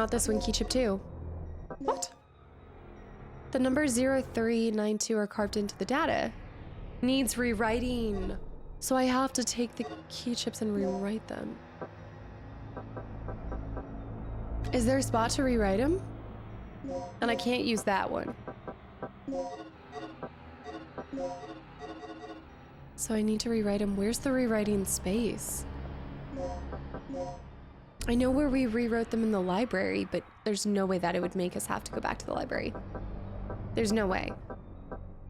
this one, key chip 2. What? The numbers 0392 are carved into the data. Needs rewriting. So I have to take the key chips and rewrite them. Is there a spot to rewrite them? And I can't use that one. So I need to rewrite them. Where's the rewriting space? I know where we rewrote them in the library, but there's no way that it would make us have to go back to the library. There's no way.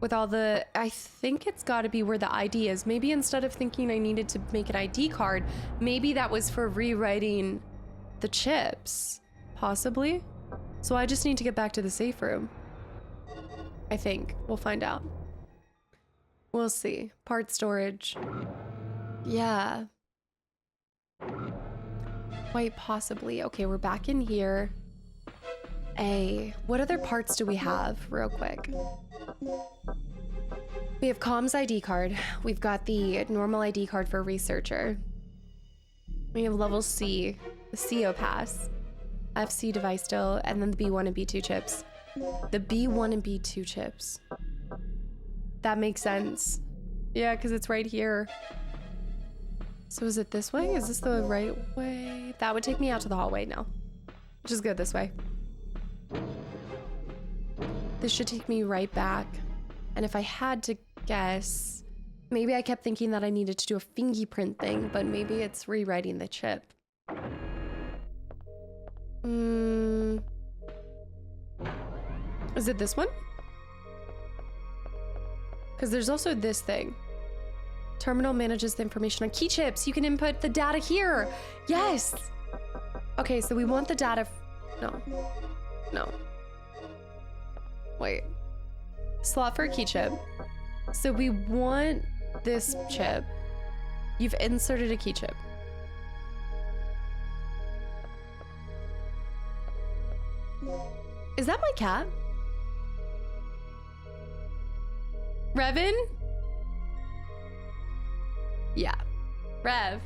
with all the, I think it's got to be where the ID is. Maybe instead of thinking I needed to make an ID card, maybe that was for rewriting the chips, possibly. So I just need to get back to the safe room. I think. We'll find out. We'll see. Part storage. Yeah. Quite possibly. Okay, we're back in here. What other parts do we have, real quick? We have comms ID card. We've got the normal ID card for researcher. We have level C, the CO pass, FC device still, and then the B1 and B2 chips. The B1 and B2 chips. That makes sense. Yeah, because it's right here. So is it this way? Is this the right way? That would take me out to the hallway now. Just go this way. This should take me right back. And if I had to guess, maybe I kept thinking that I needed to do a fingerprint thing, but maybe it's rewriting the chip. Is it this one? Because there's also this thing. Terminal manages the information on key chips. You can input the data here. Yes. Okay, so we want the data. No. Wait. Slot for a key chip. So we want this chip. You've inserted a key chip. Is that my cat? Revin? Yeah. Rev.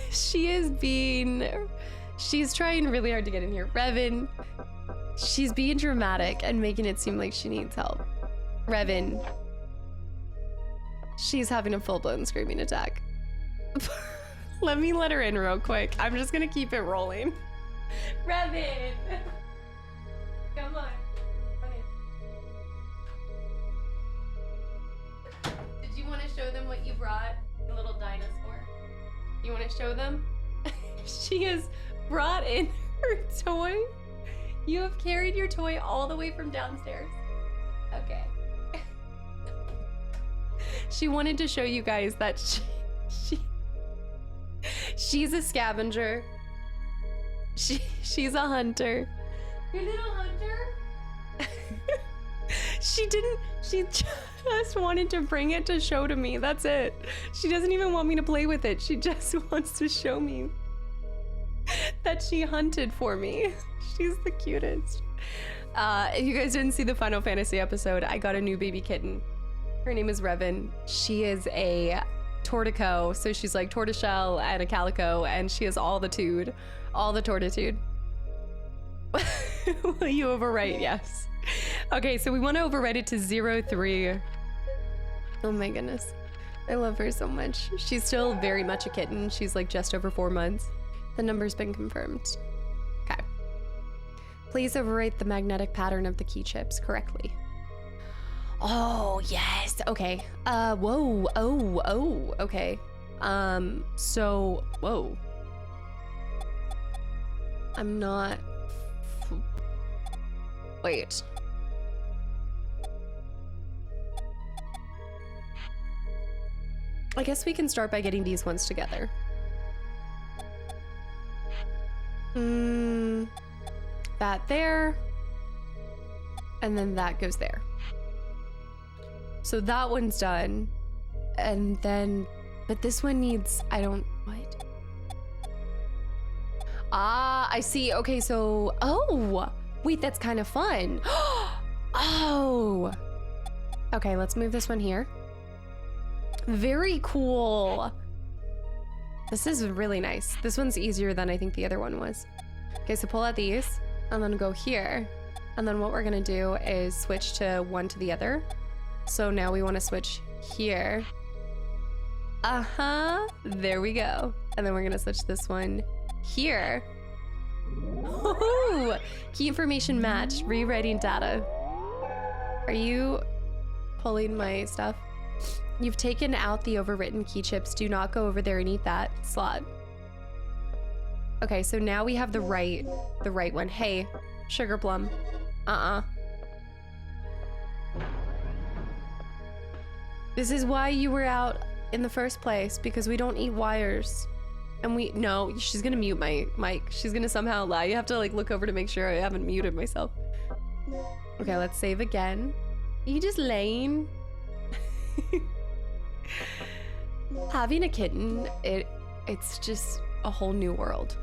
She's trying really hard to get in here. Revin. She's being dramatic and making it seem like she needs help. Revin. She's having a full-blown screaming attack. Let me let her in real quick. I'm just gonna keep it rolling. Revin! Come on. Did you want to show them what you brought? The little dinosaur. You want to show them? She has brought in her toy. You have carried your toy all the way from downstairs. Okay. She wanted to show you guys that she's a scavenger. She's a hunter. Your little hunter? She just wanted to bring it to show to me. That's it. She doesn't even want me to play with it. She just wants to show me that she hunted for me. She's the cutest. If you guys didn't see the Final Fantasy episode, I got a new baby kitten. Her name is Revin. She is a tortico, so she's like tortoiseshell and a calico, and she has all the tude, all the tortitude. Will you overwrite? Yes. Okay, so we want to overwrite it to 03. Oh my goodness. I love her so much. She's still very much a kitten. She's like just over 4 months. The number's been confirmed. Okay. Please overwrite the magnetic pattern of the key chips correctly. Oh, yes. Okay. Whoa. Oh, okay. So, whoa. I'm not... Wait. I guess we can start by getting these ones together. That there. And then that goes there. So that one's done. And then, but this one needs, what? Ah, I see. Okay, so, oh, wait, that's kind of fun. Oh. Okay, let's move this one here. Very cool. This is really nice. This one's easier than I think the other one was. Okay, so pull out these and then go here. And then what we're gonna do is switch to one to the other. So now we wanna switch here. There we go. And then we're gonna switch this one here. Ooh, key information match, rewriting data. Are you pulling my stuff? You've taken out the overwritten key chips. Do not go over there and eat that slot. Okay, so now we have the right one. Hey, sugar plum. This is why you were out in the first place, because we don't eat wires. And no, she's gonna mute my mic. She's gonna somehow lie. You have to like look over to make sure I haven't muted myself. Okay, let's save again. Are you just laying? Having a kitten, it's just a whole new world.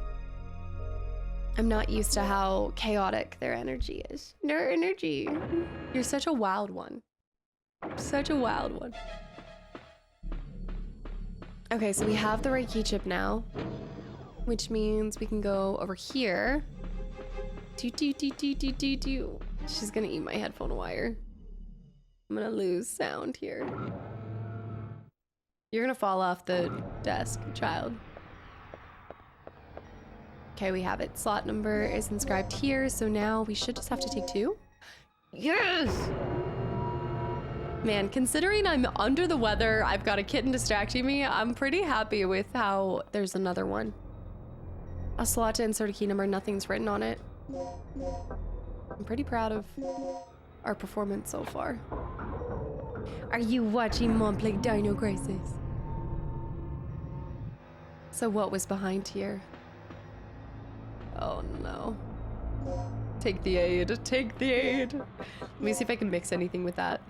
I'm not used to how chaotic their energy is. Their energy. You're such a wild one. Such a wild one. Okay, so we have the right key chip now, which means we can go over here. Do. She's gonna eat my headphone wire. I'm gonna lose sound here. You're gonna fall off the desk, child. Okay, we have it. Slot number is inscribed here, so now we should just have to take 2. Yes! Man, considering I'm under the weather, I've got a kitten distracting me, I'm pretty happy with how there's another one. A slot to insert a key number, nothing's written on it. I'm pretty proud of our performance so far. Are you watching Mom play Dino Crisis? So what was behind here? Oh no. Take the aid, take the aid. Let me see if I can mix anything with that.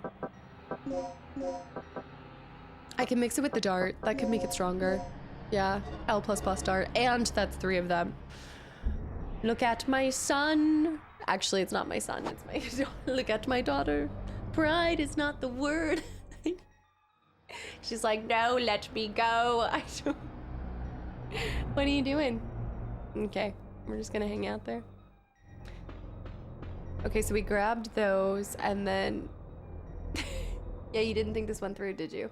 I can mix it with the dart. That could make it stronger. Yeah, L++ dart. And that's 3 of them. Look at my son. Actually, it's not my son. It's my look at my daughter. Pride is not the word. She's like, no, let me go. I don't. What are you doing? Okay, we're just gonna hang out there. Okay, so we grabbed those and then... Yeah, you didn't think this went through, did you?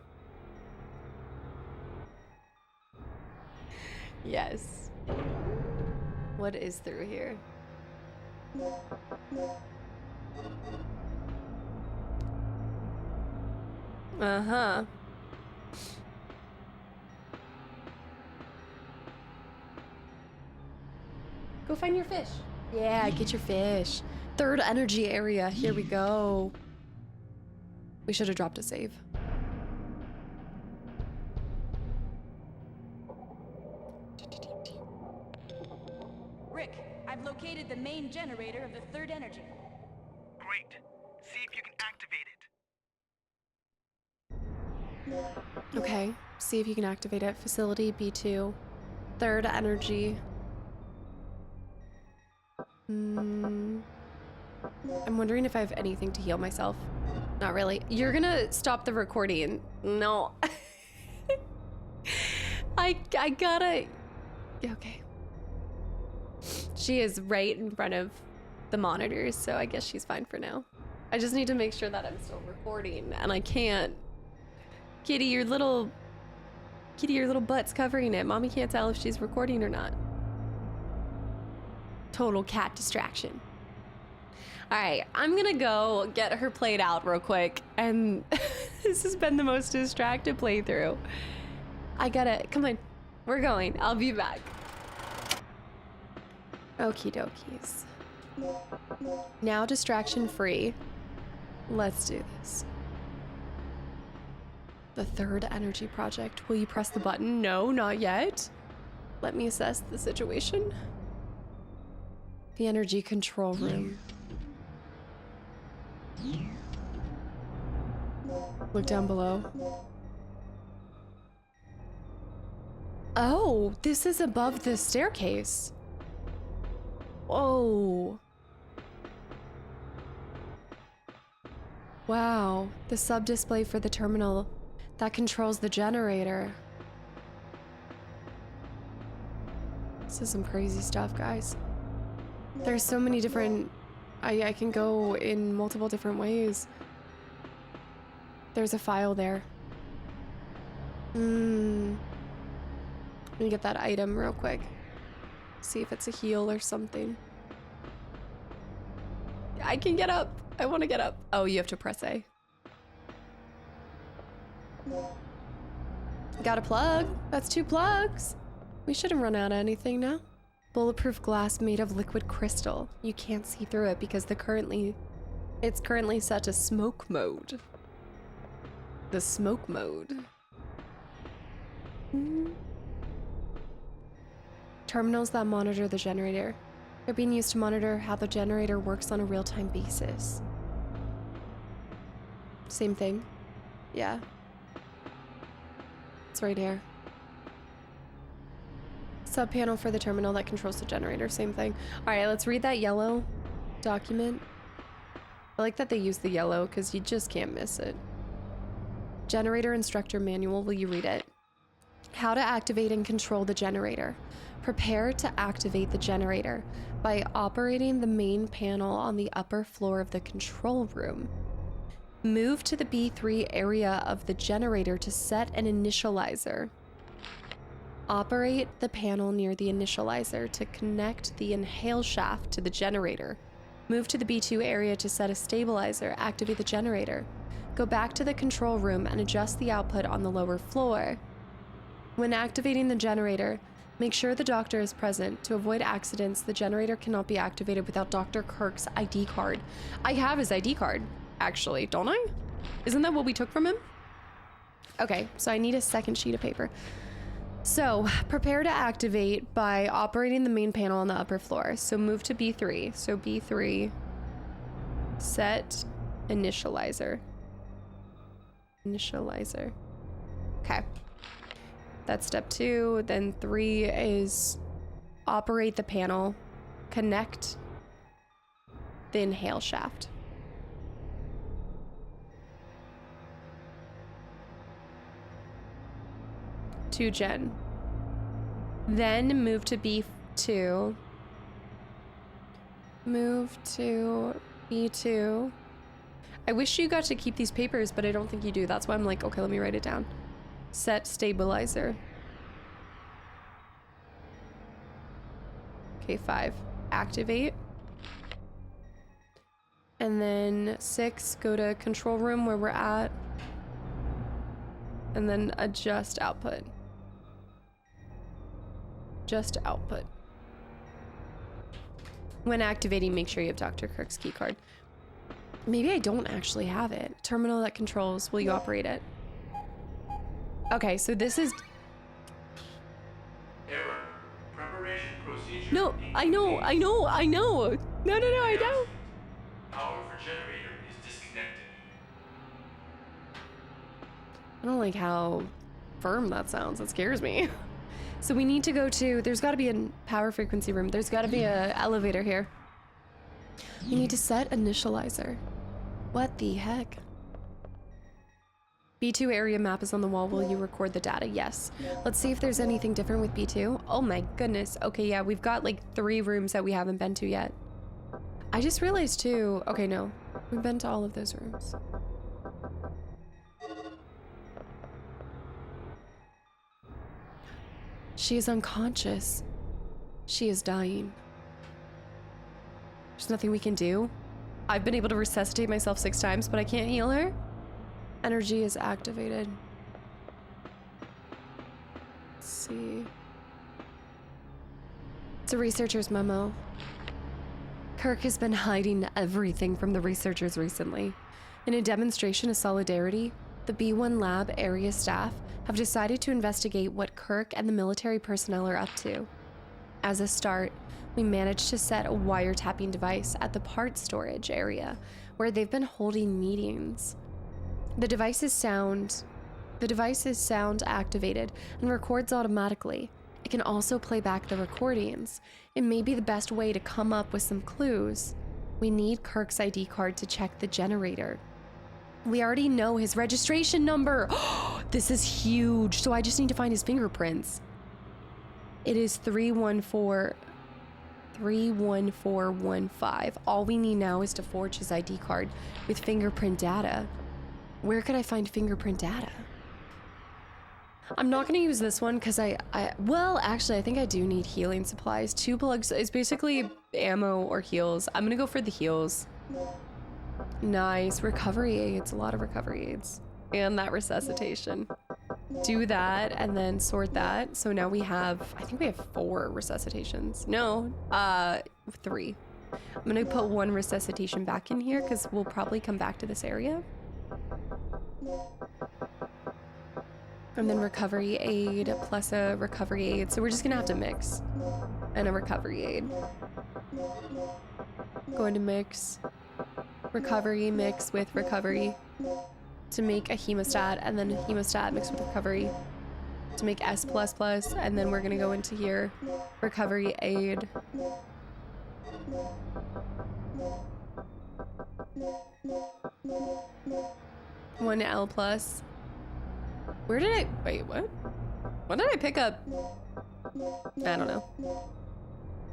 Yes. What is through here? Uh-huh. Go find your fish. Yeah, get your fish. 3rd energy area. Here we go. We should have dropped a save. Rick, I've located the main generator of the 3rd energy. Great. See if you can activate it. Okay, see if you can activate it. Facility B2. 3rd energy. I'm wondering if I have anything to heal myself. Not really. You're gonna stop the recording. No. I gotta... Okay. She is right in front of the monitors, so I guess she's fine for now. I just need to make sure that I'm still recording, and I can't. Kitty, your little butt's covering it. Mommy can't tell if she's recording or not. Total cat distraction. All right, I'm gonna go get her played out real quick, and this has been the most distracted playthrough. I gotta, come on, we're going. I'll be back. Okie dokies. Now distraction free. Let's do this. The 3rd energy project. Will you press the button? No, not yet. Let me assess the situation. The energy control room. Look down below. Oh, this is above the staircase. Whoa. Wow, the sub-display for the terminal that controls the generator. This is some crazy stuff, guys. There's so many different... I can go in multiple different ways. There's a file there. Let me get that item real quick. See if it's a heal or something. I can get up. I want to get up. Oh, you have to press A. Got a plug. That's 2 plugs. We shouldn't run out of anything now. Bulletproof glass made of liquid crystal. You can't see through it because it's currently set to smoke mode. the smoke mode. Terminals that monitor the generator. They're being used to monitor how the generator works on a real-time basis. Same thing. Yeah. It's right here. Subpanel for the terminal that controls the generator. Same thing. All right, let's read that yellow document. I like that they use the yellow because you just can't miss it. Generator instructor manual. Will you read it? How to activate and control the generator. Prepare to activate the generator by operating the main panel on the upper floor of the control room. Move to the B3 area of the generator to set an initializer. Operate the panel near the initializer to connect the inhale shaft to the generator. Move to the B2 area to set a stabilizer. Activate the generator. Go back to the control room and adjust the output on the lower floor. When activating the generator, make sure the doctor is present. To avoid accidents, the generator cannot be activated without Dr. Kirk's ID card. I have his ID card, actually, don't I? Isn't that what we took from him? Okay, so I need a second sheet of paper. So, prepare to activate by operating the main panel on the upper floor. So move to B3. So B3, set initializer. Initializer. Okay. That's step 2. Then 3 is operate the panel, connect the inhale shaft. To gen. Then move to B2. Move to B2. I wish you got to keep these papers, but I don't think you do. That's why I'm like, okay, let me write it down. Set stabilizer. Okay, 5. Activate. And then 6, go to control room where we're at. And then adjust output. Just output. When activating, make sure you have Dr. Kirk's keycard. Maybe I don't actually have it. Terminal that controls, will you operate it? Okay, so this is... Error. Preparation procedure. No, I know. No, I know. Power for generator is disconnected. I don't like how firm that sounds. It scares me. So we need to go to... There's got to be a power frequency room. There's got to be an elevator here. We need to set initializer. What the heck? B2 area map is on the wall. Will you record the data? Yes. Let's see if there's anything different with B2. Oh my goodness. Okay, yeah, we've got like 3 rooms that we haven't been to yet. I just realized too... Okay, no. We've been to all of those rooms. She is unconscious. She is dying. There's nothing we can do. I've been able to resuscitate myself 6 times, but I can't heal her. Energy is activated. Let's see. It's a researcher's memo. Kirk has been hiding everything from the researchers recently. In a demonstration of solidarity, the B1 lab area staff have decided to investigate what Kirk and the military personnel are up to. As a start, we managed to set a wiretapping device at the parts storage area where they've been holding meetings. The device is sound activated and records automatically. It can also play back the recordings. It may be the best way to come up with some clues. We need Kirk's ID card to check the generator. We already know his registration number. This is huge. So I just need to find his fingerprints. It is 31415. All we need now is to forge his ID card with fingerprint data. Where could I find fingerprint data? I'm not going to use this one because well, actually, I think I do need healing supplies. 2 plugs is basically ammo or heals. I'm going to go for the heals. Nice. Recovery aids. A lot of recovery aids. And that resuscitation. Do that and then sort that. So now we have, I think we have 4 resuscitations. No, 3. I'm going to put 1 resuscitation back in here because we'll probably come back to this area. And then recovery aid plus a recovery aid. So we're just gonna have to mix. And a recovery aid. Going to mix. Recovery mix with recovery. To make a hemostat, and then hemostat mixed with recovery. To make S++, and then we're gonna go into here. Recovery aid. One L+. Where did I, wait, what? What did I pick up? I don't know.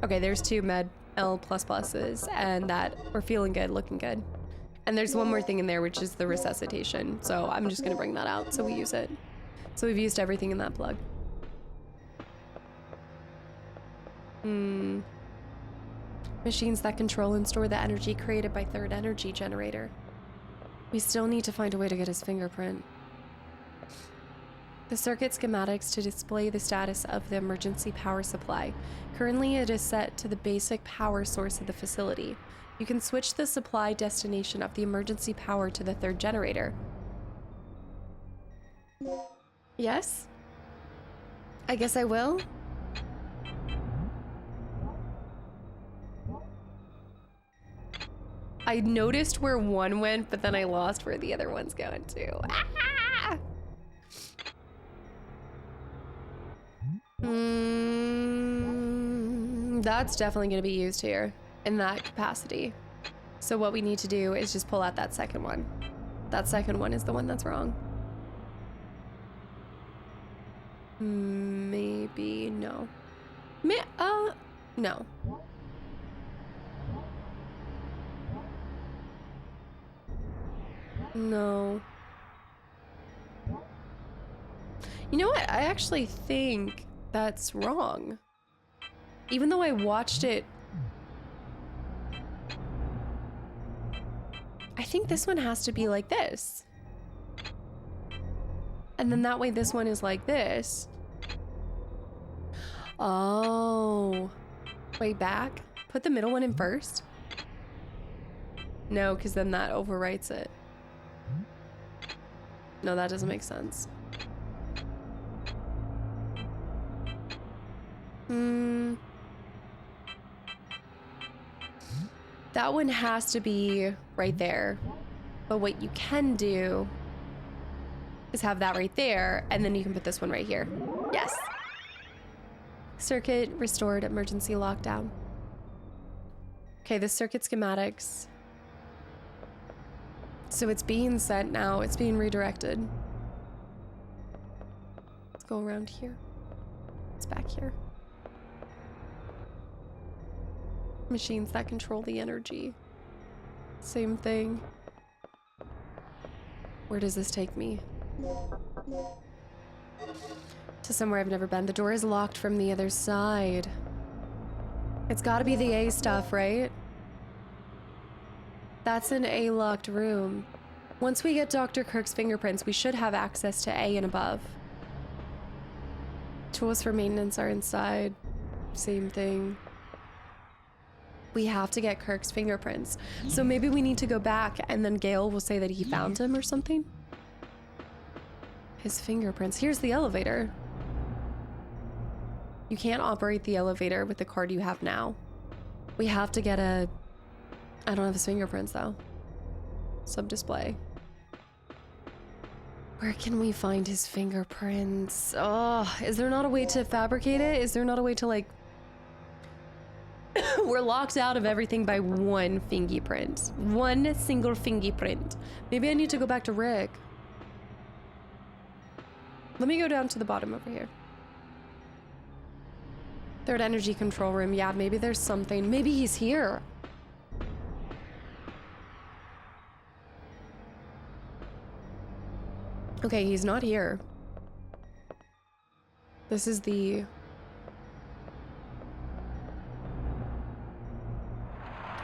Okay, there's 2 med L++s, and that, we're feeling good, looking good. And there's one more thing in there, which is the resuscitation. So I'm just gonna bring that out so we use it. So we've used everything in that plug. Machines that control and store the energy created by third energy generator. We still need to find a way to get his fingerprint. The circuit schematics to display the status of the emergency power supply. Currently, it is set to the basic power source of the facility. You can switch the supply destination of the emergency power to the third generator. Yes? I guess I will. I noticed where one went, but then I lost where the other one's going to. Ah! That's definitely going to be used here in that capacity. So what we need to do is just pull out that second one. That second one is the one that's wrong. Maybe no. No. No. You know what? I actually think that's wrong. Even though I watched it, I think this one has to be like this. And then that way this one is like this. Oh. Way back? Put the middle one in first? No, because then that overwrites it. No, that doesn't make sense. That one has to be right there. But what you can do is have that right there, and then you can put this one right here. Yes. Circuit restored, emergency lockdown. Okay, the circuit schematics. So it's being sent now, it's being redirected. Let's go around here. It's back here. Machines that control the energy. Same thing. Where does this take me? To somewhere I've never been. The door is locked from the other side. It's gotta be the A stuff, right? That's an A-locked room. Once we get Dr. Kirk's fingerprints, we should have access to A and above. Tools for maintenance are inside. Same thing. We have to get Kirk's fingerprints. So maybe we need to go back and then Gale will say that he found him or something. His fingerprints. Here's the elevator. You can't operate the elevator with the card you have now. We have to get a... I don't have his fingerprints though. Sub-display. Where can we find his fingerprints? Oh, is there not a way to fabricate it? Is there not a way to like... We're locked out of everything by one fingerprint. One single fingerprint. Maybe I need to go back to Rick. Let me go down to the bottom over here. Third energy control room. Yeah, maybe there's something. Maybe he's here. Okay, he's not here. This is the...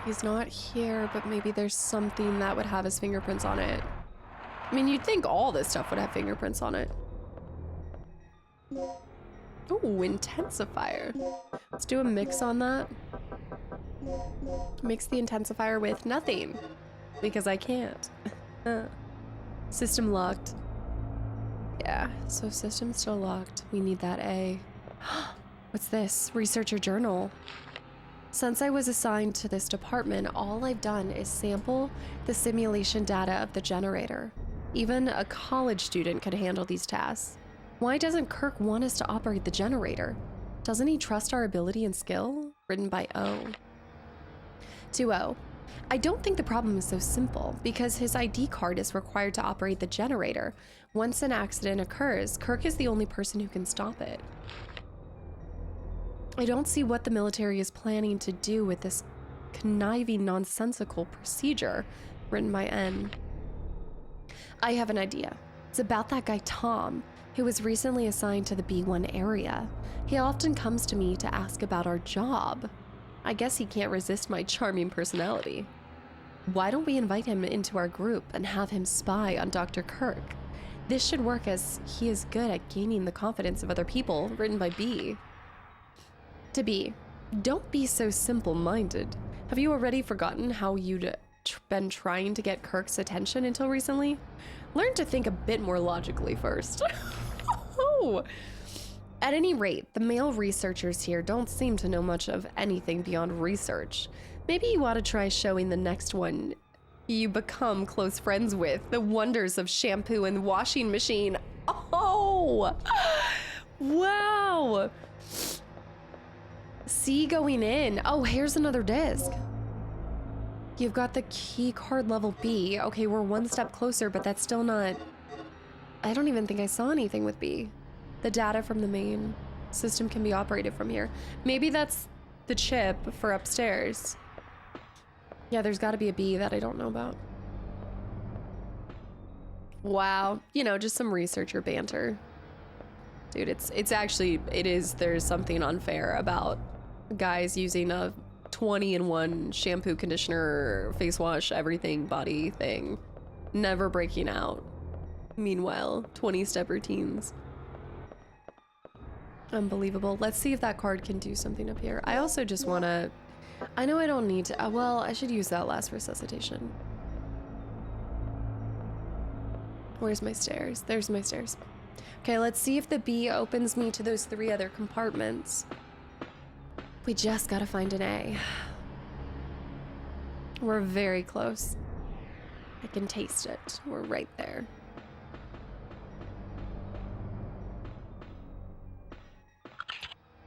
He's not here, but maybe there's something that would have his fingerprints on it. I mean, you'd think all this stuff would have fingerprints on it. Oh, intensifier. Let's do a mix on that. Mix the intensifier with nothing. Because I can't. System locked. Yeah, so system's still locked. We need that A. What's this? Researcher journal. Since I was assigned to this department, all I've done is sample the simulation data of the generator. Even a college student could handle these tasks. Why doesn't Kirk want us to operate the generator? Doesn't he trust our ability and skill? Written by O. To O. I don't think the problem is so simple, because his ID card is required to operate the generator. Once an accident occurs, Kirk is the only person who can stop it. I don't see what the military is planning to do with this conniving, nonsensical procedure. Written by N. I have an idea. It's about that guy Tom, who was recently assigned to the B1 area. He often comes to me to ask about our job. I guess he can't resist my charming personality. Why don't we invite him into our group and have him spy on Dr. Kirk? This should work, as he is good at gaining the confidence of other people. Written by B. To B. Don't be so simple-minded. Have you already forgotten how you'd been trying to get Kirk's attention until recently? Learn to think a bit more logically first. Oh. At any rate, the male researchers here don't seem to know much of anything beyond research. Maybe you ought to try showing the next one you become close friends with the wonders of shampoo and washing machine. Oh! Wow! C going in. Oh, here's another disc. You've got the key card level B. Okay, we're one step closer, but that's still not... I don't even think I saw anything with B. The data from the main system can be operated from here. Maybe that's the chip for upstairs. Yeah, there's got to be a B that I don't know about. Wow. You know, just some researcher banter. Dude, there's something unfair about guys using a 20-in-1 shampoo, conditioner, face wash, everything body thing. Never breaking out. Meanwhile, 20-step routines. Unbelievable. Let's see if that card can do something up here. I also just want to... I know I don't need to... well, I should use that last resuscitation. Where's my stairs? There's my stairs. Okay, let's see if the B opens me to those 3 other compartments. We just gotta find an A. We're very close. I can taste it. We're right there.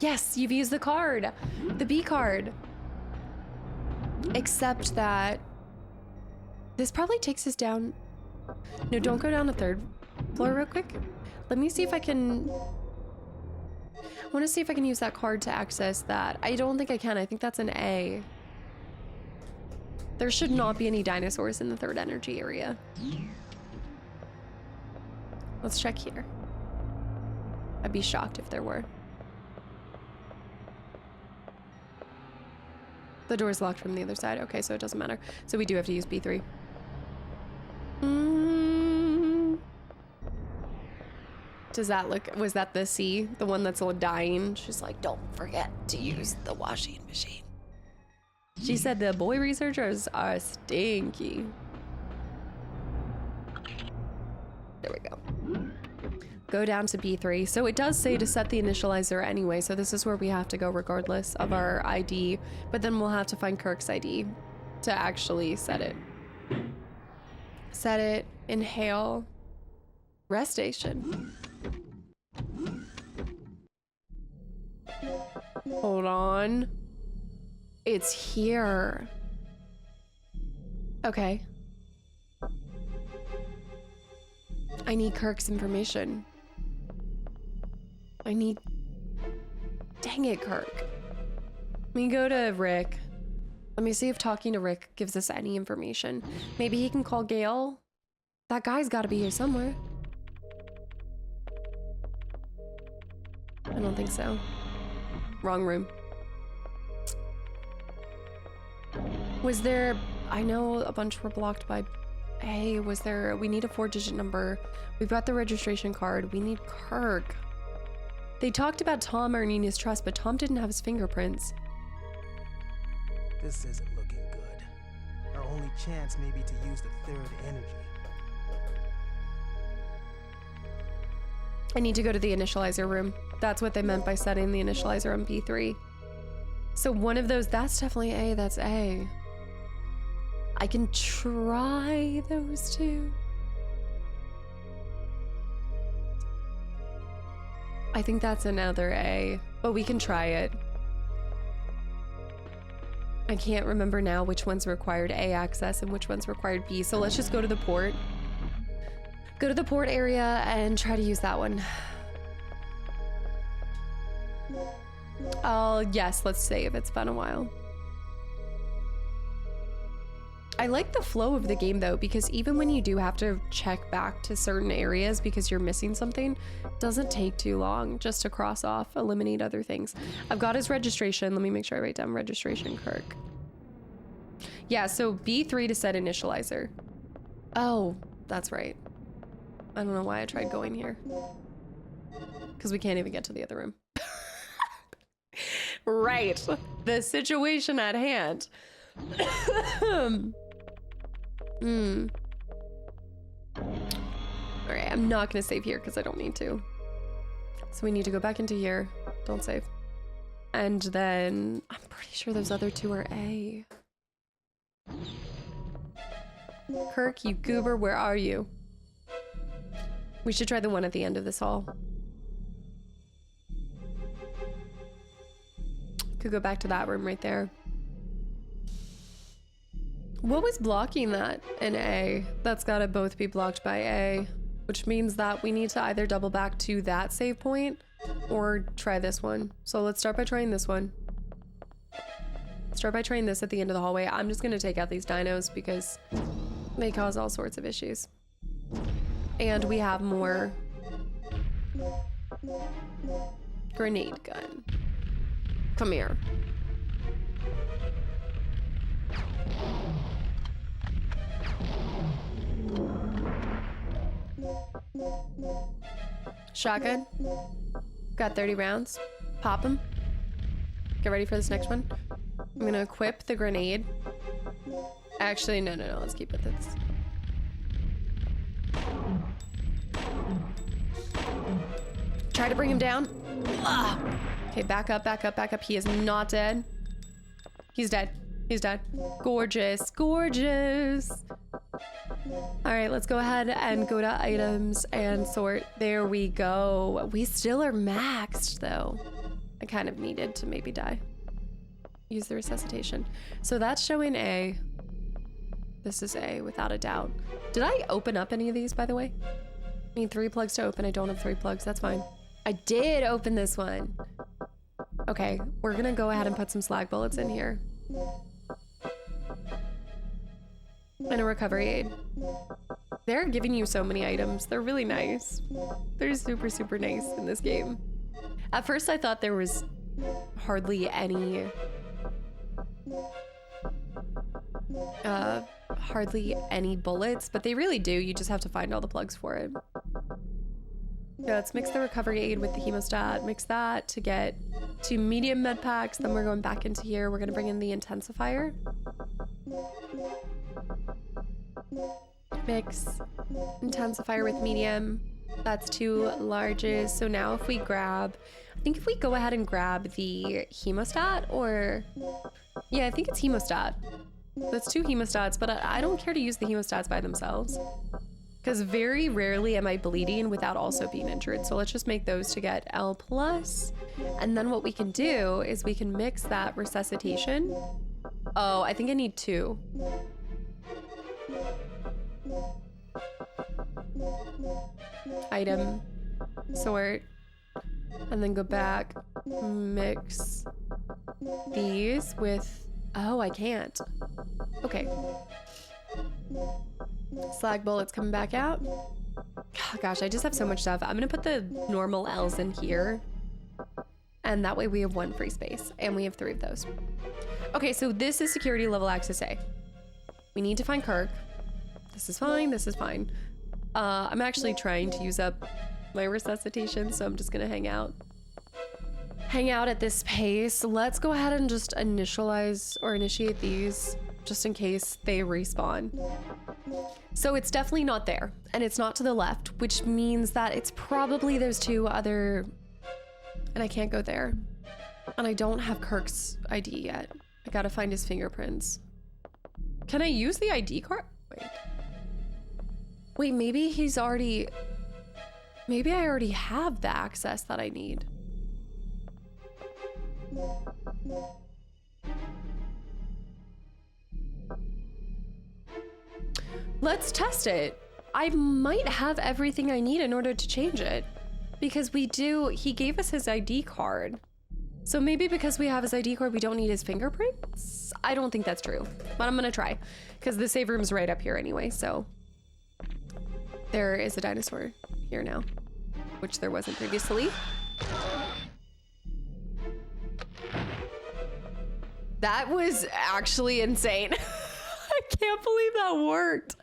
Yes, you've used the card. The B card. Except that this probably takes us down. No, don't go down to 3rd floor real quick. Let me see if I can... I want to see if I can use that card to access that. I don't think I can. I think that's an A. There should not be any dinosaurs in the 3rd energy area. Let's check here. I'd be shocked if there were. The door's locked from the other side. Okay, so it doesn't matter. So we do have to use B3. Does that look... Was that the C? The one that's dying? She's like, don't forget to use the washing machine. She said the boy researchers are stinky. There we go. Go down to B3. So it does say to set the initializer anyway, so this is where we have to go regardless of our ID, but then we'll have to find Kirk's ID to actually set it. Set it, inhale, rest station. Hold on. It's here. Okay. I need Kirk's information. I need... Dang it, Kirk. Let me go to Rick. Let me see if talking to Rick gives us any information. Maybe he can call Gail. That guy's gotta be here somewhere. I don't think so. Wrong room. Was there... I know a bunch were blocked by... Hey, was there... We need a 4-digit number. We've got the registration card. We need Kirk. They talked about Tom earning his trust, but Tom didn't have his fingerprints. This isn't looking good. Our only chance may be to use the 3rd energy. I need to go to the initializer room. That's what they meant by setting the initializer on B3. So one of those, that's definitely A, that's A. I can try those two. I think that's another A, but we can try it. I can't remember now which ones required A access and which ones required B, so let's just go to the port. Go to the port area and try to use that one. Yes, let's save. It's been a while. I like the flow of the game though, because even when you do have to check back to certain areas because you're missing something, it doesn't take too long just to cross off, eliminate other things. I've got his registration. Let me make sure I write down registration, Kirk. Yeah, so B3 to set initializer. Oh, that's right. I don't know why I tried going here. Because we can't even get to the other room. Right. The situation at hand. Alright, I'm not gonna save here because I don't need to. So we need to go back into here. Don't save. And then I'm pretty sure those other two are A. Kirk, you goober, where are you? We should try the one at the end of this hall. Could go back to that room right there. What was blocking that in A? That's gotta both be blocked by A, which means that we need to either double back to that save point or try this one. So let's start by trying this one. Start by trying this at the end of the hallway. I'm just gonna take out these dinos because they cause all sorts of issues. And we have more grenade gun. Come here. Shotgun. Got 30 rounds. Pop them. Get ready for this next one. I'm gonna equip the grenade. Actually, no. Let's keep it this. Try to bring him down. Ah. Okay, back up. He is not dead. He's dead. Gorgeous. All right, let's go ahead and go to items and sort. There we go. We still are maxed though. I kind of needed to maybe die. Use the resuscitation. So that's showing A. This is A without a doubt. Did I open up any of these, by the way? I need 3 plugs to open. I don't have 3 plugs. That's fine. I did open this one. Okay, we're gonna go ahead and put some slag bullets in here. And a recovery aid. They're giving you so many items. They're really nice. They're super, super nice in this game. At first I thought there was hardly any bullets, but they really do. You just have to find all the plugs for it. Yeah, let's mix the recovery aid with the hemostat. Mix that to get 2 medium med packs. Then we're going back into here. We're gonna bring in the intensifier. Mix intensifier with medium. That's 2 larges. So now if we grab, I think if we go ahead and grab the hemostat, or yeah, I think it's hemostat. That's 2 hemostats, but I don't care to use the hemostats by themselves because very rarely am I bleeding without also being injured. So let's just make those to get L+. And then what we can do is we can mix that resuscitation. Oh, I think I need 2. Item, sort, and then go back, mix these with, oh, I can't. Okay. Slag bullets coming back out. Oh, gosh, I just have so much stuff. I'm gonna put the normal L's in here, and that way we have 1 free space, and we have 3 of those. Okay, so this is security level access A. We need to find Kirk. This is fine. I'm actually trying to use up my resuscitation, so I'm just gonna hang out at this pace. Let's go ahead and just initiate these. just in case they respawn. So it's definitely not there, and it's not to the left, which means that it's probably those two other, and I can't go there. And I don't have Kirk's ID yet. I gotta find his fingerprints. Can I use the ID card? Wait, maybe he's already, maybe I already have the access that I need. Let's test it. I might have everything I need in order to change it. Because he gave us his ID card. So maybe because we have his ID card, we don't need his fingerprints? I don't think that's true, but I'm gonna try. Because the save room's right up here anyway, so. There is a dinosaur here now, which there wasn't previously. That was actually insane. I can't believe that worked.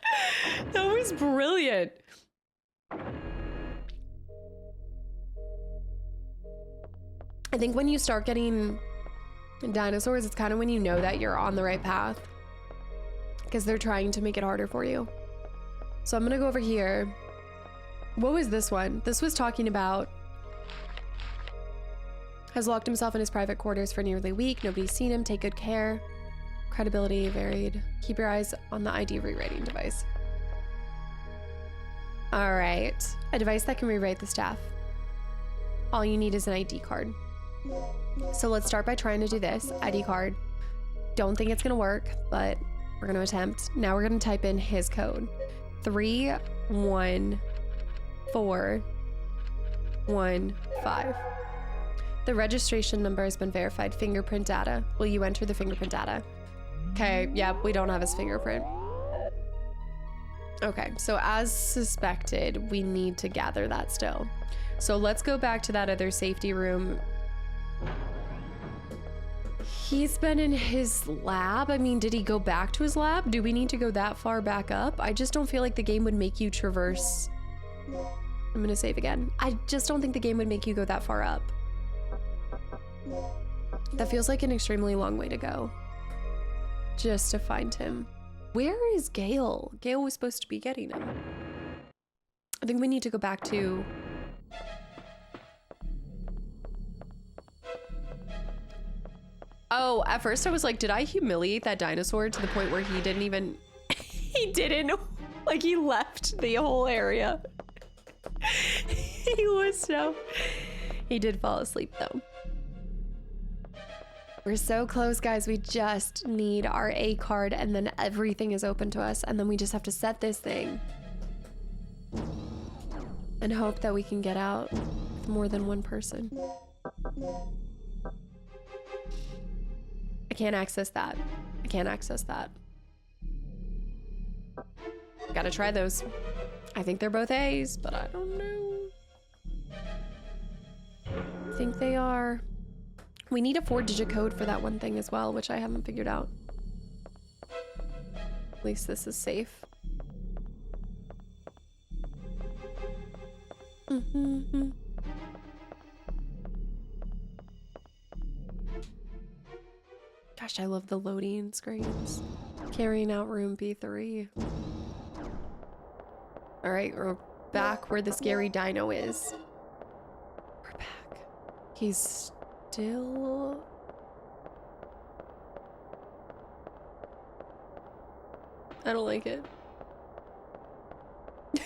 That was brilliant. I think when you start getting dinosaurs, it's kind of when you know that you're on the right path, because they're trying to make it harder for you. So I'm gonna go over here. What was this one? This was talking about has locked himself in his private quarters for nearly a week. Nobody's seen him. Take good care. Credibility varied. Keep your eyes on the ID rewriting device. All right, a device that can rewrite the staff. All you need is an ID card. So let's start by trying to do this. ID card. Don't think it's gonna work, but we're gonna attempt. Now we're gonna type in his code. 31415. The registration number has been verified. Fingerprint data. Will you enter the fingerprint data? Okay, yep, we don't have his fingerprint. Okay, so as suspected, we need to gather that still. So let's go back to that other safety room. He's been in his lab. I mean, did he go back to his lab? Do we need to go that far back up? I just don't feel like the game would make you traverse. I'm gonna save again. I just don't think the game would make you go that far up. That feels like an extremely long way to go. Just to find him. Where is Gale? Gale was supposed to be getting him. I think we need to go back to... Oh, at first I was like, did I humiliate that dinosaur to the point where he didn't even... he didn't... Like, he left the whole area. He was so... He did fall asleep, though. We're so close, guys. We just need our A card, and then everything is open to us, and then we just have to set this thing. And hope that we can get out with more than one person. I can't access that. I can't access that. Gotta try those. I think they're both A's, but I don't know. I think they are. We need a 4-digit code for that one thing as well, which I haven't figured out. At least this is safe. Gosh, I love the loading screens. Carrying out room B3. All right, we're back where the scary dino is. We're back. He's still... I don't like it. I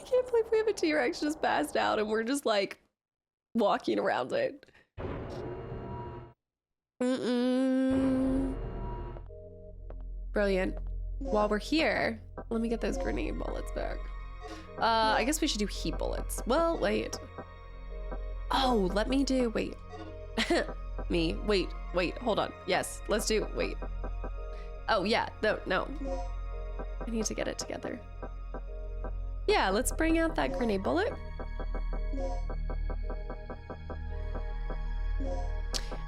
can't believe we have a T-Rex just passed out and we're just like walking around it. Brilliant. While we're here, let me get those grenade bullets back. I guess we should do heat bullets. Well, wait. Oh, let me do, wait. Wait, hold on. Yes, let's do, wait. Oh, yeah, no. I need to get it together. Yeah, let's bring out that grenade bullet.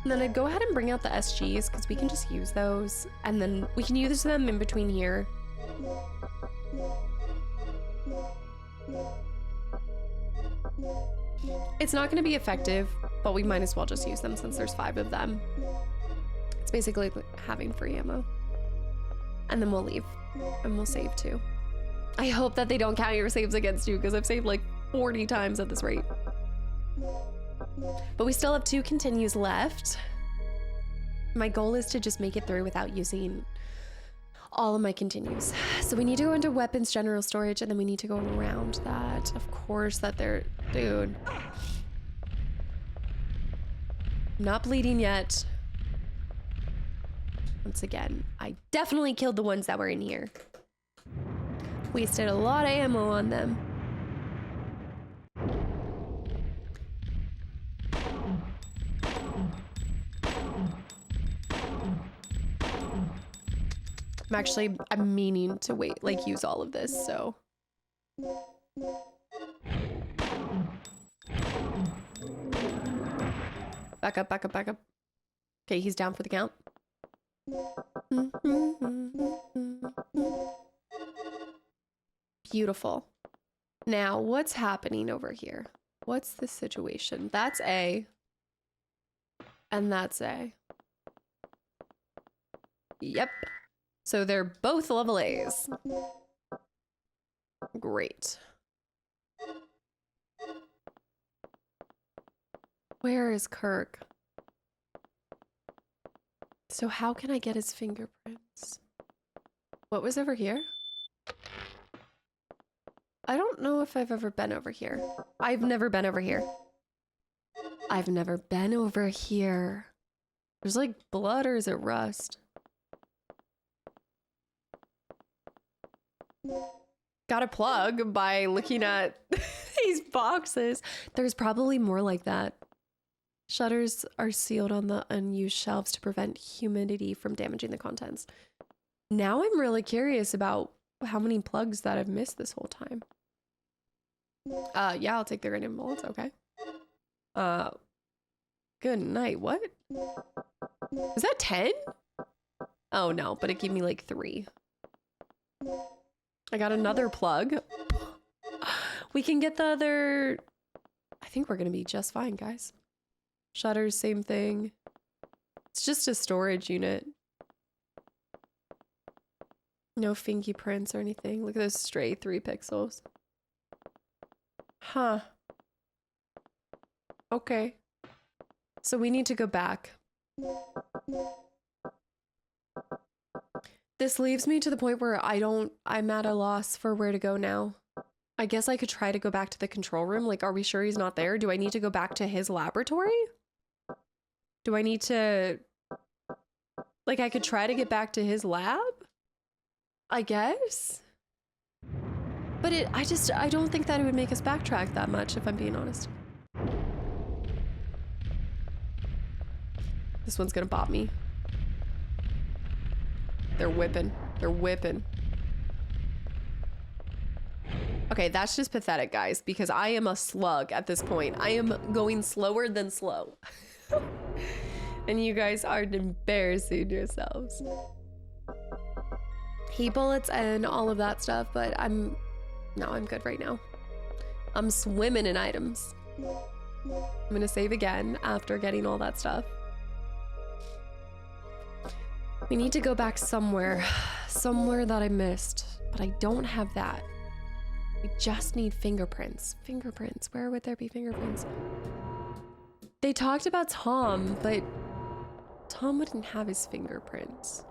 And then I'd go ahead and bring out the SGs because we can just use those. And then we can use them in between here. It's not going to be effective, but we might as well just use them since there's 5 of them. It's basically having free ammo. And then we'll leave. And we'll save too. I hope that they don't count your saves against you because I've saved like 40 times at this rate. But we still have 2 continues left. My goal is to just make it through without using all of my continues. So we need to go into weapons general storage and then we need to go around that. Of course that they're, dude. Not bleeding yet. Once again, I definitely killed the ones that were in here. Wasted a lot of ammo on them. I'm meaning to wait, like use all of this, so. Back up, back up, back up. Okay, he's down for the count. Beautiful. Now, what's happening over here? What's the situation? That's A. And that's A. Yep. So they're both level A's. Great. Where is Kirk? So how can I get his fingerprints? What was over here? I don't know if I've ever been over here. I've never been over here. I've never been over here. There's like blood, or is it rust? Got a plug by looking at these boxes. There's probably more like that. Shutters are sealed on the unused shelves to prevent humidity from damaging the contents. Now I'm really curious about how many plugs that I've missed this whole time. Yeah, I'll take the random bullets, okay. Good night, what? Is that 10? Oh no, but it gave me like 3. I got another plug. We can get the other... I think we're gonna be just fine, guys. Shutters, same thing. It's just a storage unit. No fingy prints or anything. Look at those stray 3 pixels. Huh. Okay. So we need to go back. This leaves me to the point where I'm at a loss for where to go now. I guess I could try to go back to the control room. Like, are we sure he's not there? Do I need to go back to his laboratory? Do I need to... Like, I could try to get back to his lab? I guess? But I don't think that it would make us backtrack that much, if I'm being honest. This one's gonna bop me. They're whipping. They're whipping. Okay, that's just pathetic, guys, because I am a slug at this point. I am going slower than slow. And you guys are embarrassing yourselves. Heat bullets and all of that stuff, but I'm good right now. I'm swimming in items. I'm gonna save again after getting all that stuff. We need to go back somewhere that I missed, but I don't have that. We just need fingerprints. Fingerprints, where would there be fingerprints? They talked about Tom, but Tom wouldn't have his fingerprints.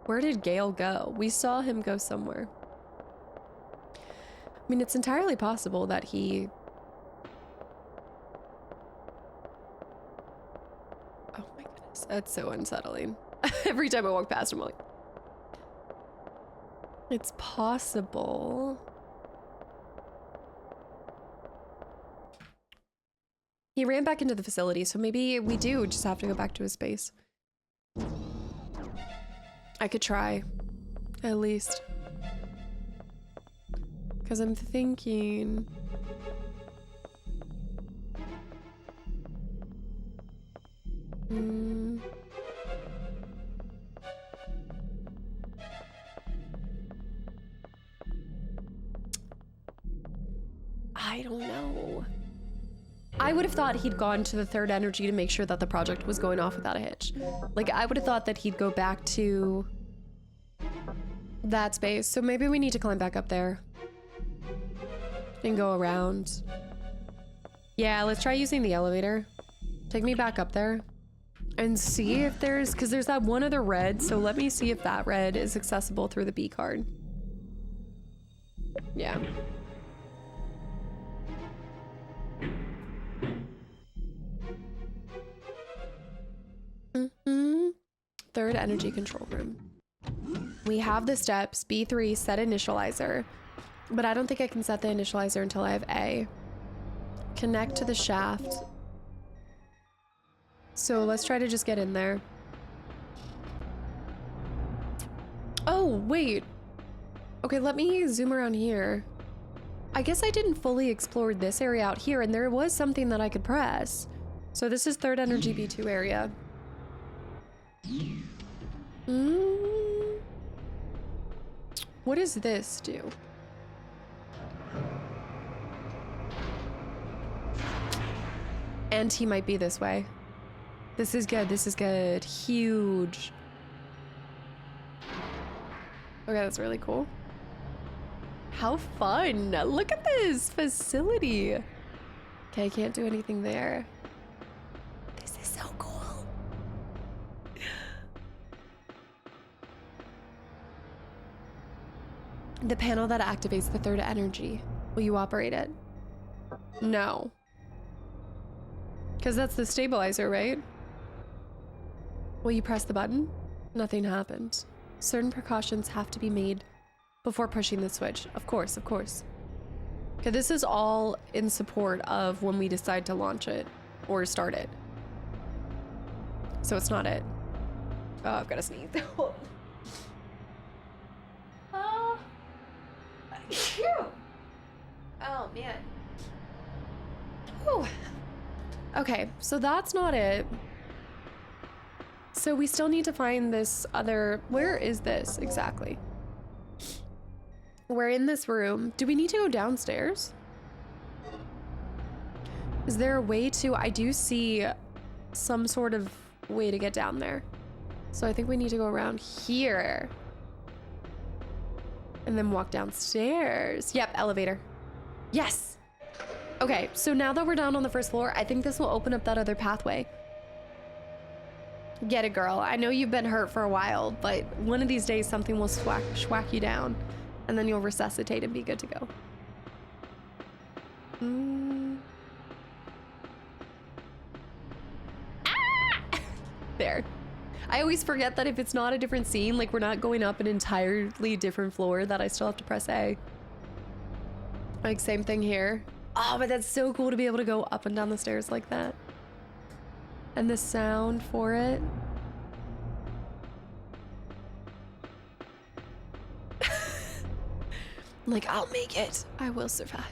Where did Gale go? We saw him go somewhere. I mean, it's entirely possible that he... Oh my goodness, that's so unsettling. Every time I walk past him, I'm like... It's possible. He ran back into the facility, so maybe we do just have to go back to his space. I could try, at least. Because I'm thinking... I don't know. I would have thought he'd gone to the third energy to make sure that the project was going off without a hitch. Like, I would have thought that he'd go back to that space. So maybe we need to climb back up there and go around. Yeah, let's try using the elevator. Take me back up there and see if there's, because there's that one other red. So let me see if that red is accessible through the B card. Yeah. Third energy control room. We have the steps, B3, set initializer, but I don't think I can set the initializer until I have A. Connect to the shaft. So let's try to just get in there. Oh, wait. Okay, let me zoom around here. I guess I didn't fully explore this area out here, and there was something that I could press. So this is third energy B2 area. What does this do? And he might be this way. This is good, this is good. Huge. Okay, that's really cool. How fun! Look at this facility. Okay, I can't do anything there. This is so cool. The panel that activates the third energy. Will you operate it? No. Because that's the stabilizer, right? Will you press the button? Nothing happened. Certain precautions have to be made before pushing the switch. Of course, of course. Okay, this is all in support of when we decide to launch it or start it. So it's not it. Oh, I've got to sneeze. Oh, man. Whew. Okay, so that's not it. So we still need to find this other... Where is this exactly? We're in this room. Do we need to go downstairs? Is there a way to... I do see some sort of way to get down there. So I think we need to go around here. And then walk downstairs. Yep, elevator. Yes! Okay, so now that we're down on the first floor, I think this will open up that other pathway. Get it, girl. I know you've been hurt for a while, but one of these days something will schwack you down, and then you'll resuscitate and be good to go. Ah! There. I always forget that if it's not a different scene, like we're not going up an entirely different floor, that I still have to press A. Like, same thing here. Oh, but that's so cool to be able to go up and down the stairs like that. And the sound for it. Like, I'll make it. I will survive.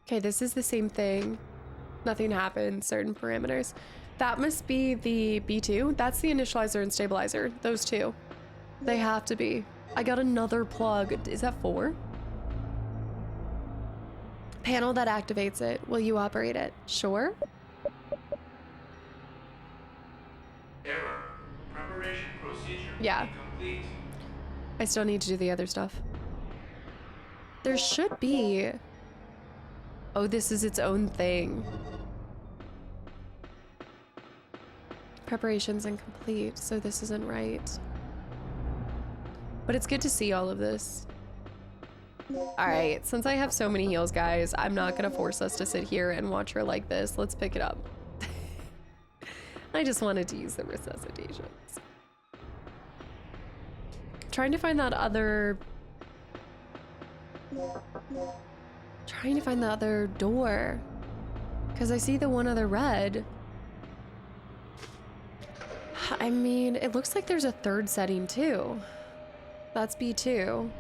Okay, this is the same thing. Nothing happened, certain parameters. That must be the B2. That's the initializer and stabilizer. Those two. They have to be. I got another plug. Is that 4? Panel that activates it. Will you operate it? Sure. Error. Preparation procedure Yeah. incomplete. I still need to do the other stuff. There should be... Oh, this is its own thing. Preparation's incomplete, so this isn't right. But it's good to see all of this. Alright, since I have so many heals, guys, I'm not gonna force us to sit here and watch her like this. Let's pick it up. I just wanted to use the resuscitations. Trying to find that other... Trying to find the other door. Because I see the one other red. I mean, it looks like there's a third setting too. That's B2.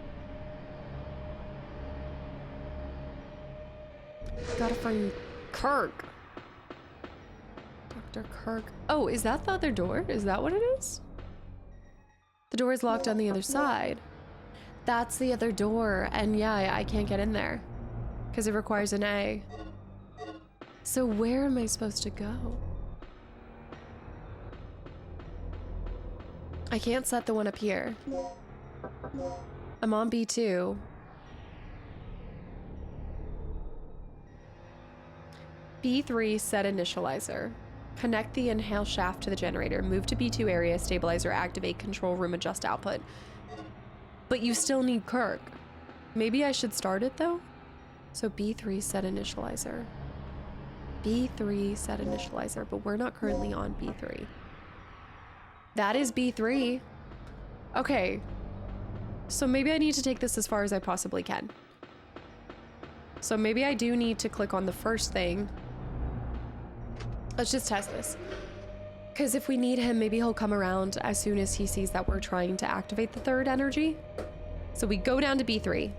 Gotta find Kirk. Dr. Kirk. Oh, is that the other door? Is that what it is? The door is locked on the other side. That's the other door. And yeah, I can't get in there because it requires an A. So where am I supposed to go? I can't set the one up here. I'm on B2. B3, set initializer. Connect the inhale shaft to the generator. Move to B2 area, stabilizer, activate control room, adjust output. But you still need Kirk. Maybe I should start it though? So B3, set initializer. B3, set initializer, but we're not currently on B3. That is B3. Okay. So maybe I need to take this as far as I possibly can. So maybe I do need to click on the first thing. Let's just test this. Because if we need him, maybe he'll come around as soon as he sees that we're trying to activate the third energy. So we go down to B3.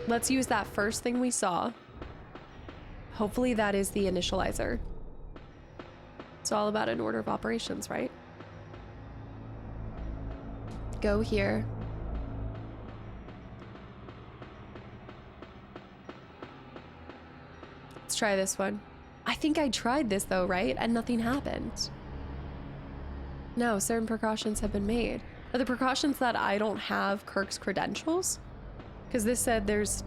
Let's use that first thing we saw. Hopefully that is the initializer. It's all about an order of operations, right? Go here. Let's try this one. I think I tried this though, right? And nothing happened. No, certain precautions have been made. Are the precautions that I don't have Kirk's credentials? Because this said there's...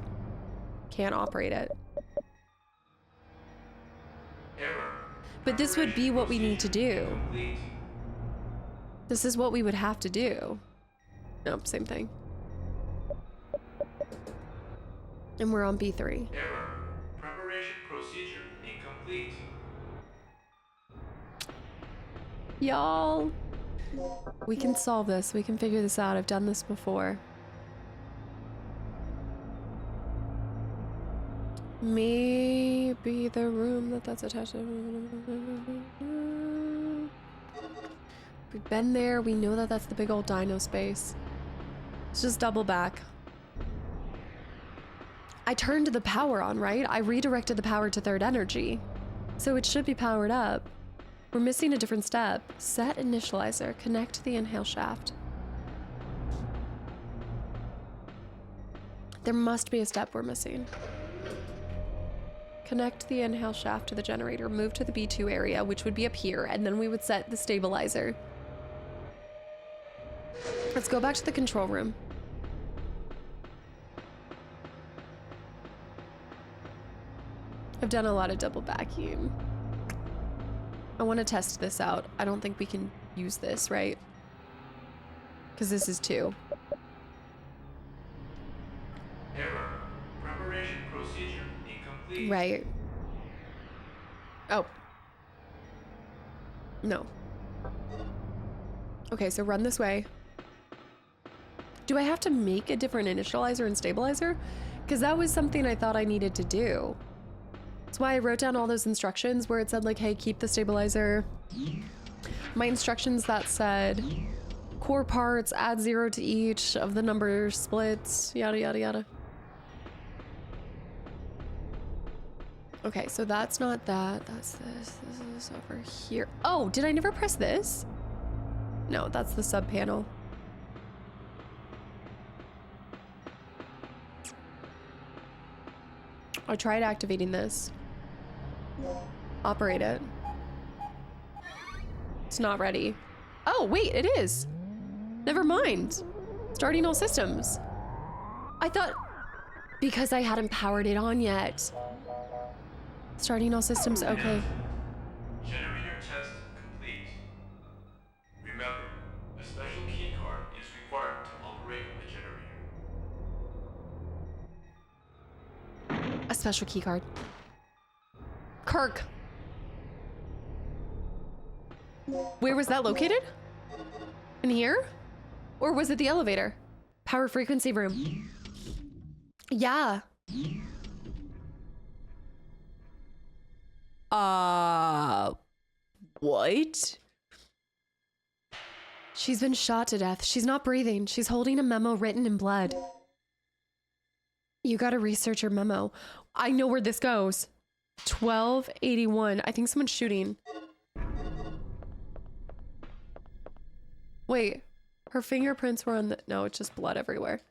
can't operate it. But this would be what we need to do. This is what we would have to do. Nope, same thing. And we're on B3. Error. Preparation procedure incomplete. Y'all. We can solve this. We can figure this out. I've done this before. Maybe the room that's attached to... We've been there. We know that that's the big old dino space. Let's just double back. I turned the power on, right? I redirected the power to third energy. So it should be powered up. We're missing a different step. Set initializer. Connect to the inhale shaft. There must be a step we're missing. Connect the inhale shaft to the generator. Move to the B2 area, which would be up here, and then we would set the stabilizer. Let's go back to the control room. I've done a lot of double backing. I want to test this out. I don't think we can use this, right? Because this is 2. Error. Preparation procedure incomplete. Right. Oh. No. Okay, so run this way. Do I have to make a different initializer and stabilizer? Because that was something I thought I needed to do. That's why I wrote down all those instructions where it said like, hey, keep the stabilizer. My instructions that said core parts, add 0 to each of the number splits, yada, yada, yada. Okay, so that's not that. That's this. This is over here. Oh, did I never press this? No, that's the sub panel. I tried activating this. Operate it. It's not ready. Oh, wait, it is. Never mind. Starting all systems. I thought because I hadn't powered it on yet. Starting all systems, okay. Generator test complete. Remember, a special keycard is required to operate the generator. A special keycard. Kirk. Where was that located? In here? Or was it the elevator? Power frequency room. Yeah. What? She's been shot to death. She's not breathing. She's holding a memo written in blood. You gotta research your memo. I know where this goes. 1281. I think someone's shooting. Wait, her fingerprints were on the... No, it's just blood everywhere.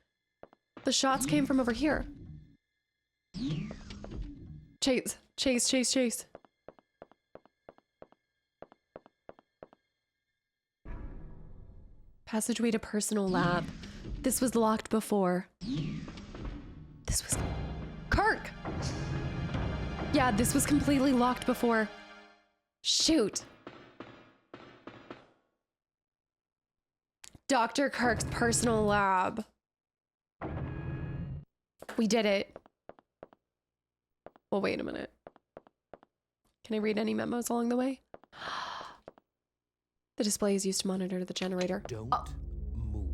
The shots came from over here. Chase, Chase, chase, chase. Passageway to personal lab. This was locked before. This was... Kirk! Yeah, this was completely locked before. Shoot. Dr. Kirk's personal lab. We did it. Well, wait a minute. Can I read any memos along the way? The display is used to monitor the generator. Don't move.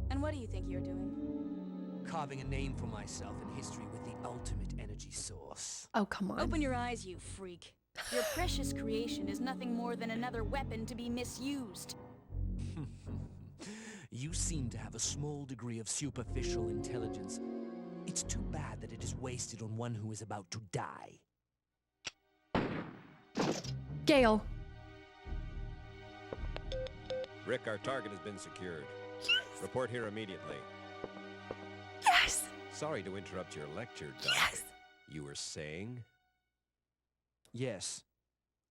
And what do you think you're doing? Carving a name for myself in history with the ultimate energy source. Oh, come on. Open your eyes, you freak. Your precious creation is nothing more than another weapon to be misused. You seem to have a small degree of superficial intelligence. It's too bad that it is wasted on one who is about to die. Gale. Rick, our target has been secured. Yes. Report here immediately. Yes. Sorry to interrupt your lecture, Doc. Yes. You were saying? Yes,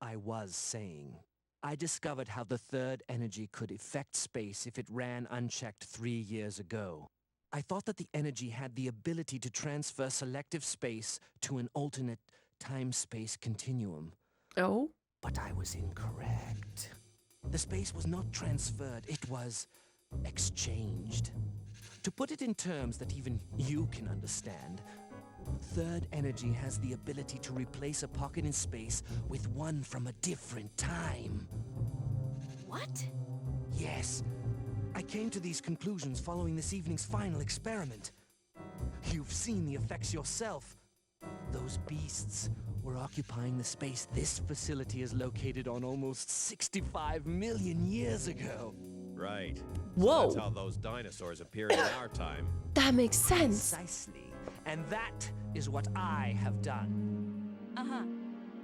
I was saying. I discovered how the third energy could affect space if it ran unchecked 3 years ago. I thought that the energy had the ability to transfer selective space to an alternate time-space continuum. Oh? But I was incorrect. The space was not transferred, it was exchanged. To put it in terms that even you can understand, third energy has the ability to replace a pocket in space with one from a different time. What? Yes. I came to these conclusions following this evening's final experiment. You've seen the effects yourself. Those beasts were occupying the space this facility is located on almost 65 million years ago. Right. Whoa. So that's how those dinosaurs appeared in our time. That makes sense. Precisely. And that is what I have done. Uh-huh.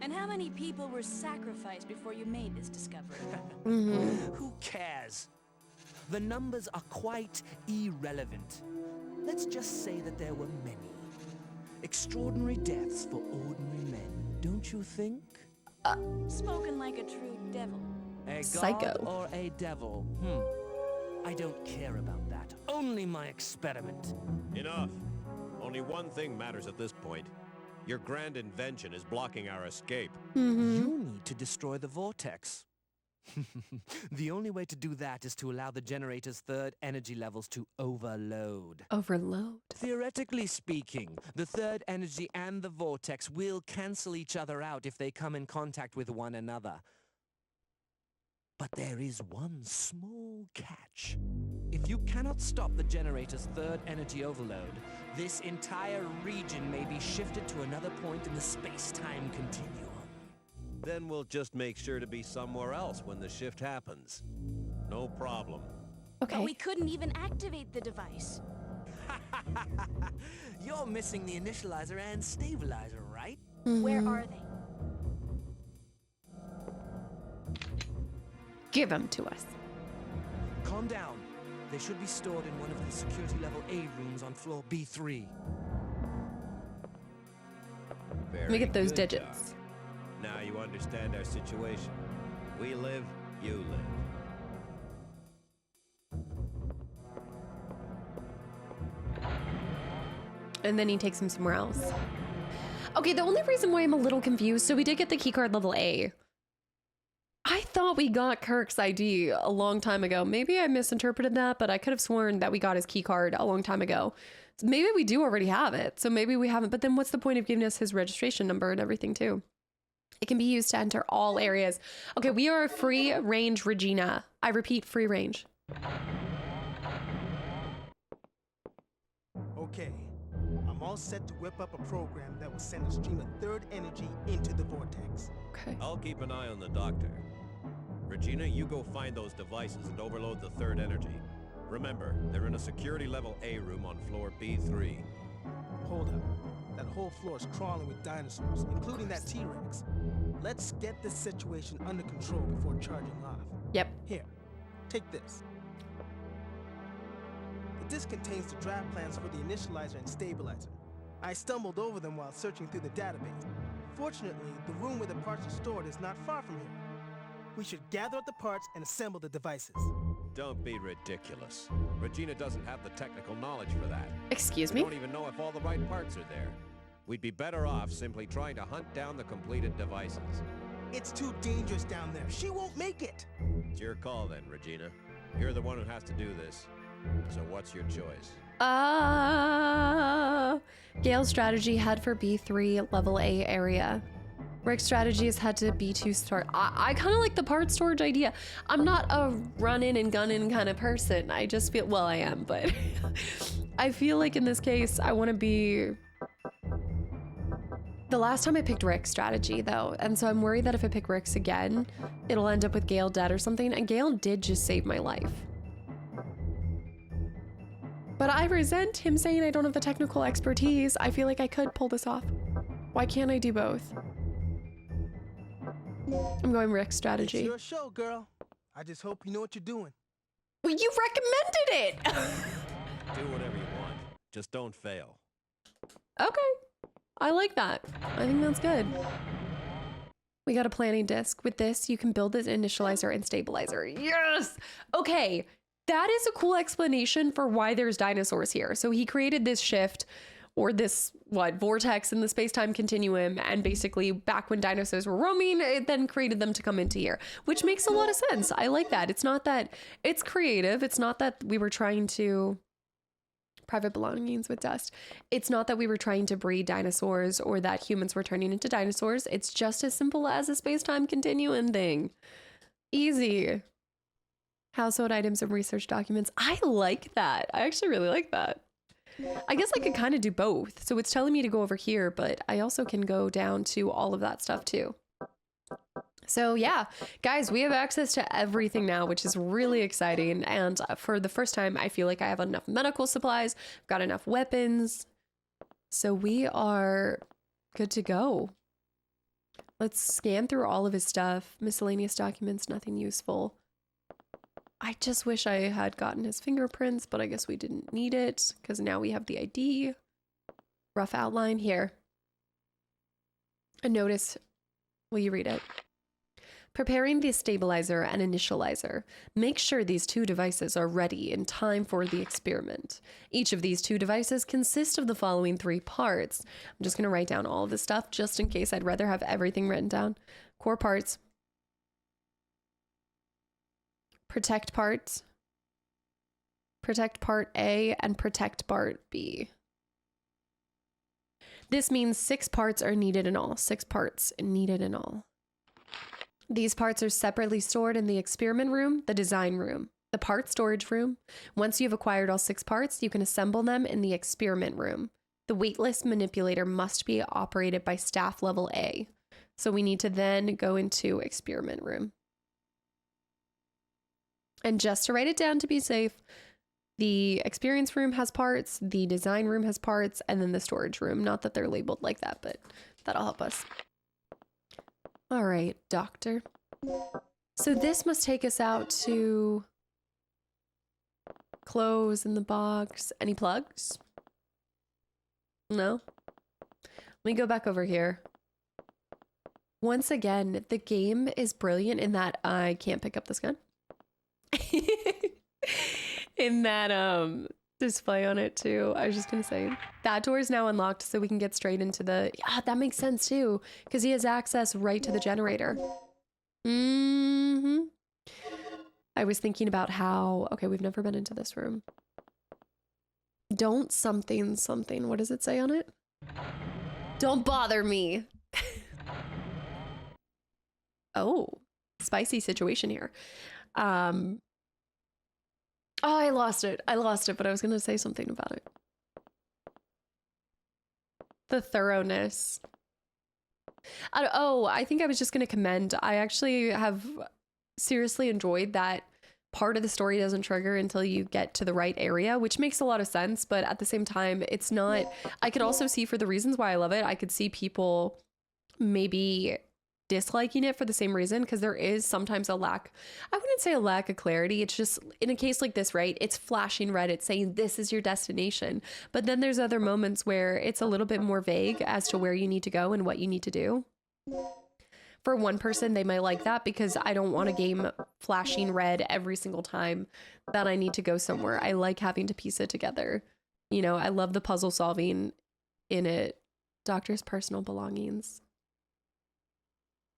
And how many people were sacrificed before you made this discovery? Who cares? The numbers are quite irrelevant. Let's just say that there were many. Extraordinary deaths for ordinary men, don't you think? Spoken like a true devil. A Psycho. god or a devil? I don't care about that. Only my experiment. Enough. Only one thing matters at this point. Your grand invention is blocking our escape. You need to destroy the vortex. The only way to do that is to allow the generator's third energy levels to overload. Overload? Theoretically speaking, the third energy and the vortex will cancel each other out if they come in contact with one another. But there is one small catch. If you cannot stop the generator's third energy overload, this entire region may be shifted to another point in the space-time continuum. Then we'll just make sure to be somewhere else when the shift happens. No problem. Okay. But we couldn't even activate the device. You're missing the initializer and stabilizer, right? Where are they? Give them to us. Calm down. They should be stored in one of the security level A rooms on floor B3. Let me get those good, digits. Doc. Now you understand our situation. We live, you live. And then he takes him somewhere else. Okay, the only reason why I'm a little confused, so we did get the keycard level A. I thought we got Kirk's ID a long time ago. Maybe I misinterpreted that, but I could have sworn that we got his keycard a long time ago. So maybe we do already have it, so maybe we haven't. But then what's the point of giving us his registration number and everything too? It can be used to enter all areas. Okay, we are a free range Regina. I repeat, free range. Okay, I'm all set to whip up a program that will send a stream of third energy into the vortex. Okay. I'll keep an eye on the doctor. Regina, you go find those devices and overload the third energy. Remember, they're in a security level A room on floor B3. Hold up. That whole floor is crawling with dinosaurs, including that T-Rex. Let's get this situation under control before charging off. Yep. Here, take this. The disc contains the draft plans for the initializer and stabilizer. I stumbled over them while searching through the database. Fortunately, the room where the parts are stored is not far from here. We should gather up the parts and assemble the devices. Don't be ridiculous. Regina doesn't have the technical knowledge for that. Excuse We me? don't even know if all the right parts are there. We'd be better off simply trying to hunt down the completed devices. It's too dangerous down there. She won't make it. It's your call then, Regina. You're the one who has to do this. So what's your choice? Gale's strategy, head for B3 level A area. Rick's strategy is head to B2 store. I kind of like the part storage idea. I'm not a run in and gun in kind of person. I just feel, well, I am, but I feel like in this case, I want to be. The last time I picked Rick's strategy though, and so I'm worried that if I pick Rick's again, it'll end up with Gale dead or something, and Gale did just save my life. But I resent him saying I don't have the technical expertise. I feel like I could pull this off. Why can't I do both? I'm going Rick's strategy. It's your show, girl. I just hope you know what you're doing. Well, you recommended it! Do whatever you want. Just don't fail. Okay. I like that. I think that's good. We got a planning disk. With this, you can build this initializer and stabilizer. Yes! Okay. That is a cool explanation for why there's dinosaurs here. So he created this shift or this, vortex in the space-time continuum, and basically back when dinosaurs were roaming, it then created them to come into here, which makes a lot of sense. I like that. It's not that, it's creative. It's not that we were trying to, private belongings with dust. It's not that we were trying to breed dinosaurs or that humans were turning into dinosaurs. It's just as simple as a space-time continuum thing. Easy. Household items and research documents. I like that. I actually really like that. I guess I could kind of do both. So it's telling me to go over here, but I also can go down to all of that stuff too. So yeah, guys, we have access to everything now, which is really exciting. And for the first time, I feel like I have enough medical supplies, got enough weapons. So we are good to go. Let's scan through all of his stuff. Miscellaneous documents, nothing useful. I just wish I had gotten his fingerprints, but I guess we didn't need it because now we have the ID. Rough outline here. A notice. Will you read it? Preparing the stabilizer and initializer. Make sure these two devices are ready in time for the experiment. Each of these two devices consists of the following 3 parts. I'm just going to write down all of this stuff just in case. I'd rather have everything written down. Core parts. Protect parts. Protect part A and protect part B. This means 6 parts are needed in all. 6 parts needed in all. These parts are separately stored in the experiment room, the design room, the part storage room. Once you've acquired all 6 parts, you can assemble them in the experiment room. The weightless manipulator must be operated by staff level A. So we need to then go into experiment room. And just to write it down to be safe, the experience room has parts, the design room has parts, and then the storage room. Not that they're labeled like that, but that'll help us. All right, doctor. So this must take us out to clothes in the box. Any plugs? No? Let me go back over here. Once again, the game is brilliant in that I can't pick up this gun. In that display on it too. I was just gonna say that door is now unlocked so we can get straight into the that makes sense too because he has access right to the generator. I was thinking about how we've never been into this room. Don't something what does it say on it? Don't bother me. Oh, spicy situation here. Oh, I lost it, but I was going to say something about it. The thoroughness. I think I was just going to commend. I actually have seriously enjoyed that part of the story doesn't trigger until you get to the right area, which makes a lot of sense. But at the same time, it's not, I could also see for the reasons why I love it. I could see people maybe disliking it for the same reason, because there is sometimes a lack, I wouldn't say a lack of clarity. It's just in a case like this, right? It's flashing red. It's saying this is your destination. But then there's other moments where it's a little bit more vague as to where you need to go and what you need to do. For one person, they might like that because I don't want a game flashing red every single time that I need to go somewhere. I like having to piece it together. You know, I love the puzzle solving in it. Doctor's personal belongings.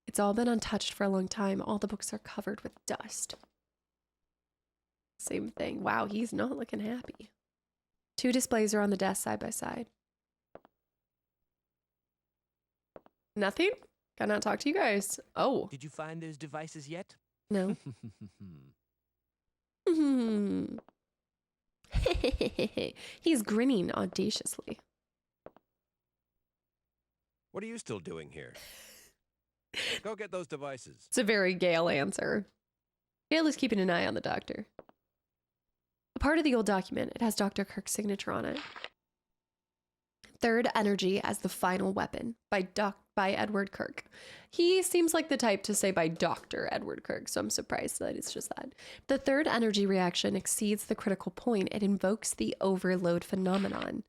It's all been untouched for a long time. All the books are covered with dust. Same thing. Wow, he's not looking happy. 2 displays are on the desk side by side. Nothing? Cannot talk to you guys. Oh. Did you find those devices yet? No. He's grinning audaciously. What are you still doing here? Go get those devices. It's a very Gale answer. Gale is keeping an eye on the doctor. A part of the old document, it has Dr. Kirk's signature on it. Third energy as the final weapon by Edward Kirk. He seems like the type to say by Dr. Edward Kirk, so I'm surprised that it's just that. The third energy reaction exceeds the critical point. It invokes the overload phenomenon.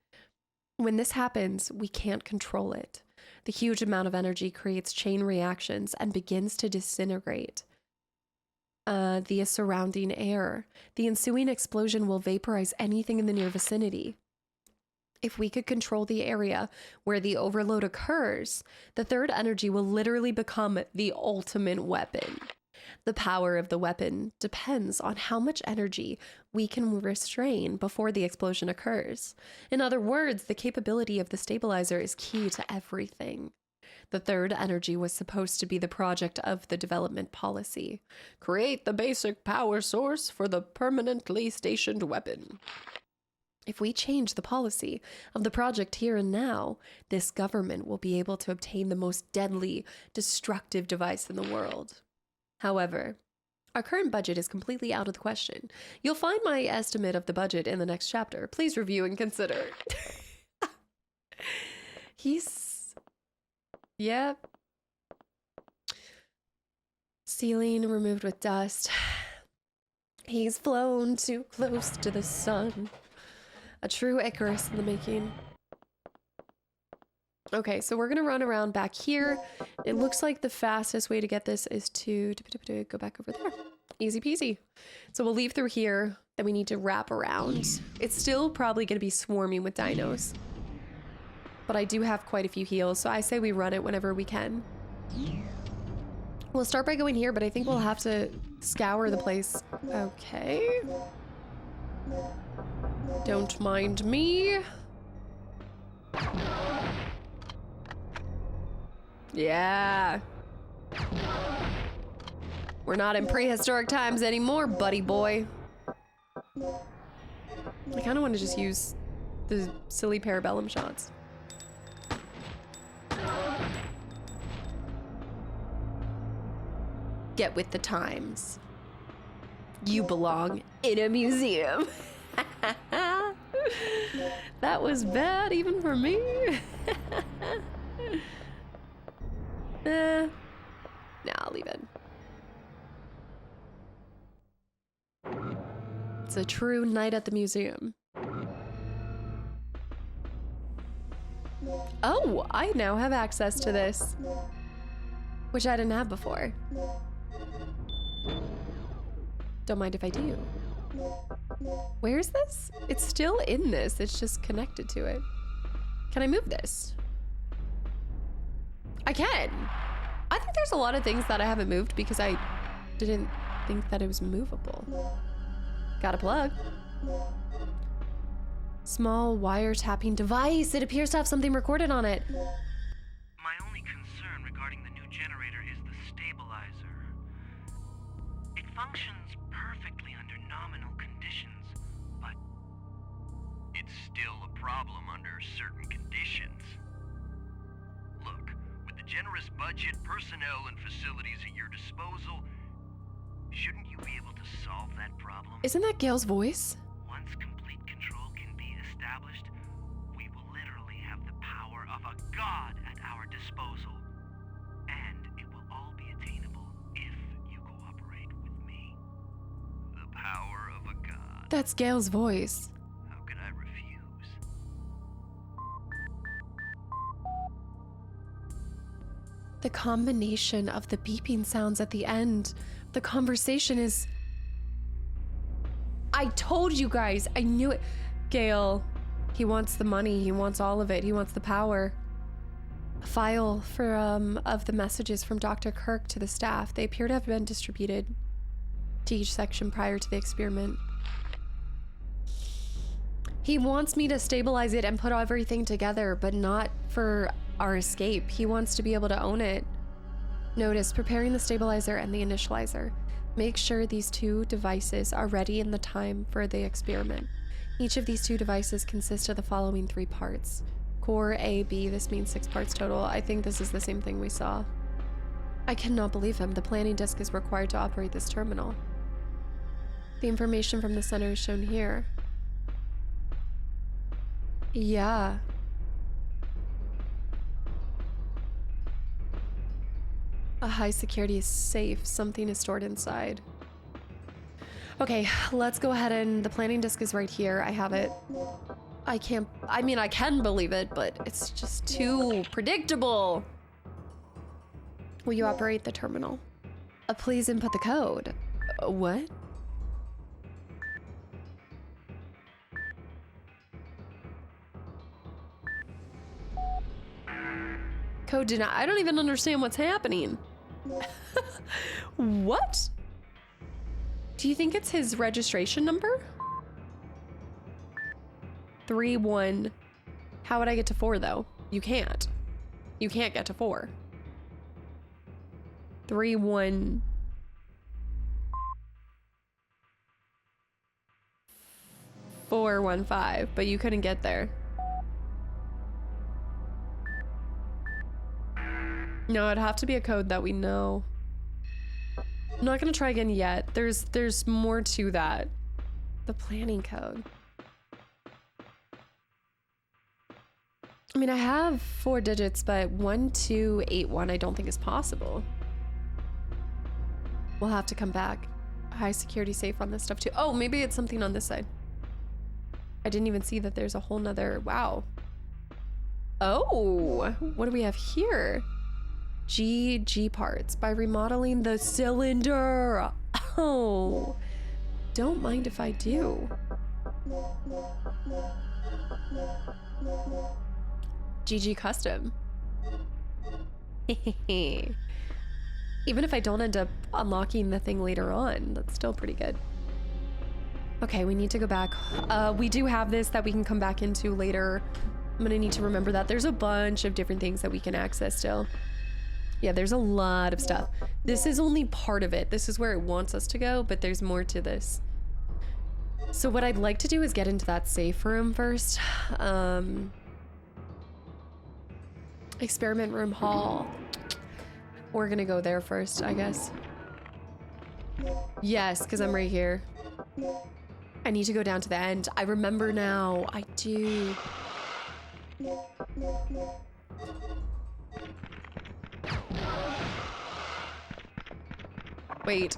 When this happens, we can't control it. The huge amount of energy creates chain reactions and begins to disintegrate the surrounding air. The ensuing explosion will vaporize anything in the near vicinity. If we could control the area where the overload occurs, the third energy will literally become the ultimate weapon. The power of the weapon depends on how much energy we can restrain before the explosion occurs. In other words, the capability of the stabilizer is key to everything. The third energy was supposed to be the project of the development policy. Create the basic power source for the permanently stationed weapon. If we change the policy of the project here and now, this government will be able to obtain the most deadly, destructive device in the world. However, our current budget is completely out of the question. You'll find my estimate of the budget in the next chapter. Please review and consider. Yep. Ceiling removed with dust. He's flown too close to the sun. A true Icarus in the making. Okay, so we're gonna run around back here. It looks like the fastest way to get this is to go back over there. Easy peasy. So we'll leave through here, then we need to wrap around. It's still probably gonna be swarming with dinos. But I do have quite a few heals, so I say we run it whenever we can. We'll start by going here, but I think we'll have to scour the place. Okay. Don't mind me. Yeah. We're not in prehistoric times anymore, buddy boy. I kind of want to just use the silly parabellum shots. Get with the times. You belong in a museum. That was bad even for me. Nah, I'll leave it. It's a true night at the museum. Oh, I now have access to this, which I didn't have before. Don't mind if I do. Where is this? It's still in this. It's just connected to it. Can I move this? I can. I think there's a lot of things that I haven't moved because I didn't think that it was movable. Got a plug. Small wiretapping device. It appears to have something recorded on it. My only concern regarding the new generator is the stabilizer. It functions perfectly under nominal conditions, but it's still a problem under certain conditions. Look, with the generous budget, personnel, and facilities at your disposal, shouldn't you be able to solve that problem? Isn't that Gale's voice? Once complete control can be established, we will literally have the power of a god at our disposal. And it will That's Gail's voice. How could I refuse? The combination of the beeping sounds at the end, the conversation is... I told you guys, I knew it. Gail, he wants the money, he wants all of it, he wants the power. A file for, of the messages from Dr. Kirk to the staff. They appear to have been distributed to each section prior to the experiment. He wants me to stabilize it and put everything together, but not for our escape. He wants to be able to own it. Notice, preparing the stabilizer and the initializer. Make sure these two devices are ready in the time for the experiment. Each of these two devices consists of the following 3 parts. Core A, B, this means 6 parts total. I think this is the same thing we saw. I cannot believe him. The planning disk is required to operate this terminal. The information from the center is shown here. Yeah. A high security safe. Something is stored inside. Okay, let's go ahead and the planning disk is right here. I have it. I can believe it, but it's just too predictable. Will you operate the terminal? Please input the code. What? Code denied. I don't even understand what's happening. What? Do you think it's his registration number? 3-1. How would I get to 4 though? You can't. You can't get to 4. 3-1. 4-1-5, but you couldn't get there. No, it'd have to be a code that we know. I'm not gonna try again yet. There's more to that. The planning code. I mean, I have 4 digits, but 1281 I don't think is possible. We'll have to come back. High security safe on this stuff too. Oh, maybe it's something on this side. I didn't even see that there's a whole nother, Oh, what do we have here? G parts by remodeling the cylinder. Oh, don't mind if I do. GG custom. Even if I don't end up unlocking the thing later on, that's still pretty good. Okay, we need to go back. We do have this that we can come back into later. I'm gonna need to remember that. There's a bunch of different things that we can access still. Yeah, there's a lot of stuff. This is only part of it. This is where it wants us to go, but there's more to this. So what I'd like to do is get into that safe room first. Experiment room hall. We're gonna go there first, I guess. Yes, because I'm right here. I need to go down to the end. I remember now. I do. Wait.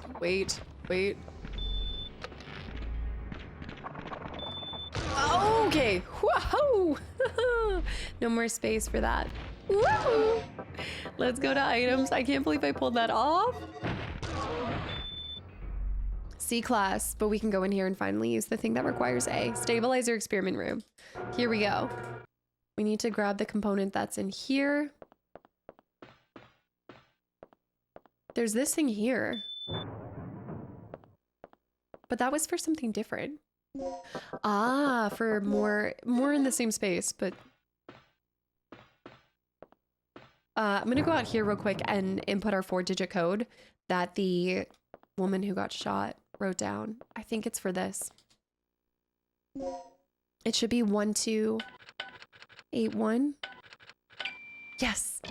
Okay. Whoa! No more space for that. Woo! Let's go to items. I can't believe I pulled that off. C class, but we can go in here and finally use the thing that requires A. Stabilizer experiment room. Here we go. We need to grab the component that's in here. There's this thing here. But that was for something different. Ah, for more in the same space, but I'm gonna go out here real quick and input our 4-digit code that the woman who got shot wrote down. I think it's for this. It should be 1281. Yes.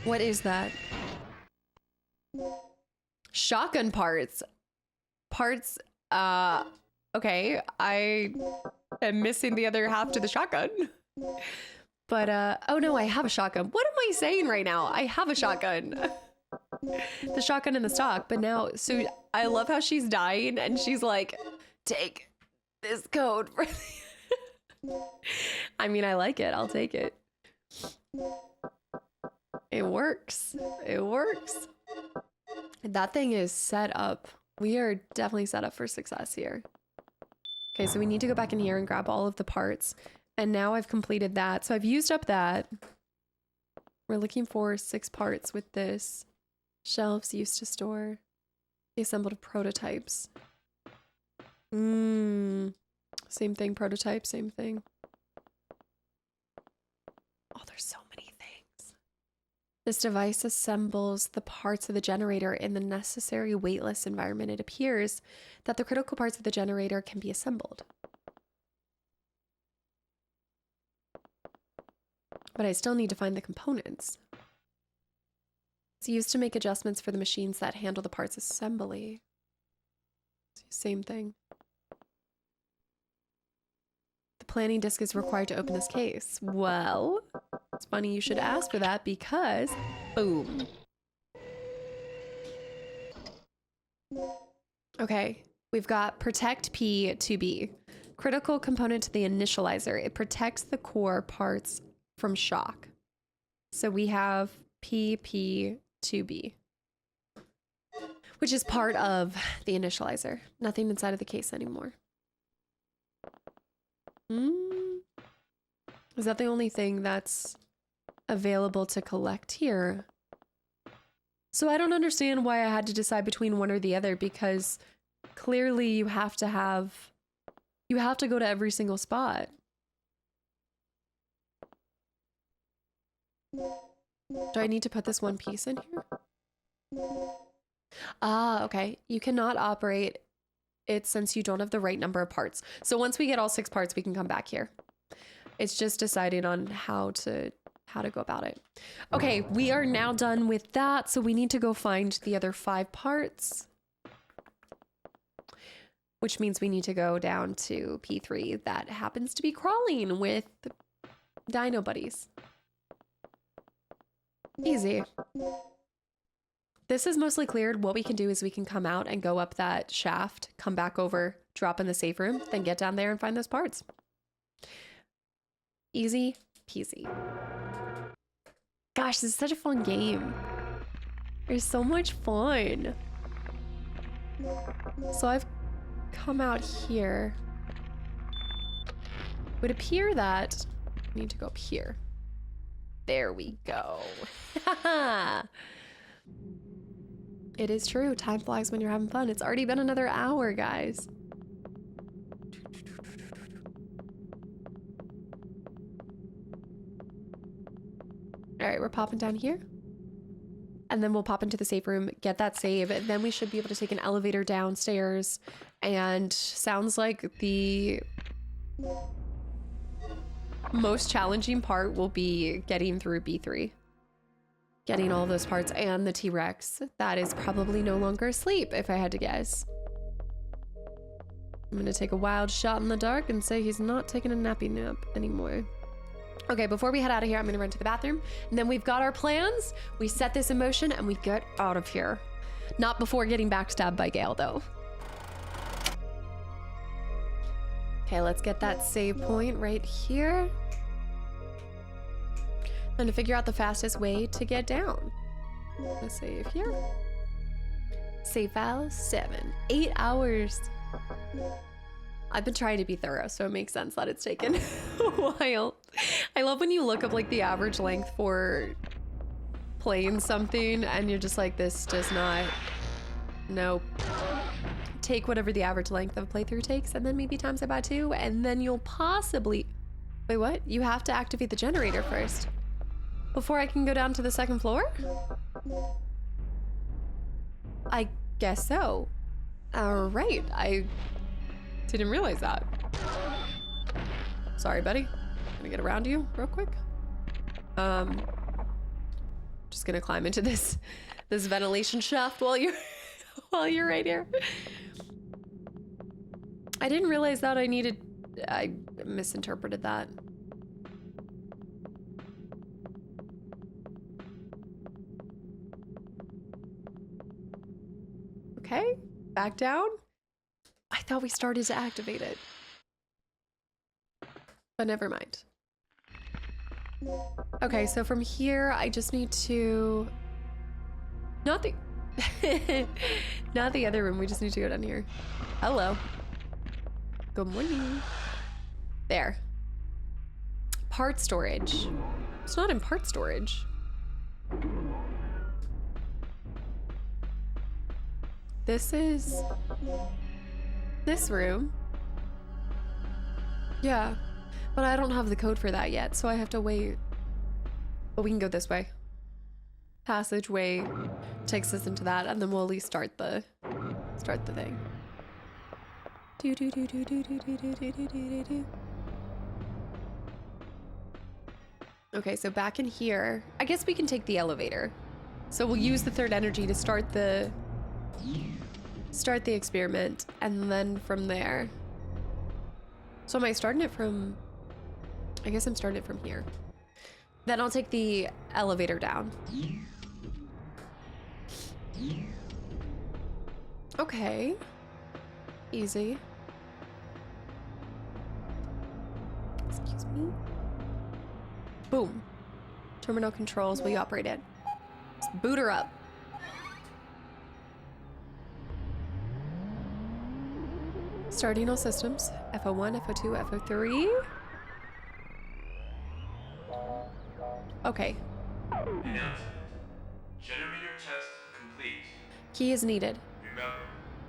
What is that? Shotgun parts. Okay, I am missing the other half to the shotgun. But, oh no, I have a shotgun. What am I saying right now? I have a shotgun. The shotgun in the stock, but now, so I love how she's dying and she's like, take this code for I mean, I like it. I'll take it. It works. It works. That thing is set up. We are definitely set up for success here. Okay, so we need to go back in here and grab all of the parts. And now I've completed that. So I've used up that. We're looking for 6 parts with this. Shelves used to store the assembled prototypes. Same thing, prototype, same thing. Oh, there's so many things. This device assembles the parts of the generator in the necessary weightless environment. It appears that the critical parts of the generator can be assembled. But I still need to find the components. It's used to make adjustments for the machines that handle the parts assembly. Same thing. The planning disk is required to open this case. Well, it's funny you should ask for that because, boom. Okay, we've got protect P to B. Critical component to the initializer. It protects the core parts from shock. So we have PP2B, which is part of the initializer. Nothing inside of the case anymore. Is that the only thing that's available to collect here? So I don't understand why I had to decide between one or the other, because clearly you have to go to every single spot. Do I need to put this one piece in here? Ah, okay. You cannot operate it since you don't have the right number of parts. So once we get all 6 parts, we can come back here. It's just deciding on how to go about it. Okay, we are now done with that. So we need to go find the other 5 parts, which means we need to go down to P3 that happens to be crawling with dino buddies. Easy. This is mostly cleared. What we can do is we can come out and go up that shaft, come back over, drop in the safe room, then get down there and find those parts. Easy peasy. Gosh, this is such a fun game. There's so much fun. So I've come out here. It would appear that I need to go up here. There we go. It is true. Time flies when you're having fun. It's already been another hour, guys. All right, we're popping down here. And then we'll pop into the safe room, get that save. And then we should be able to take an elevator downstairs. And sounds like the most challenging part will be getting through B3. Getting all those parts and the T-Rex. That is probably no longer asleep, if I had to guess. I'm gonna take a wild shot in the dark and say he's not taking a nappy nap anymore. Okay, before we head out of here, I'm gonna run to the bathroom. And then we've got our plans. We set this in motion and we get out of here. Not before getting backstabbed by Gale, though. Okay, let's get that save point right here. And to figure out the fastest way to get down. Let's save here. Save file 7. 8 hours. I've been trying to be thorough, so it makes sense that it's taken a while. I love when you look up like the average length for playing something and you're just like, this does not, nope. Take whatever the average length of a playthrough takes and then maybe times it by 2 and then you'll possibly, wait, what? You have to activate the generator first before I can go down to the 2nd floor? I guess so. All right, I didn't realize that. Sorry, buddy. Gonna get around you real quick. Just gonna climb into this ventilation shaft while you're right here. I didn't realize that I misinterpreted that. Okay, back down. I thought we started to activate it. But never mind. Okay, so from here, I just need to... Not the... Not the other room, we just need to go down here. Hello. Good morning. There. Part storage. It's not in part storage. This is... this room. Yeah. But I don't have the code for that yet, so I have to wait. But we can go this way. Passageway takes us into that, and then we'll at least start the thing. Do do do do do do do do do do do do. Okay, so back in here, I guess we can take the elevator. So we'll use the third energy to start the experiment, and then from there. So am I starting it from? I guess I'm starting it from here. Then I'll take the elevator down. Okay. Easy. Excuse me. Boom. Terminal controls, we operate it. Let's boot her up. Starting all systems. FO1, FO2, FO3. Okay. Announcement. Generator test complete. Key is needed. Remember,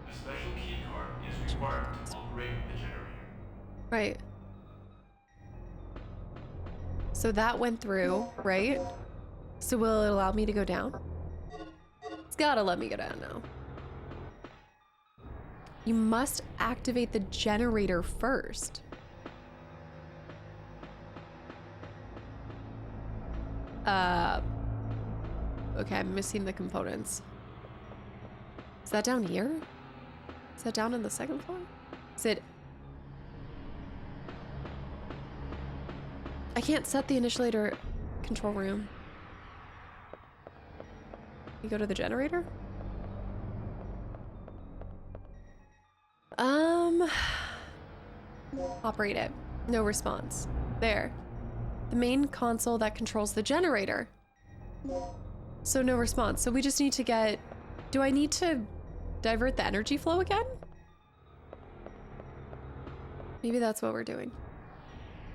a special key card is required to operate the generator. Right. So that went through, right? So will it allow me to go down? It's gotta let me go down now. You must activate the generator first. Okay, I'm missing the components. Is that down here? Is that down on the second floor? Is it? I can't set the initiator control room. You go to the generator? Operate it. No response. There. The main console that controls the generator. So no response. So we just need to get... Do I need to divert the energy flow again? Maybe that's what we're doing.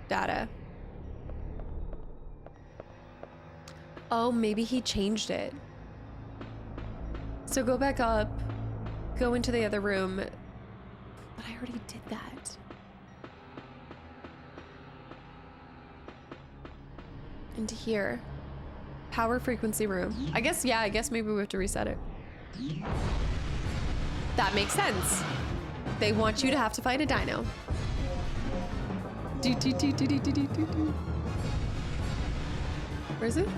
Data. Oh, maybe he changed it. So go back up. Go into the other room. But I already did that. Into here. Power frequency room. I guess maybe we have to reset it. That makes sense. They want you to have to fight a dino. Where is he? Can't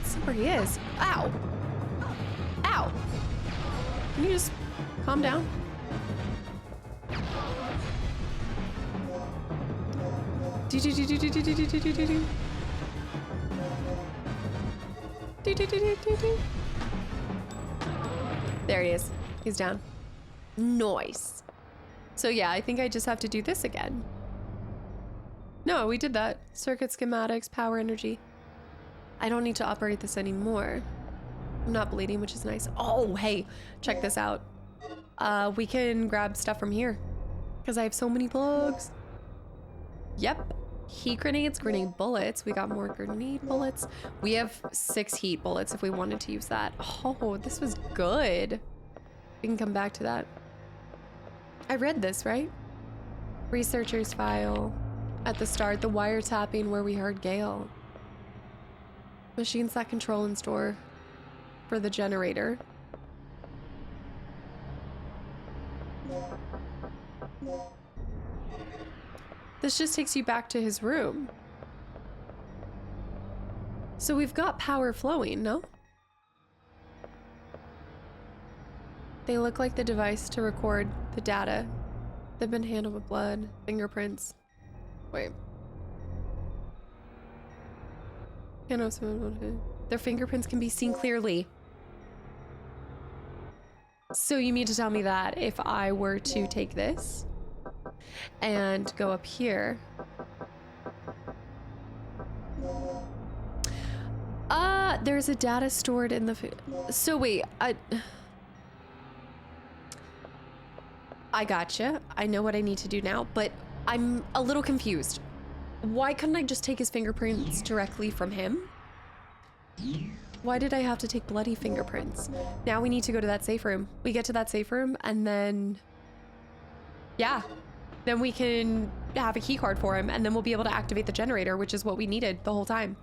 see where he is. Ow! Ow! Can you just calm down? There he is. He's down. Nice. So yeah, I think I just have to do this again. No, we did that. Circuit schematics, power energy. I don't need to operate this anymore. I'm not bleeding, which is nice. Oh, hey, check this out. We can grab stuff from here because I have so many plugs. Yep. Heat grenades, grenade bullets. We got more grenade bullets. We have 6 heat bullets if we wanted to use that. Oh, this was good. We can come back to that. I read this, right? Researcher's file. At the start, the wiretapping where we heard Gale. Machines that control and store for the generator. This just takes you back to his room. So we've got power flowing, no? They look like the device to record the data. They've been handled with blood, fingerprints. Wait. Their fingerprints can be seen clearly. So you mean to tell me that if I were to take this and go up here. There's a data stored in the so wait, I gotcha. I know what I need to do now, but I'm a little confused. Why couldn't I just take his fingerprints directly from him? Why did I have to take bloody fingerprints? Now we need to go to that safe room. We get to that safe room and then, yeah, then we can have a key card for him and then we'll be able to activate the generator, which is what we needed the whole time.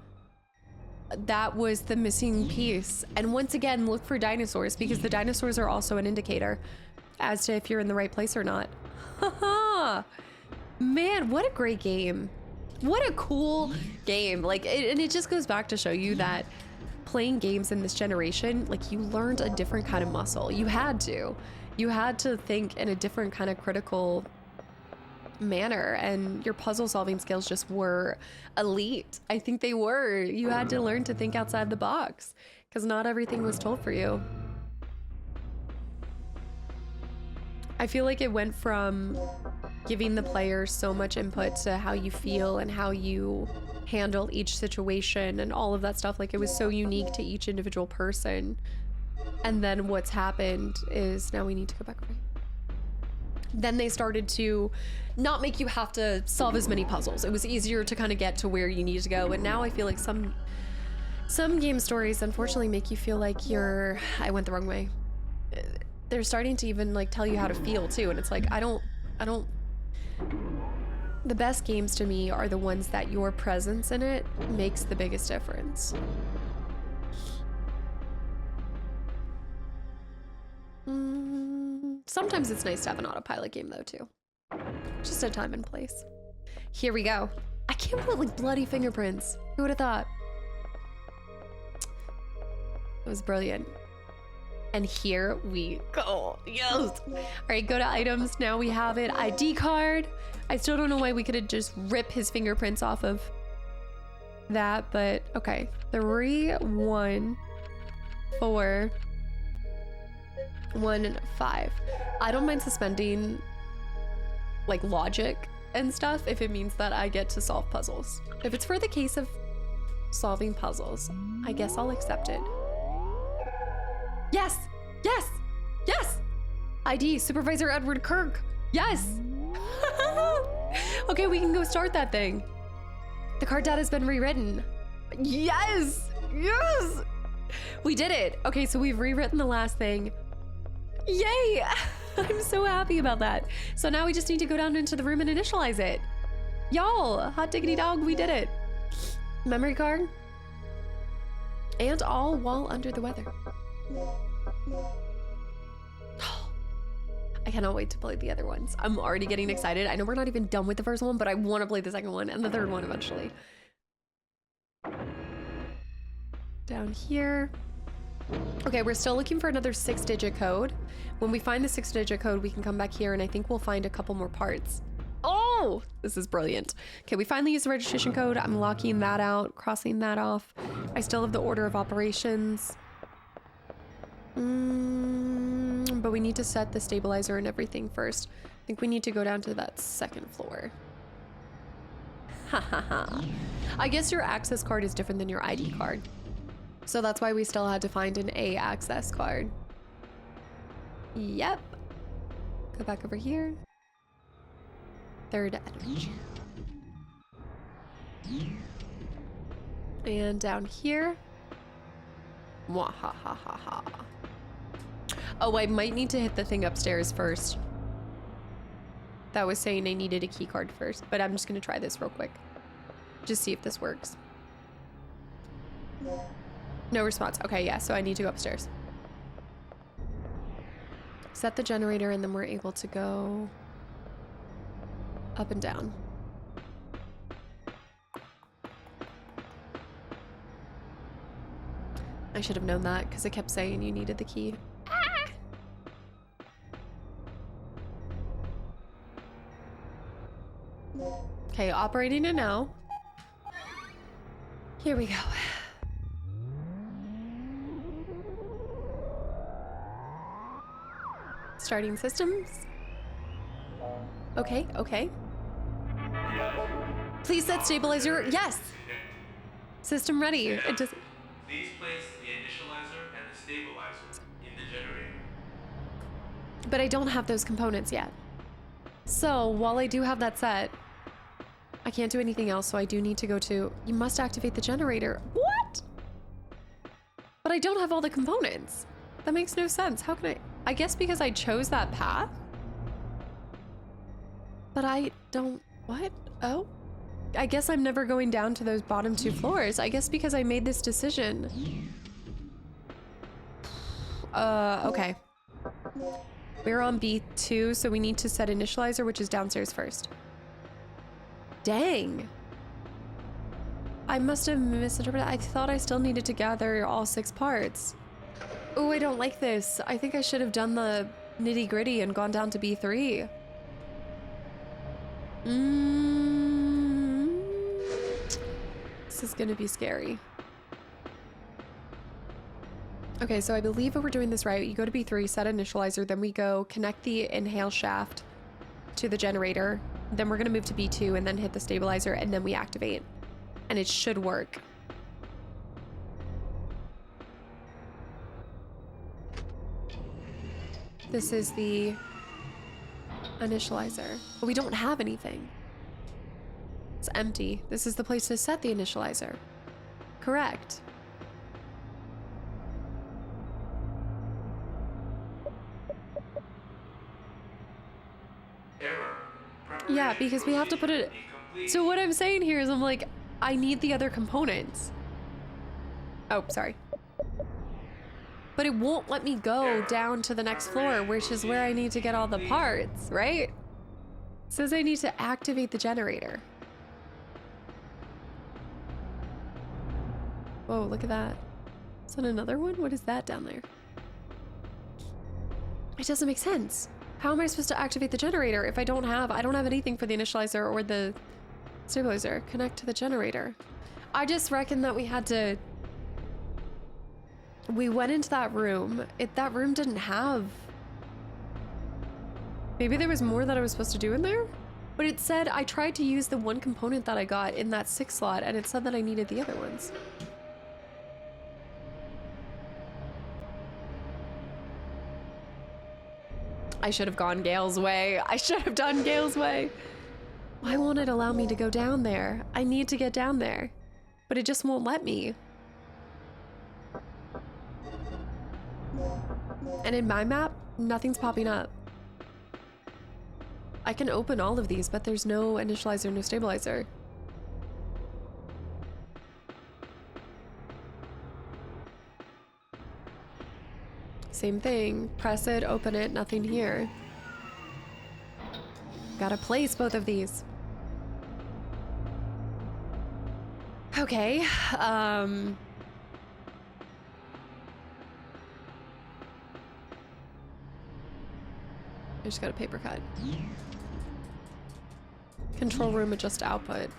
That was the missing piece. And once again, look for dinosaurs because the dinosaurs are also an indicator as to if you're in the right place or not. Haha. Man, what a great game. What a cool game. Like, and it just goes back to show you that playing games in this generation, like, you learned a different kind of muscle. You had to think in a different kind of critical manner, and your puzzle solving skills just were elite. I think they were. You had to learn to think outside the box because not everything was told for you. I feel like it went from giving the player so much input to how you feel and how you handle each situation and all of that stuff. Like, it was so unique to each individual person. And then what's happened is now we need to go back over here. Then they started to not make you have to solve as many puzzles. It was easier to kind of get to where you need to go. And now I feel like some game stories unfortunately make you feel like I went the wrong way. They're starting to even like tell you how to feel too. And it's like, I don't, the best games to me are the ones that your presence in it makes the biggest difference. Sometimes it's nice to have an autopilot game though too. Just a time and place. Here we go. I can't believe, like, bloody fingerprints. Who would have thought? It was brilliant. And here we go. Yes. All right, go to items. Now we have it. ID card. I still don't know why we could have just ripped his fingerprints off of that, but okay. 3, 1, 4, 1, 5. I don't mind suspending like logic and stuff if it means that I get to solve puzzles. If it's for the case of solving puzzles, I guess I'll accept it. Yes! Yes! Yes! ID, Supervisor Edward Kirk. Yes! Okay, we can go start that thing. The card data has been rewritten. Yes! Yes! We did it. Okay, so we've rewritten the last thing. Yay! I'm so happy about that. So now we just need to go down into the room and initialize it. Y'all, hot diggity dog, we did it. Memory card. And all while under the weather. I cannot wait to play the other ones. I'm already getting excited. I know we're not even done with the first one, but I want to play the second one and the third one eventually. Down here. Okay, we're still looking for another 6-digit code. When we find the 6-digit code, we can come back here and I think we'll find a couple more parts. Oh, this is brilliant. Okay, we finally used the registration code. I'm locking that out, crossing that off. I still have the order of operations. But we need to set the stabilizer and everything first. I think we need to go down to that second floor. Ha ha ha. I guess your access card is different than your ID card. So that's why we still had to find an A access card. Yep. Go back over here. Third energy. And down here. Mwahahaha. Oh, I might need to hit the thing upstairs first. That was saying I needed a key card first, but I'm just gonna try this real quick. Just see if this works. No response. Okay, yeah, so I need to go upstairs. Set the generator and then we're able to go up and down. I should have known that because it kept saying you needed the key. Ah! Okay, operating it now. Here we go. Starting systems. Okay, okay. Please set stabilizer. Yes! System ready. It just... Please place the initializer and the stabilizer in the generator. But I don't have those components yet. So, while I do have that set, I can't do anything else, so I do need to go to... You must activate the generator. What? But I don't have all the components. That makes no sense. How can I... I guess because I chose that path? But I don't... What? Oh? I guess I'm never going down to those bottom 2 floors. I guess because I made this decision. Okay. We're on B2, so we need to set initializer, which is downstairs first. Dang. I must have misinterpreted. I thought I still needed to gather all 6 parts. Oh, I don't like this. I think I should have done the nitty gritty and gone down to B3. This is gonna be scary. Okay, so I believe if we're doing this right, you go to B3, set initializer, then we go connect the inhale shaft to the generator. Then we're gonna move to B2 and then hit the stabilizer and then we activate. And it should work. This is the initializer. But we don't have anything. It's empty. This is the place to set the initializer. Correct. Yeah, because we have to put it... So what I'm saying here is I'm like, I need the other components. Oh, sorry. But it won't let me go down to the next floor, which is where I need to get all the parts, right? It says I need to activate the generator. Whoa, look at that. Is that another one? What is that down there? It doesn't make sense. How am I supposed to activate the generator if I don't have anything for the initializer or the stabilizer? Connect to the generator. I just reckon that we had to... We went into that room. That room didn't have... Maybe there was more that I was supposed to do in there? But it said I tried to use the one component that I got in that 6 slot and it said that I needed the other ones. I should have gone Gale's way. I should have done Gale's way. Why won't it allow me to go down there? I need to get down there, but it just won't let me. And in my map, nothing's popping up. I can open all of these, but there's no initializer, no stabilizer. Same thing. Press it, open it, nothing here. Gotta place both of these. Okay, I just got a paper cut. Control room, adjust output.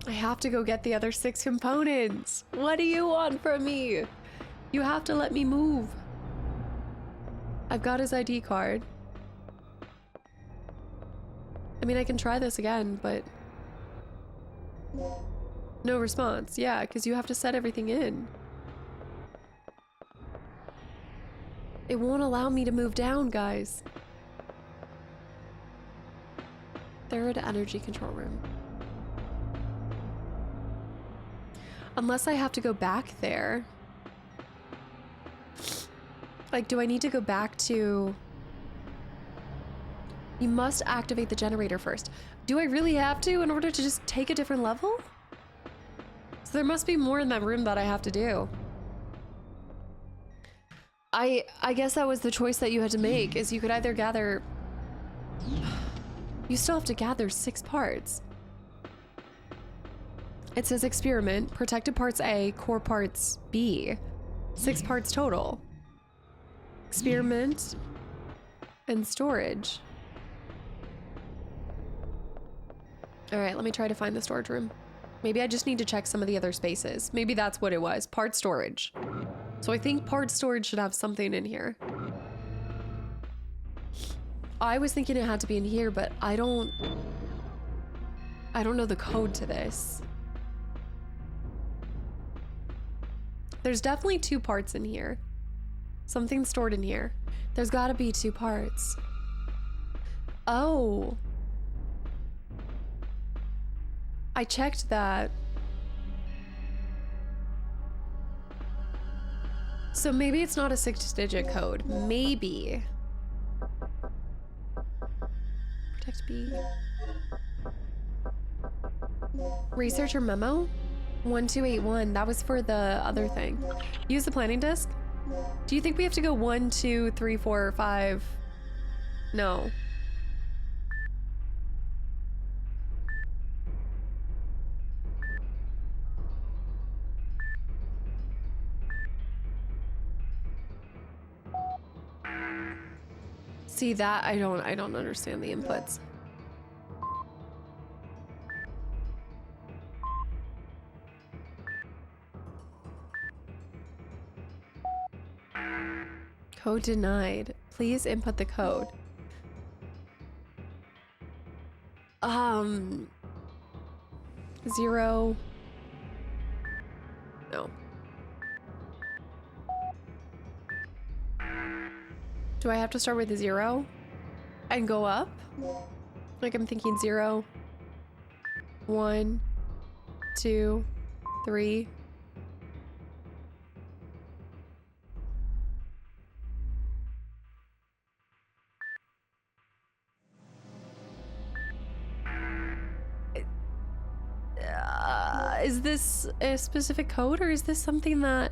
I have to go get the other 6 components. What do you want from me? You have to let me move. I've got his ID card. I mean, I can try this again, but... No response. Yeah, because you have to set everything in. It won't allow me to move down, guys. Third energy control room. Unless I have to go back there. Like, do I need to go back to... You must activate the generator first. Do I really have to in order to just take a different level? So there must be more in that room that I have to do. I guess that was the choice that you had to make, is you could either gather... You still have to gather 6 parts. It says experiment, protected parts A, core parts B. 6 parts total. Experiment and storage. All right, let me try to find the storage room. Maybe I just need to check some of the other spaces. Maybe that's what it was, part storage. So I think part storage should have something in here. I was thinking it had to be in here, but I don't know the code to this. There's definitely 2 parts in here. Something's stored in here. There's gotta be 2 parts. Oh. I checked that. So maybe it's not a 6-digit code. Maybe. Protect B. Researcher memo? 1281. That was for the other thing. Use the planning disc? Do you think we have to go 1, 2, 3, 4, 5? No. See that? I don't understand the inputs. Code denied. Please input the code. 0. No. Do I have to start with a 0 and go up? Like I'm thinking 0, 1, 2, 3. Is this a specific code or is this something that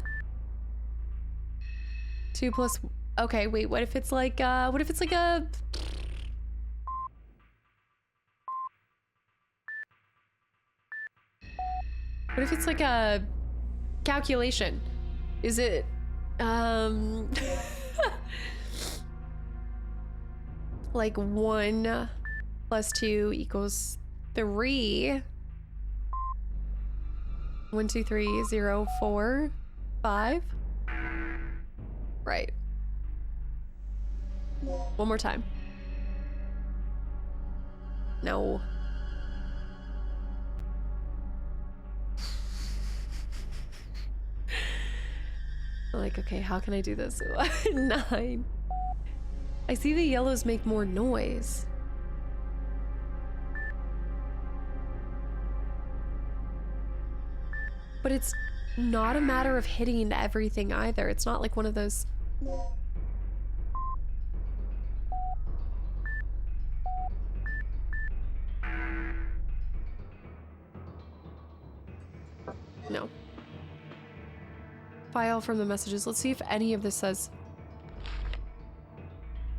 2 plus? Okay, wait, what if it's like a what if it's like a calculation? Is it like 1 plus 2 equals 3? 1, 2, 3, 0, 4, 5. Right. One more time. No. Like, okay, how can I do this? 9. I see the yellows make more noise. But it's not a matter of hitting everything either. It's not like one of those... No. File from the messages. Let's see if any of this says...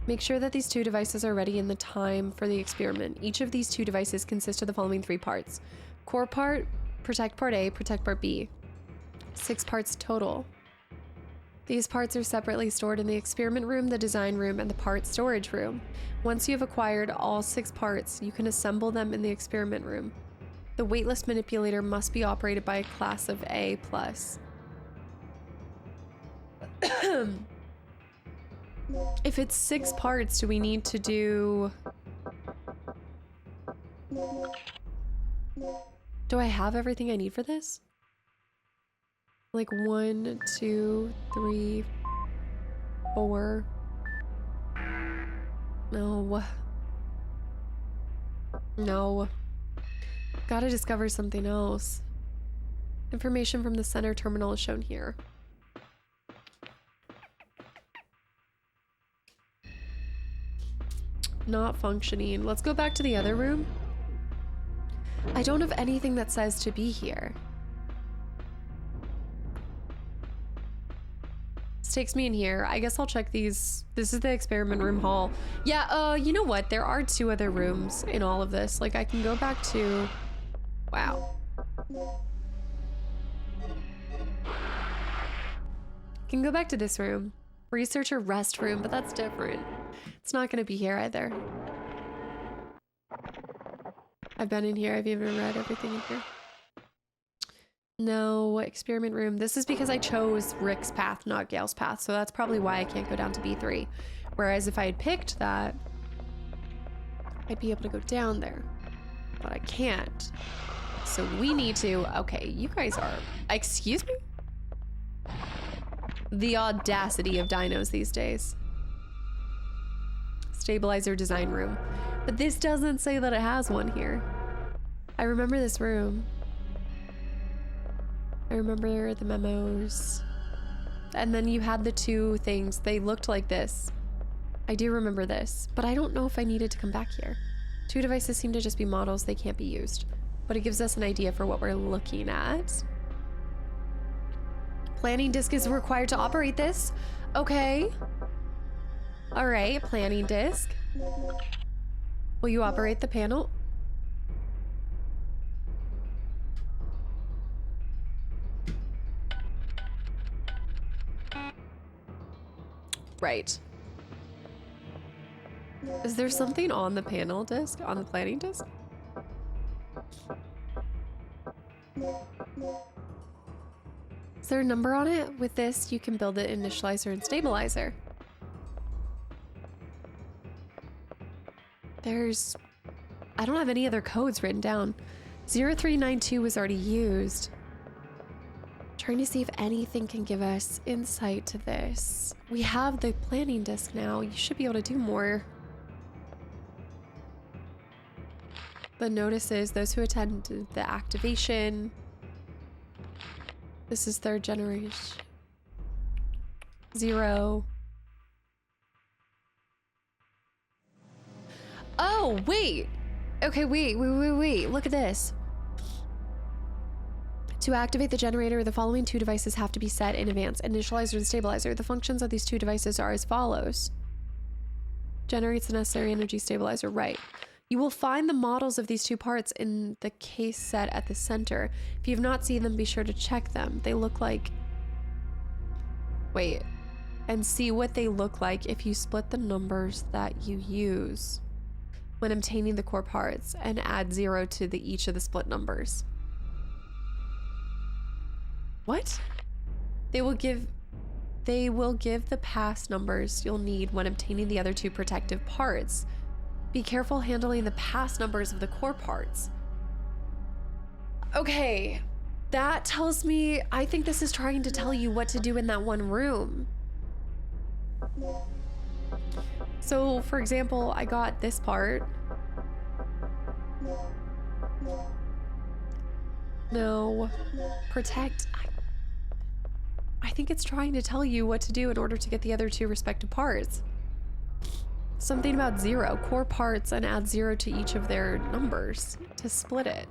Make sure that these 2 devices are ready in the time for the experiment. Each of these 2 devices consists of the following 3 parts. Core part, protect part A, protect part B. 6 parts total. These parts are separately stored in the experiment room, the design room, and the part storage room. Once you have acquired all 6 parts, you can assemble them in the experiment room. The weightless manipulator must be operated by a class of A+. If it's 6 parts, do we need to do... Do I have everything I need for this? Like 1, 2, 3, 4. No. No. Gotta discover something else. Information from the center terminal is shown here. Not functioning. Let's go back to the other room. I don't have anything that says to be here. This takes me in here. I guess I'll check these. This is the experiment room hall. Yeah, you know what? There are 2 other rooms in all of this. Like, I can go back to... Wow. Can go back to this room. Researcher rest room, but that's different. It's not gonna be here either. I've been in here. I've even read everything in here. No, experiment room. This is because I chose Rick's path, not Gale's path. So that's probably why I can't go down to B3. Whereas if I had picked that, I'd be able to go down there, but I can't. So we need to, okay, you guys are, excuse me? The audacity of dinos these days. Stabilizer design room. But this doesn't say that it has one here. I remember this room. I remember the memos. And then you had the two things. They looked like this. I do remember this, but I don't know if I needed to come back here. Two devices seem to just be models. They can't be used, but it gives us an idea for what we're looking at. Planning disk is required to operate this. Okay. All right, planning disk. Will you operate the panel? Right. Is there something on the panel disk, on the planning disk? Is there a number on it? With this, you can build an initializer and stabilizer. I don't have any other codes written down. 0392 was already used. Trying to see if anything can give us insight to this. We have the planning disk now. You should be able to do more. The notices, those who attended the activation. This is third generation. 0. Oh, wait. Okay, wait. Look at this. To activate the generator, the following two devices have to be set in advance. Initializer and stabilizer. The functions of these two devices are as follows. Generates the necessary energy stabilizer. Right. You will find the models of these two parts in the case set at the center. If you have not seen them, be sure to check them. They look like... Wait. And see what they look like if you split the numbers that you use when obtaining the core parts and add 0 to each of the split numbers. What? They will give the past numbers you'll need when obtaining the other two protective parts. Be careful handling the past numbers of the core parts. Okay, that tells me, I think this is trying to tell you what to do in that one room. So, for example, I got this part. No. Protect. I think it's trying to tell you what to do in order to get the other two respective parts. Something about 0. Core parts and add 0 to each of their numbers to split it.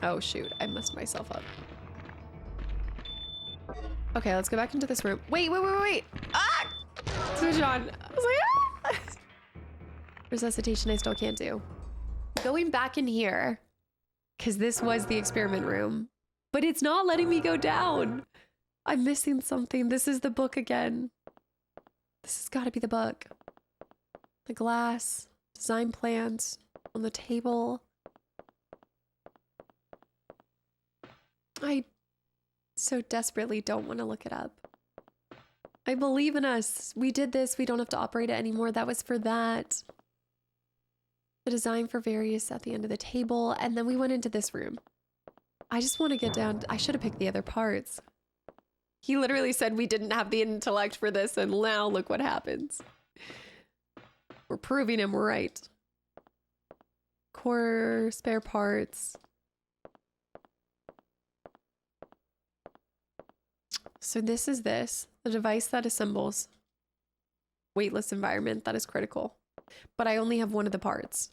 Oh shoot, I messed myself up. Okay, let's go back into this room. Wait. Ah! Switch on. I was like, ah! Resuscitation I still can't do. Going back in here, because this was the experiment room, but it's not letting me go down. I'm missing something. This is the book again. This has got to be the book. The glass, design plans on the table. I so desperately don't want to look it up. I believe in us. We did this. We don't have to operate it anymore. That was for that. The design for various at the end of the table. And then we went into this room. I just want to get down. I should have picked the other parts. He literally said we didn't have the intellect for this, and now look what happens. We're proving him right. Core spare parts. So this is this, the device that assembles weightless environment that is critical, but I only have one of the parts.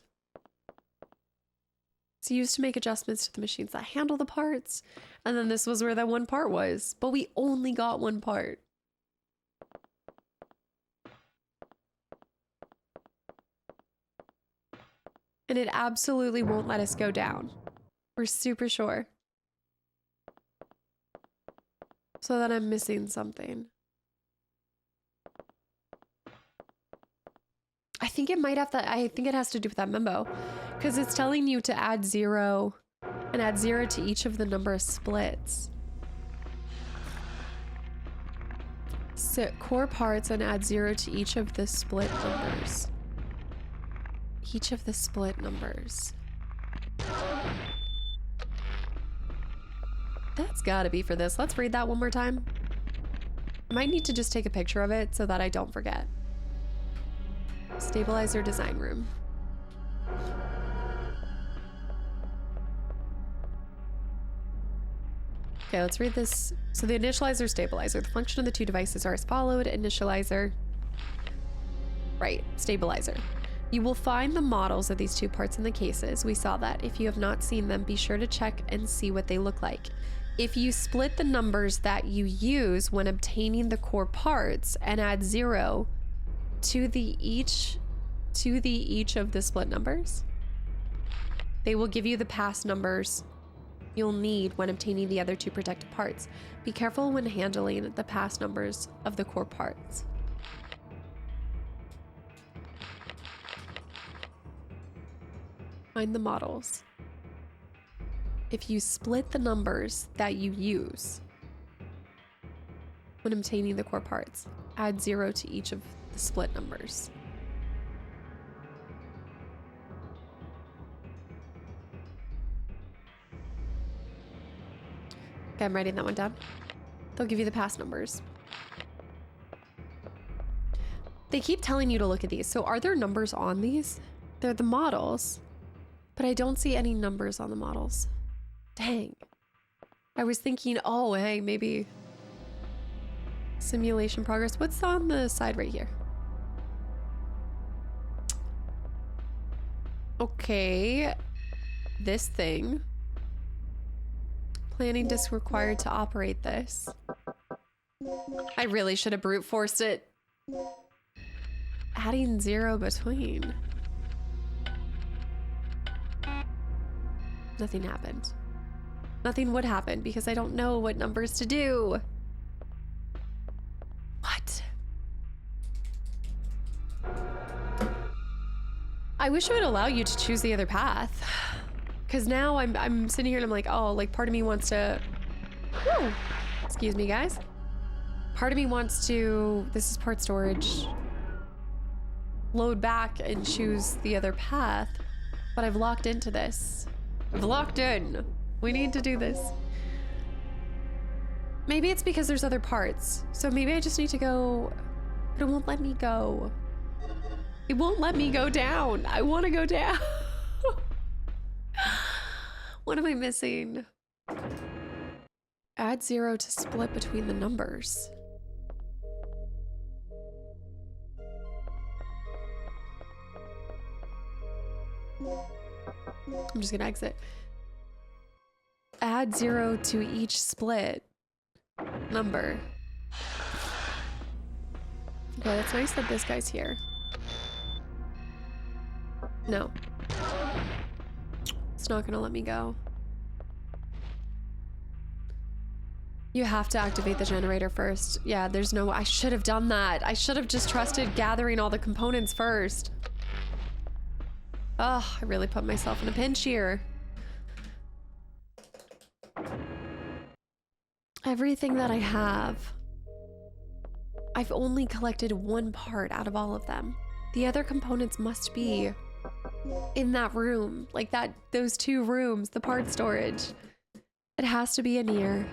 It's used to make adjustments to the machines that handle the parts. And then this was where that one part was, but we only got one part. And it absolutely won't let us go down. We're super sure. So that I'm missing something. I think it might have to, I think it has to do with that memo. Because it's telling you to add 0 and add 0 to each of the number of splits. core parts and add 0 to each of the split numbers. Each of the split numbers. That's gotta be for this. Let's read that one more time. I might need to just take a picture of it so that I don't forget. Stabilizer design room. Okay, let's read this. So the initializer, stabilizer. The function of the two devices are as followed. Initializer. Right, stabilizer. You will find the models of these two parts in the cases. We saw that. If you have not seen them, be sure to check and see what they look like. If you split the numbers that you use when obtaining the core parts and add 0 to each of the split numbers, they will give you the pass numbers you'll need when obtaining the other two protected parts. Be careful when handling the pass numbers of the core parts. Find the models. If you split the numbers that you use when obtaining the core parts, add 0 to each of the split numbers. Okay, I'm writing that one down. They'll give you the pass numbers. They keep telling you to look at these. So are there numbers on these? They're the models, but I don't see any numbers on the models. Dang. I was thinking, oh, hey, maybe simulation progress. What's on the side right here? Okay. This thing. Planning disk required to operate this. I really should have brute forced it. Adding 0 between. Nothing happened. Nothing would happen because I don't know what numbers to do. What? I wish it would allow you to choose the other path. Because now I'm sitting here and I'm like, oh, like part of me wants to, whew, excuse me guys. Part of me wants to, this is part storage, load back and choose the other path, but I've locked into this. I've locked in. We need to do this. Maybe it's because there's other parts. So maybe I just need to go, but it won't let me go. It won't let me go down. I want to go down. What am I missing? Add 0 to split between the numbers. I'm just gonna exit. Add 0 to each split number. Okay, that's nice that this guy's here. No. It's not gonna let me go. You have to activate the generator first. Yeah, there's no, I should have done that. I should have just trusted gathering all the components first. Oh, I really put myself in a pinch here. Everything that I have, I've only collected one part out of all of them. The other components must be in that room, like that, those two rooms, the part storage. It has to be in here.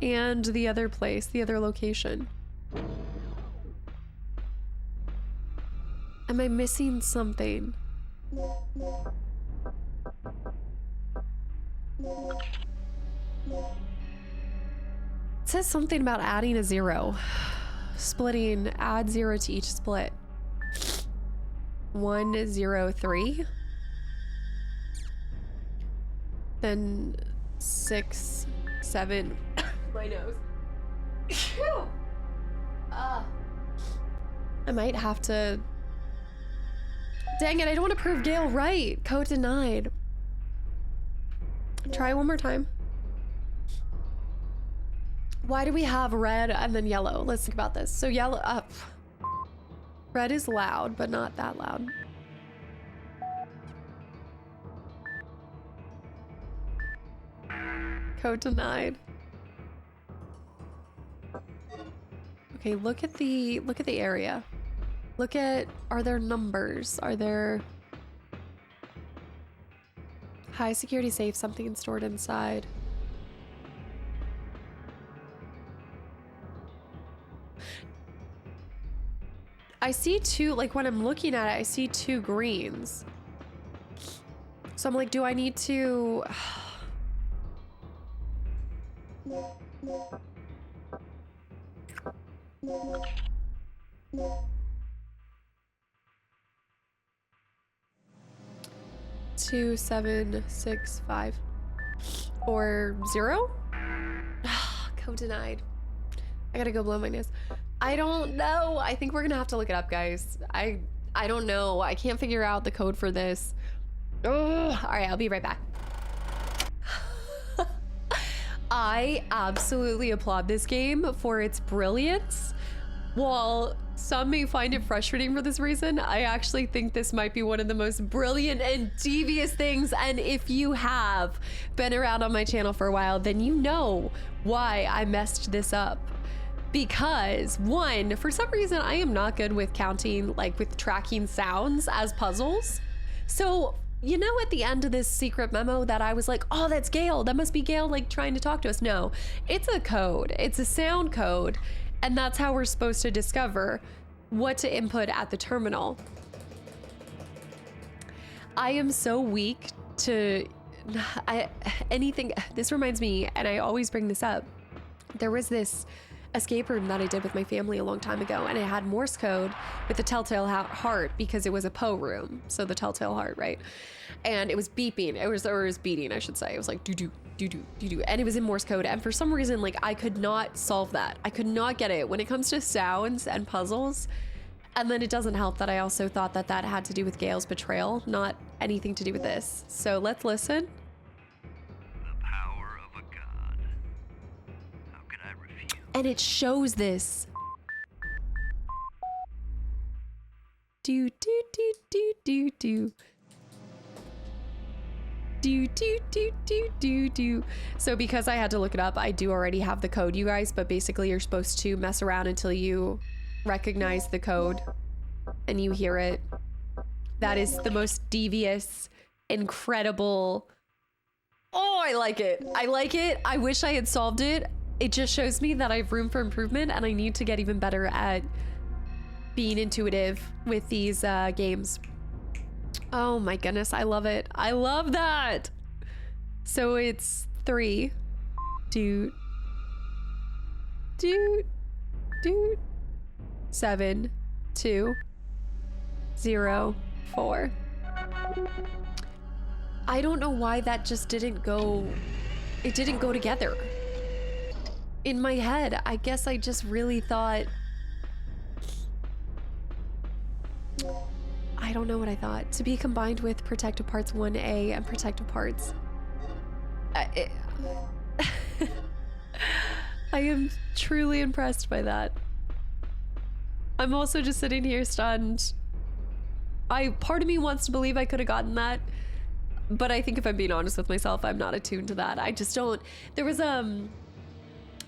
And the other place, the other location. Am I missing something? It says something about adding a 0. Splitting, add 0 to each split. 1, 0, 3. Then 6, 7. My nose. I might have to... Dang it, I don't want to prove Gale right. Code denied. Try one more time. Why do we have red and then yellow? Let's think about this. So yellow up. Red is loud, but not that loud. Code denied. Okay, look at the area. Look at, are there numbers? Are there high security safe, something stored inside? I see two, like when I'm looking at it, I see two greens. So I'm like, do I need to... 2, 7, 6, 5, or 0? Code denied. I gotta go blow my nose. I don't know. I think we're gonna have to look it up, guys. I don't know. I can't figure out the code for this. Ugh. All right, I'll be right back. I absolutely applaud this game for its brilliance. While some may find it frustrating for this reason, I actually think this might be one of the most brilliant and devious things. And if you have been around on my channel for a while, then you know why I messed this up. Because one, for some reason, I am not good with counting, like with tracking sounds as puzzles. So, you know, at the end of this secret memo that I was like, oh, that's Gale. That must be Gale, like trying to talk to us. No, it's a code. It's a sound code. And that's how we're supposed to discover what to input at the terminal. I am so weak to anything. This reminds me, and I always bring this up. There was this escape room that I did with my family a long time ago, and it had Morse code with the telltale heart because it was a Poe room. So the telltale heart, right? And it was beeping. It was beating, I should say. It was like doo-doo, doo-doo, doo-doo. And it was in Morse code. And for some reason, like, I could not solve that. I could not get it when it comes to sounds and puzzles. And then it doesn't help that I also thought that that had to do with Gale's betrayal, not anything to do with this. So let's listen. And it shows this. Do do do do do do. Do do do do do do. So because I had to look it up, I do already have the code, you guys, but basically you're supposed to mess around until you recognize the code and you hear it. That is the most devious, incredible. Oh, I like it. I like it. I wish I had solved it. It just shows me that I have room for improvement and I need to get even better at being intuitive with these games. Oh my goodness, I love it. I love that. So it's 3, 2, 7, 2, 0, 4. I don't know why that just didn't go, it didn't go together. In my head, I guess I just really thought, I don't know what I thought. To be combined with protective parts 1A and protective parts. I am truly impressed by that. I'm also just sitting here stunned. Part of me wants to believe I could have gotten that, but I think if I'm being honest with myself, I'm not attuned to that. I just don't.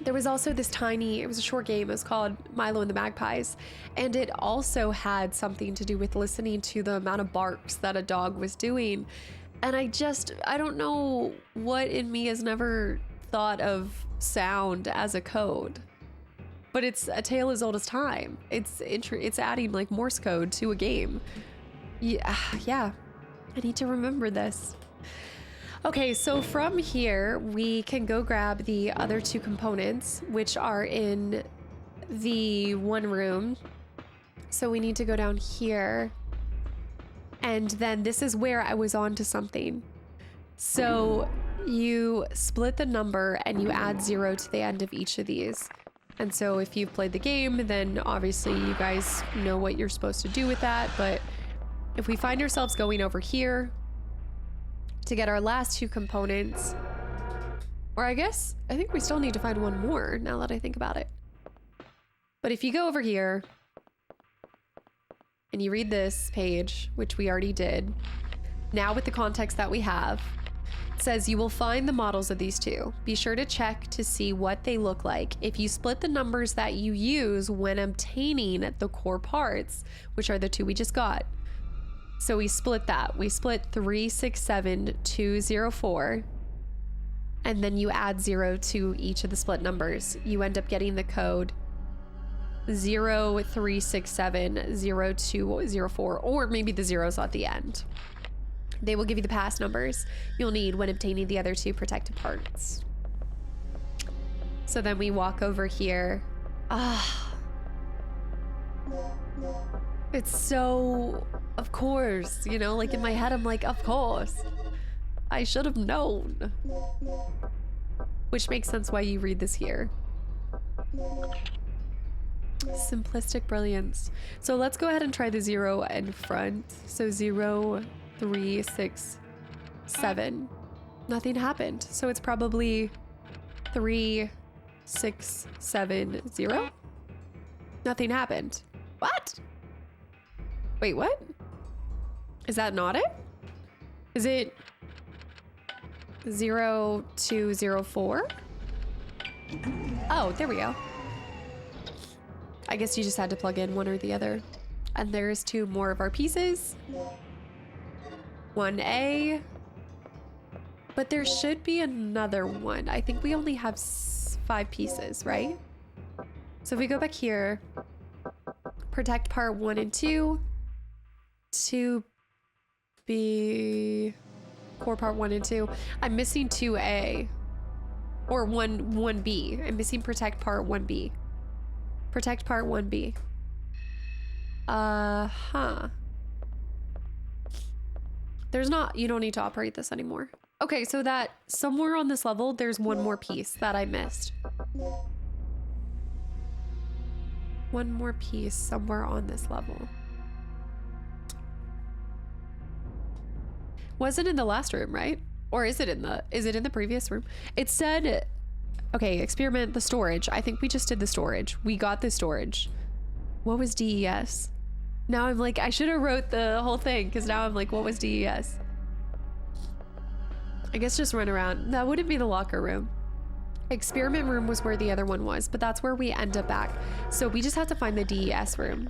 There was also this tiny, it was a short game, it was called Milo and the Magpies, and it also had something to do with listening to the amount of barks that a dog was doing. And I don't know what in me has never thought of sound as a code, but it's a tale as old as time. It's adding like Morse code to a game. Yeah, I need to remember this. Okay, so from here, we can go grab the other 2 components, which are in the one room. So we need to go down here. And then this is where I was on to something. So you split the number and you add 0 to the end of each of these. And so if you've played the game, then obviously you guys know what you're supposed to do with that. But if we find ourselves going over here, to get our last 2 components, or I think we still need to find one more now that I think about it. But if you go over here and you read this page, which we already did, now with the context that we have, says you will find the models of these two. Be sure to check to see what they look like. If you split the numbers that you use when obtaining the core parts, which are the two we just got. So we split that. We split 367204. And then you add 0 to each of the split numbers. You end up getting the code 03670204, or maybe the zeros at the end. They will give you the pass numbers you'll need when obtaining the other two protected parts. So then we walk over here. It's so, of course, you know, like in my head, I'm like, of course. I should have known. Which makes sense why you read this here. Simplistic brilliance. So let's go ahead and try the 0 in front. So 0, 3, 6, 7. Nothing happened. So it's probably 3, 6, 7, 0. Nothing happened. What? Wait, what? Is that not it? Is it 0, 2, 0, 4? Oh, there we go. I guess you just had to plug in one or the other. And there's 2 more of our pieces. 1A. But there should be another one. I think we only have 5 pieces, right? So if we go back here, protect part 1 and 2. 2B, core part 1 and 2. I'm missing 2A. Or 1B. I'm missing protect part 1B. Protect part 1B. There's not, you don't need to operate this anymore. Okay, so that somewhere on this level, there's one more piece that I missed. One more piece somewhere on this level. Wasn't in the last room, right? Or is it in the previous room? It said, okay, experiment the storage. I think we just did the storage. We got the storage. What was DES? Now I'm like, I should have wrote the whole thing, because now I'm like, what was DES? I guess just run around. That wouldn't be the locker room. Experiment room was where the other one was, but that's where we end up back. So we just have to find the DES room.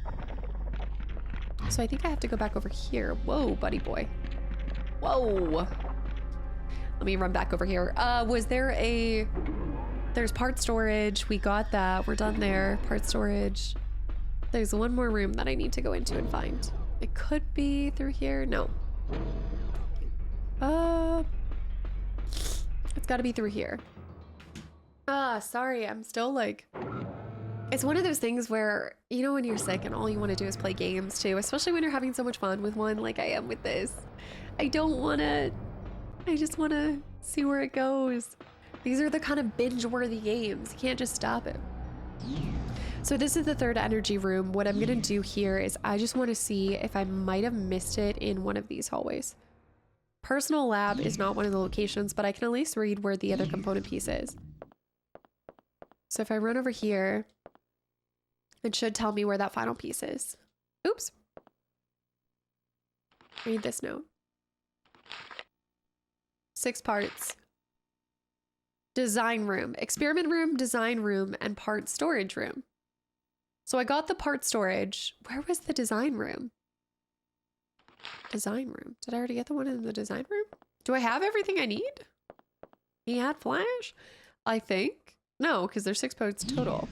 So I think I have to go back over here. Whoa, buddy boy. Whoa. Let me run back over here. Was there a... There's part storage. We got that. We're done there. Part storage. There's one more room that I need to go into and find. It could be through here. No. It's got to be through here. Sorry. I'm still like... It's one of those things where, you know, when you're sick and all you want to do is play games too, especially when you're having so much fun with one like I am with this. I don't want to... I just want to see where it goes. These are the kind of binge-worthy games. You can't just stop it. So this is the third energy room. What I'm going to do here is I just want to see if I might have missed it in one of these hallways. Personal lab is not one of the locations, but I can at least read where the other component piece is. So if I run over here, it should tell me where that final piece is. Oops. Read this note. 6 parts. Design room, experiment room, design room, and part storage room. So I got the part storage. Where was the design room? Design room. Did I already get the one in the design room? Do I have everything I need? He had flash? I think. No, because there's 6 parts total.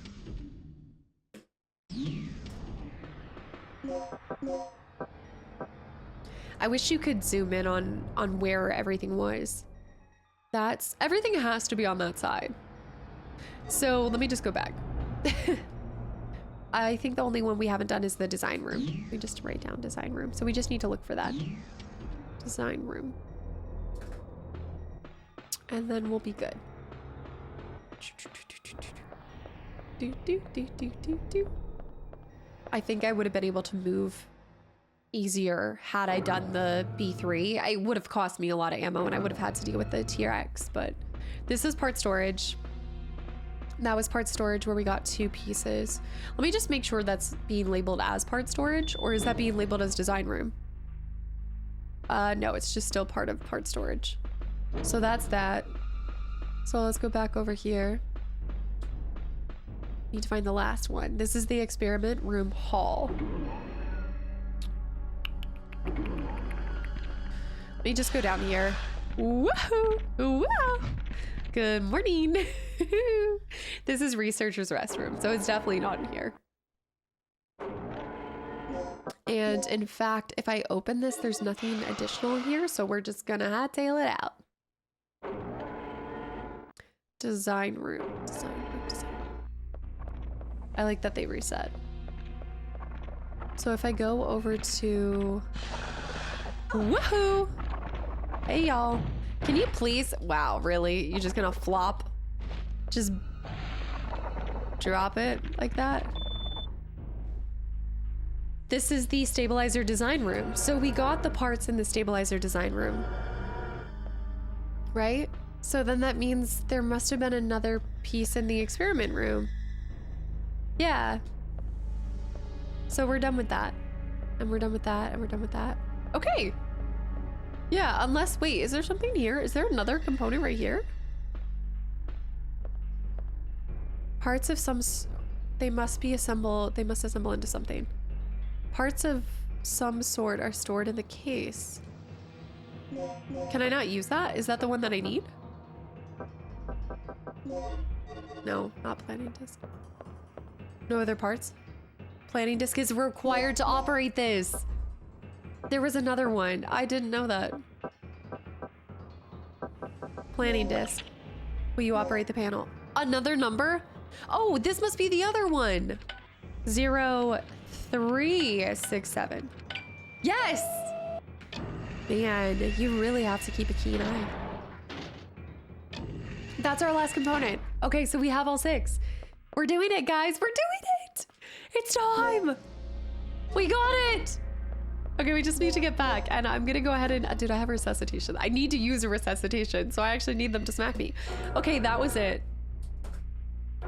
I wish you could zoom in on where everything was. Everything has to be on that side. So let me just go back. I think the only one we haven't done is the design room. We just write down design room. So we just need to look for that. Design room. And then we'll be good. I think I would have been able to move easier had I done the B3. It would have cost me a lot of ammo and I would have had to deal with the TRX, but this is part storage. That was part storage where we got 2 pieces. Let me just make sure that's being labeled as part storage, or is that being labeled as design room? No, it's just still part of part storage. So that's that. So let's go back over here. Need to find the last one. This is the experiment room hall. Let me just go down here. Woohoo! Wow! Good morning. This is researcher's restroom, so it's definitely not in here. And in fact, if I open this, there's nothing additional here, so we're just gonna hightail it out. Design room. Design room. Design room. I like that they reset. So if I go over to... Woohoo! Hey, y'all. Can you please... Wow, really? You're just gonna flop? Just drop it like that? This is the stabilizer design room. So we got the parts in the stabilizer design room. Right? So then that means there must have been another piece in the experiment room. Yeah. So we're done with that. And we're done with that, and we're done with that. Okay. Yeah, unless, wait, is there something here? Is there another component right here? Parts of some, they must assemble into something. Parts of some sort are stored in the case. Can I not use that? Is that the one that I need? No, not planning disc. No other parts? Planning disc is required to operate this. There was another one. I didn't know that. Planning disc. Will you operate the panel? Another number? Oh, this must be the other one. 0367. Yes! Man, you really have to keep a keen eye. That's our last component. Okay, so we have all 6. We're doing it, guys. We're doing it. It's time. We got it. Okay, we just need to get back. And I'm going to go ahead and... Dude, I have resuscitation. I need to use a resuscitation, so I actually need them to smack me. Okay, that was it.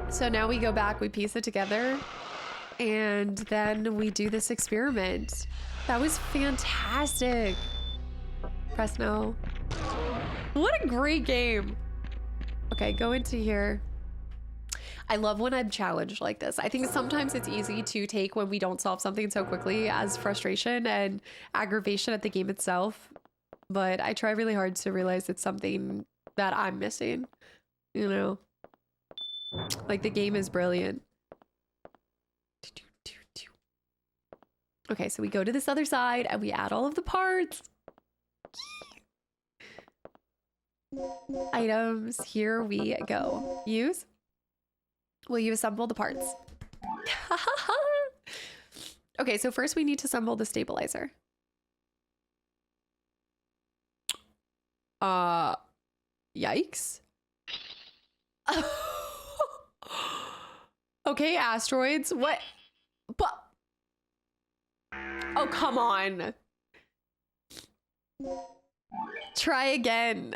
So now we go back, we piece it together, and then we do this experiment. That was fantastic. Press no. What a great game. Okay, go into here. I love when I'm challenged like this. I think sometimes it's easy to take when we don't solve something so quickly as frustration and aggravation at the game itself. But I try really hard to realize it's something that I'm missing, you know? Like, the game is brilliant. Okay, so we go to this other side and we add all of the parts. Items, here we go. Use. Will you assemble the parts? Okay, so first we need to assemble the stabilizer. Yikes. Okay, asteroids. What? But oh, come on. Try again.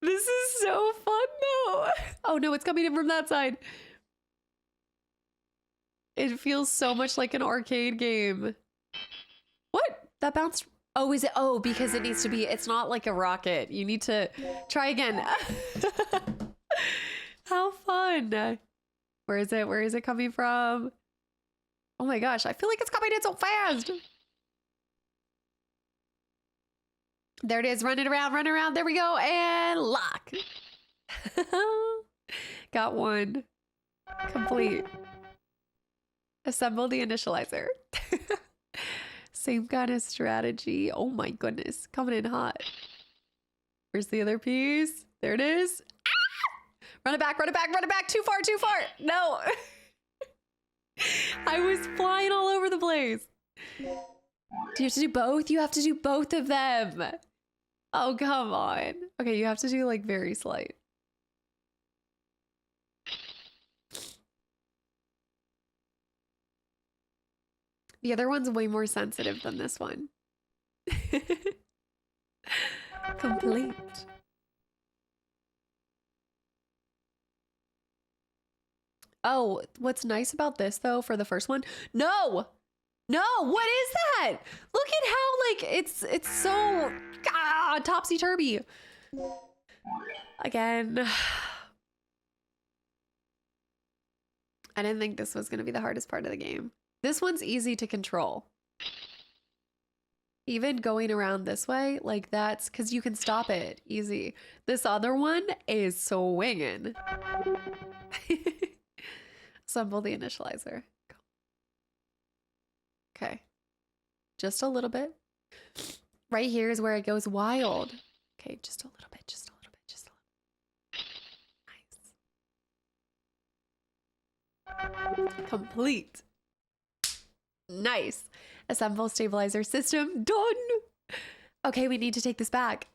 This is so fun though. Oh no, it's coming in from that side. It feels so much like an arcade game. What? That bounced. Oh, is it? Oh, because it needs to be, it's not like a rocket. You need to try again. How fun. Where is it? Where is it coming from? Oh my gosh, I feel like it's coming in so fast. There it is, run it around, run around. There we go, and lock. Got one. Complete. Assemble the initializer. Same kind of strategy. Oh my goodness, coming in hot. Where's the other piece? There it is. Ah! Run it back, run it back, run it back. Too far, too far. No. I was flying all over the place. Do you have to do both? You have to do both of them. Oh, come on. Okay, you have to do like very slight. The other one's way more sensitive than this one. Complete. Oh, what's nice about this though for the first one? No! No, what is that? Look at how like it's so topsy-turvy. Again. I didn't think this was going to be the hardest part of the game. This one's easy to control. Even going around this way, like that's because you can stop it easy. This other one is swinging. Assemble the initializer. Okay. Just a little bit. Right here is where it goes wild. Okay, just a little bit, just a little bit, just a little bit. Nice. Complete. Nice. Assemble stabilizer system. Done. Okay, we need to take this back.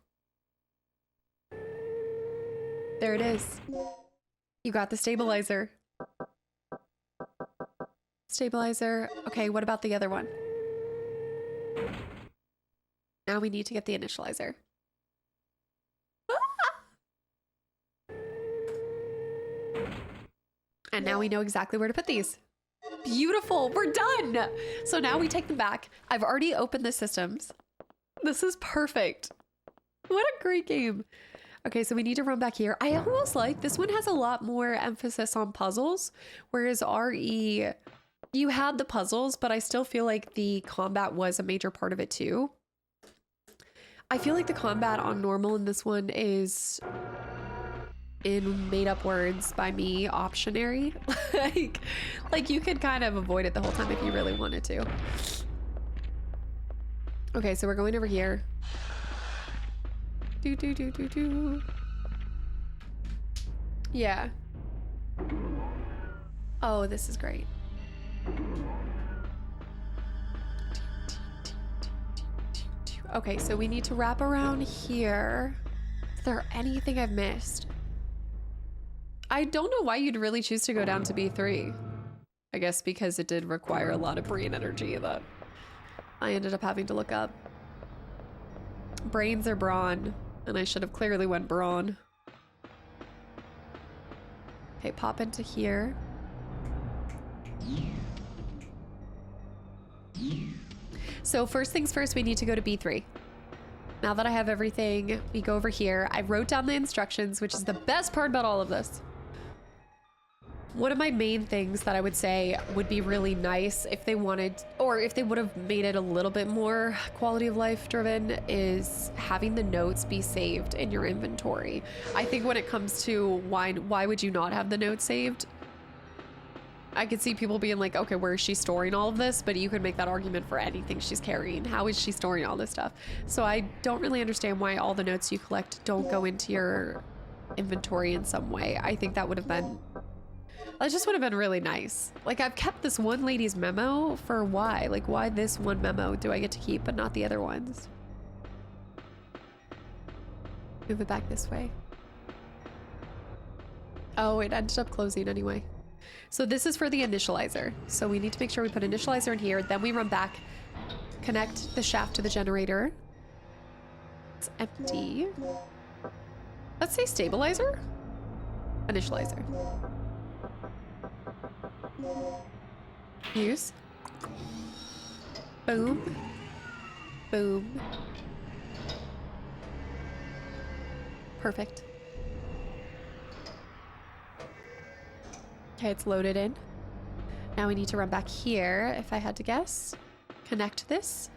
There it is. You got the stabilizer. Stabilizer. Okay, what about the other one? Now we need to get the initializer. And now we know exactly where to put these. Beautiful, we're done. So now we take them back. I've already opened the systems. This is perfect. What a great game. Okay, so we need to run back here. I almost like this one has a lot more emphasis on puzzles, whereas RE, you had the puzzles, but I still feel like the combat was a major part of it too. I feel like the combat on normal in this one is, in made up words by me, optionary. like you could kind of avoid it the whole time if you really wanted to. Okay, so we're going over here. Yeah. Oh, this is great. Okay, so we need to wrap around here. Is there anything I've missed? I don't know why you'd really choose to go down to B3. I guess because it did require a lot of brain energy that I ended up having to look up. Brains or brawn? And I should have clearly went brawn. Okay, pop into here. So first things first, we need to go to B3. Now that I have everything, we go over here. I wrote down the instructions, which is the best part about all of this. One of my main things that I would say would be really nice if they wanted, or if they would have made it a little bit more quality of life driven, is having the notes be saved in your inventory. I think when it comes to why would you not have the notes saved? I could see people being like, okay, where is she storing all of this? But you could make that argument for anything she's carrying. How is she storing all this stuff? So I don't really understand why all the notes you collect don't go into your inventory in some way. I think that would have been, that just would have been really nice. Like, I've kept this one lady's memo for why? Like, why this one memo do I get to keep but not the other ones? Move it back this way. Oh, it ended up closing anyway. So this is for the initializer. So we need to make sure we put initializer in here. Then we run back, connect the shaft to the generator. It's empty. Let's say stabilizer. Initializer. Use. Boom. Boom. Perfect. Okay, it's loaded in. Now we need to run back here, if I had to guess. Connect this.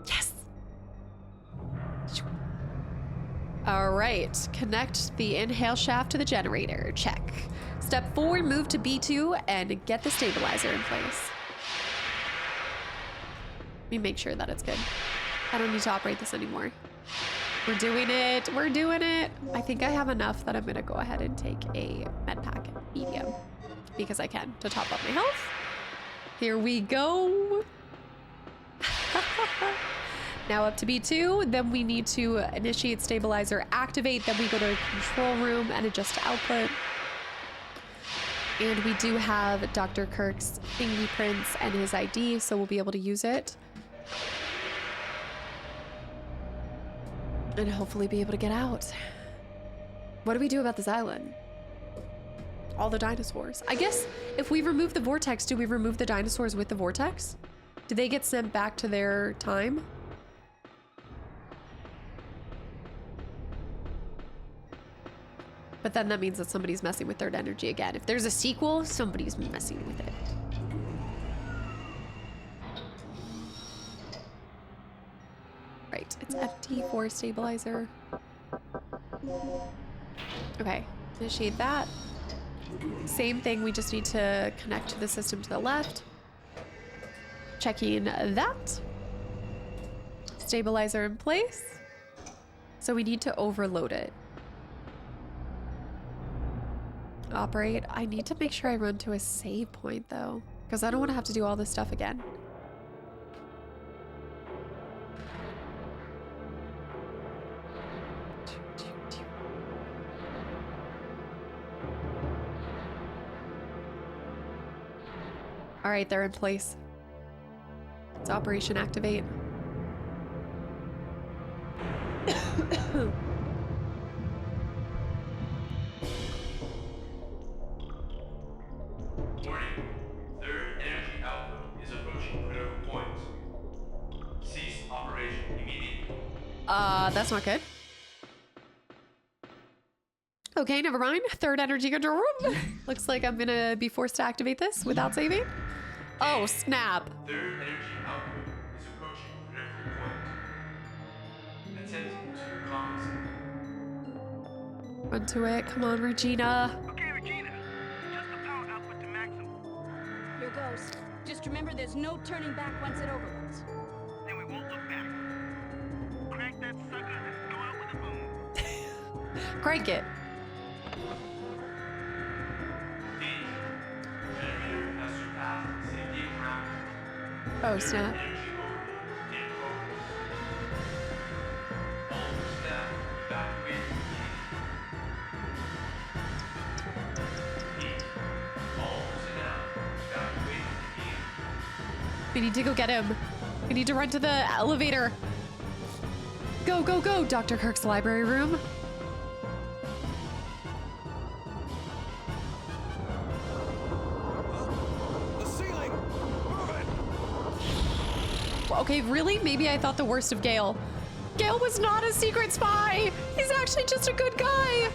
Yes! All right, connect the inhale shaft to the generator. Check. Step 4, move to B2 and get the stabilizer in place. Let me make sure that it's good. I don't need to operate this anymore. We're doing it. We're doing it. I think I have enough that I'm going to go ahead and take a med pack medium because I can to top up my health. Here we go. Now up to B2. Then we need to initiate stabilizer, activate. Then we go to control room and adjust output. And we do have Dr. Kirk's fingerprints and his ID, so we'll be able to use it. And hopefully be able to get out. What do we do about this island? all the dinosaurs. I guess if we remove the vortex, do we remove the dinosaurs with the vortex? Do they get sent back to their time? But then that means that somebody's messing with third energy again. If there's a sequel, somebody's messing with it. Right, it's empty for stabilizer. Okay, initiate that. Same thing, we just need to connect to the system to the left. Checking that. Stabilizer in place. So we need to overload it. Operate. I need to make sure I run to a save point though, because I don't want to have to do all this stuff again. All right, they're in place. It's Operation Activate. Warning. Third energy output is approaching critical points. Cease operation immediately. That's not good. Okay, never mind. Third energy control room. Looks like I'm gonna be forced to activate this without saving. Oh, snap. Third energy output is approaching critical point. Attempt to compensate. Run to it. Come on, Regina. Okay, Regina. Adjust the power output to maximum. Here goes. Just remember there's no turning back once it overloads. Then we won't look back. Crank that sucker and go out with a boom. Crank it. Generator has surpassed safety parameters. Oh, snap. Energy overload in progress. All staff evacuate heat. All personnel evacuate heat. We need to go get him. We need to run to the elevator. Go, go, go. Dr. Kirk's library room. Okay, really? Maybe I thought the worst of Gale. Gale was not a secret spy! He's actually just a good guy!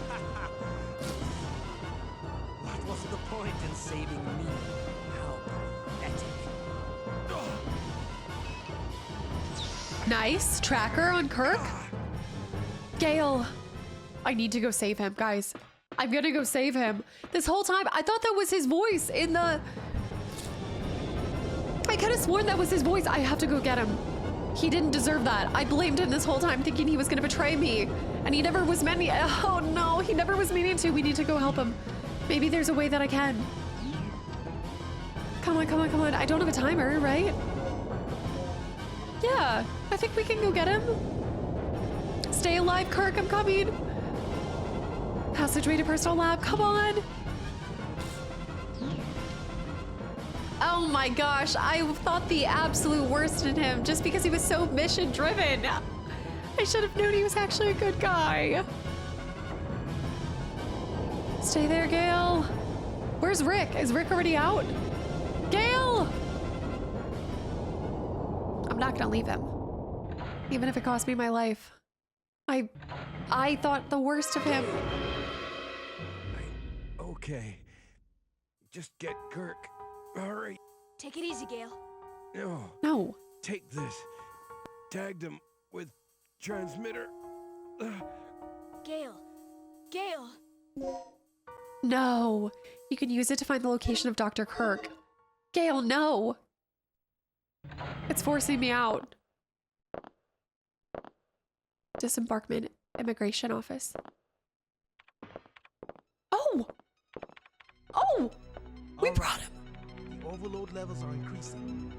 What was the point in saving me? How pathetic. Nice. Tracker on Kirk. Gale. I need to go save him, guys. I'm gonna go save him. This whole time, I thought that was his voice in the... I could have sworn that was his voice. I have to go get him. He didn't deserve that. I blamed him this whole time thinking he was gonna betray me. And he never was meant to. Oh no, he never was meaning to. We need to go help him. Maybe there's a way that I can. Come on, come on, come on. I don't have a timer, right? Yeah, I think we can go get him. Stay alive, Kirk, I'm coming. Passageway to personal lab, come on. Oh my gosh, I thought the absolute worst in him just because he was so mission driven. I should have known he was actually a good guy. Stay there, Gale. Where's Rick? Is Rick already out? Gale! I'm not gonna leave him. Even if it cost me my life. I thought the worst of him. Okay. Just get Kirk. Hurry. Take it easy, Gale. No. No. Take this. Tagged him with transmitter. Gale. Gale. No. You can use it to find the location of Dr. Kirk. Gale, no. It's forcing me out. Disembarkment Immigration Office. Oh! Oh! We brought him. The overload levels are increasing.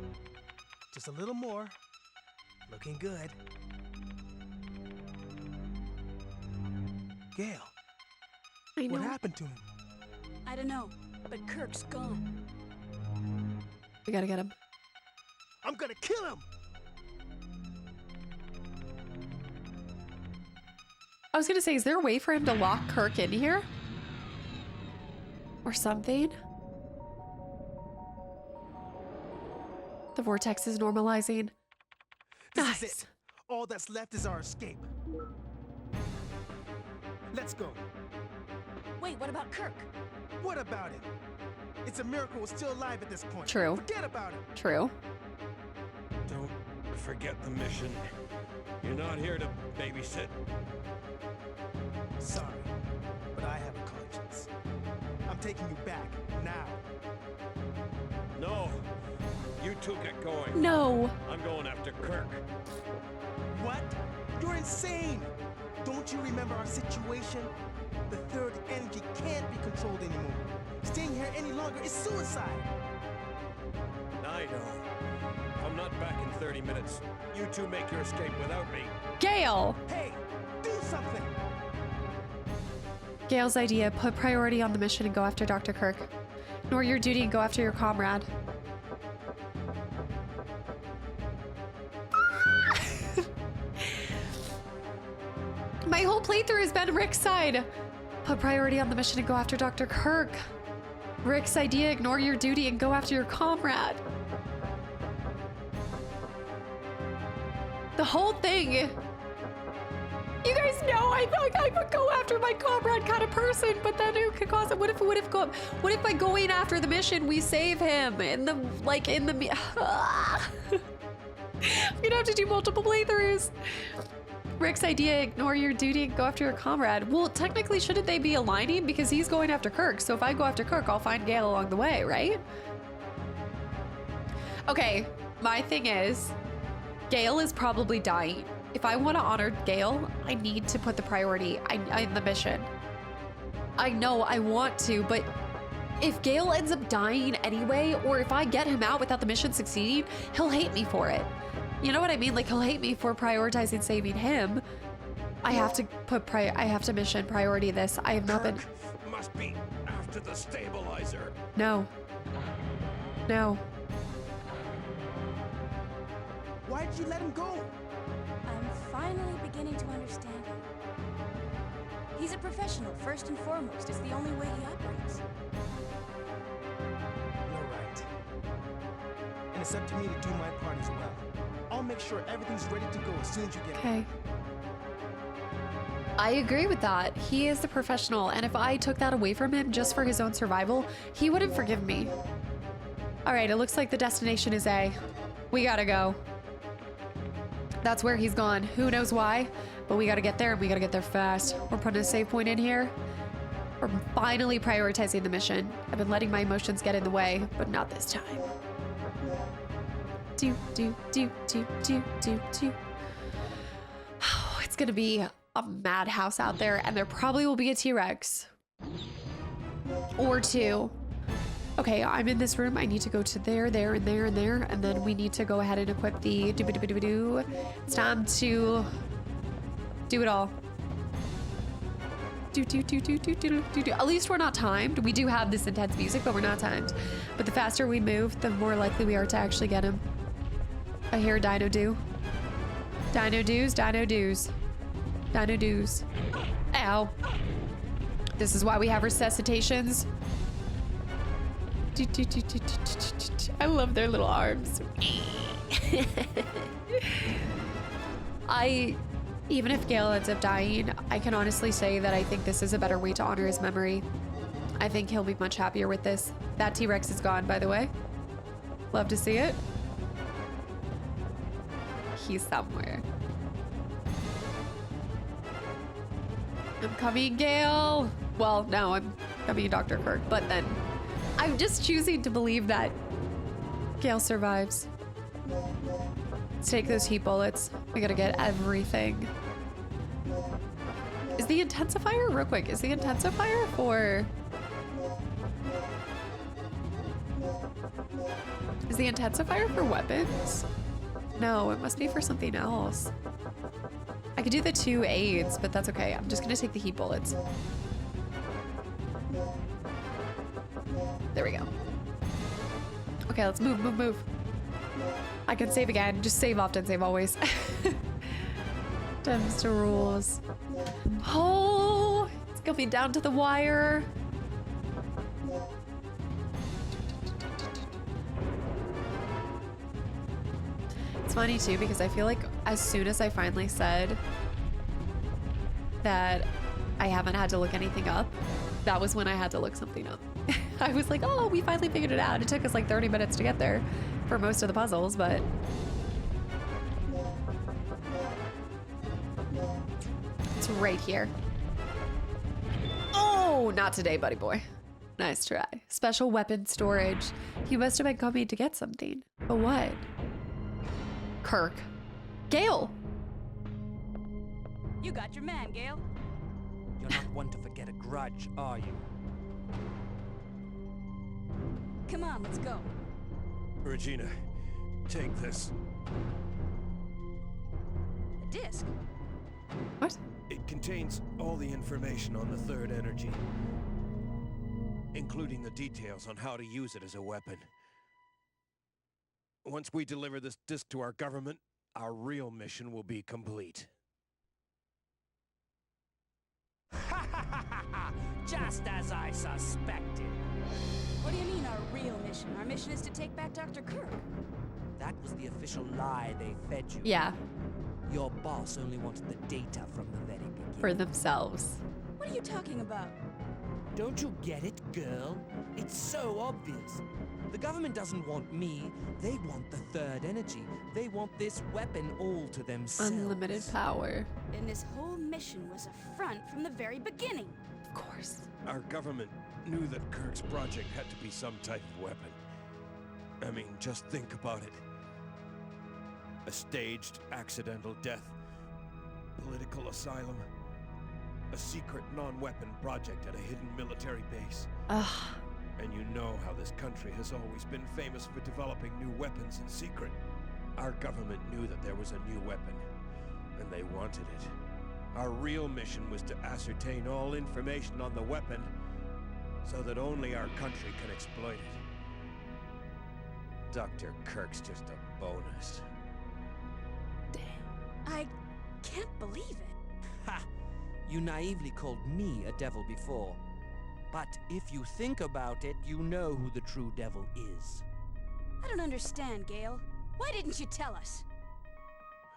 Just a little more. Looking good. Gale. I know. What happened to him? I don't know, but Kirk's gone. We gotta get him. I'm gonna kill him! I was gonna say, is there a way for him to lock Kirk in here? Or something. The vortex is normalizing. This is it. All that's left is our escape. Let's go. Wait, what about Kirk? What about him? It's a miracle we're still alive at this point. True. Forget about him. True. Don't forget the mission. You're not here to babysit. Sorry, but I have a conscience. I'm taking you back now. No. You two get going. No. I'm going after Kirk. What? You're insane! Don't you remember our situation? The third energy can't be controlled anymore. Staying here any longer is suicide. I know. I'm not back in 30 minutes. You two make your escape without me. Gale! Hey, do something! Gale's idea, put priority on the mission and go after Dr. Kirk. Ignore your duty and go after your comrade. My whole playthrough has been Rick's side. Put priority on the mission and go after Dr. Kirk. Rick's idea, ignore your duty and go after your comrade. The whole thing. You guys know I would go after my comrade kind of person, but then it could cause it. What if by going after the mission we save him in the We'd have to do multiple playthroughs. Rick's idea, ignore your duty and go after your comrade. Well, technically, shouldn't they be aligning? Because he's going after Kirk. So if I go after Kirk, I'll find Gale along the way, right? Okay, my thing is, Gale is probably dying. If I want to honor Gale, I need to put the priority in the mission. I know I want to, but if Gale ends up dying anyway, or if I get him out without the mission succeeding, he'll hate me for it. You know what I mean? Like, he'll hate me for prioritizing saving him. I have to mission priority this. I have not been. Must be after the stabilizer. No. No. Why did you let him go? I'm finally beginning to understand him. He's a professional, first and foremost. It's the only way he operates. You're right. And it's up to me to do my part as well. I'll make sure everything's ready to go as soon as you get okay. I agree with that. He is the professional, and if I took that away from him just for his own survival, he wouldn't forgive me. All right, it looks like the destination is A. We gotta go. That's where he's gone. Who knows why, but we gotta get there, and we gotta get there fast. We're putting a save point in here. We're finally prioritizing the mission. I've been letting my emotions get in the way, but not this time. Oh, it's gonna be a madhouse out there, and there probably will be a T-Rex. Or two. Okay, I'm in this room. I need to go to there, there, and there, and there, and then we need to go ahead and equip the do-ba-do-ba-do-ba-do. It's time to do it all. Do. At least we're not timed. We do have this intense music, but we're not timed. But the faster we move, the more likely we are to actually get him. I hear Dino do. Dino doos, Dino doos. Dino doos. Ow. This is why we have resuscitations. I love their little arms. Even if Gale ends up dying, I can honestly say that I think this is a better way to honor his memory. I think he'll be much happier with this. That T-Rex is gone, by the way. Love to see it. He's somewhere. I'm coming, Gale. Well, no, I'm coming, Dr. Kirk, but then I'm just choosing to believe that Gale survives. Let's take those heat bullets. We gotta get everything. Is the intensifier, real quick, is the intensifier for... Is the intensifier for weapons? No, it must be for something else. I could do the 2 aids, but that's okay. I'm just gonna take the heat bullets. There we go. Okay, let's move. I can save again. Just save often, save always. Dems to rules. Oh, it's coming down to the wire. funny too because I feel like as soon as I finally said that I haven't had to look anything up, that was when I had to look something up. I was like, oh, we finally figured it out. It took us like 30 minutes to get there for most of the puzzles, but it's right here. Oh, not today, buddy boy. Nice try. Special weapon storage. He must have been coming to get something. But what? Kirk. Gale. You got your man, Gale. You're not one to forget a grudge, are you? Come on, let's go. Regina, take this. A disc? What? It contains all the information on the third energy, including the details on how to use it as a weapon. Once we deliver this disc to our government, our real mission will be complete. Just as I suspected. What do you mean, our real mission? Our mission is to take back Dr. Kirk. That was the official lie they fed you. Yeah. Your boss only wanted the data from the very beginning. For themselves. What are you talking about? Don't you get it, girl? It's so obvious. The government doesn't want me. They want the third energy. They want this weapon all to themselves. Unlimited power. And this whole mission was a front from the very beginning. Of course. Our government knew that Kirk's project had to be some type of weapon. I mean, just think about it. A staged, accidental death. Political asylum. A secret non-weapon project at a hidden military base. Ugh. And you know how this country has always been famous for developing new weapons in secret. Our government knew that there was a new weapon, and they wanted it. Our real mission was to ascertain all information on the weapon so that only our country can exploit it. Dr. Kirk's just a bonus. I can't believe it. Ha! You naively called me a devil before. But if you think about it, you know who the true devil is. I don't understand, Gale. Why didn't you tell us?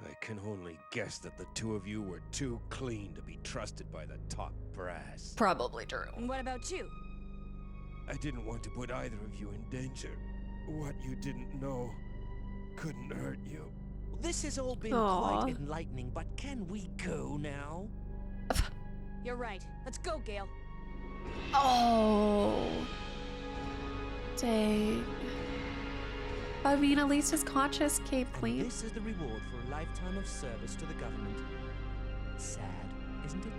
I can only guess that the two of you were too clean to be trusted by the top brass. Probably true. And what about you? I didn't want to put either of you in danger. What you didn't know couldn't hurt you. This has all been Aww. quite enlightening, but can we go now? You're right. Let's go, Gale. Oh. Dang. I mean, at least his conscience came clean. This is the reward for a lifetime of service to the government. Sad, isn't it?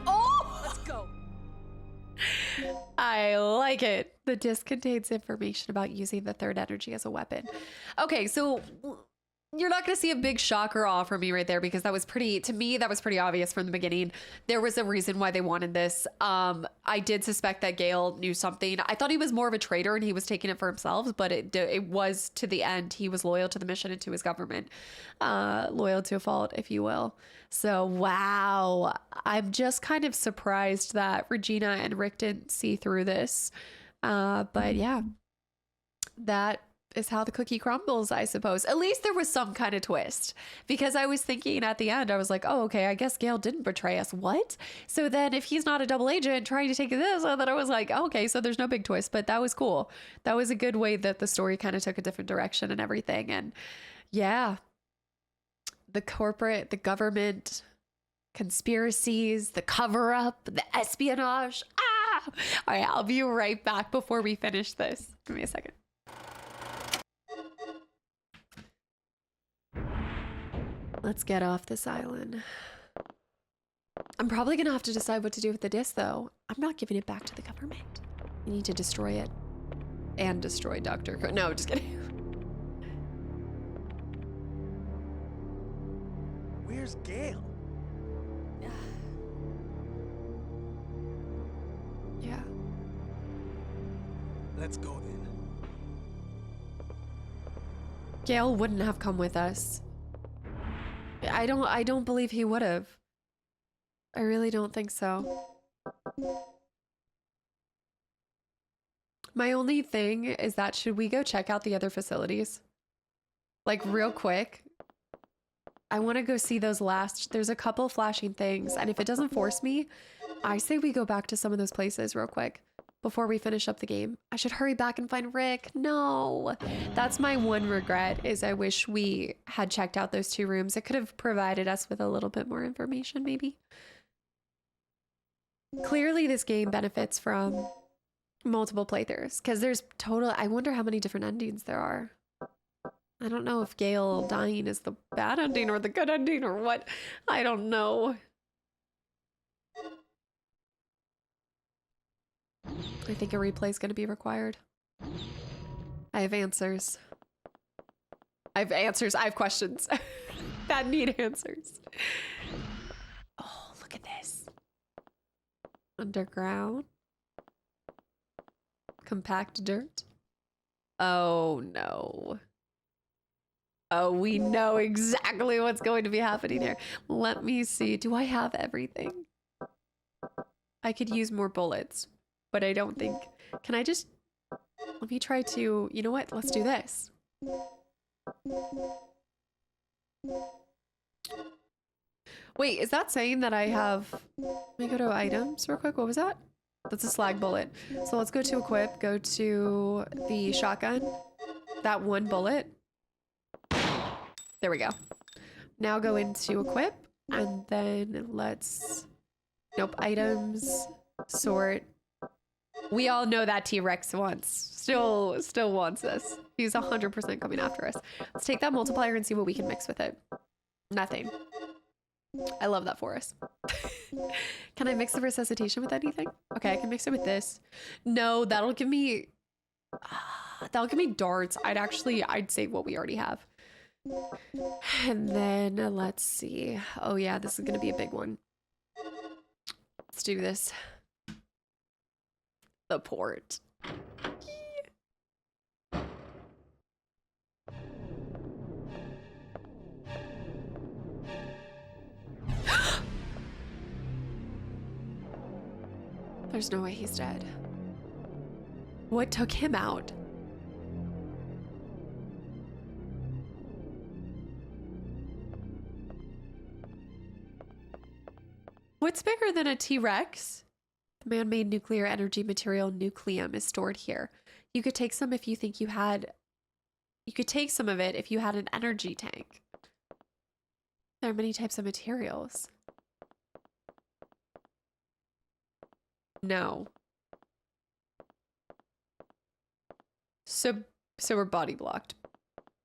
Oh! Let's go. I like it. The disc contains information about using the third energy as a weapon. Okay, so you're not going to see a big shock or awe from me right there because that was pretty, to me, that was pretty obvious from the beginning. There was a reason why they wanted this. I did suspect that Gale knew something. I thought he was more of a traitor and he was taking it for himself, but it was to the end. He was loyal to the mission and to his government. Loyal to a fault, if you will. So, wow. I'm just kind of surprised that Regina and Rick didn't see through this. But yeah, that is how the cookie crumbles, I suppose. At least there was some kind of twist, because I was thinking at the end, I was like, oh, okay, I guess Gale didn't betray us. What? So then if he's not a double agent trying to take this, and then I was like, okay, so there's no big twist, but that was cool. That was a good way that the story kind of took a different direction and everything. And yeah, the corporate, the government, conspiracies, the cover up, the espionage. Ah! All right, I'll be right back before we finish this. Give me a second. Let's get off this island. I'm probably gonna have to decide what to do with the disc, though. I'm not giving it back to the government. We need to destroy it. And destroy Dr. Kirk. No, just kidding. Where's Gale? Yeah. Let's go then. Gale wouldn't have come with us. I don't believe he would have. I really don't think so. My only thing is that should we go check out the other facilities? Like real quick. I want to go see those last, there's a couple flashing things, and if it doesn't force me, I say we go back to some of those places real quick before we finish up the game. I should hurry back and find Rick. No, that's my one regret, is I wish we had checked out those 2 rooms. It could have provided us with a little bit more information, maybe. Clearly this game benefits from multiple playthroughs, because there's I wonder how many different endings there are. I don't know if Yall dying is the bad ending or the good ending or what. I don't know. I think a replay is going to be required. I have answers. I have questions that need answers. Oh, look at this. Underground. Compact dirt. Oh, no. Oh, we know exactly what's going to be happening here. Let me see. Do I have everything? I could use more bullets, but I don't think... Can I just... Let me try to... You know what? Let's do this. Wait, is that saying that I have... Let me go to items real quick. What was that? That's a slag bullet. So let's go to equip. Go to the shotgun. That 1 bullet. There we go. Now go into equip, and then let's... Nope, items, sort. We all know that T-Rex still wants us. He's 100% coming after us. Let's take that multiplier and see what we can mix with it. Nothing. I love that for us. Can I mix the resuscitation with anything? Okay, I can mix it with this. No, that'll give me darts. I'd save what we already have. And then let's see. Oh yeah, this is gonna be a big one. Let's do this. The port. There's no way he's dead. What took him out? What's bigger than a T-Rex? The man-made nuclear energy material nucleum is stored here. You could take some if you think you had... You could take some of it if you had an energy tank. There are many types of materials. No. So we're body blocked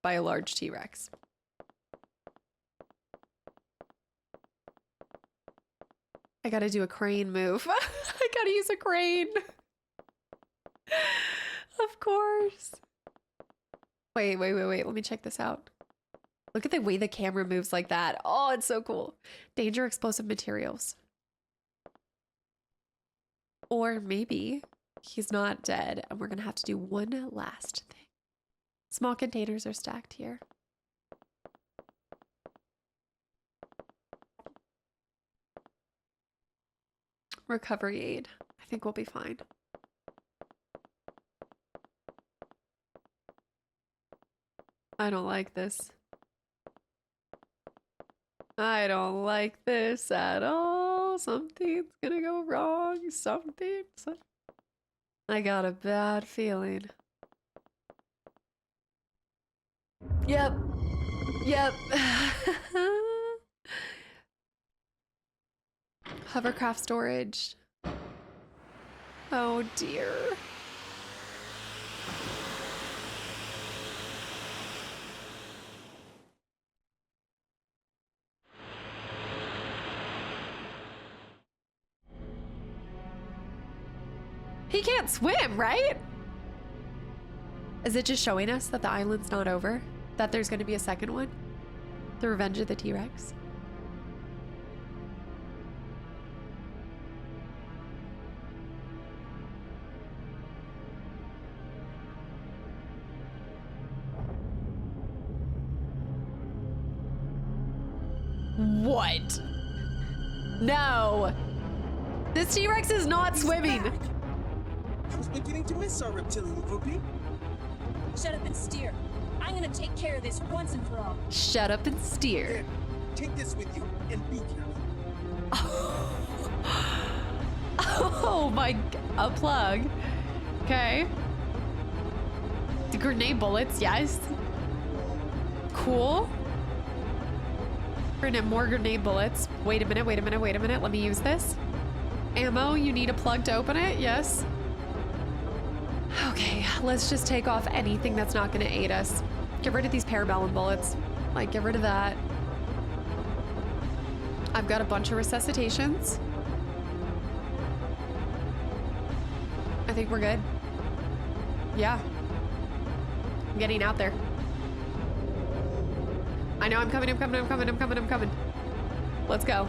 by a large T-Rex. I gotta do a crane move. I gotta use a crane. Of course. Wait. Let me check this out. Look at the way the camera moves like that. Oh, it's so cool. Danger explosive materials. Or maybe he's not dead and we're gonna have to do one last thing. Small containers are stacked here. Recovery aid. I think we'll be fine. I don't like this. I don't like this at all. Something's gonna go wrong. Something. I got a bad feeling. Yep. Hovercraft storage. Oh dear. He can't swim, right? Is it just showing us that the island's not over? That there's going to be a second one? The Revenge of the T-Rex? What? No. This T-Rex is not swimming. I was beginning to miss our reptilian groupie. Shut up and steer. I'm gonna take care of this once and for all. Shut up and steer. Here, take this with you and be careful. Oh my, a plug. Okay. The grenade bullets, yes. Cool. We're gonna have more grenade bullets. Wait a minute, wait a minute, wait a minute. Let me use this. Ammo, you need a plug to open it, yes. Okay, let's just take off anything that's not gonna aid us. Get rid of these parabellum bullets. Like, get rid of that. I've got a bunch of resuscitations. I think we're good. Yeah. I'm getting out there. I know I'm coming, I'm coming, I'm coming, I'm coming, I'm coming. Let's go.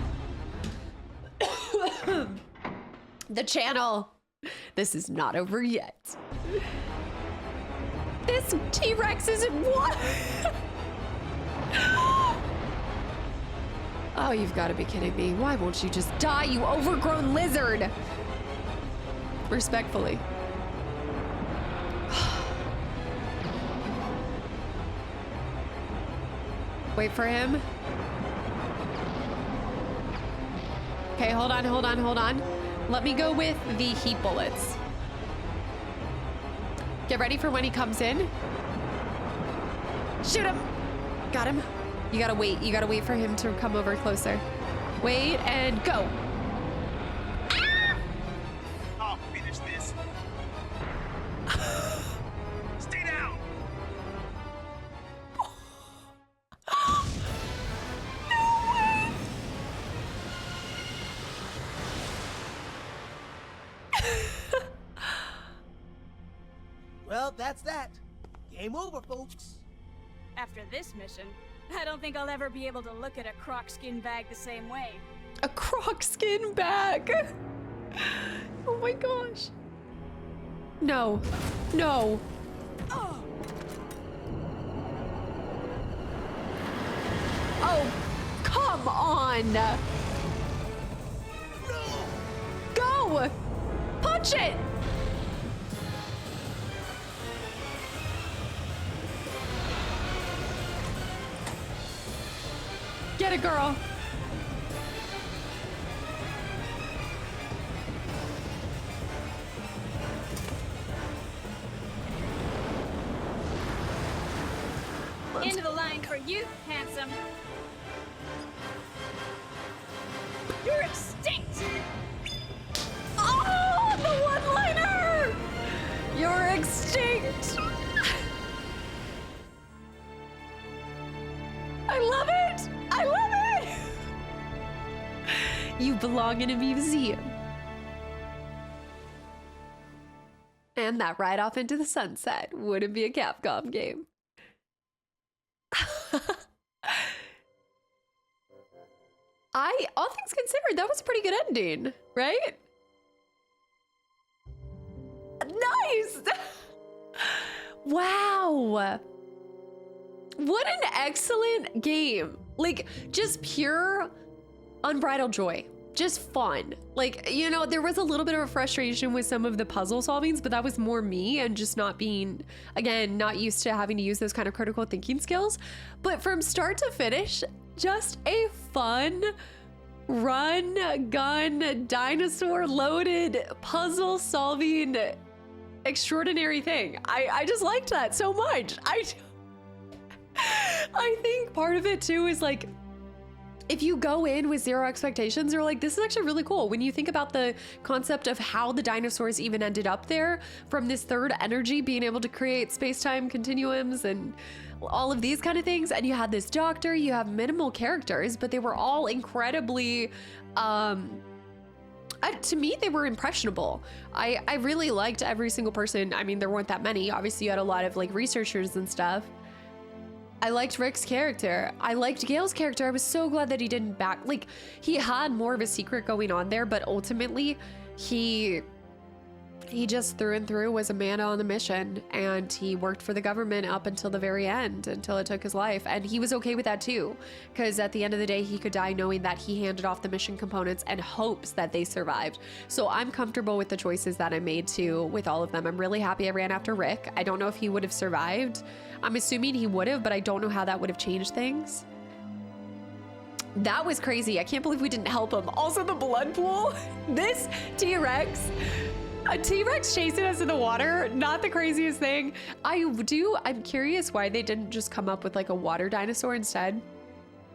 The channel. This is not over yet. This T-Rex isn't what? Oh, you've got to be kidding me. Why won't you just die, you overgrown lizard? Respectfully. Wait for him. Okay, hold on, hold on, hold on. Let me go with the heat bullets. Get ready for when he comes in. Shoot him. Got him. You gotta wait. You gotta wait for him to come over closer. Wait and go. I'll finish this. Stay down. No way. Well, that's that. Game over, folks. After this mission, I don't think I'll ever be able to look at a croc skin bag the same way. A croc skin bag. Oh my gosh. No. No. Oh, come on. No. Go. Punch it. Get it, girl. Into the line for you, handsome. You're extinct! Oh, the one-liner! You're extinct! I love it! I love it! You belong in a museum. And that ride off into the sunset wouldn't be a Capcom game. All things considered, that was a pretty good ending, right? Nice! Wow. What an excellent game. Like, just pure unbridled joy. Just fun. Like, you know, there was a little bit of a frustration with some of the puzzle solvings, but that was more me and just not being, again, not used to having to use those kind of critical thinking skills. But from start to finish, just a fun run, gun, dinosaur loaded puzzle solving extraordinary thing. I just liked that so much. I think part of it too is like, if you go in with zero expectations, you're like, this is actually really cool. When you think about the concept of how the dinosaurs even ended up there, from this third energy being able to create space-time continuums and all of these kind of things, and you had this doctor, you have minimal characters, but they were all incredibly, to me, they were impressionable. I really liked every single person. I mean, there weren't that many. Obviously, you had a lot of like researchers and stuff. I liked Rick's character. I liked Gale's character. I was so glad that he didn't like, he had more of a secret going on there, but ultimately he He just through and through was a man on a mission, and he worked for the government up until the very end, until it took his life. And he was okay with that too, because at the end of the day, he could die knowing that he handed off the mission components and hopes that they survived. So I'm comfortable with the choices that I made too, with all of them. I'm really happy I ran after Rick. I don't know if he would have survived. I'm assuming he would have, but I don't know how that would have changed things. That was crazy. I can't believe we didn't help him. Also, the blood pool. This T-Rex. A T-Rex chasing us in the water, not the craziest thing. I'm curious why they didn't just come up with like a water dinosaur instead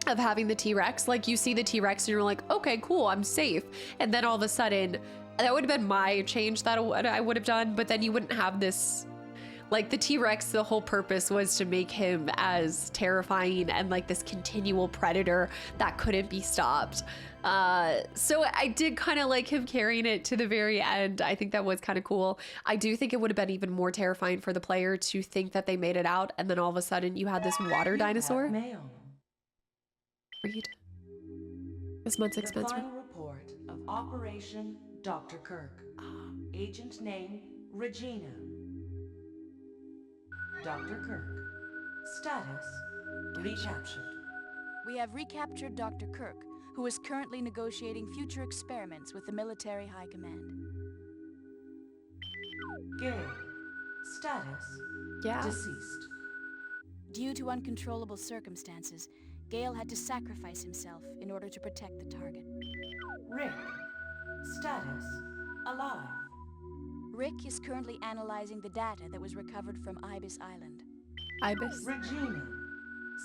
of having the T-Rex. Like you see the T-Rex and you're like, okay, cool, I'm safe. And then all of a sudden, that would have been my change that I would have done, but then you wouldn't have this, like the T-Rex, the whole purpose was to make him as terrifying and like this continual predator that couldn't be stopped. So I did kind of like him carrying it to the very end. I think that was kind of cool. I do think it would have been even more terrifying for the player to think that they made it out, and then all of a sudden you had this water dinosaur. Read this month's expense. The final report of Operation Dr. Kirk. Agent name Regina. Dr. Kirk. Status recaptured. We have recaptured Dr. Kirk, who is currently negotiating future experiments with the military high command. Gale. Status deceased. Due to uncontrollable circumstances, Gale had to sacrifice himself in order to protect the target. Rick. Status alive. Rick is currently analyzing the data that was recovered from Ibis Island. Ibis? Regina.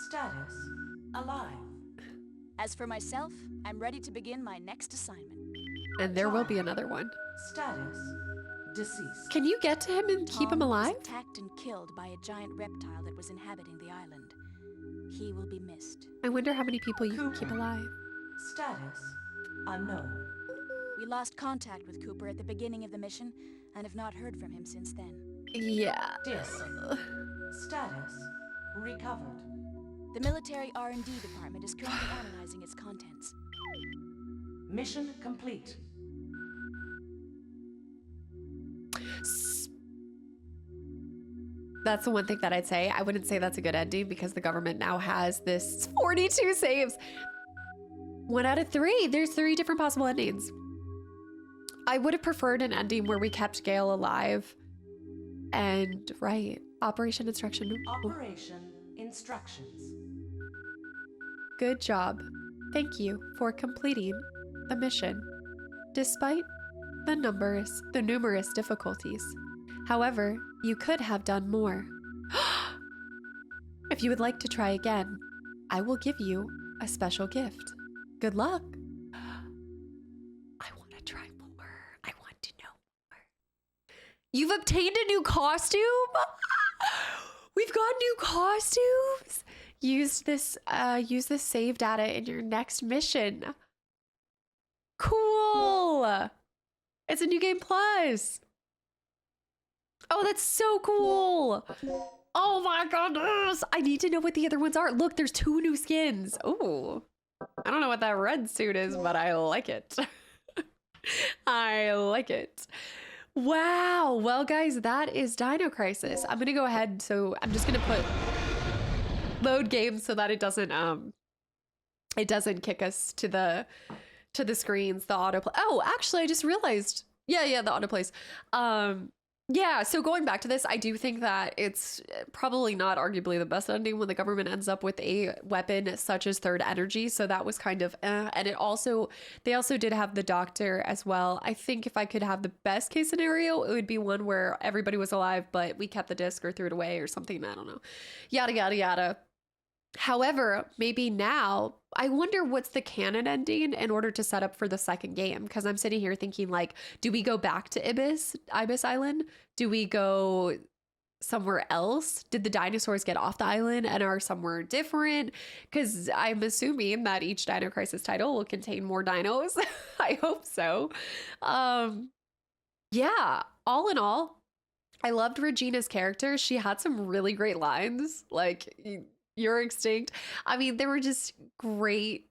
Status alive. As for myself, I'm ready to begin my next assignment. And there will be another one. Status deceased. Can you get to him and keep him alive? Was attacked and killed by a giant reptile that was inhabiting the island. He will be missed. I wonder how many people you can keep alive. Status unknown. We lost contact with Cooper at the beginning of the mission and have not heard from him since then. Yeah. Disc. Status recovered. The military R&D department is currently analyzing its contents. Mission complete. That's the one thing that I'd say. I wouldn't say that's a good ending because the government now has this 42 saves. 1 out of 3. There's 3 different possible endings. I would have preferred an ending where we kept Gale alive. And, right, Operation Instruction. Operation Instructions. Good job. Thank you for completing the mission, despite the numerous difficulties. However, you could have done more. If you would like to try again, I will give you a special gift. Good luck. I want to try more. I want to know more. You've obtained a new costume? We've got new costumes. Use this save data in your next mission. Cool. It's a new game plus. Oh, that's so cool. Oh my goodness. I need to know what the other ones are. Look, there's 2 new skins. Oh, I don't know what that red suit is, but I like it. I like it. Wow. Well, guys, that is Dino Crisis. I'm going to go ahead. So I'm just going to put load game so that it doesn't kick us to the screens, the autoplay. Oh, actually, I just realized. Yeah, the autoplays. Yeah, so going back to this, I do think that it's probably not arguably the best ending when the government ends up with a weapon such as third energy. So that was kind of, and they also did have the doctor as well. I think if I could have the best case scenario, it would be one where everybody was alive, but we kept the disc or threw it away or something. I don't know. Yada, yada, yada. However, maybe now, I wonder what's the canon ending in order to set up for the second game. Because I'm sitting here thinking, like, do we go back to Ibis Island? Do we go somewhere else? Did the dinosaurs get off the island and are somewhere different? Because I'm assuming that each Dino Crisis title will contain more dinos. I hope so. Yeah, all in all, I loved Regina's character. She had some really great lines. Like, you're extinct. I mean, they were just great.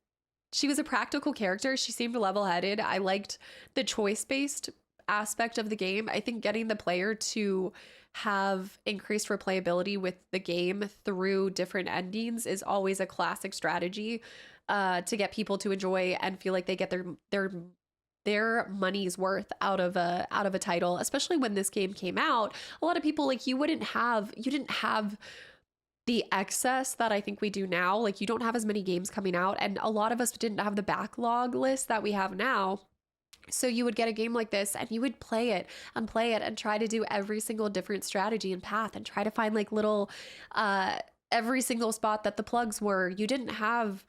She was a practical character. She seemed level-headed. I liked the choice-based aspect of the game. I think getting the player to have increased replayability with the game through different endings is always a classic strategy to get people to enjoy and feel like they get their money's worth out of a title, especially when this game came out. A lot of people, like, you didn't have the excess that I think we do now. Like, you don't have as many games coming out, and a lot of us didn't have the backlog list that we have now. So you would get a game like this and you would play it and try to do every single different strategy and path and try to find like little every single spot that the plugs were. You didn't have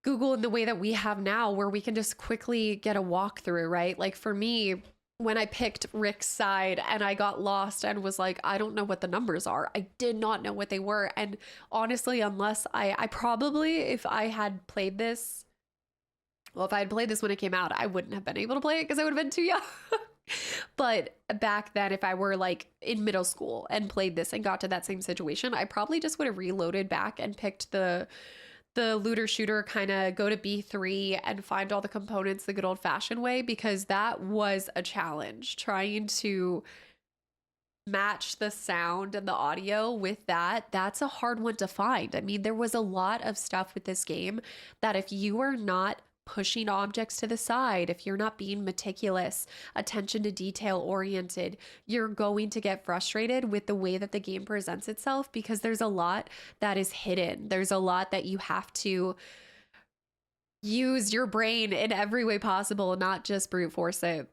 Google in the way that we have now, where we can just quickly get a walkthrough, right? Like for me, when I picked Rick's side and I got lost and was like, I don't know what the numbers are. I did not know what they were. And honestly, unless I probably, if I had played this, well, if I had played this when it came out, I wouldn't have been able to play it because I would have been too young. But back then, if I were like in middle school and played this and got to that same situation, I probably just would have reloaded back and picked the looter shooter, kind of go to B3 and find all the components the good old fashioned way, because that was a challenge trying to match the sound and the audio with that. That's a hard one to find. I mean, there was a lot of stuff with this game that if you are not pushing objects to the side, if you're not being meticulous, attention to detail oriented, you're going to get frustrated with the way that the game presents itself, because there's a lot that is hidden. There's a lot that you have to use your brain in every way possible, not just brute force it.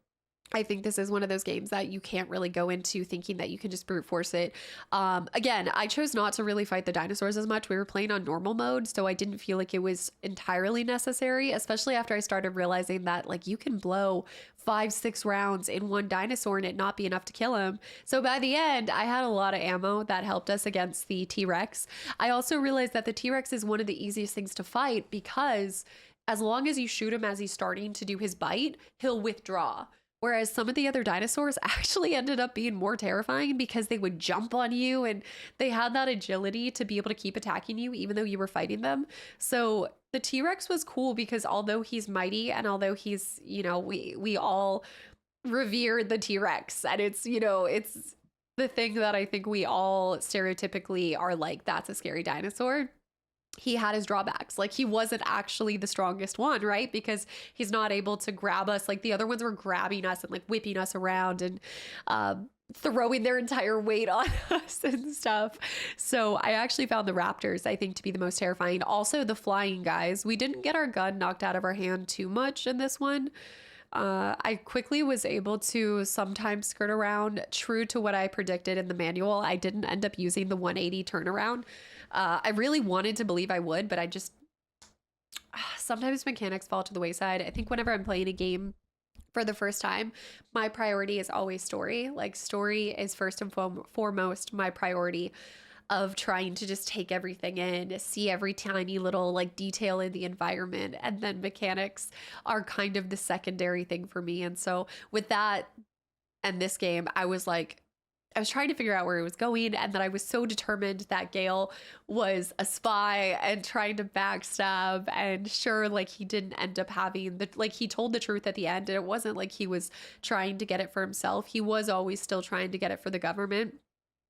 I think this is one of those games that you can't really go into thinking that you can just brute force it. Again, I chose not to really fight the dinosaurs as much. We were playing on normal mode, so I didn't feel like it was entirely necessary, especially after I started realizing that like you can blow 5-6 rounds in one dinosaur and it not be enough to kill him. So by the end, I had a lot of ammo that helped us against the T-Rex. I also realized that the T-Rex is one of the easiest things to fight, because as long as you shoot him as he's starting to do his bite, he'll withdraw. Whereas some of the other dinosaurs actually ended up being more terrifying because they would jump on you and they had that agility to be able to keep attacking you even though you were fighting them. So the T-Rex was cool because although he's mighty and although he's, you know, we all revere the T-Rex, and it's, you know, it's the thing that I think we all stereotypically are like, that's a scary dinosaur. He had his drawbacks. Like, he wasn't actually the strongest one, right? Because he's not able to grab us. Like, the other ones were grabbing us and like whipping us around and throwing their entire weight on us and stuff. So I actually found the raptors, I think, to be the most terrifying. Also the flying guys. We didn't get our gun knocked out of our hand too much in this one. I quickly was able to sometimes skirt around. True to what I predicted in the manual, I didn't end up using the 180 turnaround. I really wanted to believe I would, but I just, sometimes mechanics fall to the wayside. I think whenever I'm playing a game for the first time, my priority is always story. Like, story is first and foremost my priority of trying to just take everything in, see every tiny little like detail in the environment, and then mechanics are kind of the secondary thing for me. And so with that and this game, I was trying to figure out where it was going, and that I was so determined that Gale was a spy and trying to backstab. And sure, like, he didn't end up having he told the truth at the end, and it wasn't like he was trying to get it for himself. He was always still trying to get it for the government.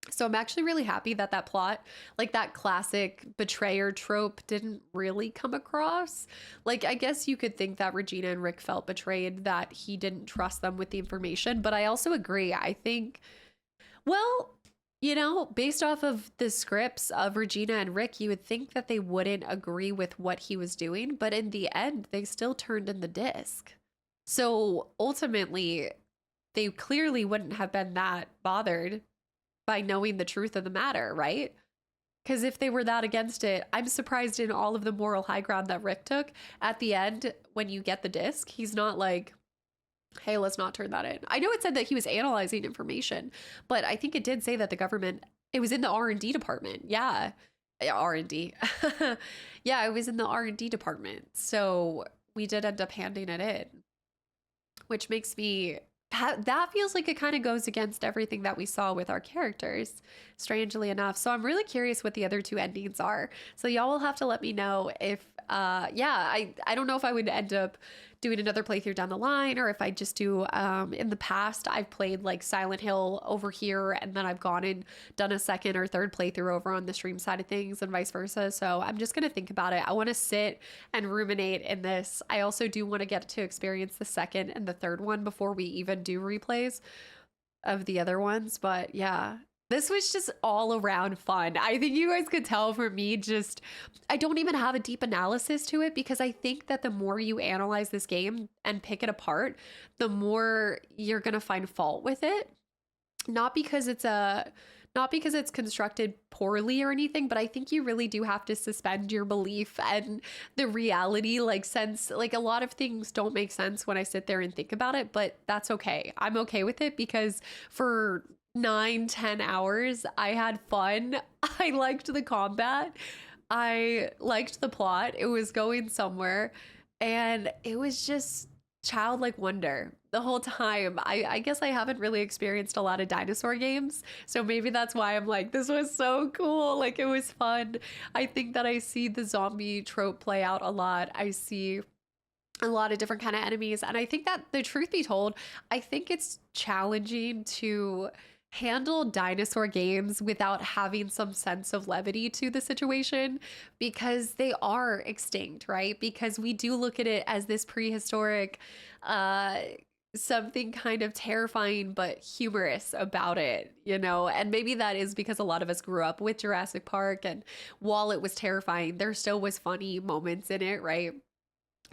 So I'm actually really happy that that plot, like that classic betrayer trope, didn't really come across. Like, I guess you could think that Regina and Rick felt betrayed, that he didn't trust them with the information, but I also agree. I think, well, you know, based off of the scripts of Regina and Rick, you would think that they wouldn't agree with what he was doing, but in the end, they still turned in the disc. So ultimately, they clearly wouldn't have been that bothered by knowing the truth of the matter, right? Because if they were that against it, I'm surprised in all of the moral high ground that Rick took, at the end, when you get the disc, he's not like, hey, let's not turn that in. I know it said that he was analyzing information, but I think it did say that the government, it was in the R&D department. Yeah, R&D. Yeah, it was in the R&D department. So we did end up handing it in, which makes me, that feels like it kind of goes against everything that we saw with our characters, strangely enough. So I'm really curious what the other two endings are. So y'all will have to let me know if, I don't know if I would end up doing another playthrough down the line, or if I just do, in the past, I've played like Silent Hill over here, and then I've gone and done a second or third playthrough over on the stream side of things and vice versa. So I'm just going to think about it. I want to sit and ruminate in this. I also do want to get to experience the second and the third one before we even do replays of the other ones. But yeah, this was just all around fun. I think you guys could tell for me, just, I don't even have a deep analysis to it, because I think that the more you analyze this game and pick it apart, the more you're going to find fault with it. Not because it's constructed poorly or anything, but I think you really do have to suspend your belief and the reality, like, sense, like, a lot of things don't make sense when I sit there and think about it, but that's okay. I'm okay with it, because for 9-10 hours I had fun. I liked the combat, I liked the plot, it was going somewhere, and it was just childlike wonder the whole time. I guess I haven't really experienced a lot of dinosaur games, so maybe that's why I'm like, this was so cool, like, it was fun. I think that I see the zombie trope play out a lot. I see a lot of different kind of enemies, and I think that, the truth be told, I think it's challenging to handle dinosaur games without having some sense of levity to the situation, because they are extinct, right? Because we do look at it as this prehistoric, something kind of terrifying but humorous about it, you know? And maybe that is because a lot of us grew up with Jurassic Park, and while it was terrifying, there still was funny moments in it, right?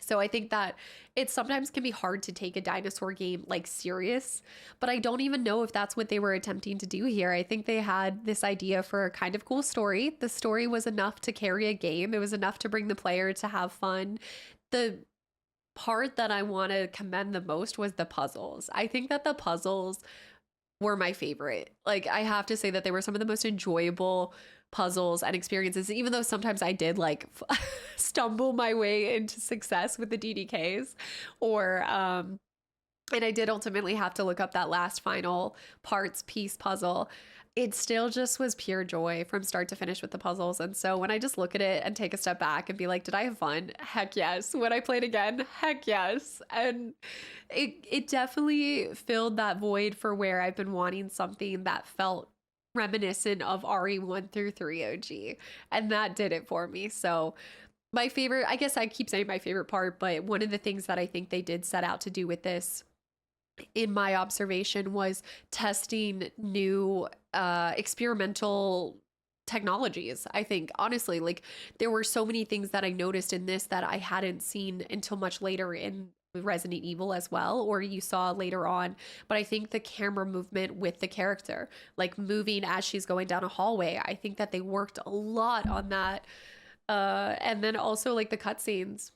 So I think that it sometimes can be hard to take a dinosaur game like serious, but I don't even know if that's what they were attempting to do here. I think they had this idea for a kind of cool story. The story was enough to carry a game. It was enough to bring the player to have fun. The part that I want to commend the most was the puzzles. I think that the puzzles were my favorite. Like, I have to say that they were some of the most enjoyable puzzles and experiences, even though sometimes I did like stumble my way into success with the DDKs, or and I did ultimately have to look up that last final parts piece puzzle. It still just was pure joy from start to finish with the puzzles. And so when I just look at it and take a step back and be like, did I have fun? Heck yes. When I played again, heck yes. And it definitely filled that void for where I've been wanting something that felt reminiscent of RE1 through 3 OG, and that did it for me. So my favorite, I guess I keep saying my favorite part, but one of the things that I think they did set out to do with this, in my observation, was testing new experimental technologies. I think honestly, like, there were so many things that I noticed in this that I hadn't seen until much later in Resident Evil as well, or you saw later on. But I think the camera movement with the character, like moving as she's going down a hallway, I think that they worked a lot on that. And then also like the cutscenes,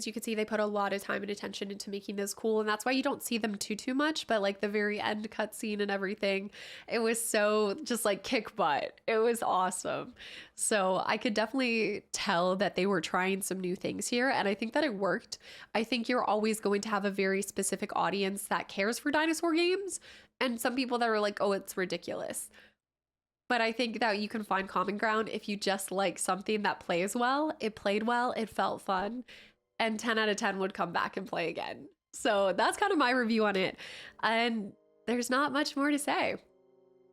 you could see they put a lot of time and attention into making this cool, and that's why you don't see them too much. But like the very end cutscene and everything, it was so just like kick butt. It was awesome. So I could definitely tell that they were trying some new things here, and I think that it worked. I think you're always going to have a very specific audience that cares for dinosaur games, and some people that are like, oh, it's ridiculous. But I think that you can find common ground if you just like something that plays well, it played well, it felt fun, and 10 out of 10 would come back and play again. So that's kind of my review on it. And there's not much more to say.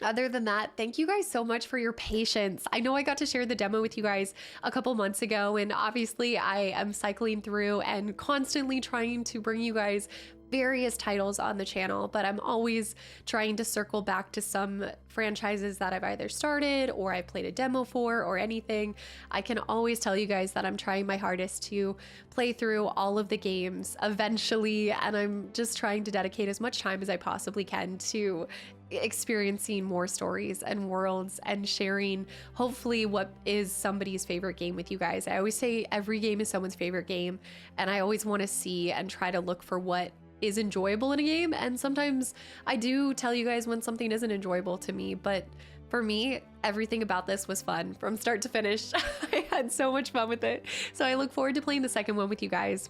Other than that, thank you guys so much for your patience. I know I got to share the demo with you guys a couple months ago, and obviously I am cycling through and constantly trying to bring you guys various titles on the channel, but I'm always trying to circle back to some franchises that I've either started or I played a demo for or anything. I can always tell you guys that I'm trying my hardest to play through all of the games eventually, and I'm just trying to dedicate as much time as I possibly can to experiencing more stories and worlds and sharing hopefully what is somebody's favorite game with you guys. I always say every game is someone's favorite game, and I always want to see and try to look for what is enjoyable in a game. And sometimes I do tell you guys when something isn't enjoyable to me, but for me, everything about this was fun from start to finish. I had so much fun with it. So I look forward to playing the second one with you guys.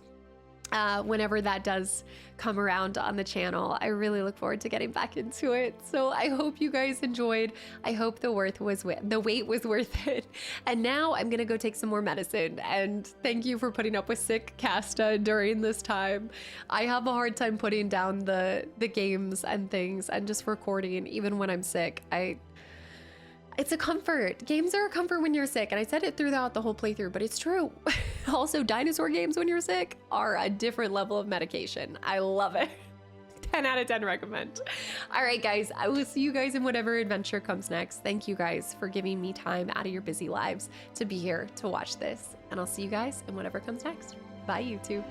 whenever that does come around on the channel. I really look forward to getting back into it. So I hope you guys enjoyed. I hope the wait was worth it. And now I'm gonna go take some more medicine. And thank you for putting up with sick Casta during this time. I have a hard time putting down the games and things and just recording even when I'm sick. It's a comfort. Games are a comfort when you're sick. And I said it throughout the whole playthrough, but it's true. Also, dinosaur games when you're sick are a different level of medication. I love it. 10 out of 10 recommend. All right, guys, I will see you guys in whatever adventure comes next. Thank you guys for giving me time out of your busy lives to be here to watch this. And I'll see you guys in whatever comes next. Bye, YouTube.